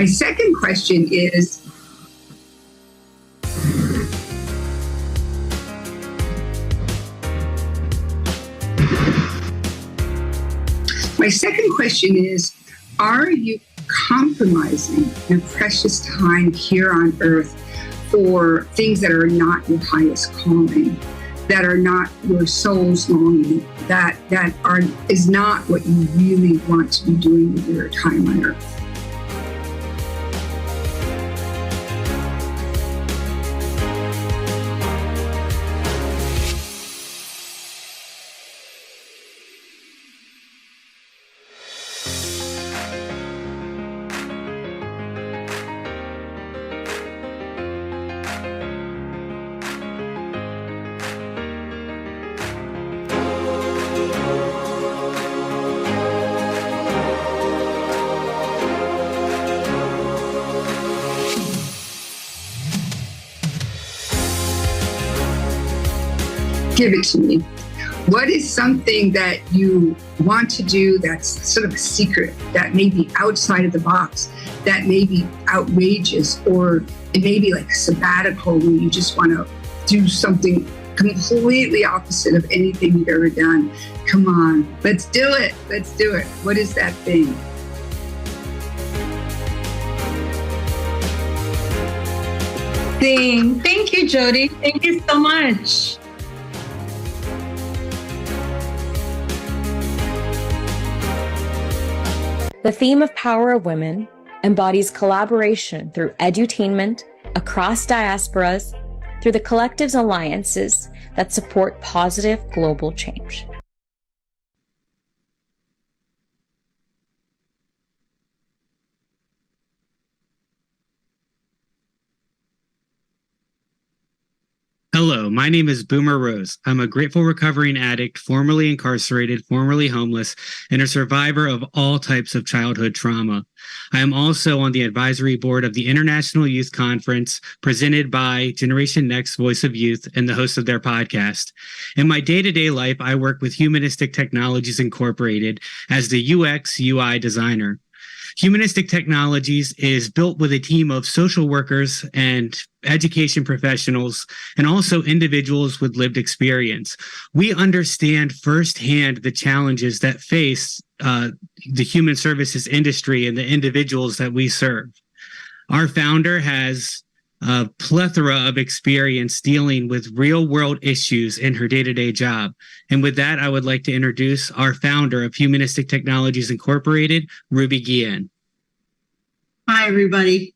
My second question is, are you compromising your precious time here on earth for things that are not your highest calling, that are not your soul's longing, that is not what you really want to be doing with your time on earth? Give it to me. What is something that you want to do that's sort of a secret, that may be outside of the box, that may be outrageous, or it may be like a sabbatical where you just want to do something completely opposite of anything you've ever done? Come on, let's do it. Let's do it. What is that thing? Thank you, Jody. Thank you so much. The theme of Power of Women embodies collaboration through edutainment across diasporas through the collectives alliances that support positive global change. Hello, my name is Boomer Rose. I'm a grateful recovering addict, formerly incarcerated, formerly homeless, and a survivor of all types of childhood trauma. I am also on the advisory board of the International Youth Conference presented by Generation Next Voice of Youth and the host of their podcast. In my day-to-day life, I work with Humanistic Technologies Incorporated as the UX UI designer. Humanistic Technologies is built with a team of social workers and education professionals, and also individuals with lived experience. We understand firsthand the challenges that face the human services industry and the individuals that we serve. Our founder has a plethora of experience dealing with real-world issues in her day-to-day job. And with that, I would like to introduce our founder of Humanistic Technologies Incorporated, Ruby Guillen. Hi, everybody.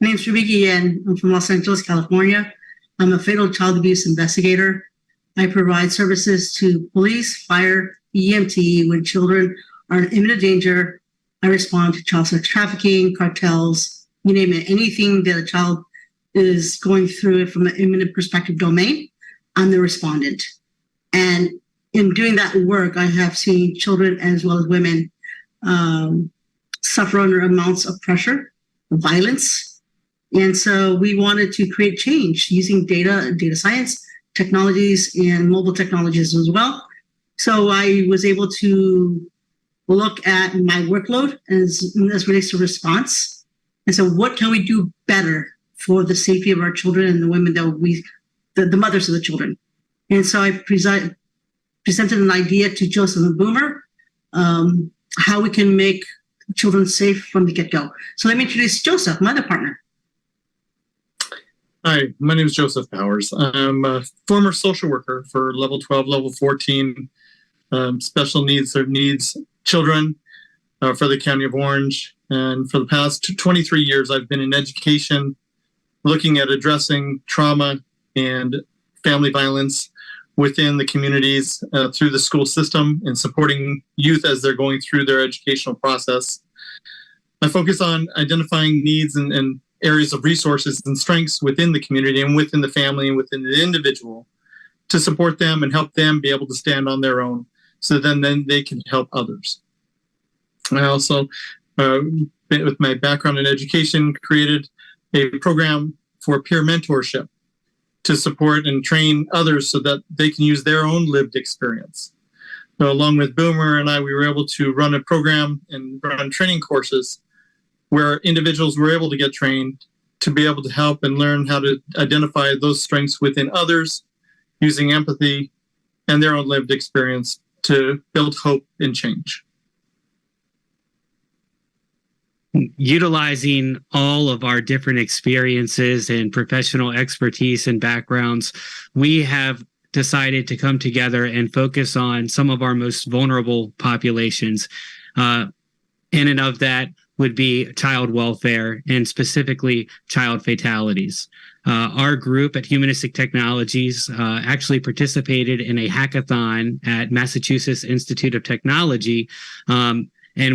My name is Ruby Guillen. I'm from Los Angeles, California. I'm a fatal child abuse investigator. I provide services to police, fire, EMT when children are in imminent danger. I respond to child sex trafficking, cartels, you name it, anything that a child is going through it from an imminent perspective domain. I'm the respondent. And in doing that work, I have seen children as well as women suffer under amounts of pressure, violence. And so we wanted to create change using data science technologies and mobile technologies as well. So I was able to look at my workload as relates to response. And so what can we do better for the safety of our children and the women that the mothers of the children? And so I presented an idea to Joseph and Boomer, how we can make children safe from the get-go. So let me introduce Joseph, my other partner. Hi, my name is Joseph Powers. I'm a former social worker for level 12, level 14, special needs or needs children for the County of Orange. And for the past 23 years, I've been in education, looking at addressing trauma and family violence within the communities through the school system and supporting youth as they're going through their educational process. I focus on identifying needs and areas of resources and strengths within the community and within the family and within the individual to support them and help them be able to stand on their own so then they can help others. I also, with my background in education, created a program for peer mentorship to support and train others so that they can use their own lived experience. So along with Boomer and I, we were able to run a program and run training courses where individuals were able to get trained to be able to help and learn how to identify those strengths within others, using empathy and their own lived experience to build hope and change. Utilizing all of our different experiences and professional expertise and backgrounds, we have decided to come together and focus on some of our most vulnerable populations. In and of that would be child welfare and specifically child fatalities. Our group at Humanistic Technologies actually participated in a hackathon at Massachusetts Institute of Technology, and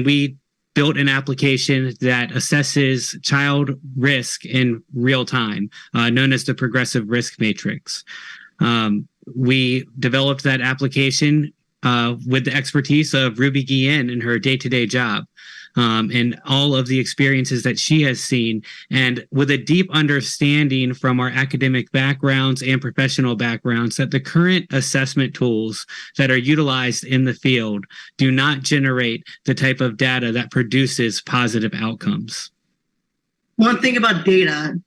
we built an application that assesses child risk in real time, known as the Progressive Risk Matrix. We developed that application with the expertise of Ruby Guillen in her day-to-day job, and all of the experiences that she has seen, and with a deep understanding from our academic backgrounds and professional backgrounds that the current assessment tools that are utilized in the field do not generate the type of data that produces positive outcomes. One thing about data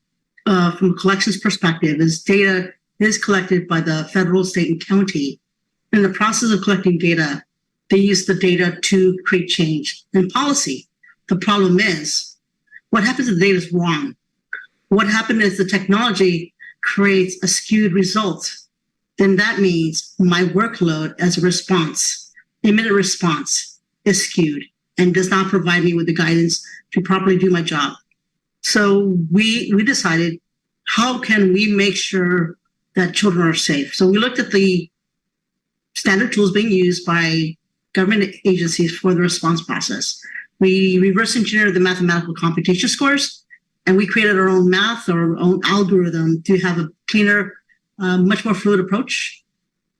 from a collections perspective is data is collected by the federal, state, and county. In the process of collecting data, they use the data to create change in policy. The problem is, what happens if the data is wrong? What happens is the technology creates a skewed result. Then that means my workload as a response, immediate response, is skewed and does not provide me with the guidance to properly do my job. So we decided, how can we make sure that children are safe? So we looked at the standard tools being used by government agencies for the response process. We reverse engineered the mathematical computation scores, and we created our own math or our own algorithm to have a cleaner, much more fluid approach.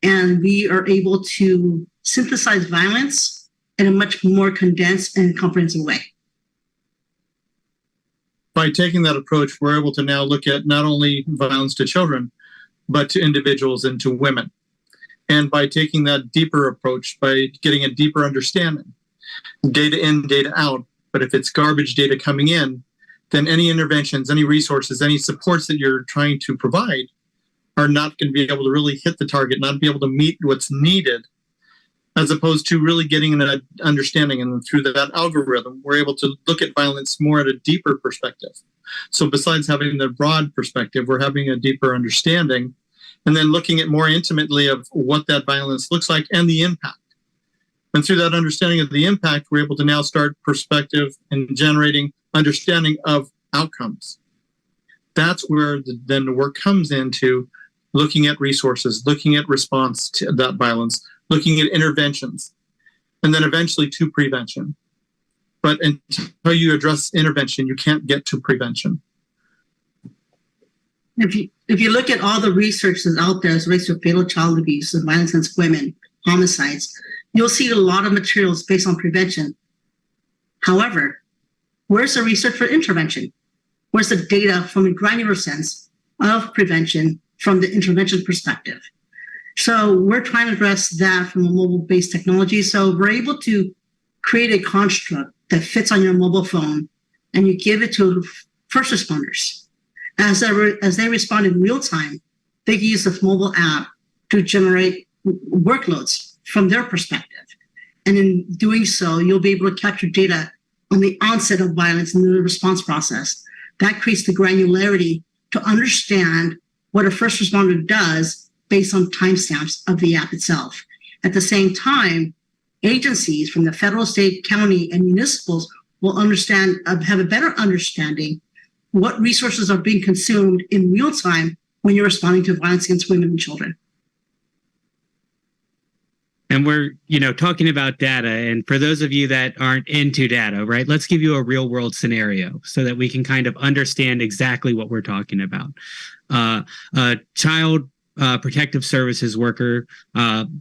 And we are able to synthesize violence in a much more condensed and comprehensive way. By taking that approach, we're able to now look at not only violence to children, but to individuals and to women. And by taking that deeper approach, by getting a deeper understanding, data in, data out, but if it's garbage data coming in, then any interventions, any resources, any supports that you're trying to provide are not going to be able to really hit the target, not be able to meet what's needed, as opposed to really getting an understanding. And through that algorithm, we're able to look at violence more at a deeper perspective. So besides having the broad perspective, we're having a deeper understanding, and then looking at more intimately of what that violence looks like and the impact. And through that understanding of the impact, we're able to now start perspective and generating understanding of outcomes. That's where then the work comes into looking at resources, looking at response to that violence, looking at interventions, and then eventually to prevention. But until you address intervention, you can't get to prevention. If you look at all the research that's out there as it relates to fatal child abuse and violence against women, homicides, you'll see a lot of materials based on prevention. However, where's the research for intervention? Where's the data from a granular sense of prevention from the intervention perspective? So we're trying to address that from a mobile-based technology. So we're able to create a construct that fits on your mobile phone, and you give it to first responders. As they respond in real time, they can use this mobile app to generate workloads from their perspective. And in doing so, you'll be able to capture data on the onset of violence in the response process. That creates the granularity to understand what a first responder does based on timestamps of the app itself. At the same time, agencies from the federal, state, county, and municipals will have a better understanding what resources are being consumed in real time when you're responding to violence against women and children. And we're, talking about data. And for those of you that aren't into data, right, let's give you a real world scenario so that we can kind of understand exactly what we're talking about. A child protective services worker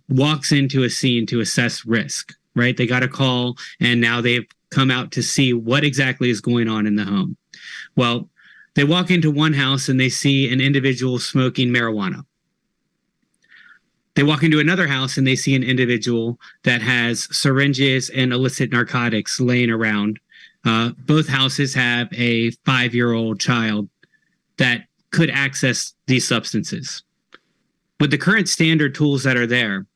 walks into a scene to assess risk, right? They got a call and now they've come out to see what exactly is going on in the home. Well, they walk into one house and they see an individual smoking marijuana. They walk into another house and they see an individual that has syringes and illicit narcotics laying around. Both houses have a 5-year-old child that could access these substances. With the current standard tools that are there,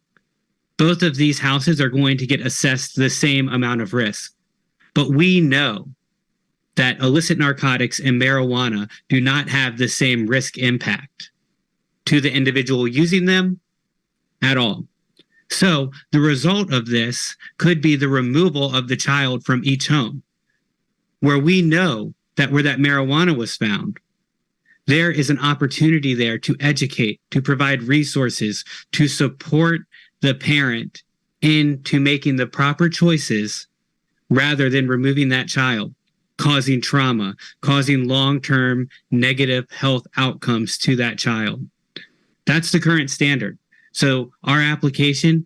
both of these houses are going to get assessed the same amount of risk. But we know that illicit narcotics and marijuana do not have the same risk impact to the individual using them at all. So the result of this could be the removal of the child from each home, where we know that where that marijuana was found, there is an opportunity there to educate, to provide resources, to support the parent into making the proper choices rather than removing that child, causing trauma, causing long-term negative health outcomes to that child. That's the current standard. So our application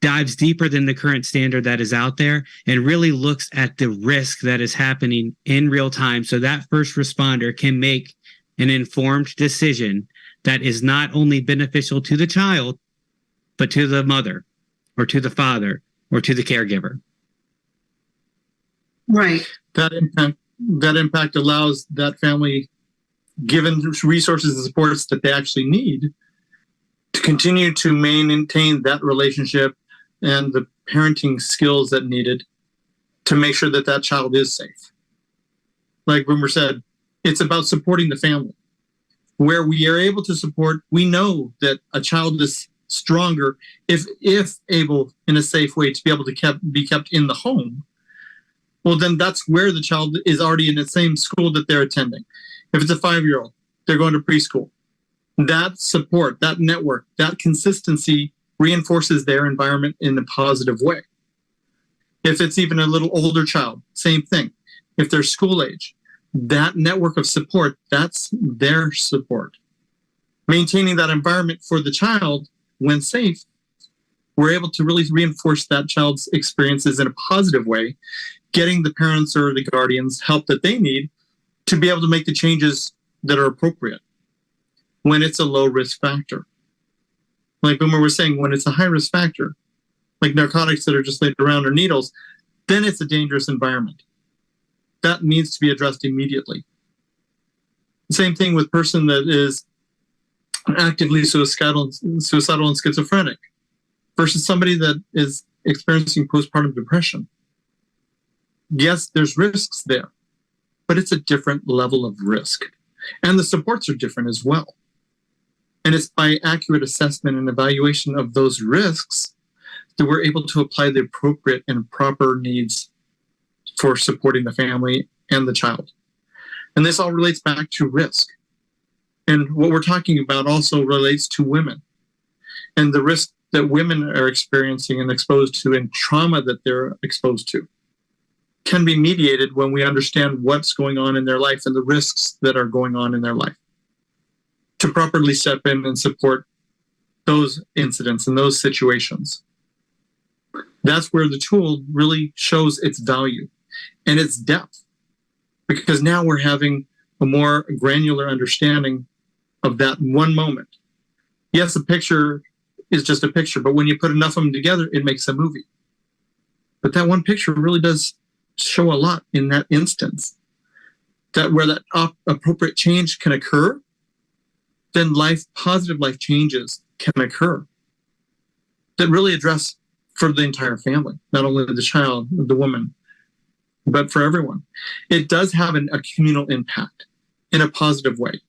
dives deeper than the current standard that is out there and really looks at the risk that is happening in real time so that first responder can make an informed decision that is not only beneficial to the child, but to the mother or to the father or to the caregiver. Right. That impact allows that family, given resources and supports that they actually need, to continue to maintain that relationship and the parenting skills that needed to make sure that that child is safe. Like Boomer said, it's about supporting the family. Where we are able to support, we know that a child is stronger if able in a safe way to be able to be kept in the home. Well, then that's where the child is already in the same school that they're attending. If it's a 5-year-old, they're going to preschool. That support, that network, that consistency reinforces their environment in a positive way. If it's even a little older child, same thing. If they're school age, that network of support, that's their support. Maintaining that environment for the child when safe, we're able to really reinforce that child's experiences in a positive way, getting the parents or the guardians help that they need to be able to make the changes that are appropriate when it's a low risk factor. Like Boomer was saying, when it's a high risk factor, like narcotics that are just laid around or needles, then it's a dangerous environment. That needs to be addressed immediately. Same thing with person that is actively suicidal and schizophrenic versus somebody that is experiencing postpartum depression. Yes, there's risks there, but it's a different level of risk. And the supports are different as well. And it's by accurate assessment and evaluation of those risks that we're able to apply the appropriate and proper needs for supporting the family and the child. And this all relates back to risk. And what we're talking about also relates to women and the risk that women are experiencing and exposed to and trauma that they're exposed to can be mediated when we understand what's going on in their life and the risks that are going on in their life to properly step in and support those incidents and those situations. That's where the tool really shows its value and its depth, because now we're having a more granular understanding of that one moment. Yes, a picture is just a picture, but when you put enough of them together, it makes a movie. But that one picture really does show a lot in that instance. That where that appropriate change can occur, then positive life changes can occur that really address for the entire family, not only the child, the woman, but for everyone. It does have a communal impact in a positive way,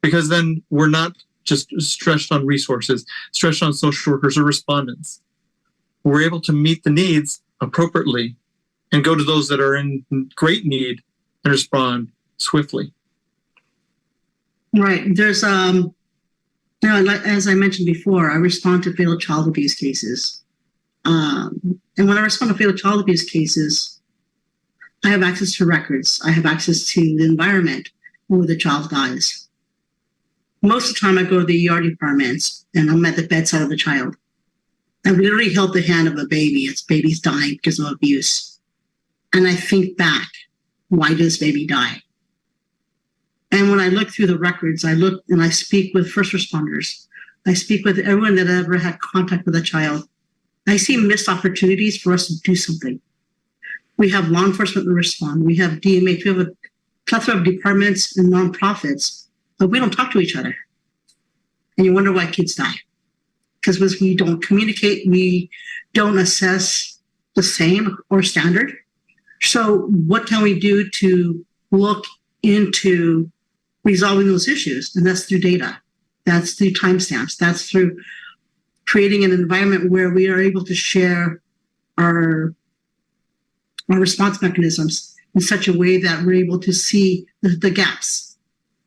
because then we're not just stretched on resources, stretched on social workers or respondents. We're able to meet the needs appropriately and go to those that are in great need and respond swiftly. Right. There's, as I mentioned before, I respond to fatal child abuse cases. And when I respond to fatal child abuse cases, I have access to records. I have access to the environment where the child dies. Most of the time I go to the ER departments and I'm at the bedside of the child. I've literally held the hand of a baby. Its baby's dying because of abuse. And I think back, why did this baby die? And when I look through the records, I look and I speak with first responders. I speak with everyone that ever had contact with a child. I see missed opportunities for us to do something. We have law enforcement that respond. We have DMH. We have a plethora of departments and nonprofits, but we don't talk to each other. And you wonder why kids die. Because we don't communicate, we don't assess the same or standard. So what can we do to look into resolving those issues? And that's through data. That's through timestamps. That's through creating an environment where we are able to share our response mechanisms in such a way that we're able to see the gaps.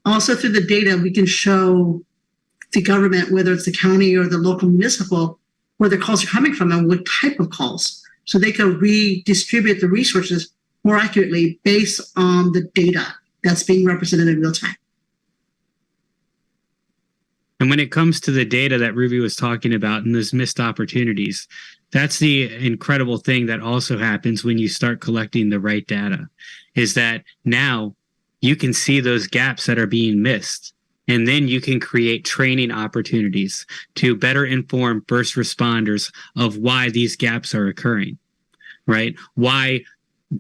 Also through the data, we can show the government, whether it's the county or the local municipal, where the calls are coming from and what type of calls. So they can redistribute the resources more accurately based on the data that's being represented in real time. And when it comes to the data that Ruby was talking about and those missed opportunities, that's the incredible thing that also happens when you start collecting the right data, is that now you can see those gaps that are being missed. And then you can create training opportunities to better inform first responders of why these gaps are occurring, right? Why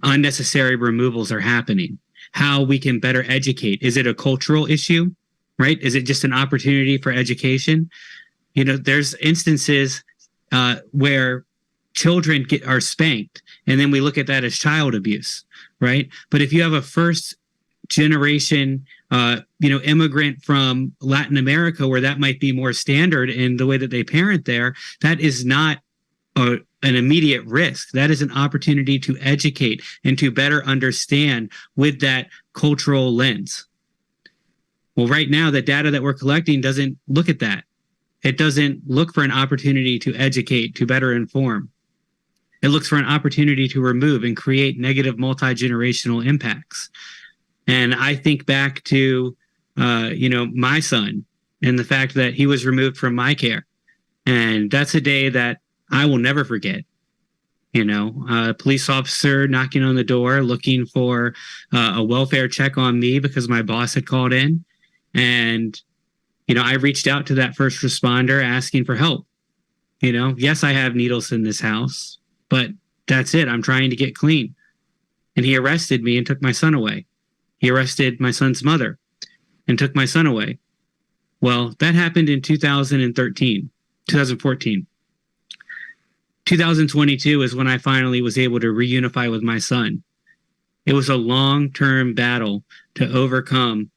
unnecessary removals are happening, how we can better educate. Is it a cultural issue, right? Is it just an opportunity for education? You know, there's instances where children are spanked, and then we look at that as child abuse, right? But if you have a first generation immigrant from Latin America, where that might be more standard in the way that they parent there, that is not an immediate risk. That is an opportunity to educate and to better understand with that cultural lens. Well, right now, the data that we're collecting doesn't look at that. It doesn't look for an opportunity to educate, to better inform. It looks for an opportunity to remove and create negative multi-generational impacts. And I think back to, my son and the fact that he was removed from my care. And that's a day that I will never forget. A police officer knocking on the door looking for a welfare check on me because my boss had called in. And, I reached out to that first responder asking for help. Yes, I have needles in this house, but that's it. I'm trying to get clean. And he arrested me and took my son away. He arrested my son's mother and took my son away. Well, that happened in 2014. 2022 is when I finally was able to reunify with my son. It was a long-term battle to overcome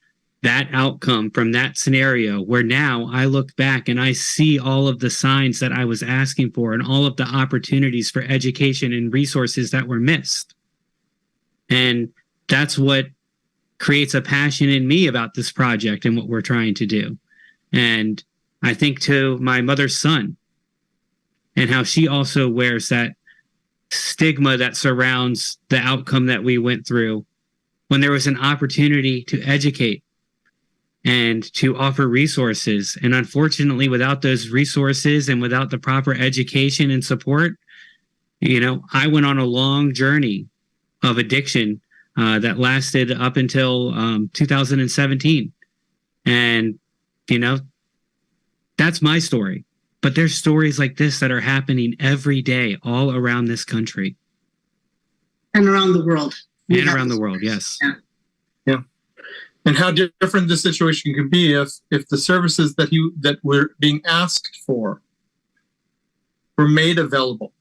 that outcome from that scenario, where now I look back and I see all of the signs that I was asking for and all of the opportunities for education and resources that were missed. And that's what creates a passion in me about this project and what we're trying to do. And I think to my mother's son and how she also wears that stigma that surrounds the outcome that we went through, when there was an opportunity to educate and to offer resources. And unfortunately, without those resources and without the proper education and support, I went on a long journey of addiction that lasted up until 2017. And, that's my story. But there's stories like this that are happening every day all around this country. And around the world. And around the world, yes. Yeah. And how different the situation could be if the services that were being asked for were made available.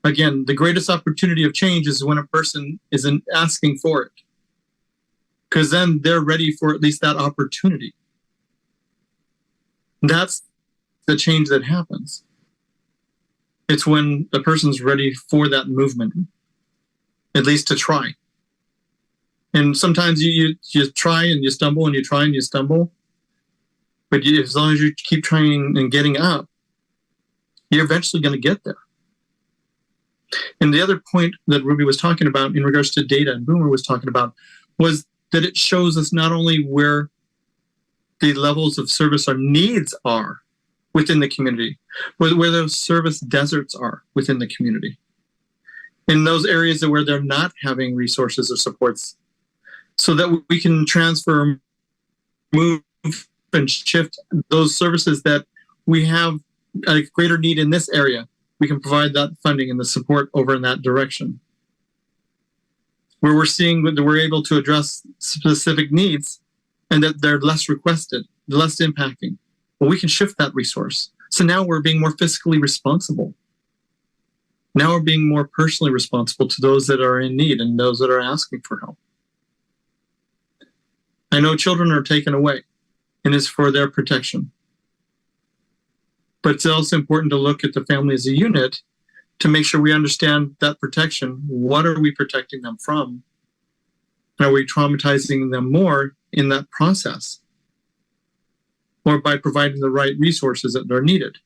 Again, the greatest opportunity of change is when a person isn't asking for it, because then they're ready for at least that opportunity. That's the change that happens. It's when the person's ready for that movement, at least to try. And sometimes you try and you stumble and you try and you stumble. But as long as you keep trying and getting up, you're eventually going to get there. And the other point that Ruby was talking about in regards to data and Boomer was talking about was that it shows us not only where the levels of service or needs are within the community, where those service deserts are within the community. In those areas where they're not having resources or supports, so that we can transfer, move, and shift those services that we have a greater need in this area. We can provide that funding and the support over in that direction. where we're seeing that we're able to address specific needs and that they're less requested, less impacting. Well, we can shift that resource. So now we're being more fiscally responsible. Now we're being more personally responsible to those that are in need and those that are asking for help. I know children are taken away, and it's for their protection. But it's also important to look at the family as a unit to make sure we understand that protection. What are we protecting them from? Are we traumatizing them more in that process? Or by providing the right resources that are needed?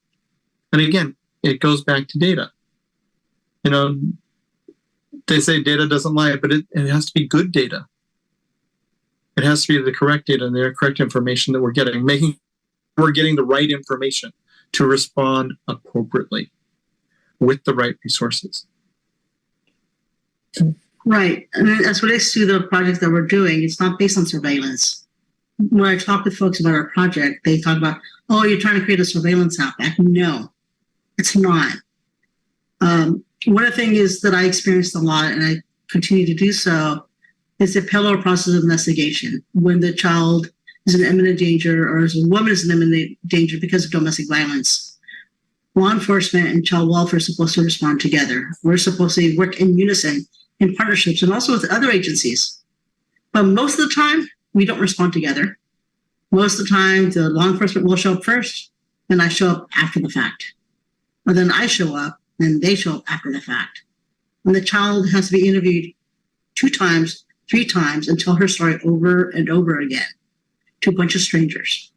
And again, it goes back to data. You know, they say data doesn't lie, but it has to be good data. It has to be the correct data and the correct information that we're getting, making we're getting the right information to respond appropriately with the right resources. Right. And as relates to the project that we're doing, it's not based on surveillance. When I talk with folks about our project, they talk about, oh, you're trying to create a surveillance app. No, it's not. One of the things is that I experienced a lot, and I continue to do so, is the parallel process of investigation. When the child is in imminent danger, or as a woman is in imminent danger because of domestic violence, law enforcement and child welfare are supposed to respond together. We're supposed to work in unison, in partnerships, and also with other agencies. But most of the time, we don't respond together. Most of the time, the law enforcement will show up first, and I show up after the fact. Or then I show up, and they show up after the fact. And the child has to be interviewed 2 times, 3 times, and tell her story over and over again to a bunch of strangers.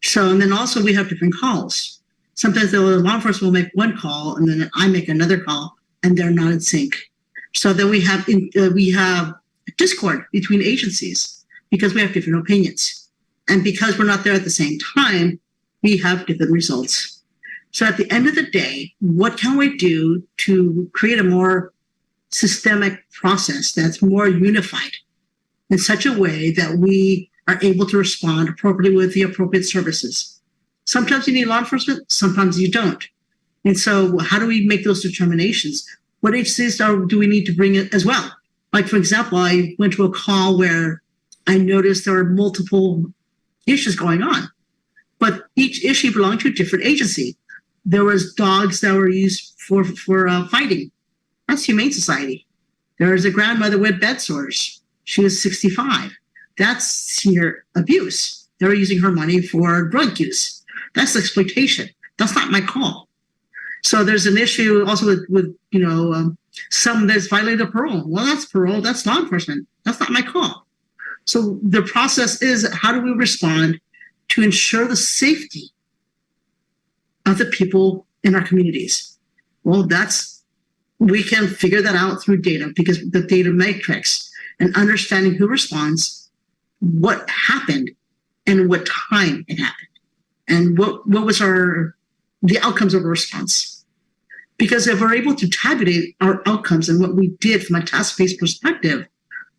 So, and then also we have different calls. Sometimes the law enforcement will make one call, and then I make another call, and they're not in sync. So then we have discord between agencies because we have different opinions. And because we're not there at the same time, we have different results. So at the end of the day, what can we do to create a more systemic process that's more unified in such a way that we are able to respond appropriately with the appropriate services? Sometimes you need law enforcement, sometimes you don't. And so how do we make those determinations? What agencies do we need to bring in as well? Like, for example, I went to a call where I noticed there were multiple issues going on, but each issue belonged to a different agency. There was dogs that were used for fighting. That's Humane Society. There was a grandmother with bed sores. She was 65. That's senior abuse. They were using her money for drug use. That's exploitation. That's not my call. So there's an issue also with some that's violated parole. Well, that's parole. That's law enforcement. That's not my call. So the process is, how do we respond to ensure the safety of the people in our communities? Well, we can figure that out through data, because the data matrix and understanding who responds, what happened, and what time it happened, and what was the outcomes of a response. Because if we're able to tabulate our outcomes and what we did from a task-based perspective,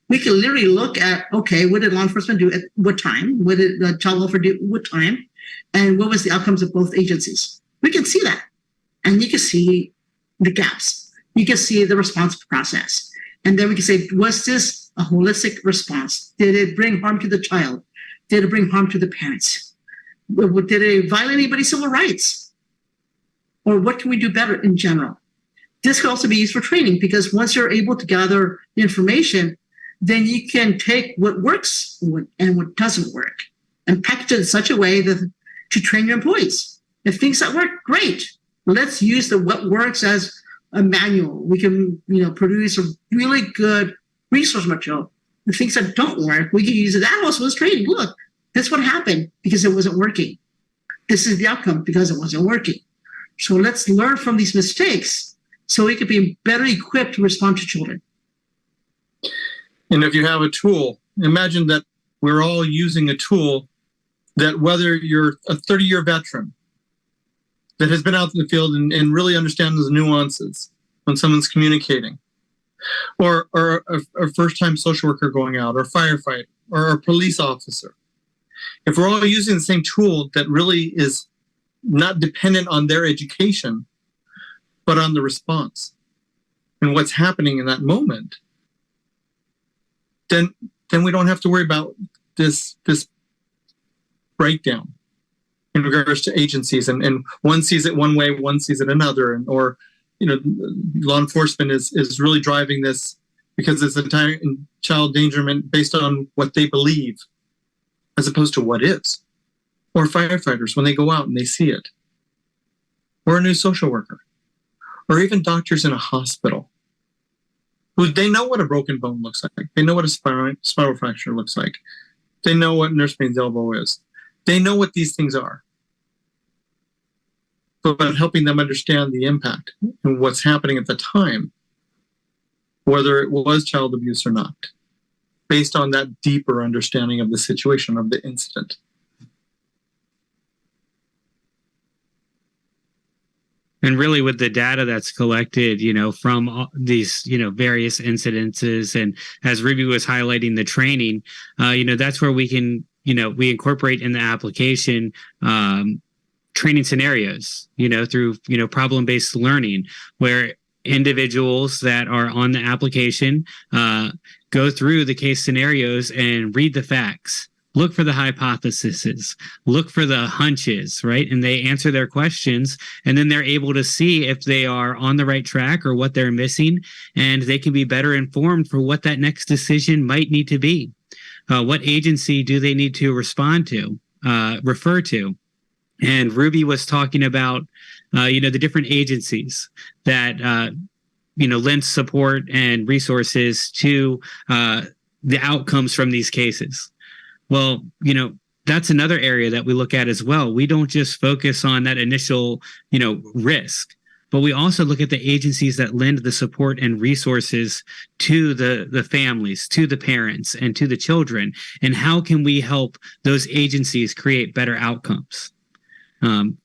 we can literally look at, okay, what did law enforcement do at what time? What did the child welfare do at what time? And what was the outcomes of both agencies? We can see that. And you can see the gaps. You can see the response process. And then we can say, was this a holistic response? Did it bring harm to the child? Did it bring harm to the parents? Did it violate anybody's civil rights? Or what can we do better in general? This could also be used for training, because once you're able to gather information, then you can take what works and what doesn't work and package it in such a way that to train your employees. If things that work, great. Let's use what works as a manual. We can, produce a really good resource material. The things that don't work, we can use it. That also was training. Look, that's what happened because it wasn't working. This is the outcome because it wasn't working. So let's learn from these mistakes so we can be better equipped to respond to children. And if you have a tool, imagine that we're all using a tool that, whether you're a 30-year veteran that has been out in the field and really understands the nuances when someone's communicating, or a first-time social worker going out, or firefighter, or a police officer. If we're all using the same tool that really is not dependent on their education, but on the response and what's happening in that moment, then we don't have to worry about this breakdown in regards to agencies, and one sees it one way, one sees it another, or law enforcement is really driving this because it's entire child endangerment based on what they believe as opposed to what is. Or firefighters when they go out and they see it, or a new social worker, or even doctors in a hospital. They know what a broken bone looks like. They know what a spiral fracture looks like. They know what nursemaiden's elbow is. They know what these things are. But helping them understand the impact and what's happening at the time, whether it was child abuse or not, based on that deeper understanding of the situation, of the incident. And really with the data that's collected, from these, various incidences, and as Ruby was highlighting the training, that's where we can, we incorporate in the application training scenarios, through, problem-based learning, where individuals that are on the application go through the case scenarios and read the facts. Look for the hypotheses, look for the hunches, right? And they answer their questions, and then they're able to see if they are on the right track or what they're missing, and they can be better informed for what that next decision might need to be. What agency do they need to respond to, refer to? And Ruby was talking about, the different agencies that, lend support and resources to the outcomes from these cases. Well, that's another area that we look at as well. We don't just focus on that initial, risk, but we also look at the agencies that lend the support and resources to the families, to the parents, and to the children. And how can we help those agencies create better outcomes?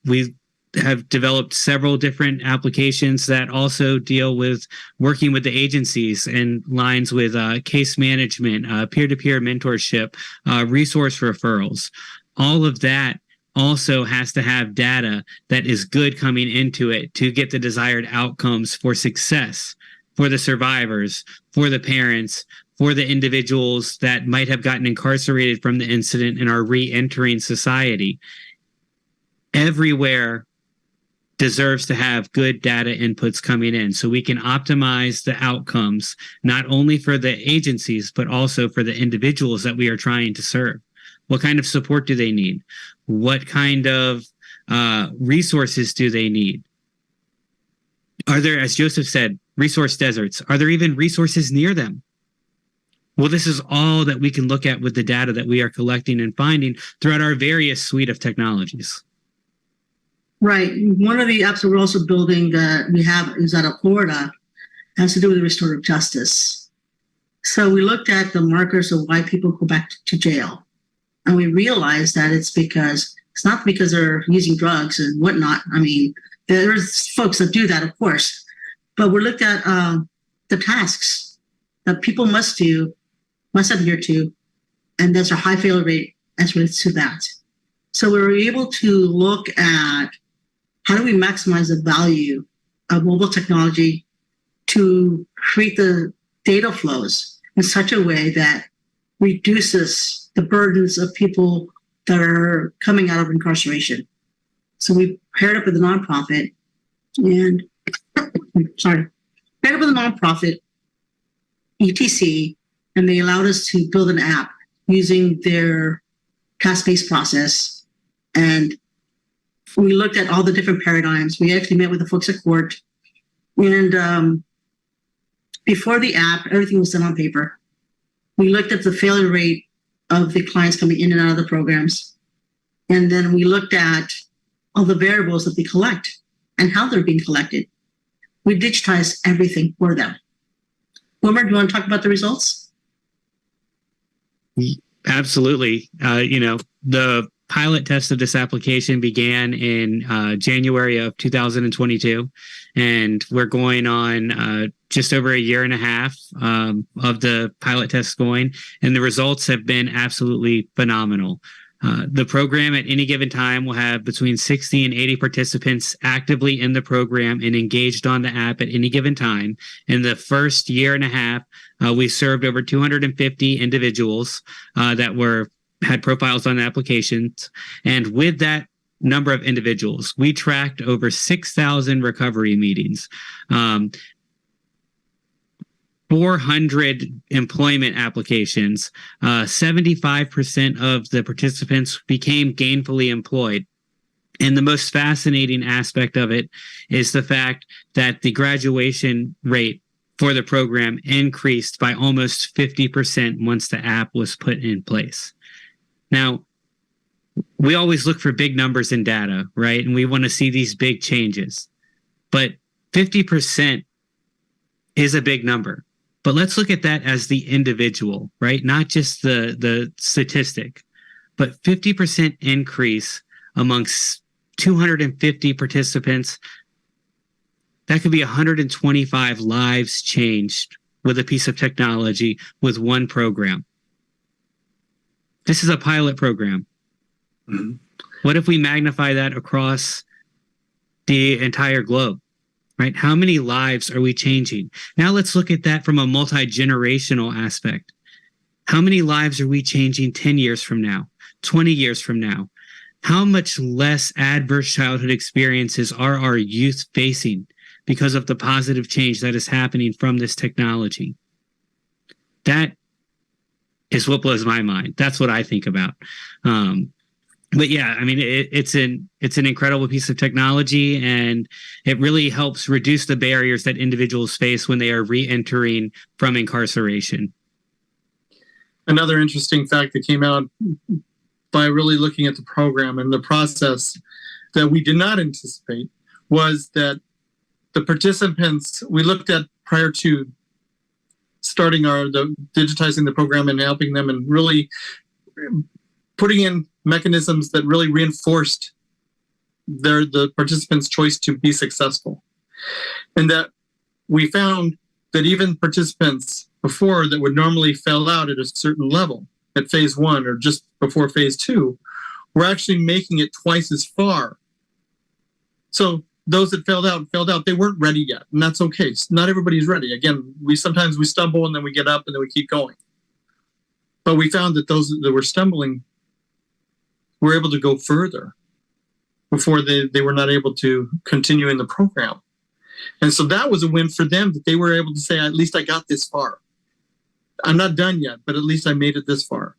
We have developed several different applications that also deal with working with the agencies and lines with case management, peer-to-peer mentorship, resource referrals. All of that also has to have data that is good coming into it to get the desired outcomes for success for the survivors, for the parents, for the individuals that might have gotten incarcerated from the incident and are re-entering society. Everywhere deserves to have good data inputs coming in so we can optimize the outcomes, not only for the agencies, but also for the individuals that we are trying to serve. What kind of support do they need? What kind of resources do they need? Are there, as Joseph said, resource deserts? Are there even resources near them? Well, this is all that we can look at with the data that we are collecting and finding throughout our various suite of technologies. Right. One of the apps that we're also building that we have is out of Florida, has to do with restorative justice. So we looked at the markers of why people go back to jail. And we realized that it's not because they're using drugs and whatnot. I mean, there's folks that do that, of course. But we looked at the tasks that people must adhere to, and there's a high failure rate as relates to that. So we were able to look at how do we maximize the value of mobile technology to create the data flows in such a way that reduces the burdens of people that are coming out of incarceration. So we paired up with a nonprofit ETC, and they allowed us to build an app using their task-based process. And we looked at all the different paradigms. We actually met with the folks at court. And before the app, everything was done on paper. We looked at the failure rate of the clients coming in and out of the programs. And then we looked at all the variables that they collect and how they're being collected. We digitized everything for them. Wilmer, do you want to talk about the results? Absolutely. The pilot test of this application began in January of 2022, and we're going on just over a year and a half of the pilot test going, and the results have been absolutely phenomenal. The program at any given time will have between 60 and 80 participants actively in the program and engaged on the app at any given time. In the first year and a half, we served over 250 individuals that had profiles on the applications. And with that number of individuals, we tracked over 6,000 recovery meetings. 400 employment applications, 75% of the participants became gainfully employed. And the most fascinating aspect of it is the fact that the graduation rate for the program increased by almost 50% once the app was put in place. Now, we always look for big numbers in data, right? And we want to see these big changes. But 50% is a big number. But let's look at that as the individual, right? Not just the statistic, but 50% increase amongst 250 participants. That could be 125 lives changed with a piece of technology with one program. This is a pilot program. Mm-hmm. What if we magnify that across the entire globe? Right? How many lives are we changing? Now let's look at that from a multi-generational aspect. How many lives are we changing 10 years from now, 20 years from now? How much less adverse childhood experiences are our youth facing because of the positive change that is happening from this technology? That is what blows my mind. That's what I think about. But yeah, I mean, it's an incredible piece of technology, and it really helps reduce the barriers that individuals face when they are re-entering from incarceration. Another interesting fact that came out by really looking at the program and the process that we did not anticipate was that the participants we looked at prior to starting digitizing the program and helping them and really putting in mechanisms that really reinforced the participants' choice to be successful. And that we found that even participants before that would normally fail out at a certain level at phase 1 or just before phase 2 were actually making it twice as far. So those that failed out, they weren't ready yet. And that's okay. Not everybody's ready. Again, sometimes we stumble and then we get up and then we keep going. But we found that those that were stumbling were able to go further before they were not able to continue in the program. And so that was a win for them, that they were able to say, at least I got this far. I'm not done yet, but at least I made it this far.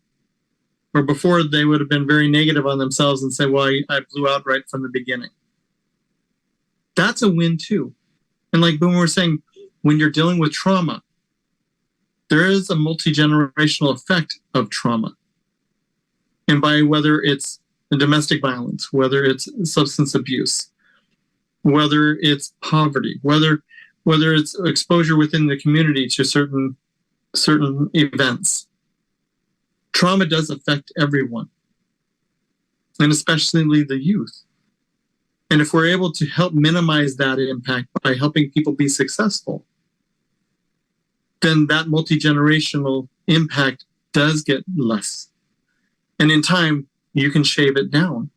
Where before they would have been very negative on themselves and say, well, I blew out right from the beginning. That's a win too. And like Boomer was saying, when you're dealing with trauma, there is a multi-generational effect of trauma. And by whether it's domestic violence, whether it's substance abuse, whether it's poverty, whether it's exposure within the community to certain events, trauma does affect everyone, and especially the youth. And if we're able to help minimize that impact by helping people be successful, then that multi-generational impact does get less. And in time, you can shave it down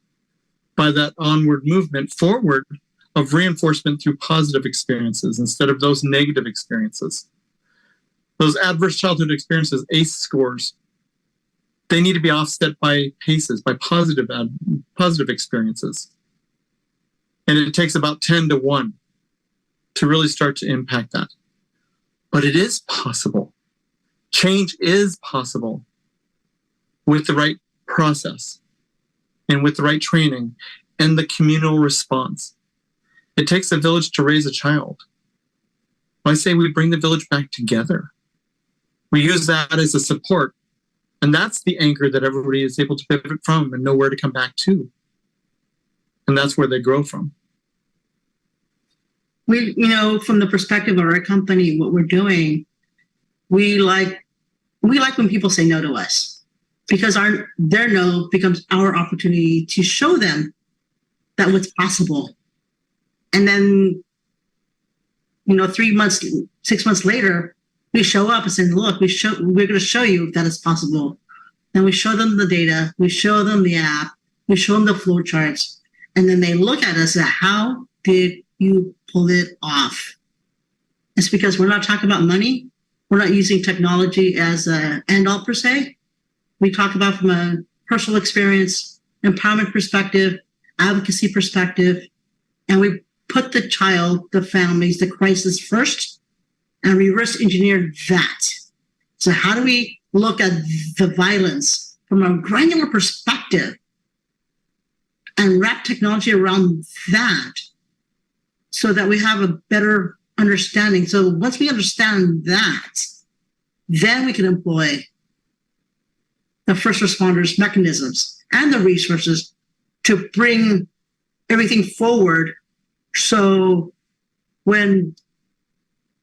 by that onward movement forward of reinforcement through positive experiences instead of those negative experiences. Those adverse childhood experiences, ACE scores, they need to be offset by PACEs, by positive experiences. And it takes about 10 to 1 to really start to impact that. But it is possible. Change is possible with the right process and with the right training and the communal response. It takes a village to raise a child. I say we bring the village back together. We use that as a support. And that's the anchor that everybody is able to pivot from and know where to come back to. And that's where they grow from. We, from the perspective of our company, what we're doing, we like when people say no to us, because their no becomes our opportunity to show them that what's possible. And then, 3 months, 6 months later, we show up and say, look, we're going to show you that it's possible. Then we show them the data, we show them the app, we show them the flow charts, and then they look at us and how did you pull it off? It's because we're not talking about money. We're not using technology as an end-all per se. We talk about from a personal experience, empowerment perspective, advocacy perspective, and we put the child, the families, the crisis first, and reverse engineer that. So how do we look at the violence from a granular perspective and wrap technology around that so that we have a better understanding? So once we understand that, then we can employ the first responders mechanisms and the resources to bring everything forward. So when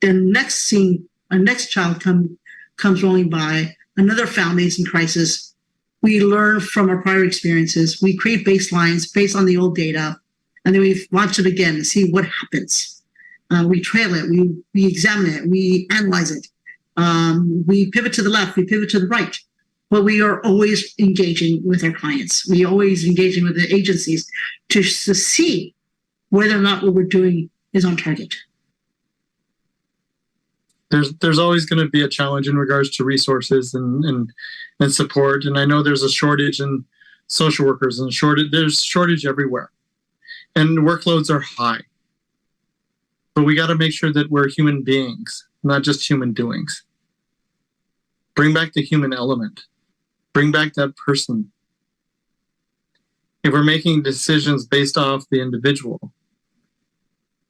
the next scene, a next child comes rolling by, another family is in crisis, we learn from our prior experiences. We create baselines based on the old data, and then we watch it again to see what happens. We trail it, we examine it, we analyze it. We pivot to the left, we pivot to the right. But we are always engaging with our clients. We are always engaging with the agencies to see whether or not what we're doing is on target. There's always going to be a challenge in regards to resources and support. And I know there's a shortage in social workers and there's shortage everywhere. And workloads are high. But we got to make sure that we're human beings, not just human doings. Bring back the human element. Bring back that person. If we're making decisions based off the individual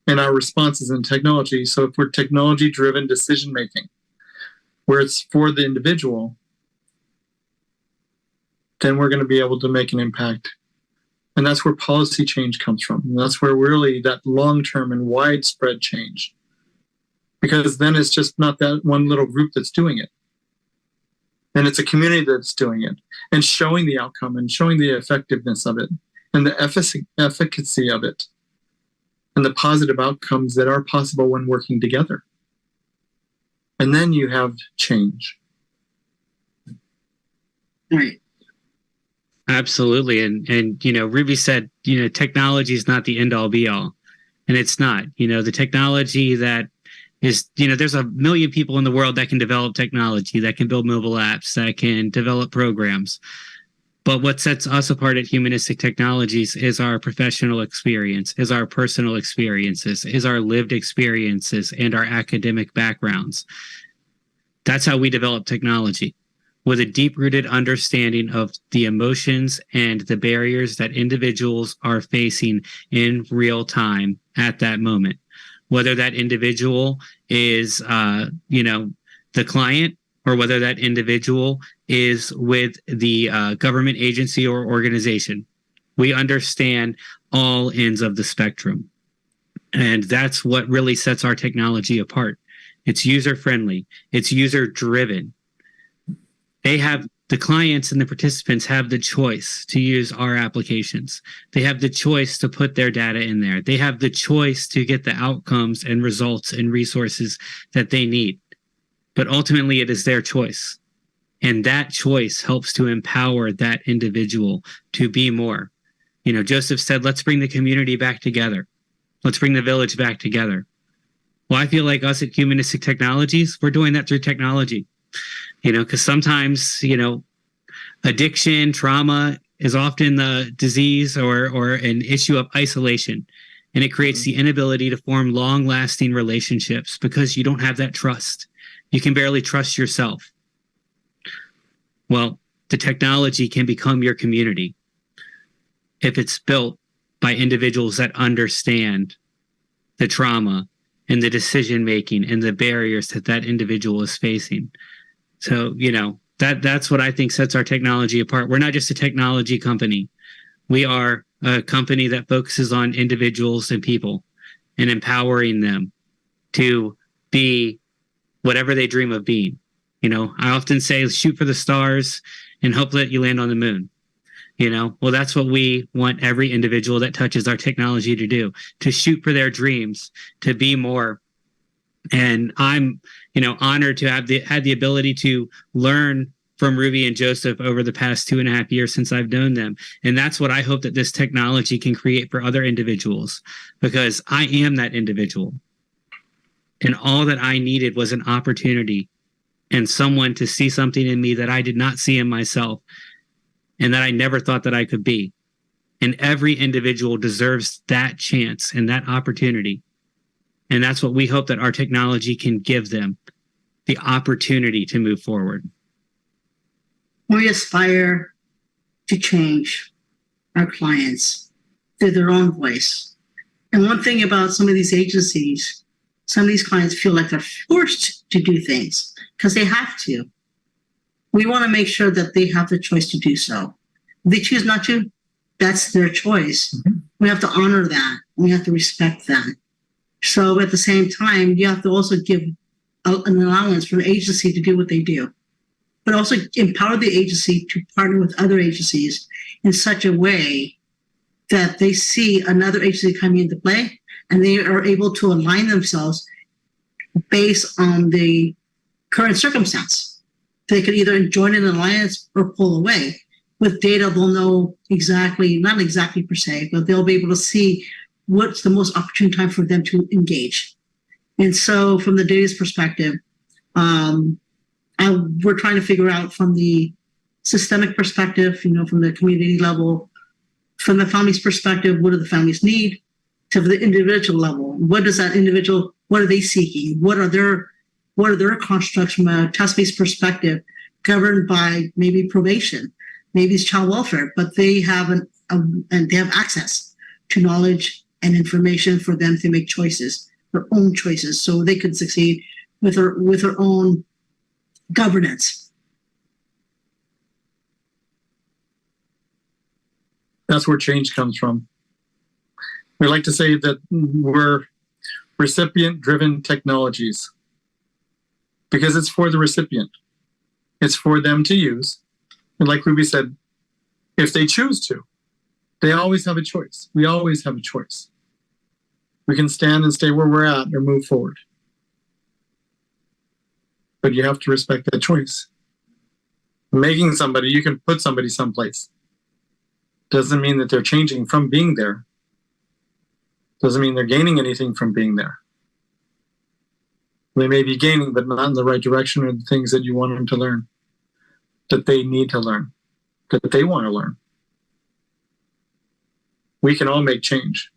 and our responses in technology, so if we're technology-driven decision-making, where it's for the individual, then we're going to be able to make an impact. And that's where policy change comes from. And that's where really that long-term and widespread change. Because then it's just not that one little group that's doing it. And it's a community that's doing it and showing the outcome and showing the effectiveness of it and the efficacy of it and the positive outcomes that are possible when working together. And then you have change. Right. Absolutely. And you know, Ruby said, you know, technology is not the end all be all. And it's not. You know, the technology that is, you know, there's a million people in the world that can develop technology, that can build mobile apps, that can develop programs. But what sets us apart at Humanistic Technologies is our professional experience, is our personal experiences, is our lived experiences, and our academic backgrounds. That's how we develop technology, with a deep-rooted understanding of the emotions and the barriers that individuals are facing in real time at that moment. Whether that individual is, you know, the client, or whether that individual is with the government agency or organization. We understand all ends of the spectrum. And that's what really sets our technology apart. It's user-friendly. It's user-driven. The clients and the participants have the choice to use our applications. They have the choice to put their data in there. They have the choice to get the outcomes and results and resources that they need. But ultimately, it is their choice. And that choice helps to empower that individual to be more. You know, Joseph said, let's bring the community back together. Let's bring the village back together. Well, I feel like us at Humanistic Technologies, we're doing that through technology. You know, because sometimes, you know, addiction, trauma is often the disease or an issue of isolation. And it creates the inability to form long-lasting relationships because you don't have that trust. You can barely trust yourself. Well, the technology can become your community if it's built by individuals that understand the trauma and the decision-making and the barriers that that individual is facing. So, you know, that's what I think sets our technology apart. We're not just a technology company. We are a company that focuses on individuals and people and empowering them to be whatever they dream of being. You know, I often say, shoot for the stars and hope that you land on the moon. You know, well, that's what we want every individual that touches our technology to do, to shoot for their dreams, to be more. And I'm, you know, honored to have had the ability to learn from Ruby and Joseph over the past 2.5 years since I've known them. And that's what I hope that this technology can create for other individuals, because I am that individual. And all that I needed was an opportunity and someone to see something in me that I did not see in myself and that I never thought that I could be. And every individual deserves that chance and that opportunity. And that's what we hope that our technology can give them, the opportunity to move forward. We aspire to change our clients through their own voice. And one thing about some of these agencies, some of these clients feel like they're forced to do things because they have to. We want to make sure that they have the choice to do so. If they choose not to, that's their choice. We have to honor that. We have to respect that. So at the same time, you have to also give an allowance for the agency to do what they do, but also empower the agency to partner with other agencies in such a way that they see another agency coming into play and they are able to align themselves based on the current circumstance. They could either join an alliance or pull away. With data, they'll know exactly, not exactly per se, but they'll be able to see what's the most opportune time for them to engage. And so from the data's perspective, we're trying to figure out from the systemic perspective, from the community level, from the family's perspective, what do the families need, to the individual level. What does that individual, what are they seeking? What are their constructs from a task-based perspective, governed by maybe probation, maybe it's child welfare, but they have and they have access to knowledge and information for them to make choices, their own choices, so they can succeed with their own governance. That's where change comes from. We like to say that we're recipient-driven technologies because it's for the recipient. It's for them to use. And like Ruby said, if they choose to, they always have a choice. We always have a choice. We can stand and stay where we're at or move forward. But you have to respect that choice. Making somebody, you can put somebody someplace. Doesn't mean that they're changing from being there. Doesn't mean they're gaining anything from being there. They may be gaining, but not in the right direction or the things that you want them to learn, that they need to learn, that they want to learn. We can all make change.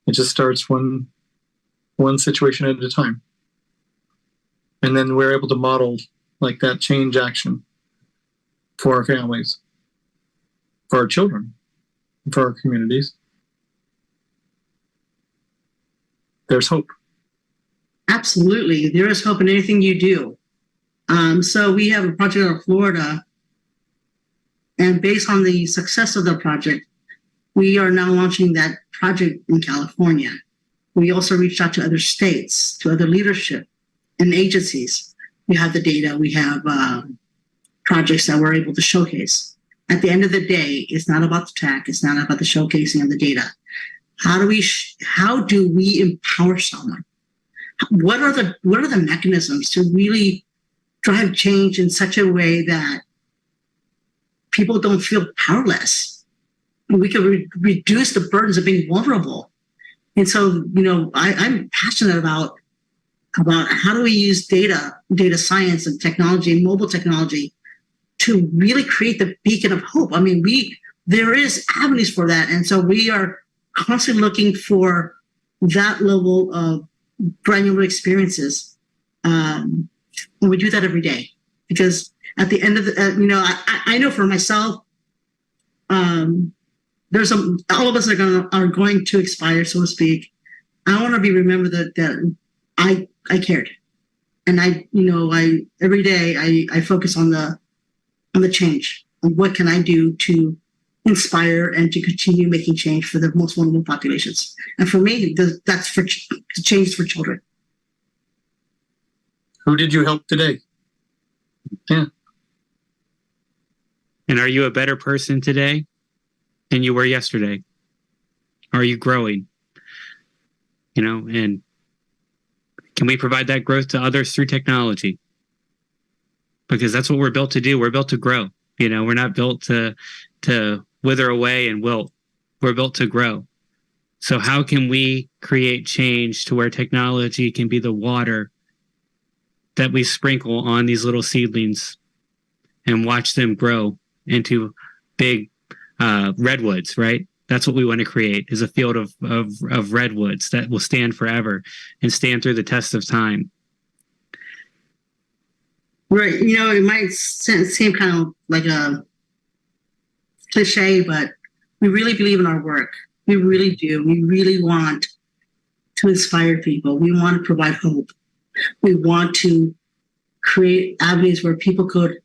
It just starts one situation at a time. And then we're able to model like that change action for our families, for our children, for our communities. There's hope. Absolutely. There is hope in anything you do. So we have a project out of Florida, and based on the success of the project, we are now launching that project in California. We also reached out to other states, to other leadership and agencies. We have the data, we have projects that we're able to showcase. At the end of the day, it's not about the tech, it's not about the showcasing of the data. How do we empower someone? What are the mechanisms to really drive change in such a way that people don't feel powerless? We can reduce the burdens of being vulnerable. And so, I'm passionate about how do we use data science and technology, mobile technology, to really create the beacon of hope. I mean, there is avenues for that. And so we are constantly looking for that level of granular experiences. And we do that every day, because at the end of the, I know for myself, all of us are going to expire, so to speak. I want to be remembered that I cared, and every day I focus on the change. And what can I do to inspire and to continue making change for the most vulnerable populations? And for me, that's for change for children. Who did you help today? Yeah. And are you a better person today than you were yesterday? Are you growing? And can we provide that growth to others through technology? because that's what we're built to do. We're built to grow. We're not built to wither away and wilt. We're built to grow. So how can we create change to where technology can be the water that we sprinkle on these little seedlings and watch them grow into big redwoods, right? That's what we want to create, is a field of redwoods that will stand forever and stand through the test of time. Right. It might seem kind of like a cliche, but we really believe in our work. We really do. We really want to inspire people. We want to provide hope. We want to create avenues where people could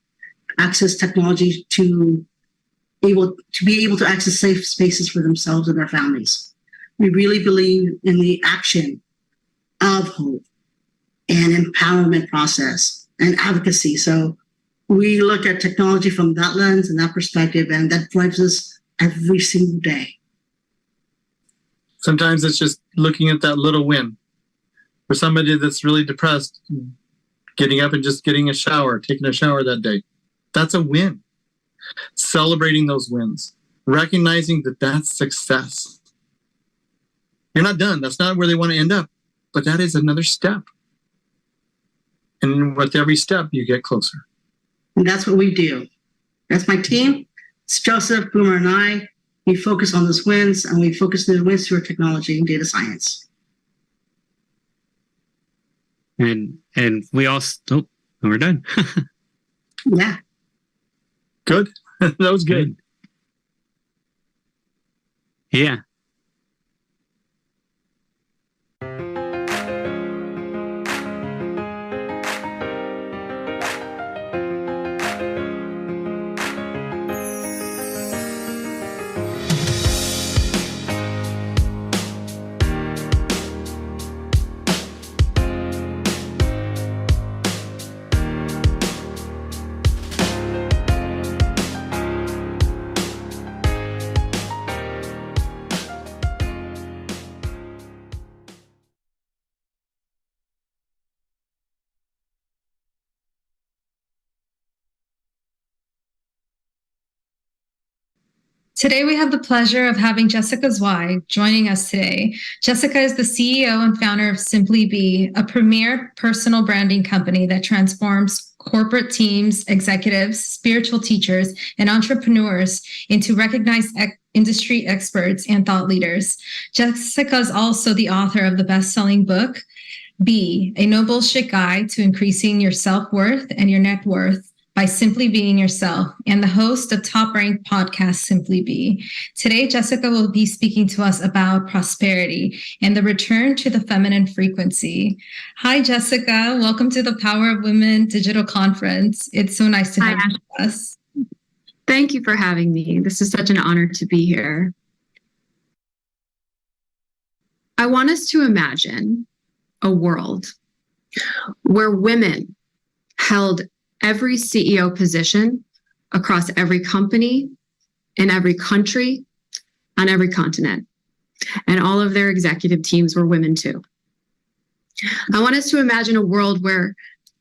access technology to be able to access safe spaces for themselves and their families. We really believe in the action of hope and empowerment process and advocacy. So we look at technology from that lens and that perspective, and that drives us every single day. Sometimes it's just looking at that little win. For somebody that's really depressed, getting up and just getting a shower, taking a shower that day, that's a win. Celebrating those wins, recognizing that that's success. You're not done. That's not where they want to end up, but that is another step. And with every step, you get closer. And that's what we do. That's my team. It's Joseph, Boomer, and I. We focus on those wins, and we focus on the wins through technology and data science. And we all we're done. Yeah. Good. That was good. Yeah. Today, we have the pleasure of having Jessica Zwei joining us today. Jessica is the CEO and founder of Simply Be, a premier personal branding company that transforms corporate teams, executives, spiritual teachers, and entrepreneurs into recognized industry experts and thought leaders. Jessica is also the author of the best-selling book, Be, a no bullshit guide to increasing your self-worth and your net worth by simply being yourself, and the host of top-ranked podcast Simply Be. Today, Jessica will be speaking to us about prosperity and the return to the feminine frequency. Hi, Jessica. Welcome to the Power of Women Digital Conference. It's so nice to have you with us. Thank you for having me. This is such an honor to be here. I want us to imagine a world where women held every CEO position across every company, in every country, on every continent. And all of their executive teams were women too. I want us to imagine a world where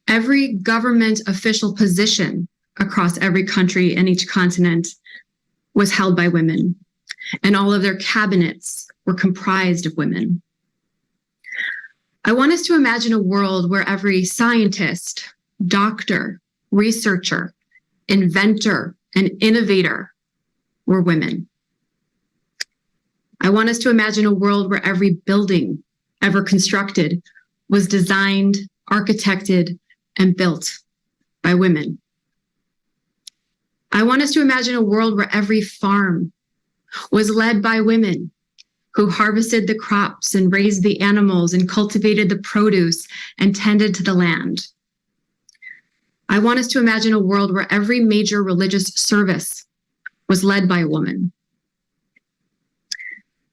every government official position across every country and each continent was held by women, and all of their cabinets were comprised of women. I want us to imagine a world where every scientist, doctor, researcher, inventor, and innovator were women. I want us to imagine a world where every building ever constructed was designed, architected, and built by women. I want us to imagine a world where every farm was led by women who harvested the crops and raised the animals and cultivated the produce and tended to the land. I want us to imagine a world where every major religious service was led by a woman.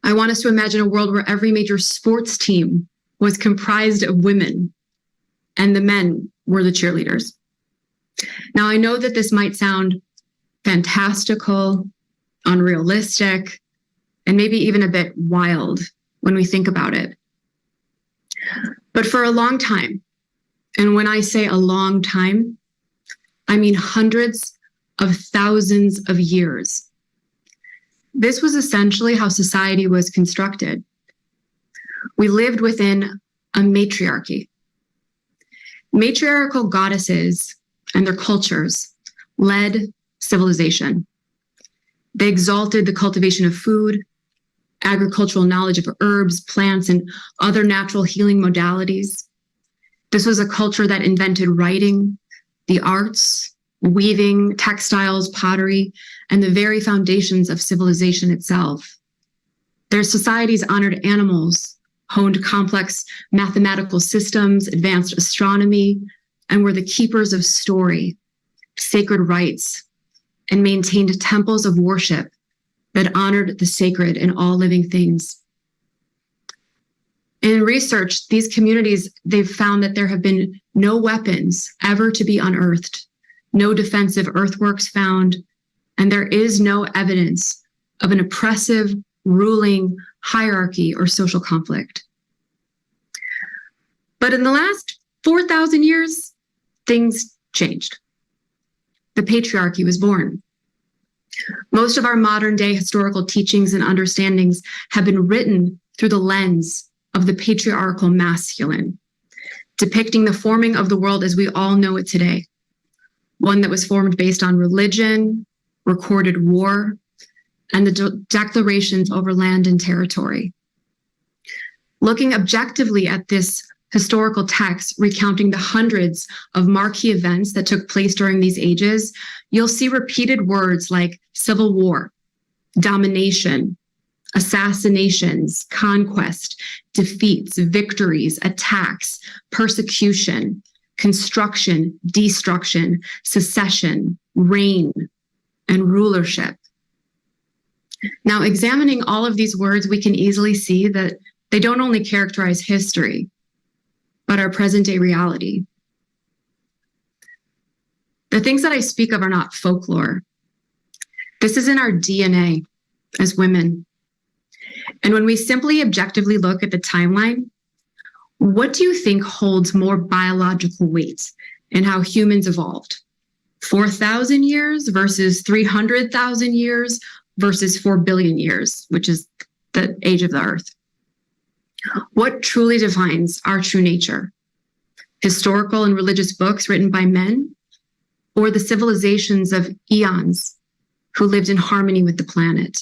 I want us to imagine a world where every major sports team was comprised of women and the men were the cheerleaders. Now, I know that this might sound fantastical, unrealistic, and maybe even a bit wild when we think about it. But for a long time, and when I say a long time, I mean hundreds of thousands of years. This was essentially how society was constructed. We lived within a matriarchy. Matriarchal goddesses and their cultures led civilization. They exalted the cultivation of food, agricultural knowledge of herbs, plants, and other natural healing modalities. This was a culture that invented writing, the arts, weaving, textiles, pottery, and the very foundations of civilization itself. Their societies honored animals, honed complex mathematical systems, advanced astronomy, and were the keepers of story, sacred rites, and maintained temples of worship that honored the sacred in all living things. In research, these communities, they've found that there have been no weapons ever to be unearthed, no defensive earthworks found, and there is no evidence of an oppressive, ruling hierarchy or social conflict. But in the last 4,000 years, things changed. The patriarchy was born. Most of our modern day historical teachings and understandings have been written through the lens of the patriarchal masculine, depicting the forming of the world as we all know it today, one that was formed based on religion, recorded war, and the declarations over land and territory. Looking objectively at this historical text recounting the hundreds of marquee events that took place during these ages, you'll see repeated words like civil war, domination, assassinations, conquest, defeats, victories, attacks, persecution, construction, destruction, secession, reign, and rulership. Now, examining all of these words, we can easily see that they don't only characterize history, but our present-day reality. The things that I speak of are not folklore. This is in our DNA as women. And when we simply objectively look at the timeline, what do you think holds more biological weight in how humans evolved? 4,000 years versus 300,000 years versus 4 billion years, which is the age of the earth. What truly defines our true nature? Historical and religious books written by men, or the civilizations of eons who lived in harmony with the planet?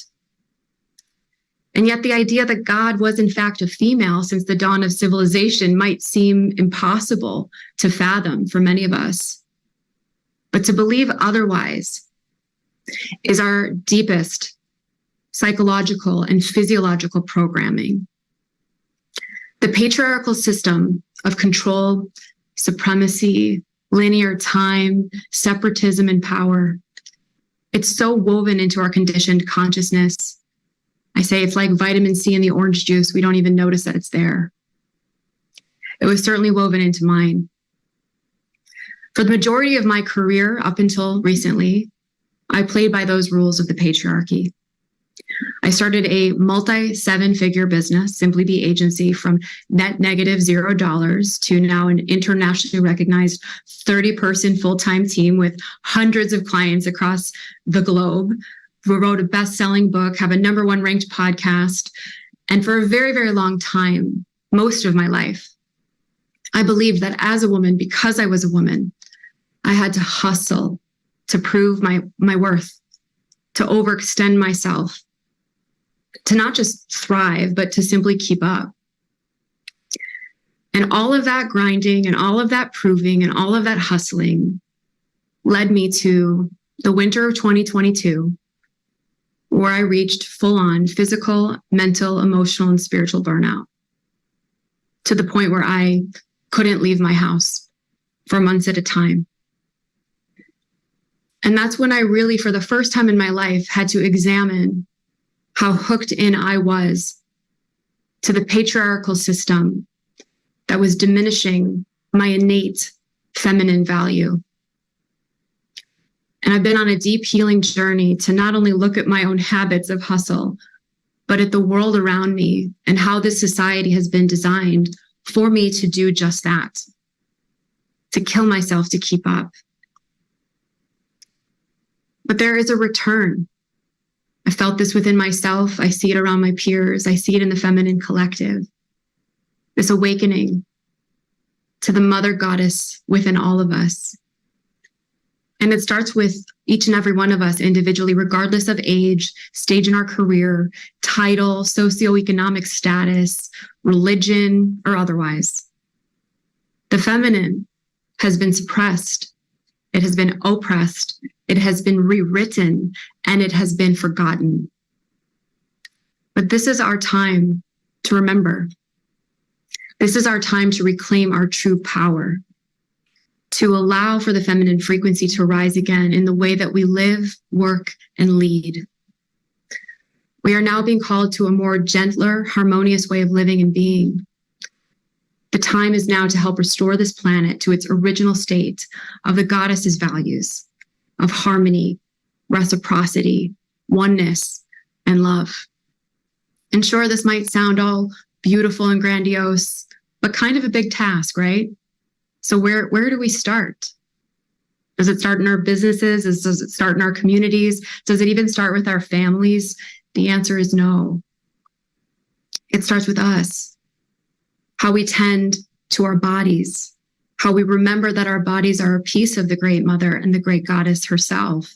And yet the idea that God was in fact a female since the dawn of civilization might seem impossible to fathom for many of us. But to believe otherwise is our deepest psychological and physiological programming. The patriarchal system of control, supremacy, linear time, separatism, and power, it's so woven into our conditioned consciousness. I say it's like vitamin C in the orange juice. We don't even notice that it's there. It was certainly woven into mine. For the majority of my career up until recently, I played by those rules of the patriarchy. I started a multi-7-figure business, Simply Be Agency, from net negative $0 to now an internationally recognized 30-person full-time team with hundreds of clients across the globe. We wrote a best-selling book, have a #1 ranked podcast. And for a very, very long time, most of my life, I believed that as a woman, because I was a woman, I had to hustle to prove my worth, to overextend myself, to not just thrive, but to simply keep up. And all of that grinding and all of that proving and all of that hustling led me to the winter of 2022, where I reached full-on physical, mental, emotional, and spiritual burnout, to the point where I couldn't leave my house for months at a time. And that's when I really, for the first time in my life, had to examine how hooked in I was to the patriarchal system that was diminishing my innate feminine value. And I've been on a deep healing journey to not only look at my own habits of hustle, but at the world around me and how this society has been designed for me to do just that, to kill myself to keep up. But there is a return. I felt this within myself. I see it around my peers. I see it in the feminine collective. This awakening to the mother goddess within all of us. And it starts with each and every one of us individually, regardless of age, stage in our career, title, socioeconomic status, religion, or otherwise. The feminine has been suppressed. It has been oppressed. It has been rewritten, and it has been forgotten. But this is our time to remember. This is our time to reclaim our true power, to allow for the feminine frequency to rise again in the way that we live, work, and lead. We are now being called to a more gentler, harmonious way of living and being. The time is now to help restore this planet to its original state of the goddess's values of harmony, reciprocity, oneness, and love. And sure, this might sound all beautiful and grandiose, but kind of a big task, right? So where do we start? Does it start in our businesses? Does it start in our communities? Does it even start with our families? The answer is no. It starts with us. How we tend to our bodies, how we remember that our bodies are a piece of the great mother and the great goddess herself.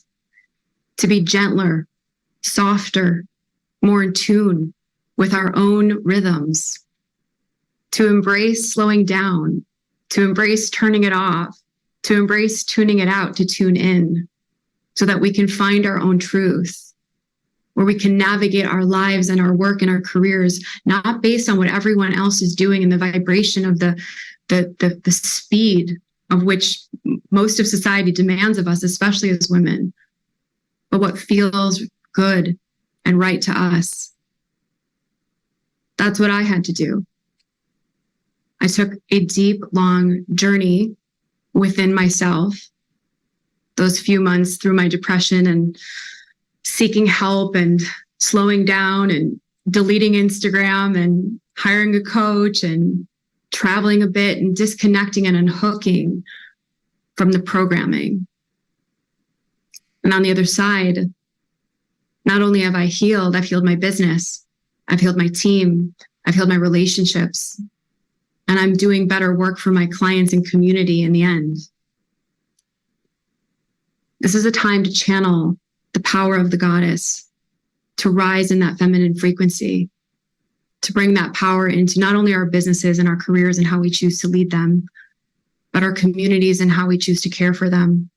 To be gentler, softer, more in tune with our own rhythms. To embrace slowing down, to embrace turning it off, to embrace tuning it out, to tune in, so that we can find our own truth, where we can navigate our lives and our work and our careers, not based on what everyone else is doing and the vibration of the speed of which most of society demands of us, especially as women, but what feels good and right to us. That's what I had to do. I took a deep, long journey within myself, those few months through my depression and seeking help and slowing down and deleting Instagram and hiring a coach and traveling a bit and disconnecting and unhooking from the programming. And on the other side, not only have I healed, I've healed my business, I've healed my team, I've healed my relationships, and I'm doing better work for my clients and community in the end. This is a time to channel the power of the goddess, to rise in that feminine frequency, to bring that power into not only our businesses and our careers and how we choose to lead them, but our communities and how we choose to care for them,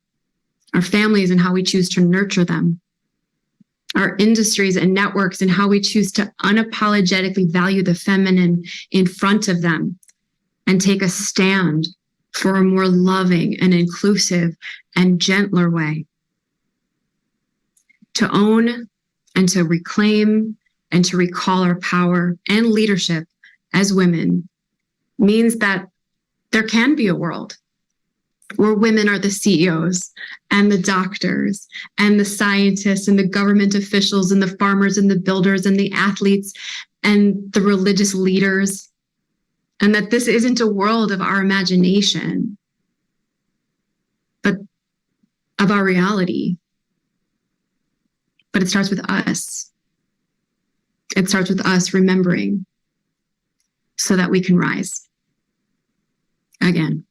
our families and how we choose to nurture them, our industries and networks and how we choose to unapologetically value the feminine in front of them and take a stand for a more loving and inclusive and gentler way. To own and to reclaim and to recall our power and leadership as women means that there can be a world where women are the CEOs and the doctors and the scientists and the government officials and the farmers and the builders and the athletes and the religious leaders, and that this isn't a world of our imagination, but of our reality. But it starts with us. It starts with us remembering so that we can rise again.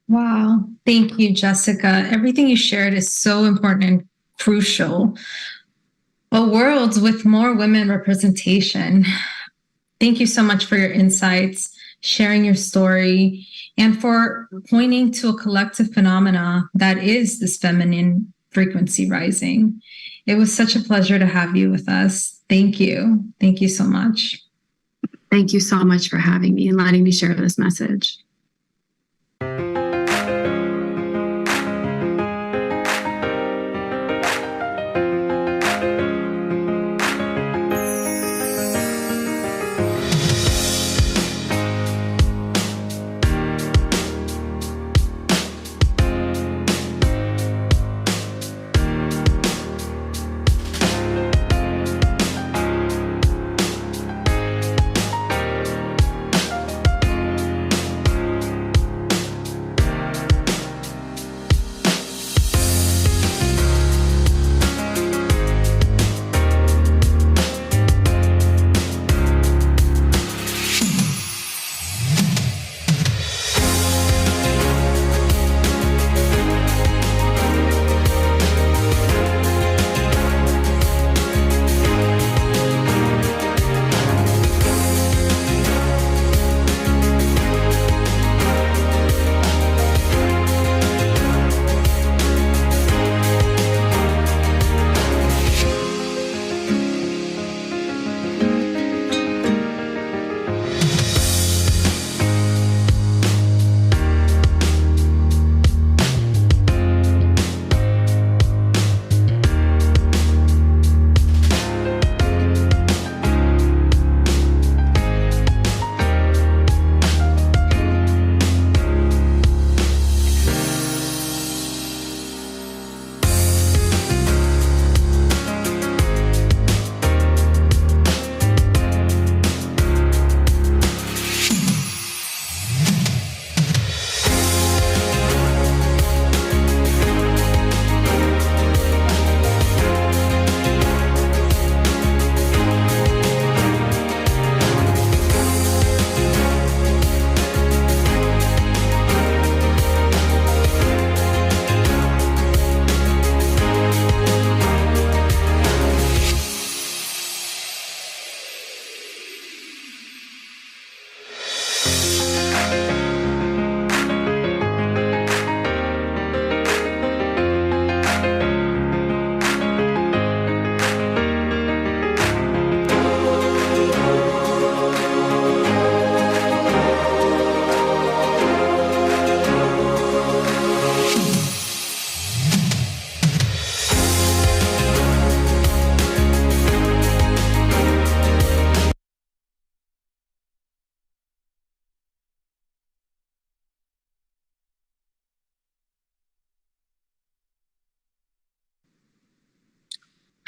Wow. Thank you, Jessica. Everything you shared is so important and crucial. A world with more women representation. Thank you so much for your insights, sharing your story, and for pointing to a collective phenomena that is this feminine frequency rising. It was such a pleasure to have you with us. Thank you. Thank you so much. Thank you so much for having me and letting me share this message.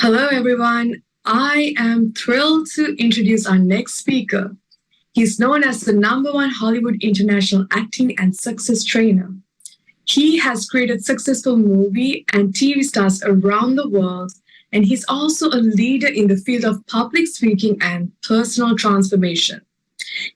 Hello, everyone. I am thrilled to introduce our next speaker. He's known as the #1 Hollywood International Acting and Success Trainer. He has created successful movie and TV stars around the world, and he's also a leader in the field of public speaking and personal transformation.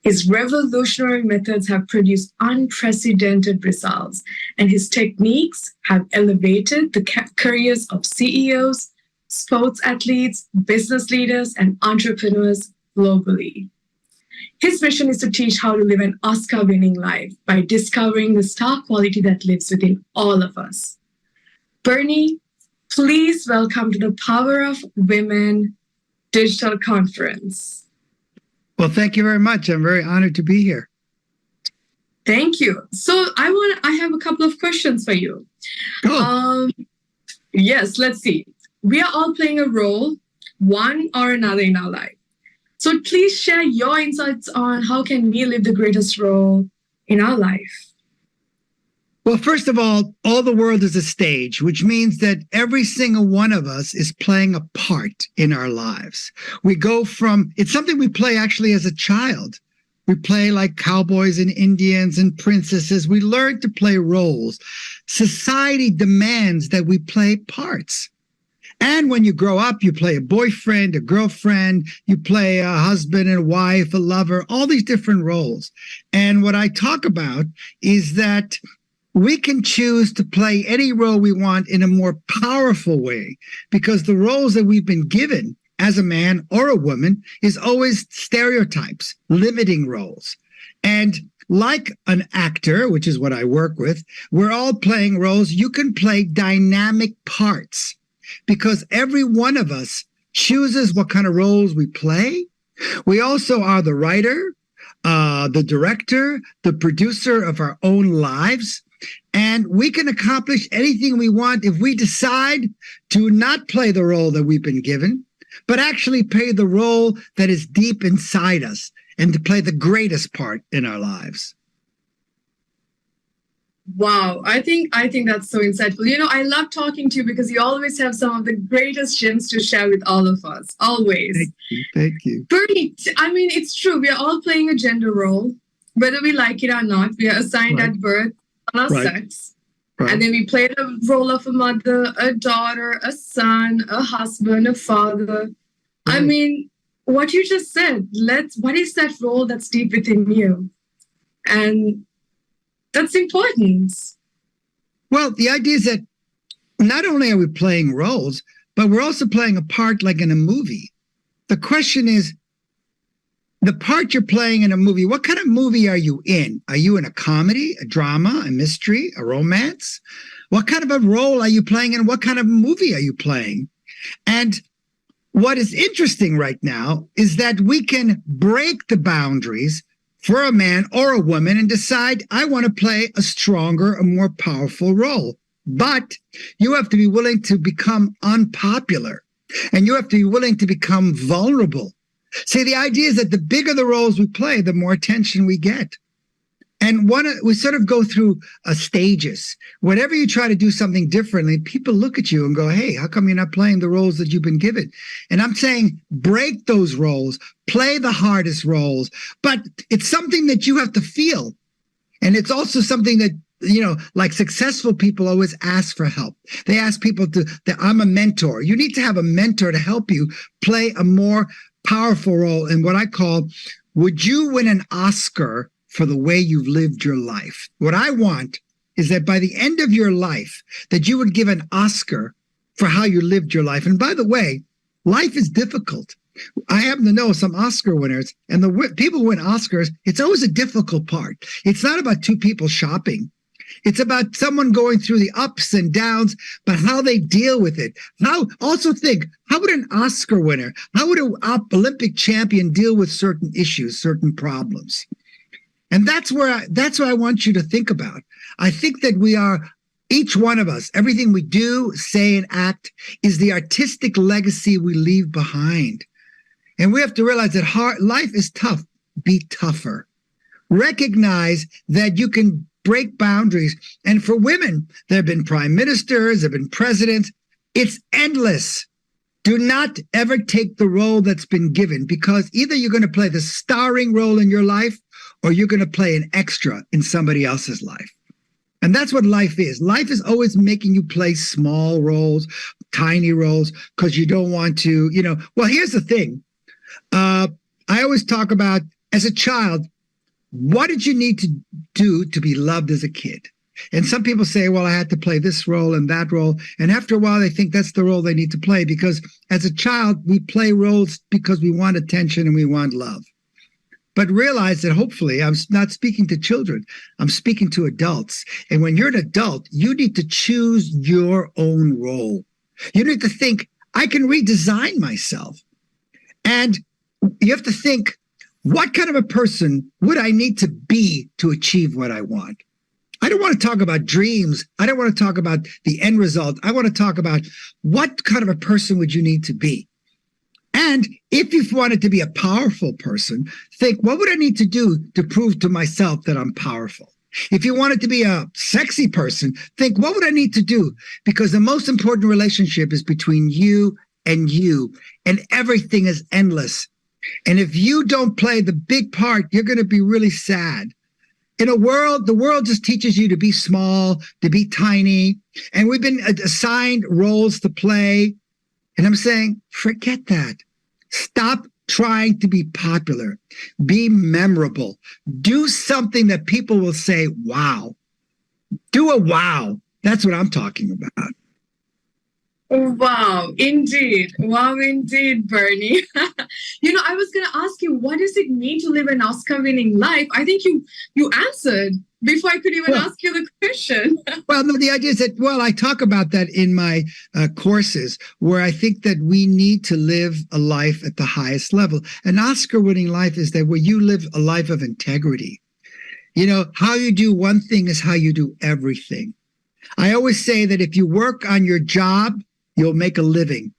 His revolutionary methods have produced unprecedented results, and his techniques have elevated the careers of CEOs, sports athletes, business leaders, and entrepreneurs globally. His mission is to teach how to live an Oscar-winning life by discovering the star quality that lives within all of us. Bernie, please welcome to the Power of Women Digital Conference. Well, thank you very much. I'm very honored to be here. Thank you. So I have a couple of questions for you. Yes, let's see. We are all playing a role, one or another in our life. So please share your insights on how can we live the greatest role in our life. Well, first of all the world is a stage, which means that every single one of us is playing a part in our lives. We go from, it's something we play actually as a child. We play like cowboys and Indians and princesses. We learn to play roles. Society demands that we play parts. And when you grow up, you play a boyfriend, a girlfriend, you play a husband and wife, a lover, all these different roles. And what I talk about is that we can choose to play any role we want in a more powerful way, because the roles that we've been given as a man or a woman is always stereotypes, limiting roles. And like an actor, which is what I work with, we're all playing roles. You can play dynamic parts because every one of us chooses what kind of roles we play. We also are the writer, the director, the producer of our own lives. And we can accomplish anything we want if we decide to not play the role that we've been given, but actually play the role that is deep inside us and to play the greatest part in our lives. Wow, I think that's so insightful. You know, I love talking to you because you always have some of the greatest gems to share with all of us, always. Thank you. Bernie, I mean, it's true. We are all playing a gender role, whether we like it or not. We are assigned at birth on our sex. Right. And then we play the role of a mother, a daughter, a son, a husband, a father. I mean, what you just said, what is that role that's deep within you? And that's important. Well, the idea is that not only are we playing roles, but we're also playing a part like in a movie. The question is, the part you're playing in a movie, what kind of movie are you in? Are you in a comedy, a drama, a mystery, a romance? What kind of a role are you playing and what kind of movie are you playing? And what is interesting right now is that we can break the boundaries for a man or a woman and decide, I want to play a stronger, a more powerful role. But you have to be willing to become unpopular, and you have to be willing to become vulnerable. See, the idea is that the bigger the roles we play, the more attention we get. And we sort of go through stages. Whenever you try to do something differently, people look at you and go, hey, how come you're not playing the roles that you've been given? And I'm saying, break those roles, play the hardest roles, but it's something that you have to feel. And it's also something that, you know, like successful people always ask for help. They ask people I'm a mentor. You need to have a mentor to help you play a more powerful role in what I call, would you win an Oscar for the way you've lived your life? What I want is that by the end of your life, that you would give an Oscar for how you lived your life. And by the way, life is difficult. I happen to know some Oscar winners, and the people who win Oscars, it's always a difficult part. It's not about two people shopping. It's about someone going through the ups and downs, but how they deal with it. Also think, how would an Oscar winner, how would an Olympic champion deal with certain issues, certain problems? And that's what I want you to think about. I think that we are, each one of us, everything we do, say, and act is the artistic legacy we leave behind. And we have to realize that life is tough. Be tougher. Recognize that you can break boundaries. And for women, there have been prime ministers, there have been presidents. It's endless. Do not ever take the role that's been given, because either you're going to play the starring role in your life or you're going to play an extra in somebody else's life. And that's what life is. Life is always making you play small roles, tiny roles, because you don't want to, well, here's the thing. I always talk about, as a child, what did you need to do to be loved as a kid? And some people say, well, I had to play this role and that role. And after a while, they think that's the role they need to play, because as a child, we play roles because we want attention and we want love. But realize that hopefully, I'm not speaking to children, I'm speaking to adults. And when you're an adult, you need to choose your own role. You need to think, I can redesign myself. And you have to think, what kind of a person would I need to be to achieve what I want? I don't want to talk about dreams. I don't want to talk about the end result. I want to talk about what kind of a person would you need to be? And if you wanted to be a powerful person, think, what would I need to do to prove to myself that I'm powerful? If you wanted to be a sexy person, think, what would I need to do? Because the most important relationship is between you, and everything is endless. And if you don't play the big part, you're going to be really sad. In the world just teaches you to be small, to be tiny, and we've been assigned roles to play. And I'm saying, forget that. Stop trying to be popular. Be memorable. Do something that people will say, wow. Do a wow. That's what I'm talking about. Wow, indeed. Wow, indeed, Bernie. I was going to ask you, what does it mean to live an Oscar-winning life? I think you answered before I could even ask you the question. Well, no, the idea is that, I talk about that in my courses, where I think that we need to live a life at the highest level. An Oscar-winning life is that where you live a life of integrity. How you do one thing is how you do everything. I always say that if you work on your job, you'll make a living.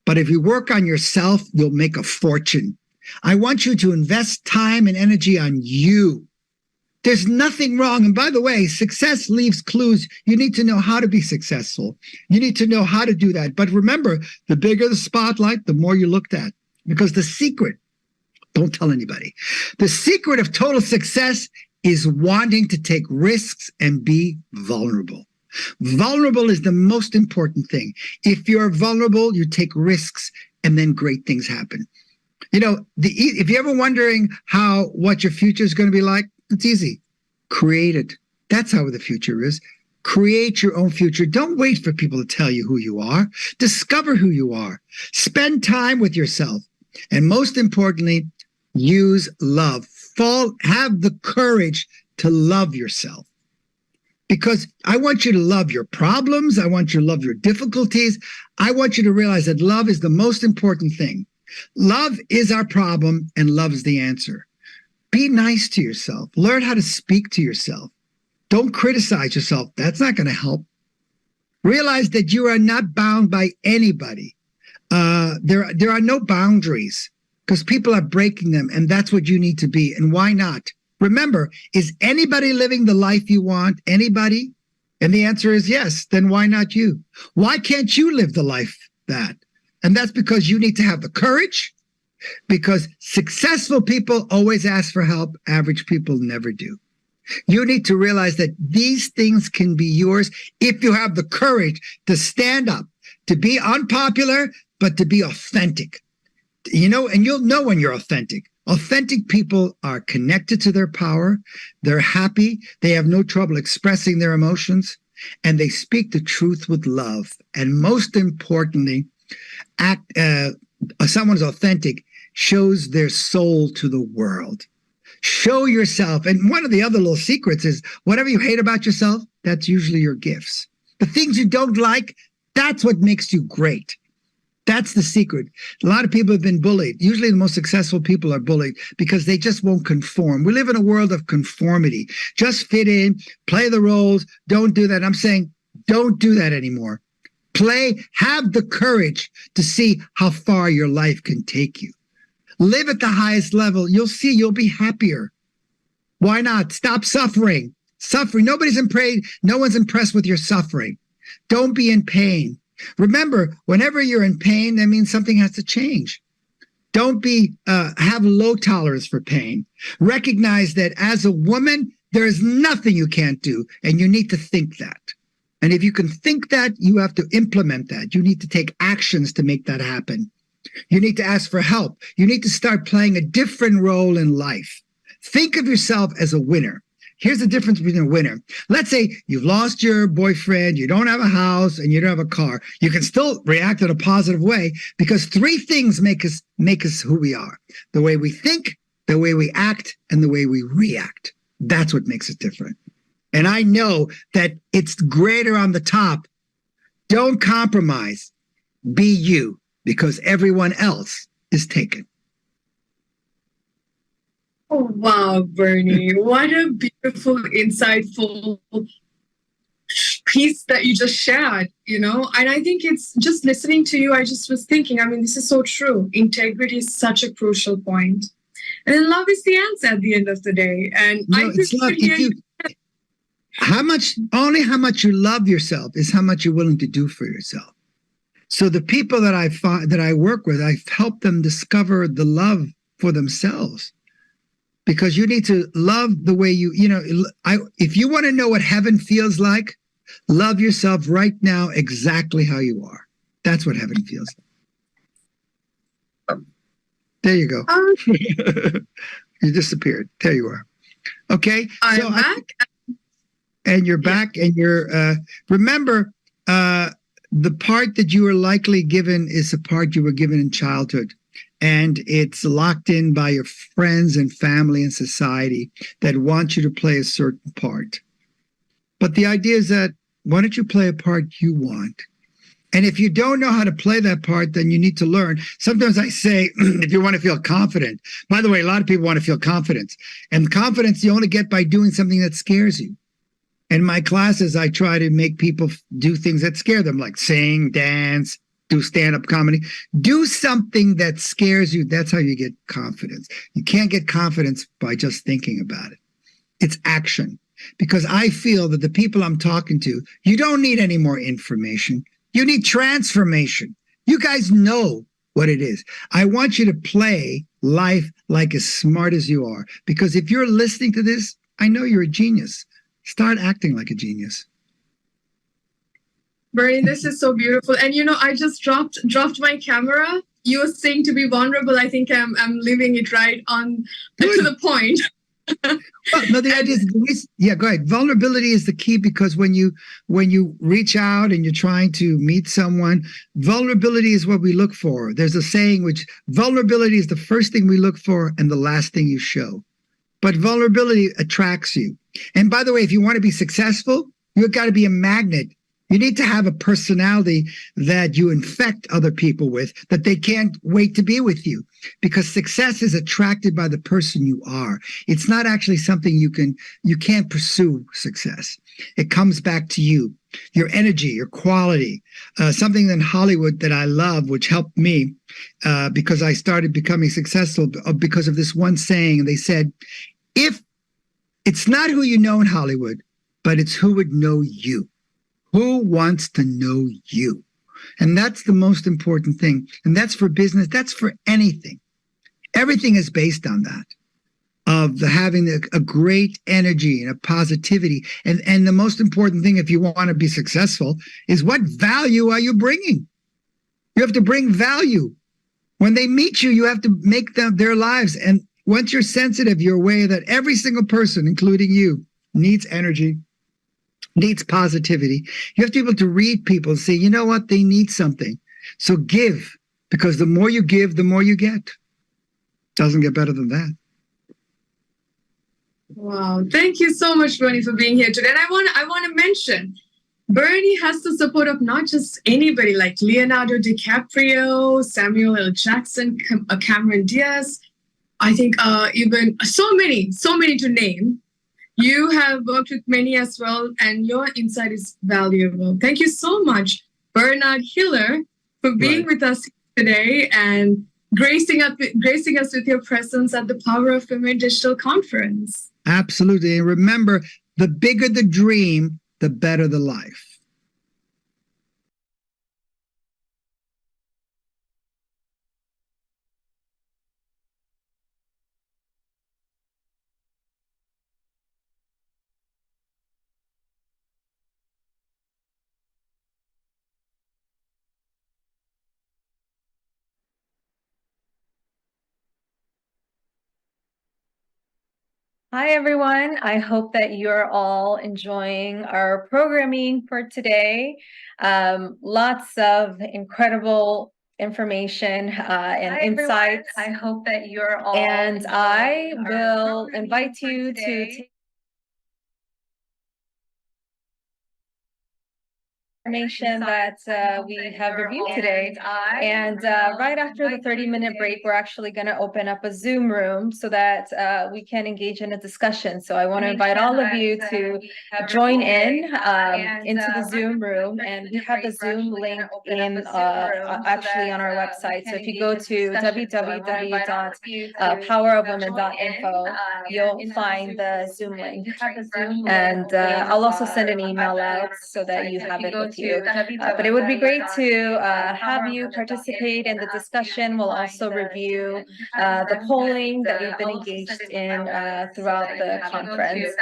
But if you work on yourself, you'll make a fortune. I want you to invest time and energy on you. There's nothing wrong. And by the way, success leaves clues. You need to know how to be successful. You need to know how to do that. But remember, the bigger the spotlight, the more you're looked at. Because the secret, don't tell anybody, the secret of total success is wanting to take risks and be vulnerable. Vulnerable is the most important thing. If you're vulnerable, you take risks, and then great things happen. If you're ever wondering what your future is going to be like, it's easy. Create it. That's how the future is. Create your own future. Don't wait for people to tell you who you are. Discover who you are. Spend time with yourself. And most importantly, use love. Have the courage to love yourself. Because I want you to love your problems. I want you to love your difficulties. I want you to realize that love is the most important thing. Love is our problem, and love is the answer. Be nice to yourself. Learn how to speak to yourself. Don't criticize yourself. That's not going to help. Realize that you are not bound by anybody. There are no boundaries, because people are breaking them, and that's what you need to be. And why not? Remember, is anybody living the life you want? Anybody? And the answer is yes. Then why not you? Why can't you live the life that? And that's because you need to have the courage, because successful people always ask for help. Average people never do. You need to realize that these things can be yours if you have the courage to stand up, to be unpopular, but to be authentic. And you'll know when you're authentic. Authentic people are connected to their power. They're happy. They have no trouble expressing their emotions, and they speak the truth with love. And most importantly, someone who's authentic shows their soul to the world. Show yourself. And one of the other little secrets is whatever you hate about yourself, that's usually your gifts. The things you don't like, that's what makes you great. That's the secret. A lot of people have been bullied. Usually the most successful people are bullied because they just won't conform. We live in a world of conformity. Just fit in, play the roles, don't do that. I'm saying don't do that anymore. Have the courage to see how far your life can take you. Live at the highest level. You'll see you'll be happier. Why not? Stop suffering. No one's impressed with your suffering. Don't be in pain. Remember, whenever you're in pain, that means something has to change. Don't have low tolerance for pain. Recognize that as a woman, there is nothing you can't do, and you need to think that. And if you can think that, you have to implement that. You need to take actions to make that happen. You need to ask for help. You need to start playing a different role in life. Think of yourself as a winner. Here's the difference between a winner. Let's say you've lost your boyfriend, you don't have a house, and you don't have a car. You can still react in a positive way because three things make us who we are. The way we think, the way we act, and the way we react. That's what makes it different. And I know that it's greater on the top. Don't compromise. Be you, because everyone else is taken. Oh, wow, Bernie. What a beautiful, insightful piece that you just shared, And I think it's just listening to you, I just was thinking, this is so true. Integrity is such a crucial point. And then love is the answer at the end of the day. And it's love. How much you love yourself is how much you're willing to do for yourself. So the people that I work with, I've helped them discover the love for themselves. Because you need to love the way if you want to know what heaven feels like, love yourself right now exactly how you are. That's what heaven feels like. There you go. You disappeared. There you are. Okay. I'm back. And you're back, and you're, remember, the part that you were likely given is a part you were given in childhood. And it's locked in by your friends and family and society that want you to play a certain part. But the idea is that, why don't you play a part you want? And if you don't know how to play that part, then you need to learn. Sometimes I say, if you want to feel confident, by the way, a lot of people want to feel confidence. And confidence you only get by doing something that scares you. In my classes, I try to make people do things that scare them, like sing, dance, do stand-up comedy. Do something that scares you. That's how you get confidence. You can't get confidence by just thinking about it. It's action. Because I feel that the people I'm talking to, you don't need any more information. You need transformation. You guys know what it is. I want you to play life like as smart as you are. Because if you're listening to this, I know you're a genius. Start acting like a genius. Bernie, this is so beautiful. And I just dropped my camera. You were saying to be vulnerable. I think I'm leaving it right on to the point. Well, no, the idea is, go ahead. Vulnerability is the key, because when you reach out and you're trying to meet someone, vulnerability is what we look for. There's a saying which vulnerability is the first thing we look for and the last thing you show. But vulnerability attracts you. And by the way, if you want to be successful, you've got to be a magnet. You need to have a personality that you infect other people with, that they can't wait to be with you, because success is attracted by the person you are. It's not actually something you can't pursue success. It comes back to you, your energy, your quality. Something in Hollywood that I love, which helped me because I started becoming successful because of this one saying. They said, if it's not who you know in Hollywood, but it's who would know you. Who wants to know you? And that's the most important thing. And that's for business. That's for anything. Everything is based on that, of having a great energy and a positivity. And the most important thing, if you want to be successful, is what value are you bringing? You have to bring value. When they meet you, you have to make their lives. And once you're sensitive, you're aware that every single person, including you, needs energy, needs positivity. You have to be able to read people and say, you know what, they need something. So give, because the more you give, the more you get. Doesn't get better than that. Wow. Thank you so much, Bernie, for being here today. And I want to mention, Bernie has the support of not just anybody like Leonardo DiCaprio, Samuel L. Jackson, Cameron Diaz. I think even so many to name. You have worked with many as well, and your insight is valuable. Thank you so much, Bernard Hiller, for being with us today and gracing us with your presence at the Power of Women Digital Conference. Absolutely. And remember, the bigger the dream, the better the life. Hi, everyone. I hope that you're all enjoying our programming for today. Lots of incredible information and insights. I hope that you're all and I will invite you to take information that we have reviewed today. And right after the 30-minute break, we're actually going to open up a Zoom room so that we can engage in a discussion. So I want to invite all of you to join in into the Zoom room. And we have the Zoom link in actually on our website. So if you go to www.powerofwomen.info, you'll find the Zoom link. And I'll also send an email out so that you have it with you. But it would be great to have you participate in the discussion. We'll also review the polling that we've been engaged in throughout the conference.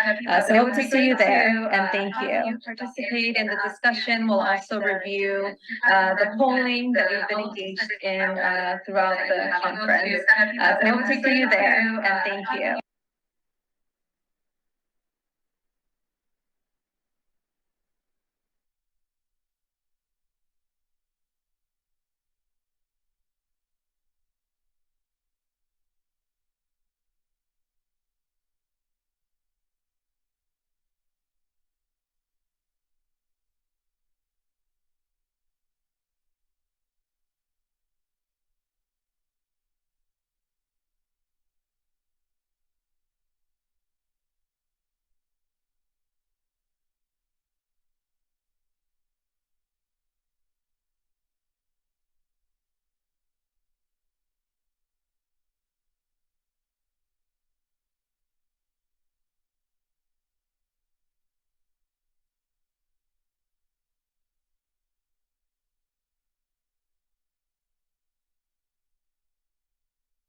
So I hope to see you there, and thank you. Participate in the discussion. We'll also review the polling that we've been engaged in throughout the conference. So I hope to see you there, and thank you.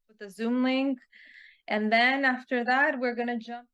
With the Zoom link. And then after that, we're going to jump.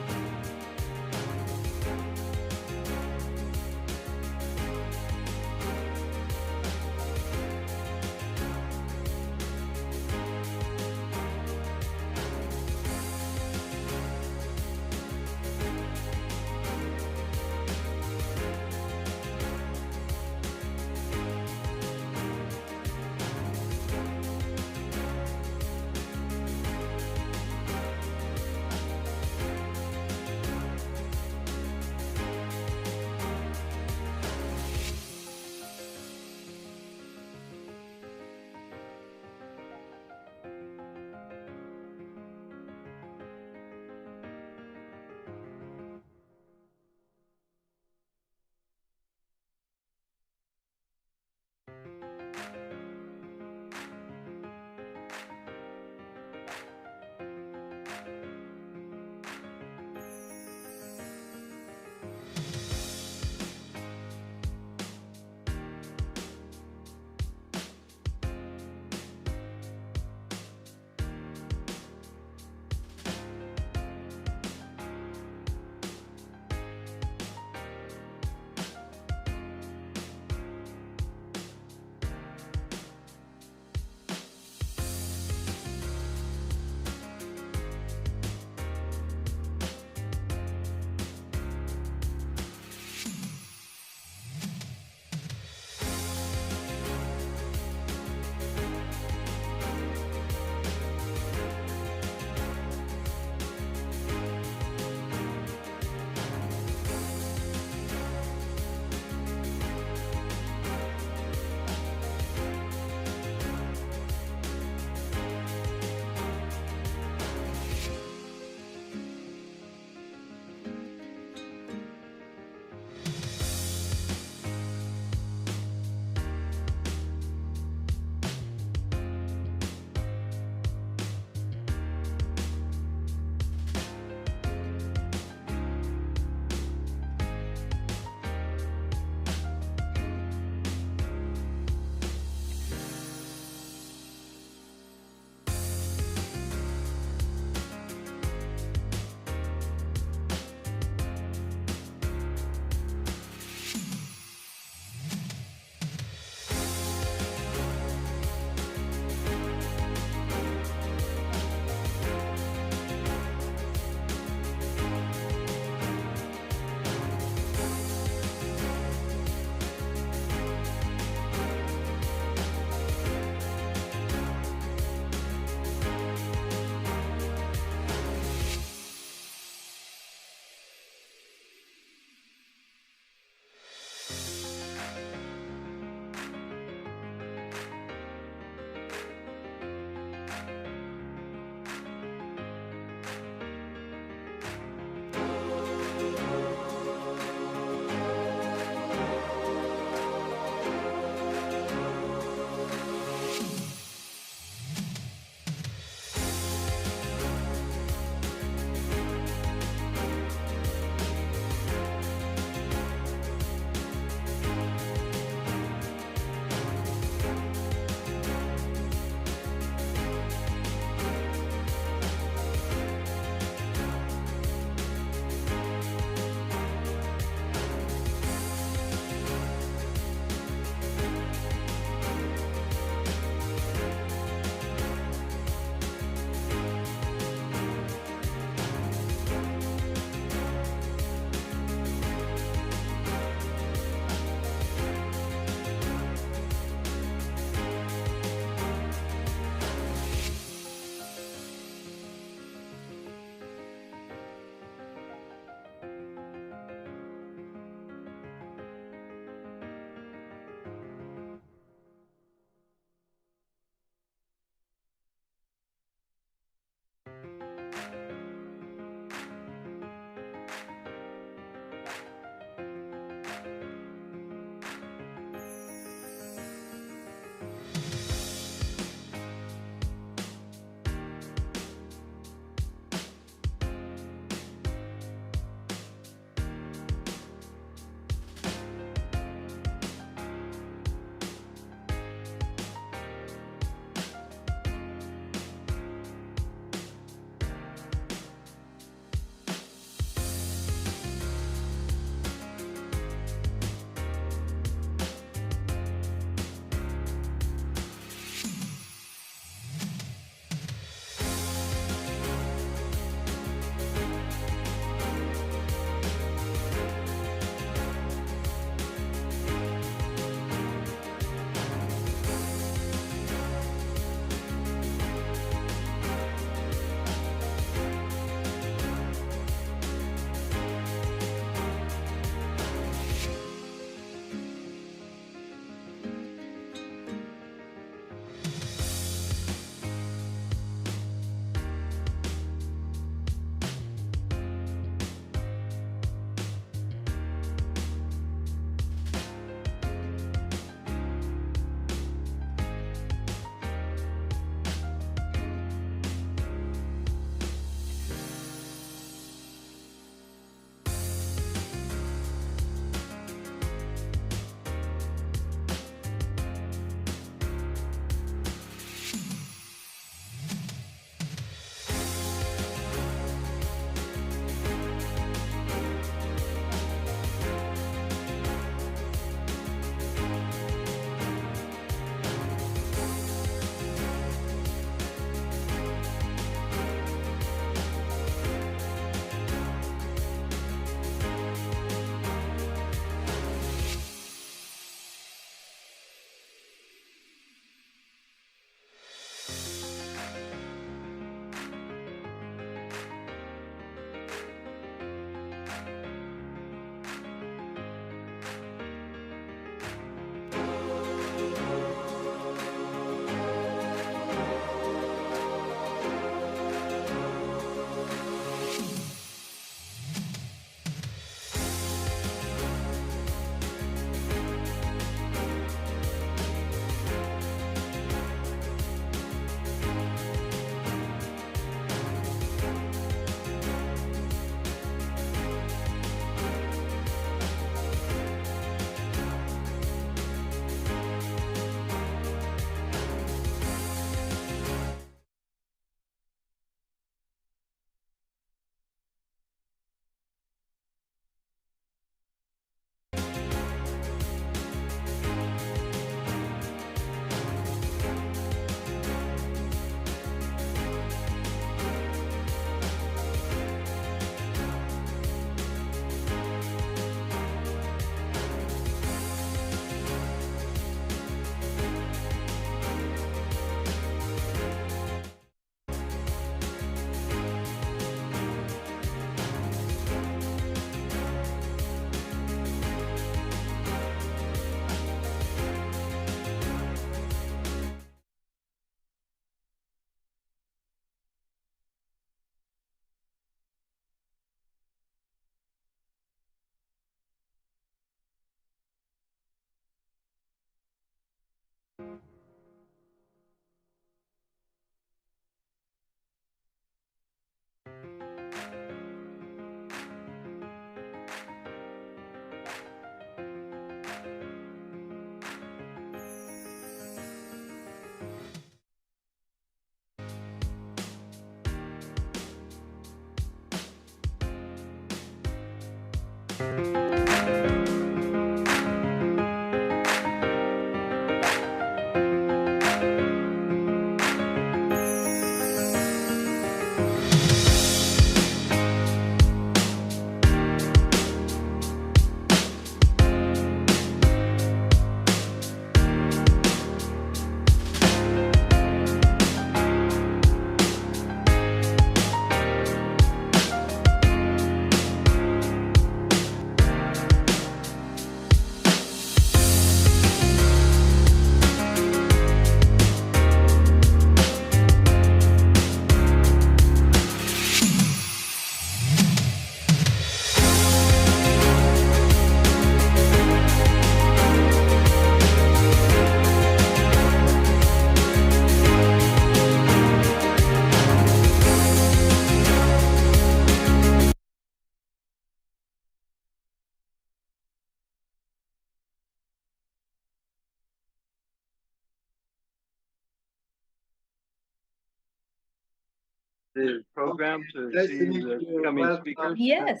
The program to see the coming speakers? Yes.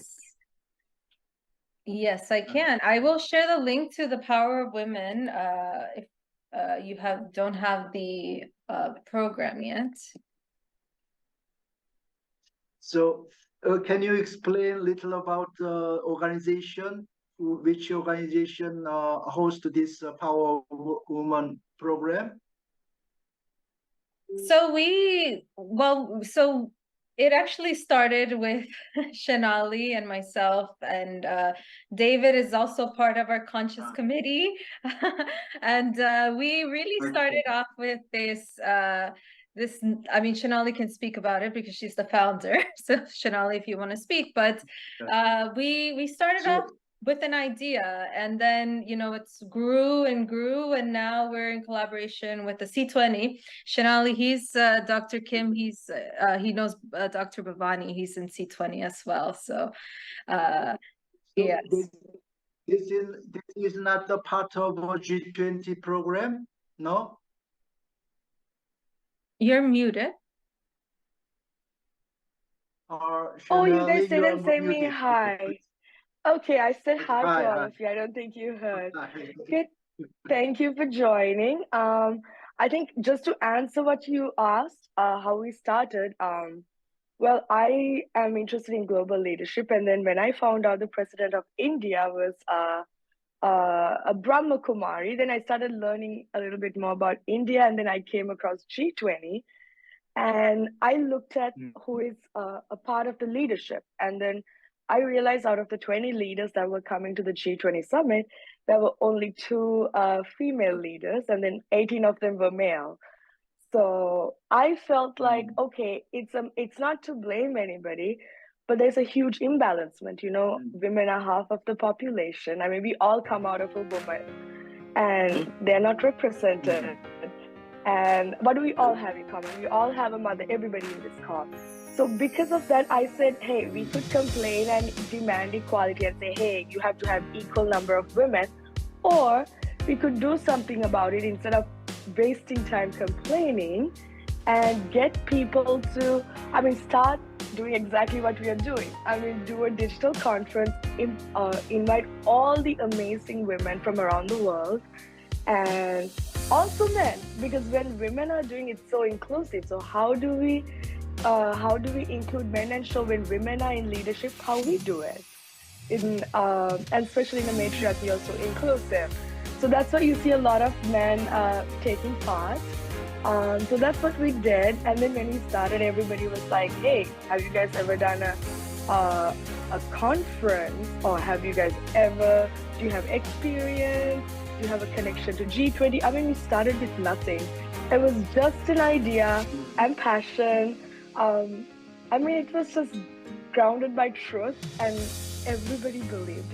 Yes, I can. I will share the link to the Power of Women if you don't have the program yet. So can you explain a little about the organization? Which organization hosts this Power of Women program? So it actually started with Shenali and myself, and David is also part of our conscious committee. And we really started off with this, I mean, Shenali can speak about it because she's the founder. So Shenali, if you want to speak, but we started off with an idea, and then, you know, it's grew and grew, and now we're in collaboration with the C20. Shenali, he's Dr. Kim, he knows Dr. Bhavani, he's in C20 as well. So yes. This is not the part of a G20 program, no? You're muted. Oh, you guys didn't say me hi. Okay, I said hi to all of you. I don't think you heard. Good. Thank you for joining. I think just to answer what you asked, how we started, well, I am interested in global leadership. And then when I found out the president of India was a Brahma Kumari, then I started learning a little bit more about India. And then I came across G20. And I looked at who is a part of the leadership. And then I realized out of the 20 leaders that were coming to the G20 summit, there were only 2 female leaders, and then 18 of them were male. So I felt like, okay, it's not to blame anybody, but there's a huge imbalancement. You know, women are half of the population. I mean, we all come out of a woman, and they're not represented. And what do we all have in common? We all have a mother, everybody in this call. So because of that, I said, hey, we could complain and demand equality and say, hey, you have to have equal number of women. Or we could do something about it instead of wasting time complaining and get people to, start doing exactly what we are doing. Do a digital conference, invite all the amazing women from around the world, and also men, because when women are doing it, so inclusive. So how do we include men and show when women are in leadership how we do it, and especially in the matriarchy, also inclusive. So that's why you see a lot of men taking part. So that's what we did. And then when we started, everybody was like, hey, have you guys ever done a conference, or do you have experience? Do you have a connection to G20? We started with nothing. It was just an idea and passion. It was just grounded by truth, and everybody believed it.